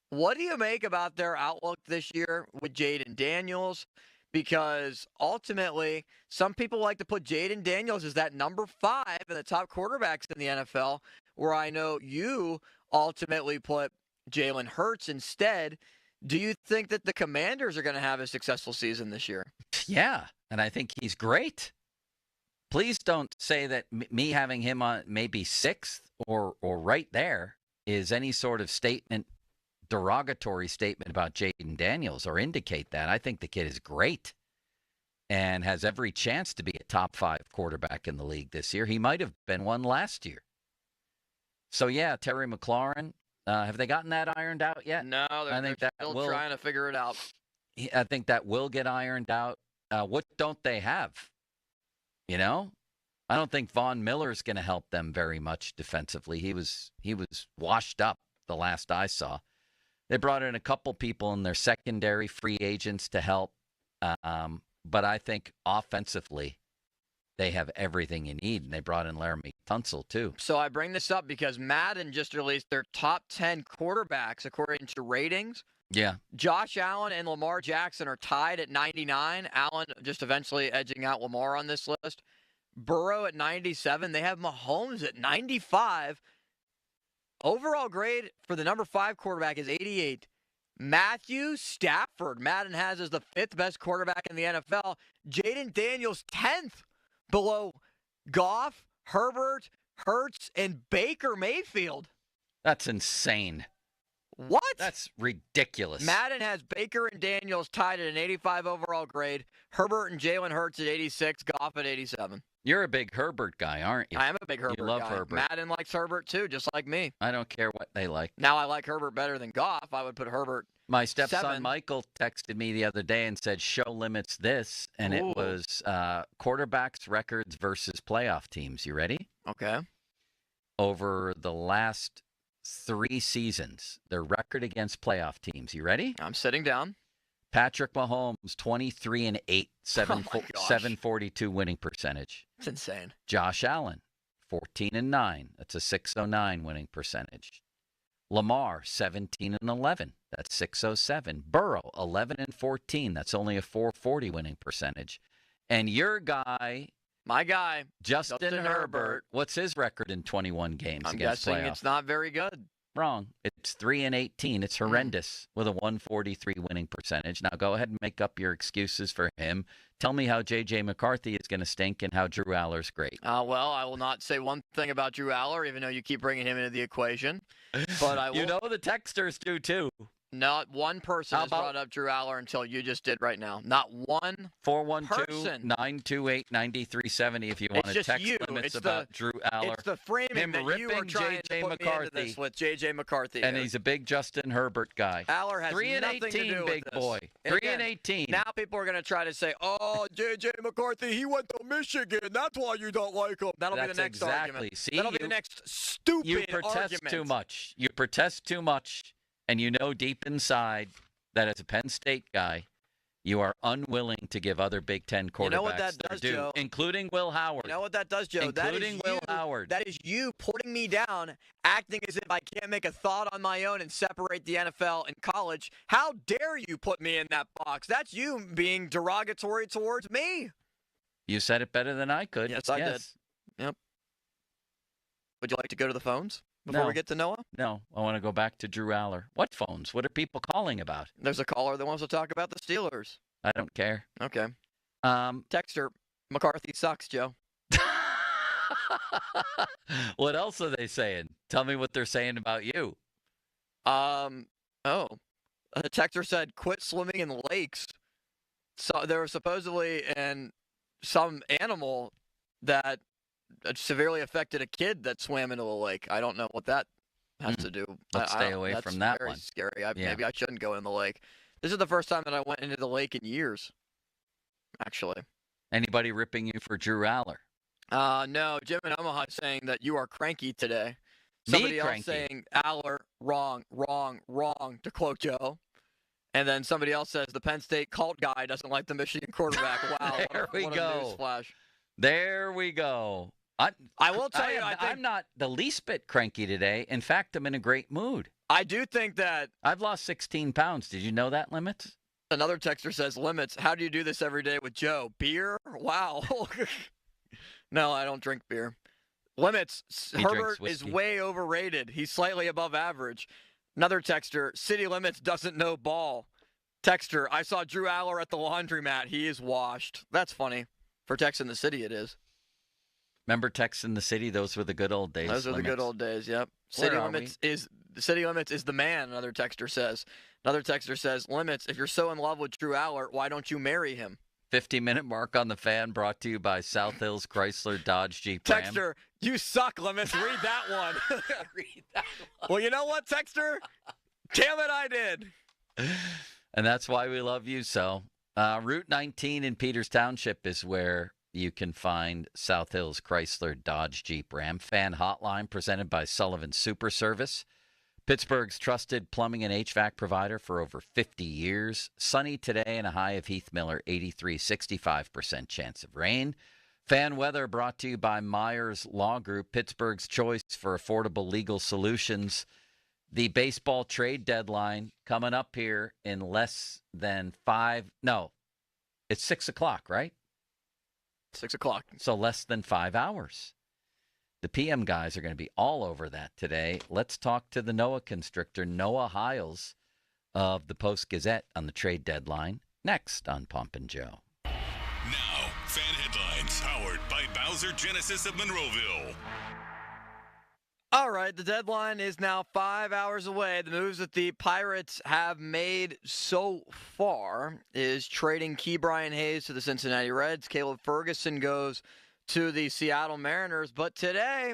What do you make about their outlook this year with Jaden Daniels? Because ultimately, some people like to put Jaden Daniels as that number 5 in the top quarterbacks in the NFL, where I know you ultimately put Jalen Hurts instead. Do you think that the Commanders are going to have a successful season this year? Yeah, and I think he's great. Please don't say that me having him on maybe 6th or right there is any sort of derogatory statement about Jaden Daniels or indicate that. I think the kid is great and has every chance to be a top 5 quarterback in the league this year. He might have been one last year. So, yeah, Terry McLaurin, have they gotten that ironed out yet? No, they're still trying to figure it out. I think that will get ironed out. What don't they have? You know, I don't think Von Miller's going to help them very much defensively. He was washed up the last I saw. They brought in a couple people in their secondary free agents to help. But I think offensively, they have everything you need. And they brought in Laramie Tunsil, too. So I bring this up because Madden just released their top 10 quarterbacks according to ratings. Yeah. Josh Allen and Lamar Jackson are tied at 99. Allen just eventually edging out Lamar on this list. Burrow at 97. They have Mahomes at 95. Overall grade for the number 5 quarterback is 88. Matthew Stafford, Madden has as the 5th best quarterback in the NFL. Jaden Daniels, 10th, below Goff, Herbert, Hurts, and Baker Mayfield. That's insane. What? That's ridiculous. Madden has Baker and Daniels tied at an 85 overall grade. Herbert and Jalen Hurts at 86. Goff at 87. You're a big Herbert guy, aren't you? I am a big Herbert guy. You love Herbert. Madden likes Herbert, too, just like me. I don't care what they like. Now I like Herbert better than Goff. I would put Herbert My stepson 7. Michael texted me the other day and said, show limits this, and Ooh. it was quarterbacks, records versus playoff teams. You ready? Okay. Over the last 3 seasons, their record against playoff teams. You ready? I'm sitting down. Patrick Mahomes, 23-8, 742 winning percentage. It's insane. Josh Allen, 14-9. That's a 609 winning percentage. Lamar, 17-11. That's 607. Burrow, 11-14. That's only a 440 winning percentage. And your guy, my guy, Justin Herbert, what's his record in 21 games I'm against guessing playoff? it's not very good. Wrong. It's 3-18. It's horrendous with a 143 winning percentage. Now go ahead and make up your excuses for him. Tell me how J.J. McCarthy is going to stink and how Drew Aller's great. Well, I will not say one thing about Drew Aller, even though you keep bringing him into the equation. But I will. You know the texters do too. Not one person has brought up Drew Aller until you just did right now. Not one 412-928-9370 if you want to text limits about Drew Aller. It's the framing that you are trying to put me into this with J.J. McCarthy. And he's a big Justin Herbert guy. Aller has nothing to do big with this. boy. And 3-18. Now people are going to try to say, oh, J.J. McCarthy, he went to Michigan. That's why you don't like him. That'll be the next argument. See, that'll be the next stupid You protest argument. too much. You protest too much. And you know deep inside that as a Penn State guy, you are unwilling to give other Big Ten quarterbacks You know what that does, their due, Joe? including Will Howard. You know what that does, Joe? Including Will Howard. That is you putting me down, acting as if I can't make a thought on my own and separate the NFL and college. How dare you put me in that box? That's you being derogatory towards me. You said it better than I could. Yes, I did. Yep. Would you like to go to the phones before No. we get to Noah? No, I want to go back to Drew Aller. What phones? What are people calling about? There's a caller that wants to talk about the Steelers. I don't care. Okay. Texter, McCarthy sucks, Joe. What else are they saying? Tell me what they're saying about you. A texter said, quit swimming in lakes. So there was supposedly some animal that severely affected a kid that swam into a lake. I don't know what that has to do. Let's stay away from that one. That's very scary. Maybe I shouldn't go in the lake. This is the first time that I went into the lake in years, actually. Anybody ripping you for Drew Aller? No, Jim in Omaha is saying that you are cranky today. Somebody else saying, Aller, wrong, to quote Joe. And then somebody else says, the Penn State cult guy doesn't like the Michigan quarterback. Wow, There we what go. a newsflash. There we go. I will tell you, I'm not the least bit cranky today. In fact, I'm in a great mood. I do think that I've lost 16 pounds. Did you know that, Limits? Another texter says, Limits, how do you do this every day with Joe? Beer? Wow. No, I don't drink beer. Limits, Herbert is way overrated. He's slightly above average. Another texter, City Limits doesn't know ball. Texter, I saw Drew Aller at the laundromat. He is washed. That's funny. For Tex in the City, it is. Remember Tex in the City? Those were the good old days. Those are the good old days, yep. City Limits is the man, another texter says. Another texter says, Limits, if you're so in love with Drew Aller, why don't you marry him? 50-minute mark on the fan brought to you by South Hills Chrysler Dodge Jeep Ram. Texter, you suck, Limits. Read that one. Read that one. Well, you know what, Texter? Damn it, I did. And that's why we love you so. Route 19 in Peters Township is where you can find South Hills Chrysler Dodge Jeep Ram. Fan Hotline presented by Sullivan Super Service. Pittsburgh's trusted plumbing and HVAC provider for over 50 years. Sunny today and a high of Heath Miller, 83, 65% chance of rain. Fan weather brought to you by Myers Law Group, Pittsburgh's choice for affordable legal solutions. The baseball trade deadline coming up here in less than it's 6 o'clock, right? 6 o'clock. So less than 5 hours. The PM guys are going to be all over that today. Let's talk to the NOAA constrictor, Noah Hiles of the Post-Gazette on the trade deadline, next on Pump and Joe. Now, fan headlines powered by Bowser Genesis of Monroeville. All right, the deadline is now 5 hours away. The moves that the Pirates have made so far is trading Ke'Bryan Hayes to the Cincinnati Reds. Caleb Ferguson goes to the Seattle Mariners. But today,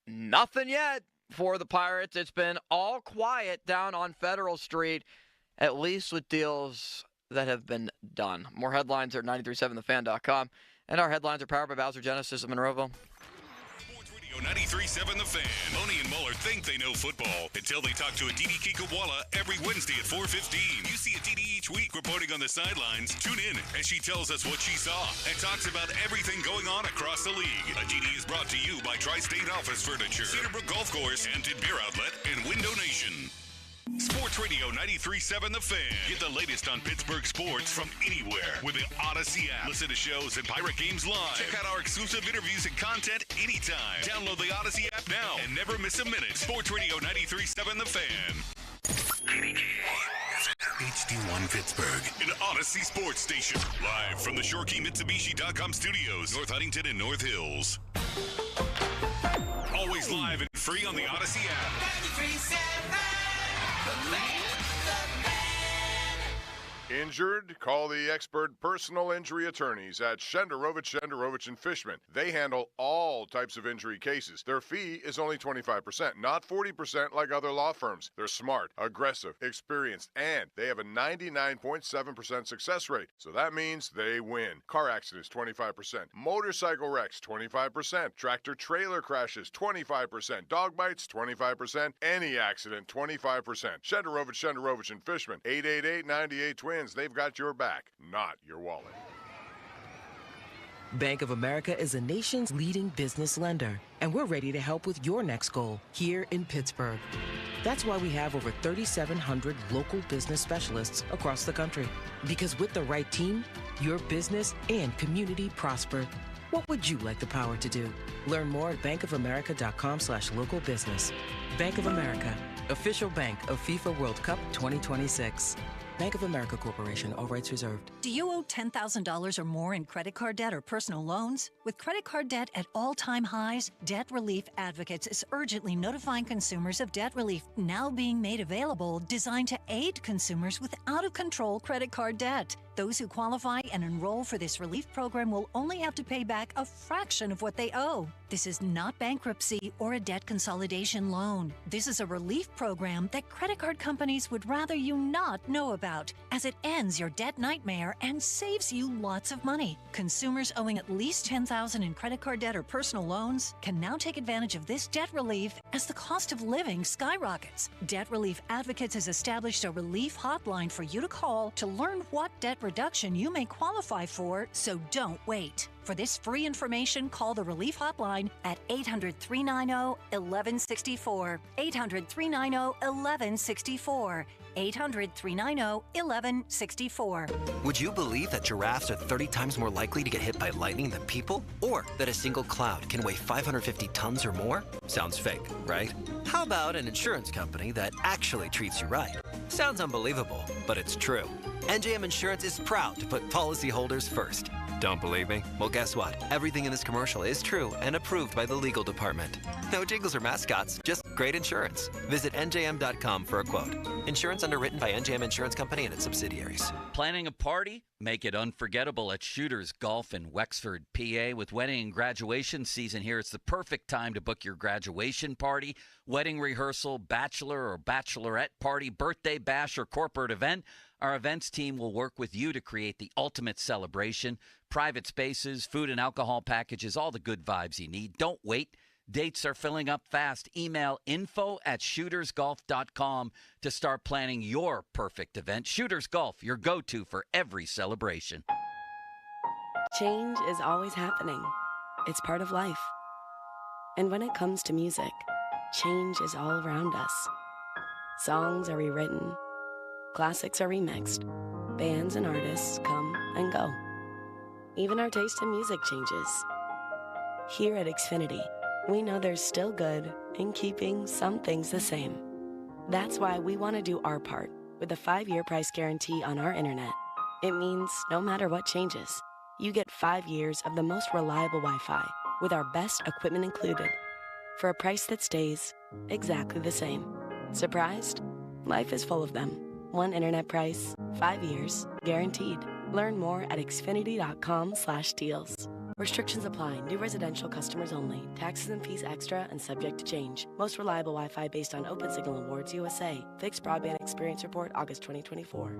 nothing yet for the Pirates. It's been all quiet down on Federal Street, at least with deals that have been done. More headlines are at 937thefan.com. And our headlines are powered by Bowser Genesis of Monroeville. 93.7 The Fan. Boney and Muller think they know football until they talk to a Didi Kikawala every Wednesday at 4:15. You see a Didi each week reporting on the sidelines. Tune in as she tells us what she saw and talks about everything going on across the league. A Didi is brought to you by Tri-State Office Furniture, Cedarbrook Golf Course, Hampton Beer Outlet, and Window Nation. Sports Radio 93.7 The Fan. Get the latest on Pittsburgh sports from anywhere with the Odyssey app. Listen to shows and Pirate Games live. Check out our exclusive interviews and content anytime. Download the Odyssey app now and never miss a minute. Sports Radio 93.7 The Fan. HD1 Pittsburgh, an Odyssey sports station. Live from the ShoreKeyMitsubishi.com studios, North Huntington and North Hills. Always live and free on the Odyssey app. 93.7. Injured? Call the expert personal injury attorneys at Shenderovich and Fishman. They handle all types of injury cases. Their fee is only 25%, not 40% like other law firms. They're smart, aggressive, experienced, and they have a 99.7% success rate. So that means they win. Car accidents, 25%. Motorcycle wrecks, 25%. Tractor trailer crashes, 25%. Dog bites, 25%. Any accident, 25%. Shenderovich and Fishman. 888-98-TWINS. They've got your back, not your wallet. Bank of America is the nation's leading business lender, and we're ready to help with your next goal here in Pittsburgh. That's why we have over 3,700 local business specialists across the country. Because with the right team, your business and community prosper. What would you like the power to do? Learn more at bankofamerica.com/local business. Bank of America, official bank of FIFA World Cup 2026. Bank of America Corporation, all rights reserved. Do you owe $10,000 or more in credit card debt or personal loans? With credit card debt at all-time highs, Debt Relief Advocates is urgently notifying consumers of debt relief now being made available, designed to aid consumers with out-of-control credit card debt. Those who qualify and enroll for this relief program will only have to pay back a fraction of what they owe. This is not bankruptcy or a debt consolidation loan. This is a relief program that credit card companies would rather you not know about, as it ends your debt nightmare and saves you lots of money. Consumers owing at least $10,000 in credit card debt or personal loans can now take advantage of this debt relief as the cost of living skyrockets. Debt Relief Advocates has established a relief hotline for you to call to learn what debt reduction you may qualify for, so don't wait. For this free information, call the Relief Hotline at 800-390-1164. 800-390-1164. 800-390-1164. Would you believe that giraffes are 30 times more likely to get hit by lightning than people? Or that a single cloud can weigh 550 tons or more? Sounds fake, right? How about an insurance company that actually treats you right? Sounds unbelievable, but it's true. NJM Insurance is proud to put policyholders first. Don't believe me? Well, guess what? Everything in this commercial is true and approved by the legal department. No jingles or mascots, just great insurance. Visit NJM.com for a quote. Insurance underwritten by NJM Insurance Company and its subsidiaries. Planning a party? Make it unforgettable at Shooters Golf in Wexford, PA. With wedding and graduation season here, it's the perfect time to book your graduation party, wedding rehearsal, bachelor or bachelorette party, birthday bash, or corporate event. Our events team will work with you to create the ultimate celebration. Private spaces, food and alcohol packages, all the good vibes you need. Don't wait. Dates are filling up fast. Email info@shootersgolf.com to start planning your perfect event. Shooters Golf, your go-to for every celebration. Change is always happening. It's part of life. And when it comes to music, change is all around us. Songs are rewritten. Classics are remixed. Bands and artists come and go. Even our taste in music changes. Here at Xfinity, we know there's still good in keeping some things the same. That's why we want to do our part with a 5-year price guarantee on our internet. It means no matter what changes, you get 5 years of the most reliable Wi-Fi with our best equipment included for a price that stays exactly the same. Surprised? Life is full of them. One internet price, 5 years, guaranteed. Learn more at xfinity.com/deals. Restrictions apply. New residential customers only. Taxes and fees extra and subject to change. Most reliable Wi-Fi based on Open Signal Awards USA. Fixed Broadband Experience Report, August 2024.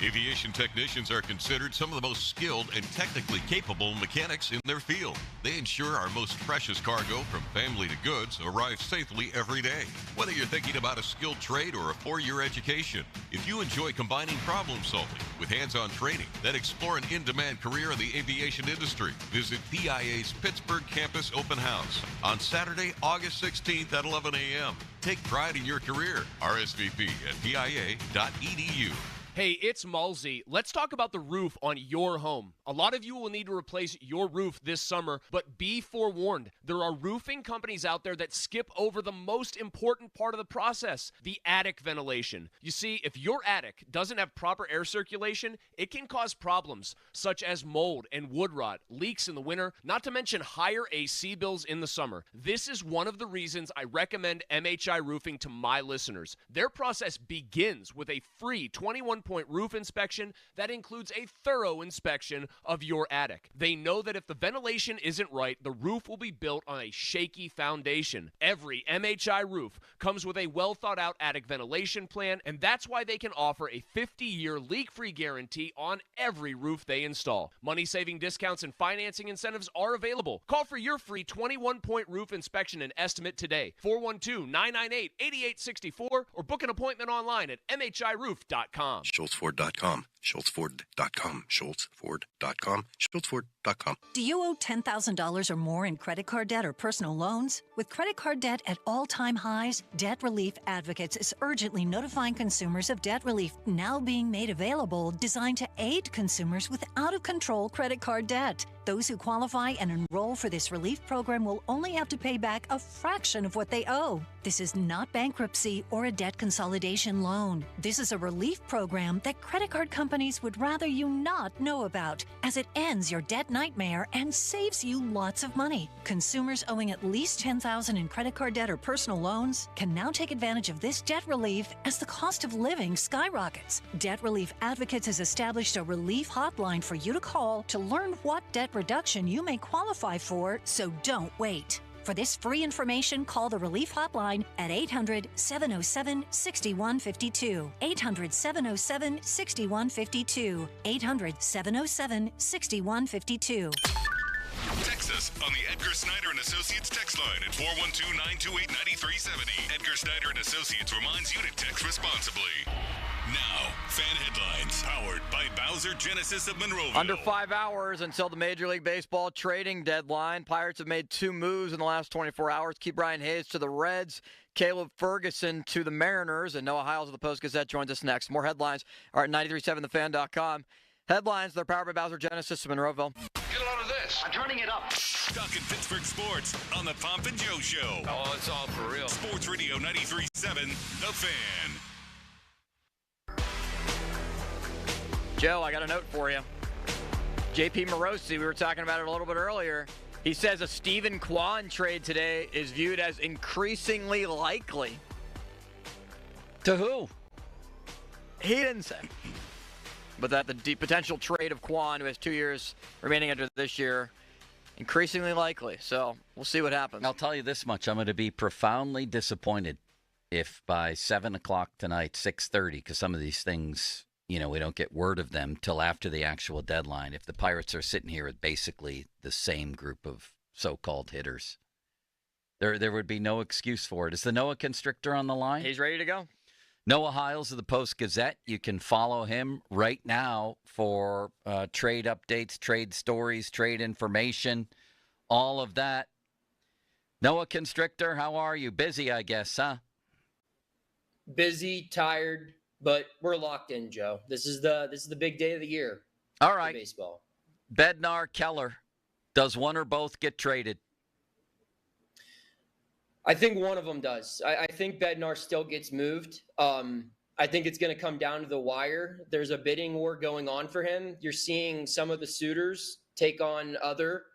Aviation technicians are considered some of the most skilled and technically capable mechanics in their field. They ensure our most precious cargo, from family to goods, arrives safely every day. Whether you're thinking about a skilled trade or a 4-year education, if you enjoy combining problem solving with hands-on training, then explore an in-demand career in the aviation industry. Visit PIA's Pittsburgh Campus Open House on Saturday, August 16th at 11 a.m. Take pride in your career. RSVP at pia.edu. Hey, it's Malsey. Let's talk about the roof on your home. A lot of you will need to replace your roof this summer, but be forewarned. There are roofing companies out there that skip over the most important part of the process, the attic ventilation. You see, if your attic doesn't have proper air circulation, it can cause problems such as mold and wood rot, leaks in the winter, not to mention higher AC bills in the summer. This is one of the reasons I recommend MHI Roofing to my listeners. Their process begins with a free 21-point roof inspection that includes a thorough inspection of your attic. They know that if the ventilation isn't right, the roof will be built on a shaky foundation. Every MHI roof comes with a well-thought-out attic ventilation plan, and that's why they can offer a 50-year leak-free guarantee on every roof they install. Money-saving discounts and financing incentives are available. Call for your free 21-point roof inspection and estimate today. 412-998-8864 or book an appointment online at mhiroof.com. SchultzFord.com, SchultzFord.com, SchultzFord.com, SchultzFord.com. Do you owe $10,000 or more in credit card debt or personal loans? With credit card debt at all-time highs, Debt Relief Advocates is urgently notifying consumers of debt relief now being made available, designed to aid consumers with out-of-control credit card debt. Those who qualify and enroll for this relief program will only have to pay back a fraction of what they owe. This is not bankruptcy or a debt consolidation loan. This is a relief program that credit card companies would rather you not know about, as it ends your debt nightmare and saves you lots of money. Consumers owing at least $10,000 in credit card debt or personal loans can now take advantage of this debt relief as the cost of living skyrockets. Debt Relief Advocates has established a relief hotline for you to call to learn what debt reduction you may qualify for, so don't wait. For this free information, call the Relief Hotline at 800-707-6152. 800-707-6152. 800-707-6152. Text us on the Edgar Snyder & Associates text line at 412-928-9370. Edgar Snyder & Associates reminds you to text responsibly. Now, fan headlines powered by Bowser Genesis of Monroeville. Under 5 hours until the Major League Baseball trading deadline. Pirates have made 2 moves in the last 24 hours. Keep Brian Hayes to the Reds, Caleb Ferguson to the Mariners, and Noah Hiles of the Post-Gazette joins us next. More headlines are at 937thefan.com. Headlines, they're powered by Bowser Genesis of Monroeville. Get a load of this. I'm turning it up. Talking Pittsburgh sports on the Pomp and Joe Show. Oh, it's all for real. Sports Radio 93.7, The Fan. Joe, I got a note for you. JP Morosi, we were talking about it a little bit earlier. He says a Stephen Kwan trade today is viewed as increasingly likely. To who? He didn't say. But that the potential trade of Quan, who has 2 years remaining under this year, increasingly likely. So we'll see what happens. I'll tell you this much. I'm going to be profoundly disappointed if by 7 o'clock tonight, 6:30, because some of these things, we don't get word of them till after the actual deadline. If the Pirates are sitting here with basically the same group of so-called hitters, there would be no excuse for it. Is the Noah Constrictor on the line? He's ready to go. Noah Hiles of the Post-Gazette. You can follow him right now for trade updates, trade stories, trade information, all of that. Noah Constrictor, how are you? Busy, I guess, huh? Busy, tired, but we're locked in, Joe. This is the big day of the year. All right. For baseball. Bednar, Keller. Does one or both get traded? I think one of them does. I think Bednar still gets moved. I think it's going to come down to the wire. There's a bidding war going on for him. You're seeing some of the suitors take on other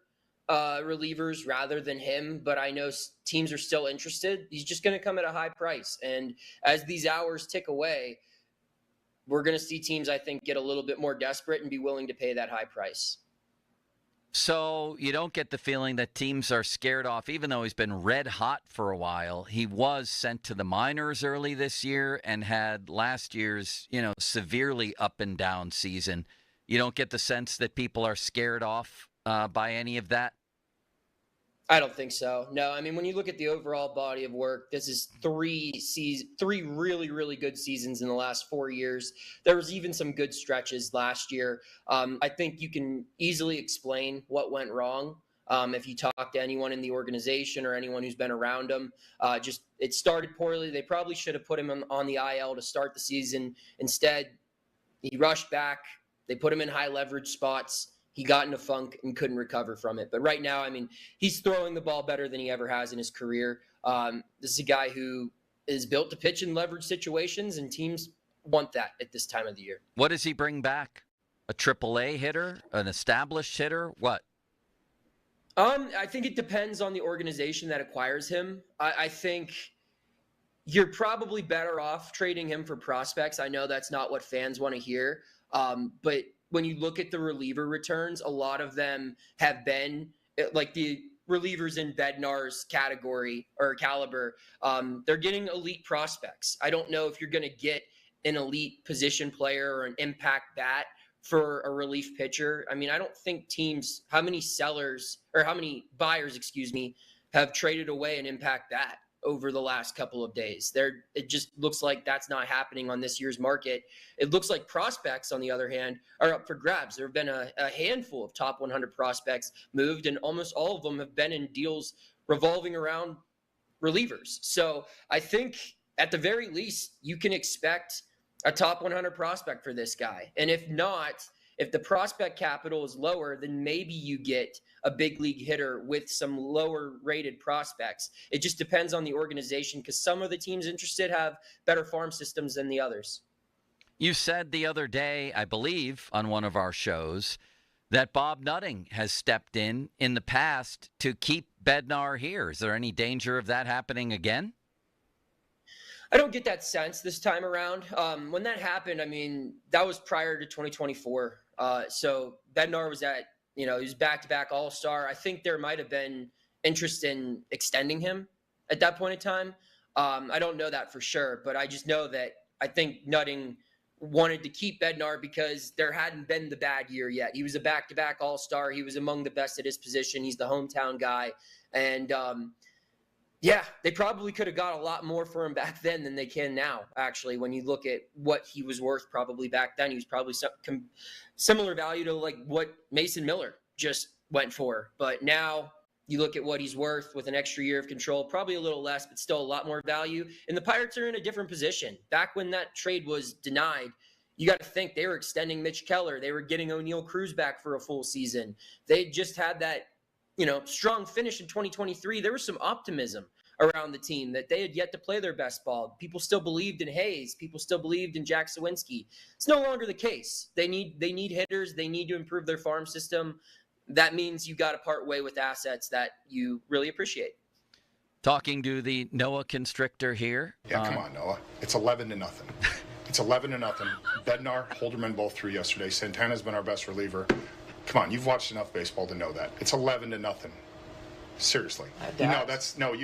relievers rather than him, but I know teams are still interested. He's just going to come at a high price. And as these hours tick away, we're going to see teams, I think, get a little bit more desperate and be willing to pay that high price. So you don't get the feeling that teams are scared off, even though he's been red hot for a while. He was sent to the minors early this year and had last year's, severely up and down season. You don't get the sense that people are scared off by any of that? I don't think so. No, I mean, when you look at the overall body of work, this is three really, really good seasons in the last 4 years. There was even some good stretches last year. I think you can easily explain what went wrong if you talk to anyone in the organization or anyone who's been around him. It started poorly. They probably should have put him on the IL to start the season. Instead, he rushed back. They put him in high leverage spots. He got in a funk and couldn't recover from it. But right now, I mean, he's throwing the ball better than he ever has in his career. This is a guy who is built to pitch in leverage situations, and teams want that at this time of the year. What does he bring back? A AAA hitter? An established hitter? What? I think it depends on the organization that acquires him. I think you're probably better off trading him for prospects. I know that's not what fans want to hear, but when you look at the reliever returns, a lot of them have been like the relievers in Bednar's category or caliber. They're getting elite prospects. I don't know if you're going to get an elite position player or an impact bat for a relief pitcher. I mean, I don't think how many buyers, have traded away an impact bat over the last couple of days. It just looks like that's not happening on this year's market. It looks like prospects, on the other hand, are up for grabs. There have been a handful of top 100 prospects moved, and almost all of them have been in deals revolving around relievers. So I think at the very least, you can expect a top 100 prospect for this guy. And if not, if the prospect capital is lower, then maybe you get a big league hitter with some lower rated prospects. It just depends on the organization, because some of the teams interested have better farm systems than the others. You said the other day, I believe, on one of our shows, that Bob Nutting has stepped in the past to keep Bednar here. Is there any danger of that happening again? I don't get that sense this time around. When that happened, I mean, that was prior to 2024. So Bednar was he was back-to-back All-Star. I think there might have been interest in extending him at that point in time. I don't know that for sure, but I just know that I think Nutting wanted to keep Bednar because there hadn't been the bad year yet. He was a back-to-back All-Star. He was among the best at his position. He's the hometown guy. And, yeah, they probably could have got a lot more for him back then than they can now, actually. When you look at what he was worth probably back then, he was probably similar value to like what Mason Miller just went for. But now you look at what he's worth with an extra year of control, probably a little less, but still a lot more value. And the Pirates are in a different position. Back when that trade was denied, you got to think they were extending Mitch Keller. They were getting O'Neal Cruz back for a full season. They just had that strong finish in 2023. There was some optimism around the team that they had yet to play their best ball. People still believed in Hayes. People still believed in Jack Sawinski. It's no longer the case. They need hitters. They need to improve their farm system. That means you got to part way with assets that you really appreciate. Talking to the Noah Constrictor here. Yeah, come on, Noah. It's 11-0. It's 11-0. Bednar, Holderman both threw yesterday. Santana's been our best reliever. Come on, you've watched enough baseball to know that. It's 11-0. Seriously. You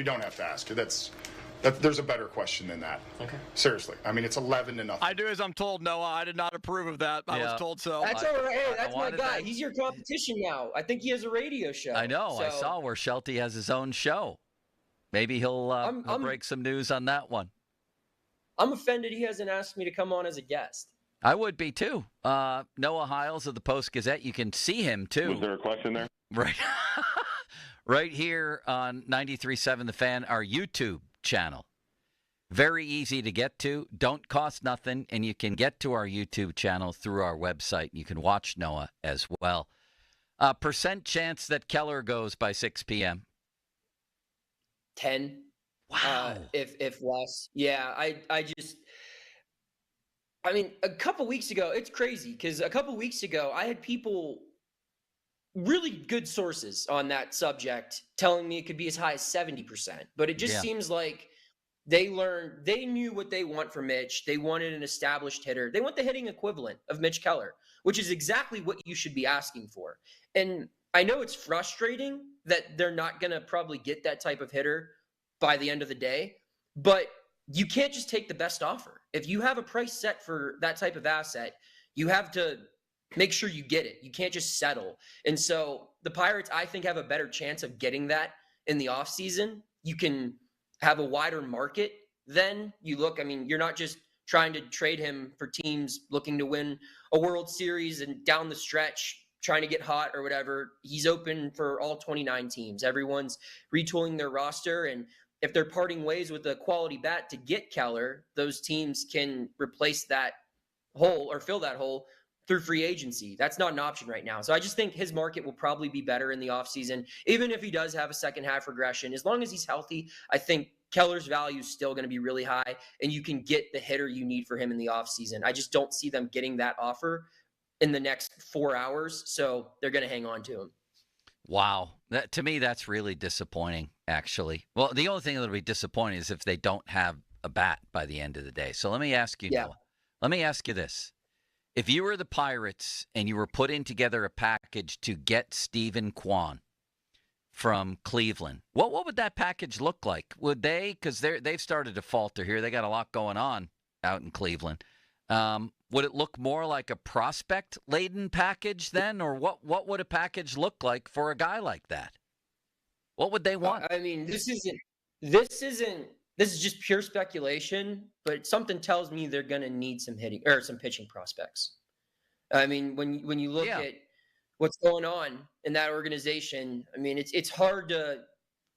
don't have to ask. There's a better question than that. Okay. Seriously. I mean, it's 11-0. I do as I'm told, Noah. I did not approve of that. I was told so. That's all right. Hey, that's my guy. He's your competition now. I think he has a radio show. I know. I saw where Shelty has his own show. Maybe he'll break some news on that one. I'm offended he hasn't asked me to come on as a guest. I would be, too. Noah Hiles of the Post-Gazette. You can see him, too. Was there a question there? Right. Right here on 93.7 The Fan, our YouTube channel. Very easy to get to. Don't cost nothing. And you can get to our YouTube channel through our website. You can watch Noah as well. Percent chance that Keller goes by 6 p.m. 10. Wow. If less. Yeah, I mean, a couple weeks ago, it's crazy because a couple weeks ago, I had people, really good sources on that subject, telling me it could be as high as 70%. But it just seems like they knew what they want from Mitch. They wanted an established hitter. They want the hitting equivalent of Mitch Keller, which is exactly what you should be asking for. And I know it's frustrating that they're not going to probably get that type of hitter by the end of the day, but you can't just take the best offer. If you have a price set for that type of asset, you have to make sure you get it. You can't just settle. And so the Pirates, I think, have a better chance of getting that in the offseason. You can have a wider market then. You're not just trying to trade him for teams looking to win a World Series and down the stretch trying to get hot or whatever. He's open for all 29 teams. Everyone's retooling their roster, and if they're parting ways with a quality bat to get Keller, those teams can replace that hole or fill that hole through free agency. That's not an option right now. So I just think his market will probably be better in the offseason, even if he does have a second half regression. As long as he's healthy, I think Keller's value is still going to be really high, and you can get the hitter you need for him in the offseason. I just don't see them getting that offer in the next 4 hours, so they're going to hang on to him. Wow. To me, that's really disappointing, actually. Well, the only thing that will be disappointing is if they don't have a bat by the end of the day. So let me ask you, Noah. Let me ask you this. If you were the Pirates and you were putting together a package to get Stephen Kwan from Cleveland, what would that package look like? Would they, because they've started to falter here, they got a lot going on out in Cleveland. Would it look more like a prospect-laden package then, or what would a package look like for a guy like that? What would they want? I mean, this is just pure speculation, but something tells me they're going to need some hitting or some pitching prospects. I mean, when you look at what's going on in that organization, I mean, it's hard to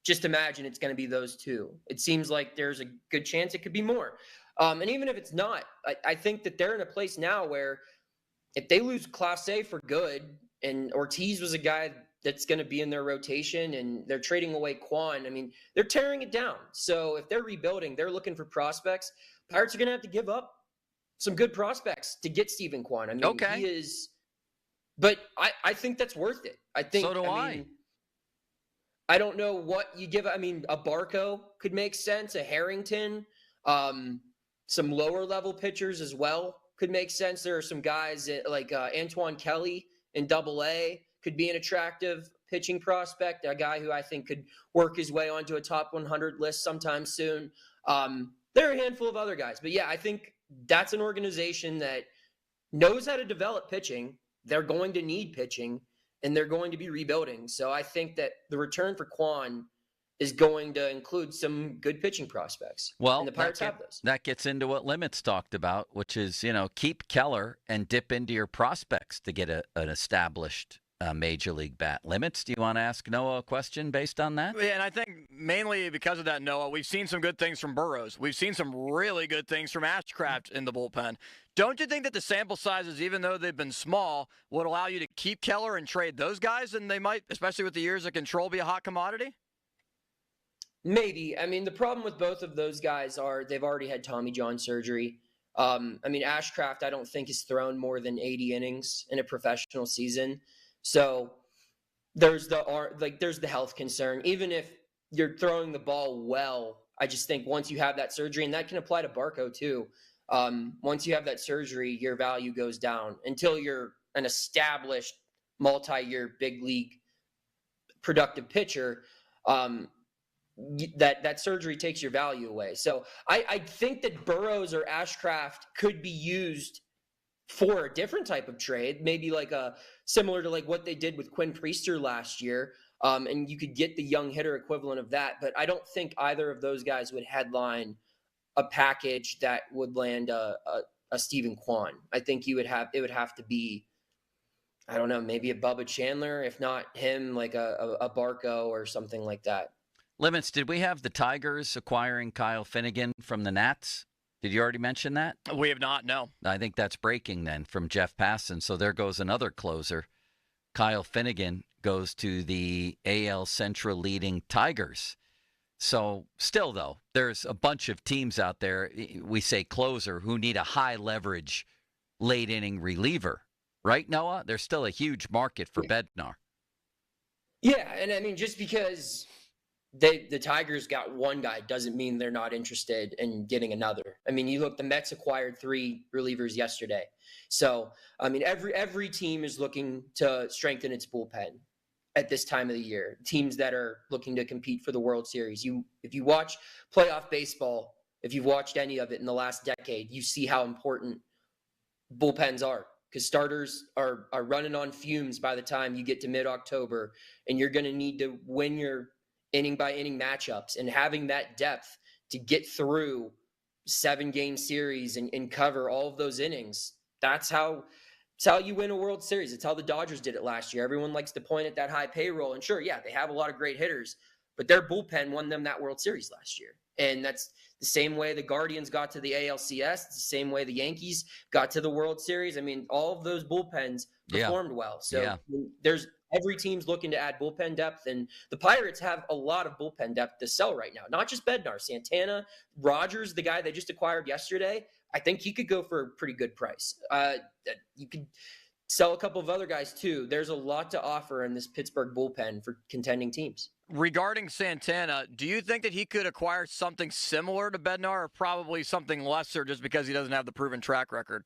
just imagine it's going to be those two. It seems like there's a good chance it could be more. And even if it's not, I think that they're in a place now where if they lose Clase A for good, and Ortiz was a guy that's going to be in their rotation, and they're trading away Kwan, I mean, they're tearing it down. So if they're rebuilding, they're looking for prospects. Pirates are going to have to give up some good prospects to get Stephen Kwan. I mean, he is – but I think that's worth it. I think – So do I. Mean, I don't know what you give – I mean, a Barco could make sense, a Harrington some lower-level pitchers as well could make sense. There are some guys like Antoine Kelly in Double-A could be an attractive pitching prospect, a guy who I think could work his way onto a top 100 list sometime soon. There are a handful of other guys. But, yeah, I think that's an organization that knows how to develop pitching. They're going to need pitching, and they're going to be rebuilding. So I think that the return for Kwan is going to include some good pitching prospects. Well, and the Pirates have those. That gets into what Limits talked about, which is, keep Keller and dip into your prospects to get an established major league bat. Limits, do you want to ask Noah a question based on that? Yeah, and I think mainly because of that, Noah, we've seen some good things from Burrows. We've seen some really good things from Ashcraft in the bullpen. Don't you think that the sample sizes, even though they've been small, would allow you to keep Keller and trade those guys? And they might, especially with the years of control, be a hot commodity? Maybe. I mean, the problem with both of those guys are they've already had Tommy John surgery. I mean, Ashcraft, I don't think has thrown more than 80 innings in a professional season. So there's the health concern. Even if you're throwing the ball well. I just think once you have that surgery, and that can apply to Barco too. Once you have that surgery, your value goes down until you're an established multi-year big league productive pitcher. That surgery takes your value away. So I think that Burrows or Ashcraft could be used for a different type of trade, maybe like similar to like what they did with Quinn Priester last year. And you could get the young hitter equivalent of that. But I don't think either of those guys would headline a package that would land a Stephen Kwan. I think it would have to be, I don't know, maybe a Bubba Chandler, if not him, like a Barco or something like that. Limits, did we have the Tigers acquiring Kyle Finnegan from the Nats? Did you already mention that? We have not, no. I think that's breaking then from Jeff Passan. So there goes another closer. Kyle Finnegan goes to the AL Central leading Tigers. So still, though, there's a bunch of teams out there, we say closer, who need a high leverage late inning reliever. Right, Noah? There's still a huge market for Bednar. Yeah, and I mean, just because the Tigers got one guy doesn't mean they're not interested in getting another. I mean, you look, the Mets acquired 3 relievers yesterday. So, I mean, every team is looking to strengthen its bullpen at this time of the year. Teams that are looking to compete for the World Series. If you watch playoff baseball, if you've watched any of it in the last decade, you see how important bullpens are. Because starters are running on fumes by the time you get to mid-October, and you're going to need to win your inning-by-inning matchups, and having that depth to get through 7-game series and cover all of those innings. That's how you win a World Series. It's how the Dodgers did it last year. Everyone likes to point at that high payroll, and sure, yeah, they have a lot of great hitters, but their bullpen won them that World Series last year. And that's the same way the Guardians got to the ALCS. It's the same way the Yankees got to the World Series. I mean, all of those bullpens performed well. So there's every team's looking to add bullpen depth, and the Pirates have a lot of bullpen depth to sell right now. Not just Bednar, Santana, Rogers, the guy they just acquired yesterday. I think he could go for a pretty good price. You could sell a couple of other guys too. There's a lot to offer in this Pittsburgh bullpen for contending teams. Regarding Santana, do you think that he could acquire something similar to Bednar, or probably something lesser just because he doesn't have the proven track record?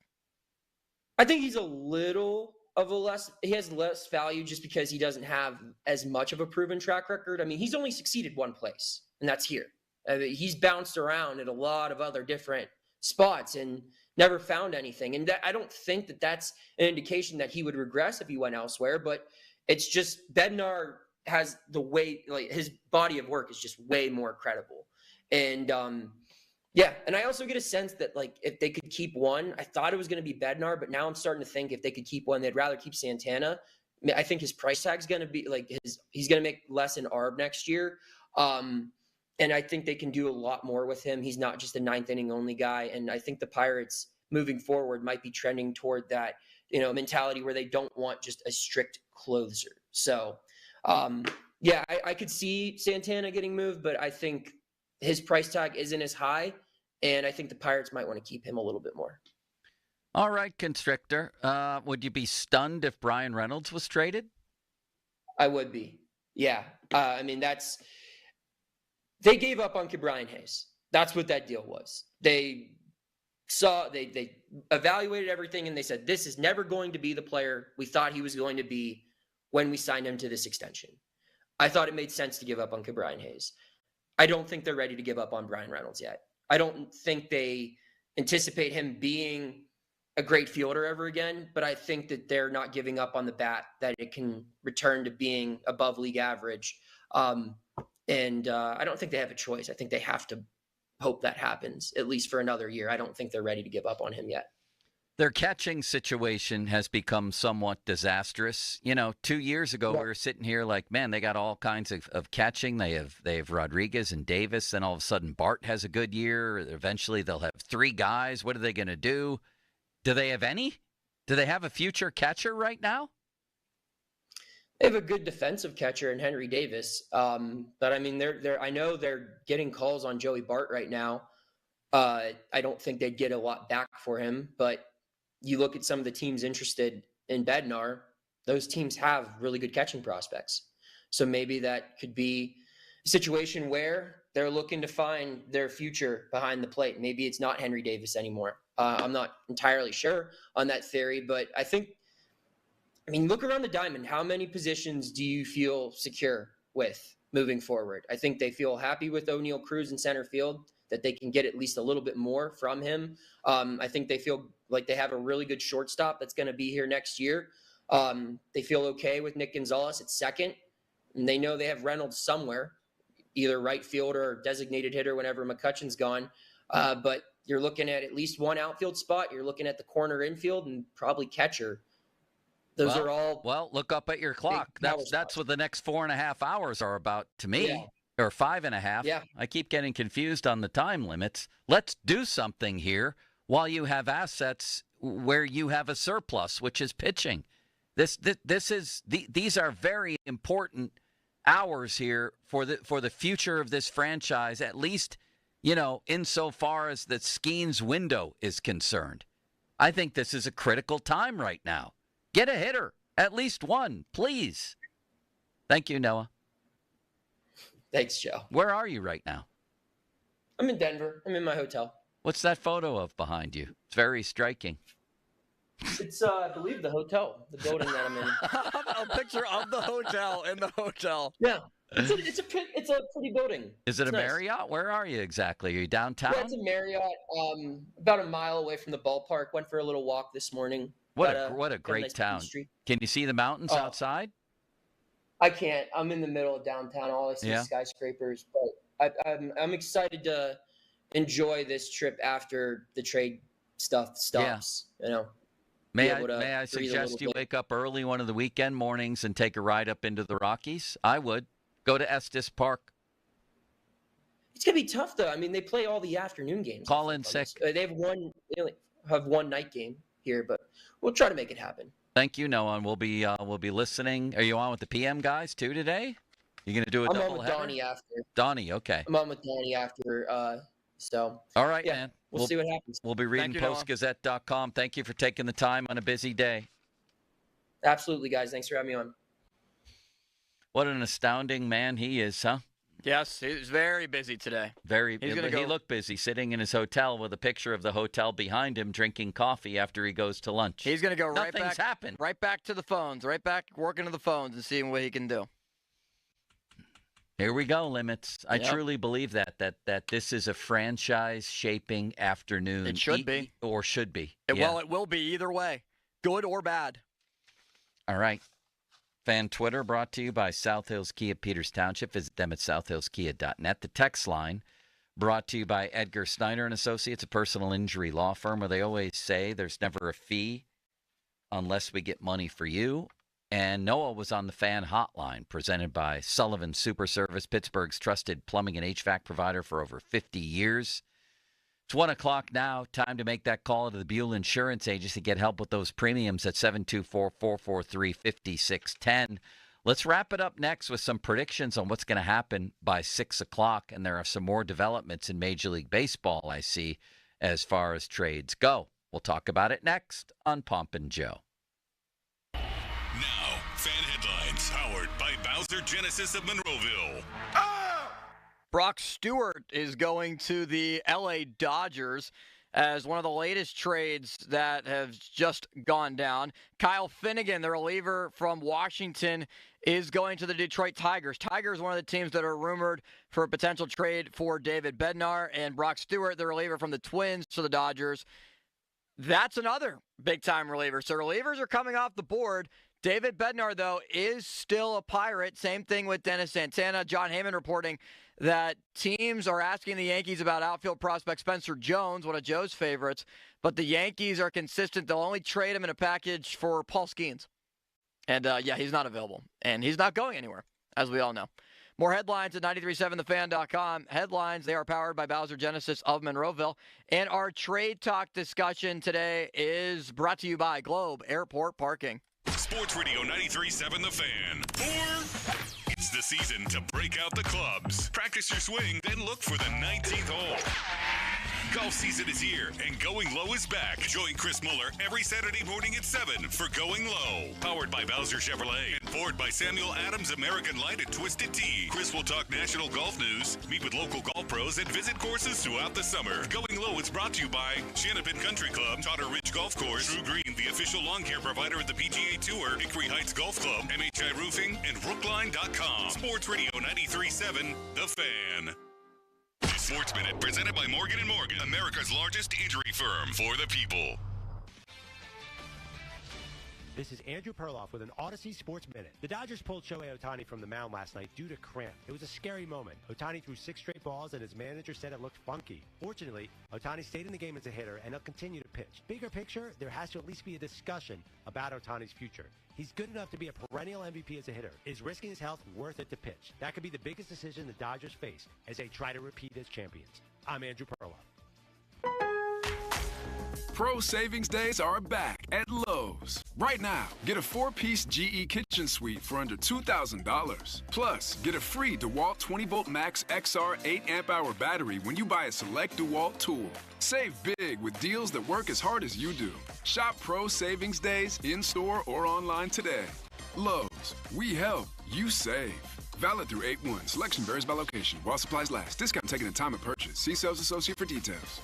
I think he's he has less value just because he doesn't have as much of a proven track record. I mean, he's only succeeded one place, and that's here. I mean, he's bounced around at a lot of other different spots and never found anything. And I don't think that that's an indication that he would regress if he went elsewhere, but it's just Bednar has the way, like, his body of work is just way more credible. And and I also get a sense that, like, if they could keep one, I thought it was going to be Bednar, but now I'm starting to think if they could keep one, they'd rather keep Santana. I mean, I think his price tag's going to be like he's going to make less in ARB next year. And I think they can do a lot more with him. He's not just a 9th inning only guy. And I think the Pirates moving forward might be trending toward that, mentality where they don't want just a strict closer. So, I could see Santana getting moved, but I think his price tag isn't as high, and I think the Pirates might want to keep him a little bit more. All right, Constrictor. Would you be stunned if Brian Reynolds was traded? I would be. Yeah. I mean, they gave up on Ke'Bryan Hayes. That's what that deal was. They evaluated everything, and they said, this is never going to be the player we thought he was going to be when we signed him to this extension. I thought it made sense to give up on Ke'Bryan Hayes. I don't think they're ready to give up on Brian Reynolds yet. I don't think they anticipate him being a great fielder ever again, but I think that they're not giving up on the bat, that it can return to being above league average. I don't think they have a choice. I think they have to hope that happens, at least for another year. I don't think they're ready to give up on him yet. Their catching situation has become somewhat disastrous. 2 years ago, we were sitting here like, man, they got all kinds of catching. They have Rodriguez and Davis. Then all of a sudden, Bart has a good year. Eventually, they'll have 3 guys. What are they going to do? Do they have any? Do they have a future catcher right now? They have a good defensive catcher in Henry Davis. But I mean, I know they're getting calls on Joey Bart right now. I don't think they'd get a lot back for him, but you look at some of the teams interested in Bednar, those teams have really good catching prospects. So maybe that could be situation where they're looking to find their future behind the plate. Maybe it's not Henry Davis anymore. I'm not entirely sure on that theory, but I mean, look around the diamond. How many positions do you feel secure with moving forward? I think they feel happy with O'Neal Cruz in center field, that they can get at least a little bit more from him. I think they feel like they have a really good shortstop that's going to be here next year. They feel okay with Nick Gonzalez at second, and they know they have Reynolds somewhere, either right fielder or designated hitter whenever McCutcheon's gone. But you're looking at least one outfield spot. You're looking at the corner infield and probably catcher. Those are all. Well, look up at your clock. That's what the next 4.5 hours are about to me, or 5.5. Yeah. I keep getting confused on the time limits. Let's do something here while you have assets where you have a surplus, which is pitching. These are very important hours here for the future of this franchise, at least, insofar as the Skenes window is concerned. I think this is a critical time right now. Get a hitter, at least one, please. Thank you, Noah. Thanks, Joe. Where are you right now? I'm in Denver. I'm in my hotel. What's that photo of behind you? It's very striking. It's, I believe, the hotel, the building that I'm in. A picture of the hotel in the hotel. Yeah. It's a pretty building. Is it it's a nice. Marriott? Where are you exactly? Are you downtown? Yeah, it's a Marriott, about a mile away from the ballpark. Went for a little walk this morning. What a great nice town. street. Can you see the mountains outside? I can't. I'm in the middle of downtown. All I see is skyscrapers. But I'm excited to enjoy this trip after the trade stuff stops. Yeah. May I suggest you wake up early one of the weekend mornings and take a ride up into the Rockies? I would. Go to Estes Park. It's going to be tough, though. I mean, they play all the afternoon games. Call in sick. They have one night game here, but we'll try to make it happen. Thank you, Noah. And we'll be listening. Are you on with the PM guys too today? You going to do a double header? I'm on with Donnie after. Donnie, okay. I'm on with Donnie after. So. All right, yeah, man. We'll see what happens. We'll be reading postgazette.com. Thank you for taking the time on a busy day. Absolutely, guys. Thanks for having me on. What an astounding man he is, huh? Yes, he's very busy today. He looked busy sitting in his hotel with a picture of the hotel behind him drinking coffee after he goes to lunch. He's going to go Nothing's happened. Right back to the phones, right back working to the phones and seeing what he can do. Here we go, Limits. I truly believe that this is a franchise-shaping afternoon. It should be. Or should be. Well, it will be either way, good or bad. All right. Fan Twitter brought to you by South Hills Kia Peters Township. Visit them at southhillskia.net. The text line brought to you by Edgar Snyder & Associates, a personal injury law firm where they always say there's never a fee unless we get money for you. And Noah was on the Fan Hotline presented by Sullivan Super Service, Pittsburgh's trusted plumbing and HVAC provider for over 50 years. It's 1 o'clock now. Time to make that call to the Buell Insurance Agency to get help with those premiums at 724-443-5610. Let's wrap it up next with some predictions on what's going to happen by 6 o'clock. And there are some more developments in Major League Baseball, I see, as far as trades go. We'll talk about it next on Pomp and Joe. Now, fan headlines powered by Bowser Genesis of Monroeville. Brock Stewart is going to the LA Dodgers as one of the latest trades that have just gone down. Kyle Finnegan, the reliever from Washington, is going to the Detroit Tigers. Tigers, one of the teams that are rumored for a potential trade for David Bednar, and Brock Stewart, the reliever from the Twins, to the Dodgers. That's another big-time reliever. So relievers are coming off the board. David Bednar, though, is still a Pirate. Same thing with Dennis Santana. John Heyman reporting that teams are asking the Yankees about outfield prospect Spencer Jones, one of Joe's favorites, but the Yankees are consistent. They'll only trade him in a package for Paul Skenes. And, he's not available. And he's not going anywhere, as we all know. More headlines at 937thefan.com. Headlines, they are powered by Bowser Genesis of Monroeville. And our trade talk discussion today is brought to you by Globe Airport Parking. Sports Radio 93.7 The Fan. It's the season to break out the clubs. Practice your swing, then look for the 19th hole. Golf season is here, and Going Low is back. Join Chris Muller every Saturday morning at 7 for Going Low. Powered by Bowser Chevrolet and powered by Samuel Adams American Light at Twisted Tea. Chris will talk national golf news, meet with local golf pros, and visit courses throughout the summer. Going Low is brought to you by Shanapin Country Club, Totter Ridge Golf Course, True Green, the official lawn care provider of the PGA Tour, Hickory Heights Golf Club, MHI Roofing, and Brookline.com. Sports Radio 93.7, The Fan. Sports Minute presented by Morgan & Morgan, America's largest injury firm for the people. This is Andrew Perloff with an Odyssey Sports Minute. The Dodgers pulled Shohei Ohtani from the mound last night due to cramp. It was a scary moment. Ohtani threw 6 straight balls, and his manager said it looked funky. Fortunately, Ohtani stayed in the game as a hitter, and he'll continue to pitch. Bigger picture, there has to at least be a discussion about Ohtani's future. He's good enough to be a perennial MVP as a hitter. Is risking his health worth it to pitch? That could be the biggest decision the Dodgers face as they try to repeat as champions. I'm Andrew Perloff. Pro Savings Days are back at Lowe's. Right now, get a 4-piece GE kitchen suite for under $2,000. Plus, get a free DeWalt 20-volt Max XR 8-amp-hour battery when you buy a select DeWalt tool. Save big with deals that work as hard as you do. Shop Pro Savings Days in-store or online today. Lowe's, we help, you save. Valid through 8/1. Selection varies by location. While supplies last. Discount taken at time of purchase. See sales associate for details.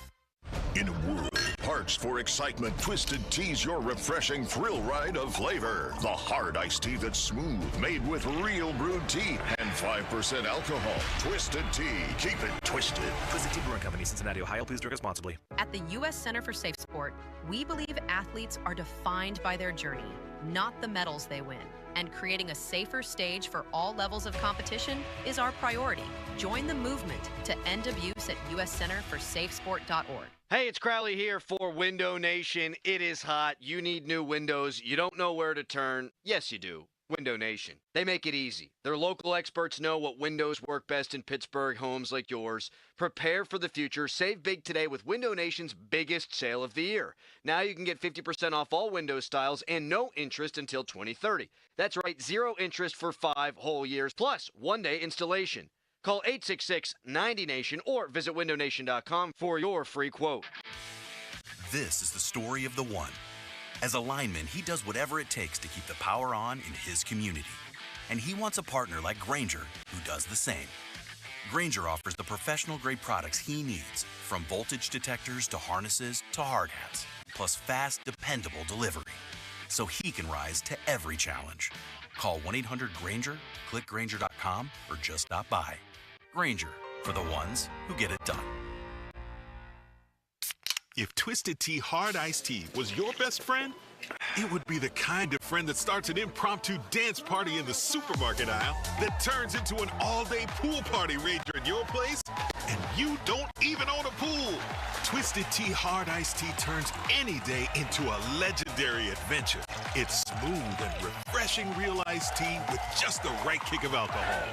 In a world parched for excitement, Twisted Tea's your refreshing thrill ride of flavor. The hard iced tea that's smooth, made with real brewed tea and 5% alcohol. Twisted Tea. Keep it twisted. Twisted Tea Brewing Company, Cincinnati, Ohio. Please drink responsibly. At the U.S. Center for Safe Sport, we believe athletes are defined by their journey, not the medals they win. And creating a safer stage for all levels of competition is our priority. Join the movement to end abuse at uscenterforsafesport.org. Hey, it's Crowley here for Window Nation. It is hot. You need new windows. You don't know where to turn. Yes, you do. Window Nation. They make it easy. Their local experts know what windows work best in Pittsburgh homes like yours. Prepare for the future. Save big today with Window Nation's biggest sale of the year. Now you can get 50% off all window styles and no interest until 2030. That's right, 0 interest for 5 whole years, plus 1-day installation. Call 866-90-NATION or visit windownation.com for your free quote. This is the story of the one. As a lineman, he does whatever it takes to keep the power on in his community. And he wants a partner like Grainger who does the same. Grainger offers the professional-grade products he needs, from voltage detectors to harnesses to hard hats, plus fast, dependable delivery, so he can rise to every challenge. Call 1-800-GRAINGER, click Grainger.com, or just stop by. Grainger, for the ones who get it done. If Twisted Tea Hard Iced Tea was your best friend, it would be the kind of friend that starts an impromptu dance party in the supermarket aisle that turns into an all-day pool party ranger at your place, and you don't even own a pool. Twisted Tea Hard Iced Tea turns any day into a legendary adventure. It's smooth and refreshing real iced tea with just the right kick of alcohol.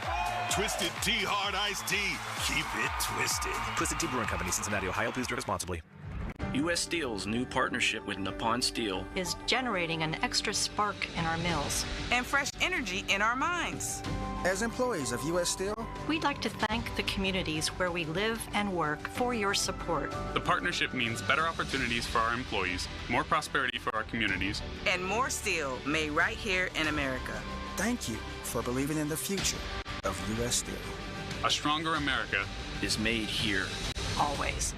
Twisted Tea Hard Iced Tea. Keep it twisted. Twisted Tea Brewing Company, Cincinnati, Ohio. Please drink responsibly. U.S. Steel's new partnership with Nippon Steel is generating an extra spark in our mills and fresh energy in our minds. As employees of U.S. Steel, we'd like to thank the communities where we live and work for your support. The partnership means better opportunities for our employees, more prosperity for our communities, and more steel made right here in America. Thank you for believing in the future of U.S. Steel. A stronger America is made here. Always.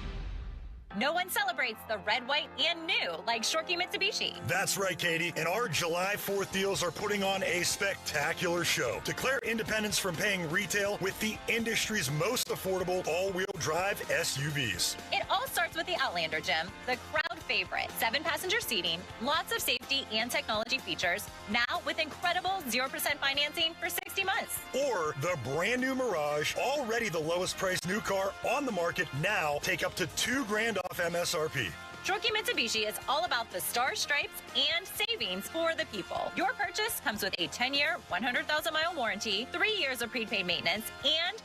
No one celebrates the red, white, and new like Shorkey Mitsubishi. That's right, Katie. And our July 4th deals are putting on a spectacular show. Declare independence from paying retail with the industry's most affordable all-wheel drive SUVs. It all starts with the Outlander, Jim, the crowd favorite. 7-passenger seating, lots of safety and technology features, now with incredible 0% financing for 60 months. Or the brand new Mirage, already the lowest priced new car on the market, now take up to $2,000 off MSRP. Shorkey Mitsubishi is all about the star stripes and savings for the people. Your purchase comes with a 10-year, 100,000-mile warranty, 3 years of prepaid maintenance, and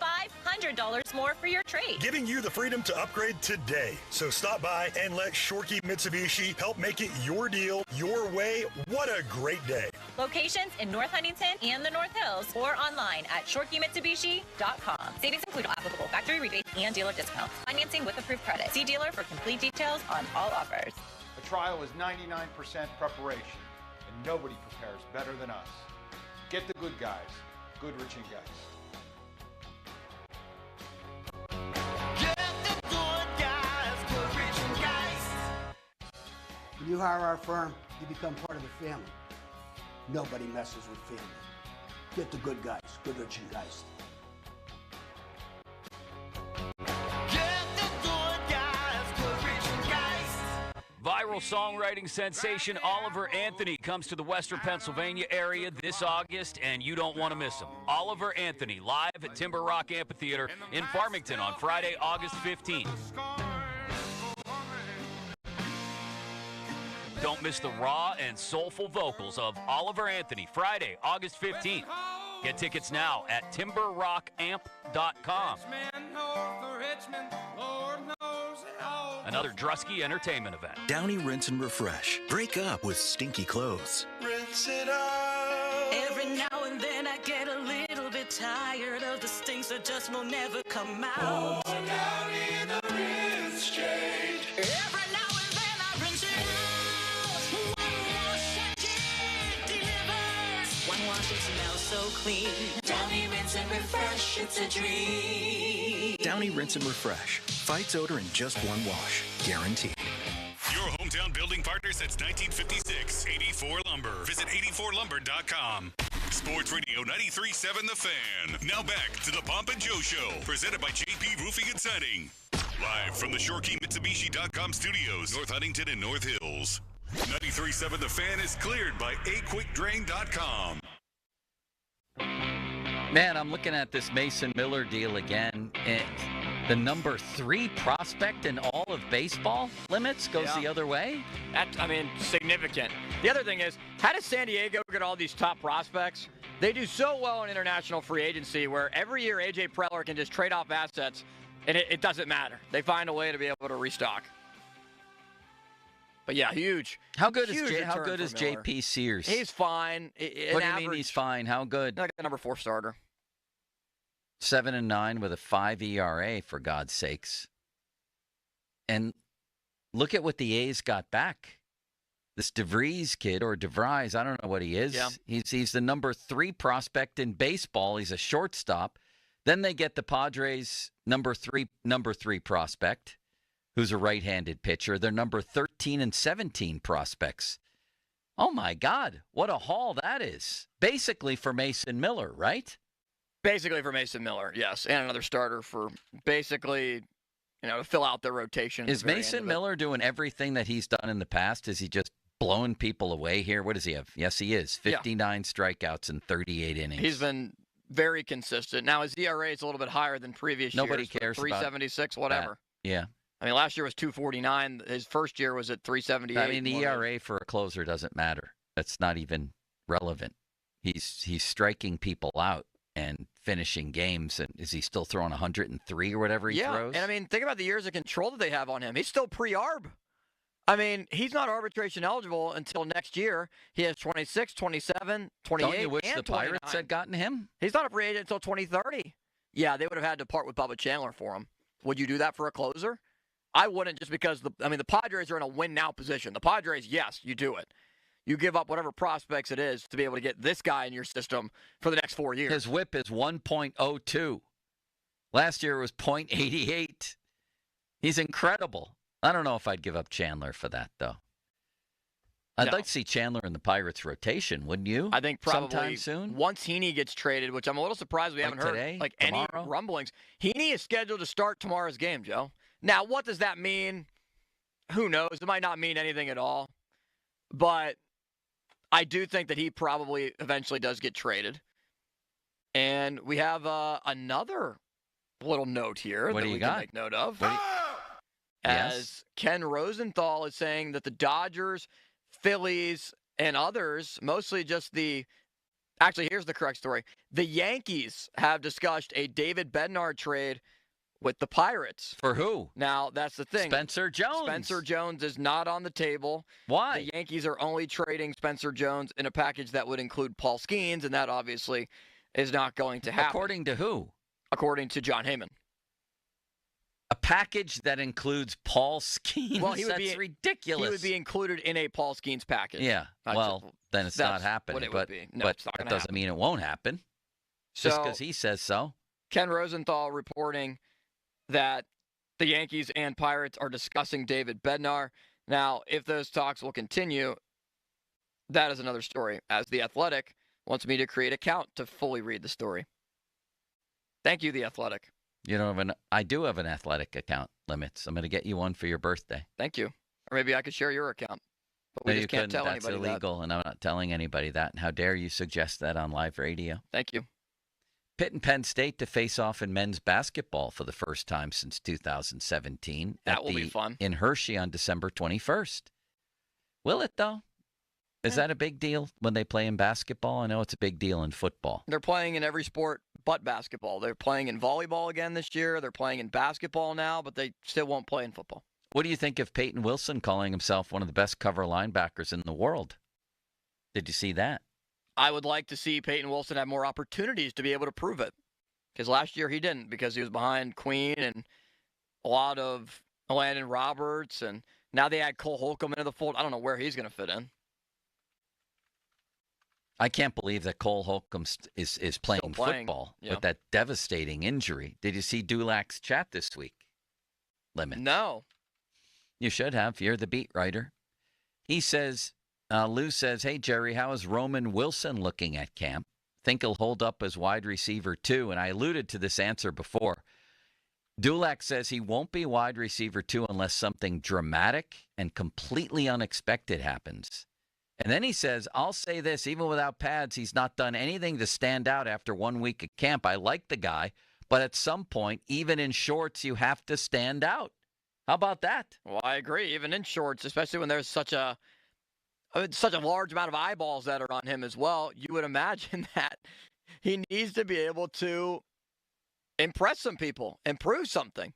$100 more for your trade. Giving you the freedom to upgrade today. So stop by and let Shorkey Mitsubishi help make it your deal, your way. What a great day. Locations in North Huntington and the North Hills or online at shorkeymitsubishi.com. Savings include applicable factory rebates and dealer discounts. Financing with approved credit. See dealer for complete details on all offers. A trial is 99% preparation, and nobody prepares better than us. Get the good guys, Goodrich and Geist. When you hire our firm, you become part of the family. Nobody messes with family. Get the good guys, Goodrich and Geist. Viral songwriting sensation Oliver Anthony comes to the Western Pennsylvania area this August, and you don't want to miss him. Oliver Anthony, live at Timber Rock Amphitheater in Farmington on Friday, August 15th. Don't miss the raw and soulful vocals of Oliver Anthony, Friday, August 15th. Get tickets now at timberrockamp.com. Another Drusky Entertainment event. Downy Rinse and Refresh. Break up with stinky clothes. Rinse it out. Every now and then I get a little bit tired of the stinks that just will never come out. Oh, Downy in the rinse change. Every now and then I rinse it out. One wash and it delivers. One wash, it smells so clean. Downy Rinse and Refresh, it's a dream. Downy Rinse and Refresh. Fights odor in just one wash. Guaranteed. Your hometown building partner since 1956. 84 Lumber. Visit 84lumber.com. Sports Radio 93.7 The Fan. Now back to the Pomp and Joe Show. Presented by JP Roofing and Siding. Live from the ShoreKeyMitsubishi.com studios. North Huntington and North Hills. 93.7 The Fan is cleared by AQuickDrain.com. Man, I'm looking at this Mason Miller deal again. The number 3 prospect in all of baseball limits goes the other way. Significant. The other thing is, how does San Diego get all these top prospects? They do so well in international free agency where every year A.J. Preller can just trade off assets, and it doesn't matter. They find a way to be able to restock. But yeah, huge. How good is J.P. Sears? He's fine. What do you mean he's fine? How good? Like a number 4 starter. 7-9 with a 5 ERA, for God's sakes. And look at what the A's got back. This DeVries kid, or DeVries, I don't know what he is. Yeah. He's the number 3 prospect in baseball. He's a shortstop. Then they get the Padres' number 3 prospect, who's a right-handed pitcher. They're number 13 and 17 prospects. Oh, my God. What a haul that is. Basically for Mason Miller, right? Basically for Mason Miller, yes. And another starter for basically, to fill out their rotation. Is Mason Miller doing everything that he's done in the past? Is he just blowing people away here? What does he have? Yes, he is. 59 strikeouts in 38 innings. He's been very consistent. Now, his ERA is a little bit higher than previous years. Nobody cares 376, about whatever. That. Yeah. Last year was 249. His first year was at 378. The ERA for a closer doesn't matter. That's not even relevant. He's striking people out and finishing games. And is he still throwing 103 or whatever he throws? Yeah, and think about the years of control that they have on him. He's still pre-arb. He's not arbitration eligible until next year. He has 26, 27, 28, Don't you wish the 29. Pirates had gotten him? He's not a free agent until 2030. Yeah, they would have had to part with Bubba Chandler for him. Would you do that for a closer? I wouldn't, just because the Padres are in a win-now position. The Padres, yes, you do it. You give up whatever prospects it is to be able to get this guy in your system for the next 4 years. His whip is 1.02. Last year it was 0.88. He's incredible. I don't know if I'd give up Chandler for that, though. I'd like to see Chandler in the Pirates rotation, wouldn't you? I think probably sometime soon. Once Heaney gets traded, which I'm a little surprised we haven't heard today, any rumblings. Heaney is scheduled to start tomorrow's game, Joe. Now, what does that mean? Who knows? It might not mean anything at all. But I do think that he probably eventually does get traded. And we have another little note here that we can make note of. As Ken Rosenthal is saying that the Dodgers, Phillies, and others, mostly just the Actually, here's the correct story. The Yankees have discussed a David Bednar trade with the Pirates. For who? Now, that's the thing. Spencer Jones. Spencer Jones is not on the table. Why? The Yankees are only trading Spencer Jones in a package that would include Paul Skenes, and that obviously is not going to happen. According to who? According to John Heyman. A package that includes Paul Skenes? Well, That's ridiculous. He would be included in a Paul Skenes package. Yeah. Well, then it's not happening. What it but would be. No, but it's not that gonna doesn't happen. mean it won't happen. Just because he says so. Ken Rosenthal reporting that the Yankees and Pirates are discussing David Bednar. Now, if those talks will continue, that is another story, as The Athletic wants me to create an account to fully read the story. Thank you, The Athletic. You don't have I do have an Athletic account, Limits. I'm going to get you one for your birthday. Thank you. Or maybe I could share your account. But we No, just can't tell That's anybody illegal, and I'm not telling anybody that. And how dare you suggest that on live radio? Thank you. Pitt and Penn State to face off in men's basketball for the first time since 2017. That will be fun. In Hershey on December 21st. Will it, though? Is that a big deal when they play in basketball? I know it's a big deal in football. They're playing in every sport but basketball. They're playing in volleyball again this year. They're playing in basketball now, but they still won't play in football. What do you think of Peyton Wilson calling himself one of the best cover linebackers in the world? Did you see that? I would like to see Peyton Wilson have more opportunities to be able to prove it. Because last year he didn't, because he was behind Queen and a lot of Landon Roberts, and now they add Cole Holcomb into the fold. I don't know where he's going to fit in. I can't believe that Cole Holcomb is playing football with that devastating injury. Did you see Dulac's chat this week? Limit. No. You should have. You're the beat writer. He says, Lou says, hey, Jerry, how is Roman Wilson looking at camp? Think he'll hold up as wide receiver too. And I alluded to this answer before. Dulac says he won't be wide receiver too unless something dramatic and completely unexpected happens. And then he says, I'll say this, even without pads, he's not done anything to stand out after 1 week of camp. I like the guy, but at some point, even in shorts, you have to stand out. How about that? Well, I agree. Even in shorts, especially when there's such a large amount of eyeballs that are on him as well, you would imagine that he needs to be able to impress some people, improve something.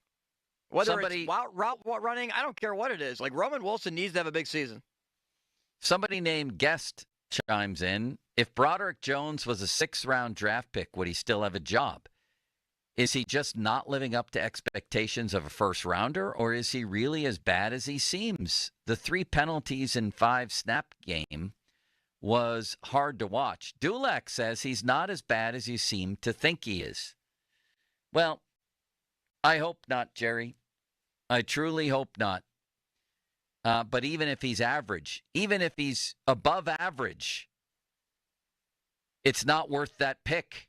Whether it's route running, I don't care what it is. Like, Roman Wilson needs to have a big season. Somebody named Guest chimes in. If Broderick Jones was a 6th-round draft pick, would he still have a job? Is he just not living up to expectations of a first-rounder, or is he really as bad as he seems? The 3 penalties in 5-snap game was hard to watch. Dulac says he's not as bad as you seem to think he is. Well, I hope not, Jerry. I truly hope not. But even if he's average, even if he's above average, it's not worth that pick.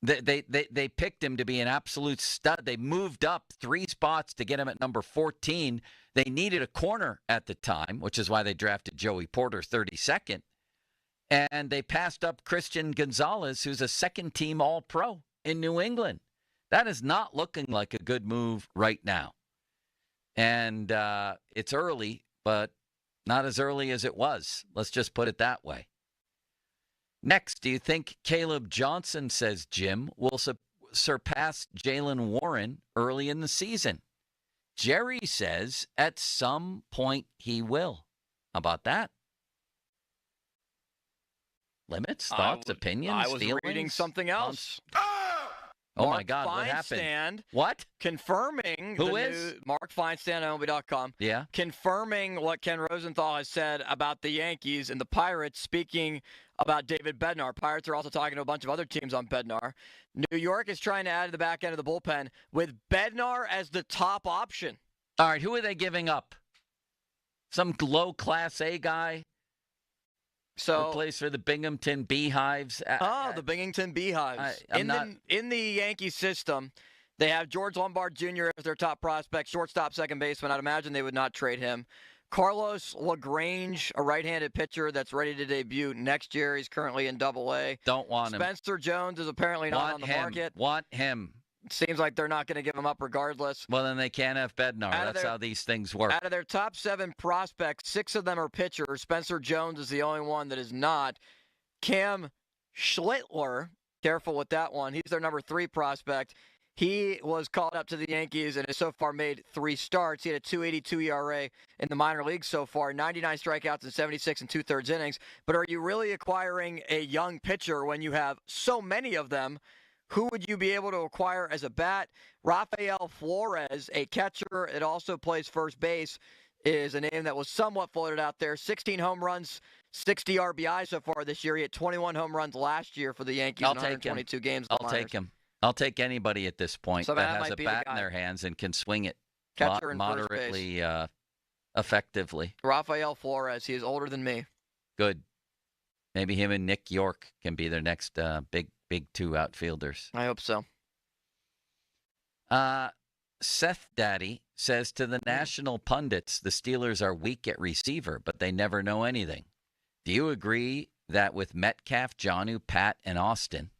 They picked him to be an absolute stud. They moved up 3 spots to get him at number 14. They needed a corner at the time, which is why they drafted Joey Porter 32nd. And they passed up Christian Gonzalez, who's a second-team All-Pro in New England. That is not looking like a good move right now. And it's early, but not as early as it was. Let's just put it that way. Next, do you think Caleb Johnson, says Jim, will surpass Jaylen Warren early in the season? Jerry says at some point he will. How about that? Limits, thoughts, opinions, I was feelings? reading something else. Oh, Mark my God, what happened? Feinstein What? Confirming. Who is? Mark Feinstein at MLB.com. Yeah. Confirming what Ken Rosenthal has said about the Yankees and the Pirates, speaking about David Bednar. Pirates are also talking to a bunch of other teams on Bednar. New York is trying to add to the back end of the bullpen with Bednar as the top option. All right, who are they giving up? Some low Class A guy? So plays for the Binghamton Beehives. The Binghamton Beehives. In the Yankee system, they have George Lombard Jr. as their top prospect, shortstop, second baseman. I'd imagine they would not trade him. Carlos LaGrange, a right-handed pitcher that's ready to debut next year. He's currently in Double-A. Don't want him. Spencer Jones is apparently not on the market. Want him. Seems like they're not going to give him up regardless. Well, then they can't have Bednar. That's how these things work. Out of their top 7 prospects, 6 of them are pitchers. Spencer Jones is the only one that is not. Cam Schlittler, careful with that one. He's their number 3 prospect. He was called up to the Yankees and has so far made 3 starts. He had a 2.82 ERA in the minor leagues so far, 99 strikeouts in 76 and 2/3 innings. But are you really acquiring a young pitcher when you have so many of them? Who would you be able to acquire as a bat? Rafael Flores, a catcher, it also plays first base, is a name that was somewhat floated out there. 16 home runs, 60 RBI so far this year. He had 21 home runs last year for the Yankees in 122 games. I'll take him. I'll take anybody at this point that has a bat in their hands and can swing it moderately effectively. Rafael Flores, he is older than me. Good. Maybe him and Nick York can be their next big 2 outfielders. I hope so. Seth Daddy says to the national pundits, the Steelers are weak at receiver, but they never know anything. Do you agree that with Metcalf, Jonnu, Pat, and Austin,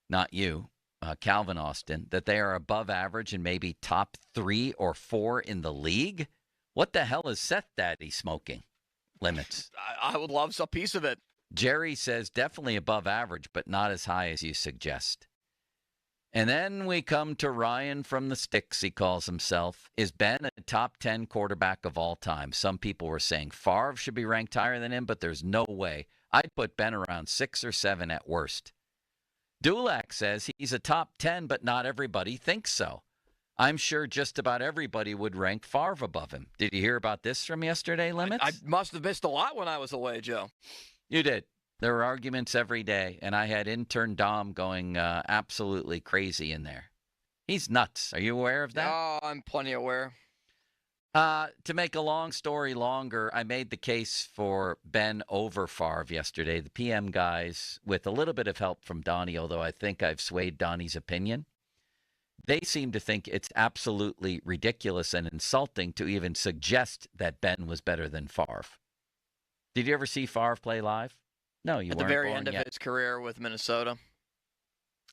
not you, Calvin Austin, that they are above average and maybe top 3 or 4 in the league? What the hell is Seth Daddy smoking? Limits. I would love a piece of it. Jerry says definitely above average, but not as high as you suggest. And then we come to Ryan from the Sticks, he calls himself. Is Ben a top 10 quarterback of all time? Some people were saying Favre should be ranked higher than him, but there's no way. I'd put Ben around 6 or 7 at worst. Dulac says he's a top 10, but not everybody thinks so. I'm sure just about everybody would rank Favre above him. Did you hear about this from yesterday, Limits? I must have missed a lot when I was away, Joe. You did. There were arguments every day, and I had intern Dom going absolutely crazy in there. He's nuts. Are you aware of that? Oh, I'm plenty aware. To make a long story longer, I made the case for Ben over Favre yesterday. The PM guys, with a little bit of help from Donnie, although I think I've swayed Donnie's opinion, they seem to think it's absolutely ridiculous and insulting to even suggest that Ben was better than Favre. Did you ever see Favre play live? No, you weren't. At the very born end of yet. his career with Minnesota.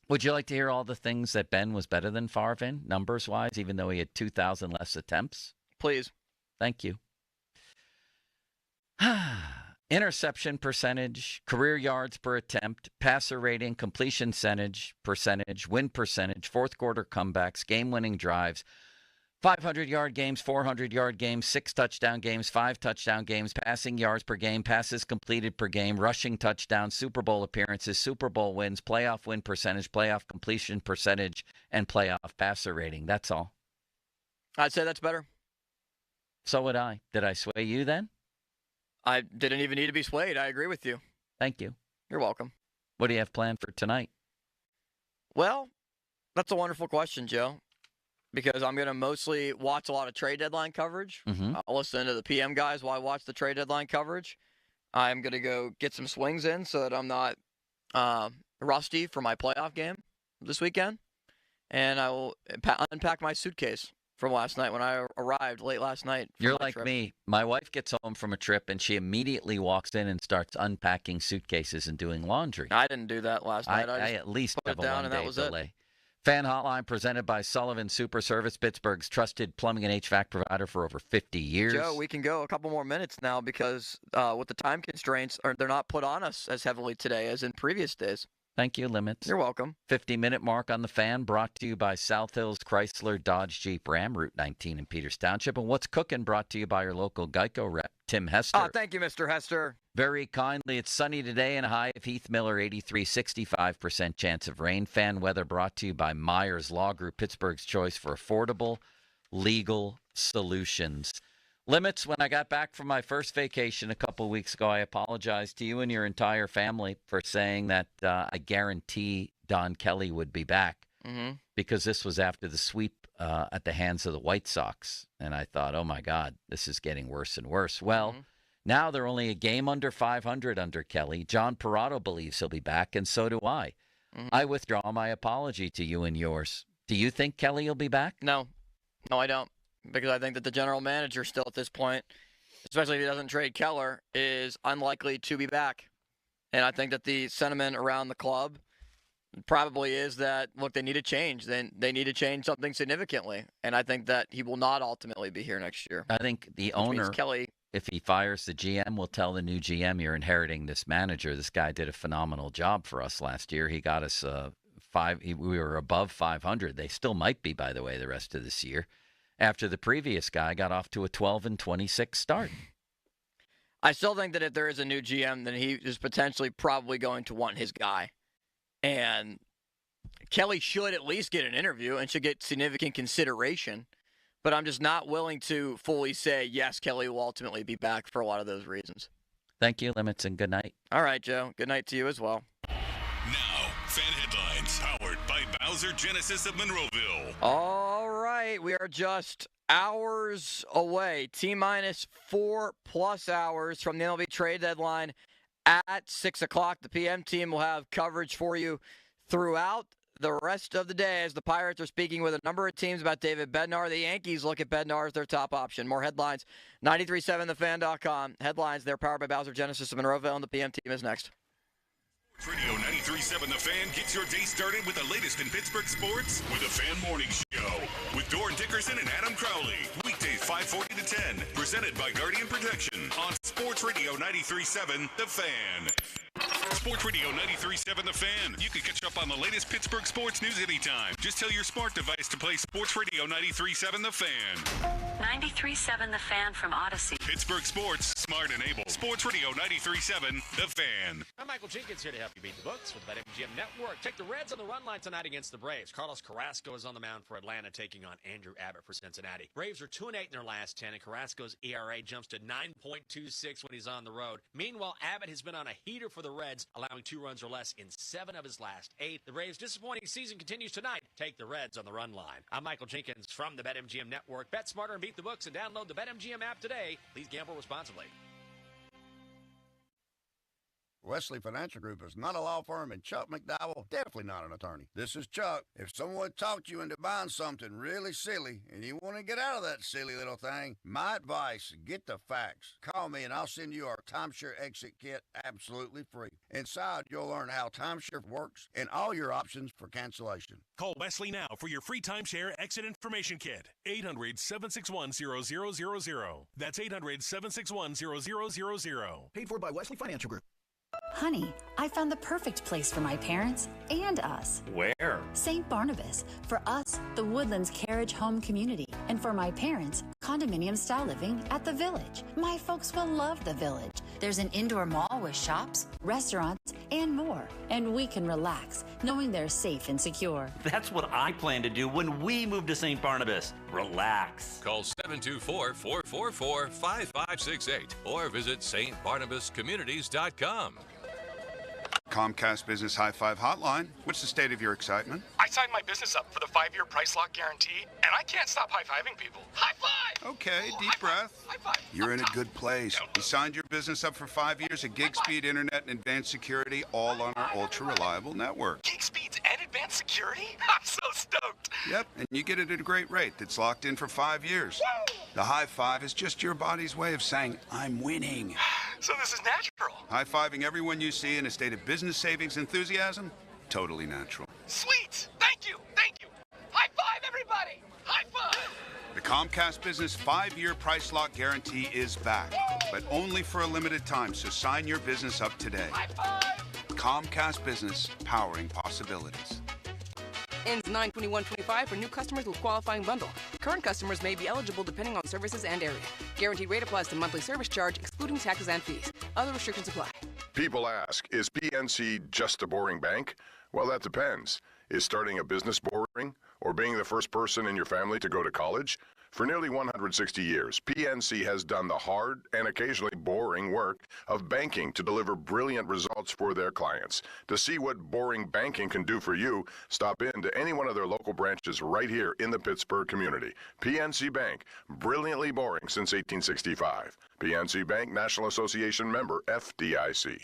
Would you like to hear all the things that Ben was better than Favre in, numbers-wise, even though he had 2,000 less attempts? Please. Thank you. Interception percentage, career yards per attempt, passer rating, completion percentage, win percentage, fourth quarter comebacks, game-winning drives, 500-yard games, 400-yard games, 6 touchdown games, 5 touchdown games, passing yards per game, passes completed per game, rushing touchdowns, Super Bowl appearances, Super Bowl wins, playoff win percentage, playoff completion percentage, and playoff passer rating. That's all. I'd say that's better. So would I. Did I sway you then? I didn't even need to be swayed. I agree with you. Thank you. You're welcome. What do you have planned for tonight? Well, that's a wonderful question, Joe, because I'm going to mostly watch a lot of trade deadline coverage. Mm-hmm. I'll listen to the PM guys while I watch the trade deadline coverage. I'm going to go get some swings in so that I'm not rusty for my playoff game this weekend. And I will unpack my suitcase from last night when I arrived late last night. You're like me. My wife gets home from a trip and she immediately walks in and starts unpacking suitcases and doing laundry. I didn't do that last night. I at least put have it a down and that 1-day was delay. it. Fan Hotline presented by Sullivan Super Service, Pittsburgh's trusted plumbing and HVAC provider for over 50 years. Joe, we can go a couple more minutes now because with the time constraints, they're not put on us as heavily today as in previous days. Thank you, Limits. You're welcome. 50-minute mark on the Fan, brought to you by South Hills Chrysler Dodge Jeep Ram, Route 19 in Peters Township. And What's Cooking, brought to you by your local Geico rep, Tim Hester. Oh, thank you, Mr. Hester. Very kindly, it's sunny today and a high of Heath Miller, 83, 65% chance of rain. Fan weather brought to you by Myers Law Group, Pittsburgh's choice for affordable legal solutions. Limits, when I got back from my first vacation a couple weeks ago, I apologized to you and your entire family for saying that I guarantee Don Kelly would be back because this was after the sweep at the hands of the White Sox. And I thought, oh, my God, this is getting worse and worse. Well, now they're only a game under 500 under Kelly. John Parado believes he'll be back, and so do I. I withdraw my apology to you and yours. Do you think Kelly will be back? No, I don't. Because I think that the general manager still at this point, especially if he doesn't trade Keller, is unlikely to be back. And I think that the sentiment around the club probably is that, look, they need to change. They need to change something significantly. And I think that he will not ultimately be here next year. I think the owner, Kelly If he fires the GM, we'll tell the new GM you're inheriting this manager. This guy did a phenomenal job for us last year. He got us we were above 500. They still might be, by the way, the rest of this year. After the previous guy got off to a 12-26 start. I still think that if there is a new GM, then he is potentially probably going to want his guy. And Kelly should at least get an interview and should get significant consideration. But I'm just not willing to fully say, yes, Kelly will ultimately be back for a lot of those reasons. Thank you, Limits, and good night. All right, Joe. Good night to you as well. Now, fan headlines powered by Bowser Genesis of Monroeville. All right. We are just hours away, T-minus 4+ hours from the MLB trade deadline at 6 o'clock. The PM team will have coverage for you throughout the rest of the day as the Pirates are speaking with a number of teams about David Bednar. The Yankees look at Bednar as their top option. More headlines, 937thefan.com. Headlines, they're powered by Bowser Genesis of Monroeville, and the PM team is next. Radio 93.7 The Fan gets your day started with the latest in Pittsburgh sports with the Fan Morning Show with Doran Dickerson and Adam Crowley. Weekdays 5:40 to 10. Presented by Guardian Protection on Sports Radio 93.7 The Fan. Sports Radio 93.7 The Fan. You can catch up on the latest Pittsburgh sports news anytime. Just tell your smart device to play Sports Radio 93.7 The Fan. 93.7 The Fan from Odyssey. Pittsburgh sports, smart and able. Sports Radio 93.7 The Fan. I'm Michael Jenkins here to help you beat the books with the BetMGM Network. Take the Reds on the run line tonight against the Braves. Carlos Carrasco is on the mound for Atlanta, taking on Andrew Abbott for Cincinnati. Braves are 2-8 in their last 10, and Carrasco's ERA jumps to 9.26 when he's on the road. Meanwhile, Abbott has been on a heater for the Reds, allowing 2 runs or less in 7 of his last 8. The Braves' disappointing season continues tonight. Take the Reds on the run line. I'm Michael Jenkins from the BetMGM Network. Bet smarter and beat the books, and download the BetMGM app today. Please gamble responsibly. Wesley Financial Group is not a law firm, and Chuck McDowell, definitely not an attorney. This is Chuck. If someone talked you into buying something really silly and you want to get out of that silly little thing, my advice, get the facts. Call me and I'll send you our timeshare exit kit absolutely free. Inside, you'll learn how timeshare works and all your options for cancellation. Call Wesley now for your free timeshare exit information kit. 800-761-0000. That's 800-761-0000. Paid for by Wesley Financial Group. Honey, I found the perfect place for my parents and us. Where? St. Barnabas. For us, the Woodlands Carriage Home Community. And for my parents, condominium-style living at the Village. My folks will love the Village. There's an indoor mall with shops, restaurants, and more. And we can relax, knowing they're safe and secure. That's what I plan to do when we move to St. Barnabas. Relax. Call 724-444-5568 or visit stbarnabascommunities.com. Comcast Business High Five Hotline. What's the state of your excitement? I signed my business up for the 5-year price lock guarantee, and I can't stop high-fiving people. High five! Okay, deep breath. High five. You're in a good place. You signed your business up for 5 years of gig speed internet and advanced security, all on our ultra-reliable network. Gig speeds and advanced security? I'm so stoked. Yep, and you get it at a great rate that's locked in for 5 years. Woo! The high five is just your body's way of saying, I'm winning. So this is natural. High-fiving everyone you see in a state of business savings enthusiasm? Totally natural. Sweet! Thank you! Thank you! High five, everybody! High five! The Comcast Business 5-year price lock guarantee is back, but only for a limited time, so sign your business up today. High five! Comcast Business, powering possibilities. Ends 9/21/25 for new customers with qualifying bundle. Current customers may be eligible depending on services and area. Guaranteed rate applies to monthly service charge, excluding taxes and fees. Other restrictions apply. People ask, is PNC just a boring bank? Well, that depends. Is starting a business boring? Or being the first person in your family to go to college? For nearly 160 years, PNC has done the hard and occasionally boring work of banking to deliver brilliant results for their clients. To see what boring banking can do for you, stop in to any one of their local branches right here in the Pittsburgh community. PNC Bank, brilliantly boring since 1865. PNC Bank, National Association member, FDIC.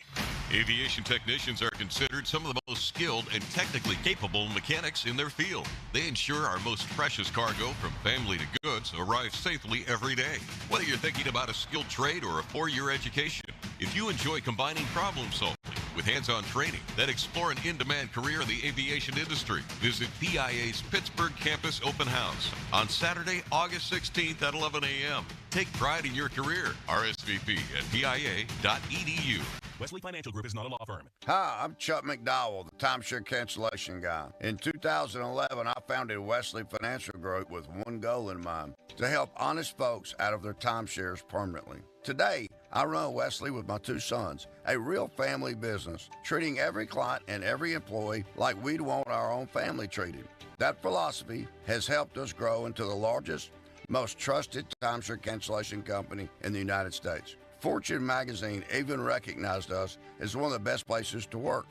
Aviation technicians are considered some of the most skilled and technically capable mechanics in their field. They ensure our most precious cargo, from family to goods, arrives safely every day. Whether you're thinking about a skilled trade or a 4-year education, if you enjoy combining problem solving with hands-on training. Then explore an in-demand career in the aviation industry. Visit PIA's Pittsburgh Campus Open House on Saturday, August 16th at 11 a.m. Take pride in your career. RSVP at PIA.edu. Wesley Financial Group is not a law firm. Hi, I'm Chuck McDowell, the timeshare cancellation guy. In 2011, I founded Wesley Financial Group with one goal in mind, to help honest folks out of their timeshares permanently. Today, I run Wesley with my two sons, a real family business, treating every client and every employee like we'd want our own family treated. That philosophy has helped us grow into the largest, most trusted timeshare cancellation company in the United States. Fortune magazine even recognized us as one of the best places to work.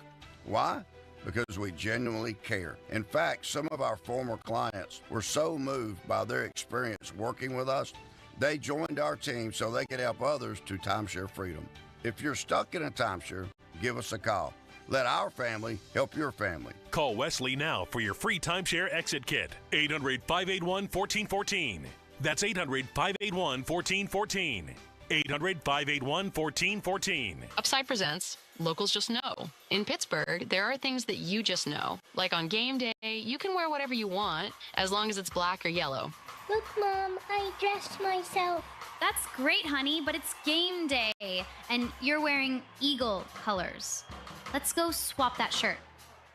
Why? Because we genuinely care. In fact, some of our former clients were so moved by their experience working with us, they joined our team so they could help others to timeshare freedom. If you're stuck in a timeshare, give us a call. Let our family help your family. Call Wesley now for your free timeshare exit kit. 800-581-1414. That's 800-581-1414. 800-581-1414. Upside presents Locals Just Know. In Pittsburgh, there are things that you just know. Like on game day, you can wear whatever you want, as long as it's black or yellow. Look, Mom, I dressed myself. That's great, honey, but it's game day, and you're wearing Eagle colors. Let's go swap that shirt.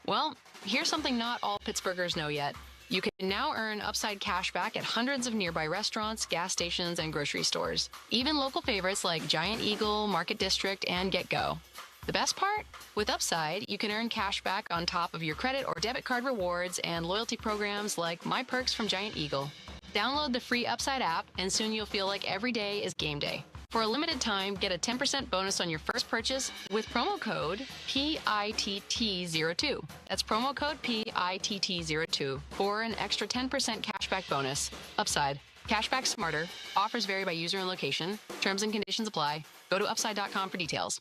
Well, here's something not all Pittsburghers know yet. You can now earn Upside cash back at hundreds of nearby restaurants, gas stations, and grocery stores. Even local favorites like Giant Eagle, Market District, and Get Go. The best part? With Upside, you can earn cash back on top of your credit or debit card rewards and loyalty programs like My Perks from Giant Eagle. Download the free Upside app, and soon you'll feel like every day is game day. For a limited time, get a 10% bonus on your first purchase with promo code PITT02. That's promo code PITT02 for an extra 10% cashback bonus. Upside. Cashback smarter. Offers vary by user and location. Terms and conditions apply. Go to upside.com for details.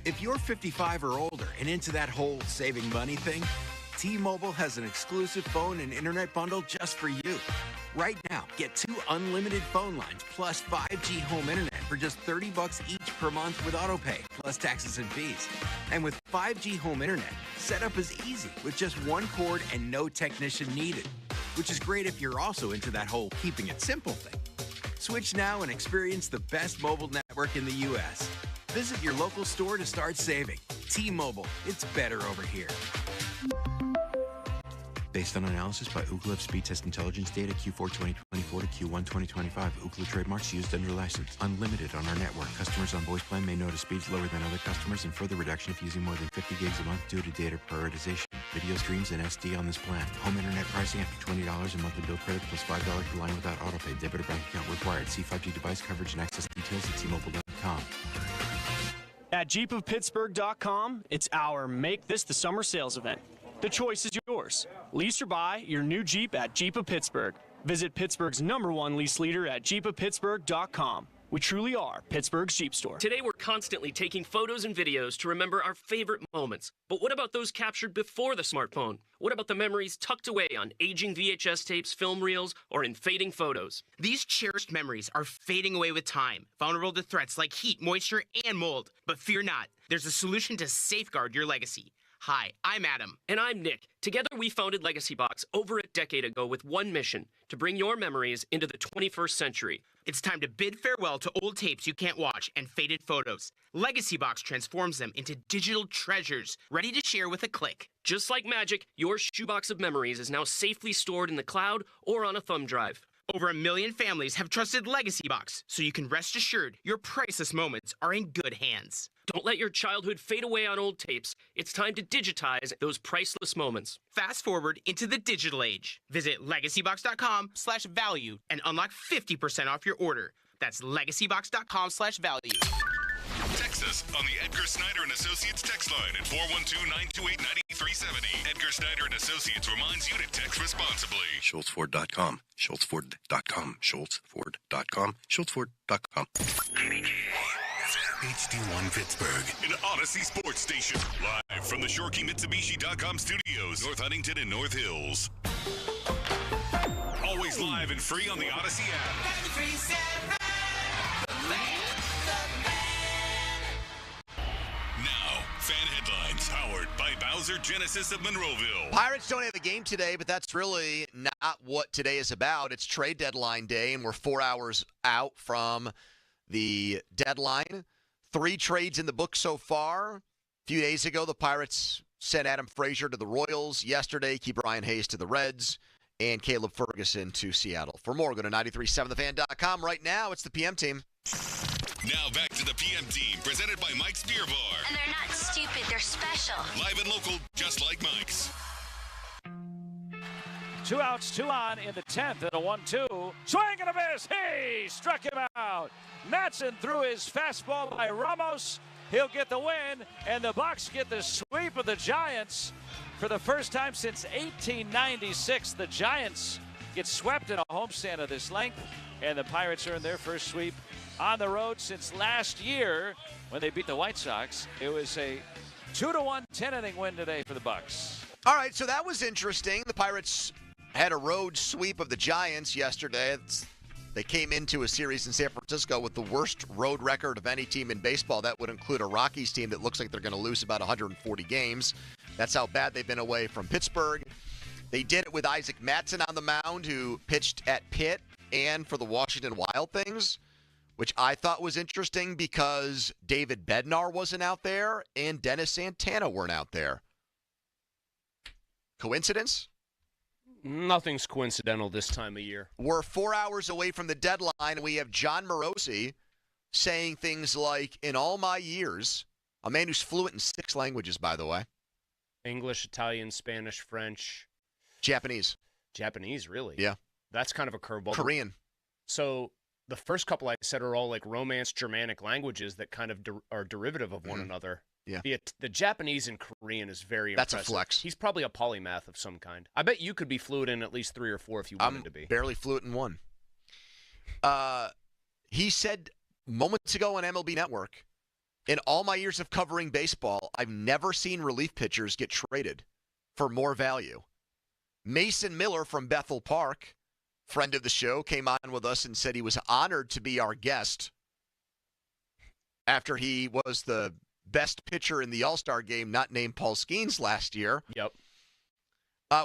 If you're 55 or older and into that whole saving money thing, T-Mobile has an exclusive phone and internet bundle just for you. Right now, get 2 unlimited phone lines plus 5G home internet for just $30 each per month with AutoPay, plus taxes and fees. And with 5G home internet, setup is easy with just one cord and no technician needed, which is great if you're also into that whole keeping it simple thing. Switch now and experience the best mobile network in the U.S. Visit your local store to start saving. T-Mobile, it's better over here. Based on analysis by Ookla of speed test intelligence data Q4 2024 to Q1 2025. Ookla trademarks used under license. Unlimited on our network. Customers on voice plan may notice speeds lower than other customers and further reduction if using more than 50 gigs a month due to data prioritization. Video streams and SD on this plan. Home internet pricing after $20 a monthly bill credit plus $5 per line without autopay. Debit or bank account required. See 5G device coverage and access details at T-Mobile.com. At JeepOfPittsburgh.com, it's our Make This the Summer sales event. The choice is yours. Lease or buy your new Jeep at Jeep of Pittsburgh. Visit Pittsburgh's #1 lease leader at JeepOfPittsburgh.com. We truly are Pittsburgh's Jeep store. Today we're constantly taking photos and videos to remember our favorite moments. But what about those captured before the smartphone? What about the memories tucked away on aging VHS tapes, film reels, or in fading photos? These cherished memories are fading away with time, vulnerable to threats like heat, moisture, and mold. But fear not, there's a solution to safeguard your legacy. Hi, I'm Adam. And I'm Nick. Together we founded Legacy Box over a decade ago with one mission, to bring your memories into the 21st century. It's time to bid farewell to old tapes you can't watch and faded photos. Legacy Box transforms them into digital treasures, ready to share with a click. Just like magic, your shoebox of memories is now safely stored in the cloud or on a thumb drive. Over 1 million families have trusted Legacy Box, so you can rest assured your priceless moments are in good hands. Don't let your childhood fade away on old tapes. It's time to digitize those priceless moments. Fast forward into the digital age. Visit legacybox.com/value and unlock 50% off your order. That's legacybox.com/value. Text us on the Edgar Snyder & Associates text line at 412-928-9370. Edgar Snyder & Associates reminds you to text responsibly. SchultzFord.com. SchultzFord.com. SchultzFord.com. SchultzFord.com. HD1 Pittsburgh, an Odyssey sports station. Live from the ShoreKeyMitsubishi.com studios, North Huntington and North Hills. Always live and free on the Odyssey app. Now, fan headlines. Hauser Genesis of Monroeville. Pirates don't have a game today, but that's really not what today is about. It's trade deadline day, and we're 4 hours out from the deadline. 3 trades in the book so far. A few days ago, the Pirates sent Adam Frazier to the Royals. Yesterday, Brian Hayes to the Reds, and Caleb Ferguson to Seattle. For more, go to 937thefan.com. Right now, it's the PM team. Now back to the PM team, presented by Mike's Beer Bar. And they're not stupid, they're special. Live and local, just like Mike's. 2 outs, 2 on in the 10th, and a 1-2. Swing and a miss. He struck him out. Matson threw his fastball by Ramos. He'll get the win, and the Bucs get the sweep of the Giants. For the first time since 1896, the Giants get swept in a homestand of this length, and the Pirates earn their first sweep on the road since last year when they beat the White Sox. It was a 2-1 10-inning win today for the Bucs. All right, so that was interesting. The Pirates had a road sweep of the Giants yesterday. They came into a series in San Francisco with the worst road record of any team in baseball. That would include a Rockies team that looks like they're going to lose about 140 games. That's how bad they've been away from Pittsburgh. They did it with Isaac Matson on the mound, who pitched at Pitt and for the Washington Wild Things, which I thought was interesting because David Bednar wasn't out there and Dennis Santana weren't out there. Coincidence? Nothing's coincidental this time of year. We're 4 hours away from the deadline, and we have John Morosi saying things like, in all my years, a man who's fluent in 6 languages, by the way. English, Italian, Spanish, French. Japanese. Japanese, really? Yeah. That's kind of a curveball. Korean. So the first couple I said are all like Romance Germanic languages that kind of are derivative of one another. Yeah. The Japanese and Korean is very impressive. That's a flex. He's probably a polymath of some kind. I bet you could be fluent in at least 3 or 4 if you wanted to be. Barely fluent in 1. He said moments ago on MLB Network, in all my years of covering baseball, I've never seen relief pitchers get traded for more value. Mason Miller from Bethel Park, friend of the show, came on with us and said he was honored to be our guest after he was the best pitcher in the All-Star game, not named Paul Skenes last year. Yep.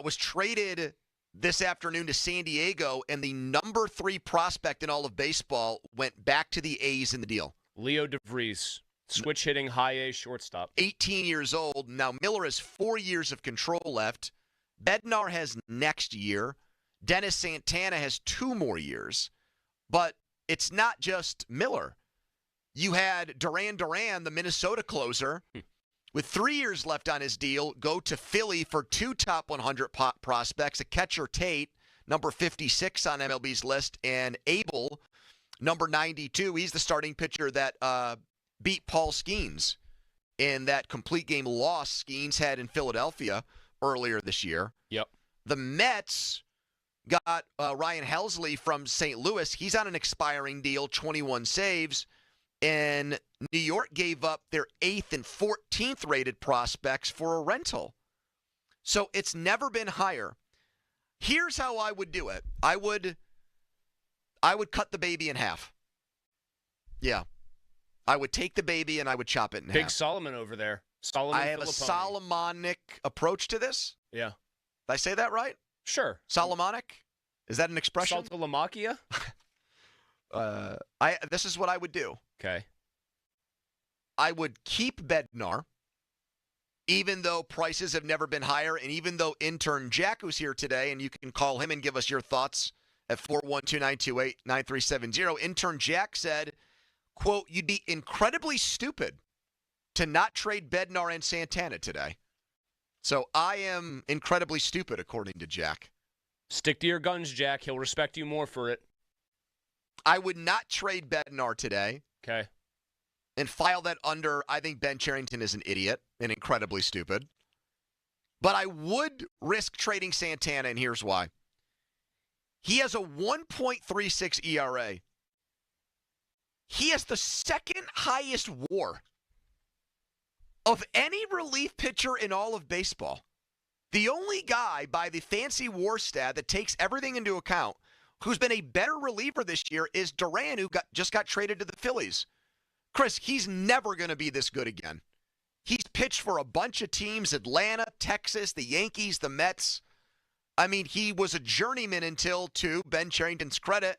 Was traded this afternoon to San Diego, and the number 3 prospect in all of baseball went back to the A's in the deal. Leo DeVries, switch hitting, high A shortstop. 18 years old. Now, Miller has 4 years of control left. Bednar has next year. Dennis Santana has 2 more years. But it's not just Miller. You had Duran Duran, the Minnesota closer, with 3 years left on his deal, go to Philly for 2 top 100 prospects, a catcher Tate, number 56 on MLB's list, and Abel, number 92. He's the starting pitcher that beat Paul Skenes in that complete game loss Skenes had in Philadelphia earlier this year. Yep. The Mets got Ryan Helsley from St. Louis. He's on an expiring deal, 21 saves. And New York gave up their 8th and 14th rated prospects for a rental. So it's never been higher. Here's how I would do it. I would cut the baby in half. Yeah. I would take the baby and I would chop it in half. Big Solomon over there. Solomon I have a Solomonic approach to this. Yeah. Did I say that right? Sure. Solomonic? Is that an expression? Saltolomachia? This is what I would do. Okay. I would keep Bednar, even though prices have never been higher, and even though intern Jack, who's here today, and you can call him and give us your thoughts at 412-928-9370. Intern Jack said, quote, you'd be incredibly stupid to not trade Bednar and Santana today. So I am incredibly stupid, according to Jack. Stick to your guns, Jack. He'll respect you more for it. I would not trade Bednar today. Okay. And file that under, I think Ben Cherington is an idiot and incredibly stupid. But I would risk trading Santana, and here's why. He has a 1.36 ERA. He has the second highest WAR of any relief pitcher in all of baseball. The only guy by the fancy WAR stat that takes everything into account who's been a better reliever this year is Duran, who just got traded to the Phillies. Chris, he's never going to be this good again. He's pitched for a bunch of teams, Atlanta, Texas, the Yankees, the Mets. I mean, he was a journeyman until, to Ben Cherington's credit,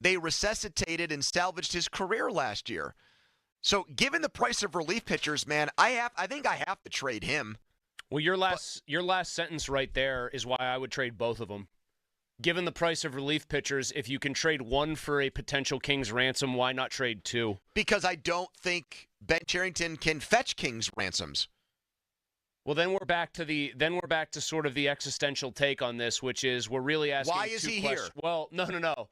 they resuscitated and salvaged his career last year. So given the price of relief pitchers, man, I think I have to trade him. Well, your last sentence right there is why I would trade both of them. Given the price of relief pitchers, if you can trade one for a potential King's ransom, why not trade two? Because I don't think Ben Cherington can fetch King's ransoms. Well, then we're back to sort of the existential take on this, which is we're really asking why is he here? Well, no.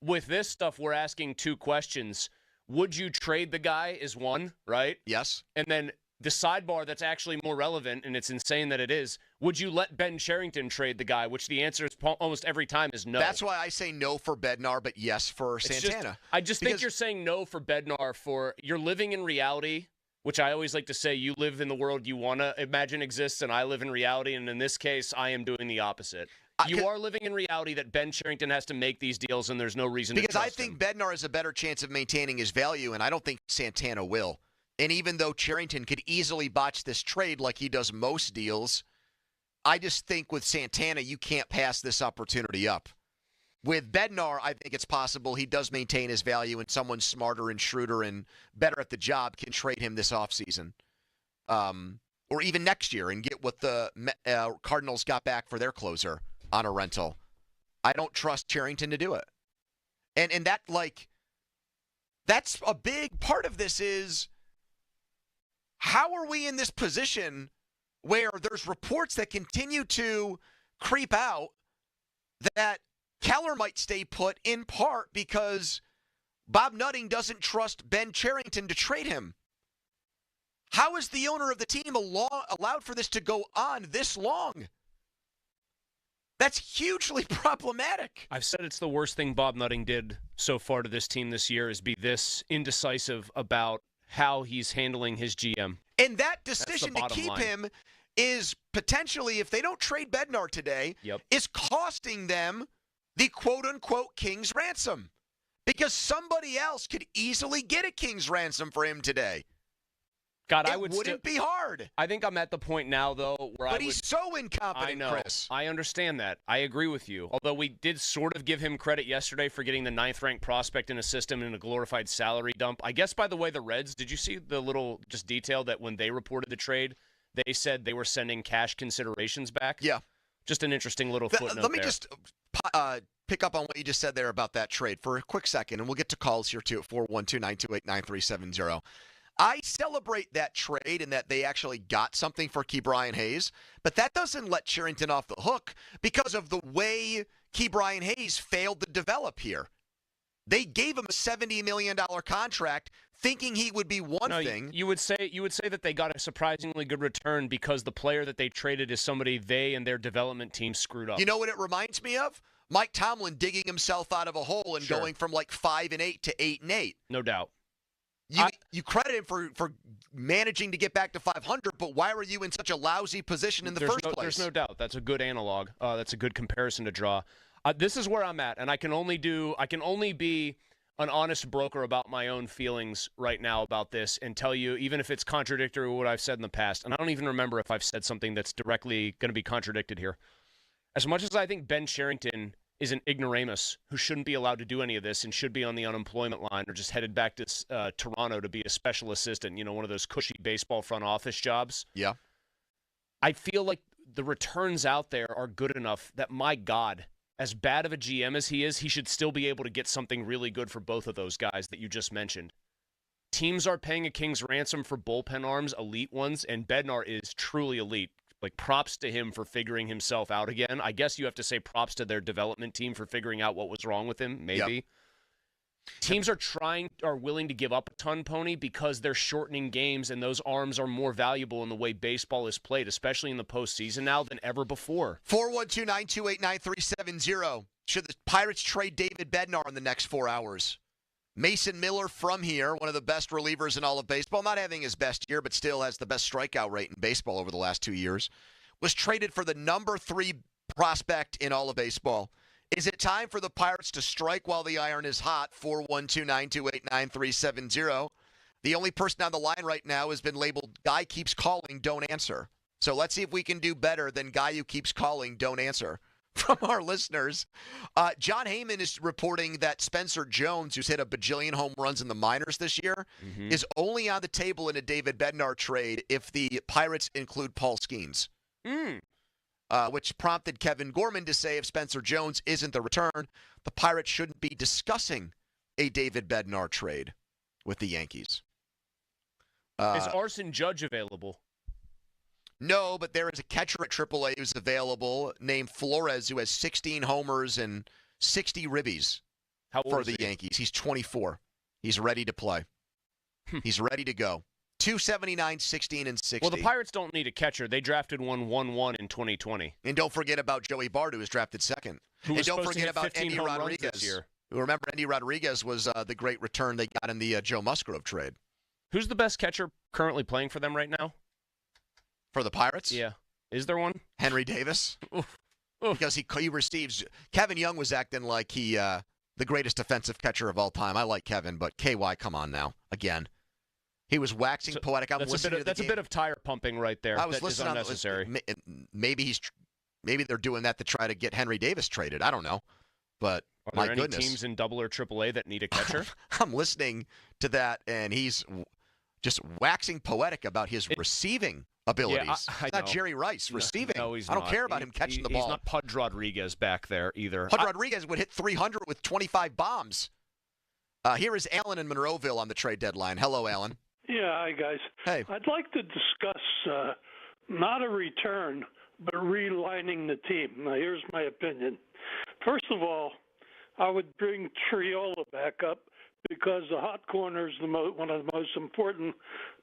With this stuff, we're asking two questions. Would you trade the guy is one, right? Yes. And then the sidebar that's actually more relevant, and it's insane that it is, would you let Ben Cherington trade the guy, which the answer is almost every time is no. That's why I say no for Bednar, but yes for Santana. I think you're saying no for Bednar for you're living in reality, which I always like to say you live in the world you want to imagine exists, and I live in reality, and in this case, I am doing the opposite. You are living in reality that Ben Cherington has to make these deals, and there's no reason to trust him. Because I think Bednar has a better chance of maintaining his value, and I don't think Santana will. And even though Cherington could easily botch this trade like he does most deals, I just think with Santana, you can't pass this opportunity up. With Bednar, I think it's possible he does maintain his value, and someone smarter and shrewder and better at the job can trade him this offseason. Or even next year and get what the Cardinals got back for their closer on a rental. I don't trust Cherington to do it. And that, that's a big part of this is, how are we in this position where there's reports that continue to creep out that Keller might stay put in part because Bob Nutting doesn't trust Ben Cherington to trade him? How is the owner of the team allowed for this to go on this long? That's hugely problematic. I've said it's the worst thing Bob Nutting did so far to this team this year is be this indecisive about how he's handling his GM. And that decision to keep him is potentially, if they don't trade Bednar today, is costing them the quote-unquote King's ransom. Because somebody else could easily get a King's ransom for him today. God, it wouldn't be hard. I think I'm at the point now, though, where But he's so incompetent, I know. Chris. I understand that. I agree with you. Although we did sort of give him credit yesterday for getting the 9th-ranked prospect in a system in a glorified salary dump. I guess, by the way, the Reds, did you see the little just detail that when they reported the trade, they said they were sending cash considerations back? Yeah. Just an interesting little footnote Let me there. just pick up on what you just said there about that trade for a quick second, and we'll get to calls here, too, at 412-928-9370. I celebrate that trade and that they actually got something for Ke'Bryan Hayes, but that doesn't let Cherington off the hook because of the way Ke'Bryan Hayes failed to develop here. They gave him a $70 million contract thinking he would be one thing. You would say that they got a surprisingly good return because the player that they traded is somebody they and their development team screwed up. You know what it reminds me of? Mike Tomlin digging himself out of a hole and going from 5-8 to 8-8. No doubt. You credit him for managing to get back to 500, but why were you in such a lousy position in the first place? There's no doubt. That's a good analog. That's a good comparison to draw. This is where I'm at, and I can only be an honest broker about my own feelings right now about this and tell you, even if it's contradictory to what I've said in the past, and I don't even remember if I've said something that's directly going to be contradicted here. As much as I think Ben Cherington is an ignoramus who shouldn't be allowed to do any of this and should be on the unemployment line or just headed back to Toronto to be a special assistant, one of those cushy baseball front office jobs. Yeah. I feel like the returns out there are good enough that, my God, as bad of a GM as he is, he should still be able to get something really good for both of those guys that you just mentioned. Teams are paying a King's ransom for bullpen arms, elite ones, and Bednar is truly elite. Props to him for figuring himself out again. I guess you have to say props to their development team for figuring out what was wrong with him, maybe. Yep. Teams are willing to give up a ton, Pony, because they're shortening games and those arms are more valuable in the way baseball is played, especially in the postseason now than ever before. 412-928-9370. Should the Pirates trade David Bednar in the next 4 hours? Mason Miller from here, one of the best relievers in all of baseball, not having his best year, but still has the best strikeout rate in baseball over the last 2 years, was traded for the number 3 prospect in all of baseball. Is it time for the Pirates to strike while the iron is hot? 412-928-9370. The only person on the line right now has been labeled guy keeps calling, don't answer. So let's see if we can do better than guy who keeps calling, don't answer from our listeners. John Heyman is reporting that Spencer Jones, who's hit a bajillion home runs in the minors this year, is only on the table in a David Bednar trade if the Pirates include Paul Skenes. Which prompted Kevin Gorman to say if Spencer Jones isn't the return, the Pirates shouldn't be discussing a David Bednar trade with the Yankees. Is Arson Judge available? No, but there is a catcher at AAA who's available named Flores who has 16 homers and 60 ribbies for the Yankees. He's 24. He's ready to play. He's ready to go. 279, 16, and 60. Well, the Pirates don't need a catcher. They drafted 1-1 in 2020. And don't forget about Joey Bart, who was drafted second. And don't forget about Andy Rodriguez. This year. Remember, Andy Rodriguez was the great return they got in the Joe Musgrove trade. Who's the best catcher currently playing for them right now? For the Pirates? Yeah. Is there one? Henry Davis. Because he receives – Kevin Young was acting like he the greatest defensive catcher of all time. I like Kevin, but KY, come on now. Again. He was waxing poetic. That's a bit of tire pumping right there. I was listening. Unnecessary. Maybe they're doing that to try to get Henry Davis traded. I don't know, but are there any teams in Double or AAA that need a catcher? I'm listening to that, and he's just waxing poetic about his receiving abilities. Yeah, It's not Jerry Rice receiving. No, he's I don't not. care about him catching the ball. He's not Pudge Rodriguez back there either. Pudge Rodriguez would hit 300 with 25 bombs. Here is Alan in Monroeville on the trade deadline. Hello, Alan. Yeah, hi, guys. Hey. I'd like to discuss not a return, but realigning the team. Now, here's my opinion. First of all, I would bring Triola back up because the hot corner is one of the most important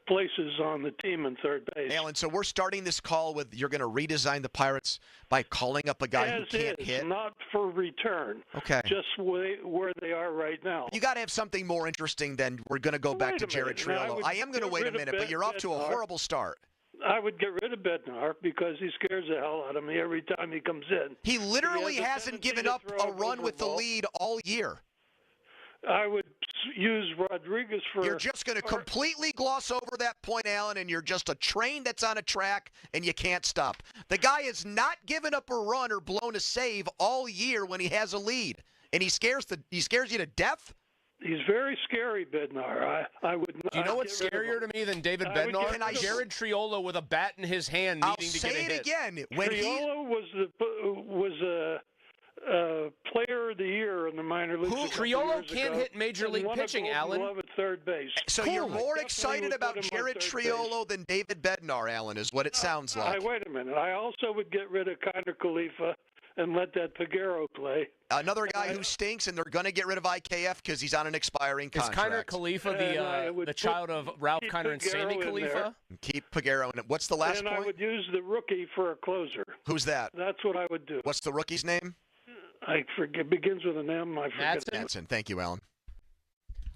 places on the team in third base. Alan, so we're starting this call with you're going to redesign the Pirates by calling up a guy who can't hit? Not for return. Okay. Just where they are right now. You got to have something more interesting than we're going to go back to Jared Triolo. I am going to wait a minute, but you're off to a horrible start. I would get rid of Bednar because he scares the hell out of me every time he comes in. He literally hasn't given up a run with the lead all year. I would use Rodriguez for... You're just going to completely gloss over that point, Alan, and you're just a train that's on a track, and you can't stop. The guy has not given up a run or blown a save all year when he has a lead, and he scares you to death? He's very scary, Bednar. I would not. Do you know what's scarier to me than David Bednar? Jared Triolo with a bat in his hand needing to get a hit. I'll say it again. When Triolo was a player of the year in the minor leagues. Triolo can't hit major league pitching, Alan. At third base. So you're more excited about Jared Triolo than David Bednar, Alan, is what it sounds like. Wait a minute. I also would get rid of Kiner Khalifa and let that Figueroa play. Another guy who stinks, and they're going to get rid of IKF because he's on an expiring contract. Is Kiner Khalifa the child of Ralph Kiner and Sammy Khalifa? Keep Figueroa in it. What's the last point? And I would use the rookie for a closer. Who's that? That's what I would do. What's the rookie's name? I forget. Begins with an M. I forget. Madsen. Thank you, Alan.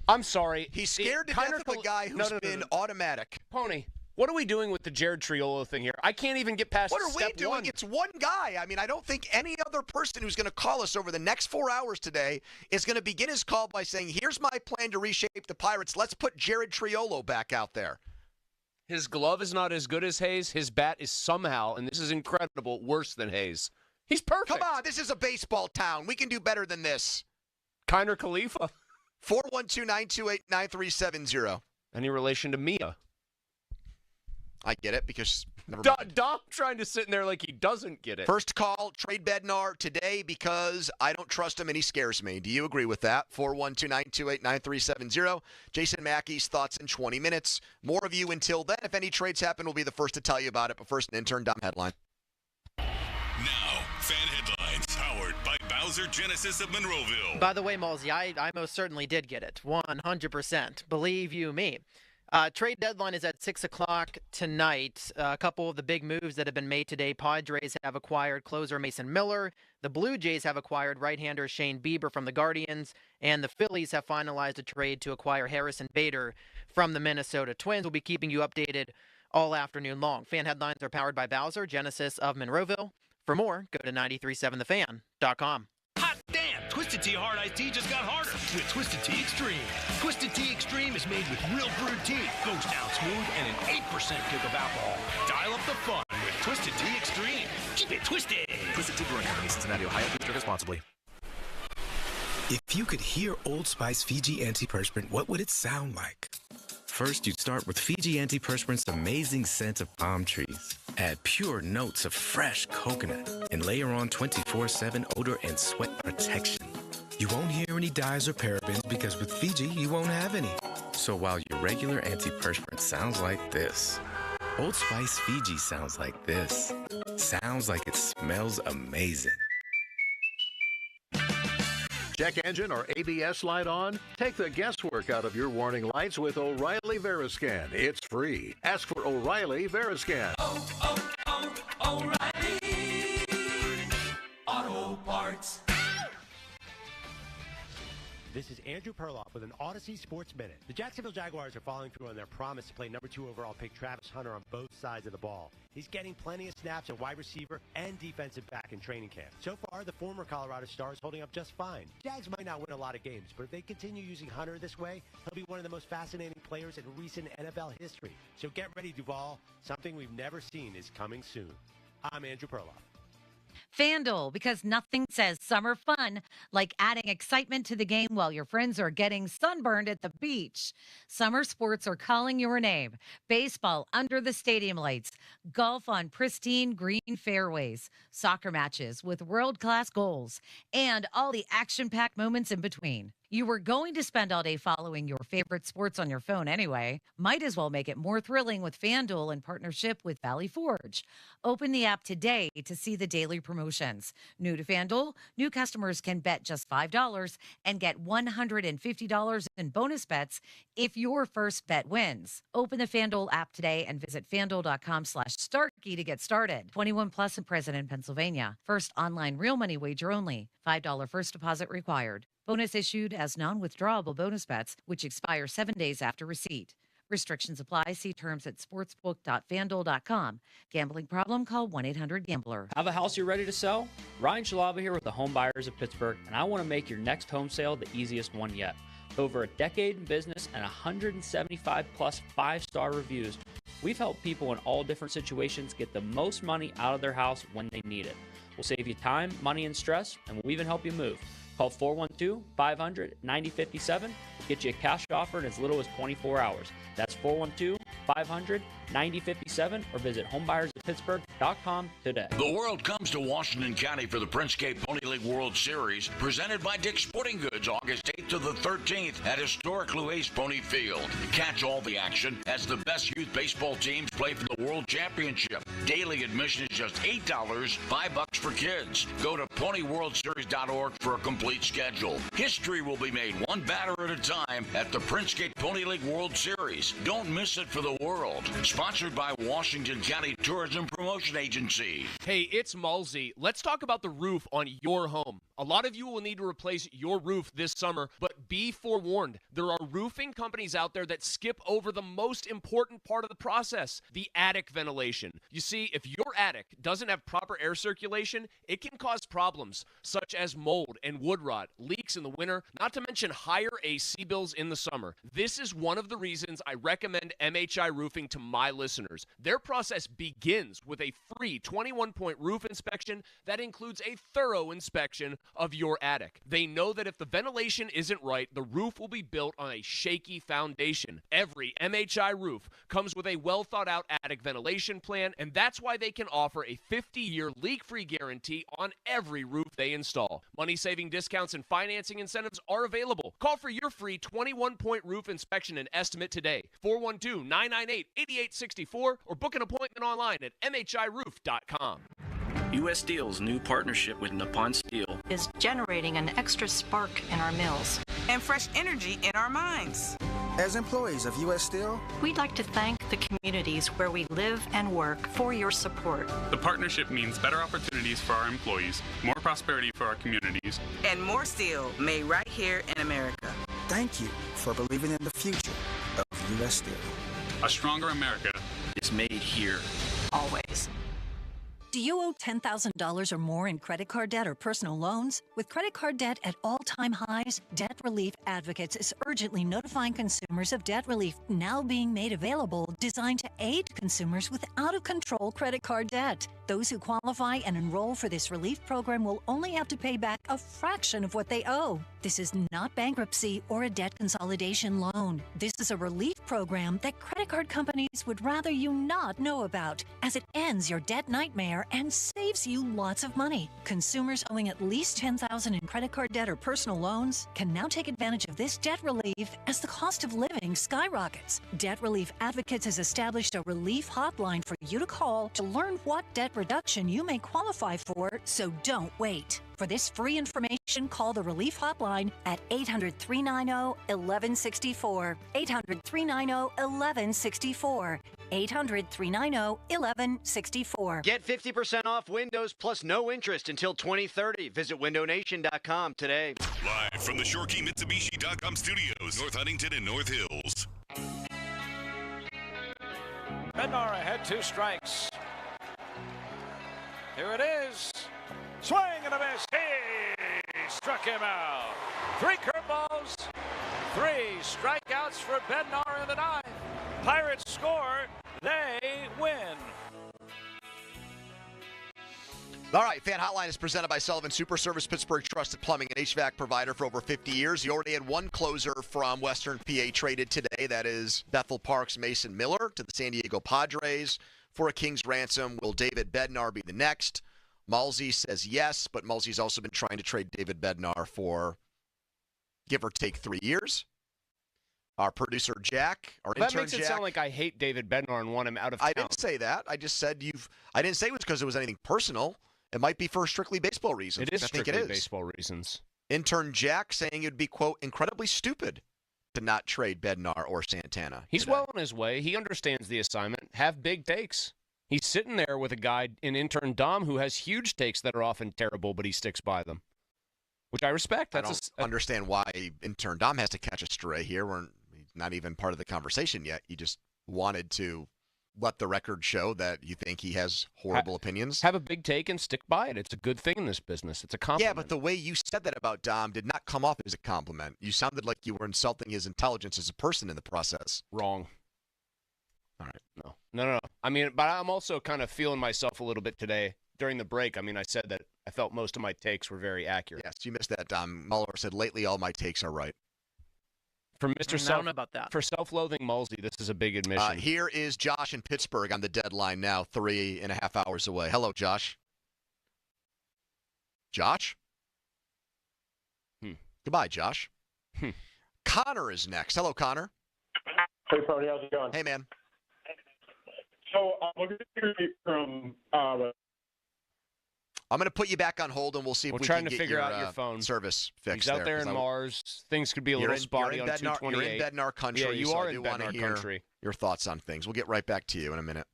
I'm sorry. He's scared to death of a guy who's been automatic. Pony, what are we doing with the Jared Triolo thing here? I can't even get past What are step we doing? one. It's one guy. I mean, I don't think any other person who's going to call us over the next 4 hours today is going to begin his call by saying, here's my plan to reshape the Pirates. Let's put Jared Triolo back out there. His glove is not as good as Hayes. His bat is somehow, and this is incredible, worse than Hayes. He's perfect. Come on, this is a baseball town. We can do better than this. Kiner Khalifa. 412-928-9370. Any relation to Mia? I get it because Dom trying to sit in there like he doesn't get it. First call, trade Bednar today because I don't trust him and he scares me. Do you agree with that? 412-928-9370. Jason Mackey's thoughts in 20 minutes. More of you until then. If any trades happen, we'll be the first to tell you about it. But first, an intern Dom headline. Now, fan headlines powered by Bowser Genesis of Monroeville. By the way, Malsey, I most certainly did get it. 100%. Believe you me. Trade deadline is at 6 o'clock tonight. A couple of the big moves that have been made today. Padres have acquired closer Mason Miller. The Blue Jays have acquired right-hander Shane Bieber from the Guardians. And the Phillies have finalized a trade to acquire Harrison Bader from the Minnesota Twins. We'll be keeping you updated all afternoon long. Fan headlines are powered by Bowser, Genesis of Monroeville. For more, go to 937thefan.com. Hot damn! Twisted Tea Hard Iced Tea just got harder with Twisted Tea Extreme. Twisted Tea Extreme is made with real brewed tea, goes down smooth, and an 8% kick of alcohol. Dial up the fun with Twisted Tea Extreme. Keep it twisted. Twisted Tea Brewing Company, Cincinnati, Ohio. Please drink responsibly. If you could hear Old Spice Fiji Antiperspirant, what would it sound like? First, you'd start with Fiji Antiperspirant's amazing scent of palm trees. Add pure notes of fresh coconut and layer on 24/7 odor and sweat protection. You won't hear any dyes or parabens because with Fiji, you won't have any. So while your regular antiperspirant sounds like this, Old Spice Fiji sounds like this. Sounds like it smells amazing. Check engine or ABS light on? Take the guesswork out of your warning lights with O'Reilly Veriscan. It's free. Ask for O'Reilly Veriscan. O'Reilly Auto Parts. This is Andrew Perloff with an Odyssey Sports Minute. The Jacksonville Jaguars are following through on their promise to play number 2 overall pick Travis Hunter on both sides of the ball. He's getting plenty of snaps at wide receiver and defensive back in training camp. So far, the former Colorado star is holding up just fine. Jags might not win a lot of games, but if they continue using Hunter this way, he'll be one of the most fascinating players in recent NFL history. So get ready, Duval. Something we've never seen is coming soon. I'm Andrew Perloff. FanDuel, because nothing says summer fun like adding excitement to the game while your friends are getting sunburned at the beach. Summer sports are calling your name. Baseball under the stadium lights, golf on pristine green fairways, soccer matches with world-class goals, and all the action-packed moments in between. You were going to spend all day following your favorite sports on your phone anyway. Might as well make it more thrilling with FanDuel in partnership with Valley Forge. Open the app today to see the daily promotions. New to FanDuel, new customers can bet just $5 and get $150 in bonus bets if your first bet wins. Open the FanDuel app today and visit FanDuel.com/Starkey to get started. 21 plus and present in Pennsylvania. First online real money wager only. $5 first deposit required. Bonus issued as non-withdrawable bonus bets, which expire 7 days after receipt. Restrictions apply. See terms at sportsbook.fanduel.com. Gambling problem? Call 1-800-GAMBLER. Have a house you're ready to sell? Ryan Shalaba here with the Home Buyers of Pittsburgh, and I want to make your next home sale the easiest one yet. With over a decade in business and 175 plus 5-star reviews, we've helped people in all different situations get the most money out of their house when they need it. We'll save you time, money, and stress, and we'll even help you move. Call 412-500-9057. Get you a cash offer in as little as 24 hours. That's 412-500-9057 or visit homebuyersoftpittsburgh.com today. The world comes to Washington County for the Prince Cape Pony League World Series, presented by Dick's Sporting Goods, August 8th to the 13th at historic Louis Pony Field. Catch all the action as the best youth baseball teams play for the World Championship. Daily admission is just $8, $5 for kids. Go to ponyworldseries.org for a complete schedule. History will be made one batter at a time at the Prince Cape Pony League World Series. Don't miss it for the world. Sponsored by Washington County Tourism Promotion Agency. Hey, it's Mulsey. Let's talk about the roof on your home. A lot of you will need to replace your roof this summer, but be forewarned. There are roofing companies out there that skip over the most important part of the process, the attic ventilation. You see, if your attic doesn't have proper air circulation, it can cause problems such as mold and wood rot, leaks in the winter, not to mention higher AC bills in the summer. This is one of the reasons I recommend MHI Roofing to my listeners. Their process begins with a free 21-point roof inspection that includes a thorough inspection of your attic. They know that if the ventilation isn't right, the roof will be built on a shaky foundation. Every MHI roof comes with a well-thought-out attic ventilation plan, and that's why they can offer a 50-year leak-free guarantee on every roof they install. Money-saving discounts and financing incentives are available. Call for your free 21-point roof inspection and estimate today. 412-998-8864 or book an appointment online at mhiroof.com. U.S. Steel's new partnership with Nippon Steel is generating an extra spark in our mills and fresh energy in our minds. As employees of U.S. Steel, we'd like to thank the communities where we live and work for your support. The partnership means better opportunities for our employees, more prosperity for our communities, and more steel made right here in America. Thank you for believing in the future of U.S. Steel. A stronger America is made here. Always. Do you owe $10,000 or more in credit card debt or personal loans? With credit card debt at all-time highs, Debt Relief Advocates is urgently notifying consumers of debt relief now being made available, designed to aid consumers with out-of-control credit card debt. Those who qualify and enroll for this relief program will only have to pay back a fraction of what they owe. This is not bankruptcy or a debt consolidation loan. This is a relief program that credit card companies would rather you not know about, as it ends your debt nightmare and saves you lots of money. Consumers owing at least $10,000 in credit card debt or personal loans can now take advantage of this debt relief as the cost of living skyrockets. Debt Relief Advocates has established a relief hotline for you to call to learn what debt reduction you may qualify for, so don't wait. For this free information, call the Relief Hotline at 800-390-1164. 800-390-1164. 800-390-1164. Get 50% off Windows plus no interest until 2030. Visit windownation.com today. Live from the ShoreKeyMitsubishi.com studios, North Huntington and North Hills. Bednar ahead, 2 strikes. Here it is. Swing and a miss. He struck him out. 3 curveballs, 3 strikeouts for Bednar in the 9th. Pirates score. They win. All right, Fan Hotline is presented by Sullivan Super Service, Pittsburgh trusted plumbing and HVAC provider for over 50 years. You already had one closer from Western PA traded today. That is Bethel Park's Mason Miller to the San Diego Padres for a king's ransom. Will David Bednar be the next? Malsey says yes, but Malsey's also been trying to trade David Bednar for give or take 3 years. Our producer, Jack, our intern, Jack. That makes it sound like I hate David Bednar and want him out of town. I didn't say that. I just said I didn't say it was because it was anything personal. It might be for strictly baseball reasons. It is strictly it is. baseball reasons. Intern Jack saying it would be, quote, incredibly stupid to not trade Bednar or Santana. He's today. well on his way. He understands the assignment. Have big takes. He's sitting there with a guy in intern Dom who has huge takes that are often terrible, but he sticks by them, which I respect. I don't understand why intern Dom has to catch a stray here. We're not even part of the conversation yet. You just wanted to let the record show that you think he has horrible opinions. Have a big take and stick by it. It's a good thing in this business. It's a compliment. Yeah, but the way you said that about Dom did not come off as a compliment. You sounded like you were insulting his intelligence as a person in the process. Wrong. All right. No. I mean, but I'm also kind of feeling myself a little bit today during the break. I mean, I said that I felt most of my takes were very accurate. Yes, you missed that, Dom. Mueller said, lately all my takes are right. For Mr. I don't know about that. For self-loathing Malsey, this is a big admission. Here is Josh in Pittsburgh on the deadline now, 3.5 hours away. Hello, Josh. Josh? Goodbye, Josh. Connor is next. Hello, Connor. Hey, Tony. How's it going? Hey, man. So I'm going to hear from I'm going to put you back on hold, and we'll see if we can trying to get figure your, out your phone service fixed. He's out there in Mars. Things could be a little spotty on 228. You're in Bednar country. Yeah, you so are I do in want to Bednar hear country. your thoughts on things. We'll get right back to you in a minute.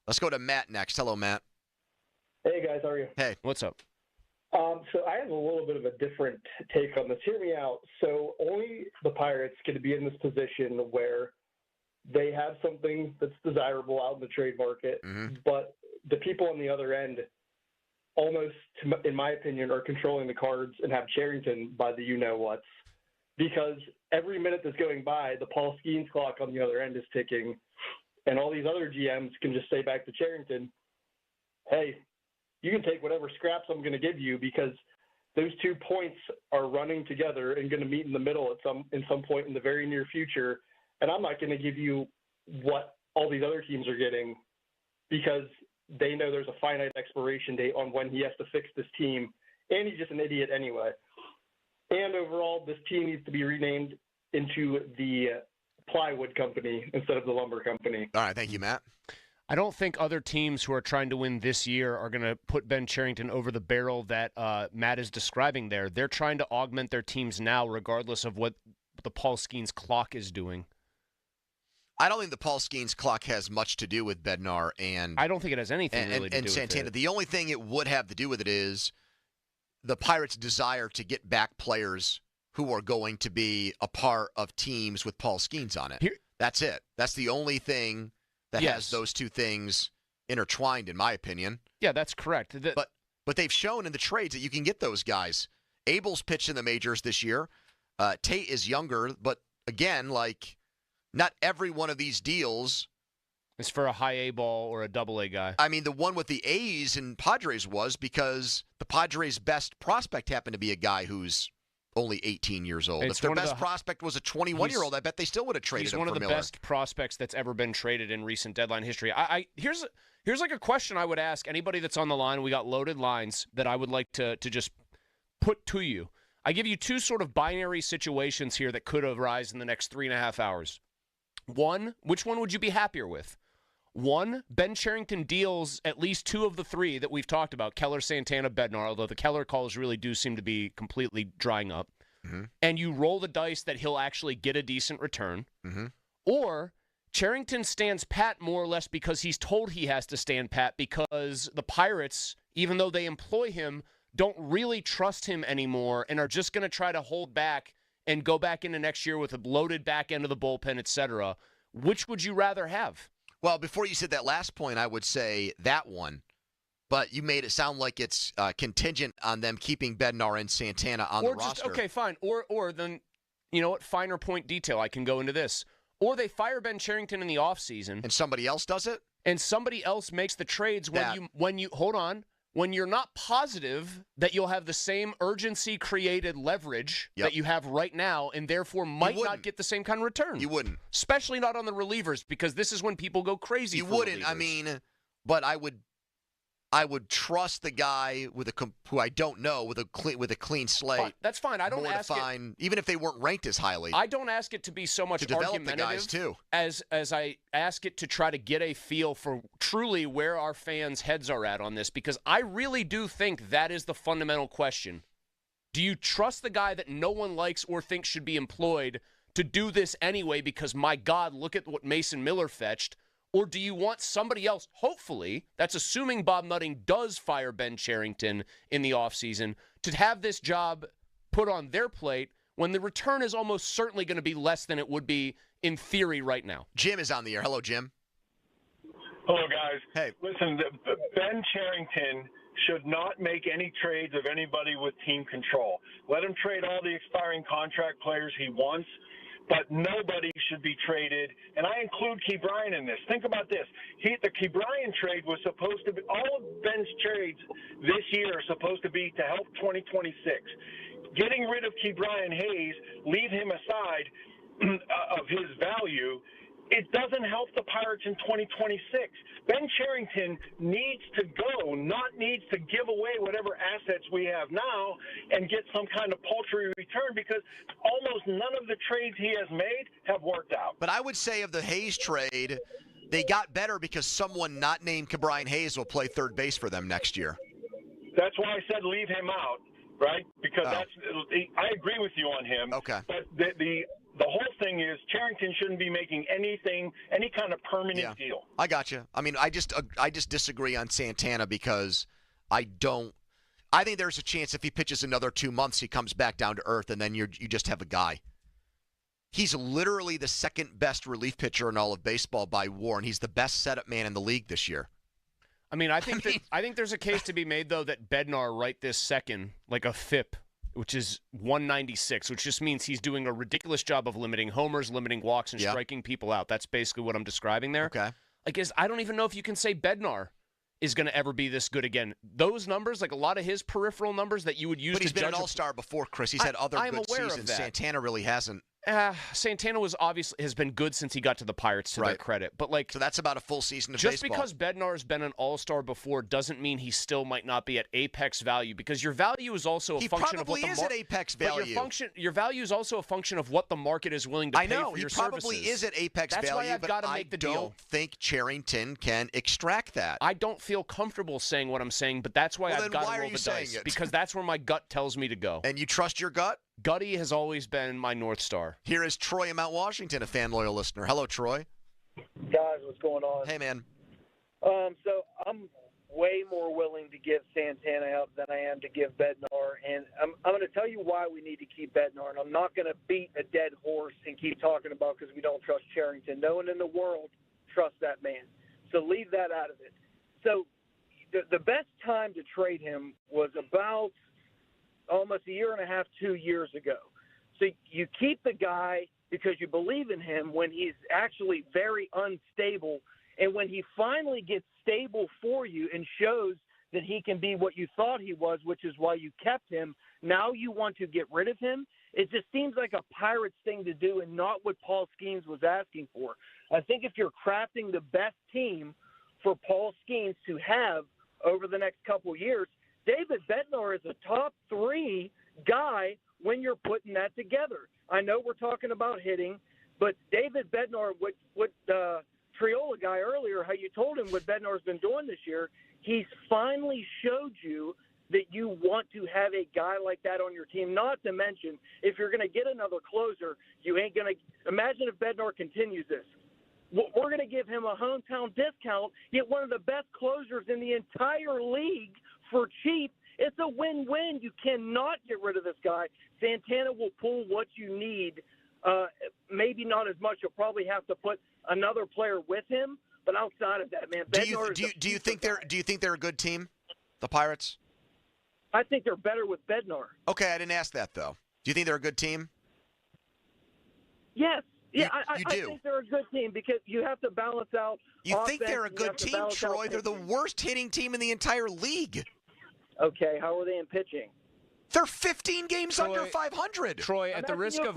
Let's go to Matt next. Hello, Matt. Hey, guys. How are you? Hey. What's up? So I have a little bit of a different take on this. Hear me out. So only the Pirates can be in this position where they have something that's desirable out in the trade market, but the people on the other end almost, in my opinion, are controlling the cards and have Cherington by the you-know-whats. Because every minute that's going by, the Paul Skenes clock on the other end is ticking, and all these other GMs can just say back to Cherington, hey, you can take whatever scraps I'm going to give you because those 2 points are running together and going to meet in the middle at some point in the very near future, and I'm not going to give you what all these other teams are getting because they know there's a finite expiration date on when he has to fix this team, and he's just an idiot anyway. And overall, this team needs to be renamed into the plywood company instead of the lumber company. All right, thank you, Matt. I don't think other teams who are trying to win this year are going to put Ben Cherington over the barrel that Matt is describing there. They're trying to augment their teams now regardless of what the Paul Skenes clock is doing. I don't think the Paul Skenes clock has much to do with Bednar and I don't think it has anything really to do Santana. with it. The only thing it would have to do with it is the Pirates' desire to get back players who are going to be a part of teams with Paul Skenes on it. That's it. That's the only thing that has those two things intertwined, in my opinion. Yeah, that's correct. But they've shown in the trades that you can get those guys. Abel's pitched in the majors this year. Tate is younger, but again, like, not every one of these deals is for a high A ball or a double A guy. I mean, the one with the A's and Padres was because the Padres' best prospect happened to be a guy who's only 18 years old. If their best prospect was a 21-year-old, I bet they still would have traded him for Miller. He's one of the best prospects that's ever been traded in recent deadline history. Here's like a question I would ask anybody that's on the line. We got loaded lines that I would like to just put to you. I give you two sort of binary situations here that could arise in the next 3.5 hours. One, which one would you be happier with? One, Ben Cherington deals at least two of the three that we've talked about, Keller, Santana, Bednar, although the Keller calls really do seem to be completely drying up. Mm-hmm. And you roll the dice that he'll actually get a decent return. Mm-hmm. Or Cherington stands pat more or less because he's told he has to stand pat because the Pirates, even though they employ him, don't really trust him anymore and are just going to try to hold back and go back into next year with a loaded back end of the bullpen, etc. Which would you rather have? Well, before you said that last point, I would say that one. But you made it sound like it's contingent on them keeping Bednar and Santana on the roster. Okay, fine. Or then, you know what, finer point detail, I can go into this. Or they fire Ben Cherington in the offseason. And somebody else does it? And somebody else makes the trades when you're not positive that you'll have the same urgency-created leverage that you have right now and therefore might not get the same kind of return. You wouldn't. Especially not on the relievers because this is when people go crazy You for wouldn't. relievers. I mean, but I would trust the guy who I don't know with a clean slate. Fine. That's fine. I don't ask it, even if they weren't ranked as highly. I don't ask it to be so much to develop argumentative the guys too. as I ask it to try to get a feel for truly where our fans' heads are at on this, because I really do think that is the fundamental question. Do you trust the guy that no one likes or thinks should be employed to do this anyway because, my God, look at what Mason Miller fetched? Or do you want somebody else, hopefully, that's assuming Bob Nutting does fire Ben Cherington in the offseason, to have this job put on their plate when the return is almost certainly going to be less than it would be in theory right now? Jim is on the air. Hello, Jim. Hello, guys. Hey. Listen, Ben Cherington should not make any trades of anybody with team control. Let him trade all the expiring contract players he wants. But nobody should be traded, and I include Key Bryan in this. Think about this. The Key Bryan trade was supposed to be, all of Ben's trades this year are supposed to be to help 2026. Getting rid of Key Bryan Hayes, leave him aside of his value, it doesn't help the Pirates in 2026. Ben Cherington needs to go, not needs to give away whatever assets we have now and get some kind of paltry return, because almost none of the trades he has made have worked out. But I would say of the Hayes trade, they got better because someone not named Ke'Bryan Hayes will play third base for them next year. That's why I said leave him out, right? Because I agree with you on him. Okay. But the whole thing is Cherington shouldn't be making any kind of permanent deal. I got you. I mean, I just disagree on Santana because I think there's a chance if he pitches another 2 months, he comes back down to earth, and then you just have a guy. He's literally the second best relief pitcher in all of baseball by WAR, and he's the best setup man in the league this year. I mean, I think there's a case to be made though that Bednar right this second, like a FIP, which is 196, which just means he's doing a ridiculous job of limiting homers, limiting walks, and striking people out. That's basically what I'm describing there. Okay. I don't even know if you can say Bednar is going to ever be this good again. Those numbers, like a lot of his peripheral numbers that you would use to judge. But he's been an all-star before, Chris. He's had other good seasons. Santana really hasn't. Santana has been good since he got to the Pirates, to their credit. But so that's about a full season of baseball. Just because Bednar's been an all-star before doesn't mean he still might not be at apex value, because your value is also a function of what the market. He probably is at apex value. But your value is also a function of what the market is willing to pay for your services. I know, he probably is at apex value, why I've got to make the deal. I don't think Cherington can extract that. I don't feel comfortable saying what I'm saying, but that's why I've got to roll the dice. Because that's where my gut tells me to go. And you trust your gut? Gutty has always been my North Star. Here is Troy in Mount Washington, a fan loyal listener. Hello, Troy. Guys, what's going on? Hey, man. So I'm way more willing to give Santana up than I am to give Bednar, and I'm going to tell you why we need to keep Bednar, and I'm not going to beat a dead horse and keep talking about because we don't trust Cherington. No one in the world trusts that man. So leave that out of it. So the best time to trade him was about almost a year and a half, 2 years ago. So you keep the guy because you believe in him when he's actually very unstable. And when he finally gets stable for you and shows that he can be what you thought he was, which is why you kept him, now you want to get rid of him. It just seems like a Pirates thing to do and not what Paul Skenes was asking for. I think if you're crafting the best team for Paul Skenes to have over the next couple years, David Bednar is a top 3 guy when you're putting that together. I know we're talking about hitting, but David Bednar, what Triola guy earlier, how you told him what Bednar's been doing this year, he's finally showed you that you want to have a guy like that on your team. Not to mention, if you're going to get another closer, you ain't going to – imagine if Bednar continues this. We're going to give him a hometown discount, get one of the best closers in the entire league for cheap. It's a win-win. You cannot get rid of this guy. Santana will pull what you need. Maybe not as much. You'll probably have to put another player with him. But outside of that, man, do you think they're a good team, the Pirates? I think they're better with Bednar. Okay, I didn't ask that though. Do you think they're a good team? Yes. Yeah, you do. I think they're a good team because you have to balance out. You think they're a good team, Troy? They're the worst hitting team in the entire league. Okay, how are they in pitching? They're 15 games under 500. Troy, at the risk of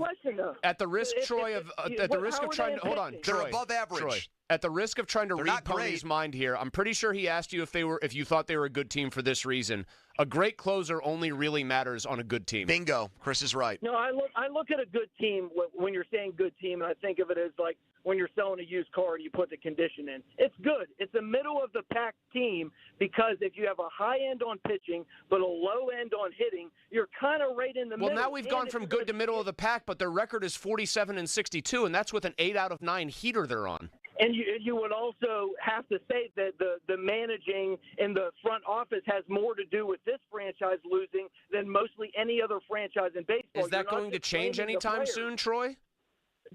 trying to hold on, they're Troy, above average. Troy, at the risk of trying to read Pony's mind here, I'm pretty sure he asked you if you thought they were a good team for this reason. A great closer only really matters on a good team. Bingo. Chris is right. No, I look at a good team when you're saying good team, and I think of it as like when you're selling a used car and you put the condition in. It's good. It's a middle-of-the-pack team because if you have a high end on pitching but a low end on hitting, you're kind of right in the middle. Well, now we've gone from good to middle of the pack, but their record is 47-62, and that's with an 8 out of 9 heater they're on. And you would also have to say that the managing in the front office has more to do with this franchise losing than mostly any other franchise in baseball. Is that going to change anytime soon, Troy?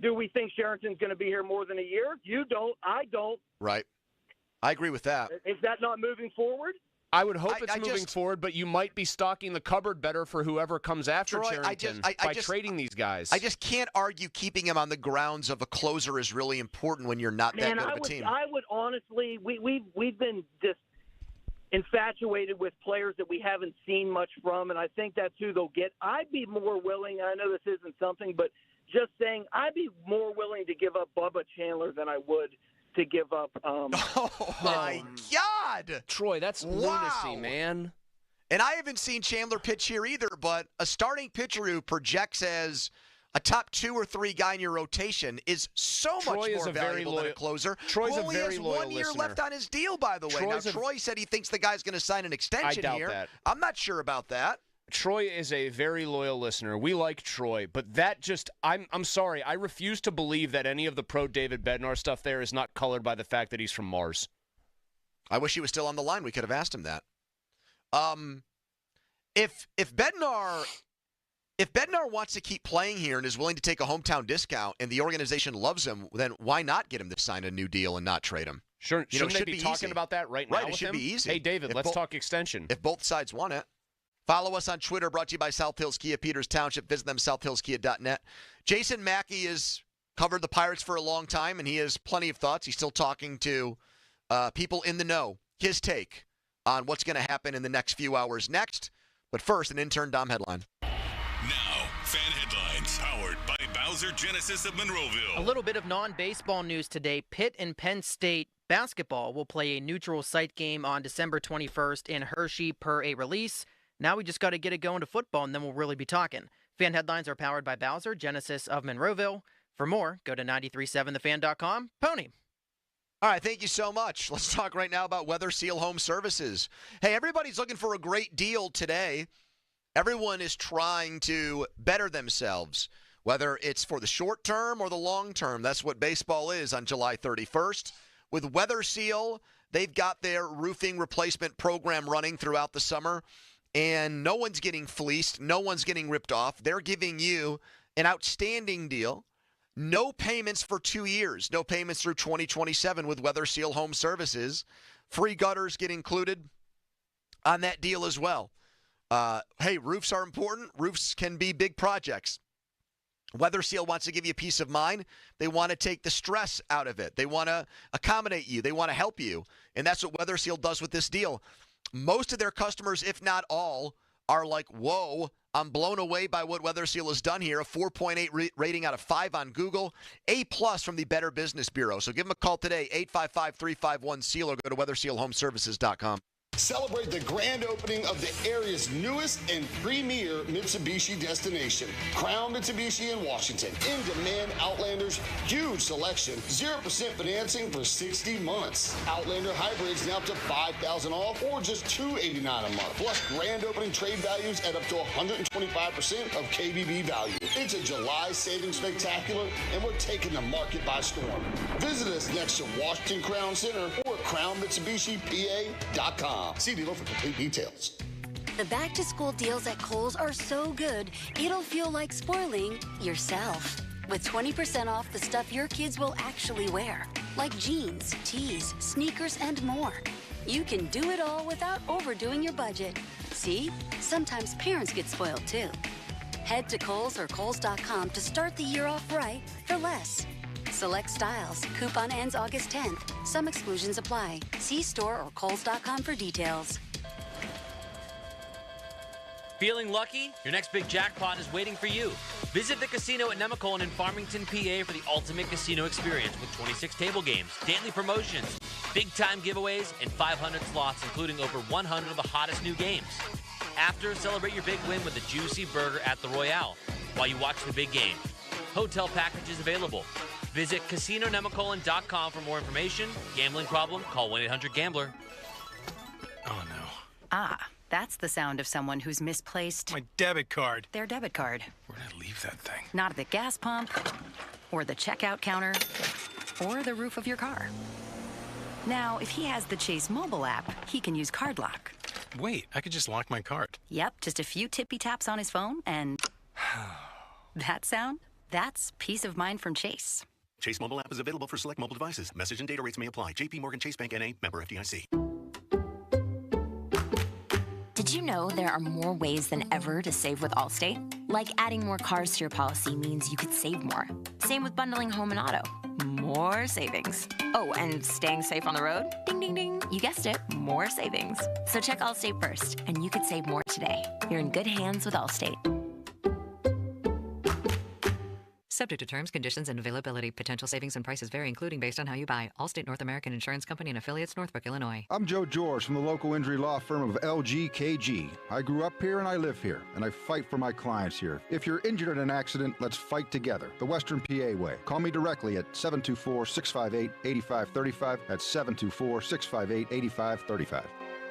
Do we think Sherrington's going to be here more than a year? You don't. I don't. Right. I agree with that. Is that not moving forward? I would hope it's moving forward, but you might be stocking the cupboard better for whoever comes after Troy, Sherrington by trading these guys. I just can't argue keeping him on the grounds of a closer is really important when you're not that good of a team. I would honestly, we've been just infatuated with players that we haven't seen much from, and I think that's who they'll get. I'd be more willing, I know this isn't something, but just saying I'd be more willing to give up Bubba Chandler than I would to give up. Oh, my God. Troy, that's lunacy, man. And I haven't seen Chandler pitch here either, but a starting pitcher who projects as a top 2 or 3 guy in your rotation is so much more valuable than a closer. Troy's who only has 1 year left on his deal, by the way. Troy said he thinks the guy's going to sign an extension here. I doubt that. I'm not sure about that. Troy is a very loyal listener. We like Troy, but that just I'm sorry. I refuse to believe that any of the pro David Bednar stuff there is not colored by the fact that he's from Mars. I wish he was still on the line. We could have asked him that. If Bednar wants to keep playing here and is willing to take a hometown discount and the organization loves him, then why not get him to sign a new deal and not trade him? Sure, shouldn't they be talking about that right now? Right, it should be easy. Hey, David, let's talk extension. If both sides want it. Follow us on Twitter, brought to you by South Hills Kia, Peters Township. Visit them, southhillskia.net. Jason Mackey has covered the Pirates for a long time, and he has plenty of thoughts. He's still talking to people in the know. His take on what's going to happen in the next few hours next. But first, an intern Dom headline. Now, fan headlines powered by Bowser Genesis of Monroeville. A little bit of non-baseball news today. Pitt and Penn State basketball will play a neutral site game on December 21st in Hershey per a release. Now we just got to get it going to football, and then we'll really be talking. Fan headlines are powered by Bowser, Genesis of Monroeville. For more, go to 937thefan.com. Pony. All right, thank you so much. Let's talk right now about Weather Seal Home Services. Hey, everybody's looking for a great deal today. Everyone is trying to better themselves, whether it's for the short term or the long term. That's what baseball is on July 31st. With Weather Seal, they've got their roofing replacement program running throughout the summer. And no one's getting fleeced. No one's getting ripped off. They're giving you an outstanding deal. No payments for 2 years. No payments through 2027 with Weather Seal Home Services. Free gutters get included on that deal as well. Hey, roofs are important. Roofs can be big projects. Weather Seal wants to give you peace of mind. They want to take the stress out of it. They want to accommodate you. They want to help you. And that's what Weather Seal does with this deal. Most of their customers, if not all, are like, whoa, I'm blown away by what Weather Seal has done here. A 4.8 rating out of 5 on Google. A+ from the Better Business Bureau. So give them a call today, 855-351-SEAL, or go to weathersealhomeservices.com. Celebrate the grand opening of the area's newest and premier Mitsubishi destination, Crown Mitsubishi in Washington. In-demand Outlanders, huge selection, 0% financing for 60 months. Outlander hybrids now up to $5,000 off or just $289 a month. Plus grand opening trade values at up to 125% of KBB value. It's a July savings spectacular, and we're taking the market by storm. Visit us next to Washington Crown Center or crownmitsubishipa.com. See dealer for complete details. The back-to-school deals at Kohl's are so good, it'll feel like spoiling yourself. With 20% off the stuff your kids will actually wear, like jeans, tees, sneakers, and more. You can do it all without overdoing your budget. See? Sometimes parents get spoiled too. Head to Kohl's or Kohls.com to start the year off right for less. Select styles. Coupon ends August 10th. Some exclusions apply. See store or Kohls.com for details. Feeling lucky? Your next big jackpot is waiting for you. Visit the casino at Nemacolin in Farmington, PA for the ultimate casino experience with 26 table games, daily promotions, big-time giveaways, and 500 slots, including over 100 of the hottest new games. After, celebrate your big win with a juicy burger at the Royale while you watch the big game. Hotel packages available. Visit CasinoNemacolin.com for more information. Gambling problem? Call 1-800-GAMBLER. Oh, no. Ah, that's the sound of someone who's misplaced my debit card. Their debit card. Where'd I leave that thing? Not at the gas pump, or the checkout counter, or the roof of your car. Now, if he has the Chase mobile app, he can use Card Lock. Wait, I could just lock my card. Yep, just a few tippy taps on his phone, and that sound? That's peace of mind from Chase. Chase mobile app is available for select mobile devices. Message and data rates may apply. J.P. Morgan Chase Bank N.A. Member FDIC. Did you know there are more ways than ever to save with Allstate? Like adding more cars to your policy means you could save more. Same with bundling home and auto. More savings. Oh, and staying safe on the road? Ding, ding, ding. You guessed it, more savings. So check Allstate first, and you could save more today. You're in good hands with Allstate. Subject to terms, conditions, and availability. Potential savings and prices vary, including based on how you buy. Allstate North American Insurance Company and affiliates, Northbrook, Illinois. I'm Joe George from the local injury law firm of LGKG. I grew up here and I live here, and I fight for my clients here. If you're injured in an accident, let's fight together. The Western PA way. Call me directly at 724-658-8535. That's 724-658-8535.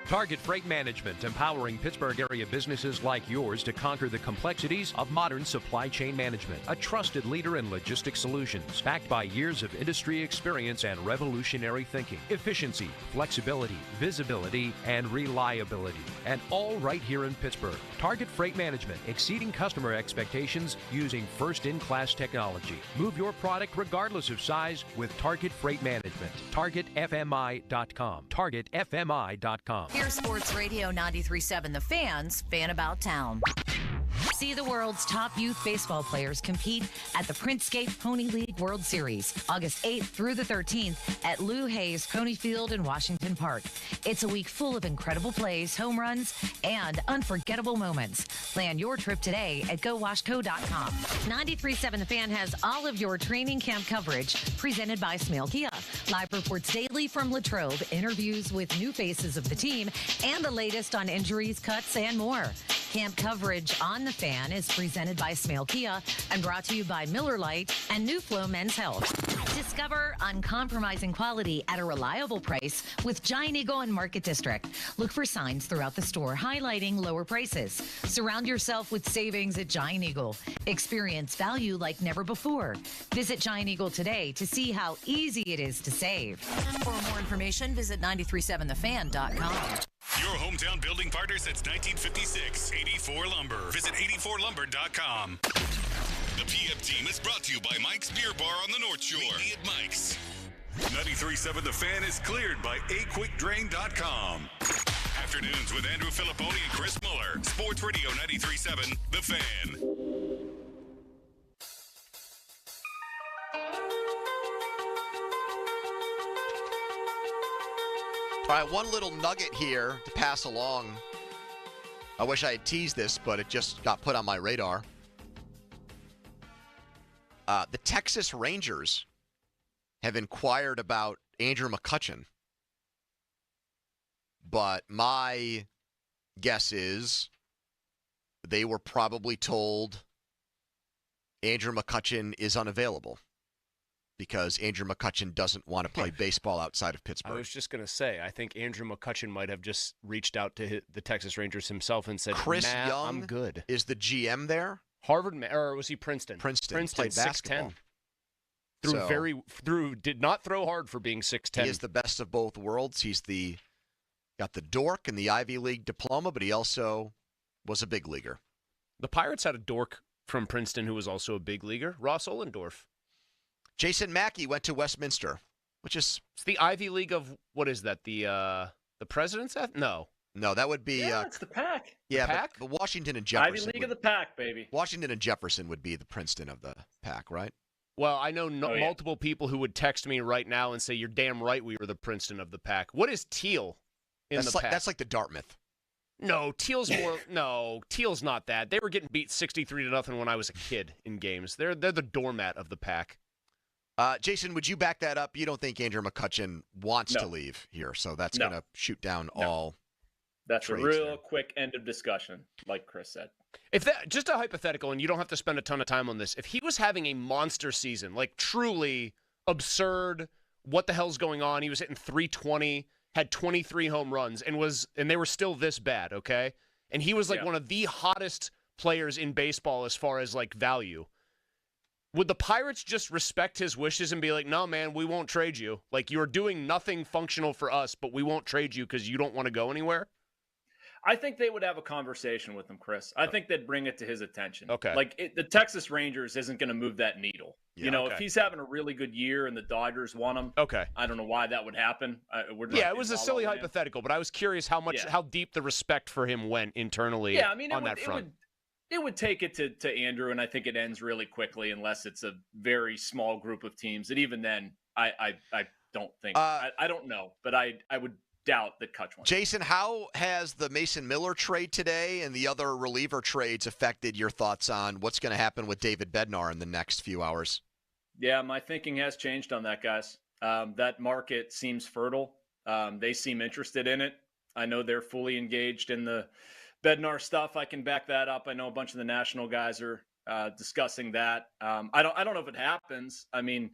Target Freight Management, empowering Pittsburgh area businesses like yours to conquer the complexities of modern supply chain management. A trusted leader in logistics solutions, backed by years of industry experience and revolutionary thinking. Efficiency, flexibility, visibility, and reliability. And all right here in Pittsburgh. Target Freight Management, exceeding customer expectations using first-in-class technology. Move your product regardless of size with Target Freight Management. TargetFMI.com. TargetFMI.com. Here's Sports Radio 93.7 The Fan's Fan About Town. See the world's top youth baseball players compete at the Princegate Pony League World Series, August 8th through the 13th at Lou Hayes Pony Field in Washington Park. It's a week full of incredible plays, home runs, and unforgettable moments. Plan your trip today at GoWashco.com. 93.7 The Fan has all of your training camp coverage presented by Smale Kia. Live reports daily from Latrobe, interviews with new faces of the team, and the latest on injuries, cuts, and more. Camp coverage on The Fan is presented by Smale Kia and brought to you by Miller Lite and New Flow Men's Health. Discover uncompromising quality at a reliable price with Giant Eagle and Market District. Look for signs throughout the store highlighting lower prices. Surround yourself with savings at Giant Eagle. Experience value like never before. Visit Giant Eagle today to see how easy it is to save. For more information, visit 937thefan.com. Your hometown building partner since 1956, 84 Lumber. Visit 84lumber.com. The PFT Team is brought to you by Mike's Beer Bar on the North Shore. Meet me at Mike's. 93.7 The Fan is cleared by aquickdrain.com. Afternoons with Andrew Filipponi and Chris Muller. Sports Radio 93.7 The Fan. All right, one little nugget here to pass along. I wish I had teased this, but it just got put on my radar. The Texas Rangers have inquired about Andrew McCutchen. But my guess is they were probably told Andrew McCutchen is unavailable because Andrew McCutchen doesn't want to play baseball outside of Pittsburgh. I was just going to say, I think Andrew McCutchen might have just reached out to the Texas Rangers himself and said, Chris nah, Young I'm good. Is the GM there? Harvard, or was he Princeton? Princeton played 6'10". basketball. Did not throw hard for being 6'10". He is the best of both worlds. He's got the dork and the Ivy League diploma, but he also was a big leaguer. The Pirates had a dork from Princeton who was also a big leaguer, Ross Ollendorf. Jason Mackey went to Westminster, which is it's the Ivy League of what is that? The President's? No, that would be. It's the Pack. Yeah, the Pack? but Washington and Jefferson. Ivy League of the Pack, baby. Washington and Jefferson would be the Princeton of the Pack, right? Well, I know multiple people who would text me right now and say, "You're damn right, we were the Princeton of the Pack." What is Teal in the Pack? That's like the Dartmouth. No, Teal's more. No, Teal's not that. They were getting beat 63-0 when I was a kid in games. They're the doormat of the Pack. Jason, would you back that up? You don't think Andrew McCutchen wants to leave here, so that's going to shoot down all. That's a trades real there. quick end of discussion, like Chris said. If that just a hypothetical, and you don't have to spend a ton of time on this. If he was having a monster season, like truly absurd, what the hell's going on? He was hitting 320, had 23 home runs, and they were still this bad, okay? And he was like one of the hottest players in baseball as far as like value. Would the Pirates just respect his wishes and be like, no, man, we won't trade you. Like, you're doing nothing functional for us, but we won't trade you because you don't want to go anywhere? I think they would have a conversation with him, Chris. I think they'd bring it to his attention. Okay. Like, the Texas Rangers isn't going to move that needle. Yeah, if he's having a really good year and the Dodgers want him, okay. I don't know why that would happen. It was a silly hypothetical, but I was curious how deep the respect for him went internally on that front. It would take it to Andrew, and I think it ends really quickly unless it's a very small group of teams. And even then, I don't think I don't know, but I would doubt that Kutch wants. Jason, how has the Mason Miller trade today and the other reliever trades affected your thoughts on what's going to happen with David Bednar in the next few hours? Yeah, my thinking has changed on that, guys. That market seems fertile. They seem interested in it. I know they're fully engaged in the Bednar stuff. I can back that up. I know a bunch of the national guys are discussing that. I don't know if it happens. I mean,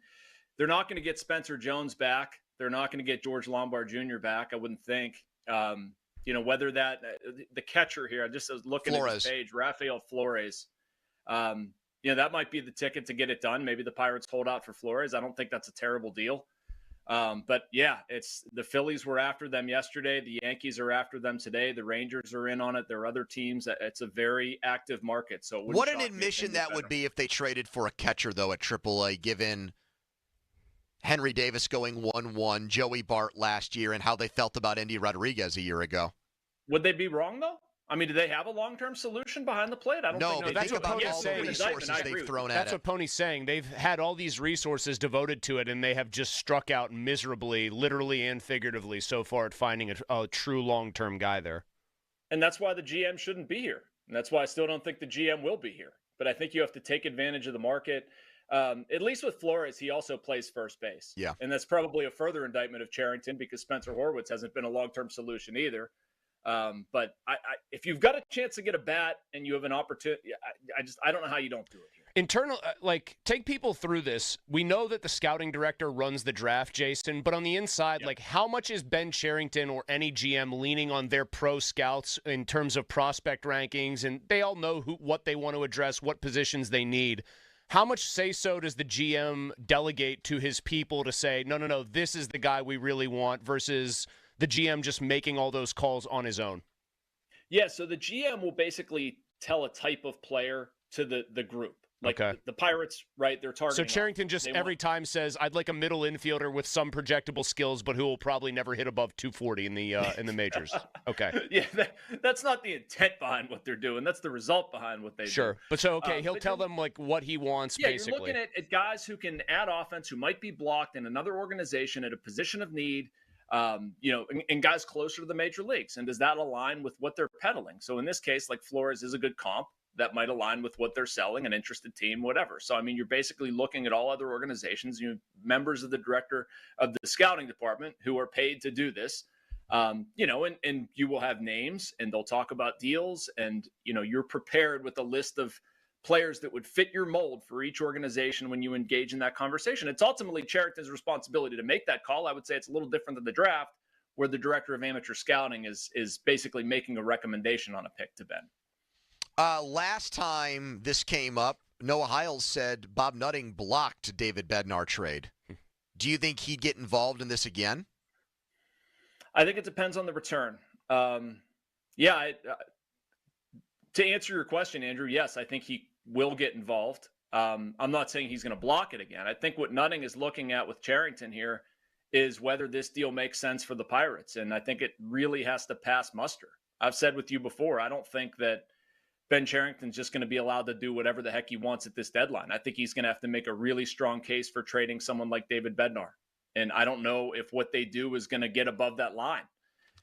they're not going to get Spencer Jones back. They're not going to get George Lombard Jr. back, I wouldn't think. Whether that the catcher here, I just was looking at his page, Rafael Flores. That might be the ticket to get it done. Maybe the Pirates hold out for Flores. I don't think that's a terrible deal. But yeah, it's the Phillies were after them yesterday. The Yankees are after them today. The Rangers are in on it. There are other teams. It's a very active market. So what an admission that would be if they traded for a catcher, though, at AAA, given Henry Davis going 1-1, Joey Bart last year, and how they felt about Andy Rodriguez a year ago. Would they be wrong, though? I mean, do they have a long-term solution behind the plate? I don't think that's what Pony's saying. That's what Pony's saying. They've had all these resources devoted to it, and they have just struck out miserably, literally and figuratively, so far at finding a true long-term guy there. And that's why the GM shouldn't be here. And that's why I still don't think the GM will be here. But I think you have to take advantage of the market. At least with Flores, he also plays first base. Yeah. And that's probably a further indictment of Cherington because Spencer Horwitz hasn't been a long-term solution either. But if you've got a chance to get a bat and you have an opportunity, I don't know how you don't do it here. Take people through this. We know that the scouting director runs the draft, Jason, but on the inside, how much is Ben Cherington or any GM leaning on their pro scouts in terms of prospect rankings? And they all know what they want to address, what positions they need. How much say-so does the GM delegate to his people to say, no, this is the guy we really want versus the GM just making all those calls on his own? Yeah, so the GM will basically tell a type of player to the group. Like Okay. the Pirates, right? They're targeting. So Charrington just every time says, "I'd like a middle infielder with some projectable skills, but who will probably never hit above 240 in the majors." Okay. Yeah, that's not the intent behind what they're doing. That's the result behind what they do. Sure. But so he'll tell them like what he wants. Yeah, basically. you're looking at guys who can add offense, who might be blocked in another organization at a position of need. And guys closer to the major leagues. And does that align with what they're peddling? So in this case, like Flores is a good comp that might align with what they're selling, an interested team, whatever. So, I mean, you're basically looking at all other organizations, members of the director of the scouting department who are paid to do this, and you will have names and they'll talk about deals. And, you're prepared with a list of players that would fit your mold for each organization when you engage in that conversation. It's ultimately Charrington's responsibility to make that call. I would say it's a little different than the draft, where the director of amateur scouting is basically making a recommendation on a pick to Ben. Last time this came up, Noah Hiles said Bob Nutting blocked David Bednar trade. Do you think he'd get involved in this again? I think it depends on the return. To answer your question, Andrew, yes, I think he will get involved. I'm not saying he's going to block it again. I think what Nutting is looking at with Charrington here is whether this deal makes sense for the Pirates. And I think it really has to pass muster. I've said with you before, I don't think that Ben Charrington's just going to be allowed to do whatever the heck he wants at this deadline. I think he's going to have to make a really strong case for trading someone like David Bednar. And I don't know if what they do is going to get above that line.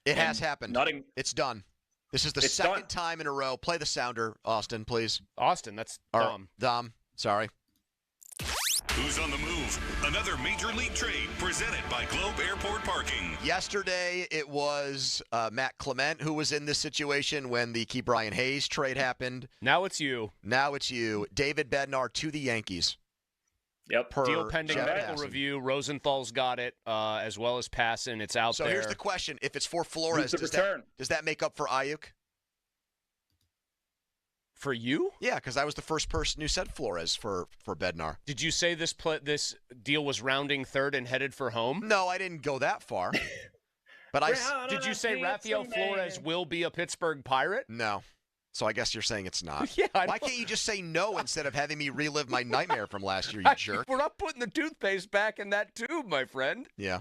It has happened. It's done. This is the second time in a row. Play the sounder, Austin, please. Austin, that's Dom. Dom, sorry. Who's on the move? Another major league trade presented by Globe Airport Parking. Yesterday, it was Matt Clement who was in this situation when the Key Brian Hayes trade happened. Now it's you. David Bednar to the Yankees. Yep. Deal pending medical review. Rosenthal's got it, as well as Passan. It's out there. So here's the question. If it's for Flores, does that make up for Ayuk? For you? Yeah, because I was the first person who said Flores for Bednar. Did you say this deal was rounding third and headed for home? No, I didn't go that far. But did you say Rafael Flores will be a Pittsburgh Pirate? No. So I guess you're saying it's not. Yeah. Why can't you just say no instead of having me relive my nightmare from last year, you jerk? We're not putting the toothpaste back in that tube, my friend. Yeah.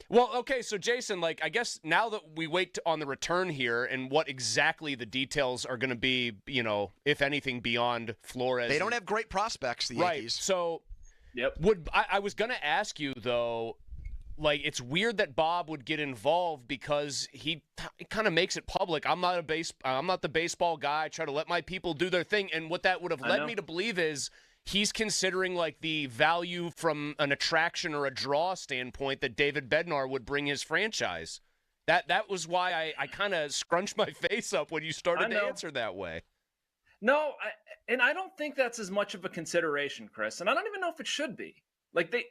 Well, okay, so Jason, I guess now that we wait on the return here and what exactly the details are going to be, if anything, beyond Flores. They don't have great prospects, the right. Yankees. So I was going to ask you, though, it's weird that Bob would get involved because he kind of makes it public. I'm not the baseball guy. I try to let my people do their thing. And what that would have led me to believe is he's considering the value from an attraction or a draw standpoint that David Bednar would bring his franchise. That was why I kind of scrunched my face up when you started to answer that way. No, I don't think that's as much of a consideration, Chris. And I don't even know if it should be.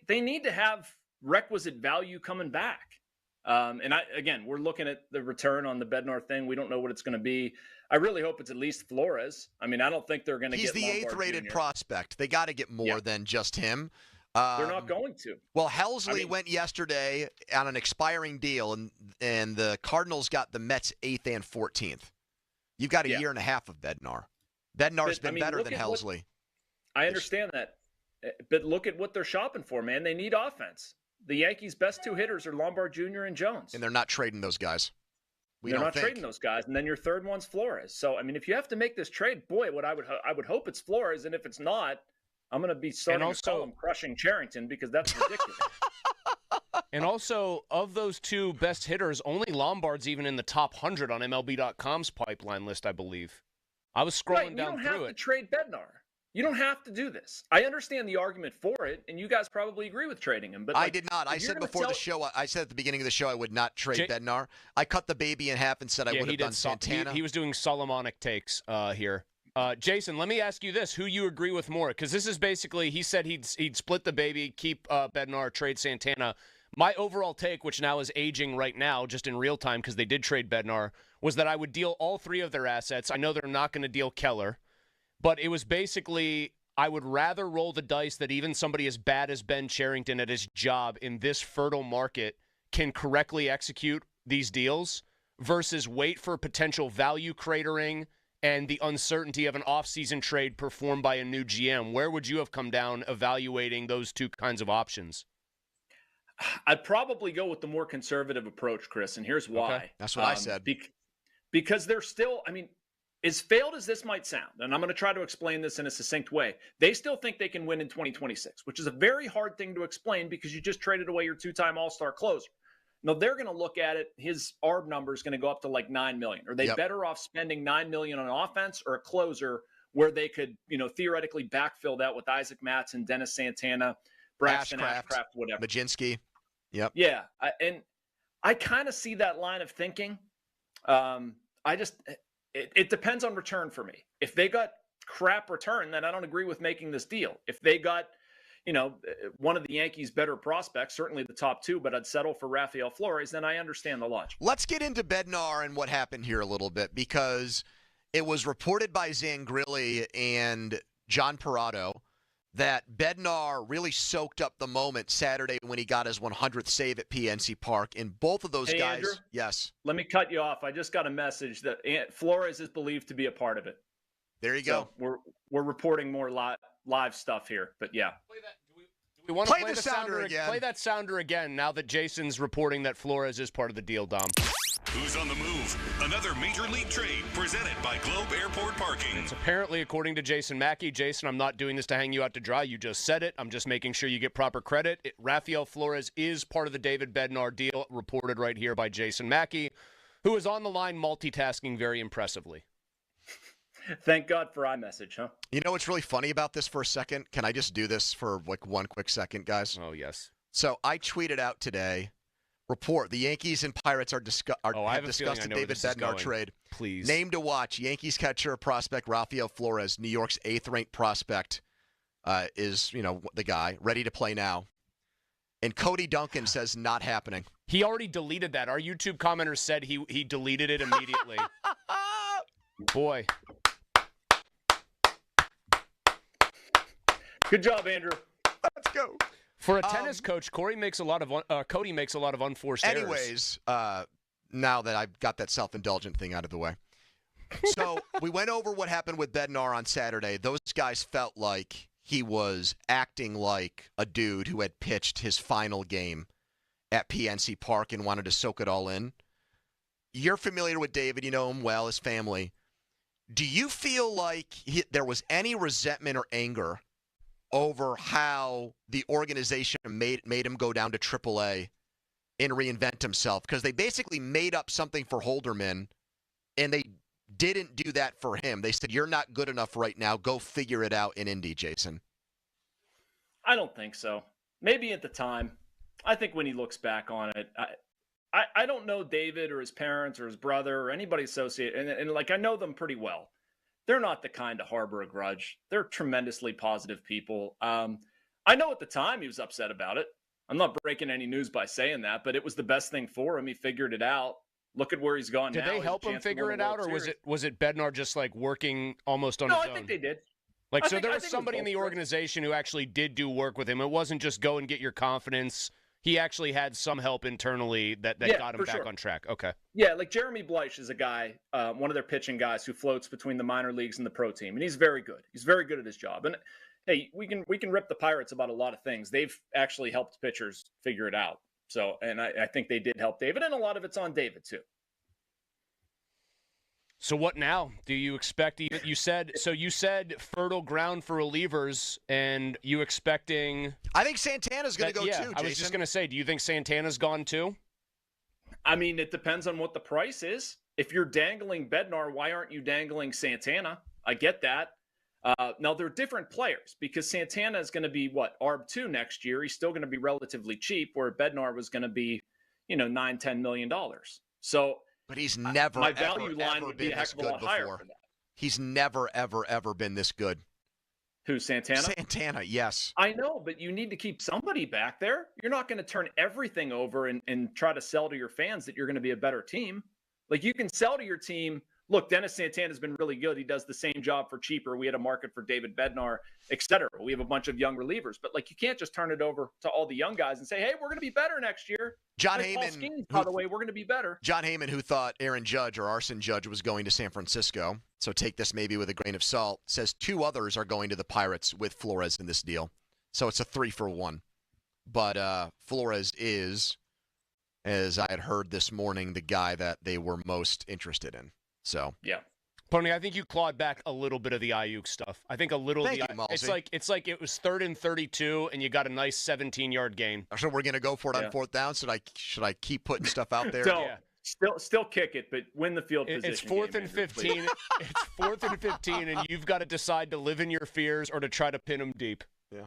They need to have requisite value coming back. We're looking at the return on the Bednar thing. We don't know what it's going to be. I really hope it's at least Flores. I mean, I don't think they're going to get He's the 8th rated prospect. They got to get more than just him. They're not going to. Well, Helsley went yesterday on an expiring deal, and the Cardinals got the Mets 8th and 14th. You've got a year and a half of Bednar. Bednar's been better than Helsley. I understand that. But look at what they're shopping for, man. They need offense. The Yankees' best two hitters are Lombard Jr. and Jones. And they're not trading those guys. They're not trading those guys. And then your third one's Flores. So, I mean, if you have to make this trade, boy, I would hope it's Flores. And if it's not, I'm going to be starting to call him crushing Charrington because that's ridiculous. And also, of those two best hitters, only Lombard's even in the top 100 on MLB.com's pipeline list, I believe. I was scrolling down through it. You don't have to trade Bednar. You don't have to do this. I understand the argument for it, and you guys probably agree with trading him. But I did not. I said before the show, I said at the beginning of the show I would not trade Bednar. I cut the baby in half and said I would have done Santana. He was doing Solomonic takes here. Jason, let me ask you this. Who you agree with more? Because this is basically, he said he'd split the baby, keep Bednar, trade Santana. My overall take, which now is aging right now, just in real time because they did trade Bednar, was that I would deal all three of their assets. I know they're not going to deal Keller. But it was basically, I would rather roll the dice that even somebody as bad as Ben Charrington at his job in this fertile market can correctly execute these deals versus wait for potential value cratering and the uncertainty of an offseason trade performed by a new GM, where would you have come down evaluating those two kinds of options? I'd probably go with the more conservative approach, Chris, and here's why. Okay. That's what I said. Because they're still, as failed as this might sound, and I'm going to try to explain this in a succinct way, they still think they can win in 2026, which is a very hard thing to explain because you just traded away your two-time All-Star closer. Now, they're going to look at it, his ARB number is going to go up to like $9 million. Are they better off spending $9 million on offense or a closer where they could, theoretically backfill that with Isaac Matson, Dennis Santana, Braxton Ashcraft, whatever. Majinski. Yep. Yeah. I kind of see that line of thinking. It depends on return for me. If they got crap return, then I don't agree with making this deal. If they got, one of the Yankees' better prospects, certainly the top two, but I'd settle for Rafael Flores, then I understand the logic. Let's get into Bednar and what happened here a little bit, because it was reported by Zangrilli and John Parado that Bednar really soaked up the moment Saturday when he got his 100th save at PNC Park. And both of those guys, Andrew, yes. Let me cut you off. I just got a message that Flores is believed to be a part of it. There you go. We're reporting more live stuff here, but yeah. Do we want to play the sounder again? Play that sounder again now that Jason's reporting that Flores is part of the deal, Dom. Who's on the move? Another major league trade presented by Globe Airport Parking. It's apparently, according to Jason Mackey, Jason, I'm not doing this to hang you out to dry. You just said it. I'm just making sure you get proper credit. Rafael Flores is part of the David Bednar deal, reported right here by Jason Mackey, who is on the line multitasking very impressively. Thank God for iMessage, huh? You know what's really funny about this for a second? Can I just do this for like one quick second, guys? Oh, yes. So I tweeted out today, report, the Yankees and Pirates have discussed the David Bednar trade. Please. Name to watch, Yankees catcher prospect Rafael Flores, New York's 8th-ranked prospect, is, the guy, ready to play now. And Cody Duncan says not happening. He already deleted that. Our YouTube commenter said he deleted it immediately. Boy. Good job, Andrew. Let's go. For a tennis coach, Cody makes a lot of unforced errors. Anyways, now that I've got that self-indulgent thing out of the way. So we went over what happened with Bednar on Saturday. Those guys felt like he was acting like a dude who had pitched his final game at PNC Park and wanted to soak it all in. You're familiar with David. You know him well, his family. Do you feel like there was any resentment or anger over how the organization made him go down to AAA and reinvent himself? Because they basically made up something for Holderman, and they didn't do that for him. They said, you're not good enough right now. Go figure it out in Indy, Jason. I don't think so. Maybe at the time. I think when he looks back on it, I don't know David or his parents or his brother or anybody associated, and I know them pretty well. They're not the kind to harbor a grudge. They're tremendously positive people. I know at the time he was upset about it. I'm not breaking any news by saying that, but it was the best thing for him. He figured it out. Look at where he's gone now. Did they help him figure it out, or was it Bednar just working almost on his own? No, I think they did. So there was somebody in the organization who actually did do work with him. It wasn't just go and get your confidence. He actually had some help internally that got him back on track. Okay. Yeah, Jeremy Bleich is a guy, one of their pitching guys who floats between the minor leagues and the pro team, and he's very good. He's very good at his job. And hey, we can rip the Pirates about a lot of things. They've actually helped pitchers figure it out. So, and I think they did help David, and a lot of it's on David too. So what now? Do you expect? You said fertile ground for relievers, and you expecting? I think Santana's going to go too. Jason. I was just going to say, do you think Santana's gone too? I mean, it depends on what the price is. If you're dangling Bednar, why aren't you dangling Santana? I get that. Now they're different players because Santana is going to be ARB 2 next year. He's still going to be relatively cheap, where Bednar was going to be, $9-10 million. So. But he's never, my value line would be a heck of a lot higher for that. He's never, ever been this good. Who, Santana? Santana, yes. I know, but you need to keep somebody back there. You're not going to turn everything over and try to sell to your fans that you're going to be a better team. You can sell to your team, look, Dennis Santana's been really good. He does the same job for cheaper. We had a market for David Bednar, et cetera. We have a bunch of young relievers. But, like, you can't just turn it over to all the young guys and say, hey, we're going to be better next year. John like Paul Heyman, Skenes, by the way, we're going to be better. John Heyman, who thought Aaron Judge or Arson Judge was going to San Francisco, so take this maybe with a grain of salt, says 2 others are going to the Pirates with Flores in this deal. So it's a 3-for-1. But Flores is, as I had heard this morning, the guy that they were most interested in. So yeah, Pony, I think you clawed back a little bit of the Ayuk stuff. I think a little. Thank you, it's like it was 3rd and 32, and you got a nice 17-yard gain. So we're gonna go for it on 4th down. Should I keep putting stuff out there? Still kick it, but win the field position. It's 4th and 15. It's 4th and 15, and you've got to decide to live in your fears or to try to pin them deep. Yeah.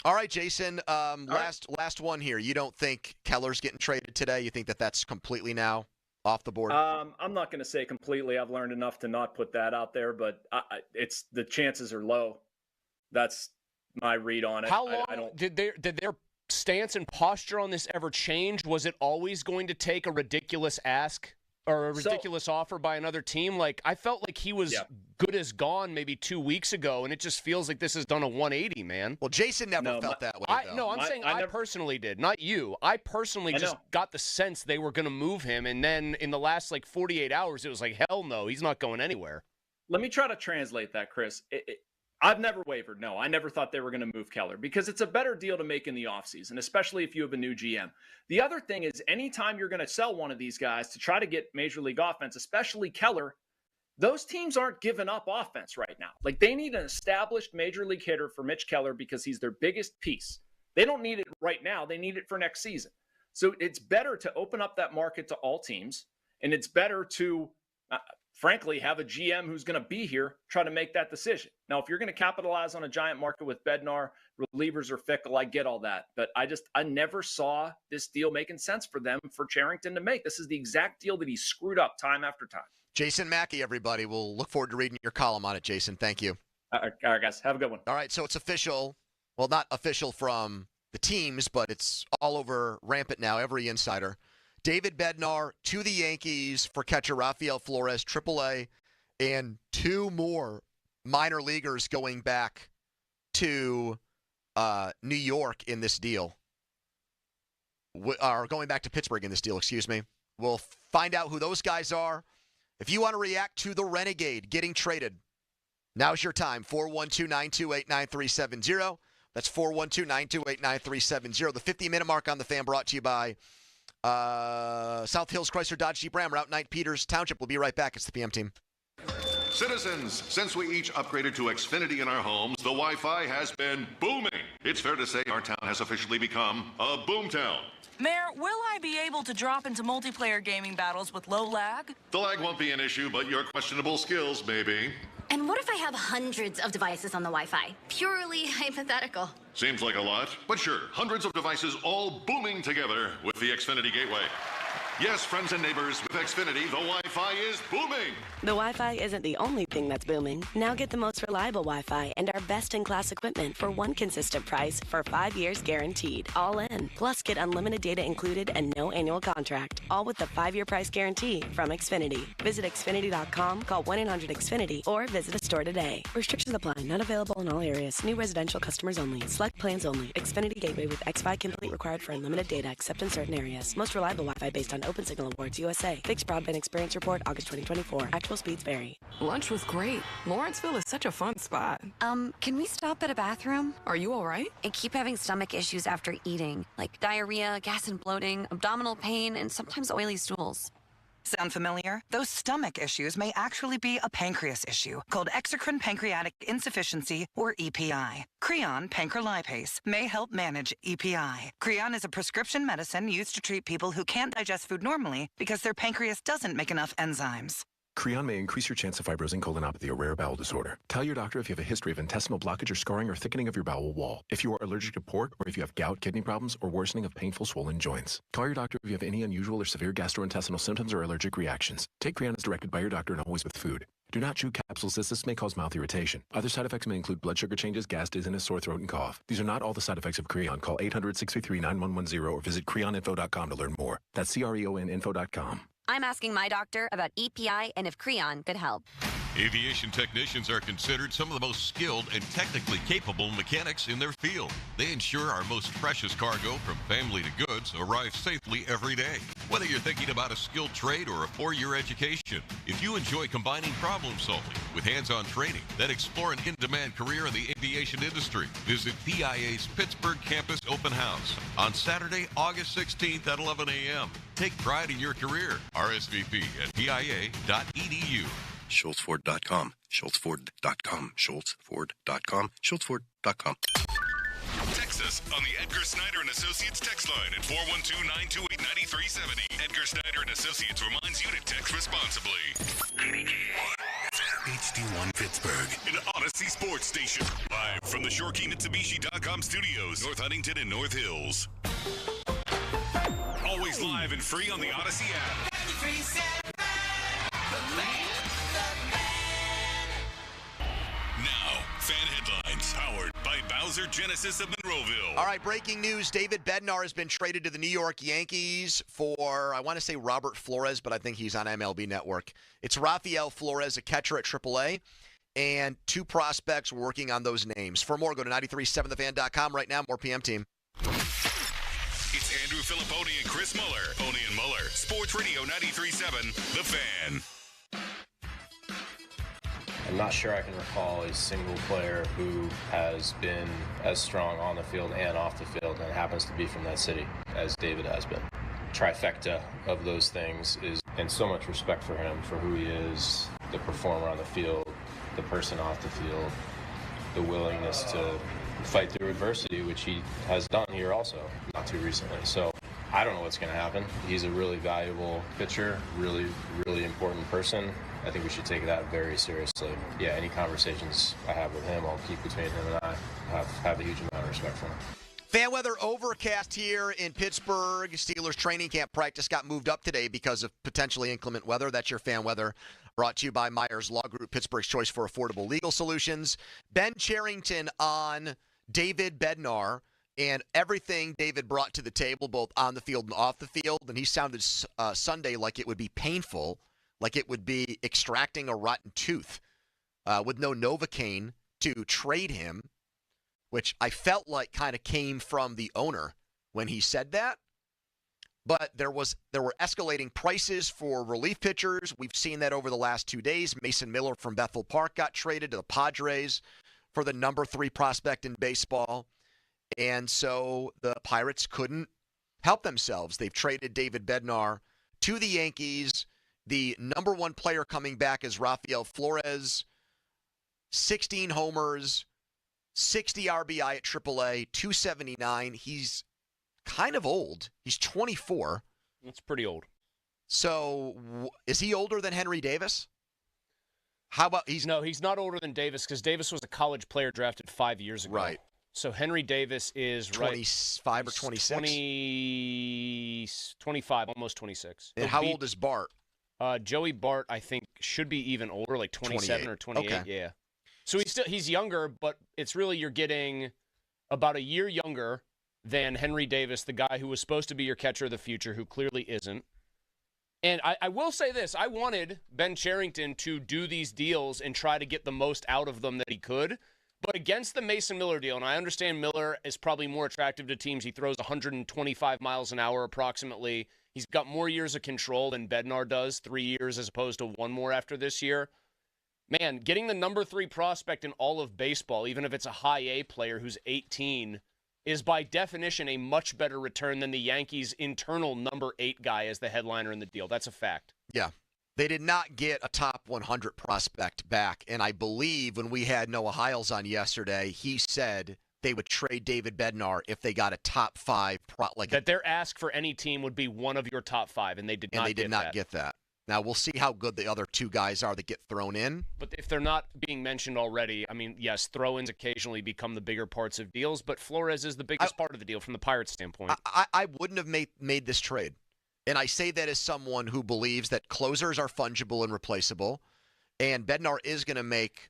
All right, Jason. Last one here. You don't think Keller's getting traded today? You think that's completely now off the board? I'm not going to say completely. I've learned enough to not put that out there, but it's the chances are low. That's my read on it. How long did their stance and posture on this ever change? Was it always going to take a ridiculous ask or a ridiculous offer by another team? Like, I felt like he was good as gone maybe 2 weeks ago, and it just feels like this has done a 180, man. Well, Jason never felt that way, though. I'm saying I personally did, not you. I personally just got the sense they were going to move him, and then in the last, 48 hours, it was like, hell no, he's not going anywhere. Let me try to translate that, Chris. I've never wavered. No, I never thought they were going to move Keller because it's a better deal to make in the offseason, especially if you have a new GM. The other thing is anytime you're going to sell one of these guys to try to get Major League offense, especially Keller, those teams aren't giving up offense right now. Like, they need an established Major League hitter for Mitch Keller because he's their biggest piece. They don't need it right now. They need it for next season. So it's better to open up that market to all teams, and it's better to frankly, have a GM who's going to be here try to make that decision. Now, if you're going to capitalize on a giant market with Bednar, relievers are fickle. I get all that. But I never saw this deal making sense for them, for Cherington to make. This is the exact deal that he screwed up time after time. Jason Mackey, everybody. We'll look forward to reading your column on it, Jason. Thank you. All right, guys. Have a good one. All right, so it's official. Well, not official from the teams, but it's all over rampant now, every insider. David Bednar to the Yankees for catcher Rafael Flores, AAA, and 2 more minor leaguers going back to New York in this deal. Or going back to Pittsburgh in this deal, excuse me. We'll find out who those guys are. If you want to react to the Renegade getting traded, now's your time. 412-928-9370. That's 412-928-9370. The 50-minute mark on the Fan brought to you by South Hills Chrysler Dodge Jeep Ram, Route 9, Peters Township. We'll be right back. It's the PM team. Citizens, since we each upgraded to Xfinity in our homes, the Wi-Fi has been booming. It's fair to say our town has officially become a boomtown. Mayor, will I be able to drop into multiplayer gaming battles with low lag? The lag won't be an issue, but your questionable skills may be. And what if I have hundreds of devices on the Wi-Fi? Purely hypothetical. Seems like a lot, but sure, hundreds of devices all booming together with the Xfinity Gateway. Yes, friends and neighbors, with Xfinity, the Wi-Fi is booming. The Wi-Fi isn't the only thing that's booming. Now get the most reliable Wi-Fi and our best-in-class equipment for one consistent price for 5 years guaranteed. All in. Plus, get unlimited data included and no annual contract. All with the 5-year price guarantee from Xfinity. Visit Xfinity.com, call 1-800-XFINITY, or visit a store today. Restrictions apply. Not available in all areas. New residential customers only. Select plans only. Xfinity Gateway with XFi Complete required for unlimited data except in certain areas. Most reliable Wi-Fi based on Open Signal Awards USA. Fixed Broadband Experience Report, August 2024. Actual speeds vary. Lunch was great. Lawrenceville is such a fun spot. Can we stop at a bathroom? Are you all right? I keep having stomach issues after eating, like diarrhea, gas and bloating, abdominal pain, and sometimes oily stools. Sound familiar? Those stomach issues may actually be a pancreas issue called exocrine pancreatic insufficiency, or EPI. Creon pancrelipase may help manage EPI. Creon is a prescription medicine used to treat people who can't digest food normally because their pancreas doesn't make enough enzymes. Creon may increase your chance of fibrosing colonopathy, a rare bowel disorder. Tell your doctor if you have a history of intestinal blockage or scarring or thickening of your bowel wall, if you are allergic to pork, or if you have gout, kidney problems, or worsening of painful swollen joints. Call your doctor if you have any unusual or severe gastrointestinal symptoms or allergic reactions. Take Creon as directed by your doctor and always with food. Do not chew capsules as this may cause mouth irritation. Other side effects may include blood sugar changes, gas, dizziness, sore throat, and cough. These are not all the side effects of Creon. Call 800-633-9110 or visit creoninfo.com to learn more. That's CREONinfo.com. I'm asking my doctor about EPI and if Creon could help. Aviation technicians are considered some of the most skilled and technically capable mechanics in their field. They ensure our most precious cargo, from family to goods, arrives safely every day. Whether you're thinking about a skilled trade or a 4-year education, if you enjoy combining problem solving with hands-on training, then explore an in-demand career in the aviation industry. Visit PIA's Pittsburgh Campus Open House on Saturday, August 16th at 11 a.m. Take pride in your career. RSVP at pia.edu. SchultzFord.com. SchultzFord.com. SchultzFord.com. SchultzFord.com. Text us on the Edgar Snyder and Associates text line at 412-928-9370. Edgar Snyder and Associates reminds you to text responsibly. HD1 Pittsburgh, an Odyssey sports station. Live from the ShoreKeyMitsubishi.com studios, North Huntington and North Hills. Always live and free on the Odyssey app. Now, fan headlines powered by Bowser Genesis of Monroeville. All right, breaking news. David Bednar has been traded to the New York Yankees for, I want to say Robert Flores, but I think he's on MLB Network. It's Rafael Flores, a catcher at AAA, and 2 prospects working on those names. For more, go to 937thefan.com right now. More PM team. It's Andrew Filipponi and Chris Muller. Pony and Muller. Sports Radio 93.7, The Fan. I'm not sure I can recall a single player who has been as strong on the field and off the field and happens to be from that city as David has been. Trifecta of those things is, and so much respect for him, for who he is, the performer on the field, the person off the field, the willingness to fight through adversity, which he has done here also, not too recently. So I don't know what's going to happen. He's a really valuable pitcher, really, really important person. I think we should take that very seriously. Yeah, any conversations I have with him, I'll keep between him and I. Have a huge amount of respect for him. Fan weather overcast here in Pittsburgh. Steelers training camp practice got moved up today because of potentially inclement weather. That's your fan weather, brought to you by Myers Law Group, Pittsburgh's choice for affordable legal solutions. Ben Cherington on David Bednar and everything David brought to the table, both on the field and off the field. And he sounded Sunday like it would be painful, like it would be extracting a rotten tooth with no Novocaine to trade him, which I felt like kind of came from the owner when he said that. But there were escalating prices for relief pitchers. We've seen that over the last 2 days. Mason Miller from Bethel Park got traded to the Padres for the number 3 prospect in baseball. And so the Pirates couldn't help themselves. They've traded David Bednar to the Yankees. The number 1 player coming back is Rafael Flores, 16 homers, 60 RBI at AAA, 279. He's kind of old. He's 24. That's pretty old. So is he older than Henry Davis? How about No, he's not older than Davis because Davis was a college player drafted 5 years ago. Right. So Henry Davis is 25 or 26? 25, almost 26. And how old is Bart? Joey Bart, I think, should be even older, like 27 or 28. Okay. Yeah. So he's younger, but it's really you're getting about a year younger than Henry Davis, the guy who was supposed to be your catcher of the future, who clearly isn't. And I will say this. I wanted Ben Cherington to do these deals and try to get the most out of them that he could. But against the Mason Miller deal, and I understand Miller is probably more attractive to teams. He throws 125 miles an hour approximately. He's got more years of control than Bednar does, 3 years as opposed to 1 more after this year. Man, getting the number 3 prospect in all of baseball, even if it's a high A player who's 18, is by definition a much better return than the Yankees' internal number 8 guy as the headliner in the deal. That's a fact. Yeah. They did not get a top 100 prospect back. And I believe when we had Noah Hiles on yesterday, he said they would trade David Bednar if they got a top 5. That their ask for any team would be one of your top 5, and they did not get that. Now, we'll see how good the other 2 guys are that get thrown in. But if they're not being mentioned already, I mean, yes, throw-ins occasionally become the bigger parts of deals, but Flores is the biggest part of the deal from the Pirates' standpoint. I wouldn't have made this trade. And I say that as someone who believes that closers are fungible and replaceable, and Bednar is going to make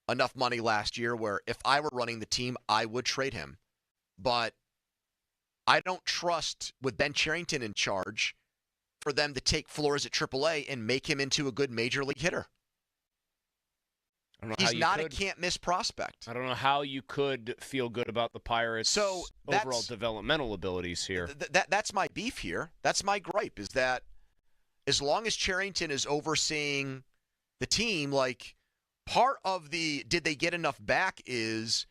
enough money last year where if I were running the team, I would trade him. But I don't trust, with Ben Cherington in charge, for them to take Flores at AAA and make him into a good major league hitter. He's not a can't-miss prospect. I don't know how you could feel good about the Pirates' overall developmental abilities here. That's my beef here. That's my gripe, is that as long as Cherington is overseeing the team, like, part of the did they get enough back is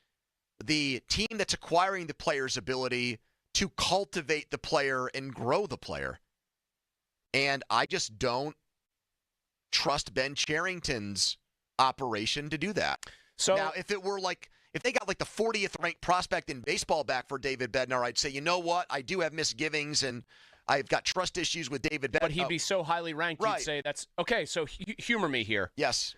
the team that's acquiring the player's ability to cultivate the player and grow the player. And I just don't trust Ben Cherington's operation to do that. So now, if it were like, if they got like the 40th ranked prospect in baseball back for David Bednar, I'd say, you know what? I do have misgivings and I've got trust issues with David Bednar. But he'd be so highly ranked, you'd say that's okay. So humor me here. Yes,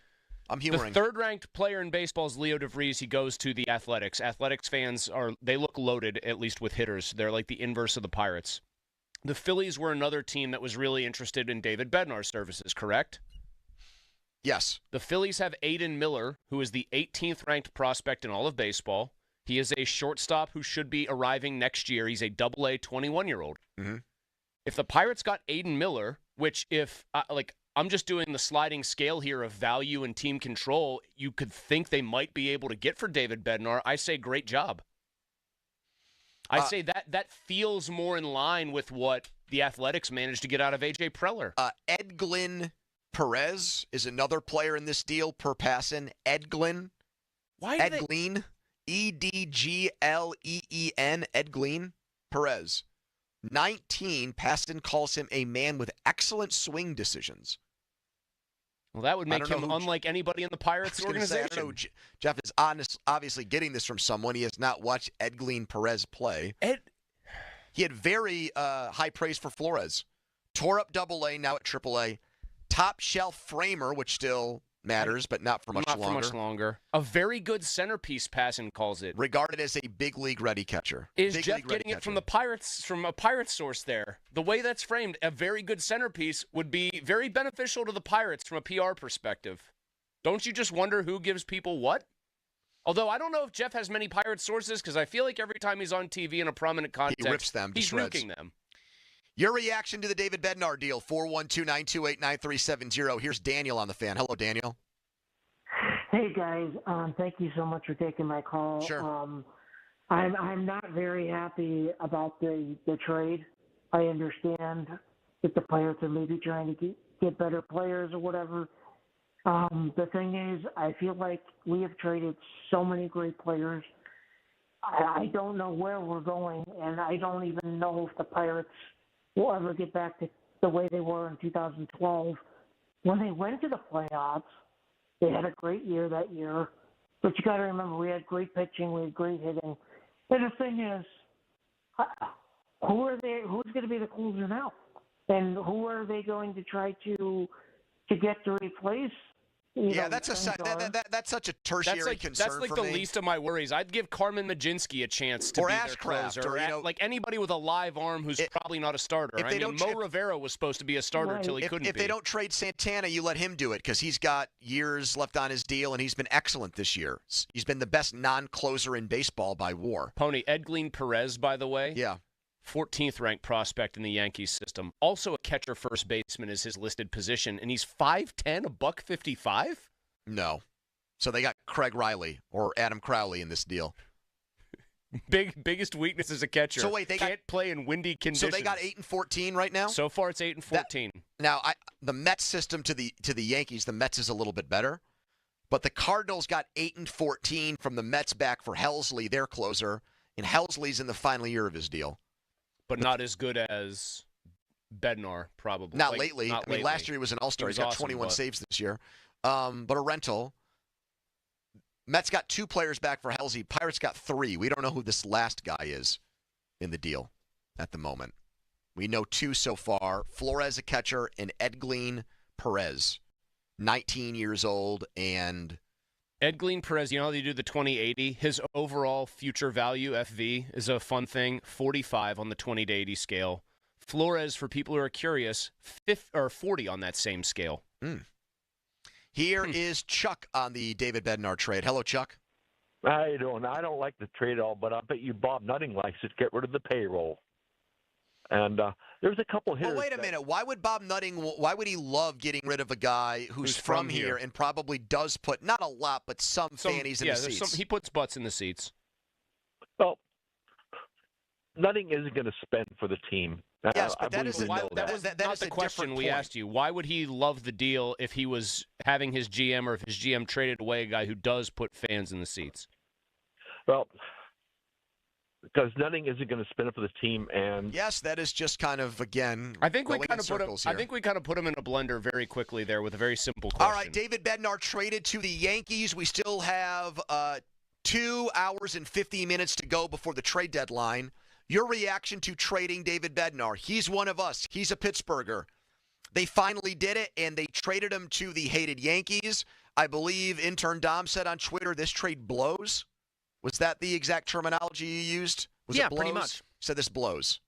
I'm humoring. The third-ranked player in baseball is Leo DeVries. He goes to the Athletics. Athletics fans they look loaded, at least with hitters. They're like the inverse of the Pirates. The Phillies were another team that was really interested in David Bednar's services, correct? Yes. The Phillies have Aiden Miller, who is the 18th ranked prospect in all of baseball. He is a shortstop who should be arriving next year. He's a AA 21-year-old. Mm-hmm. If the Pirates got Aiden Miller, which if, I'm just doing the sliding scale here of value and team control, you could think they might be able to get for David Bednar, I say great job. I say that feels more in line with what the Athletics managed to get out of A.J. Preller. Edglin Perez is another player in this deal per Passan. Edglin. Edglin. Edgleen. Edglin Perez. 19. Passan calls him a man with excellent swing decisions. Well, that would make him unlike anybody in the Pirates organization. I don't know, Jeff is obviously getting this from someone. He has not watched Edglin Perez play. He had very high praise for Flores. Tore up AA, now at AAA. Top shelf framer, which still matters, but not for much longer. Not for much longer. A very good centerpiece, Passan calls it. Regarded as a big league ready catcher. Is Jeff getting it from the Pirates, from a Pirates source there? The way that's framed, a very good centerpiece would be very beneficial to the Pirates from a PR perspective. Don't you just wonder who gives people what? Although I don't know if Jeff has many Pirates sources, because I feel like every time he's on TV in a prominent context, he rips them, he's nuking them. Your reaction to the David Bednar deal, 412-928-9370. Here's Daniel on the fan. Hello, Daniel. Hey, guys. Thank you so much for taking my call. Sure. I'm not very happy about the trade. I understand that the Pirates are maybe trying to get better players or whatever. The thing is, I feel like we have traded so many great players. I don't know where we're going, and I don't even know if the Pirates will ever get back to the way they were in 2012. When they went to the playoffs, they had a great year that year. But you got to remember, we had great pitching, we had great hitting. And the thing is, who's going to be the closer now? And who are they going to try to get to replace? That's such a tertiary concern That's like for the me. least of my worries. I'd give Carmen Majinski a chance to be their closer. Or like anybody with a live arm who's probably not a starter. Mo Rivera was supposed to be a starter until he couldn't be. If they don't trade Santana, you let him do it because he's got years left on his deal, and he's been excellent this year. He's been the best non-closer in baseball by WAR. Pony, Edglin Perez, by the way. Yeah. 14th ranked prospect in the Yankees system. Also a catcher first baseman is his listed position, and he's 5'10", $155? No. So they got Craig Riley or Adam Crowley in this deal. Biggest weakness as a catcher. So wait, they can't play in windy conditions. So they got 8-14 right now? So far it's 8-14. Now the Mets system to the Yankees, the Mets is a little bit better. But the Cardinals got 8-14 from the Mets back for Helsley, their closer, and Helsley's in the final year of his deal. But not as good as Bednar, probably. Not lately. I mean, last year he was an all-star. He's got 21 saves this year. But a rental. Mets got 2 players back for Helsley. Pirates got 3. We don't know who this last guy is in the deal at the moment. We know 2 so far. Flores, a catcher, and Edglin Perez, 19 years old, and Edglin Perez, you know how they do the 20/80? His overall future value, FV, is a fun thing, 45 on the 20/80 scale. Flores, for people who are curious, 40 on that same scale. Here is Chuck on the David Bednar trade. Hello, Chuck. How you doing? I don't like the trade at all, but I bet you Bob Nutting likes it. Get rid of the payroll. And there's a couple hitters. Well, wait a minute. Why would Bob Nutting? Why would he love getting rid of a guy who's from here and probably does put not a lot, but some fannies in the seats? He puts butts in the seats. Well, Nutting isn't going to spend for the team. Yes, but that was not the question we asked you. Why would he love the deal if he was having his GM or if his GM traded away a guy who does put fans in the seats? Well, because Nutting isn't going to spend it for the team, and yes, that is just kind of again. I think we going kind in of put him. circles here. I think we kind of put him in a blender very quickly there with a very simple question. All right, David Bednar traded to the Yankees. We still have 2 hours and 50 minutes to go before the trade deadline. Your reaction to trading David Bednar? He's one of us. He's a Pittsburgher. They finally did it, and they traded him to the hated Yankees. I believe intern Dom said on Twitter, this trade blows. Was that the exact terminology you used? Was it blows? Pretty much. So this blows.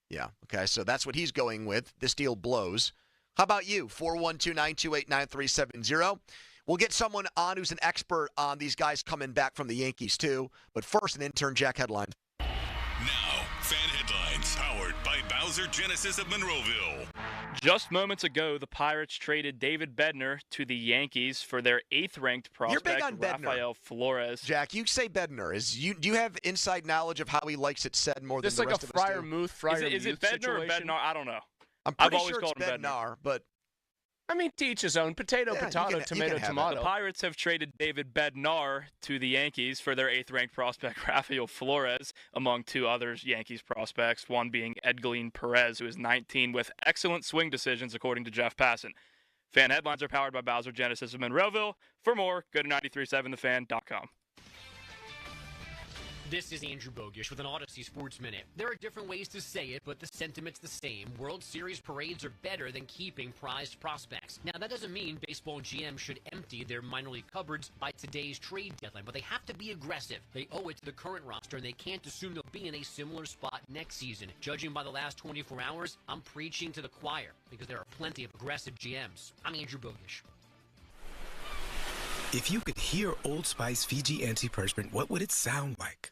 Yeah, okay, so that's what he's going with. This deal blows. How about you? 412-928-9370. We'll get someone on who's an expert on these guys coming back from the Yankees, too. But first, an intern Jack headline. Now, fan headlines powered by Bowser Genesis of Monroeville. Just moments ago, the Pirates traded David Bednar to the Yankees for their 8th-ranked prospect, You're big on Bednar. Rafael Flores. Jack, you say Bednar. Do you have inside knowledge of how he likes it said more than the rest of us do? Is it Bednar or Bednar? I don't know. I'm pretty I've always sure called it's him Bednar, but I mean, to each his own. Potato, tomato, tomato. The Pirates have traded David Bednar to the Yankees for their 8th-ranked prospect, Rafael Flores, among 2 others Yankees prospects, one being Edgalin Perez, who is 19 with excellent swing decisions, according to Jeff Passan. Fan headlines are powered by Bowser Genesis of Monroeville. For more, go to 937thefan.com. This is Andrew Bogish with an Odyssey Sports Minute. There are different ways to say it, but the sentiment's the same. World Series parades are better than keeping prized prospects. Now, that doesn't mean baseball GMs should empty their minor league cupboards by today's trade deadline, but they have to be aggressive. They owe it to the current roster, and they can't assume they'll be in a similar spot next season. Judging by the last 24 hours, I'm preaching to the choir, because there are plenty of aggressive GMs. I'm Andrew Bogish. If you could hear Old Spice Fiji Antiperspirant, what would it sound like?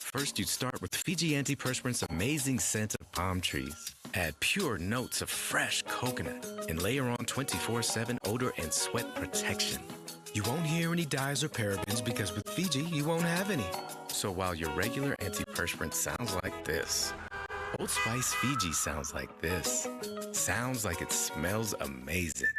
First, you'd start with Fiji Antiperspirant's amazing scent of palm trees. Add pure notes of fresh coconut and layer on 24/7 odor and sweat protection. You won't hear any dyes or parabens because with Fiji, you won't have any. So while your regular antiperspirant sounds like this, Old Spice Fiji sounds like this. Sounds like it smells amazing.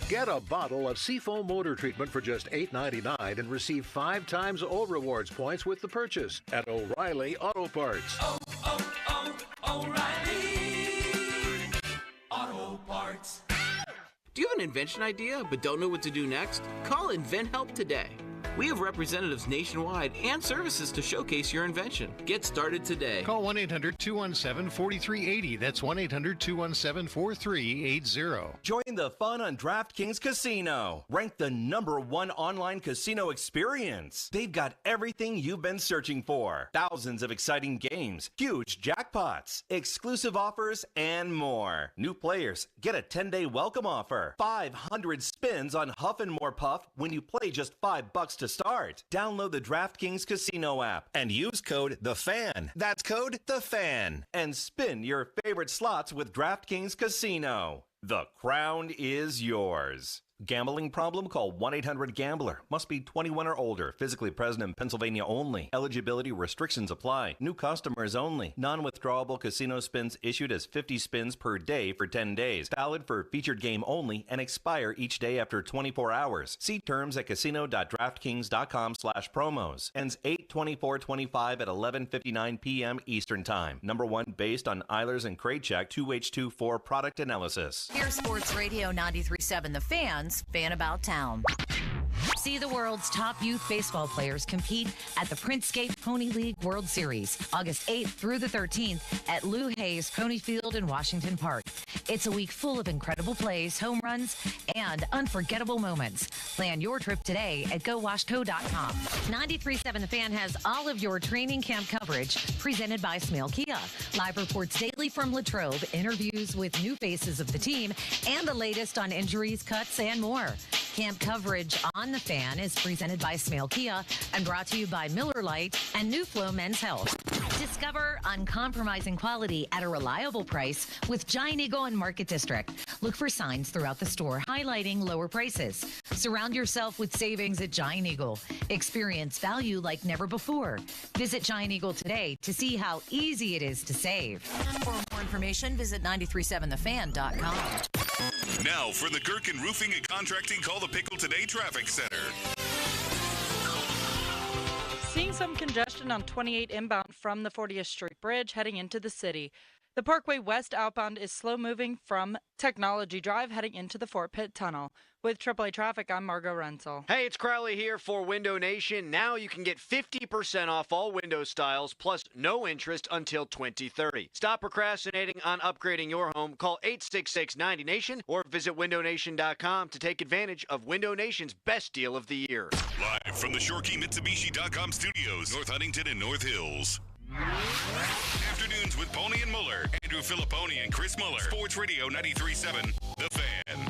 Get a bottle of Seafoam motor treatment for just $8.99 and receive 5 times O Rewards points with the purchase at O'Reilly Auto Parts. O'Reilly Auto Parts. Do you have an invention idea but don't know what to do next? Call InventHelp today. We have representatives nationwide and services to showcase your invention. Get started today. Call 1-800-217-4380. That's 1-800-217-4380. Join the fun on DraftKings Casino. Ranked the #1 online casino experience. They've got everything you've been searching for. Thousands of exciting games, huge jackpots, exclusive offers, and more. New players get a 10-day welcome offer. 500 spins on Huff and More Puff when you play just $5 to start. Download the DraftKings Casino app and use code THEFAN. That's code THEFAN. And spin your favorite slots with DraftKings Casino. The crown is yours. Gambling problem? Call 1-800-GAMBLER. Must be 21 or older. Physically present in Pennsylvania only. Eligibility restrictions apply. New customers only. Non-withdrawable casino spins issued as 50 spins per day for 10 days. Valid for featured game only and expire each day after 24 hours. See terms at casino.draftkings.com/promos. Ends 8/24/25 at 11:59 p.m. Eastern Time. #1 based on Eilers and Kraychak 2H24 product analysis. Here's Sports Radio 93.7 The Fans, Fan About Town. See the world's top youth baseball players compete at the Princegate Pony League World Series, August 8th through the 13th at Lou Hayes Pony Field in Washington Park. It's a week full of incredible plays, home runs, and unforgettable moments. Plan your trip today at GoWashco.com. 93.7 The Fan has all of your training camp coverage presented by Smale Kia. Live reports daily from Latrobe, interviews with new faces of the team, and the latest on injuries, cuts, and more. Camp coverage on The Fan is presented by Smale Kia and brought to you by Miller Lite and New Flow Men's Health. Discover uncompromising quality at a reliable price with Giant Eagle and Market District. Look for signs throughout the store highlighting lower prices. Surround yourself with savings at Giant Eagle. Experience value like never before. Visit Giant Eagle today to see how easy it is to save. For more information, visit 937thefan.com. Now for the Gherkin Roofing and Contracting Call the Pickle Today Traffic Center. Seeing some congestion on 28 inbound from the 40th Street Bridge heading into the city. The Parkway West outbound is slow moving from Technology Drive heading into the Fort Pitt Tunnel. With AAA Traffic, I'm Margot Renzel. Hey, it's Crowley here for Window Nation. Now you can get 50% off all window styles plus no interest until 2030. Stop procrastinating on upgrading your home. Call 866-90NATION or visit windownation.com to take advantage of Window Nation's best deal of the year. Live from the ShoreKeyMitsubishi.com studios, North Huntington and North Hills. Afternoons with Pony and Muller, Andrew Filipponi and Chris Muller. Sports Radio 93.7, The Fan.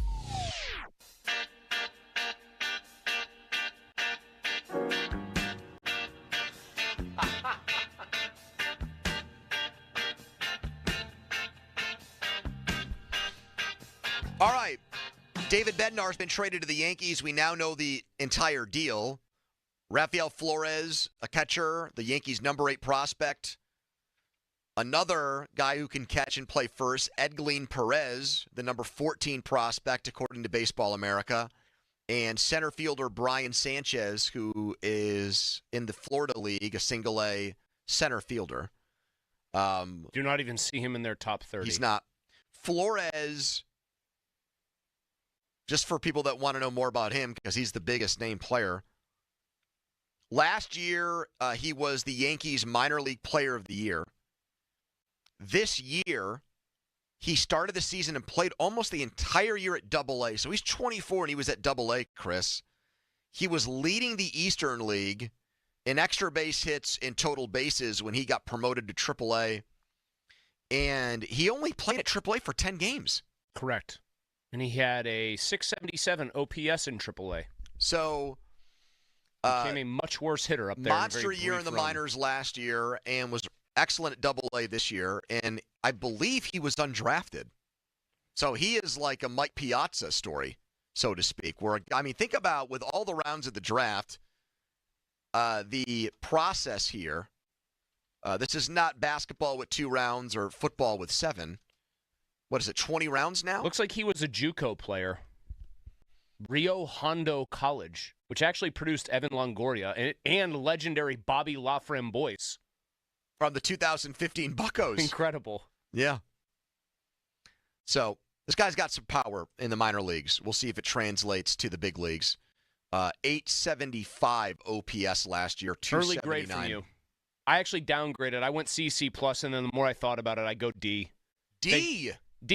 All right. David Bednar has been traded to the Yankees. We now know the entire deal. Rafael Flores, a catcher, the Yankees' number 8 prospect. Another guy who can catch and play first, Edglin Perez, the number 14 prospect, according to Baseball America. And center fielder Brian Sanchez, who is in the Florida League, a single-A center fielder. Do not even see him in their top 30. He's not. Flores, just for people that want to know more about him, because he's the biggest name player. Last year, he was the Yankees minor league player of the year. This year, he started the season and played almost the entire year at Double-A. So he's 24 and he was at Double-A, Chris. He was leading the Eastern League in extra base hits and total bases when he got promoted to Triple-A. And he only played at Triple-A for 10 games. Correct. And he had a 677 OPS in AAA. So became a much worse hitter up there. Monster year in the minors last year and was excellent at Double-A this year. And I believe he was undrafted. So he is like a Mike Piazza story, so to speak. Where, I mean, think about with all the rounds of the draft, the process here. This is not basketball with 2 rounds or football with 7. What is it, 20 rounds now? Looks like he was a JUCO player. Rio Hondo College, which actually produced Evan Longoria and legendary Bobby Laframboise. From the 2015 Buccos. Incredible. Yeah. So this guy's got some power in the minor leagues. We'll see if it translates to the big leagues. 875 OPS last year, 279. Early grade from you. I actually downgraded. I went CC+, and then the more I thought about it, I go D. D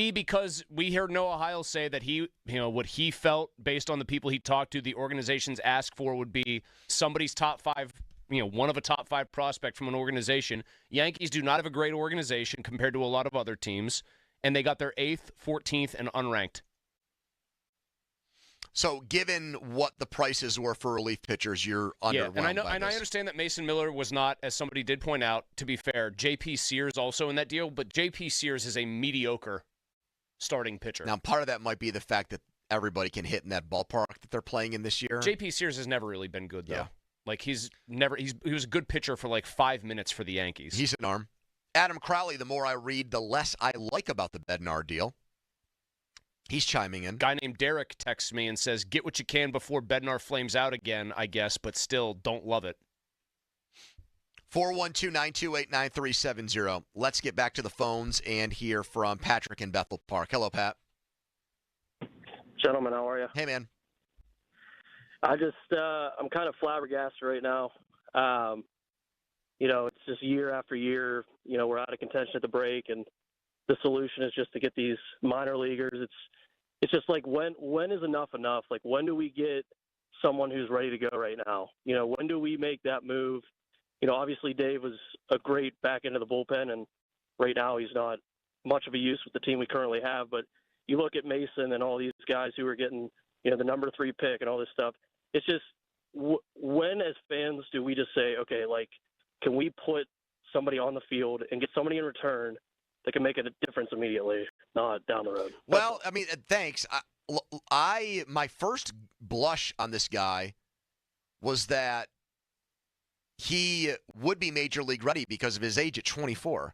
because we heard Noah Hiles say that he, what he felt based on the people he talked to, the organizations asked for would be somebody's top 5, one of a top 5 prospect from an organization. Yankees do not have a great organization compared to a lot of other teams, and they got their 8th, 14th, and unranked. So, given what the prices were for relief pitchers, you're underwhelmed. Yeah, and I understand that Mason Miller was not, as somebody did point out. To be fair, J.P. Sears also in that deal, but J.P. Sears is a mediocre starting pitcher. Now, part of that might be the fact that everybody can hit in that ballpark that they're playing in this year. J.P. Sears has never really been good, though. Yeah. Like he was a good pitcher for like 5 minutes for the Yankees. He's an arm. Adam Crowley, the more I read, the less I like about the Bednar deal. He's chiming in. Guy named Derek texts me and says, get what you can before Bednar flames out again, I guess, but still don't love it. 412-928-9370. Let's get back to the phones and hear from Patrick in Bethel Park. Hello, Pat. Gentlemen, how are you? Hey, man. I'm kind of flabbergasted right now. It's just year after year, we're out of contention at the break, and the solution is just to get these minor leaguers. It's just like, when is enough? Like, when do we get someone who's ready to go right now? When do we make that move? Obviously Dave was a great back end of the bullpen, and right now he's not much of a use with the team we currently have. But you look at Mason and all these guys who are getting, the number 3 pick and all this stuff. It's just, when as fans do we just say, okay, like, can we put somebody on the field and get somebody in return that can make a difference immediately, not down the road. Well, I mean, thanks. My first blush on this guy was that he would be major league ready because of his age at 24,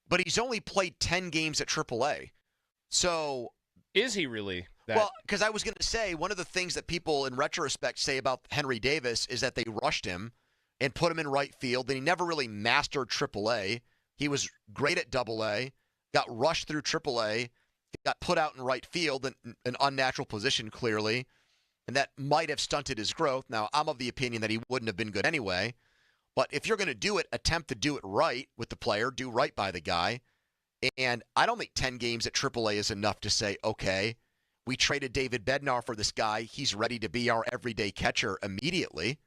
but he's only played 10 games at AAA. So is he really? Well, because I was going to say, one of the things that people in retrospect say about Henry Davis is that they rushed him and put him in right field, and he never really mastered AAA. He was great at AA, got rushed through AAA, got put out in right field in an unnatural position, clearly, and that might have stunted his growth. Now, I'm of the opinion that he wouldn't have been good anyway, but if you're going to do it, attempt to do it right with the player, do right by the guy, and I don't think 10 games at AAA is enough to say, okay, we traded David Bednar for this guy. He's ready to be our everyday catcher immediately.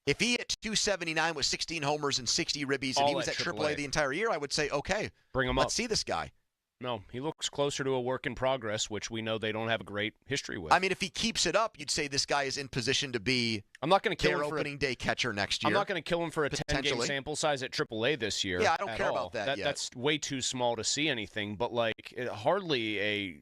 If he hit 279 with 16 homers and 60 ribbies and he was at AAA the entire year, I would say, okay, bring him let's see this guy. No, he looks closer to a work in progress, which we know they don't have a great history with. I mean, if he keeps it up, you'd say this guy is in position to be I'm not going to kill their him for opening day catcher next year. I'm not going to kill him for a 10-game sample size at AAA this year. Yeah, I don't care about that yet. That's way too small to see anything, but hardly a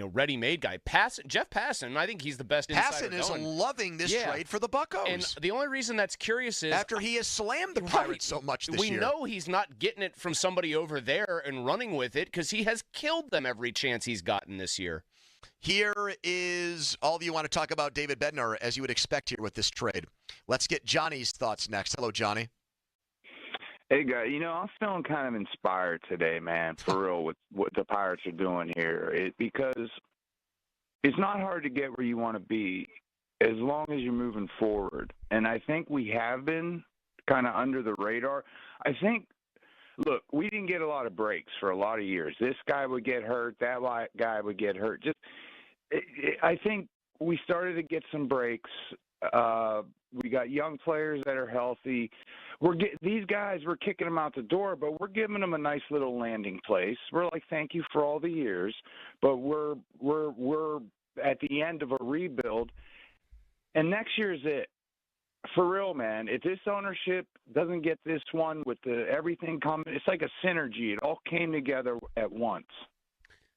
ready-made guy. Jeff Passan, I think he's the best insider Passan is going. loving this trade for the Buccos. And the only reason that's curious is after he has slammed the Pirates so much this year. We know he's not getting it from somebody over there and running with it because he has killed them every chance he's gotten this year. Here is all of you want to talk about David Bednar, as you would expect here with this trade. Let's get Johnny's thoughts next. Hello, Johnny. Hey, guys. I'm feeling kind of inspired today, man, for real, with what the Pirates are doing here. Because it's not hard to get where you want to be as long as you're moving forward. And I think we have been kind of under the radar. I think, look, we didn't get a lot of breaks for a lot of years. This guy would get hurt. That guy would get hurt. I think we started to get some breaks. We got young players that are healthy. These guys, we're kicking them out the door, but we're giving them a nice little landing place. We're like, thank you for all the years, but we're at the end of a rebuild, and next year's it. For real, man. If this ownership doesn't get this one with everything coming, it's like a synergy. It all came together at once.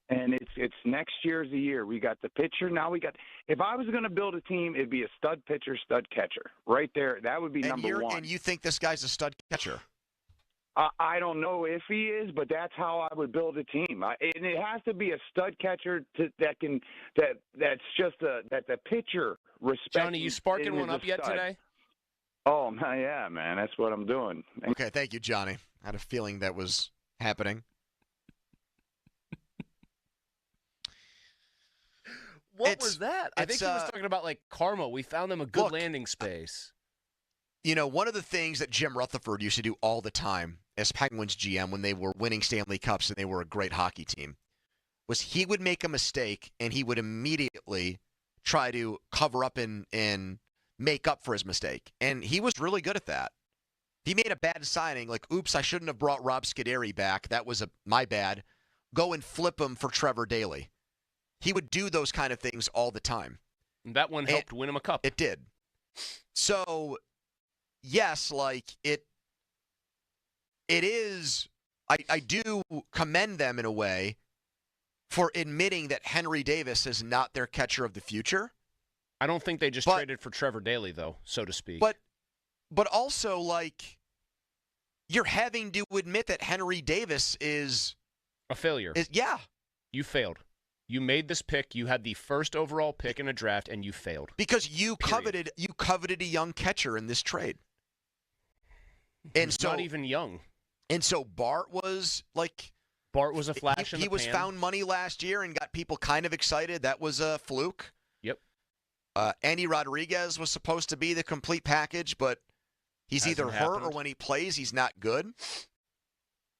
And it's next year's the year. We got the pitcher. Now we got – if I was going to build a team, it'd be a stud pitcher, stud catcher. Right there. That would be number one. And you think this guy's a stud catcher? I don't know if he is, but that's how I would build a team. And it has to be a stud catcher that the pitcher respects. Johnny, you sparking one up yet today? Oh, yeah, man. That's what I'm doing. Okay, thank you, Johnny. I had a feeling that was happening. What was that? I think he was talking about, karma. We found them a good landing space. One of the things that Jim Rutherford used to do all the time as Penguins GM when they were winning Stanley Cups and they were a great hockey team was he would make a mistake and he would immediately try to cover up and make up for his mistake. And he was really good at that. He made a bad signing, oops, I shouldn't have brought Rob Scuderi back. That was my bad. Go and flip him for Trevor Daley. He would do those kind of things all the time. And that one helped win him a cup. It did. So, yes, it is, I do commend them in a way for admitting that Henry Davis is not their catcher of the future. I don't think they just traded for Trevor Daley, though, so to speak. But also, you're having to admit that Henry Davis is a failure. Yeah. You failed. You made this pick. You had the first overall pick in a draft, and you failed. Because you coveted a young catcher in this trade. And He's not even young. And so Bart was Bart was a flash in the pan. He was found money last year and got people kind of excited. That was a fluke. Yep. Andy Rodriguez was supposed to be the complete package, but he's either hurt or when he plays, he's not good.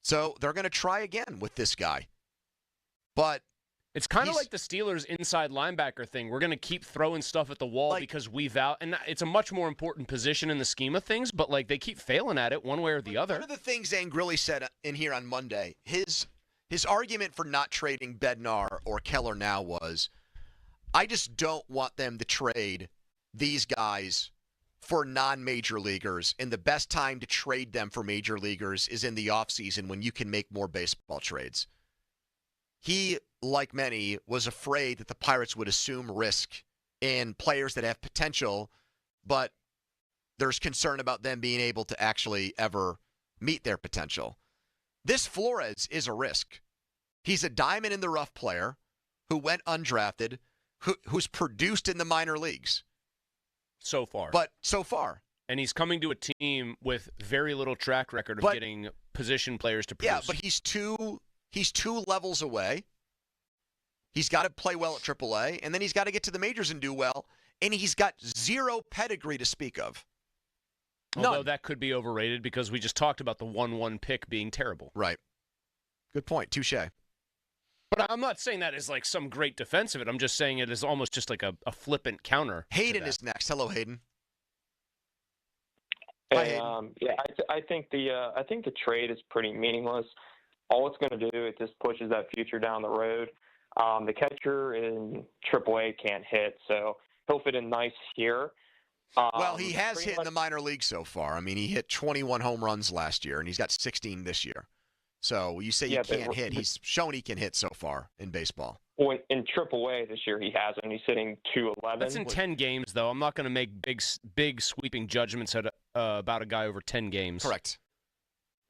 So they're going to try again with this guy. But it's kind of like the Steelers' inside linebacker thing. We're going to keep throwing stuff at the wall because we've out, and it's a much more important position in the scheme of things, but they keep failing at it one way or the other. One of the things Angrilli said in here on Monday, his argument for not trading Bednar or Keller now was, I just don't want them to trade these guys for non-major leaguers, and the best time to trade them for major leaguers is in the offseason when you can make more baseball trades. He, like many, was afraid that the Pirates would assume risk in players that have potential, but there's concern about them being able to actually ever meet their potential. This Flores is a risk. He's a diamond in the rough player who went undrafted, who's produced in the minor leagues. So far. But so far. And he's coming to a team with very little track record of getting position players to produce. Yeah, but he's two levels away. He's got to play well at AAA, and then he's got to get to the majors and do well, and he's got zero pedigree to speak of. Although that could be overrated because we just talked about the 1-1 pick being terrible. Right. Good point. Touche. But I'm not saying that as like some great defense of it. I'm just saying it is almost just like a flippant counter. Hayden is next. Hello, Hayden. Hey, I think the trade is pretty meaningless. All it's going to do, it just pushes that future down the road. The catcher in AAA can't hit, so he'll fit in nice here. Well, he has hit in the minor league so far. I mean, he hit 21 home runs last year, and he's got 16 this year. So you say you can't hit. He's shown he can hit so far in baseball. Well, in AAA this year, he hasn't. He's hitting .211. That's in 10 games, though. I'm not going to make big sweeping judgments about a guy over 10 games. Correct.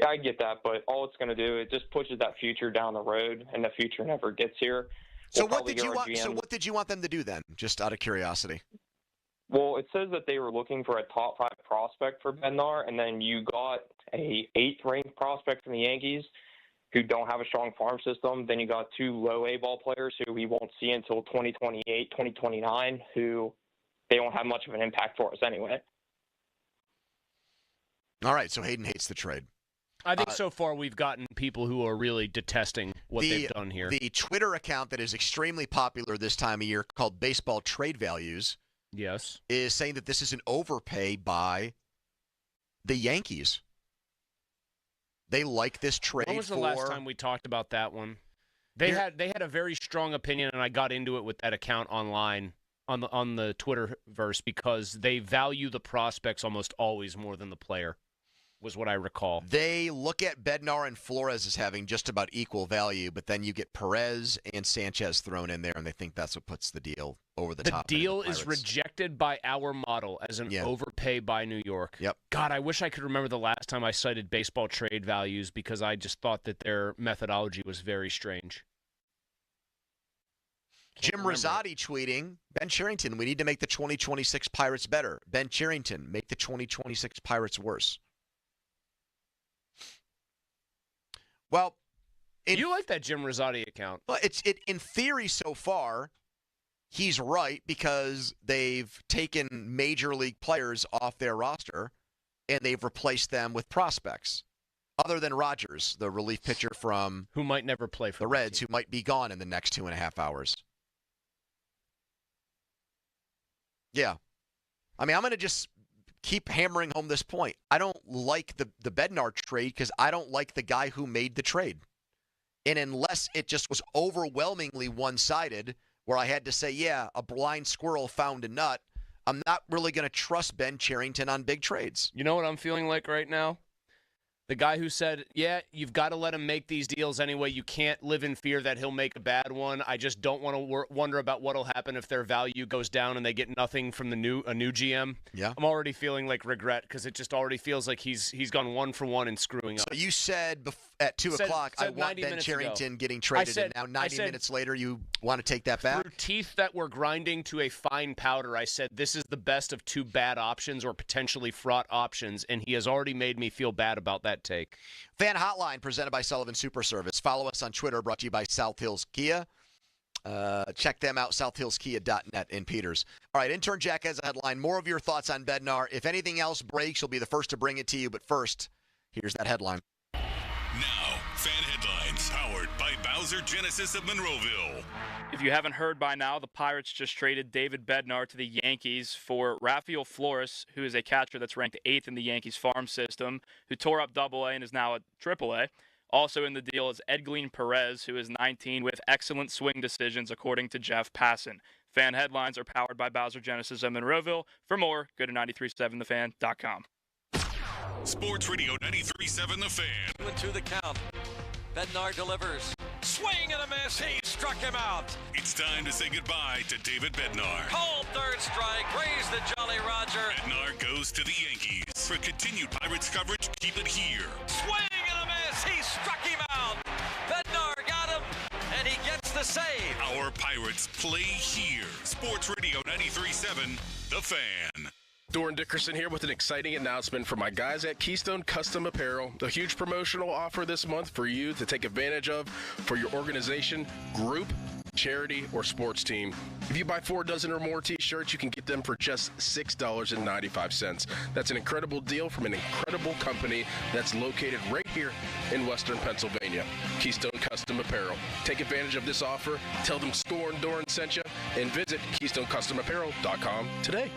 Yeah, I get that, but all it's going to do, it just pushes that future down the road, and the future never gets here. So what did you want? So what did you want them to do then? Just out of curiosity. Well, it says that they were looking for a top 5 prospect for Bednar, and then you got a 8th ranked prospect from the Yankees who don't have a strong farm system. Then you got 2 low A ball players who we won't see until 2028, 2029, who they don't have much of an impact for us anyway. All right, so Hayden hates the trade. I think so far we've gotten people who are really detesting what they've done here. The Twitter account that is extremely popular this time of year called Baseball Trade Values is saying that this is an overpay by the Yankees. They like this trade. When was the last time we talked about that one? They had a very strong opinion, and I got into it with that account online on the Twitterverse because they value the prospects almost always more than the player, was what I recall. They look at Bednar and Flores as having just about equal value, but then you get Perez and Sanchez thrown in there, and they think that's what puts the deal over the top. The deal is rejected by our model as an overpay by New York. Yep. God, I wish I could remember the last time I cited baseball trade values because I just thought that their methodology was very strange. Jim Rosati tweeting, Ben Cherington, we need to make the 2026 Pirates better. Ben Cherington, make the 2026 Pirates worse. Well, you like that Jim Rosati account? Well, in theory so far, he's right because they've taken major league players off their roster and they've replaced them with prospects. Other than Rogers, the relief pitcher from who might never play for the Reds, who might be gone in the next 2.5 hours. Yeah. I mean, I'm going to just keep hammering home this point. I don't like the Bednar trade because I don't like the guy who made the trade. And unless it just was overwhelmingly one-sided, where I had to say, yeah, a blind squirrel found a nut, I'm not really going to trust Ben Cherington on big trades. You know what I'm feeling like right now? The guy who said, yeah, you've got to let him make these deals anyway. You can't live in fear that he'll make a bad one. I just don't want to wonder about what will happen if their value goes down and they get nothing from a new GM. Yeah. I'm already feeling like regret because it just already feels like he's gone 1 for 1 in screwing up. So you said at 2 o'clock, I want Ben Cherington getting traded, and now 90 minutes later you want to take that back? Through teeth that were grinding to a fine powder, I said this is the best of 2 bad options or potentially fraught options, and he has already made me feel bad about that take. Fan Hotline presented by Sullivan Super Service. Follow us on Twitter, brought to you by South Hills Kia. Check them out, southhillskia.net in Peters. All right, Intern Jack has a headline. More of your thoughts on Bednar. If anything else breaks, you'll be the first to bring it to you. But first, here's that headline. Now, fan headlines powered by Bowser Genesis of Monroeville. If you haven't heard by now, the Pirates just traded David Bednar to the Yankees for Rafael Flores, who is a catcher that's ranked 8th in the Yankees farm system, who tore up AA and is now at AAA. Also in the deal is Edglin Perez, who is 19 with excellent swing decisions, according to Jeff Passan. Fan headlines are powered by Bowser Genesis of Monroeville. For more, go to 937thefan.com. Sports Radio 93.7 The Fan. To the count. Bednar delivers. Swing and a miss. He struck him out. It's time to say goodbye to David Bednar. Called third strike. Raise the Jolly Roger. Bednar goes to the Yankees. For continued Pirates coverage, keep it here. Swing and a miss. He struck him out. Bednar got him, and he gets the save. Our Pirates play here. Sports Radio 93.7 The Fan. Doran Dickerson here with an exciting announcement for my guys at Keystone Custom Apparel. A huge promotional offer this month for you to take advantage of for your organization, group, charity, or sports team. If you buy 4 dozen or more t-shirts, you can get them for just $6.95. That's an incredible deal from an incredible company that's located right here in Western Pennsylvania. Keystone Custom Apparel. Take advantage of this offer. Tell them Score and Doran sent you, and visit KeystoneCustomApparel.com today.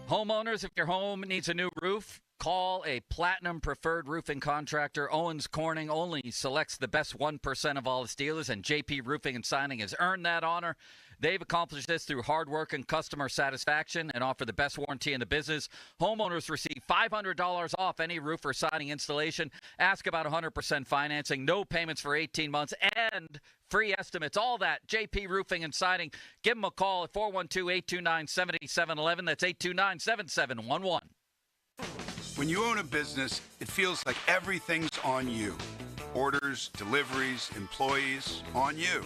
Homeowners, if your home needs a new roof, call a Platinum Preferred Roofing Contractor. Owens Corning only selects the best 1% of all its dealers, and JP Roofing and Signing has earned that honor. They've accomplished this through hard work and customer satisfaction and offer the best warranty in the business. Homeowners receive $500 off any roof or siding installation. Ask about 100% financing, no payments for 18 months, and free estimates. All that, JP Roofing and Siding. Give them a call at 412-829-7711. That's 829-7711. When you own a business, it feels like everything's on you. Orders, deliveries, employees, on you.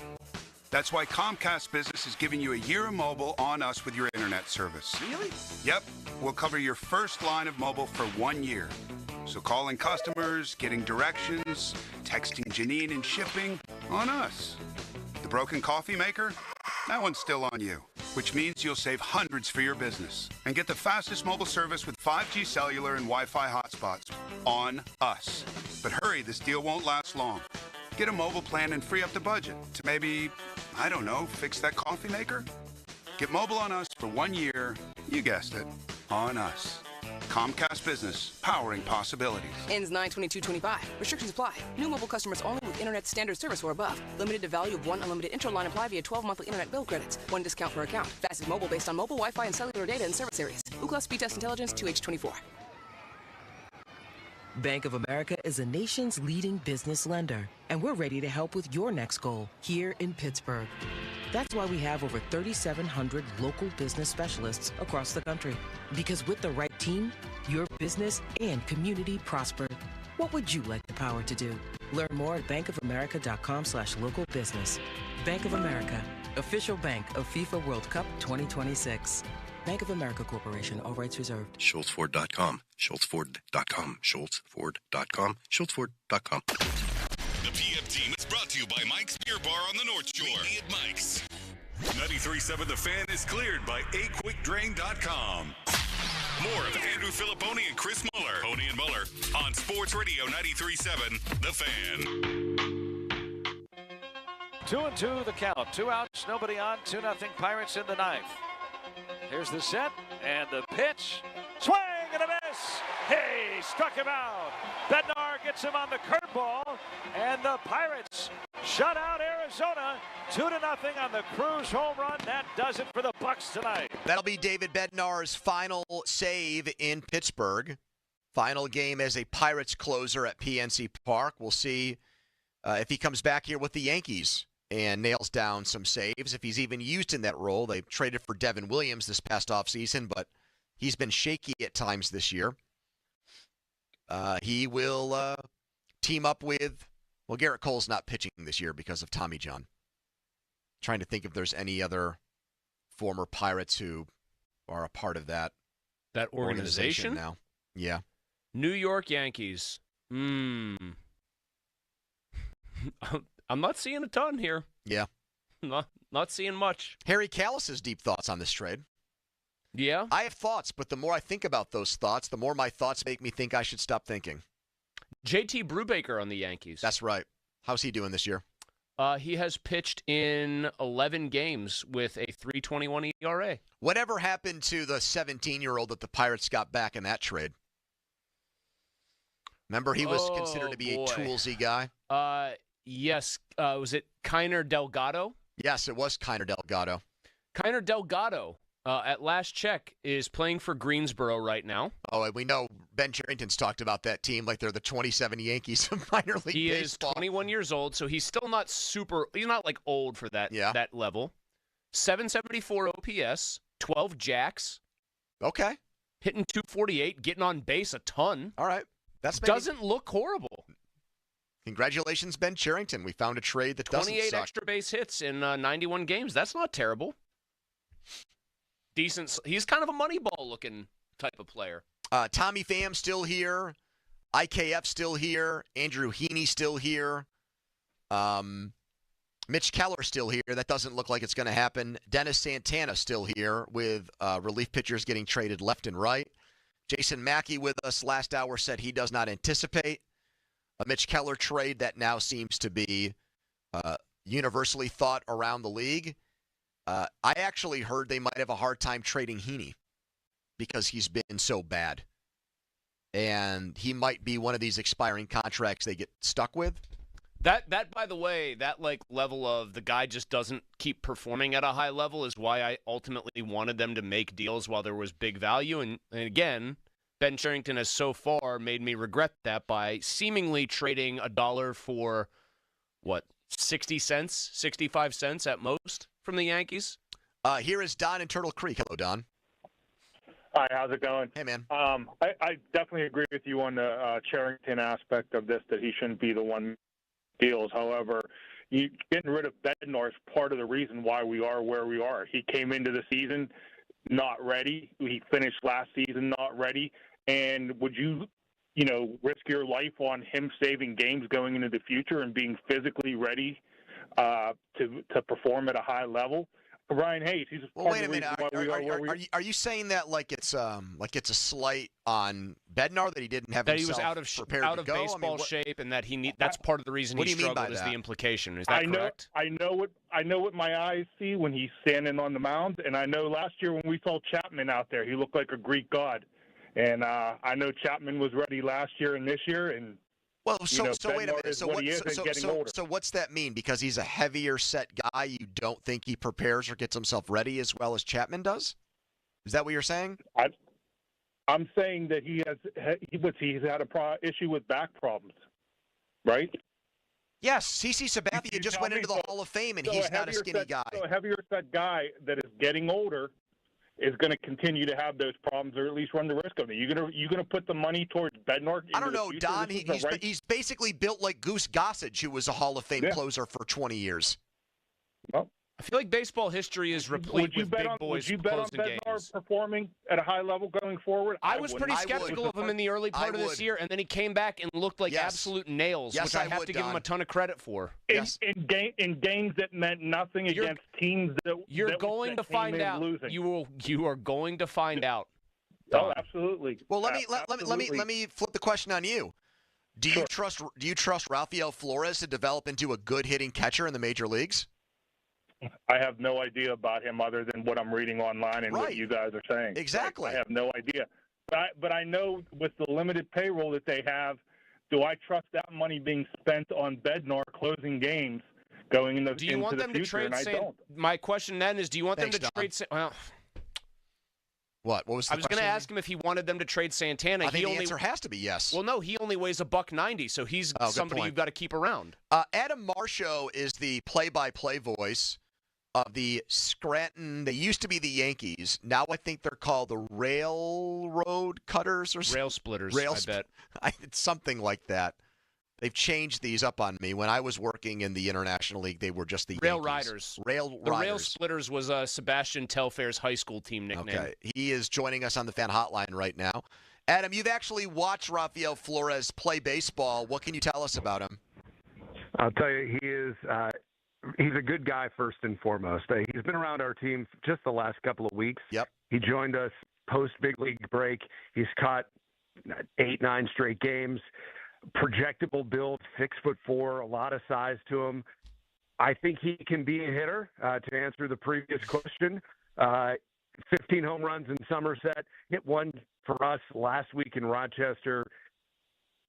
That's why Comcast Business is giving you a year of mobile on us with your internet service. Really? Yep. We'll cover your first line of mobile for 1 year. So calling customers, getting directions, texting Janine and shipping, on us. The broken coffee maker? That one's still on you, which means you'll save hundreds for your business and get the fastest mobile service with 5G cellular and Wi-Fi hotspots on us. But hurry, this deal won't last long. Get a mobile plan and free up the budget to maybe, I don't know, fix that coffee maker? Get mobile on us for 1 year, you guessed it, on us. Comcast Business, powering possibilities. Ends 9/22/25. Restrictions apply. New mobile customers only with internet standard service or above. Limited to value of 1 unlimited intro line apply via 12 monthly internet bill credits. 1 discount per account. Fastest mobile based on mobile, Wi-Fi, and cellular data in service areas. Ookla Speed Test Intelligence 2H24. Bank of America is a nation's leading business lender, and we're ready to help with your next goal here in Pittsburgh. That's why we have over 3,700 local business specialists across the country. Because with the right team, your business and community prosper. What would you like the power to do? Learn more at bankofamerica.com/local business. Bank of America, official bank of FIFA World Cup 2026. Bank of America Corporation, all rights reserved. SchultzFord.com, SchultzFord.com, SchultzFord.com, SchultzFord.com. The PM team is brought to you by Mike's Beer Bar on the North Shore. Meet me at Mike's. 93.7 The Fan is cleared by aquickdrain.com. More of Andrew Filipponi and Chris Muller, Pony and Muller, on Sports Radio 93.7 The Fan. 2-2 the count. 2 outs, nobody on. 2-0 Pirates in the ninth. Here's the set and the pitch. Swing and a miss. He struck him out. Bednar gets him on the curveball, and the Pirates shut out Arizona 2-0 on the Cruz home run. That does it for the Bucks tonight. That'll be David Bednar's final save in Pittsburgh. Final game as a Pirates closer at PNC Park. We'll see if he comes back here with the Yankees and nails down some saves, if he's even used in that role. They traded for Devin Williams this past offseason, but he's been shaky at times this year. He will team up with, well, Garrett Cole's not pitching this year because of Tommy John. Trying to think if there's any other former Pirates who are a part of that organization now. Yeah. New York Yankees. I'm not seeing a ton here. Yeah. Not seeing much. Harry Callis's deep thoughts on this trade. Yeah? I have thoughts, but the more I think about those thoughts, the more my thoughts make me think I should stop thinking. JT Brubaker on the Yankees. That's right. How's he doing this year? He has pitched in 11 games with a 3.21 ERA. Whatever happened to the 17-year-old that the Pirates got back in that trade? Remember, he was considered to be a toolsy guy? Yes. Was it Kiner Delgado? Yes, it was Kiner Delgado. Kiner Delgado, at last check, is playing for Greensboro right now. Oh, and we know Ben Cherington's talked about that team like they're the 27 Yankees of minor league He baseball. is 21 years old, so he's still not he's not like old for that level. 774 OPS, 12 jacks. Okay. Hitting 248, getting on base a ton. All right. Doesn't look horrible. Congratulations, Ben Cherington. We found a trade that doesn't 28 suck. extra base hits in 91 games. That's not terrible. Decent. He's kind of a Moneyball-looking type of player. Tommy Pham still here. IKF still here. Andrew Heaney still here. Mitch Keller still here. That doesn't look like it's going to happen. Dennis Santana still here with relief pitchers getting traded left and right. Jason Mackey with us last hour said he does not anticipate a Mitch Keller trade. That now seems to be universally thought around the league. I actually heard they might have a hard time trading Heaney because he's been so bad. And he might be one of these expiring contracts they get stuck with. That by the way, that like level of the guy just doesn't keep performing at a high level is why I ultimately wanted them to make deals while there was big value. And again, Ben Cherington has so far made me regret that by seemingly trading $1 for, 60 cents, 65 cents at most from the Yankees? Here is Don in Turtle Creek. Hello, Don. Hi, how's it going? Hey, man. I definitely agree with you on the Cherington aspect of this, that he shouldn't be the one deals. However, getting rid of Bednar is part of the reason why we are where we are. He came into the season not ready. He finished last season not ready. And would you risk your life on him saving games going into the future and being physically ready to perform at a high level? Ryan Hayes, he's part of the reason why we are where we are. Are you saying that like it's a slight on Bednar that he didn't have that himself he was prepared out to of go? baseball shape, and that that's part of the reason what he do you mean struggled by is that? the implication. Is that correct? I know what my eyes see when he's standing on the mound, and I know last year when we saw Chapman out there, he looked like a Greek god. And I know Chapman was ready last year and this year, and so wait a minute. So what's that mean? Because he's a heavier set guy, you don't think he prepares or gets himself ready as well as Chapman does? Is that what you're saying? I'm saying that he's had a issue with back problems, right? Yes, CC Sabathia just went into the Hall of Fame, and he's not a skinny guy. So a heavier set guy that is getting older is going to continue to have those problems, or at least run the risk of it. You're gonna put the money towards Bednar? I don't know, Don. He's basically built like Goose Gossage, who was a Hall of Fame closer for 20 years. Well, I feel like baseball history is replete with big boys closing games. Would you bet on Bednar performing at a high level going forward? I was pretty skeptical of him in the early part of this year, and then he came back and looked like absolute nails, which I have to give him a ton of credit for. In games that meant nothing against teams that you're going to find out. Losing. You are going to find out. Oh, absolutely. Well, let me flip the question on you. Do you trust Rafael Flores to develop into a good hitting catcher in the major leagues? I have no idea about him other than what I'm reading online and what you guys are saying. Exactly. I have no idea. But I know with the limited payroll that they have, do I trust that money being spent on Bednar closing games going into the future? Do you want them to trade? I don't. My question then is, do you want them to trade? Well, what was the I was going to ask him if he wanted them to trade Santana. I think the answer has to be yes. Well, no, he only weighs $190, so he's somebody you've got to keep around. Adam Marsho is the play-by-play voice of the Scranton. They used to be the Yankees. Now I think they're called the Railroad Cutters or Rail Splitters. I bet it's something like that. They've changed these up on me. When I was working in the International League, they were just the Rail Yankees. Riders. The Rail Splitters was Sebastian Telfair's high school team nickname. Okay, he is joining us on the fan hotline right now. Adam, you've actually watched Rafael Flores play baseball. What can you tell us about him? I'll tell you, he is. He's a good guy first and foremost. He's been around our team just the last couple of weeks. Yep. He joined us post big league break. He's caught 8-9 straight games. Projectable build, 6'4", a lot of size to him. I think he can be a hitter. To answer the previous question, 15 home runs in Somerset, hit one for us last week in Rochester.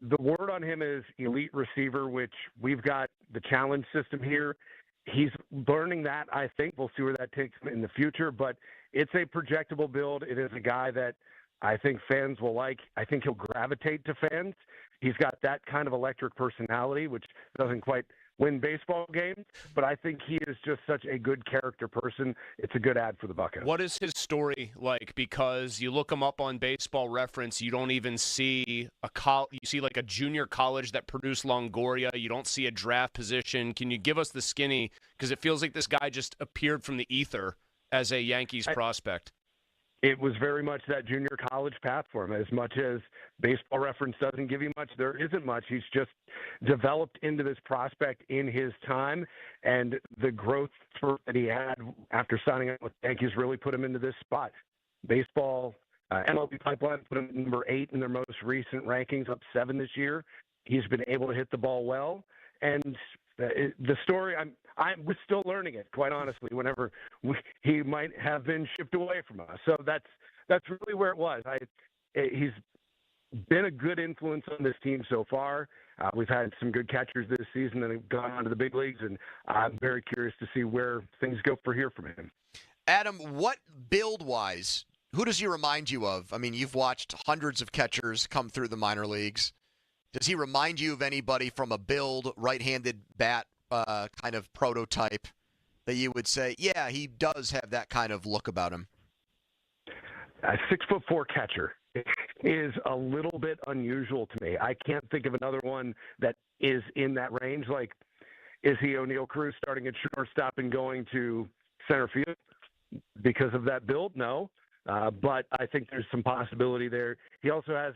The word on him is elite receiver, which we've got the challenge system here. he's learning that, I think. We'll see where that takes him in the future. But it's a projectable build. It is a guy that I think fans will like. I think he'll gravitate to fans. He's got that kind of electric personality, which doesn't quite win baseball games, but I think he is just such a good character person. It's a good ad for the Buckeyes. What is his story like? Because you look him up on Baseball Reference, you don't even see you see like a junior college that produced Longoria. You don't see a draft position. Can you give us the skinny? Because it feels like this guy just appeared from the ether as a Yankees prospect. It was very much that junior college path for him. As much as Baseball Reference doesn't give you much, there isn't much. He's just developed into this prospect in his time, and the growth spurt that he had after signing up with the Yankees really put him into this spot. Baseball, MLB Pipeline put him at number 8 in their most recent rankings, up 7 this year. He's been able to hit the ball well, and the story, we're still learning it, quite honestly, whenever he might have been shipped away from us. So that's really where it was. He's been a good influence on this team so far. We've had some good catchers this season that have gone on to the big leagues, and I'm very curious to see where things go from here from him. Adam, what build-wise, who does he remind you of? I mean, you've watched hundreds of catchers come through the minor leagues. Does he remind you of anybody from a build, right-handed bat kind of prototype that you would say, yeah, he does have that kind of look about him? A 6'4" catcher is a little bit unusual to me. I can't think of another one that is in that range. Like, is he O'Neal Cruz starting at shortstop and going to center field because of that build? No. But I think there's some possibility there. He also has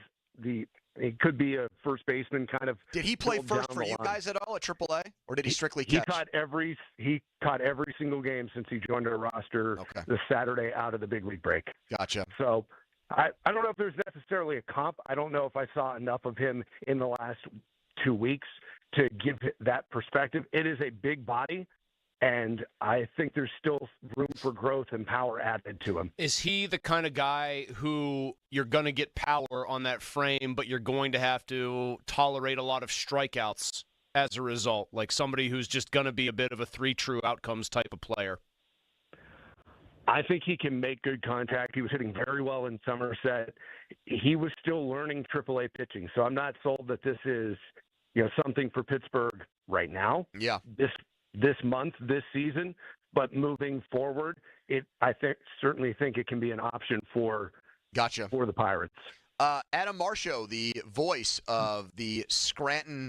he could be a first baseman kind of. Did he play first for you guys at all at AAA, or did he strictly catch? He caught every single game since he joined our roster the Saturday out of the big league break. Gotcha. So I don't know if there's necessarily a comp. I don't know if I saw enough of him in the last 2 weeks to give that perspective. It is a big body, and I think there's still room for growth and power added to him. Is he the kind of guy who you're going to get power on that frame, but you're going to have to tolerate a lot of strikeouts as a result? Like somebody who's just going to be a bit of a 3 true outcomes type of player? I think he can make good contact. He was hitting very well in Somerset. He was still learning AAA pitching, so I'm not sold that this is something for Pittsburgh right now. Yeah. This month, this season, but moving forward, I certainly think it can be an option for the Pirates. Adam Marshall, the voice of the Scranton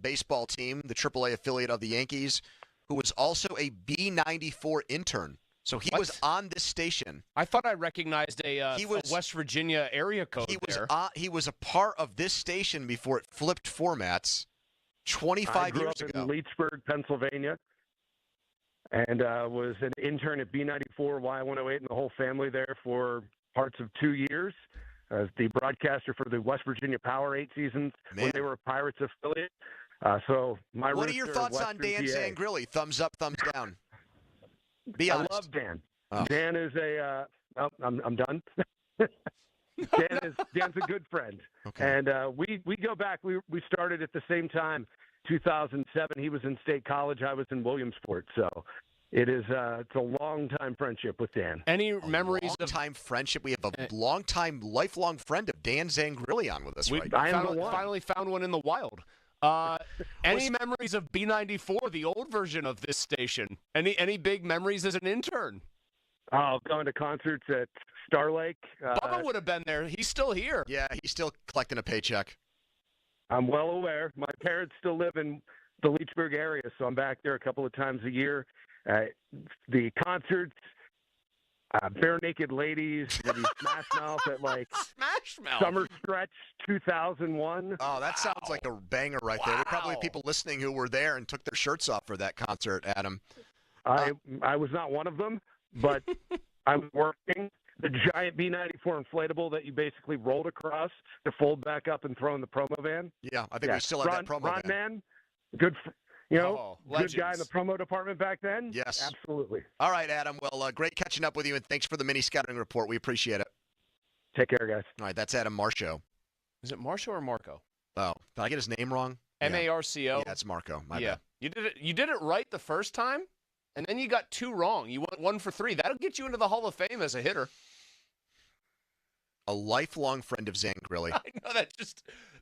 baseball team, the AAA affiliate of the Yankees, who was also a B-94 intern. So he was on this station. I thought I recognized a West Virginia area code there. He was a part of this station before it flipped formats 25 years ago. I grew up in Leechburg, Pennsylvania, and was an intern at B-94, Y108, and the whole family there for parts of 2 years. As the broadcaster for the West Virginia Power 8 seasons when they were a Pirates affiliate. What are your thoughts on Dan Zangrilli? Thumbs up, thumbs down? Be honest. I love Dan. Oh. Dan is I'm done. Dan's a good friend. Okay. And we go back. We started at the same time, 2007. He was in State College. I was in Williamsport. So it's a long-time friendship with Dan. Any memories of time friendship? We have a long-time, lifelong friend of Dan Zangrilli on with us right now. Finally found one in the wild. Any memories of B-94, the old version of this station? Any big memories as an intern? Oh, going to concerts at Star Lake. Bubba would have been there. He's still here. Yeah, he's still collecting a paycheck. I'm well aware. My parents still live in the Leechburg area, so I'm back there a couple of times a year. The concerts, Bare Naked Ladies, maybe Smash Mouth at Smash Mouth. Summer Stretch 2001. Oh, that sounds like a banger right there. There are probably people listening who were there and took their shirts off for that concert, Adam. I was not one of them, but I'm working. The giant B-94 inflatable that you basically rolled across to fold back up and throw in the promo van. Yeah, I think we still have that promo van. Man, good guy in the promo department back then? Yes. Absolutely. All right, Adam. Well, great catching up with you, and thanks for the mini scouting report. We appreciate it. Take care, guys. All right, that's Adam Marshall. Is it Marshall or Marco? Oh, did I get his name wrong? M-A-R-C-O? Yeah, it's Marco. My bad. You did it right the first time, and then you got 2 wrong. You went 1 for 3. That'll get you into the Hall of Fame as a hitter. A lifelong friend of Zan Grilli. I know,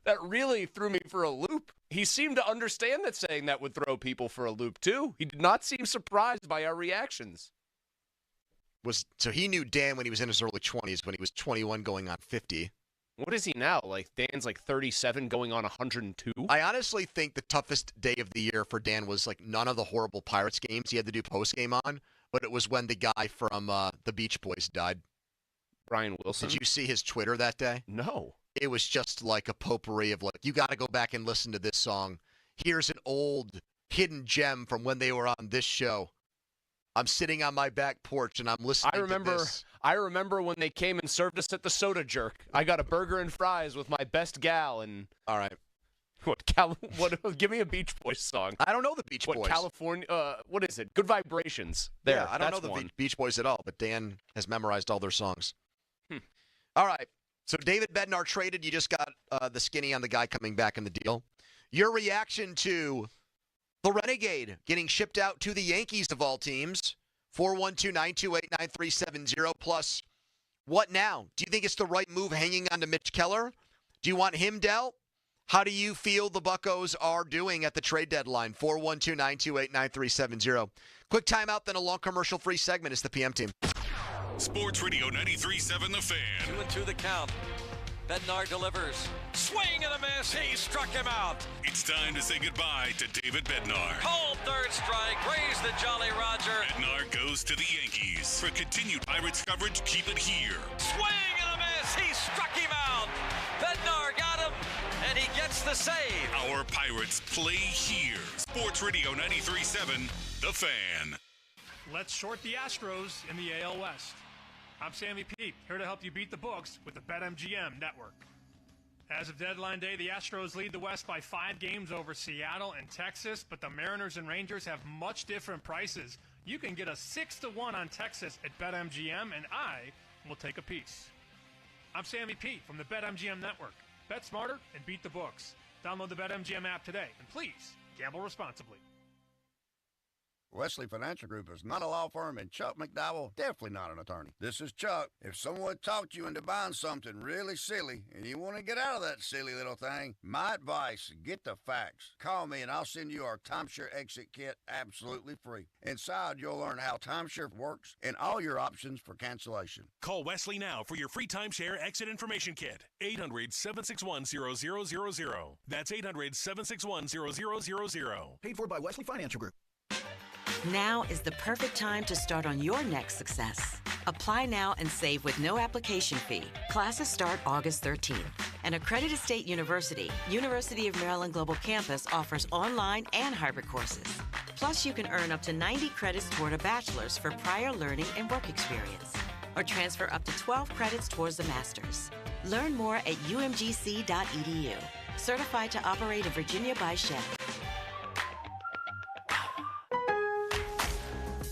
that really threw me for a loop. He seemed to understand that saying that would throw people for a loop, too. He did not seem surprised by our reactions. So he knew Dan when he was in his early 20s, when he was 21 going on 50. What is he now? Dan's 37 going on 102? I honestly think the toughest day of the year for Dan was none of the horrible Pirates games he had to do post-game on, but it was when the guy from the Beach Boys died. Brian Wilson? Did you see his Twitter that day? No. It was just like a potpourri of you got to go back and listen to this song. Here's an old hidden gem from when they were on this show. I'm sitting on my back porch and I'm listening to this. I remember when they came and served us at the Soda Jerk. I got a burger and fries with my best gal and all right. Give me a Beach Boys song. I don't know the Beach Boys. California, what is it? Good Vibrations. There. Yeah, I don't know the Beach Boys at all, but Dan has memorized all their songs. Hmm. All right. So David Bednar traded. You just got the skinny on the guy coming back in the deal. Your reaction to the Renegade getting shipped out to the Yankees of all teams. 412-928-9370 plus what now? Do you think it's the right move hanging on to Mitch Keller? Do you want him dealt? How do you feel the Buccos are doing at the trade deadline? 412-928-9370. Quick timeout, then a long commercial-free segment is the PM team. Sports Radio 93.7 The Fan. 2-2 the count. Bednar delivers. Swing and a miss. He struck him out. It's time to say goodbye to David Bednar. Cold third strike. Raise the Jolly Roger. Bednar goes to the Yankees. For continued Pirates coverage, keep it here. Swing and a miss. He struck him out. Bednar got him, and he gets the save. Our Pirates play here. Sports Radio 93.7 The Fan. Let's short the Astros in the AL West. I'm Sammy Pete, here to help you beat the books with the BetMGM network. As of deadline day, the Astros lead the West by 5 games over Seattle and Texas, but the Mariners and Rangers have much different prices. You can get a 6-1 on Texas at BetMGM, and I will take a piece. I'm Sammy Pete from the BetMGM network. Bet smarter and beat the books. Download the BetMGM app today, and please, gamble responsibly. Wesley Financial Group is not a law firm, and Chuck McDowell definitely not an attorney. This is Chuck. If someone talked you into buying something really silly and you want to get out of that silly little thing, my advice, get the facts. Call me and I'll send you our timeshare exit kit absolutely free. Inside, you'll learn how timeshare works and all your options for cancellation. Call Wesley now for your free timeshare exit information kit. 800-761-0000. That's 800-761-0000. Paid for by Wesley Financial Group. Now is the perfect time to start on your next success. Apply now and save with no application fee. Classes start August 13th. An accredited state university, University of Maryland Global Campus offers online and hybrid courses. Plus, you can earn up to 90 credits toward a bachelor's for prior learning and work experience, or transfer up to 12 credits towards a master's. Learn more at umgc.edu. Certified to operate in Virginia by Chef.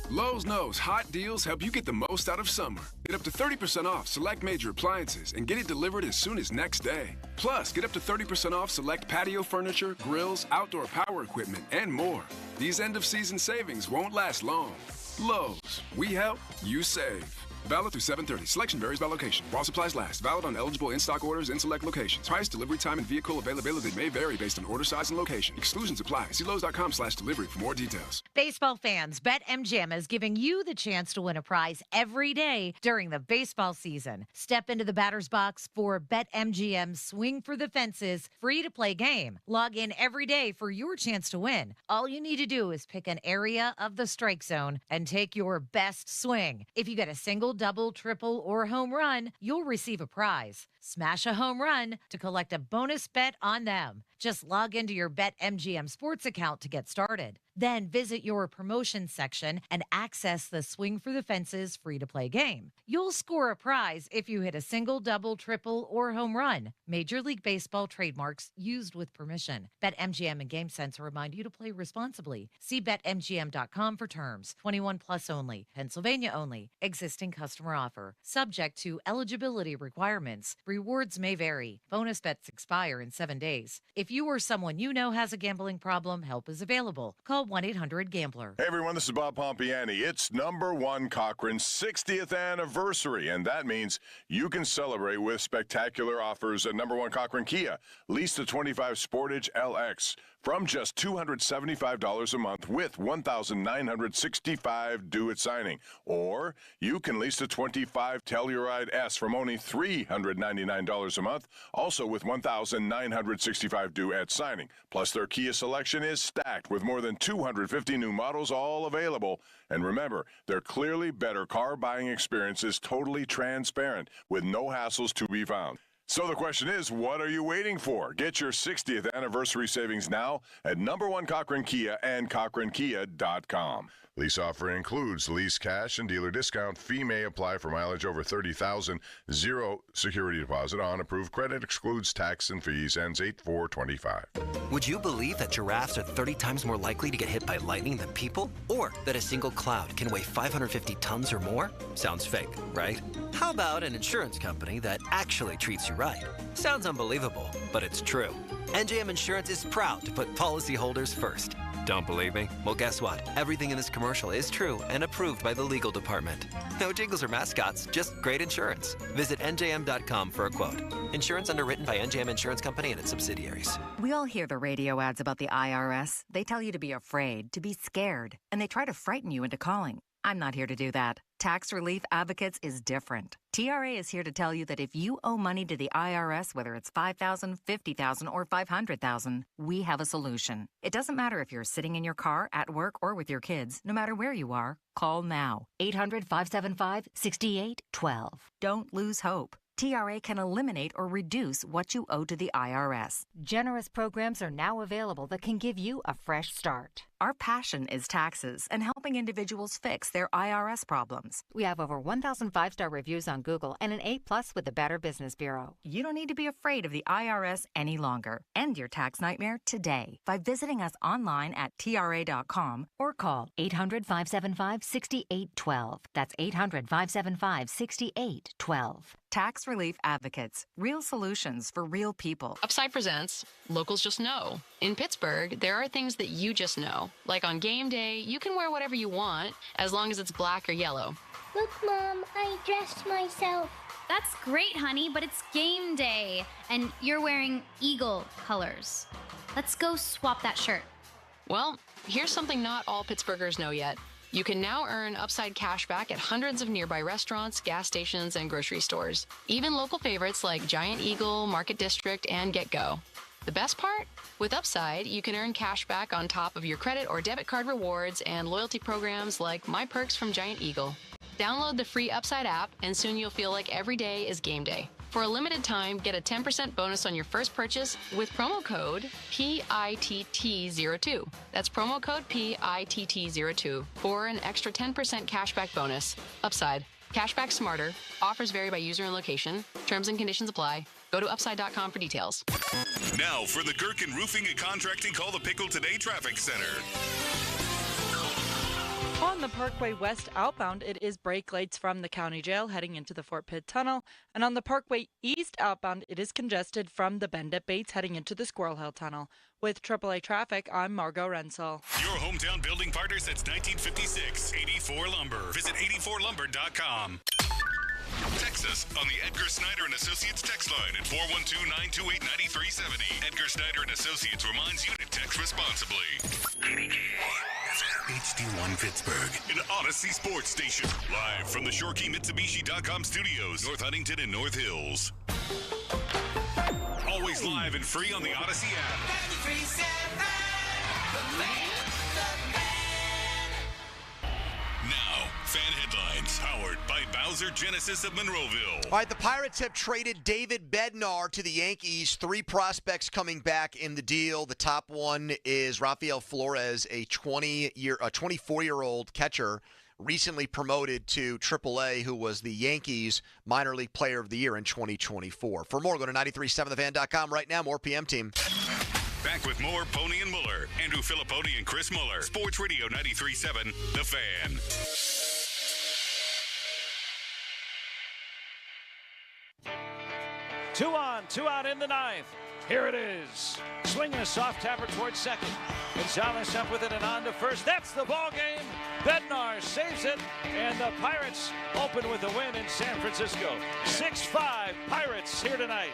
Lowe's knows hot deals help you get the most out of summer. Get up to 30% off select major appliances and get it delivered as soon as next day. Plus, get up to 30% off select patio furniture, grills, outdoor power equipment, and more. These end-of-season savings won't last long. Lowe's, we help, you save. Valid through 7/30. Selection varies by location. While supplies last. Valid on eligible in-stock orders in select locations. Price, delivery time, and vehicle availability may vary based on order size and location. Exclusions apply. See Lowe's.com/delivery for more details. Baseball fans, BetMGM is giving you the chance to win a prize every day during the baseball season. Step into the batter's box for BetMGM's Swing for the Fences free-to-play game. Log in every day for your chance to win. All you need to do is pick an area of the strike zone and take your best swing. If you get a single, double, triple, or home run, you'll receive a prize. Smash a home run to collect a bonus bet on them. Just log into your BetMGM Sports account to get started. Then visit your promotion section and access the Swing for the Fences free-to-play game. You'll score a prize if you hit a single, double, triple, or home run. Major League Baseball trademarks used with permission. BetMGM and GameSense remind you to play responsibly. See BetMGM.com for terms. 21 plus only. Pennsylvania only. Existing customer offer. Subject to eligibility requirements. Rewards may vary. Bonus bets expire in 7 days. If you or someone you know has a gambling problem, help is available. Call 1-800-GAMBLER. Hey everyone, this is Bob Pompiani. It's number one Cochran's 60th anniversary, and that means you can celebrate with spectacular offers at number one Cochran Kia. Lease the 25 Sportage LX from just $275 a month with $1,965 due at signing. Or you can lease the 25 Telluride S from only $399 a month, also with $1,965 due at signing. Plus, their Kia selection is stacked with more than 250 new models all available. And remember, their clearly better car buying experience is totally transparent with no hassles to be found. So the question is, what are you waiting for? Get your 60th anniversary savings now at number one Cochran Kia and CochranKia.com. Lease offer includes lease cash and dealer discount. Fee may apply for mileage over 30,000. Zero security deposit on approved credit. Excludes tax and fees. Ends 8/4/25. Would you believe that giraffes are 30 times more likely to get hit by lightning than people? Or that a single cloud can weigh 550 tons or more? Sounds fake, right? How about an insurance company that actually treats you right? Sounds unbelievable, but it's true. NJM Insurance is proud to put policyholders first. Don't believe me? Well, guess what? Everything in this commercial is true and approved by the legal department. No jingles or mascots, just great insurance. Visit njm.com for a quote. Insurance underwritten by NJM Insurance Company and its subsidiaries. We all hear the radio ads about the IRS. They tell you to be afraid, to be scared, and they try to frighten you into calling. I'm not here to do that. Tax Relief Advocates is different. TRA is here to tell you that if you owe money to the IRS, whether it's $5,000, $50,000, or $500,000, we have a solution. It doesn't matter if you're sitting in your car, at work, or with your kids. No matter where you are, call now. 800-575-6812. Don't lose hope. TRA can eliminate or reduce what you owe to the IRS. Generous programs are now available that can give you a fresh start. Our passion is taxes and helping individuals fix their IRS problems. We have over 1,000 5-star reviews on Google and an A+ with the Better Business Bureau. You don't need to be afraid of the IRS any longer. End your tax nightmare today by visiting us online at TRA.com or call 800-575-6812. That's 800-575-6812. Tax Relief Advocates. Real solutions for real people. Upside presents Locals Just Know. In Pittsburgh, there are things that you just know. Like on game day, you can wear whatever you want, as long as it's black or yellow. Look, Mom, I dressed myself. That's great, honey, but it's game day, and you're wearing Eagle colors. Let's go swap that shirt. Well, here's something not all Pittsburghers know yet. You can now earn Upside cash back at hundreds of nearby restaurants, gas stations, and grocery stores. Even local favorites like Giant Eagle, Market District, and Get Go. The best part? With Upside, you can earn cash back on top of your credit or debit card rewards and loyalty programs like My Perks from Giant Eagle. Download the free Upside app, and soon you'll feel like every day is game day. For a limited time, get a 10% bonus on your first purchase with promo code PITT02. That's promo code PITT02 for an extra 10% cashback bonus. Upside. Cashback smarter. Offers vary by user and location. Terms and conditions apply. Go to upside.com for details. Now for the Gherkin Roofing and Contracting Call the Pickle Today Traffic Center. On the Parkway West outbound, it is brake lights from the County Jail heading into the Fort Pitt Tunnel. And on the Parkway East outbound, it is congested from the Bend at Bates heading into the Squirrel Hill Tunnel. With AAA Traffic, I'm Margot Rensel. Your hometown building partner since 1956, 84 Lumber. Visit 84lumber.com. Text us on the Edgar Snyder & Associates text line at 412-928-9370. Edgar Snyder & Associates reminds you to text responsibly. HD1 Pittsburgh, an Odyssey sports station. Live from the ShoreKeyMitsubishi.com studios, North Huntington and North Hills. Always live and free on the Odyssey app. Now, fan headlines powered by Bowser Genesis of Monroeville. All right, the Pirates have traded David Bednar to the Yankees. 3 prospects coming back in the deal. The top one is Rafael Flores, a 24-year-old catcher, recently promoted to AAA, who was the Yankees minor league player of the year in 2024. For more, go to 937thefan.com right now. More PM Team. Back with more Pony and Muller. Andrew Filipponi and Chris Muller. Sports Radio 93.7, The Fan. 2 on, 2 out in the ninth. Here it is. Swinging a soft tapper towards second. Gonzalez up with it and on to first. That's the ball game. Bednar saves it, and the Pirates open with a win in San Francisco. 6-5 Pirates here tonight.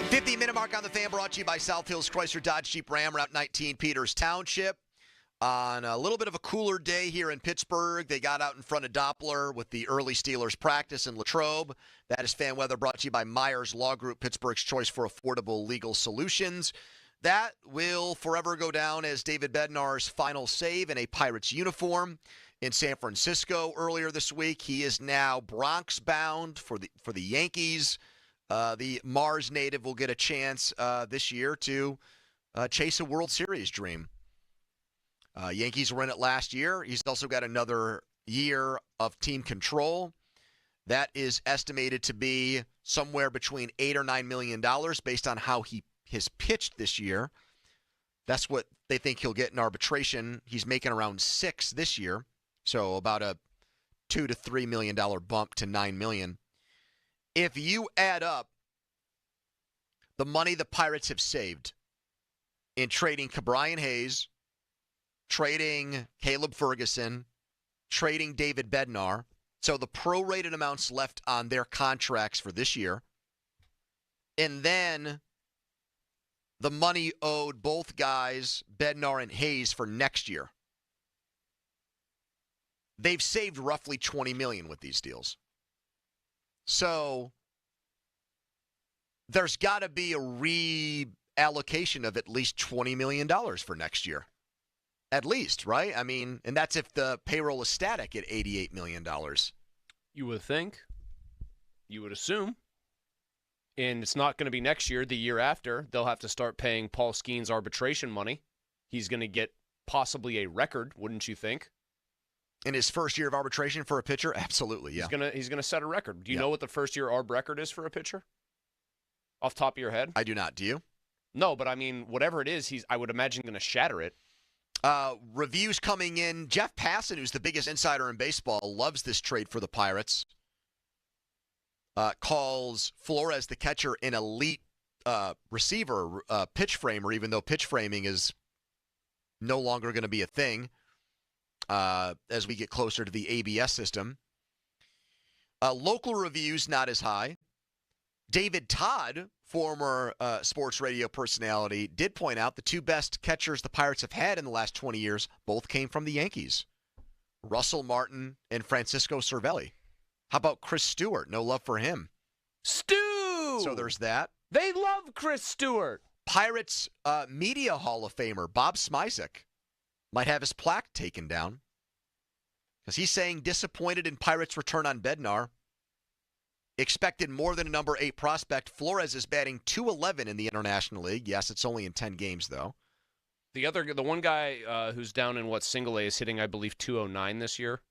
50-minute mark on the Fan, brought to you by South Hills Chrysler Dodge Jeep Ram, Route 19, Peters Township. On a little bit of a cooler day here in Pittsburgh, they got out in front of Doppler with the early Steelers practice in Latrobe. That is fan weather, brought to you by Myers Law Group, Pittsburgh's choice for affordable legal solutions. That will forever go down as David Bednar's final save in a Pirates uniform in San Francisco earlier this week. He is now Bronx bound for the Yankees. The Mars native will get a chance this year to chase a World Series dream. Yankees were in it last year. He's also got another year of team control. That is estimated to be somewhere between $8 or $9 million based on how he has pitched this year. That's what they think he'll get in arbitration. He's making around $6 this year, so about a $2 to $3 million bump to $9 million. If you add up the money the Pirates have saved in trading Ke'Bryan Hayes, trading Caleb Ferguson, trading David Bednar, so the prorated amounts left on their contracts for this year, and then the money owed both guys, Bednar and Hayes, for next year. They've saved roughly $20 million with these deals. So there's got to be a reallocation of at least $20 million for next year. At least, right? I mean, and that's if the payroll is static at $88 million. You would think. You would assume. And it's not going to be next year. The year after, they'll have to start paying Paul Skenes arbitration money. He's going to get possibly a record, wouldn't you think? In his first year of arbitration for a pitcher? Absolutely, yeah. He's gonna set a record. Do you know what the first year arb record is for a pitcher? Off the top of your head? I do not. Do you? No, but I mean, whatever it is, I would imagine going to shatter it. Reviews coming in. Jeff Passan, who's the biggest insider in baseball, loves this trade for the Pirates. Calls Flores, the catcher, an elite receiver, pitch framer, even though pitch framing is no longer going to be a thing as we get closer to the ABS system. Local reviews, not as high. David Todd, former sports radio personality, did point out the two best catchers the Pirates have had in the last 20 years both came from the Yankees. Russell Martin and Francisco Cervelli. How about Chris Stewart? No love for him. Stu! So there's that. They love Chris Stewart. Pirates Media Hall of Famer Bob Smizek might have his plaque taken down because he's saying disappointed in Pirates' return on Bednar. Expected more than a number 8 prospect. Flores is batting .211 in the International League. Yes, it's only in 10 games, though. The one guy who's down in single A is hitting, I believe, .209 this year.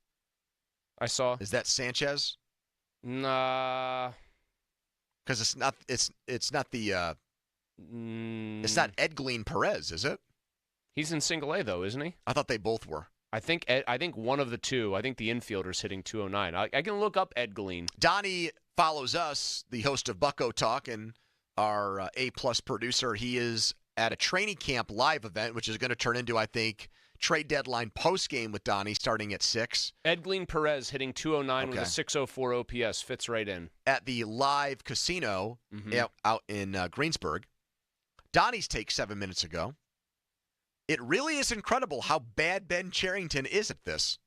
I saw. Is that Sanchez? Nah. Because it's not the it's not Edglin Perez, is it? He's in single A though, isn't he? I thought they both were. I think one of the two. I think the infielder's hitting .209. I can look up Edglin. Donnie follows us, the host of Bucko Talk, and our A-plus producer. He is at a training camp live event, which is going to turn into, I think, trade deadline post-game with Donnie starting at 6. Edglin Perez hitting .209 with a .604 OPS. Fits right in. At the live casino out in Greensburg. Donnie's take 7 minutes ago. It really is incredible how bad Ben Cherington is at this.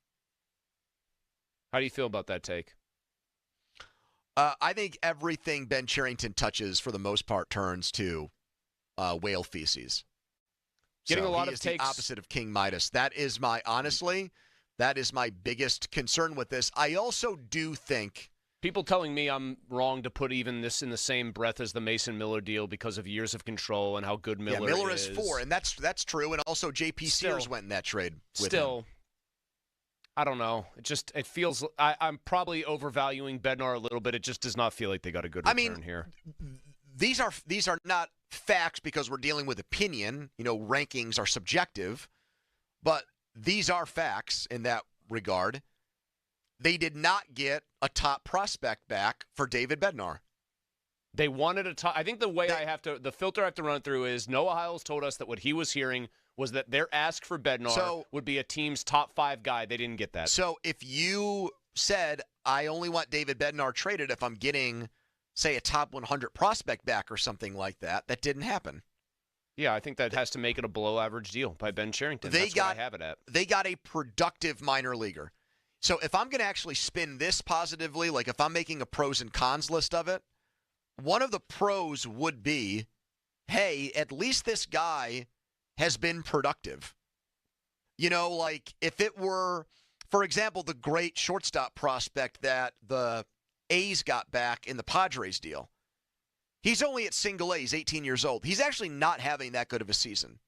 How do you feel about that take? I think everything Ben Cherington touches, for the most part, turns to whale feces. Getting a lot he of is takes. The opposite of King Midas. That is honestly, that is my biggest concern with this. I also do think people telling me I'm wrong to put even this in the same breath as the Mason Miller deal because of years of control and how good Miller is. Yeah, Miller is 4, and that's true. And also J.P. Sears went in that trade with him. I don't know. It feels I'm probably overvaluing Bednar a little bit. It just does not feel like they got a good return here. These are not facts because we're dealing with opinion. Rankings are subjective, but these are facts in that regard. They did not get a top prospect back for David Bednar. They wanted a top. I think the filter I have to run through is Noah Hiles told us that what he was hearing was that their ask for Bednar would be a team's top 5 guy. They didn't get that. So if you said, I only want David Bednar traded if I'm getting, say, a top 100 prospect back or something like that, that didn't happen. Yeah, I think that has to make it a below-average deal by Ben Cherington. That's what I have it at. They got a productive minor leaguer. So if I'm going to actually spin this positively, like if I'm making a pros and cons list of it, one of the pros would be, hey, at least this guy has been productive. Like if it were, for example, the great shortstop prospect that the A's got back in the Padres deal. He's only at single A. He's 18 years old. He's actually not having that good of a season.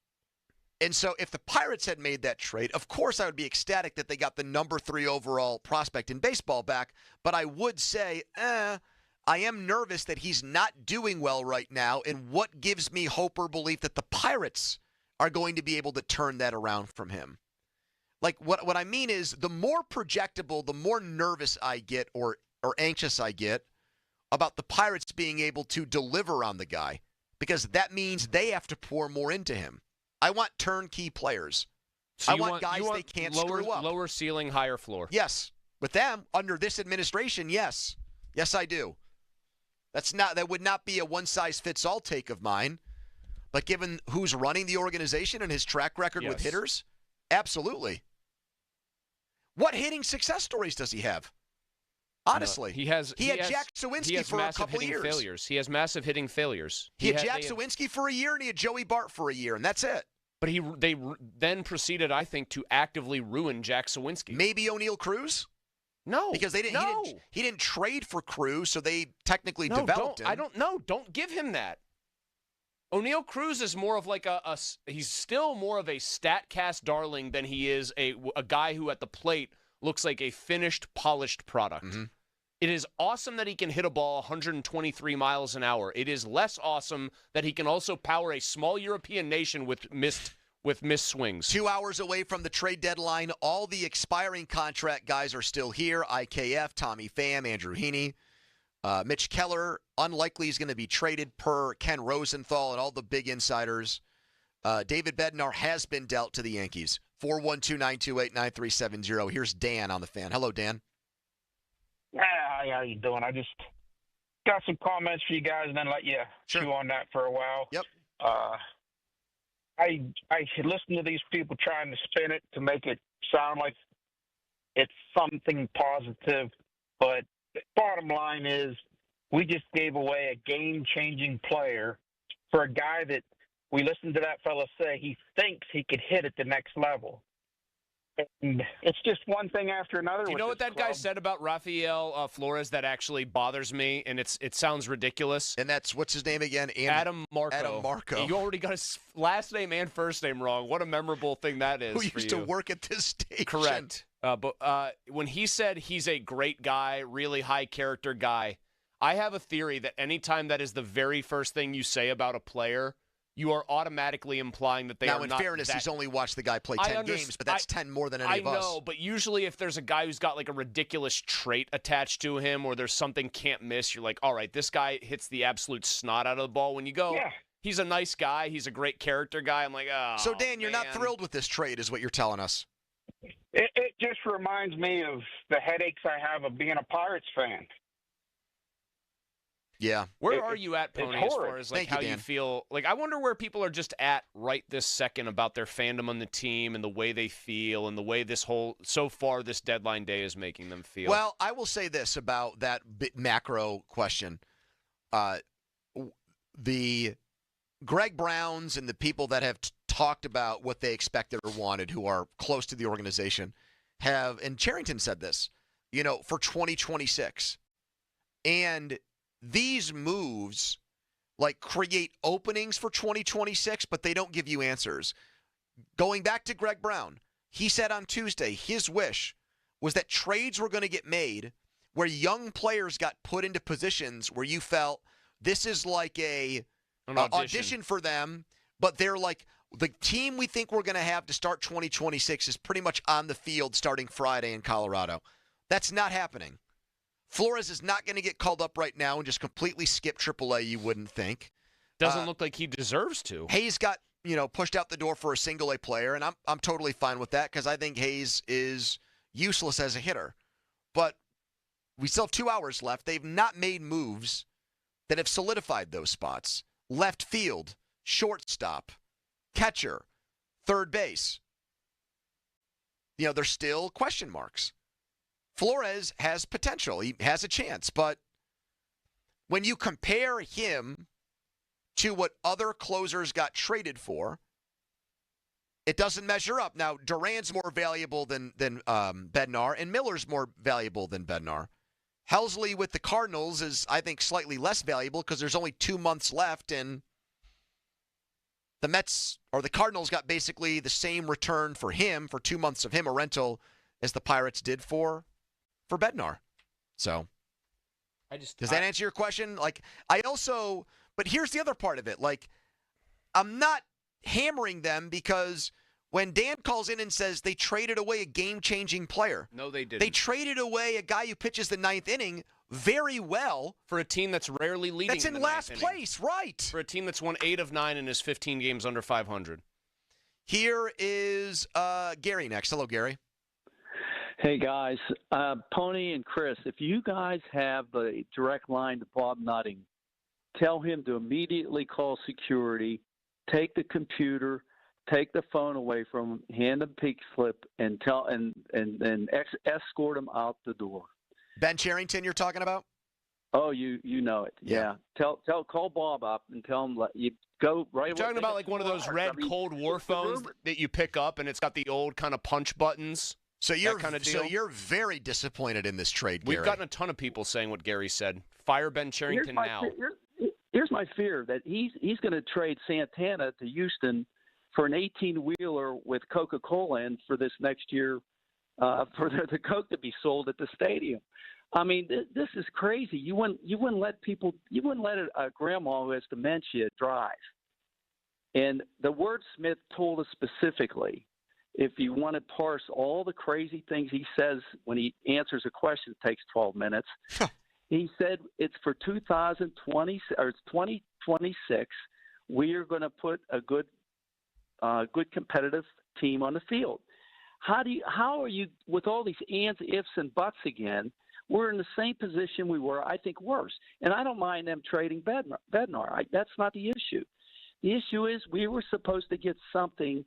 And so if the Pirates had made that trade, of course I would be ecstatic that they got the number 3 overall prospect in baseball back. But I would say, I am nervous that he's not doing well right now. And what gives me hope or belief that the Pirates are going to be able to turn that around from him? Like what I mean is the more projectable, the more nervous I get or anxious I get about the Pirates being able to deliver on the guy, because that means they have to pour more into him. I want turnkey players. So I want guys they can't screw up. Lower ceiling, higher floor. Yes. With them, under this administration, yes. Yes, I do. That would not be a one-size-fits-all take of mine. But given who's running the organization and his track record with hitters, absolutely. What hitting success stories does he have? Honestly, he had Jack Sawinski for a couple years. Failures. He has massive hitting failures. He had Jack Sawinski for a year, and he had Joey Bart for a year, and that's it. But they then proceeded, I think, to actively ruin Jack Sawinski. Maybe O'Neal Cruz? No, because he didn't trade for Cruz, so they technically developed him. Don't give him that. O'Neal Cruz is more of like he's still more of a StatCast darling than he is a guy who at the plate looks like a finished, polished product. Mm-hmm. It is awesome that he can hit a ball 123 miles an hour. It is less awesome that he can also power a small European nation with missed swings. 2 hours away from the trade deadline, all the expiring contract guys are still here. IKF, Tommy Pham, Andrew Heaney. Mitch Keller, unlikely he's going to be traded per Ken Rosenthal and all the big insiders. David Bednar has been dealt to the Yankees. 412-928-9370. Here's Dan on the fan. Hello, Dan. How you doing? I just got some comments for you guys and then let you chew on that for a while. Yep. I listen to these people trying to spin it to make it sound like it's something positive, but the bottom line is we just gave away a game-changing player for a guy that we listened to that fella say he thinks he could hit at the next level. And it's just one thing after another. Do you know what that guy said about Rafael Flores that actually bothers me, and it sounds ridiculous? And that's, what's his name again? Adam Marco. Adam Marco. You already got his last name and first name wrong. What a memorable thing that is. Who used to work at this station. Correct. But when he said he's a great guy, really high character guy, I have a theory that anytime that is the very first thing you say about a player, you are automatically implying that they are not. Now, in fairness, he's only watched the guy play 10 games, but that's 10 more than any of us. I know, but usually if there's a guy who's got like a ridiculous trait attached to him or there's something can't miss, you're like, all right, this guy hits the absolute snot out of the ball. When you go, he's a nice guy, he's a great character guy, I'm like, oh, So, Dan, you're not thrilled with this trade is what you're telling us. It just reminds me of the headaches I have of being a Pirates fan. Yeah. Where are you at, Pony, as far as like how you feel? Like, I wonder where people are just at right this second about their fandom on the team and the way they feel and the way this deadline day is making them feel. Well, I will say this about that macro question. The Greg Browns and the people that have talked about what they expected or wanted who are close to the organization have, and Cherington said this, for 2026. And these moves create openings for 2026, but they don't give you answers. Going back to Greg Brown, he said on Tuesday his wish was that trades were going to get made where young players got put into positions where you felt this is like an audition for them, but they're like, the team we think we're going to have to start 2026 is pretty much on the field starting Friday in Colorado. That's not happening. Flores is not going to get called up right now and just completely skip AAA, you wouldn't think. Doesn't look like he deserves to. Hayes got, pushed out the door for a single-A player, and I'm totally fine with that because I think Hayes is useless as a hitter. But we still have 2 hours left. They've not made moves that have solidified those spots. Left field, shortstop, catcher, third base. There's still question marks. Flores has potential. He has a chance. But when you compare him to what other closers got traded for, it doesn't measure up. Now, Duran's more valuable than Bednar, and Miller's more valuable than Bednar. Helsley with the Cardinals is, I think, slightly less valuable because there's only 2 months left, and the Mets or the Cardinals got basically the same return for him, for 2 months of him, a rental, as the Pirates did for Bednar. So, does that answer your question? But here's the other part of it. I'm not hammering them because when Dan calls in and says they traded away a game-changing player. No, they didn't. They traded away a guy who pitches the ninth inning very well. For a team that's rarely leading. That's in last place, right. For a team that's won 8 of 9 in his 15 games under 500. Here is Gary next. Hello, Gary. Hey, guys. Pony and Chris, if you guys have the direct line to Bob Nutting, tell him to immediately call security, take the computer, take the phone away from him, hand him a pink slip, and escort him out the door. Ben Cherington, you're talking about? Oh, you know it. Yeah. Call Bob up and tell him you go right. You're talking about one of those red Cold War phones that you pick up, and it's got the old kind of punch buttons. So you're very disappointed in this trade, Gary. We've gotten a ton of people saying what Gary said. Fire Ben Cherington now. Here's my fear that he's going to trade Santana to Houston for an 18-wheeler with Coca-Cola in for this next year, for the Coke to be sold at the stadium. I mean, this is crazy. You wouldn't let a grandma who has dementia drive. And the wordsmith told us specifically, if you want to parse all the crazy things he says when he answers a question, it takes 12 minutes. He said it's for 2020 or 2026. We are going to put a good competitive team on the field. How are you with all these ands, ifs, and buts again? We're in the same position we were, I think, worse. And I don't mind them trading Bednar. That's not the issue. The issue is we were supposed to get something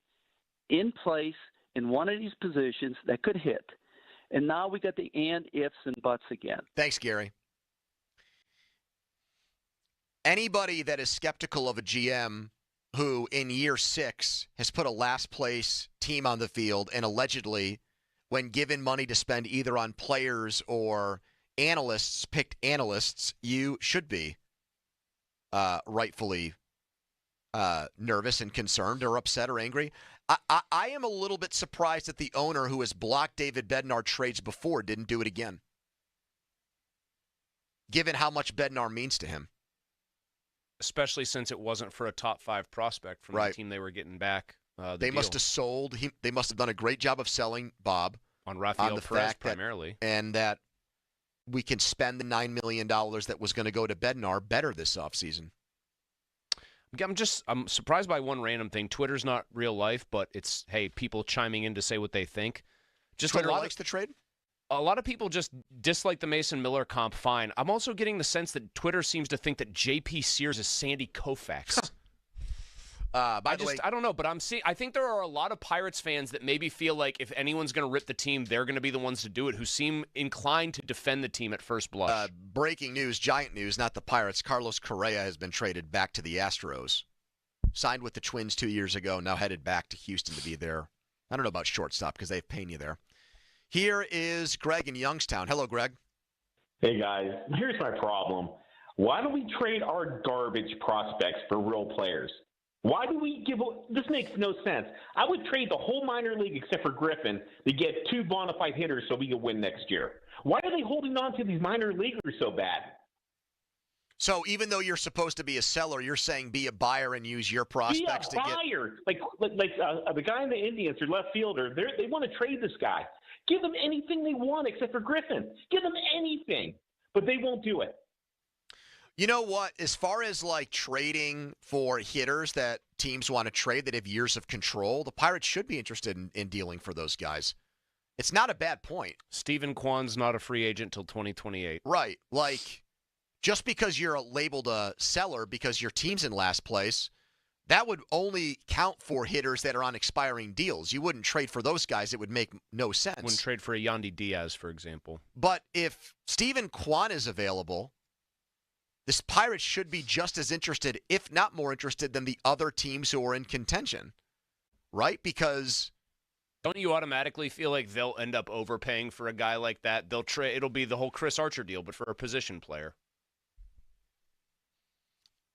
in place in one of these positions that could hit. And now we got the and, ifs, and buts again. Thanks, Gary. Anybody that is skeptical of a GM who in year 6 has put a last-place team on the field and allegedly, when given money to spend either on players or analysts, picked analysts, you should be rightfully nervous and concerned or upset or angry. I am a little bit surprised that the owner who has blocked David Bednar trades before didn't do it again, given how much Bednar means to him. Especially since it wasn't for a top 5 prospect from the team they were getting back. They must have sold. They must have done a great job of selling Bob on Rafael Perez primarily, and that we can spend the $9 million that was going to go to Bednar better this offseason. I'm surprised by one random thing. Twitter's not real life, but it's people chiming in to say what they think. Just Twitter likes the trade. A lot of people just dislike the Mason Miller comp. Fine. I'm also getting the sense that Twitter seems to think that J.P. Sears is Sandy Koufax. I don't know, but I think there are a lot of Pirates fans that maybe feel like if anyone's going to rip the team, they're going to be the ones to do it, who seem inclined to defend the team at first blush. Breaking news, giant news, not the Pirates. Carlos Correa has been traded back to the Astros. Signed with the Twins 2 years ago, now headed back to Houston to be there. I don't know about shortstop because they have Pena there. Here is Greg in Youngstown. Hello, Greg. Hey, guys. Here's my problem. Why don't we trade our garbage prospects for real players? Why do we give – this makes no sense. I would trade the whole minor league except for Griffin to get 2 bona fide hitters so we can win next year. Why are they holding on to these minor leaguers so bad? So even though you're supposed to be a seller, you're saying be a buyer and use your prospects to get – Be a buyer. Like the guy in the Indians, their left fielder, they want to trade this guy. Give them anything they want except for Griffin. Give them anything. but they won't do it. You know what? As far as like trading for hitters that teams want to trade that have years of control, the Pirates should be interested in dealing for those guys. It's not a bad point. Stephen Kwan's not a free agent till 2028. Right. Like, just because you're labeled a seller because your team's in last place, that would only count for hitters that are on expiring deals. You wouldn't trade for those guys. It would make no sense. Wouldn't trade for a Yandy Diaz, for example. But if Stephen Kwan is available, this Pirates should be just as interested, if not more interested, than the other teams who are in contention, right? Because don't you automatically feel like they'll end up overpaying for a guy like that? They'll trade. It'll be the whole Chris Archer deal, but for a position player.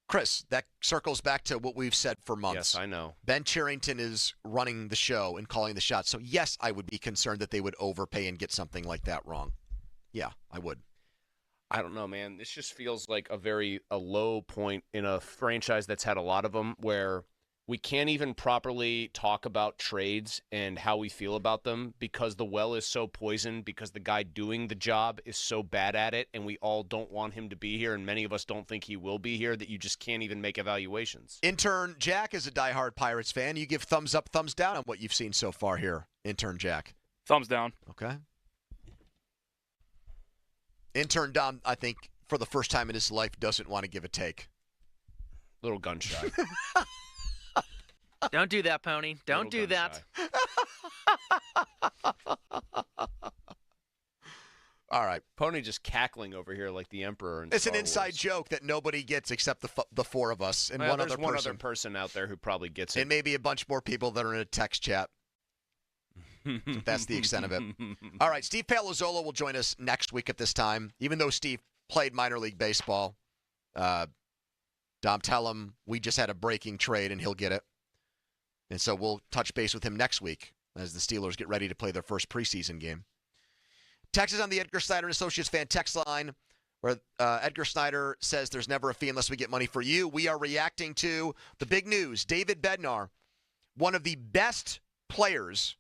Chris, that circles back to what we've said for months. Yes, I know. Ben Cherington is running the show and calling the shots. So, yes, I would be concerned that they would overpay and get something like that wrong. Yeah, I would. I don't know, man. This just feels like a low point in a franchise that's had a lot of them where we can't even properly talk about trades and how we feel about them because the well is so poisoned, because the guy doing the job is so bad at it, and we all don't want him to be here, and many of us don't think he will be here, that you just can't even make evaluations. Intern Jack is a diehard Pirates fan. You give thumbs up, thumbs down on what you've seen so far here, Intern Jack. Thumbs down. Okay. Intern Dom, I think, for the first time in his life, doesn't want to give a take. Little gun shy. Don't do that, Pony. Don't do that. All right. Pony just cackling over here like the Emperor. It's an inside joke that nobody gets except the four of us and one other person out there who probably gets it. And maybe a bunch more people that are in a text chat. That's the extent of it. All right, Steve Palazzolo will join us next week at this time. Even though Steve played minor league baseball, Dom, tell him we just had a breaking trade and he'll get it. And so we'll touch base with him next week as the Steelers get ready to play their first preseason game. Text is on the Edgar Snyder and Associates fan text line, where Edgar Snyder says there's never a fee unless we get money for you. We are reacting to the big news. David Bednar, one of the best players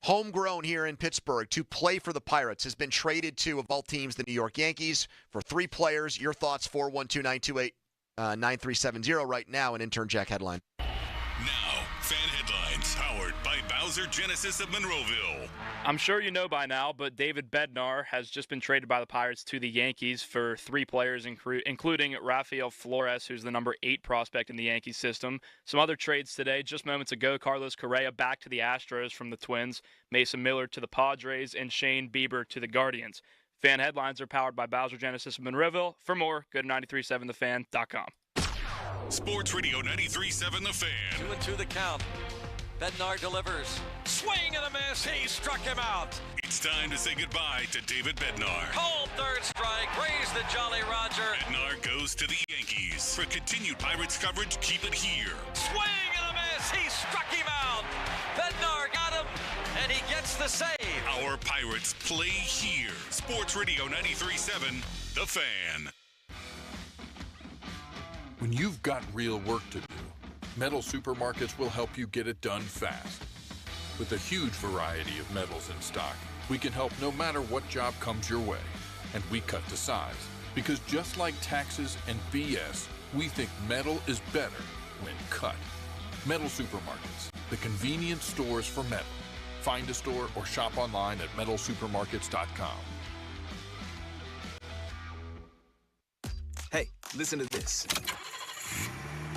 homegrown here in Pittsburgh to play for the Pirates, has been traded to, of all teams, the New York Yankees for 3 players. Your thoughts, 412-928-9370 right now, an Intern Jack headline. Now, fan headlines powered by Bowser Genesis of Monroeville. I'm sure you know by now, but David Bednar has just been traded by the Pirates to the Yankees for 3 players, including Rafael Flores, who's the number 8 prospect in the Yankees system. Some other trades today, just moments ago, Carlos Correa back to the Astros from the Twins, Mason Miller to the Padres, and Shane Bieber to the Guardians. Fan headlines are powered by Bowser Genesis of Monroeville. For more, go to 937thefan.com. Sports Radio 93.7 The Fan. 2-2 the count. Bednar delivers. Swing and a miss. He struck him out. It's time to say goodbye to David Bednar. Cold third strike. Raise the Jolly Roger. Bednar goes to the Yankees. For continued Pirates coverage, keep it here. Swing and a miss. He struck him out. Bednar got him, and he gets the save. Our Pirates play here. Sports Radio 93.7 The Fan. When you've got real work to do, Metal Supermarkets will help you get it done fast. With a huge variety of metals in stock, we can help no matter what job comes your way. And we cut to size, because just like taxes and BS, we think metal is better when cut. Metal Supermarkets, the convenience stores for metal. Find a store or shop online at metalsupermarkets.com. Hey, listen to this.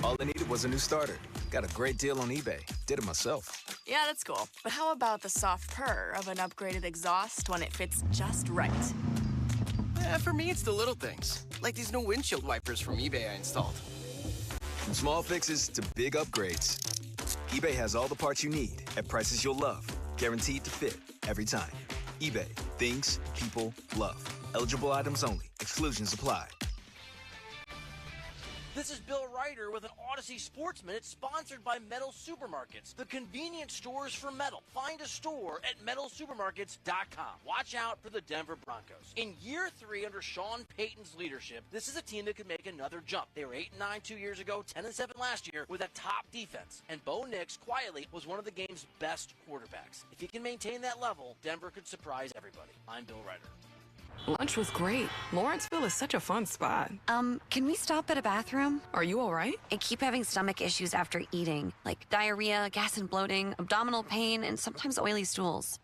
All I needed was a new starter. Got a great deal on eBay. Did it myself. Yeah, that's cool. But how about the soft purr of an upgraded exhaust when it fits just right? For me, it's the little things. Like these new windshield wipers from eBay I installed. From small fixes to big upgrades, eBay has all the parts you need at prices you'll love. Guaranteed to fit every time. eBay. Things people love. Eligible items only. Exclusions apply. This is Bill Ryder with an Odyssey Sports Minute sponsored by Metal Supermarkets, the convenience stores for metal. Find a store at metalsupermarkets.com. Watch out for the Denver Broncos. In year 3 under Sean Payton's leadership, this is a team that could make another jump. They were 8-9 2 years ago, 10-7 last year with a top defense. And Bo Nix quietly was one of the game's best quarterbacks. If he can maintain that level, Denver could surprise everybody. I'm Bill Ryder. Lunch was great. Lawrenceville is such a fun spot. Can we stop at a bathroom? Are you all right? I keep having stomach issues after eating, like diarrhea, gas and bloating, abdominal pain, and sometimes oily stools.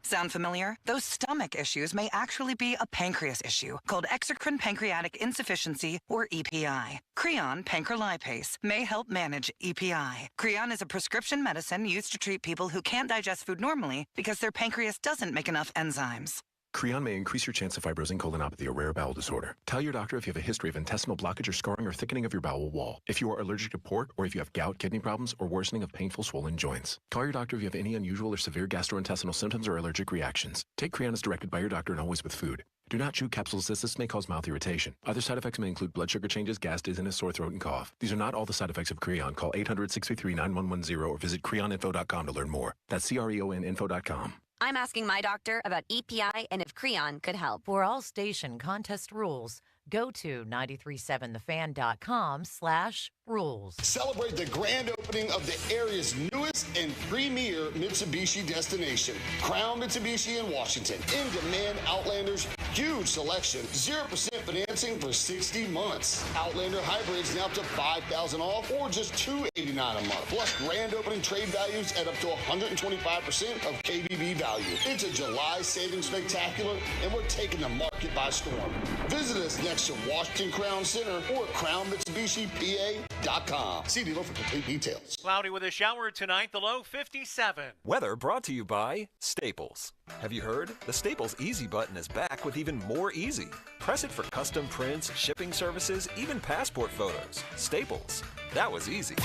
Sound familiar? Those stomach issues may actually be a pancreas issue called exocrine pancreatic insufficiency, or EPI. Creon pancrelipase may help manage EPI. Creon is a prescription medicine used to treat people who can't digest food normally because their pancreas doesn't make enough enzymes. Creon may increase your chance of fibrosing colonopathy, a rare bowel disorder. Tell your doctor if you have a history of intestinal blockage or scarring or thickening of your bowel wall. If you are allergic to pork, or if you have gout, kidney problems, or worsening of painful swollen joints. Call your doctor if you have any unusual or severe gastrointestinal symptoms or allergic reactions. Take Creon as directed by your doctor and always with food. Do not chew capsules as this may cause mouth irritation. Other side effects may include blood sugar changes, gas, dizziness, sore throat, and cough. These are not all the side effects of Creon. Call 800-633-9110 or visit creoninfo.com to learn more. That's creoninfo.com. I'm asking my doctor about EPI and if Creon could help. For all station contest rules, go to 937thefan.com/rules. Celebrate the grand opening of the area's newest and premier Mitsubishi destination, Crown Mitsubishi in Washington. In-demand Outlanders, huge selection, 0% financing for 60 months. Outlander hybrids now up to $5,000 off or just $289 a month. Plus grand opening trade values at up to 125% of KBB value. It's a July savings spectacular, and we're taking the market by storm. Visit us next to Washington Crown Center or crownmitsubishipa.com. See dealer for complete details. Cloudy with a shower tonight, the low 57. Weather brought to you by Staples. Have you heard? The Staples Easy button is back with even more easy. Press it for custom prints, shipping services, even passport photos. Staples. That was easy.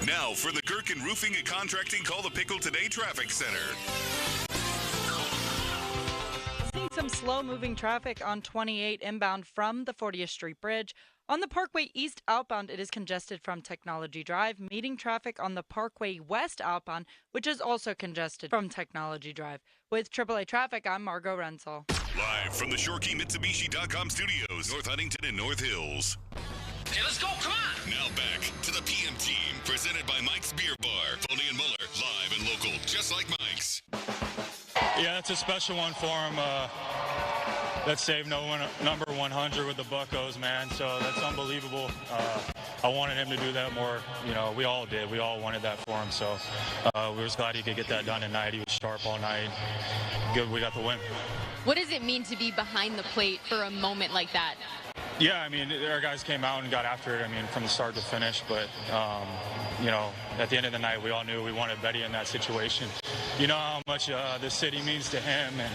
Now for the Gherkin Roofing and Contracting Call the Pickle Today Traffic Center. Seeing some slow-moving traffic on 28 inbound from the 40th Street Bridge. On the Parkway East outbound, it is congested from Technology Drive, meeting traffic on the Parkway West outbound, which is also congested from Technology Drive. With AAA Traffic, I'm Margot Renzel. Live from the ShoreKeyMitsubishi.com studios, North Huntington and North Hills. Okay, let's go, come on! Now back to the PM Team, presented by Mike's Beer Bar. Foley and Muller, live and local, just like Mike's. Yeah, it's a special one for him. That saved number 100 with the Buccos, man. So that's unbelievable. I wanted him to do that more. You know, we all did. We all wanted that for him. So we were just glad he could get that done tonight. He was sharp all night. Good, we got the win. What does it mean to be behind the plate for a moment like that? Yeah, I mean, our guys came out and got after it, I mean, from the start to finish. But, you know, at the end of the night, we all knew we wanted Betty in that situation. You know how much this city means to him and,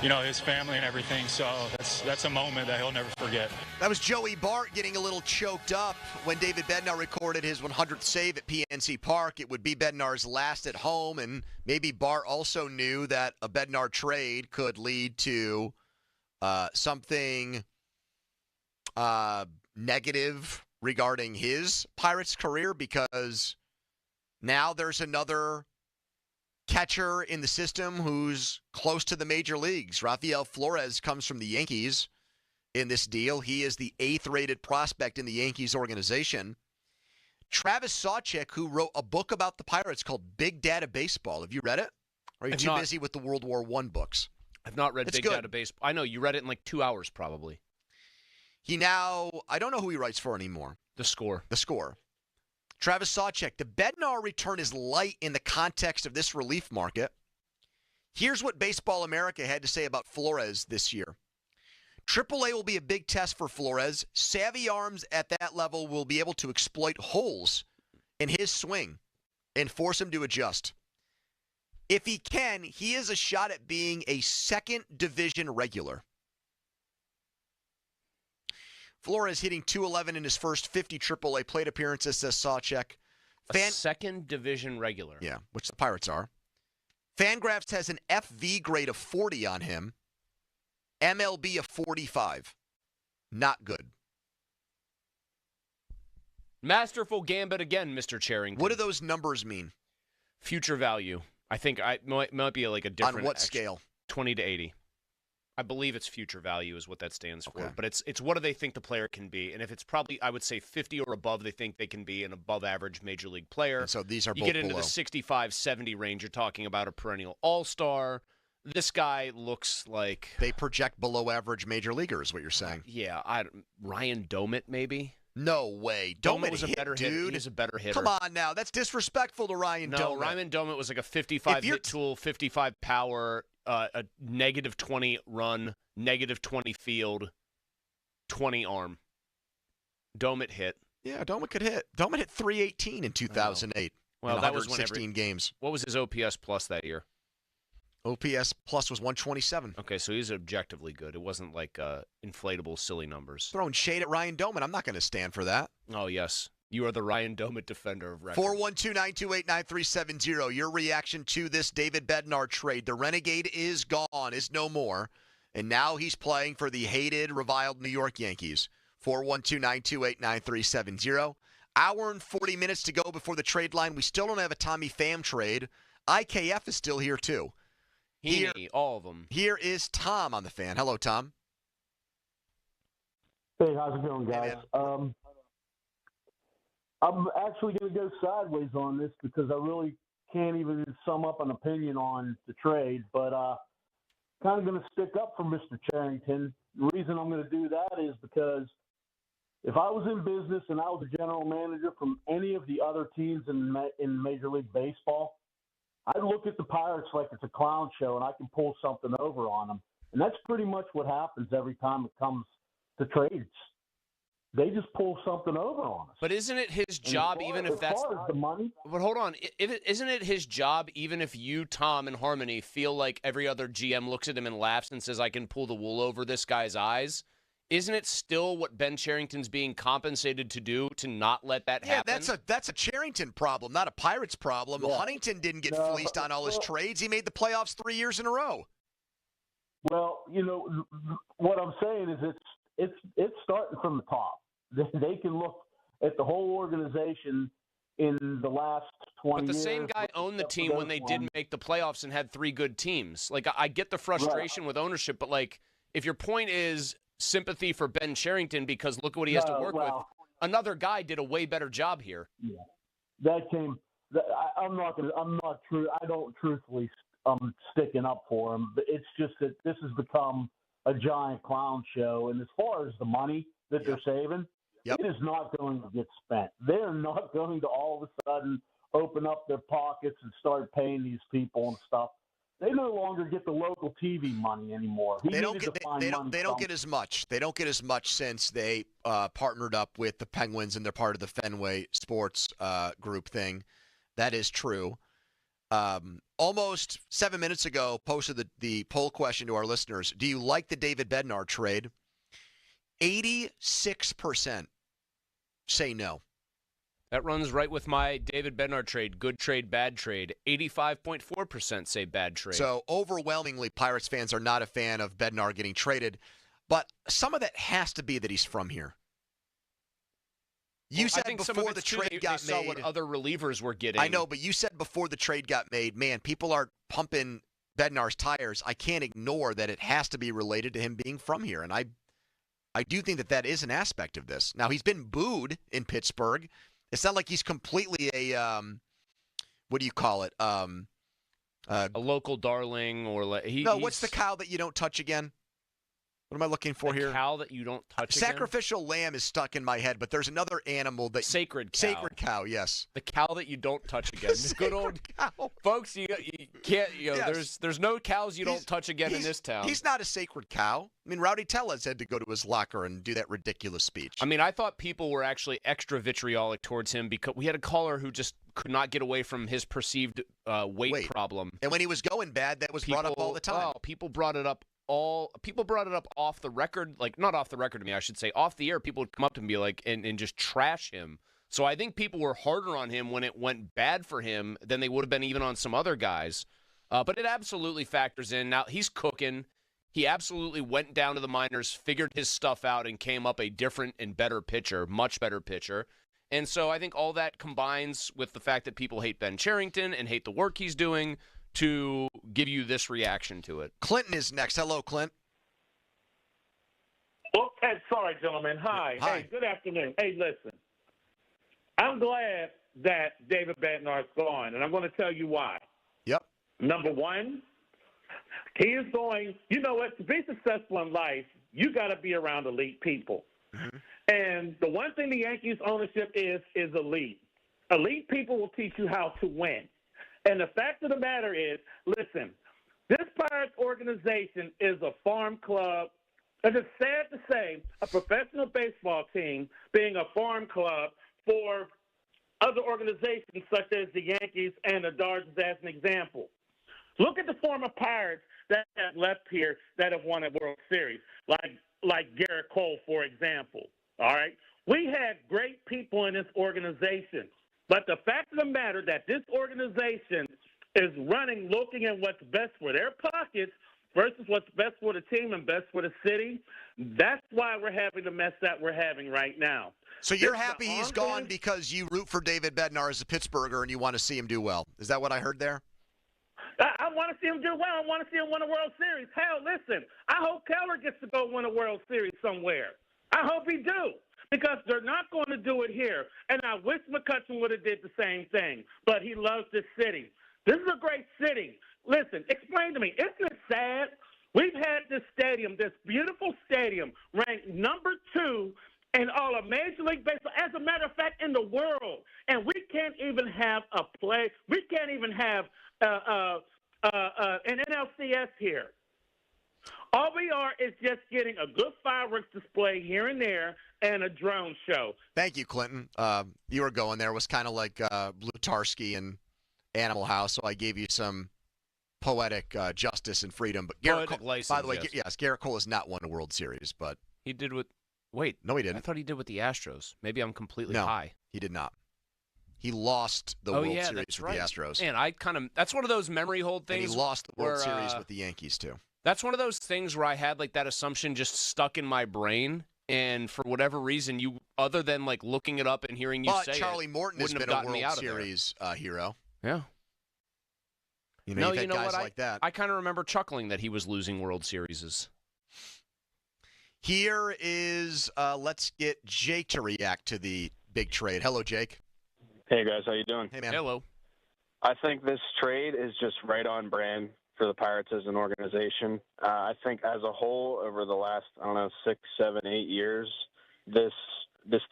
you know, his family and everything. So that's a moment that he'll never forget. That was Joey Bart getting a little choked up when David Bednar recorded his 100th save at PNC Park. It would be Bednar's last at home, and maybe Bart also knew that a Bednar trade could lead to something negative regarding his Pirates career, because now there's another catcher in the system who's close to the major leagues. Rafael Flores comes from the Yankees in this deal. He is the 8th rated prospect in the Yankees organization. Travis Sawchik, who wrote a book about the Pirates called Big Data Baseball. Have you read it? Or are you too busy with the World War I books? I've not read Big Data Baseball. I know, you read it in like 2 hours probably. He now, I don't know who he writes for anymore. The Score. The Score. Travis Sawchik, the Bednar return is light in the context of this relief market. Here's what Baseball America had to say about Flores this year. AAA will be a big test for Flores. Savvy arms at that level will be able to exploit holes in his swing and force him to adjust. If he can, he has a shot at being a second division regular. Flores hitting .211 in his first 50 AAA plate appearances, says Sawchik. Second division regular. Yeah, which the Pirates are. Fangraphs has an FV grade of 40 on him. MLB of 45. Not good. Masterful gambit again, Mr. Charrington. What do those numbers mean? Future value. I think might be like a different. On what scale? 20 to 80. I believe it's future value is what that stands for. But it's what do they think the player can be? And if it's probably, I would say 50 or above, they think they can be an above average major league player. And so these are both You get into below. the 65, 70 range, you're talking about a perennial all-star. this guy looks like they project below average major leaguer, is what you're saying. Yeah, Ryan Domit maybe. No way. Domit was a better hitter. Dude. He's a better hitter. Come on now, that's disrespectful to Ryan Domit. No, Ryan Domit was like a 55 hit tool, 55 power, a -20 run, -20 field, 20 arm. Domit hit. Yeah, Domit could hit. Domit hit 318 in 2008. Well, that was 16 games. What was his OPS plus that year? OPS plus was 127. Okay, so he's objectively good. It wasn't like inflatable, silly numbers. Throwing shade at Ryan Domit. I'm not going to stand for that. Oh, yes. You are the Ryan Domit defender of record. 412-928-9370. Your reaction to this David Bednar trade. The Renegade is gone, is no more. And now he's playing for the hated, reviled New York Yankees. 412-928-9370. Hour and 40 minutes to go before the trade line. We still don't have a Tommy Pham trade. IKF is still here, too. All of them. Here is Tom on the Fan. Hello, Tom. Hey, how's it going, guys? I'm actually going to go sideways on this because I really can't even sum up an opinion on the trade, but kind of going to stick up for Mr. Cherington. The reason I'm going to do that is because if I was in business and I was a general manager from any of the other teams in Major League Baseball, I look at the Pirates like it's a clown show, and I can pull something over on them. And that's pretty much what happens every time it comes to trades. They just pull something over on us. But isn't it his job, even if that's the money? But hold on, isn't it his job, even if you, Tom, and Harmony feel like every other GM looks at him and laughs and says, "I can pull the wool over this guy's eyes"? Isn't it still what Ben Cherington's being compensated to do to not let that happen? Yeah, that's a Cherington problem, not a Pirates problem. Yeah. Huntington didn't get fleeced on all his trades. He made the playoffs 3 years in a row. Well, what I'm saying is it's starting from the top. They can look at the whole organization in the last 20 years. But the same guy owned the team when they didn't make the playoffs and had 3 good teams. Like, I get the frustration with ownership, but, like, if your point is sympathy for Ben Cherington because look what he has to work with, another guy did a way better job here. Yeah, I don't truthfully sticking up for him, but it's just that this has become a giant clown show. And as far as the money that they're saving, it is not going to get spent. They're not going to all of a sudden open up their pockets and start paying these people and stuff. They no longer get the local TV money anymore. They don't get as much. They don't get as much since they partnered up with the Penguins and they're part of the Fenway Sports group thing. That is true. Almost 7 minutes ago, posted the poll question to our listeners. Do you like the David Bednar trade? 86% say no. That runs right with my David Bednar trade. Good trade, bad trade. 85.4% say bad trade. So overwhelmingly, Pirates fans are not a fan of Bednar getting traded. But some of that has to be that he's from here. You said before the trade got made, saw what other relievers were getting. I know, but you said before the trade got made, man, people are pumping Bednar's tires. I can't ignore that it has to be related to him being from here. And I do think that is an aspect of this. Now, he's been booed in Pittsburgh. It's not like he's completely a, what do you call it? A local darling or what's the cow that you don't touch again? What am I looking for here? Cow that you don't touch Sacrificial again? lamb is stuck in my head, but there's another animal that sacred cow. Sacred cow, yes. The cow that you don't touch again. Good old cow. Folks, you can't. There's no cows you don't touch again in this town. He's not a sacred cow. I mean, Rowdy Tellez had to go to his locker and do that ridiculous speech. I mean, I thought people were actually extra vitriolic towards him because we had a caller who just could not get away from his perceived weight problem. And when he was going bad, that was brought up all the time. People brought it up off the record, like not off the record to me, I should say, off the air. People would come up to me like and just trash him. So I think people were harder on him when it went bad for him than they would have been even on some other guys. But it absolutely factors in. Now he's cooking. He absolutely went down to the minors, figured his stuff out, and came up a different and better pitcher, much better pitcher. And so I think all that combines with the fact that people hate Ben Cherington and hate the work he's doing to give you this reaction to it. Clinton is next. Hello, Clint. Okay, sorry, gentlemen. Hi. Hey, good afternoon. Hey, listen. I'm glad that David Bednar is gone, and I'm going to tell you why. Yep. Number one, He is going, you know what, to be successful in life, you got to be around elite people. Mm-hmm. And the one thing the Yankees ownership is elite. Elite people will teach you how to win. And the fact of the matter is, listen, this Pirates organization is a farm club. It's sad to say a professional baseball team being a farm club for other organizations such as the Yankees and the Dodgers as an example. Look at the former Pirates that have left here that have won a World Series, like Garrett Cole, for example. All right? We had great people in this organization. But the fact of the matter that this organization is running, looking at what's best for their pockets versus what's best for the team and best for the city, that's why we're having the mess that we're having right now. So you're happy he's gone because you root for David Bednar as a Pittsburgher and you want to see him do well. Is that what I heard there? I want to see him do well. I want to see him win a World Series. Hell, listen, I hope Keller gets to go win a World Series somewhere. I hope he do. Because they're not going to do it here. And I wish McCutchen would have did the same thing. But he loves this city. This is a great city. Listen, explain to me, isn't it sad? We've had this stadium, this beautiful stadium, ranked number 2 in all of Major League Baseball, as a matter of fact, in the world. And we can't even have a play. We can't even have an NLCS here. All we are is just getting a good fireworks display here and there and a drone show. Thank you, Clinton. You were going there. It was kind of like Blutarsky and Animal House, so I gave you some poetic justice and freedom. But Garrett Cole, license, by the way, yes, Garrett Cole has not won a World Series, but he did with. Wait, no, he didn't. I thought he did with the Astros. Maybe I'm completely no, high. He did not. He lost the World Series with the Astros. And that's one of those memory hold things. And he lost the World Series with the Yankees too. That's one of those things where I had like that assumption just stuck in my brain. And for whatever reason, you, other than like looking it up and hearing you say Charlie Morton has been a World Series hero. Yeah. You know, you know guys what? like that. I kind of remember chuckling that he was losing World Series. Here is, let's get Jake to react to the big trade. Hello, Jake. Hey, guys. How you doing? Hey, man. Hello. I think this trade is just right on brand for the Pirates as an organization. I think as a whole, over the last, 6, 7, 8 years, this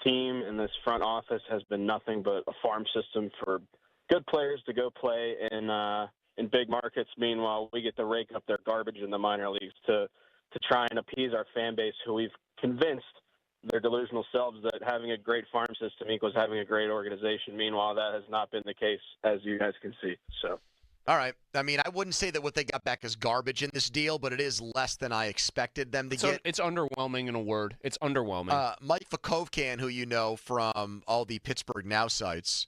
team and this front office has been nothing but a farm system for good players to go play in big markets. Meanwhile, we get to rake up their garbage in the minor leagues to try and appease our fan base, who we've convinced their delusional selves that having a great farm system equals having a great organization. Meanwhile, that has not been the case, as you guys can see. So. All right. I mean, I wouldn't say that what they got back is garbage in this deal, but it is less than I expected them to get. It's underwhelming in a word. It's underwhelming. Mike Fakovkan, who you know from all the Pittsburgh Now sites,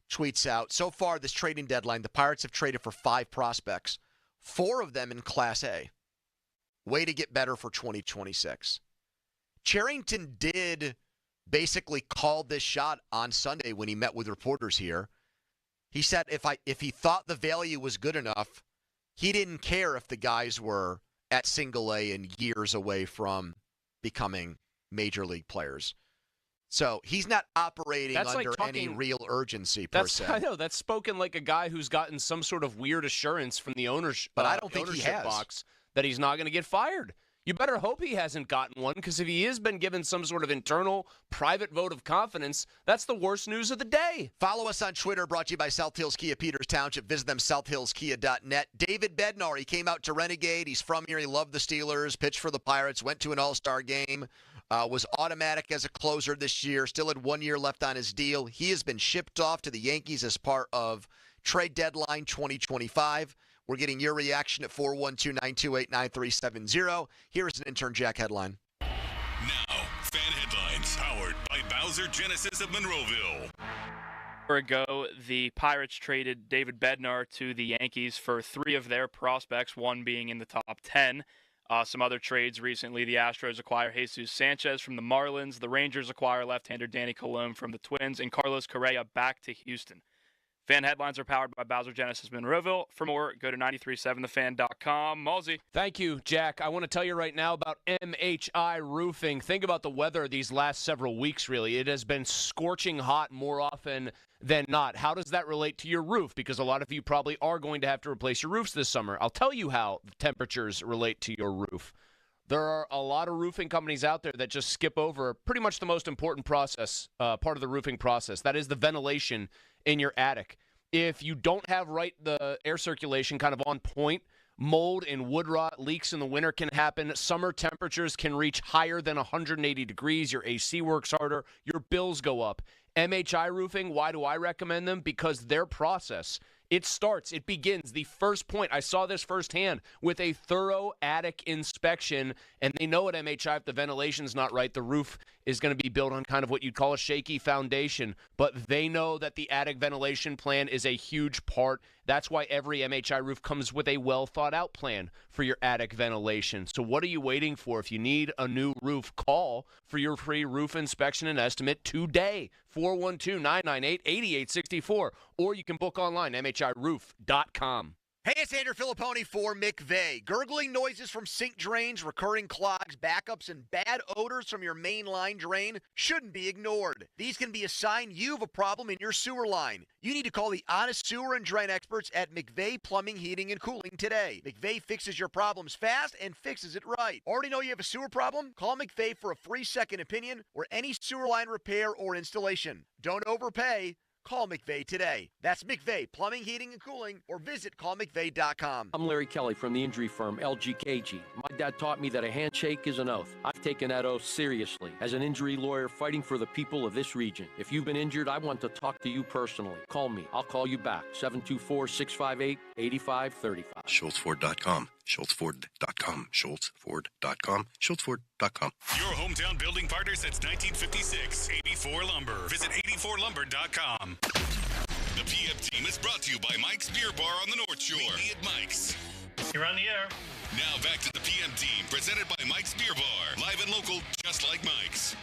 tweets out, so far this trading deadline, the Pirates have traded for 5 prospects, 4 of them in Class A. Way to get better for 2026. Cherington did basically call this shot on Sunday when he met with reporters here. He said if he thought the value was good enough, he didn't care if the guys were at single A and years away from becoming major league players. So he's not operating under any real urgency per se. I know that's spoken like a guy who's gotten some sort of weird assurance from the ownership. But I don't think he has. Box that he's not going to get fired. You better hope he hasn't gotten one, because if he has been given some sort of internal, private vote of confidence, that's the worst news of the day. Follow us on Twitter, brought to you by South Hills Kia, Peters Township. Visit them, southhillskia.net. David Bednar, he came out to Renegade. He's from here. He loved the Steelers, pitched for the Pirates, went to an all-star game, was automatic as a closer this year, still had 1 year left on his deal. He has been shipped off to the Yankees as part of trade deadline 2025. We're getting your reaction at 412-928-9370. Here is an Intern Jack headline. Now, fan headlines powered by Bowser Genesis of Monroeville. Ago, the Pirates traded David Bednar to the Yankees for 3 of their prospects, one being in the top 10. Some other trades recently, the Astros acquire Jesus Sanchez from the Marlins. The Rangers acquire left-hander Danny Colon from the Twins, and Carlos Correa back to Houston. Fan headlines are powered by Bowser Genesis Monroeville. For more, go to 937thefan.com. Malsey. Thank you, Jack. I want to tell you right now about MHI Roofing. Think about the weather these last several weeks, really. It has been scorching hot more often than not. How does that relate to your roof? Because a lot of you probably are going to have to replace your roofs this summer. I'll tell you how the temperatures relate to your roof. There are a lot of roofing companies out there that just skip over pretty much the most important process, part of the roofing process. That is the ventilation in your attic. If you don't have the air circulation kind of on point, mold and wood rot leaks in the winter can happen. Summer temperatures can reach higher than 180 degrees. Your AC works harder. Your bills go up. MHI Roofing, why do I recommend them? Because their process, it begins. The first point, I saw this firsthand, with a thorough attic inspection, and they know at MHI if the ventilation's not right, the roof is going to be built on kind of what you'd call a shaky foundation, but they know that the attic ventilation plan is a huge part. That's why every MHI roof comes with a well-thought-out plan for your attic ventilation. So what are you waiting for? If you need a new roof, call for your free roof inspection and estimate today, 412-998-8864, or you can book online, mhiroof.com. Hey, it's Andrew Filipponi for McVeigh. Gurgling noises from sink drains, recurring clogs, backups, and bad odors from your main line drain shouldn't be ignored. These can be a sign you have a problem in your sewer line. You need to call the honest sewer and drain experts at McVeigh Plumbing, Heating, and Cooling today. McVeigh fixes your problems fast and fixes it right. Already know you have a sewer problem? Call McVeigh for a free second opinion or any sewer line repair or installation. Don't overpay. Call McVeigh today. That's McVeigh Plumbing, Heating, and Cooling, or visit callmcveigh.com. I'm Larry Kelly from the injury firm LGKG. My dad taught me that a handshake is an oath. I've taken that oath seriously as an injury lawyer fighting for the people of this region. If you've been injured, I want to talk to you personally. Call me. I'll call you back. 724-658-8535. SchultzFord.com. SchultzFord.com. SchultzFord.com. SchultzFord.com. Your hometown building partner since 1956. 84 Lumber. Visit 84lumber.com. The PM team is brought to you by Mike's Beer Bar on the North Shore. Meet me at Mike's. You're on the air. Now back to the PM team, presented by Mike's Beer Bar. Live and local, just like Mike's.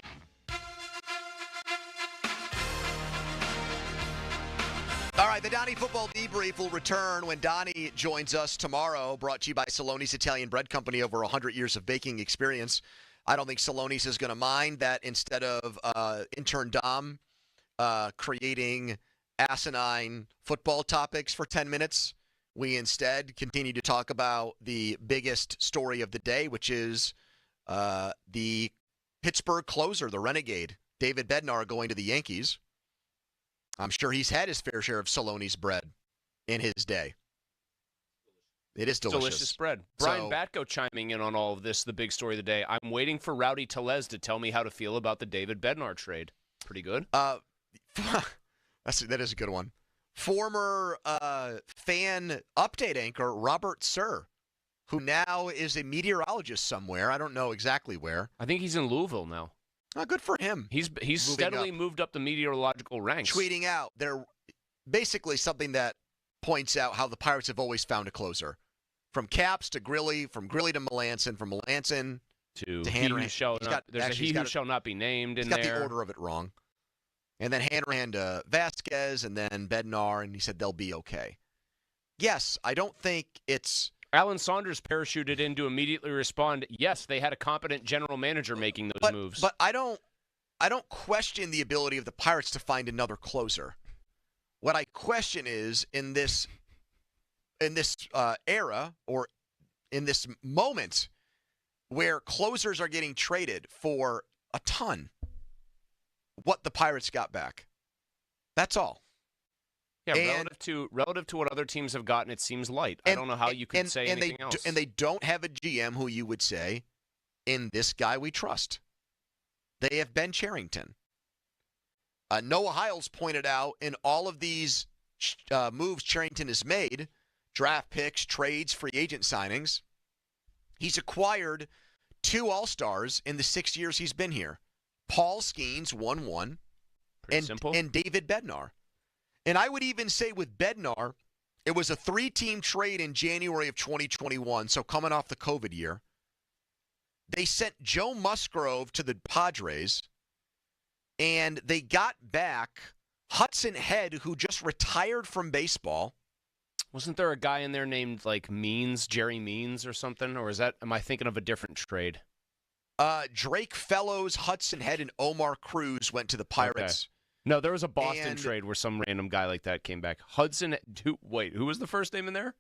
All right, the Donnie Football Debrief will return when Donnie joins us tomorrow, brought to you by Saloni's Italian Bread Company, over 100 years of baking experience. I don't think Saloni's is going to mind that instead of intern Dom creating asinine football topics for 10 minutes, we instead continue to talk about the biggest story of the day, which is the Pittsburgh closer, the Renegade, David Bednar, going to the Yankees. I'm sure he's had his fair share of Saloni's bread in his day. It is delicious. Delicious bread. Brian Batko chiming in on all of this, the big story of the day. I'm waiting for Rowdy Tellez to tell me how to feel about the David Bednar trade. Pretty good. That is a good one. Former fan update anchor Robert Sir, who now is a meteorologist somewhere. I don't know exactly where. I think he's in Louisville now. Oh, good for him. He's steadily moved up the meteorological ranks. Tweeting out. They're basically something that points out how the Pirates have always found a closer. From Caps to Grilly, from Grilly to Melanson, from Melanson to Hanrahan. There's a he who shall not be named in there. He's got there. the order of it wrong. And then Hanrahan to Vasquez, and then Bednar, and he said they'll be okay. Yes, I don't think it's... Alan Saunders parachuted in to immediately respond, yes, they had a competent general manager making those moves. But I don't question the ability of the Pirates to find another closer. What I question is in this era, or in this moment, where closers are getting traded for a ton, what the Pirates got back. That's all. Yeah, relative to what other teams have gotten, it seems light. I don't know how you could say anything else. And they don't have a GM who you would say, in this guy we trust. They have Ben Cherington. Noah Hiles pointed out in all of these moves Cherington has made, draft picks, trades, free agent signings, he's acquired 2 All-Stars in the 6 years he's been here. Paul Skenes, 1-1, and David Bednar. And I would even say with Bednar, it was a 3-team trade in January of 2021, so coming off the COVID year. They sent Joe Musgrove to the Padres, and they got back Hudson Head, who just retired from baseball. Wasn't there a guy in there named like Means, Jerry Means or something? Or am I thinking of a different trade? Drake Fellows, Hudson Head, and Omar Cruz went to the Pirates. Okay. No, there was a Boston trade where some random guy like that came back. Who was the first name in there?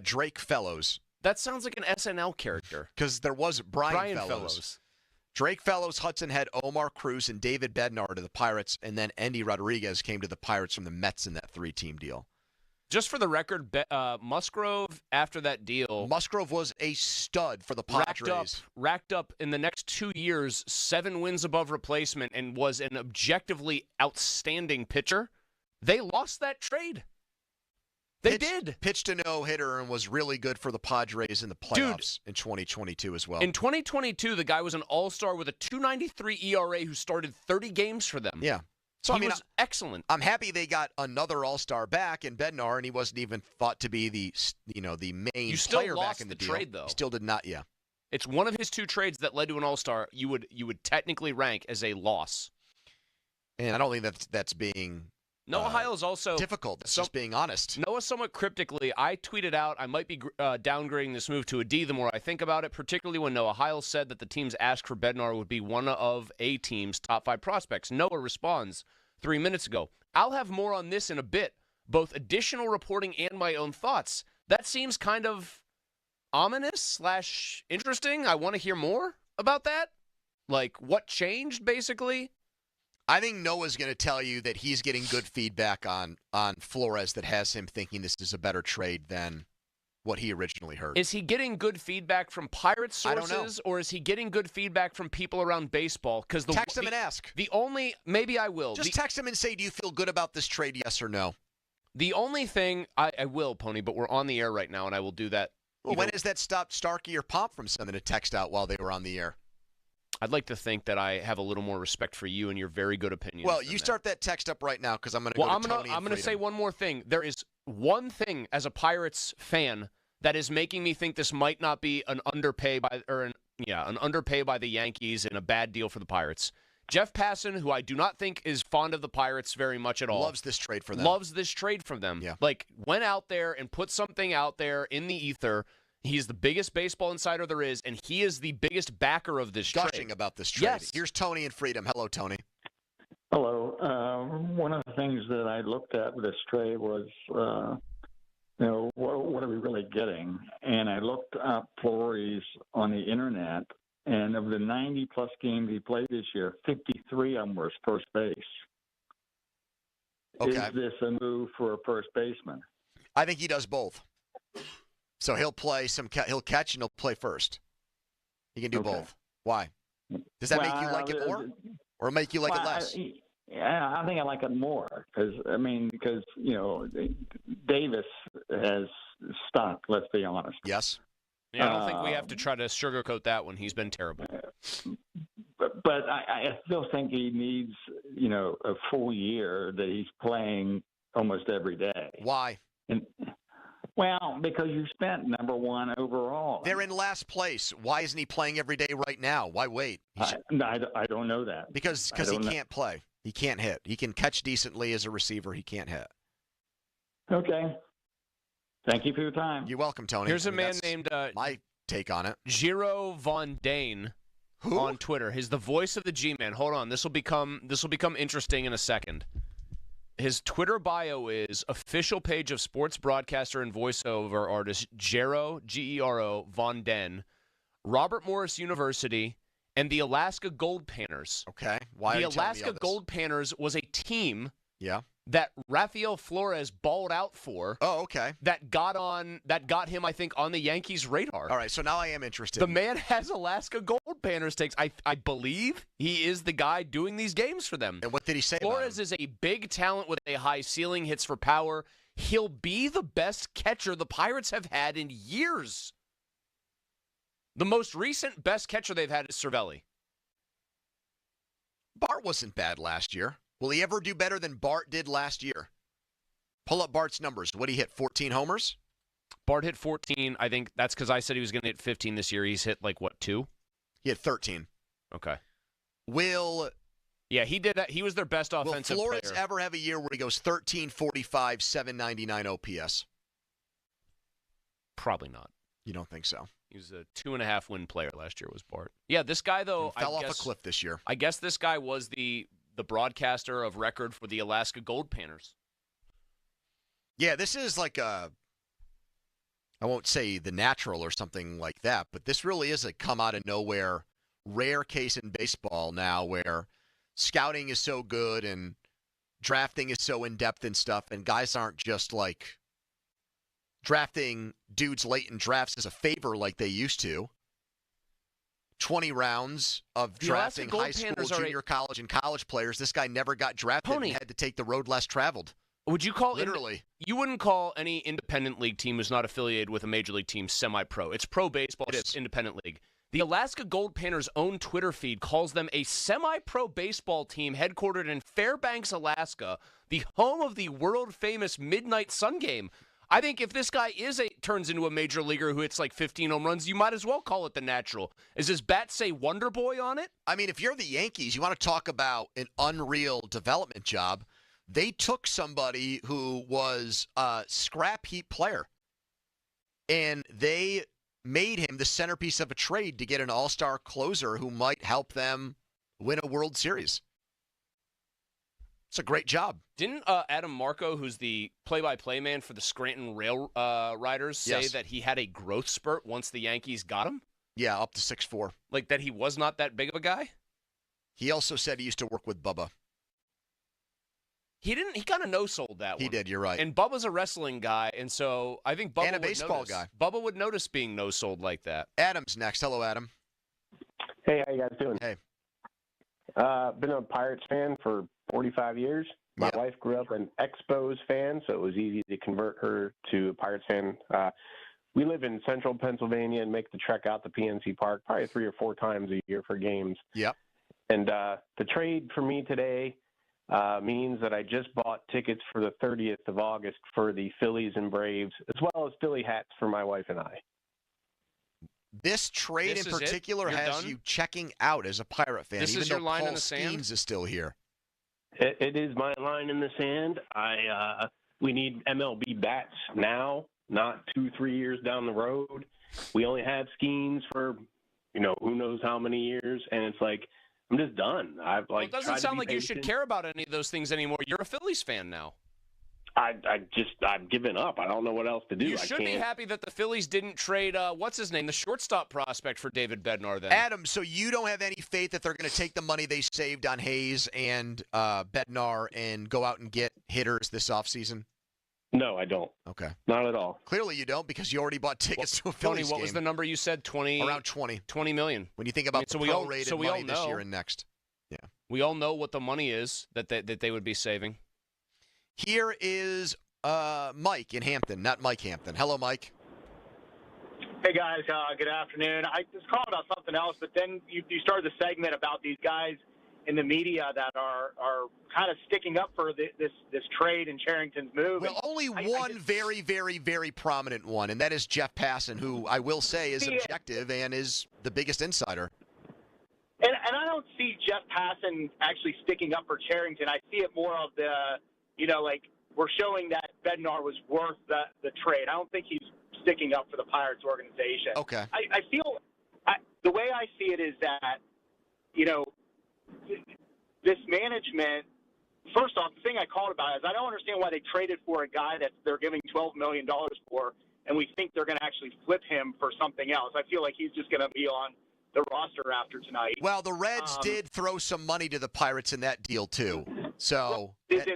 Drake Fellows. That sounds like an SNL character. Because there was Brian Fellows. Drake Fellows, Hudson Head, Omar Cruz, and David Bednar to the Pirates, and then Endy Rodriguez came to the Pirates from the Mets in that 3-team deal. Just for the record, Musgrove, after that deal... Musgrove was a stud for the Padres. Racked up in the next 2 years, 7 wins above replacement, and was an objectively outstanding pitcher. They lost that trade. They did. Pitched a no-hitter and was really good for the Padres in the playoffs in 2022 as well. In 2022, the guy was an all-star with a 2.93 ERA who started 30 games for them. Yeah. So he was excellent. I'm happy they got another all-star back in Bednar, and he wasn't even thought to be the main player back in the deal. Trade, though. Still did not, yeah. It's one of his 2 trades that led to an all-star you would technically rank as a loss. And I don't think that's being Noah Heil is also difficult. That's just being honest. Noah, somewhat cryptically, I tweeted out I might be downgrading this move to a D the more I think about it, particularly when Noah Heil said that the teams asked for Bednar would be one of a team's top 5 prospects. Noah responds 3 minutes ago. I'll have more on this in a bit, both additional reporting and my own thoughts. That seems kind of ominous / interesting. I want to hear more about that. Like, what changed, basically? I think Noah's going to tell you that he's getting good feedback on Flores that has him thinking this is a better trade than what he originally heard. Is he getting good feedback from Pirates sources, I don't know. Or is he getting good feedback from people around baseball? Text him and ask. Maybe I will. Just text him and say, do you feel good about this trade, yes or no? The only thing, I will, Pony, but we're on the air right now, and I will do that. Well, when has that stopped Starkey or Pomp from sending a text out while they were on the air? I'd like to think that I have a little more respect for you and your very good opinions. Well, you start that text up right now because I'm going to go to Tony I'm going to say one more thing. There is one thing as a Pirates fan that is making me think this might not be an underpay by the Yankees and a bad deal for the Pirates. Jeff Passan, who I do not think is fond of the Pirates very much at all, loves this trade for them. Yeah. Like, went out there and put something out there in the ether. He's the biggest baseball insider there is, and he is the biggest backer of this trade. Gushing about this trade. Yes. Here's Tony in Freedom. Hello, Tony. Hello. One of the things that I looked at with this trade was, what are we really getting? And I looked up Flores on the internet, and of the 90-plus games he played this year, 53 of them were first base. Okay. Is this a move for a first baseman? I think he does both. So he'll play he'll catch and he'll play first. He can do both. Why? Does that make you like it more, or make you like it less? I think I like it more because Davis has stunk. Let's be honest. Yes. Yeah, I don't think we have to try to sugarcoat that one. He's been terrible. But I still think he needs a full year that he's playing almost every day. Why? Well, because you spent number 1 overall. They're in last place. Why isn't he playing every day right now? Why wait? I don't know that. Because he can't play. He can't hit. He can catch decently as a receiver. He can't hit. Okay. Thank you for your time. You're welcome, Tony. Here's a man named my take on it. Giro Von Dane on Twitter. He's the voice of the G-Man. Hold on. This will become interesting in a second. His Twitter bio is official page of sports broadcaster and voiceover artist Gero, Gero, Von Den, Robert Morris University, and the Alaska Gold Panners. Okay. Why? The Alaska Gold Panners was a team Yeah. that Rafael Flores balled out for. Oh, okay. That got him, I think, on the Yankees' radar. All right, so now I am interested. The man has Alaska Gold Panners takes. I believe he is the guy doing these games for them. And what did he say Flores is a big talent with a high ceiling, hits for power. He'll be the best catcher the Pirates have had in years. The most recent best catcher they've had is Cervelli. Bart wasn't bad last year. Will he ever do better than Bart did last year? Pull up Bart's numbers. What did he hit, 14 homers? Bart hit 14. I think that's because I said he was going to hit 15 this year. He's hit, 2? He hit 13. Okay. Will Yeah, he did that. He was their best offensive Will Flores player. ever have a year where he goes 13, 45, 799 OPS? Probably not. You don't think so? He was a 2.5 win player last year, was Bart. Yeah, this guy, though, He fell off a cliff this year. I guess this guy was the broadcaster of record for the Alaska Gold Painters. Yeah, this is like I won't say the natural or something like that, but this really is a come out of nowhere, rare case in baseball now where scouting is so good and drafting is so in-depth and stuff, and guys aren't just like drafting dudes late in drafts as a favor like they used to. 20 rounds of drafting high school, junior college, and college players. This guy never got drafted and had to take the road less traveled. Would you call literally? You wouldn't call any independent league team who's not affiliated with a major league team semi-pro. It's pro baseball, it's independent league. The Alaska Gold Painters' own Twitter feed calls them a semi-pro baseball team headquartered in Fairbanks, Alaska, the home of the world-famous Midnight Sun Game. I think if this guy turns into a major leaguer who hits like 15 home runs, you might as well call it the natural. Is his bat say Wonder Boy on it? I mean, if you're the Yankees, you want to talk about an unreal development job. They took somebody who was a scrap heap player, and they made him the centerpiece of a trade to get an all-star closer who might help them win a World Series. It's a great job. Didn't Adam Marco, who's the play-by-play man for the Scranton Rail Riders, say that he had a growth spurt once the Yankees got him? Yeah, up to 6'4". Like that he was not that big of a guy? He also said he used to work with Bubba. He didn't. He kind of no-sold that one. He did, you're right. And Bubba's a wrestling guy, and so I think Bubba and a baseball guy. Bubba would notice being no-sold like that. Adam's next. Hello, Adam. Hey, how you guys doing? Hey. Been a Pirates fan for 45 years. My wife grew up an Expos fan, so it was easy to convert her to a Pirates fan. We live in central Pennsylvania and make the trek out to PNC Park probably 3 or 4 times a year for games. Yep. And the trade for me today means that I just bought tickets for the 30th of August for the Phillies and Braves, as well as Philly hats for my wife and I. This trade in particular has you checking out as a Pirate fan, even though Paul Skenes is still here. It is my line in the sand. We need MLB bats now, not 2-3 years down the road. We only had Skenes for, who knows how many years, and it's like, I'm just done. It doesn't sound like you should care about any of those things anymore. You're a Phillies fan now. I've given up. I don't know what else to do. You should be happy that the Phillies didn't trade, what's his name, the shortstop prospect for David Bednar then. Adam, so you don't have any faith that they're going to take the money they saved on Hayes and Bednar and go out and get hitters this offseason? No, I don't. Okay. Not at all. Clearly you don't because you already bought tickets to a Phillies Tony, what was the number you said? 20? Around 20. 20 million. When you think about the prorated money this year and next. Yeah. We all know what the money is that they would be saving. Here is Mike in Hampton, not Mike Hampton. Hello, Mike. Hey, guys. Good afternoon. I just called about something else, but then you started the segment about these guys in the media that are kind of sticking up for this trade and Cherington's move. Well, only one very, very, very prominent one, and that is Jeff Passan, who I will say is objective and is the biggest insider. And I don't see Jeff Passan actually sticking up for Cherington. I see it more of the, like we're showing that Bednar was worth the trade. I don't think he's sticking up for the Pirates organization. Okay. I feel the way I see it is that, this management, first off, the thing I called about is I don't understand why they traded for a guy that they're giving $12 million for, and we think they're going to actually flip him for something else. I feel like he's just going to be on the roster after tonight. Well, the Reds did throw some money to the Pirates in that deal, too. So, but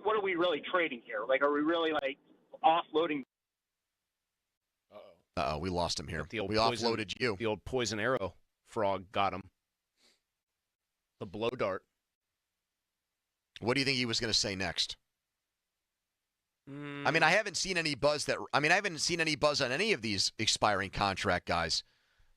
what are we really trading here? Like, are we really, offloading? Uh-oh, we lost him here. We offloaded you. The old poison arrow frog got him. The blow dart. What do you think he was going to say next? I mean, I haven't seen any buzz on any of these expiring contract guys.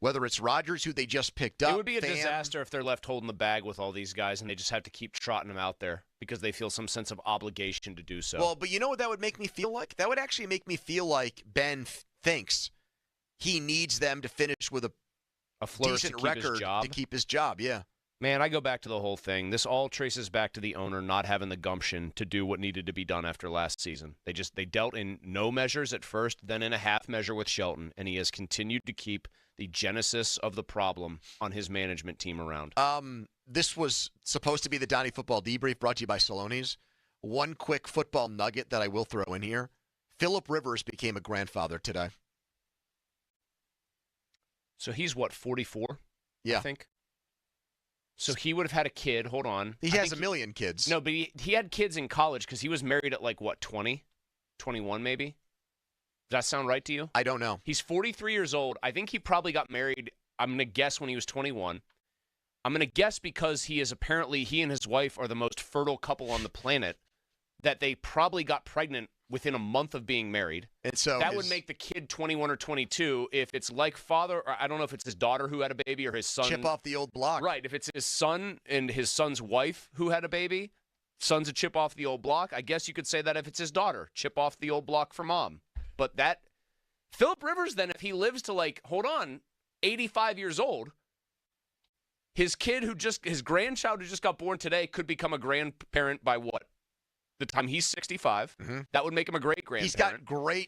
Whether it's Rodgers, who they just picked up. It would be a disaster if they're left holding the bag with all these guys and they just have to keep trotting them out there because they feel some sense of obligation to do so. Well, but you know what that would make me feel like? That would actually make me feel like Ben thinks he needs them to finish with a flourish decent to keep record his job. to keep his job, yeah. Man, I go back to the whole thing. This all traces back to the owner not having the gumption to do what needed to be done after last season. They dealt in no measures at first, then in a half measure with Shelton, and he has continued to keep the genesis of the problem on his management team around. This was supposed to be the Donnie Football Debrief brought to you by Saloni's. One quick football nugget that I will throw in here. Phillip Rivers became a grandfather today. So he's what, 44? Yeah. I think. So he would have had a kid. Hold on. He has a million kids. No, but he had kids in college because he was married at like, what, 20? 21 maybe? Does that sound right to you? I don't know. He's 43 years old. I think he probably got married, I'm going to guess, when he was 21. I'm going to guess because he and his wife are the most fertile couple on the planet, that they probably got pregnant within a month of being married. And so that would make the kid 21 or 22. If it's like father, or I don't know if it's his daughter who had a baby or his son. Chip off the old block. Right. If it's his son and his son's wife who had a baby, son's a chip off the old block. I guess you could say that if it's his daughter, chip off the old block for mom. But that, Phillip Rivers then, if he lives to 85 years old, his grandchild who just got born today could become a grandparent by what? The time he's 65, that would make him a great grandparent.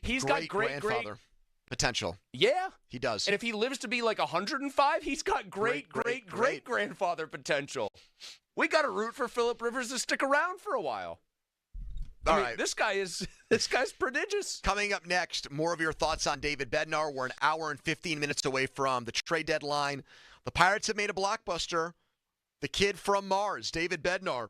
He's got great grandfather potential. Yeah. He does. And if he lives to be 105, he's got great grandfather potential. We got to root for Phillip Rivers to stick around for a while. All right. This guy's prodigious. Coming up next, more of your thoughts on David Bednar. We're an hour and 15 minutes away from the trade deadline. The Pirates have made a blockbuster. The kid from Mars, David Bednar,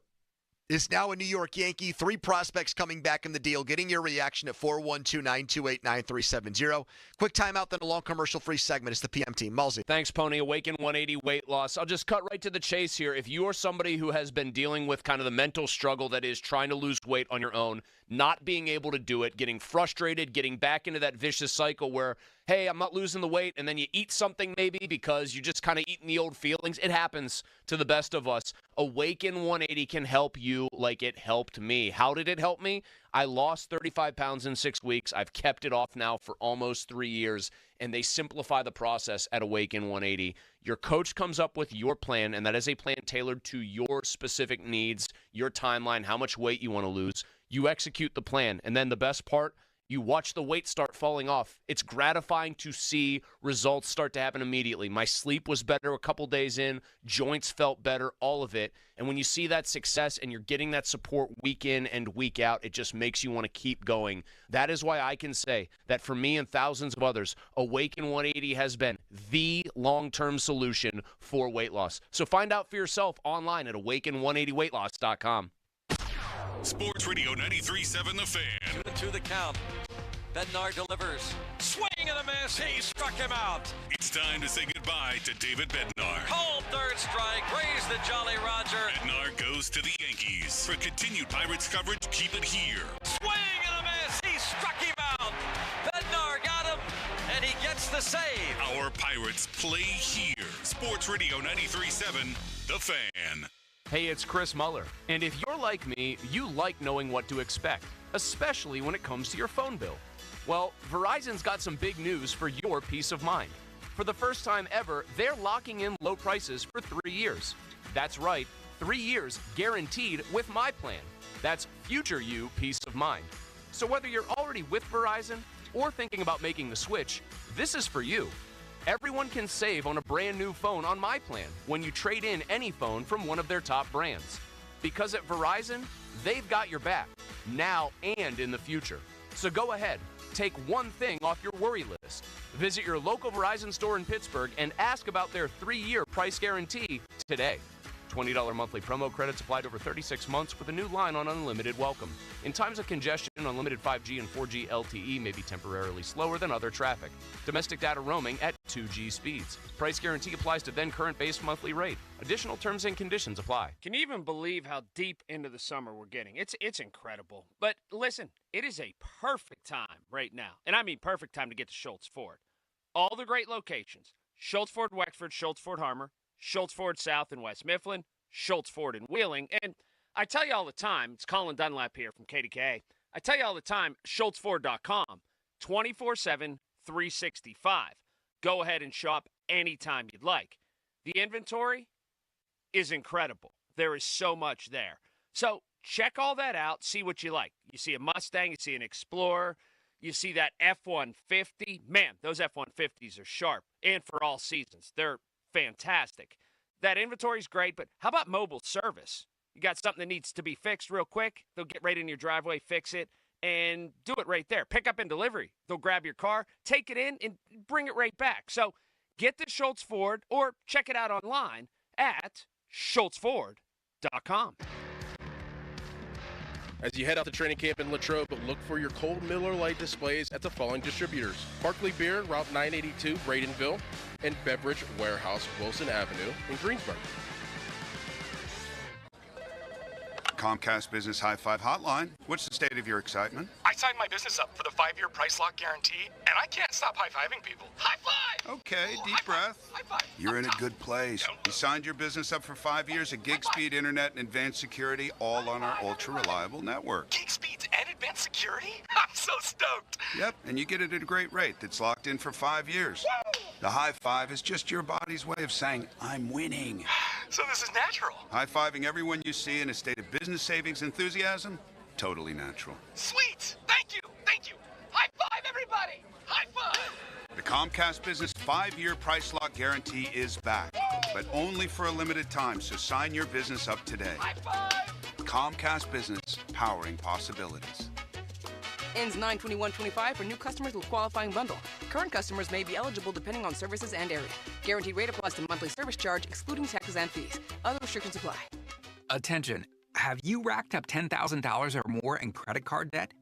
is now a New York Yankee. 3 prospects coming back in the deal. Getting your reaction at 412-928-9370. Quick timeout, then a long commercial-free segment. It's the PM Team. Mulsey. Thanks, Pony. Awaken 180 weight loss. I'll just cut right to the chase here. If you are somebody who has been dealing with kind of the mental struggle that is trying to lose weight on your own, not being able to do it, getting frustrated, getting back into that vicious cycle where, hey, I'm not losing the weight, and then you eat something maybe because you're just kind of eating the old feelings. It happens to the best of us. Awaken 180 can help you like it helped me. How did it help me? I lost 35 pounds in 6 weeks. I've kept it off now for almost 3 years, and they simplify the process at Awaken 180. Your coach comes up with your plan, and that is a plan tailored to your specific needs, your timeline, how much weight you want to lose. You execute the plan, and then the best part, you watch the weight start falling off. It's gratifying to see results start to happen immediately. My sleep was better a couple days in. Joints felt better, all of it. And when you see that success and you're getting that support week in and week out, it just makes you want to keep going. That is why I can say that for me and thousands of others, Awaken 180 has been the long-term solution for weight loss. So find out for yourself online at awaken180weightloss.com. Sports Radio 93.7 The Fan. 2-2 the count. Bednar delivers. Swing and a miss. He struck him out. It's time to say goodbye to David Bednar. Cold third strike. Raise the Jolly Roger. Bednar goes to the Yankees. For continued Pirates coverage, keep it here. Swing and a miss. He struck him out. Bednar got him, and he gets the save. Our Pirates play here. Sports Radio 93.7 The Fan. Hey, it's Chris Muller. And if you're like me, you like knowing what to expect, especially when it comes to your phone bill. Well, Verizon's got some big news for your peace of mind. For the first time ever, they're locking in low prices for 3 years. That's right, 3 years guaranteed with my plan. That's future you peace of mind. So whether you're already with Verizon or thinking about making the switch, this is for you. Everyone can save on a brand new phone on my plan when you trade in any phone from one of their top brands. Because at Verizon, they've got your back, now and in the future. So go ahead, take one thing off your worry list. Visit your local Verizon store in Pittsburgh and ask about their 3-year price guarantee today. $20 monthly promo credits applied over 36 months with a new line on unlimited welcome. In times of congestion, unlimited 5G and 4G LTE may be temporarily slower than other traffic. Domestic data roaming at 2G speeds. Price guarantee applies to then current base monthly rate. Additional terms and conditions apply. Can you even believe how deep into the summer we're getting? It's incredible. But listen, it is a perfect time right now. And I mean perfect time to get to Schultz Ford. All the great locations. Schultz Ford Wexford, Schultz Ford Harmer, Schultz Ford South in West Mifflin, Schultz Ford in Wheeling. And I tell you all the time, it's Colin Dunlap here from KDKA. I tell you all the time, SchultzFord.com, 24/7, 365. Go ahead and shop anytime you'd like. The inventory, is incredible. There is so much there. So check all that out, see what you like. You see a Mustang, you see an Explorer, you see that F-150. Man, those F-150s are sharp, and for all seasons. They're fantastic. That inventory's great, but how about mobile service? You got something that needs to be fixed real quick, they'll get right in your driveway, fix it, and do it right there. Pick up and delivery. They'll grab your car, take it in, and bring it right back. So get to Schultz Ford or check it out online at schultzford.com. As you head out to training camp in Latrobe, look for your cold Miller Lite displays at the following distributors: Barkley Beer, Route 982, Bradenville, and Beverage Warehouse, Wilson Avenue in Greensburg. Comcast Business High Five Hotline. What's the state of your excitement? I signed my business up for the 5-year price lock guarantee, and I can't stop high-fiving people. High five! Okay, deep breath. High five. You're in a good place. You signed your business up for 5 years of gig speed internet and advanced security, all on our ultra-reliable network. Gig speeds and advanced security? I'm so stoked. Yep, and you get it at a great rate that's locked in for 5 years. Woo! The high five is just your body's way of saying, I'm winning. So this is natural. High-fiving everyone you see in a state of business savings enthusiasm? Totally natural. Sweet. Thank you. Thank you. High five, everybody. High five. The Comcast Business 5-year price lock guarantee is back, but only for a limited time, so sign your business up today. High five. Comcast Business, powering possibilities. Ends 9/21/25 for new customers with qualifying bundle. Current customers may be eligible depending on services and area. Guaranteed rate applies to monthly service charge, excluding taxes and fees. Other restrictions apply. Attention. Have you racked up $10,000 or more in credit card debt?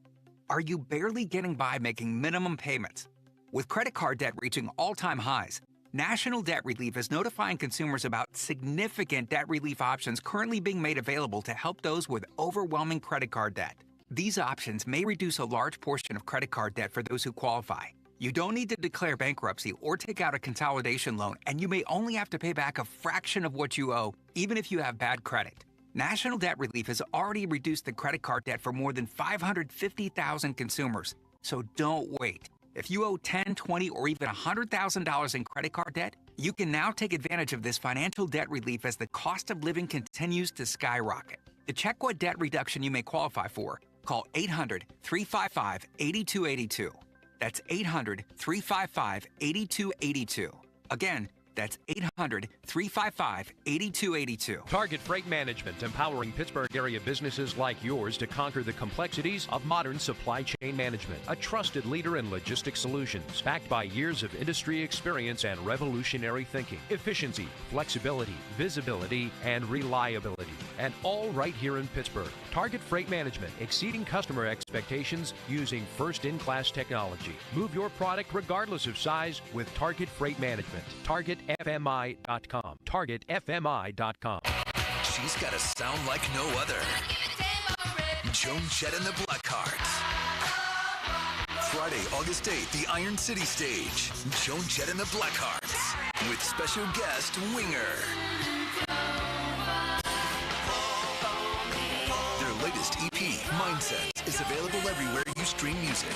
Are you barely getting by making minimum payments? With credit card debt reaching all-time highs, National Debt Relief is notifying consumers about significant debt relief options currently being made available to help those with overwhelming credit card debt. These options may reduce a large portion of credit card debt for those who qualify. You don't need to declare bankruptcy or take out a consolidation loan, and you may only have to pay back a fraction of what you owe, even if you have bad credit. National Debt Relief has already reduced the credit card debt for more than 550,000 consumers. So don't wait. If you owe $10,000, $20,000, or even $100,000 in credit card debt, you can now take advantage of this financial debt relief as the cost of living continues to skyrocket. To check what debt reduction you may qualify for, call 800-355-8282. That's 800-355-8282. Again, that's 800-355-8282. Target Freight Management, empowering Pittsburgh area businesses like yours to conquer the complexities of modern supply chain management. A trusted leader in logistics solutions, backed by years of industry experience and revolutionary thinking. Efficiency, flexibility, visibility, and reliability. And all right here in Pittsburgh. Target Freight Management, exceeding customer expectations using first-in-class technology. Move your product regardless of size with Target Freight Management. TargetFMI.com. TargetFMI.com. She's got a sound like no other. Joan Jett and the Blackhearts. Friday, August 8th, the Iron City stage. Joan Jett and the Blackhearts. With special guest, Winger. Their latest EP, Mindsets, is available everywhere you stream music.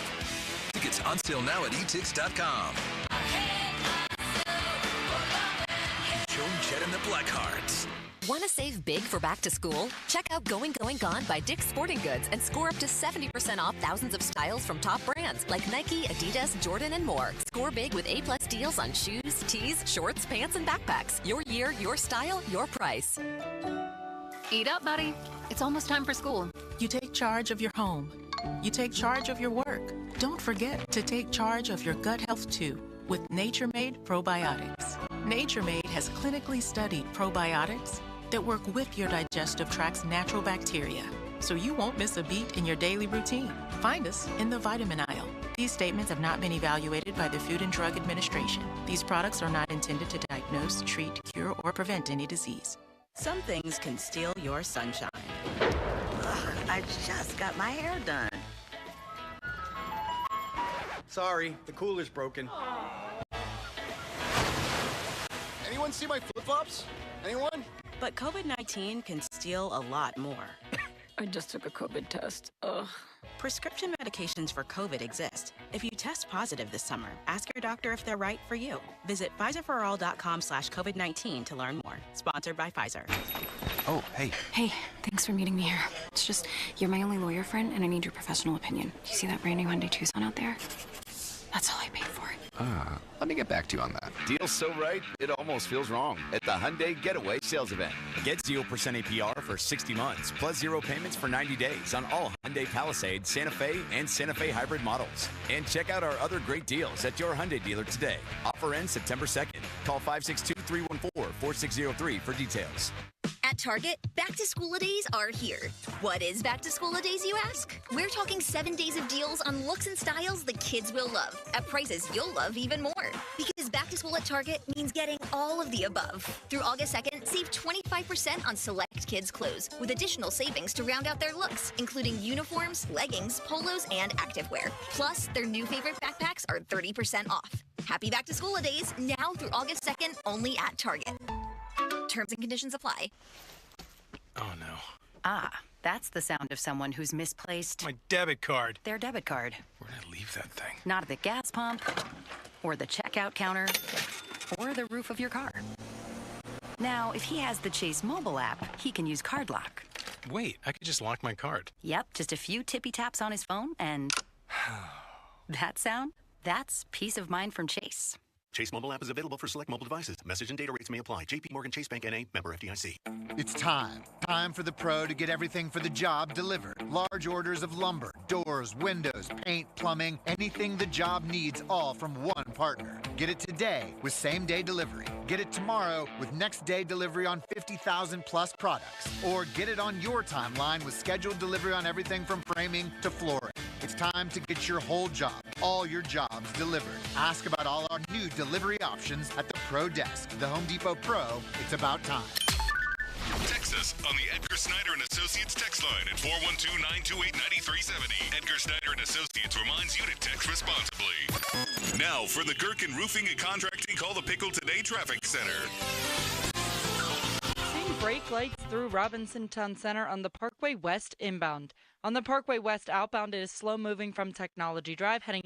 Tickets on sale now at etix.com. Joan Jett and the Blackhearts. Want to save big for back to school? Check out Going Gone by Dick's Sporting Goods and score up to 70% off thousands of styles from top brands like Nike, Adidas, Jordan, and more. Score big with A+ deals on shoes, tees, shorts, pants, and backpacks. Your year, your style, your price. Eat up, buddy. It's almost time for school. You take charge of your home. You take charge of your work. Don't forget to take charge of your gut health too with Nature Made probiotics. Nature Made has clinically studied probiotics that work with your digestive tract's natural bacteria, so you won't miss a beat in your daily routine. Find us in the vitamin aisle. These statements have not been evaluated by the Food and Drug Administration. These products are not intended to diagnose, treat, cure, or prevent any disease. Some things can steal your sunshine. Ugh, I just got my hair done. Sorry, the cooler's broken. Anyone see my flip-flops? Anyone? But COVID-19 can steal a lot more. I just took a COVID test. Ugh. Prescription medications for COVID exist. If you test positive this summer, ask your doctor if they're right for you. Visit PfizerForAll.com/COVID-19 to learn more. Sponsored by Pfizer. Oh, hey. Hey, thanks for meeting me here. It's just, you're my only lawyer friend, and I need your professional opinion. Do you see that brand new Hyundai Tucson out there? That's all I paid for it. Let me get back to you on that. Deal's so right, it almost feels wrong at the Hyundai Getaway Sales Event. Get 0% APR for 60 months, plus 0 payments for 90 days on all Hyundai Palisade, Santa Fe, and Santa Fe hybrid models. And check out our other great deals at your Hyundai dealer today. Offer ends September 2nd. Call 562-314-4603 for details. At Target, back-to-school-a-days are here. What is back-to-school-a-days, you ask? We're talking 7 days of deals on looks and styles the kids will love, at prices you'll love even more. Because back-to-school at Target means getting all of the above. Through August 2nd, save 25% on select kids' clothes, with additional savings to round out their looks, including uniforms, leggings, polos, and activewear. Plus, their new favorite backpacks are 30% off. Happy back-to-school-a-days now through August 2nd, only at Target. Terms and conditions apply. Oh, no. Ah, that's the sound of someone who's misplaced My debit card. their debit card. Where'd I leave that thing? Not at the gas pump, or the checkout counter, or the roof of your car. Now, if he has the Chase mobile app, he can use Card Lock. Wait, I could just lock my card. Yep, just a few tippy taps on his phone, and that sound, that's peace of mind from Chase. Chase mobile app is available for select mobile devices. Message and data rates may apply. JP Morgan Chase Bank N.A. member FDIC. It's time. Time for the pro to get everything for the job delivered. Large orders of lumber, doors, windows, paint, plumbing, anything the job needs, all from one partner. Get it today with same-day delivery. Get it tomorrow with next-day delivery on 50,000 plus products. Or get it on your timeline with scheduled delivery on everything from framing to flooring. It's time to get your whole job, all your jobs delivered. Ask about all our new delivery options at the Pro Desk. The Home Depot Pro, it's about time. Text us on the Edgar Snyder & Associates text line at 412-928-9370. Edgar Snyder & Associates reminds you to text responsibly. Now for the Gherkin Roofing and Contracting Call the Pickle Today Traffic Center. Seeing brake lights through Robinson Town Center on the Parkway West inbound. On the Parkway West outbound, it is slow moving from Technology Drive heading